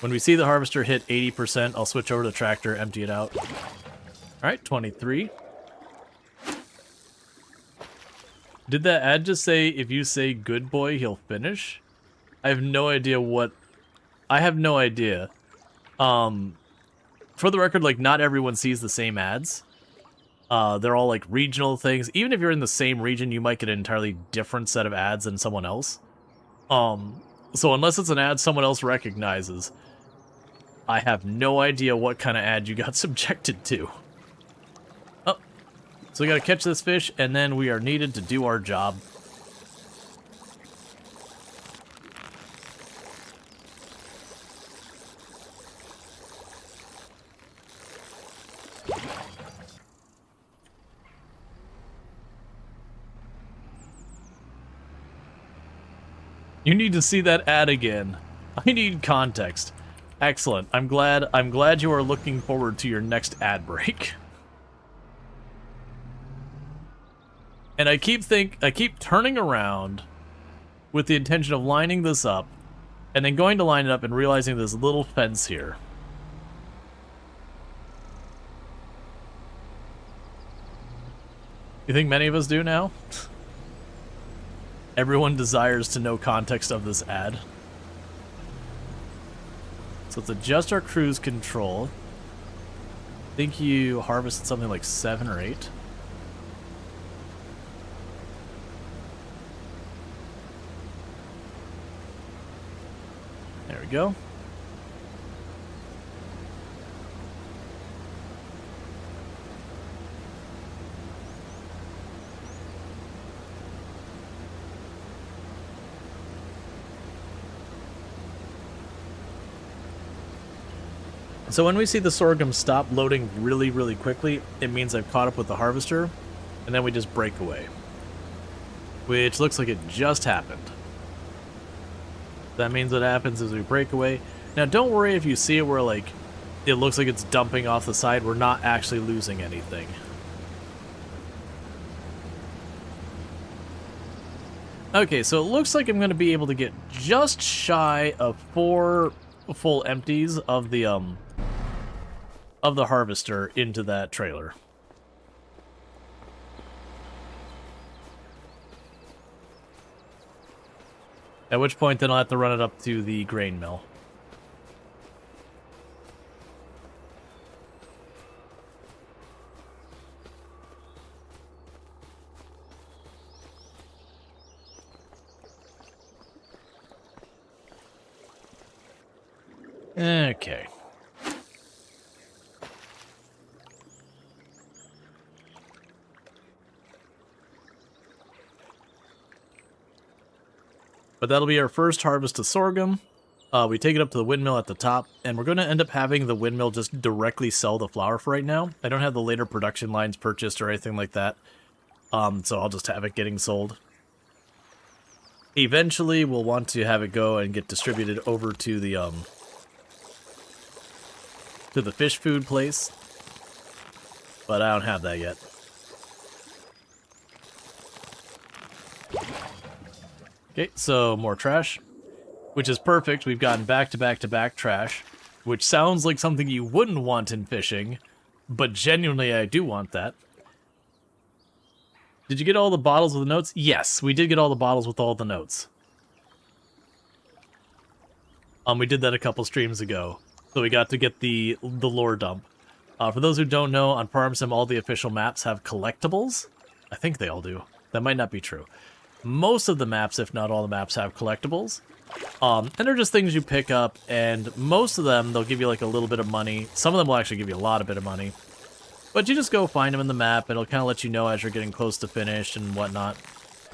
When we see the harvester hit 80%, I'll switch over to the tractor, empty it out. All right, 23. Did that ad just say, if you say good boy, he'll finish? I have no idea what... I have no idea. For the record, like, not everyone sees the same ads. They're all, like, regional things. Even if you're in the same region, you might get an entirely different set of ads than someone else. So unless it's an ad someone else recognizes, I have no idea what kind of ad you got subjected to. Oh, so we gotta catch this fish, and then we are needed to do our job. You need to see that ad again. I need context. Excellent. I'm glad you are looking forward to your next ad break. And I keep turning around with the intention of lining this up and then going to line it up and realizing there's a little fence here. You think many of us do now? Everyone desires to know context of this ad. So let's adjust our cruise control. I think you harvested something like 7 or 8. There we go. So when we see the sorghum stop loading really, really quickly, it means I've caught up with the harvester, and then we just break away. Which looks like it just happened. That means what happens is we break away. Now don't worry if you see it where like it looks like it's dumping off the side, we're not actually losing anything. Okay, so it looks like I'm going to be able to get just shy of 4 full empties of the harvester into that trailer. At which point then I'll have to run it up to the grain mill. Okay. But that'll be our first harvest of sorghum. We take it up to the windmill at the top, and we're going to end up having the windmill just directly sell the flour for right now. I don't have the later production lines purchased or anything like that, so I'll just have it getting sold. Eventually, we'll want to have it go and get distributed over to the to the fish food place, but I don't have that yet. Okay, so more trash, which is perfect. We've gotten back-to-back-to-back trash, which sounds like something you wouldn't want in fishing, but genuinely I do want that. Did you get all the bottles with the notes? Yes, we did get all the bottles with all the notes. We did that a couple streams ago, so we got to get the lore dump. For those who don't know, on Farm Sim, all the official maps have collectibles. I think they all do. That might not be true. Most of the maps, if not all the maps, have collectibles. And they're just things you pick up, and most of them, they'll give you like a little bit of money. Some of them will actually give you a lot of bit of money. But you just go find them in the map, and it'll kind of let you know as you're getting close to finish and whatnot.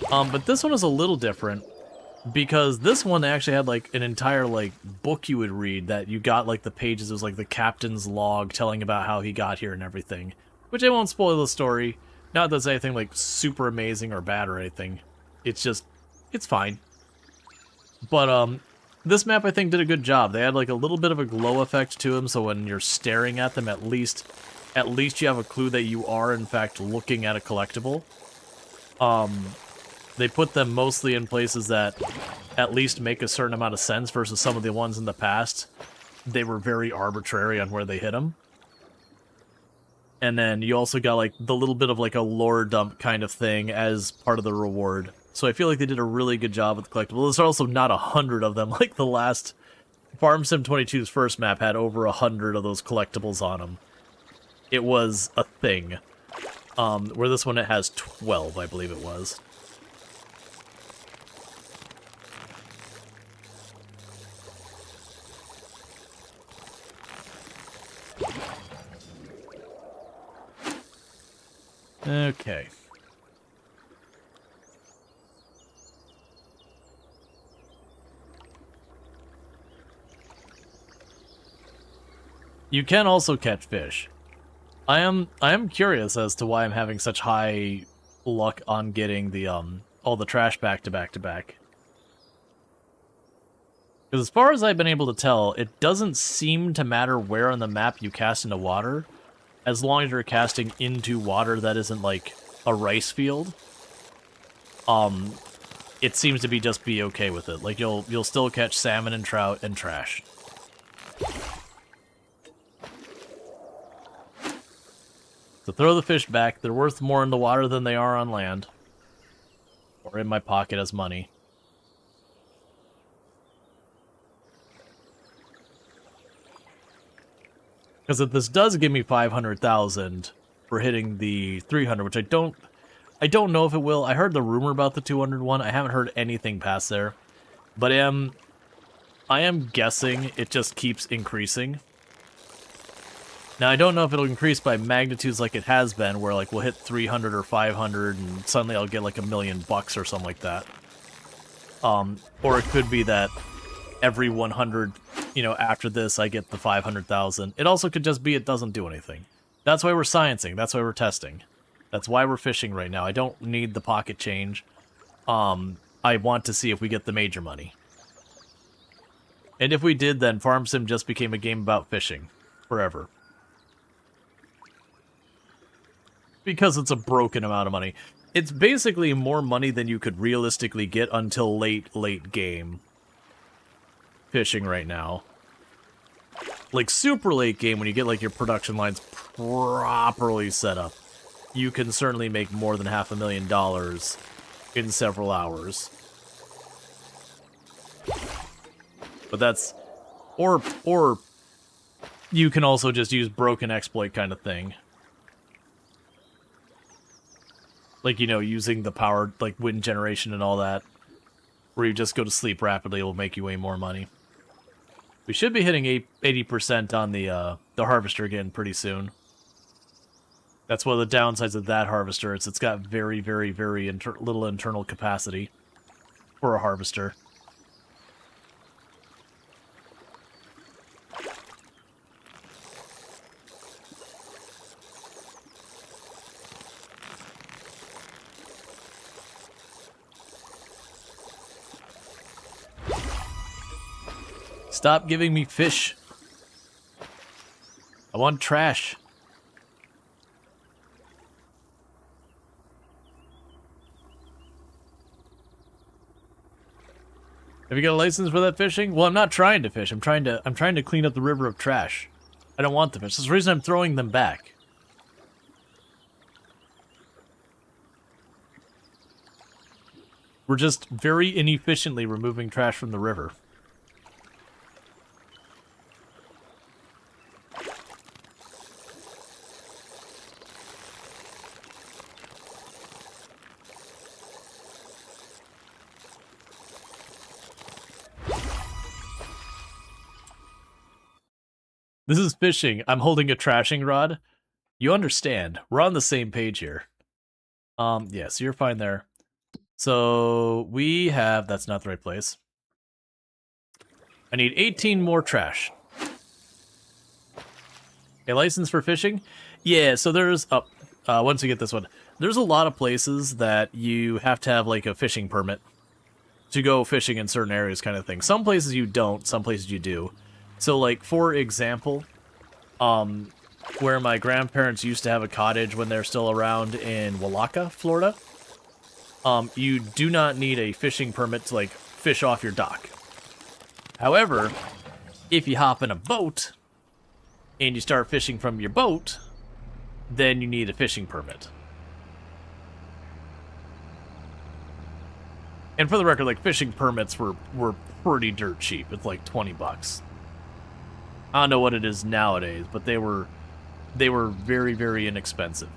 But this one is a little different, because this one actually had like an entire like book you would read that you got like the pages. It was like the captain's log telling about how he got here and everything. Which I won't spoil the story. Not that it's anything like super amazing or bad or anything. It's just, it's fine. But, this map I think did a good job. They had like a little bit of a glow effect to them, so when you're staring at them, at least you have a clue that you are, in fact, looking at a collectible. They put them mostly in places that at least make a certain amount of sense versus some of the ones in the past. They were very arbitrary on where they hit them. And then you also got like the little bit of like a lore dump kind of thing as part of the reward. So I feel like they did a really good job with the collectibles. There's also not 100 of them. Like the last Farm Sim 22's first map had over 100 of those collectibles on them. It was a thing. Where this one it has 12, I believe it was. Okay. You can also catch fish. I am curious as to why I'm having such high luck on getting the all the trash back to back to back. Because as far as I've been able to tell, it doesn't seem to matter where on the map you cast into water, as long as you're casting into water that isn't like a rice field. It seems to be just be okay with it. Like you'll still catch salmon and trout and trash. So throw the fish back. They're worth more in the water than they are on land. Or in my pocket as money. Because if this does give me 500,000 for hitting the 300, which I don't know if it will. I heard the rumor about the 200 one. I haven't heard anything past there. But I am guessing it just keeps increasing. Now, I don't know if it'll increase by magnitudes like it has been, where like we'll hit 300 or 500 and suddenly I'll get like $1 million or something like that. Or it could be that every 100, you know, after this I get the 500,000. It also could just be it doesn't do anything. That's why we're sciencing. That's why we're testing. That's why we're fishing right now. I don't need the pocket change. I want to see if we get the major money. And if we did, then Farm Sim just became a game about fishing. Forever. Because it's a broken amount of money. It's basically more money than you could realistically get until late game fishing right now. Like super late game, when you get like your production lines properly set up, you can certainly make more than $500,000 in several hours. But that's, or you can also just use broken exploit kind of thing. Like, you know, using the power, like wind generation and all that, where you just go to sleep rapidly, it will make you way more money. We should be hitting 80% on the harvester again pretty soon. That's one of the downsides of that harvester. It's got very, very, very little internal capacity for a harvester. Stop giving me fish. want trash. Have you got a license for that fishing? Well, I'm not trying to fish. I'm trying to clean up the river of trash. I don't want the fish. That's the reason I'm throwing them back. We're just very inefficiently removing trash from the river. This is fishing. I'm holding a trashing rod. You understand. We're on the same page here. Yeah, so you're fine there. So we have... That's not the right place. I need 18 more trash. A license for fishing? Yeah, so there's... once you get this one, there's a lot of places that you have to have, like, a fishing permit to go fishing in certain areas kind of thing. Some places you don't, some places you do. So, like, for example, where my grandparents used to have a cottage when they're still around in Walaka, Florida, you do not need a fishing permit to, like, fish off your dock. However, if you hop in a boat and you start fishing from your boat, then you need a fishing permit. And for the record, like, fishing permits were pretty dirt cheap. It's like 20 bucks. I don't know what it is nowadays, but they were very, very inexpensive.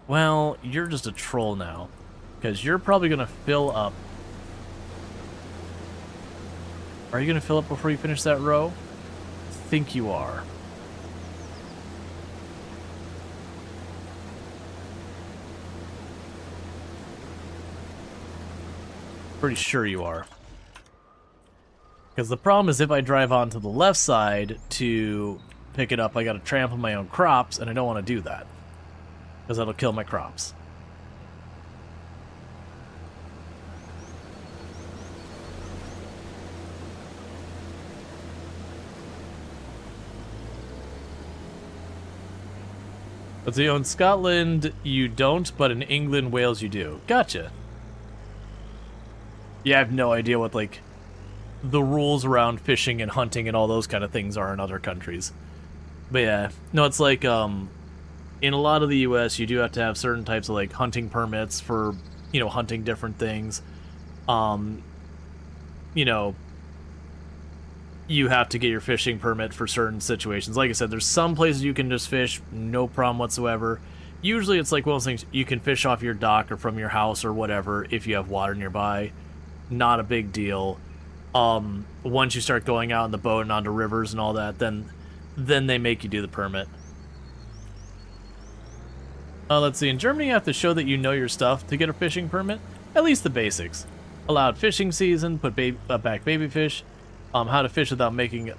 Well, you're just a troll now, because you're probably going to fill up. Are you going to fill up before you finish that row? I think you are. Pretty sure you are. Because the problem is if I drive onto the left side to pick it up, I gotta trample my own crops, and I don't want to do that. Because that'll kill my crops. But so in Scotland, you don't, but in England, Wales, you do. Gotcha. Yeah, I have no idea what, like, the rules around fishing and hunting and all those kind of things are in other countries. But yeah, no, it's like, in a lot of the U.S., you do have to have certain types of, like, hunting permits for, you know, hunting different things. You know, you have to get your fishing permit for certain situations. Like I said, there's some places you can just fish, no problem whatsoever. Usually it's like one of those things, you can fish off your dock or from your house or whatever if you have water nearby. Not a big deal. Once you start going out in the boat and onto rivers and all that, then they make you do the permit. Let's see, in Germany you have to show that you know your stuff to get a fishing permit. At least the basics. Allowed fishing season, put back baby fish, how to fish without making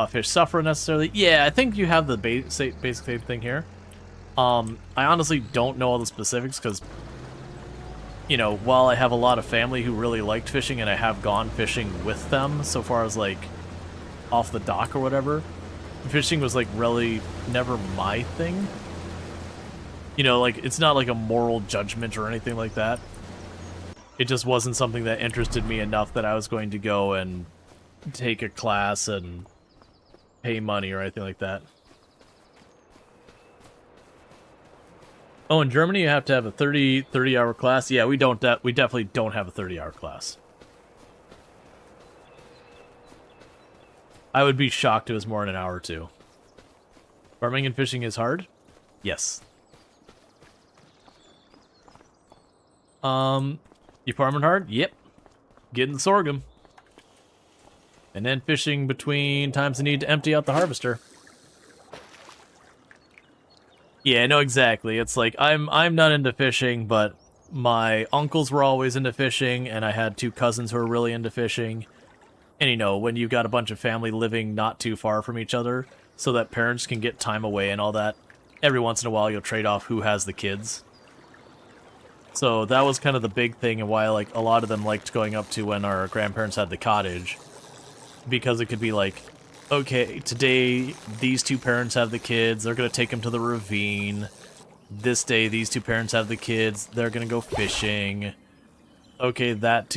fish suffer unnecessarily. Yeah, I think you have the basic same thing here. I honestly don't know all the specifics because, you know, while I have a lot of family who really liked fishing and I have gone fishing with them so far as, like, off the dock or whatever, fishing was, like, really never my thing. You know, like, it's not like a moral judgment or anything like that. It just wasn't something that interested me enough that I was going to go and take a class and pay money or anything like that. Oh, in Germany you have to have a 30-hour class? Yeah, we definitely don't have a 30-hour class. I would be shocked if it was more than an hour or two. Farming and fishing is hard? Yes. You farming hard? Yep. Getting the sorghum. And then fishing between times I need to empty out the harvester. Yeah, no, exactly. It's like, I'm not into fishing, but my uncles were always into fishing, and I had two cousins who were really into fishing. And, you know, when you've got a bunch of family living not too far from each other, so that parents can get time away and all that, every once in a while you'll trade off who has the kids. So that was kind of the big thing, and why, like, a lot of them liked going up to when our grandparents had the cottage. Because it could be, like, okay, today these two parents have the kids, they're going to take them to the ravine. This day, these two parents have the kids, they're going to go fishing. Okay, those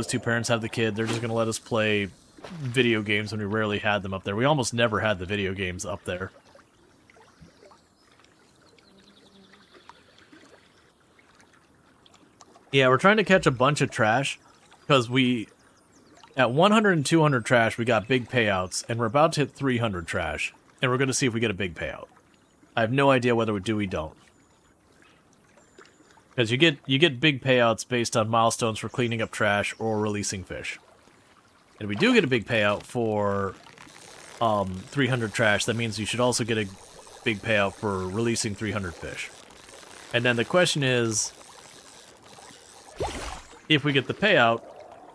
two parents have the kid, they're just going to let us play video games when we rarely had them up there. We almost never had the video games up there. Yeah, we're trying to catch a bunch of trash, because at 100 and 200 trash, we got big payouts, and we're about to hit 300 trash, and we're going to see if we get a big payout. I have no idea whether we don't. Because you get big payouts based on milestones for cleaning up trash or releasing fish. And we do get a big payout for 300 trash. That means you should also get a big payout for releasing 300 fish. And then the question is, if we get the payout,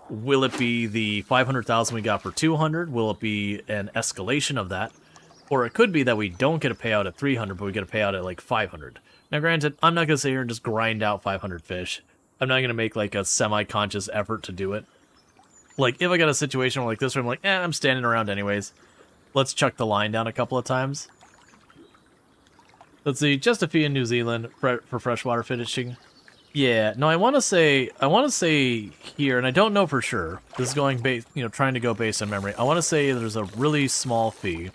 will it be the 500,000 we got for 200? Will it be an escalation of that? Or it could be that we don't get a payout at 300, but we get a payout at like 500. Now, granted, I'm not going to sit here and just grind out 500 fish. I'm not going to make like a semi-conscious effort to do it. Like, if I got a situation where like this where I'm like, I'm standing around anyways. Let's chuck the line down a couple of times. Let's see, just a fee in New Zealand for freshwater fishing. Yeah, no, I want to say here, and I don't know for sure. This is going trying to go based on memory. I want to say there's a really small fee.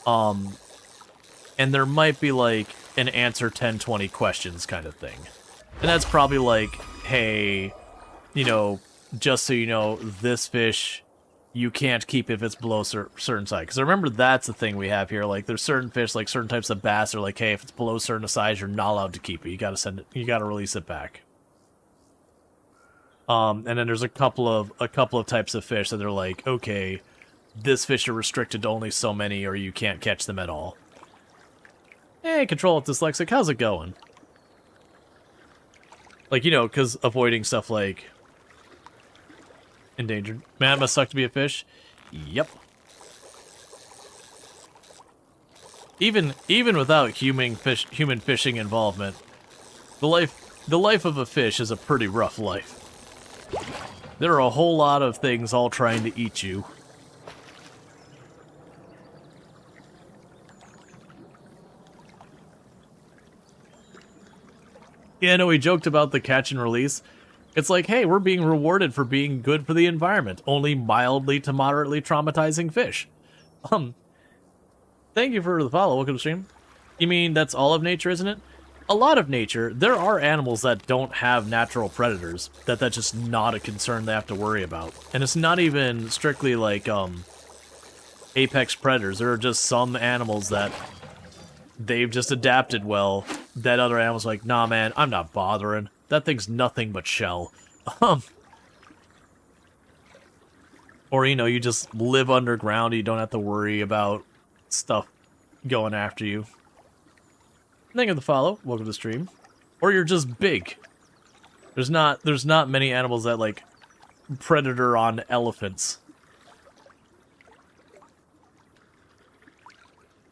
And there might be like an answer 10, 20 questions kind of thing. And that's probably like, hey, just so you know, this fish you can't keep if it's below certain size. Because remember, that's the thing we have here. Like, there's certain fish, like certain types of bass, are like, hey, if it's below certain size, you're not allowed to keep it. You gotta send it. You gotta release it back. And then there's a couple of types of fish that they're like, okay, this fish are restricted to only so many, or you can't catch them at all. Hey, Control with Dyslexic, how's it going? Like, because avoiding stuff like endangered. Man, it must suck to be a fish. Yep. Even without human fishing involvement, the life of a fish is a pretty rough life. There are a whole lot of things all trying to eat you. Yeah, no, we joked about the catch and release. It's like, hey, we're being rewarded for being good for the environment. Only mildly to moderately traumatizing fish. Thank you for the follow. Welcome to stream. You mean that's all of nature, isn't it? A lot of nature, there are animals that don't have natural predators. That's just not a concern they have to worry about. And it's not even strictly like, apex predators. There are just some animals that they've just adapted well, that other animals are like, nah man, I'm not bothering. That thing's nothing but shell. Or, you just live underground, you don't have to worry about stuff going after you. Thank you for the follow, welcome to the stream. Or you're just big. There's not many animals that, like, predator on elephants.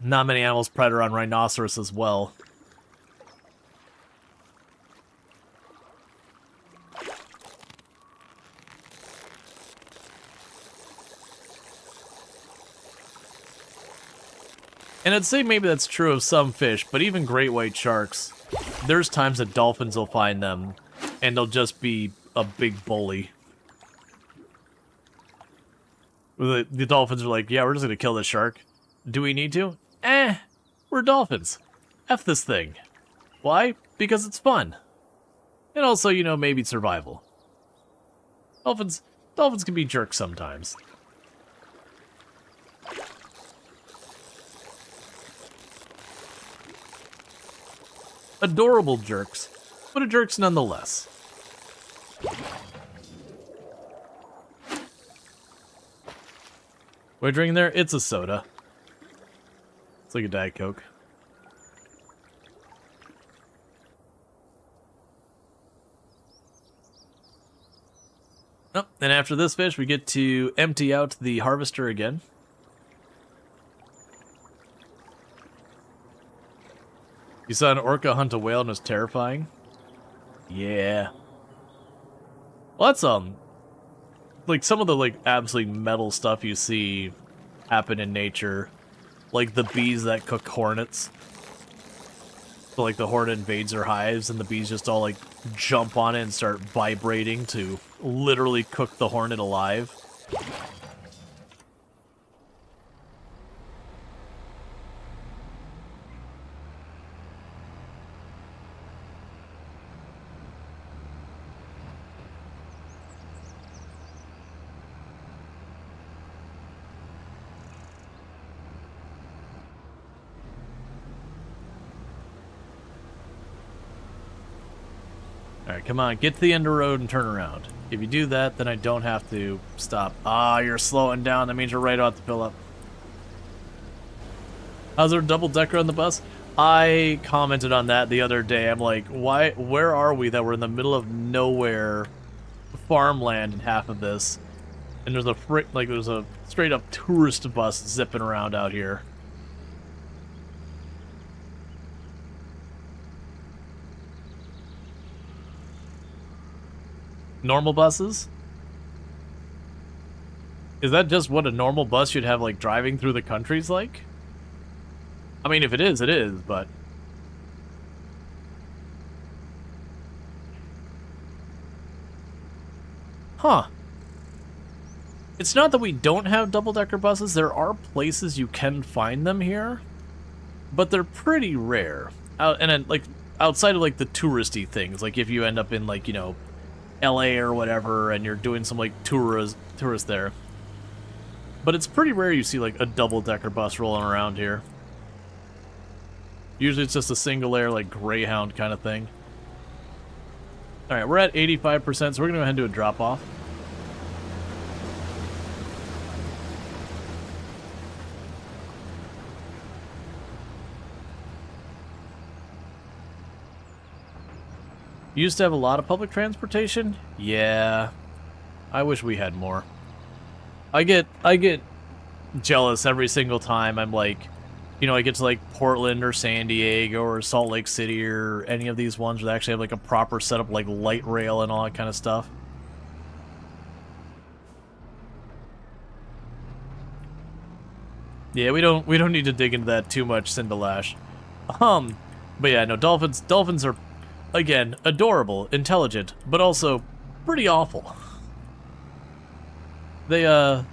Not many animals predator on rhinoceros as well. And I'd say maybe that's true of some fish, but even great white sharks, there's times that dolphins will find them, and they'll just be a big bully. The dolphins are like, yeah, we're just gonna kill this shark. Do we need to? We're dolphins. F this thing. Why? Because it's fun. And also, maybe survival. Dolphins can be jerks sometimes. Adorable jerks, but jerks nonetheless. What are you drinking there? It's a soda. It's like a Diet Coke. Oh, and after this fish, we get to empty out the harvester again. You saw an orca hunt a whale and it was terrifying? Yeah. Well, that's, like, some of the, like, absolutely metal stuff you see happen in nature. Like the bees that cook hornets. So like the hornet invades their hives and the bees just all like jump on it and start vibrating to literally cook the hornet alive. Alright, come on, get to the end of the road and turn around. If you do that, then I don't have to stop. Ah, you're slowing down. That means you're right about to fill up. How's there a double-decker on the bus? I commented on that the other day. I'm like, where are we that we're in the middle of nowhere, farmland in half of this, and there's a straight-up tourist bus zipping around out here. Normal buses? Is that just what a normal bus should have, like, driving through the country's like? I mean, if it is, but... Huh. It's not that we don't have double-decker buses. There are places you can find them here, but they're pretty rare. And then, like, outside of, like, the touristy things, like if you end up in, like, you know, LA or whatever, and you're doing some, like, tourist there. But it's pretty rare you see, like, a double-decker bus rolling around here. Usually it's just a single-air, like, Greyhound kind of thing. Alright, we're at 85%, so we're going to go ahead and do a drop-off. You used to have a lot of public transportation? Yeah. I wish we had more. I get jealous every single time I'm like, you know, I get to like Portland or San Diego or Salt Lake City or any of these ones where they actually have like a proper setup, like light rail and all that kind of stuff. Yeah, we don't need to dig into that too much, Cindalash. But yeah, no, dolphins are, again, adorable, intelligent, but also pretty awful. They're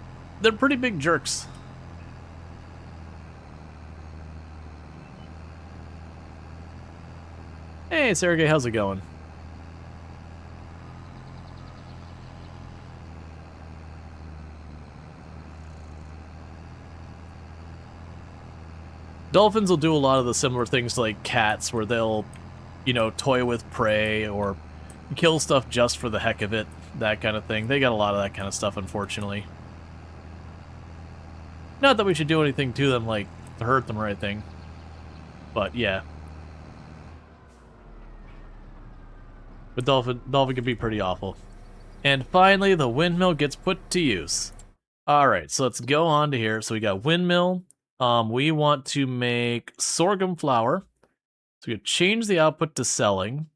pretty big jerks. Hey, Sergey, how's it going? Dolphins will do a lot of the similar things to like cats, where they'll, you know, toy with prey or kill stuff just for the heck of it, that kind of thing. They got a lot of that kind of stuff, unfortunately. Not that we should do anything to them, like, to hurt them or anything. But, yeah. But dolphin can be pretty awful. And finally, the windmill gets put to use. Alright, so let's go on to here. So we got windmill. We want to make sorghum flour. So we're going to change the output to selling.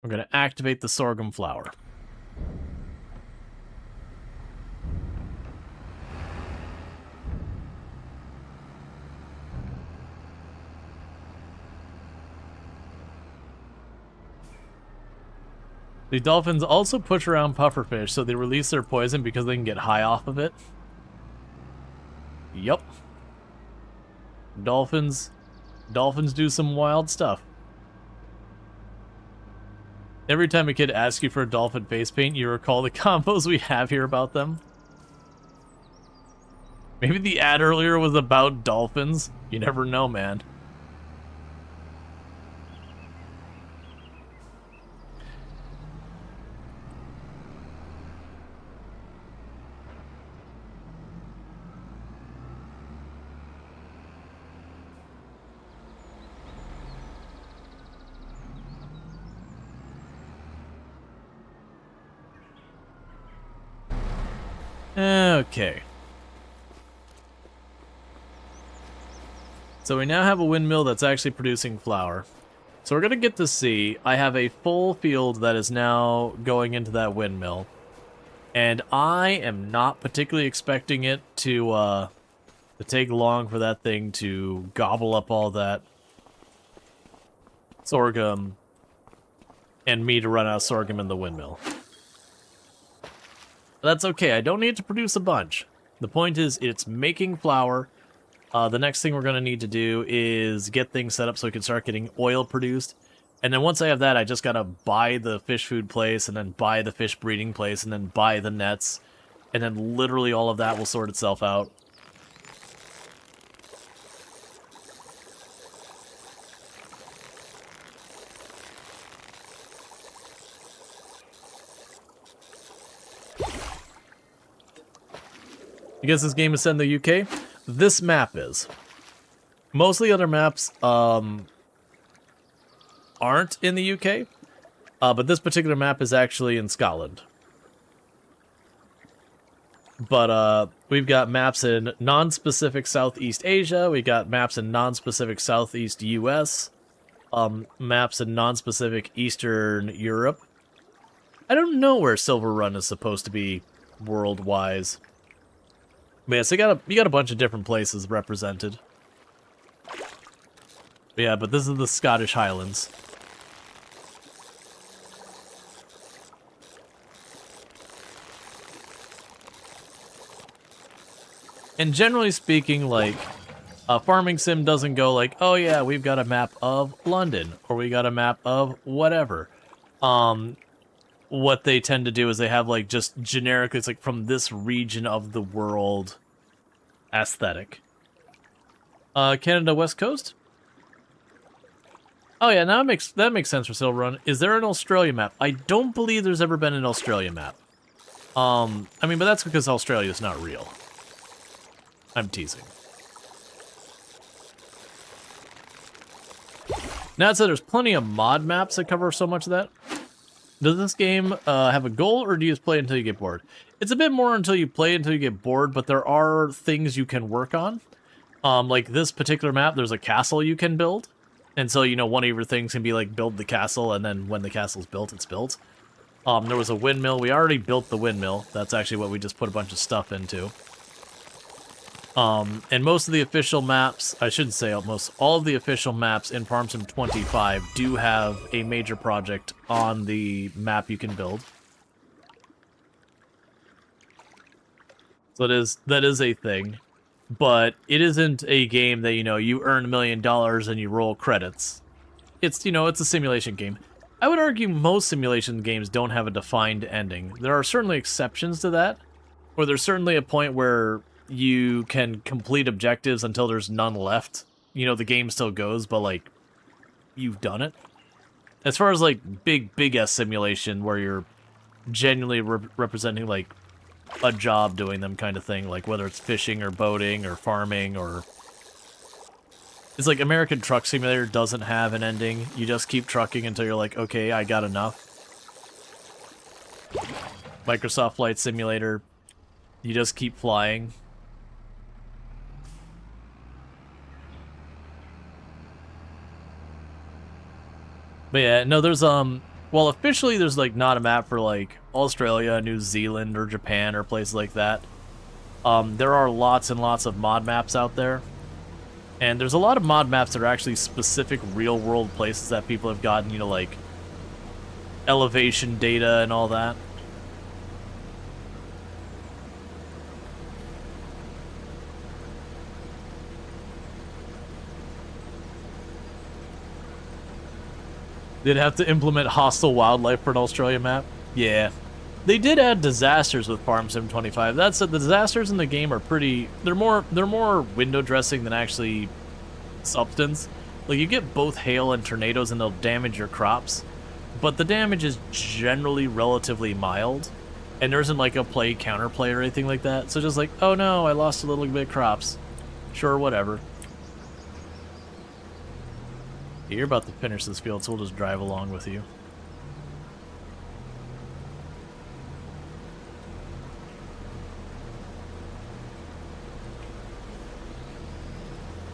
We're going to activate the sorghum flour. The dolphins also push around pufferfish, so they release their poison because they can get high off of it. Yup. Dolphins do some wild stuff. Every time a kid asks you for a dolphin face paint, you recall the combos we have here about them. Maybe the ad earlier was about dolphins. You never know, man. Okay. So we now have a windmill that's actually producing flour. So we're going to get to see, I have a full field that is now going into that windmill. And I am not particularly expecting it to to take long for that thing to gobble up all that sorghum and me to run out of sorghum in the windmill. That's okay, I don't need to produce a bunch. The point is, it's making flour. The next thing we're going to need to do is get things set up so we can start getting oil produced. And then once I have that, I just got to buy the fish food place, and then buy the fish breeding place, and then buy the nets. And then literally all of that will sort itself out. I guess this game is set in the UK. This map is. Most of the other maps aren't in the UK, but this particular map is actually in Scotland. But we've got maps in non-specific Southeast Asia, we got maps in non-specific Southeast US, maps in non-specific Eastern Europe. I don't know where Silver Run is supposed to be world-wise. But yeah, so you got a bunch of different places represented. But yeah, but this is the Scottish Highlands. And generally speaking, like, a farming sim doesn't go like, oh yeah, we've got a map of London, or we got a map of whatever. What they tend to do is they have, like, just generic, it's like from this region of the world aesthetic. Canada West Coast? Oh yeah, now that makes sense for Silver Run. Is there an Australia map? I don't believe there's ever been an Australia map. I mean, but that's because Australia is not real. I'm teasing. Now that said, there's plenty of mod maps that cover so much of that. Does this game have a goal, or do you just play until you get bored? It's a bit more until you play until you get bored, but there are things you can work on. Like this particular map, there's a castle you can build. And so, you know, one of your things can be like build the castle, and then when the castle's built, it's built. There was a windmill. We already built the windmill. That's actually what we just put a bunch of stuff into. And most of the official maps, I shouldn't say almost, all of the official maps in Farm Sim 25 do have a major project on the map you can build. So that is a thing. But it isn't a game that, you know, you earn $1 million and you roll credits. It's, you know, it's a simulation game. I would argue most simulation games don't have a defined ending. There are certainly exceptions to that, or there's certainly a point where you can complete objectives until there's none left. You know, the game still goes, but, like, you've done it. As far as, like, big-ass simulation where you're genuinely representing, like, a job doing them kind of thing, like whether it's fishing or boating or farming or... It's like American Truck Simulator doesn't have an ending. You just keep trucking until you're like, okay, I got enough. Microsoft Flight Simulator, you just keep flying. But yeah, no, there's, well, officially there's, like, not a map for, like, Australia, New Zealand, or Japan, or places like that. There are lots and lots of mod maps out there. And there's a lot of mod maps that are actually specific real-world places that people have gotten, you know, like, elevation data and all that. They'd have to implement hostile wildlife for an Australia map? Yeah. They did add disasters with Farm Sim 25. That said, the disasters in the game are pretty... They're more window dressing than actually substance. Like, you get both hail and tornadoes and they'll damage your crops. But the damage is generally relatively mild. And there isn't like a counterplay or anything like that. So just like, oh no, I lost a little bit of crops. Sure, whatever. You're about to finish this field, so we'll just drive along with you.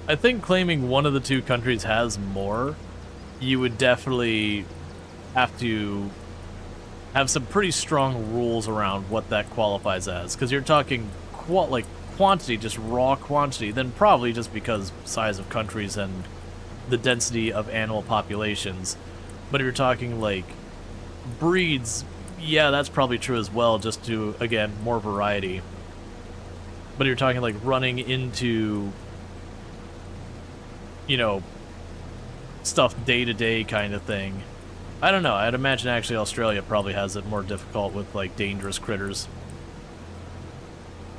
I think claiming one of the two countries has more, you would definitely have to have some pretty strong rules around what that qualifies as, because you're talking quantity, just raw quantity, then probably just because size of countries and the density of animal populations. But if you're talking like breeds, yeah, that's probably true as well, just to, again, more variety. But if you're talking like running into, you know, stuff day-to-day kind of thing, I don't know. I'd imagine actually Australia probably has it more difficult with like dangerous critters.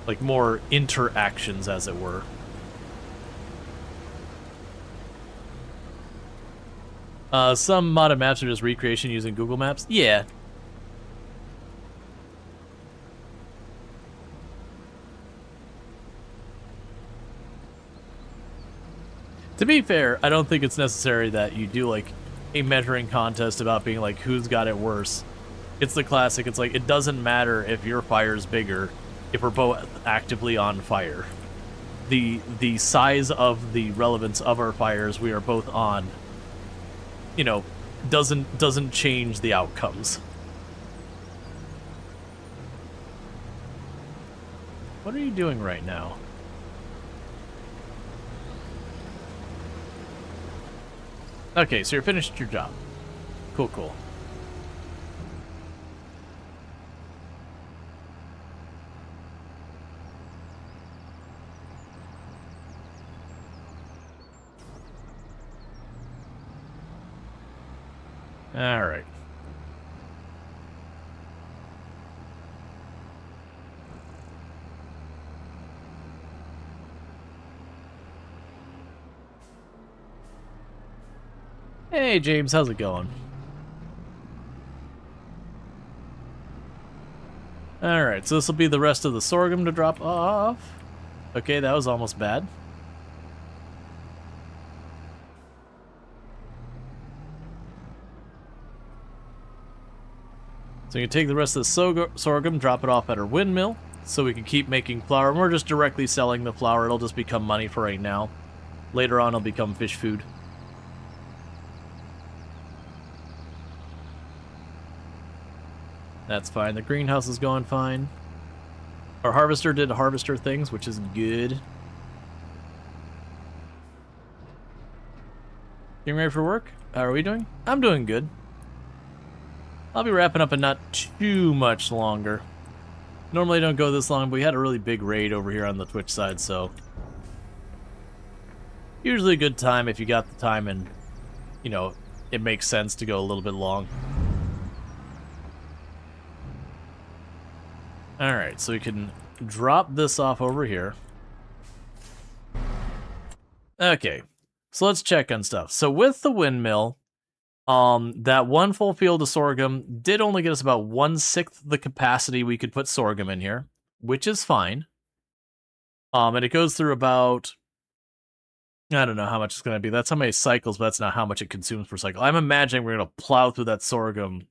Like more interactions, as it were. Some modded maps are just recreation using Google Maps. Yeah. To be fair, I don't think it's necessary that you do like a measuring contest about being like who's got it worse. It's the classic. It's like it doesn't matter if your fire's bigger if we're both actively on fire. The size of the relevance of our fires we are both on, you know, doesn't change the outcomes. What are you doing right now? Okay, so you're finished your job. Cool, cool. All right. Hey, James, how's it going? All right, so this will be the rest of the sorghum to drop off. Okay, that was almost bad. So you can take the rest of the sorghum, drop it off at our windmill, so we can keep making flour. And we're just directly selling the flour. It'll just become money for right now. Later on, it'll become fish food. That's fine. The greenhouse is going fine. Our harvester did harvester things, which is good. Getting ready for work? How are we doing? I'm doing good. I'll be wrapping up in not too much longer. Normally I don't go this long, but we had a really big raid over here on the Twitch side, so... usually a good time if you got the time and, you know, it makes sense to go a little bit long. Alright, so we can drop this off over here. Okay, so let's check on stuff. So with the windmill... that one full field of sorghum did only get us about 1/6 the capacity we could put sorghum in here, which is fine. And it goes through about, I don't know how much it's going to be. That's how many cycles, but that's not how much it consumes per cycle. I'm imagining we're going to plow through that sorghum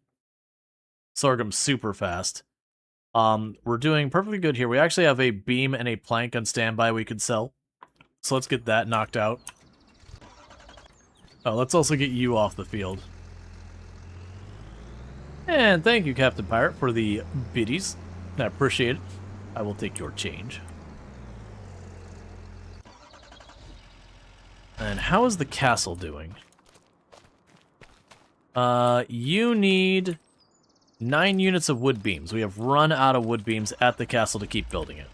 super fast. We're doing perfectly good here. We actually have a beam and a plank on standby we could sell. So let's get that knocked out. Oh, let's also get you off the field. And thank you, Captain Pirate, for the biddies. I appreciate it. I will take your change. And how is the castle doing? You need 9 units of wood beams. We have run out of wood beams at the castle to keep building it.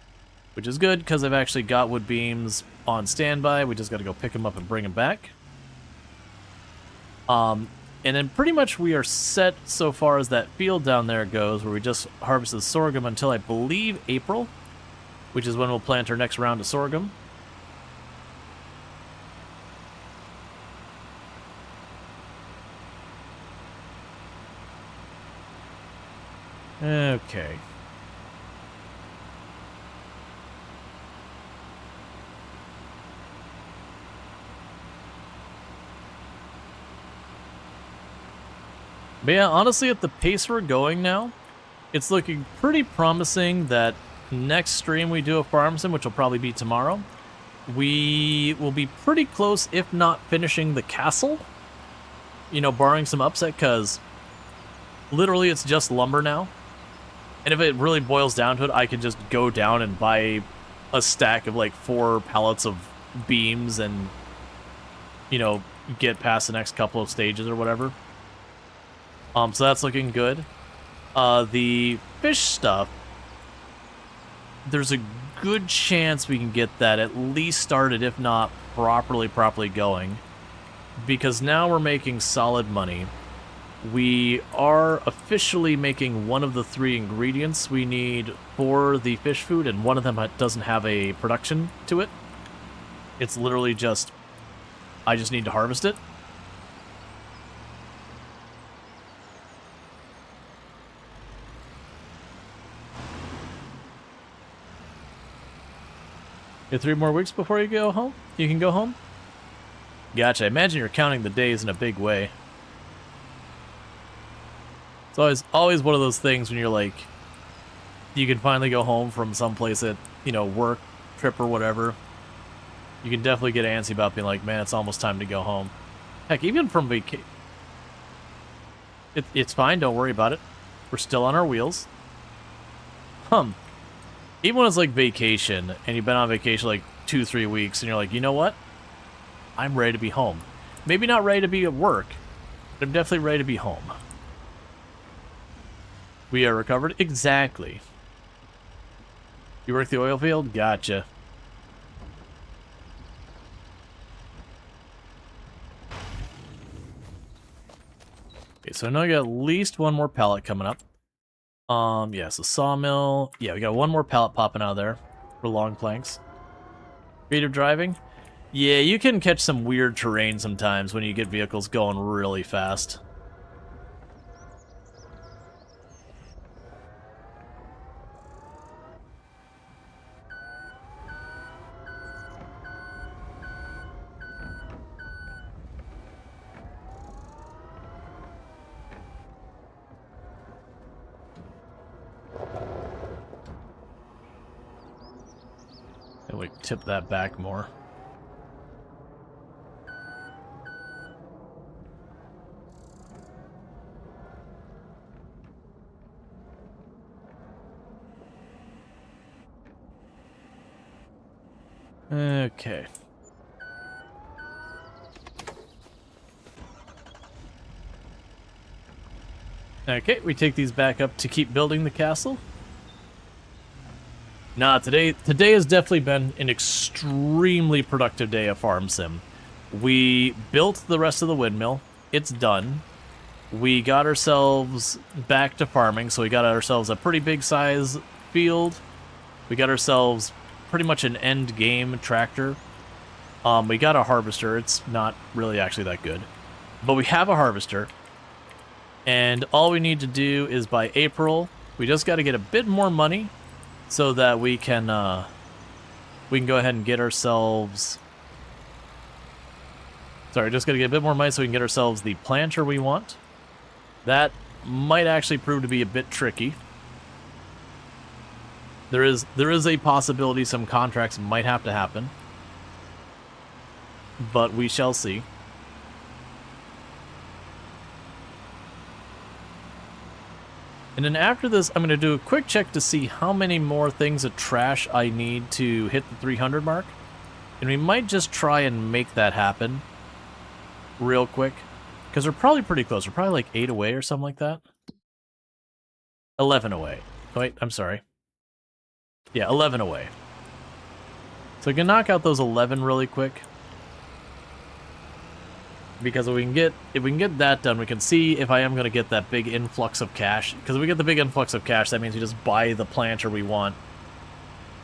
Which is good, because I've actually got wood beams on standby. We just got to go pick them up and bring them back. And then pretty much we are set so far as that field down there goes, where we just harvested sorghum until I believe April, which is when we'll plant our next round of sorghum. Okay. But yeah, honestly, at the pace we're going now, it's looking pretty promising that next stream we do a farm sim, which will probably be tomorrow, we will be pretty close, if not finishing the castle. You know, barring some upset, because literally it's just lumber now. And if it really boils down to it, I can just go down and buy a stack of like 4 pallets of beams and, you know, get past the next couple of stages or whatever. So that's looking good. The fish stuff, there's a good chance we can get that at least started, if not properly going, because now we're making solid money. We are officially making one of the 3 ingredients we need for the fish food, and one of them doesn't have a production to it. It's literally just, I just need to harvest it. You have 3 more weeks before you go home? You can go home? Gotcha. I imagine you're counting the days in a big way. It's always one of those things when you're like, you can finally go home from someplace at, you know, work, trip or whatever. You can definitely get antsy about being like, man, it's almost time to go home. Heck, even from vacation. It's fine, don't worry about it. We're still on our wheels. Even when it's like vacation, and you've been on vacation like 2-3 weeks, and you're like, you know what? I'm ready to be home. Maybe not ready to be at work, but I'm definitely ready to be home. We are recovered? Exactly. You work the oil field? Gotcha. Okay, so I know I got at least one more pallet coming up. Yeah, so sawmill. Yeah, we got one more pallet popping out of there for long planks. Creative driving? Yeah, you can catch some weird terrain sometimes when you get vehicles going really fast. And we tip that back more. Okay. Okay, we take these back up to keep building the castle. Nah, today has definitely been an extremely productive day of Farm Sim. We built the rest of the windmill. It's done. We got ourselves back to farming, so we got ourselves a pretty big size field. We got ourselves pretty much an end game tractor. We got a harvester. It's not really actually that good, but we have a harvester. And all we need to do is by April, we just got to get a bit more money so that we can go ahead and get ourselves... Sorry, just got to get a bit more money so we can get ourselves the planter we want. That might actually prove to be a bit tricky. There is a possibility some contracts might have to happen, but we shall see. And then after this, I'm going to do a quick check to see how many more things of trash I need to hit the 300 mark. And we might just try and make that happen real quick, because we're probably pretty close. We're probably like 8 away or something like that. 11 away. Wait, I'm sorry. Yeah, 11 away. So we can knock out those 11 really quick. Because if we can get that done, we can see if I am going to get that big influx of cash. Because if we get the big influx of cash, that means we just buy the planter we want,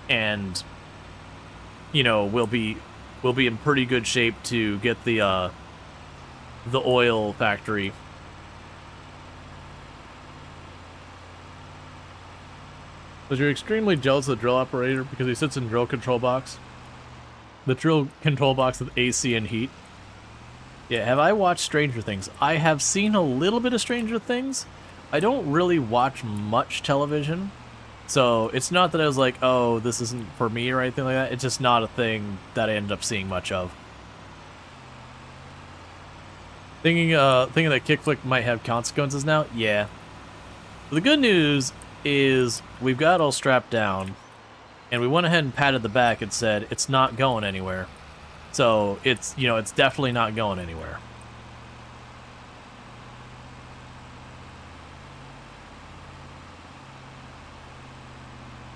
and you know we'll be in pretty good shape to get the oil factory. But you're extremely jealous of the drill operator because he sits in drill control box. The drill control box with AC and heat. Yeah, have I watched Stranger Things? I have seen a little bit of Stranger Things. I don't really watch much television. So it's not that I was like, oh, this isn't for me or anything like that. It's just not a thing that I ended up seeing much of. Thinking that kickflip might have consequences now? Yeah. But the good news is we've got all strapped down. And we went ahead and patted the back and said, it's not going anywhere. So it's, you know, it's definitely not going anywhere.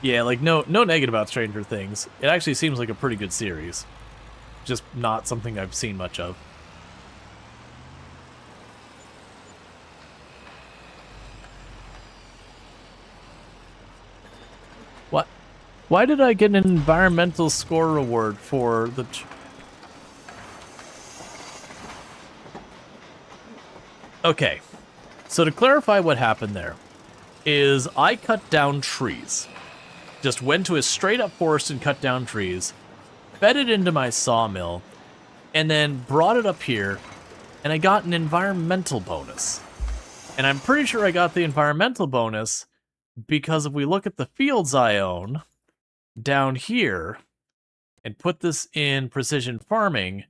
Yeah, like, no negative about Stranger Things. It actually seems like a pretty good series. Just not something I've seen much of. What? Why did I get an environmental score reward for the... Okay, so to clarify what happened there, is I cut down trees. Just went to a straight up forest and cut down trees, fed it into my sawmill, and then brought it up here, and I got an environmental bonus. And I'm pretty sure I got the environmental bonus because if we look at the fields I own down here and put this in precision farming,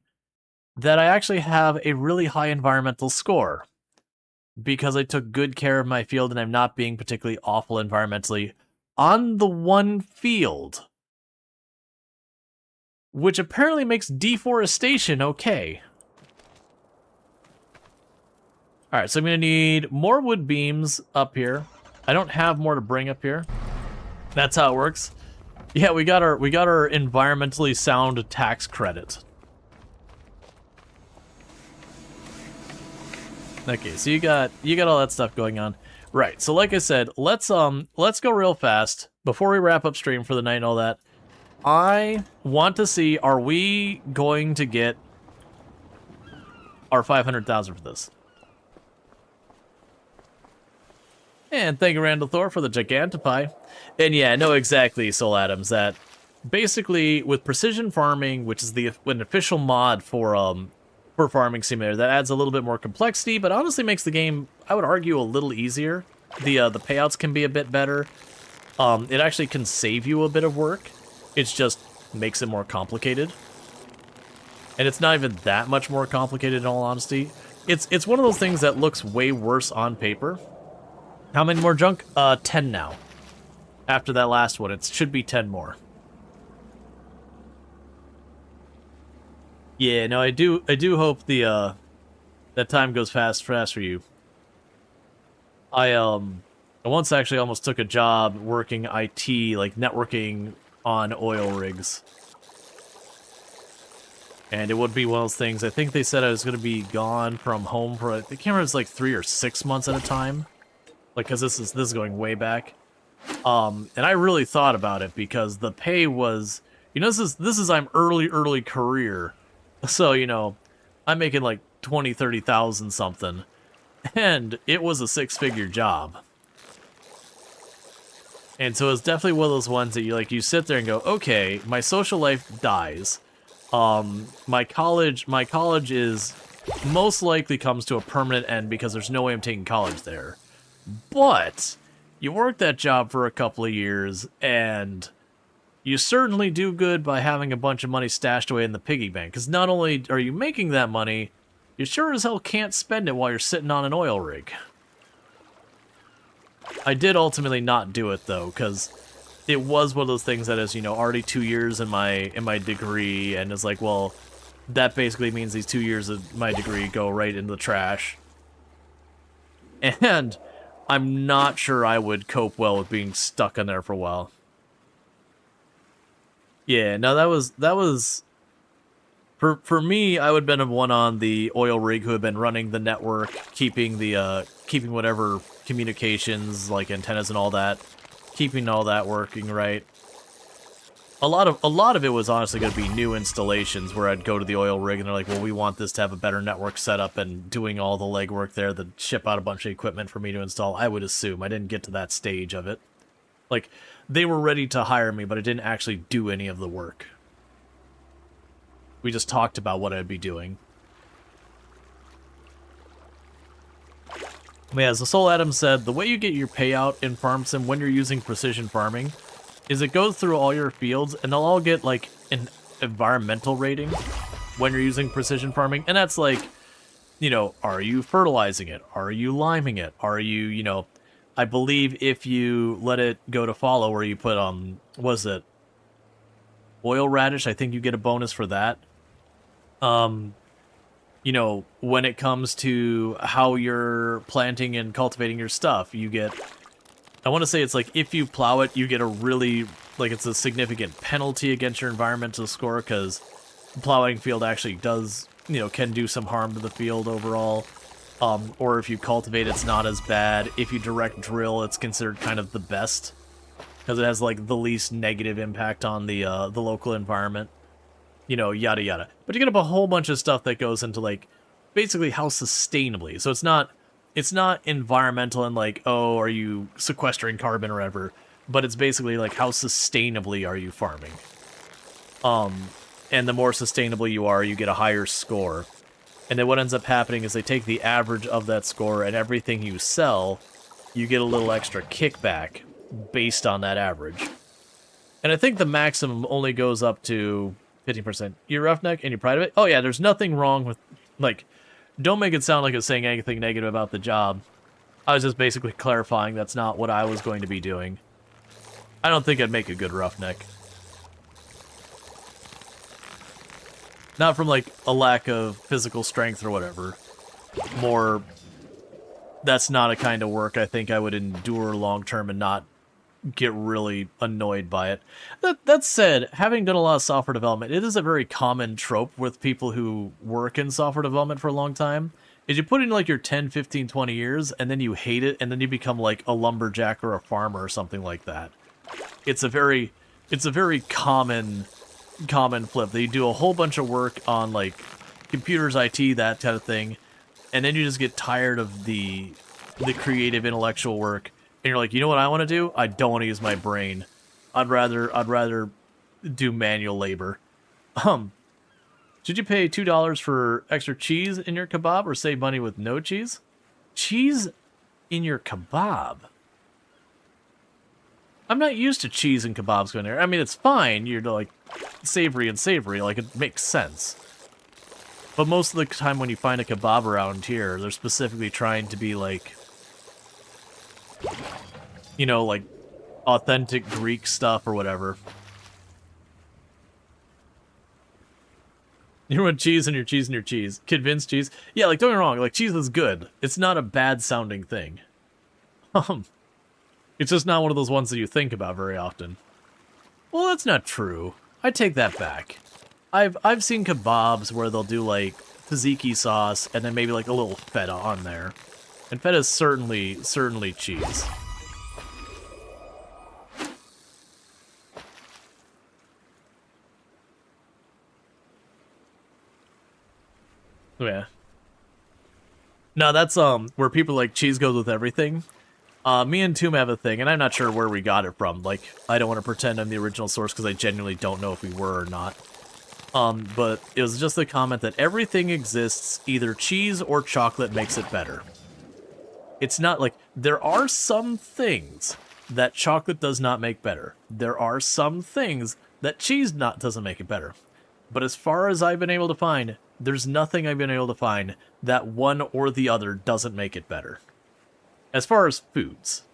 that I actually have a really high environmental score because I took good care of my field and I'm not being particularly awful environmentally on the one field, which apparently makes deforestation okay. Alright, so I'm going to need more wood beams up here. I don't have more to bring up here. That's how it works. Yeah, we got our environmentally sound tax credit. Okay, so you got all that stuff going on. Right, so like I said, let's go real fast before we wrap up stream for the night and all that. I want to see, are we going to get our 500,000 for this? And thank you, Randall Thor, for the Gigantipie. And yeah, no, exactly, Soul Adams, that basically with precision farming, which is an official mod for Farming Simulator, that adds a little bit more complexity, but honestly makes the game, I would argue, a little easier. The payouts can be a bit better. It actually can save you a bit of work. It just makes it more complicated. And it's not even that much more complicated, in all honesty. It's one of those things that looks way worse on paper. How many more junk? 10 now. After that last one, it should be 10 more. Yeah, no, I do hope that time goes fast for you. I once actually almost took a job working IT, like networking on oil rigs. And it would be one of those things, I think they said I was going to be gone from home for, I can't remember, it's like 3 or 6 months at a time. Like, because this is going way back. And I really thought about it because the pay was, you know, this is I'm early career. So, you know, I'm making like 20, 30,000 something. And it was a 6-figure job. And so it's definitely one of those ones that you sit there and go, okay, my social life dies. My college is most likely comes to a permanent end because there's no way I'm taking college there. But you work that job for a couple of years, and you certainly do good by having a bunch of money stashed away in the piggy bank. Because not only are you making that money, you sure as hell can't spend it while you're sitting on an oil rig. I did ultimately not do it, though, because it was one of those things that is, you know, already 2 years in my degree, and it's like, well, that basically means these 2 years of my degree go right into the trash. And I'm not sure I would cope well with being stuck in there for a while. Yeah, no, that was for me, I would have been one on the oil rig who had been running the network, keeping whatever communications, like antennas and all that, keeping all that working right. A lot of it was honestly going to be new installations where I'd go to the oil rig and they're like, well, we want this to have a better network setup, and doing all the legwork there, that ship out a bunch of equipment for me to install. I would assume I didn't get to that stage of it. Like, they were ready to hire me, but I didn't actually do any of the work. We just talked about what I'd be doing. Yeah, as the Soul Adam said, the way you get your payout in Farm Sim when you're using precision farming is it goes through all your fields, and they'll all get, like, an environmental rating when you're using precision farming. And that's like, you know, are you fertilizing it? Are you liming it? Are you, you know, I believe if you let it go to follow, where you put, was it oil radish, I think you get a bonus for that. You know, when it comes to how you're planting and cultivating your stuff, you get, I want to say it's like if you plow it, you get a really, like it's a significant penalty against your environmental score, because plowing field actually does, you know, can do some harm to the field overall. Or if you cultivate, it's not as bad. If you direct drill, it's considered kind of the best, because it has like the least negative impact on the local environment. You know, yada yada. But you get up a whole bunch of stuff that goes into like basically how sustainably. So it's not environmental and like, oh, are you sequestering carbon or whatever, but it's basically like how sustainably are you farming. And the more sustainable you are, you get a higher score. And then what ends up happening is they take the average of that score, and everything you sell, you get a little extra kickback based on that average. And I think the maximum only goes up to 15%. You're roughneck and you're proud of it? Oh yeah, there's nothing wrong with, like, don't make it sound like it's saying anything negative about the job. I was just basically clarifying that's not what I was going to be doing. I don't think I'd make a good roughneck. Not from, like, a lack of physical strength or whatever. More, that's not a kind of work I think I would endure long-term and not get really annoyed by it. That said, having done a lot of software development, it is a very common trope with people who work in software development for a long time, is you put in, like, your 10, 15, 20 years, and then you hate it, and then you become, like, a lumberjack or a farmer or something like that. It's a very common flip. They do a whole bunch of work on, like, computers, IT, that kind of thing, and then you just get tired of the creative intellectual work, and you're like, you know what I want to do? I don't want to use my brain. I'd rather do manual labor. Should you pay $2 for extra cheese in your kebab or save money with no cheese? Cheese in your kebab? I'm not used to cheese and kebabs going there. I mean, it's fine. You're like savory and savory. Like, it makes sense. But most of the time when you find a kebab around here, they're specifically trying to be like, you know, like authentic Greek stuff or whatever. You want cheese and your cheese and your cheese. Convinced cheese. Yeah, like, don't get me wrong. Like, cheese is good. It's not a bad sounding thing. It's just not one of those ones that you think about very often. Well, that's not true. I take that back. I've seen kebabs where they'll do like tzatziki sauce and then maybe like a little feta on there. And feta is certainly cheese. Yeah. No, that's where people like cheese goes with everything. Me and Toom have a thing, and I'm not sure where we got it from. Like, I don't want to pretend I'm the original source because I genuinely don't know if we were or not. But it was just the comment that everything exists, either cheese or chocolate makes it better. It's not like, there are some things that chocolate does not make better. There are some things that cheese doesn't make it better. But as far as I've been able to find, there's nothing I've been able to find that one or the other doesn't make it better. As far as foods.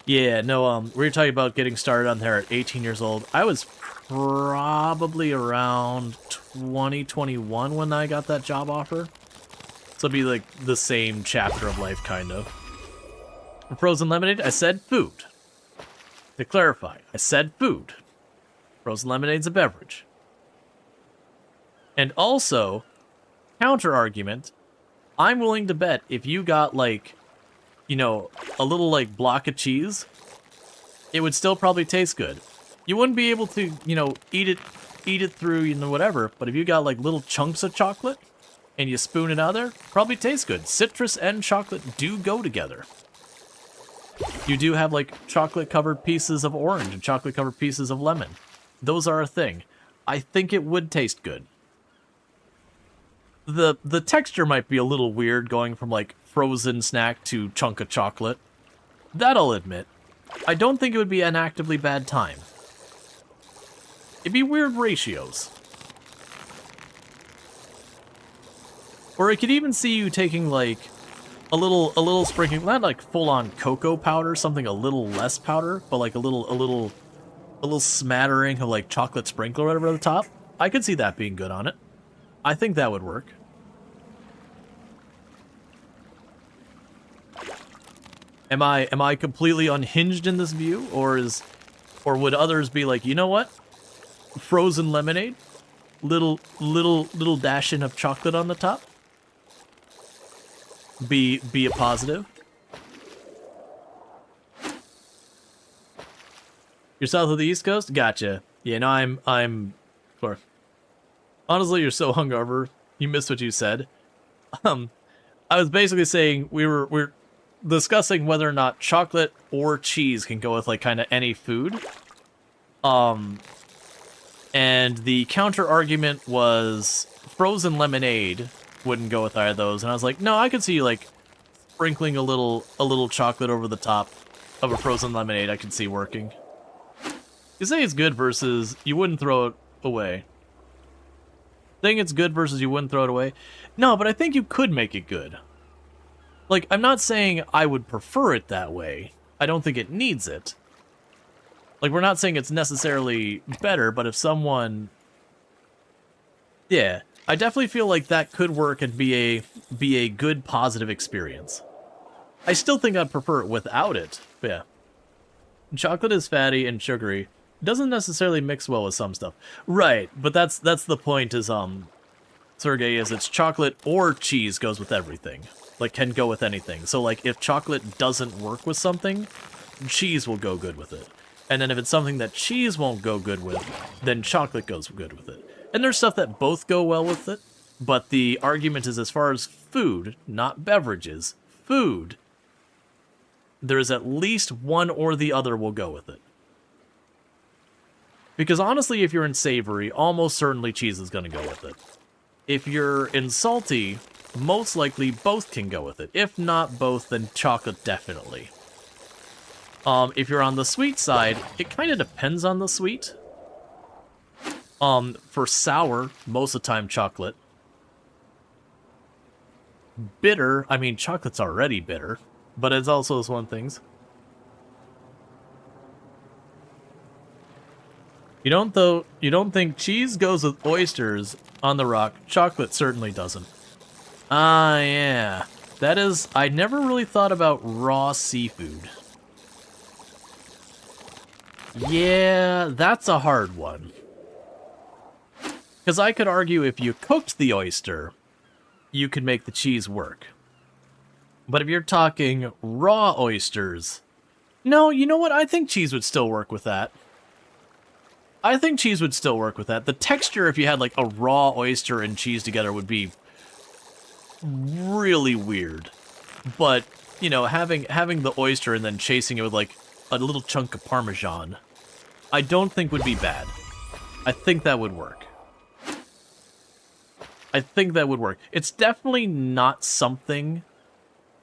Yeah, no, we were talking about getting started on there at 18 years old. I was probably around 2021 when I got that job offer. So it'd be like the same chapter of life, kind of. For frozen lemonade, I said food. To clarify, I said food. Frozen lemonade's a beverage. And also, counter argument, I'm willing to bet if you got like, you know, a little like block of cheese, it would still probably taste good. You wouldn't be able to, you know, eat it through, you know, whatever, but if you got like little chunks of chocolate and you spoon it out there, probably tastes good. Citrus and chocolate do go together. You do have like chocolate covered pieces of orange and chocolate covered pieces of lemon. Those are a thing. I think it would taste good. The texture might be a little weird going from like frozen snack to chunk of chocolate. That I'll admit. I don't think it would be an actively bad time. It'd be weird ratios. Or I could even see you taking like little sprinkling, not like full on cocoa powder, something a little less powder, but like a little smattering of like chocolate sprinkle right over the top. I could see that being good on it. I think that would work. Am I completely unhinged in this view, or would others be like, you know what? Frozen lemonade, little dashing of chocolate on the top. Be a positive. You're south of the East Coast? Gotcha. Yeah, no, I'm or honestly, you're so hungover, you missed what you said. I was basically saying we're discussing whether or not chocolate or cheese can go with like kind of any food. And the counter argument was frozen lemonade wouldn't go with either of those, and I was like, no, I could see like sprinkling a little chocolate over the top of a frozen lemonade. I could see working. You say it's good versus you wouldn't throw it away. Saying it's good versus you wouldn't throw it away. No, but I think you could make it good. Like, I'm not saying I would prefer it that way. I don't think it needs it. Like, we're not saying it's necessarily better, but if someone... Yeah, I definitely feel like that could work and be a good, positive experience. I still think I'd prefer it without it, but yeah. Chocolate is fatty and sugary. Doesn't necessarily mix well with some stuff. Right, but that's the point is, Storge, is it's chocolate or cheese goes with everything. Like, can go with anything. So, like, if chocolate doesn't work with something, cheese will go good with it. And then if it's something that cheese won't go good with, then chocolate goes good with it. And there's stuff that both go well with it, but the argument is as far as food, not beverages, food, there's at least one or the other will go with it. Because honestly, if you're in savory, almost certainly cheese is going to go with it. If you're in salty, most likely both can go with it. If not both, then chocolate definitely. If you're on the sweet side, it kind of depends on the sweet. For sour, most of the time chocolate. Bitter, I mean, chocolate's already bitter, but it's also one of things. You don't think cheese goes with oysters on the rock? Chocolate certainly doesn't. Ah, yeah. That is, I never really thought about raw seafood. Yeah, that's a hard one. Because I could argue if you cooked the oyster, you could make the cheese work. But if you're talking raw oysters, no, you know what? I think cheese would still work with that. I think cheese would still work with that. The texture, if you had like a raw oyster and cheese together, would be really weird. But, you know, having the oyster and then chasing it with like a little chunk of Parmesan, I don't think would be bad. I think that would work. I think that would work. It's definitely not something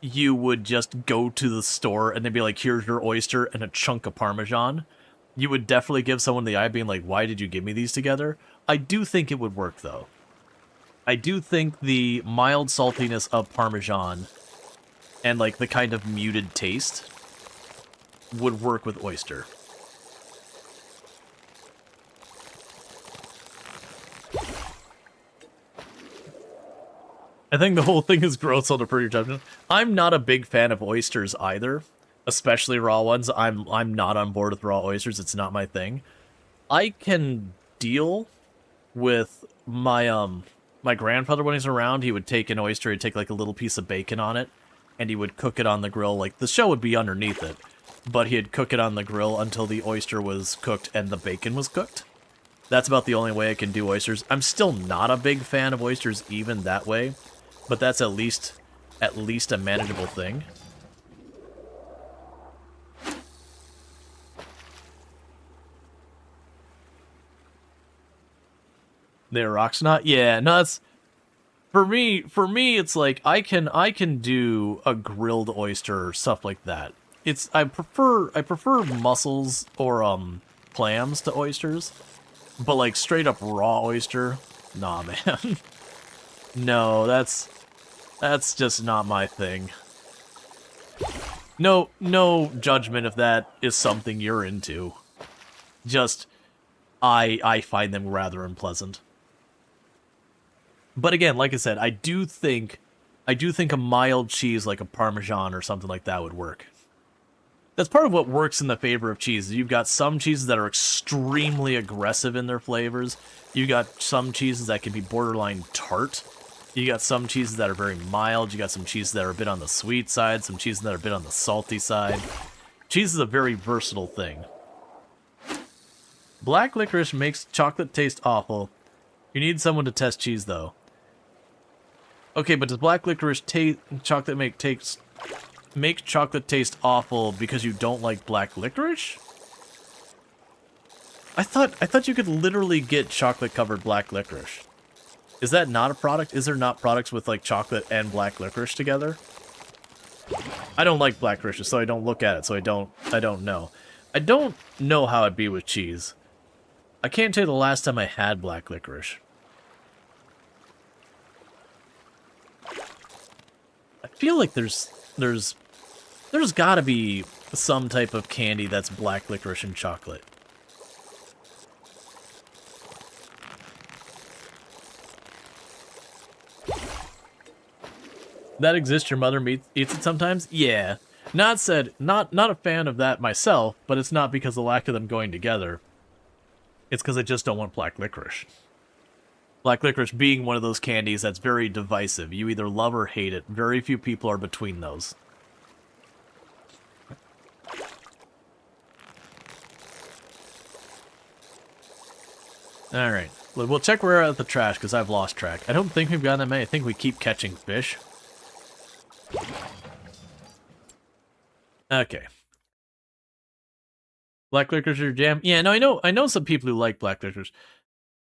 you would just go to the store and they'd be like, here's your oyster and a chunk of Parmesan. You would definitely give someone the eye being like, why did you give me these together? I do think it would work, though. I do think the mild saltiness of Parmesan and, like, the kind of muted taste would work with oyster. I think the whole thing is gross on a pretty judgment. I'm not a big fan of oysters either, especially raw ones. I'm not on board with raw oysters. It's not my thing. I can deal with my my grandfather when he's around. He would take an oyster, he'd take like a little piece of bacon on it, and he would cook it on the grill. Like the shell would be underneath it, but he'd cook it on the grill until the oyster was cooked and the bacon was cooked. That's about the only way I can do oysters. I'm still not a big fan of oysters even that way. But that's at least a manageable thing. They're rocks not? Yeah, no, that's for me it's like I can do a grilled oyster or stuff like that. I prefer mussels or clams to oysters. But like straight up raw oyster? Nah, man. No, that's just not my thing. No judgment if that is something you're into. Just, I find them rather unpleasant. But again, like I said, I do think a mild cheese like a Parmesan or something like that would work. That's part of what works in the favor of cheese. You've got some cheeses that are extremely aggressive in their flavors. You got some cheeses that can be borderline tart. You got some cheeses that are very mild. You got some cheeses that are a bit on the sweet side. Some cheeses that are a bit on the salty side. Cheese is a very versatile thing. Black licorice makes chocolate taste awful. You need someone to test cheese, though. Okay, but does black licorice chocolate make chocolate taste awful because you don't like black licorice? I thought you could literally get chocolate-covered black licorice. Is that not a product? Is there not products with like chocolate and black licorice together? I don't like black licorice, so I don't look at it, so I don't know. I don't know how it'd be with cheese. I can't tell you the last time I had black licorice. I feel like there's gotta be some type of candy that's black licorice and chocolate. That exists, your mother eats it sometimes? Yeah. Not a fan of that myself, but it's not because of the lack of them going together. It's because I just don't want black licorice. Black licorice being one of those candies that's very divisive. You either love or hate it. Very few people are between those. Alright. We'll check where we're at the trash, because I've lost track. I don't think we've gotten that many. I think we keep catching fish. Okay. Black licorice or jam? Yeah, no, I know some people who like black licorice.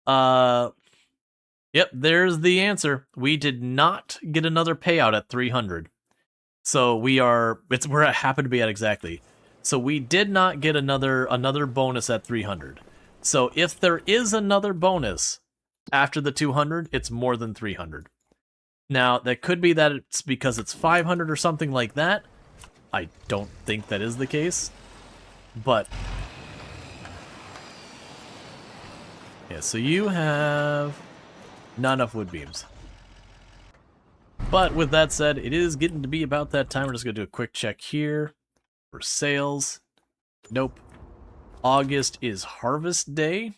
Yep, there's the answer. We did not get another payout at 300. So we're happen to be at exactly. So we did not get another bonus at 300. So if there is another bonus after the 200, it's more than 300. Now, that could be that it's because it's 500 or something like that. I don't think that is the case. But yeah, so you have not enough wood beams. But with that said, it is getting to be about that time. We're just going to do a quick check here for sales. Nope. August is harvest day.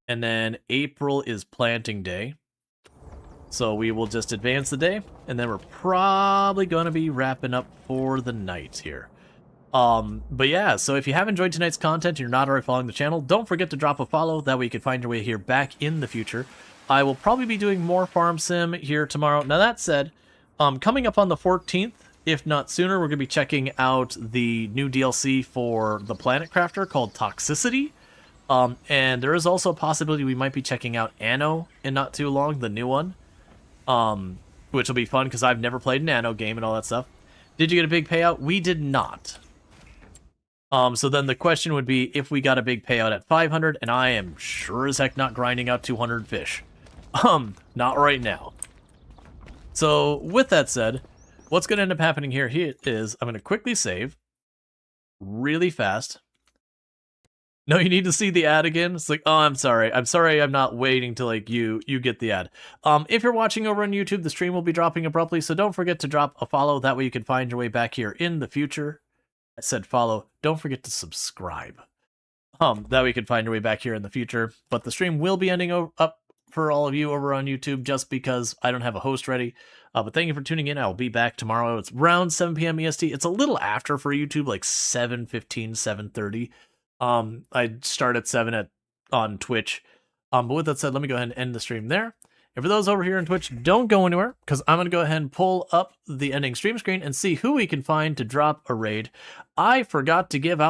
And then April is planting day. So we will just advance the day. And then we're probably going to be wrapping up for the night here. But yeah, so if you have enjoyed tonight's content and you're not already following the channel, don't forget to drop a follow. That way you can find your way here back in the future. I will probably be doing more Farm Sim here tomorrow. Now that said, coming up on the 14th, if not sooner, we're going to be checking out the new DLC for the Planet Crafter called Toxicity. And there is also a possibility we might be checking out Anno in not too long, the new one. Which will be fun because I've never played an Anno game and all that stuff. Did you get a big payout? We did not. So then the question would be if we got a big payout at 500, and I am sure as heck not grinding out 200 fish. Not right now. So with that said, what's going to end up happening here is I'm going to quickly save really fast. No, you need to see the ad again. It's like, oh, I'm sorry. I'm not waiting till like you get the ad. If you're watching over on YouTube, the stream will be dropping abruptly, so don't forget to drop a follow. That way you can find your way back here in the future. I said follow. Don't forget to subscribe. That way you can find your way back here in the future. But the stream will be ending up for all of you over on YouTube just because I don't have a host ready. But thank you for tuning in. I'll be back tomorrow. It's around 7 p.m. EST. It's a little after for YouTube, like 7:15, 7:30. I start at 7 on Twitch. But with that said, let me go ahead and end the stream there. And for those over here on Twitch, don't go anywhere, because I'm going to go ahead and pull up the ending stream screen and see who we can find to drop a raid. I forgot to give out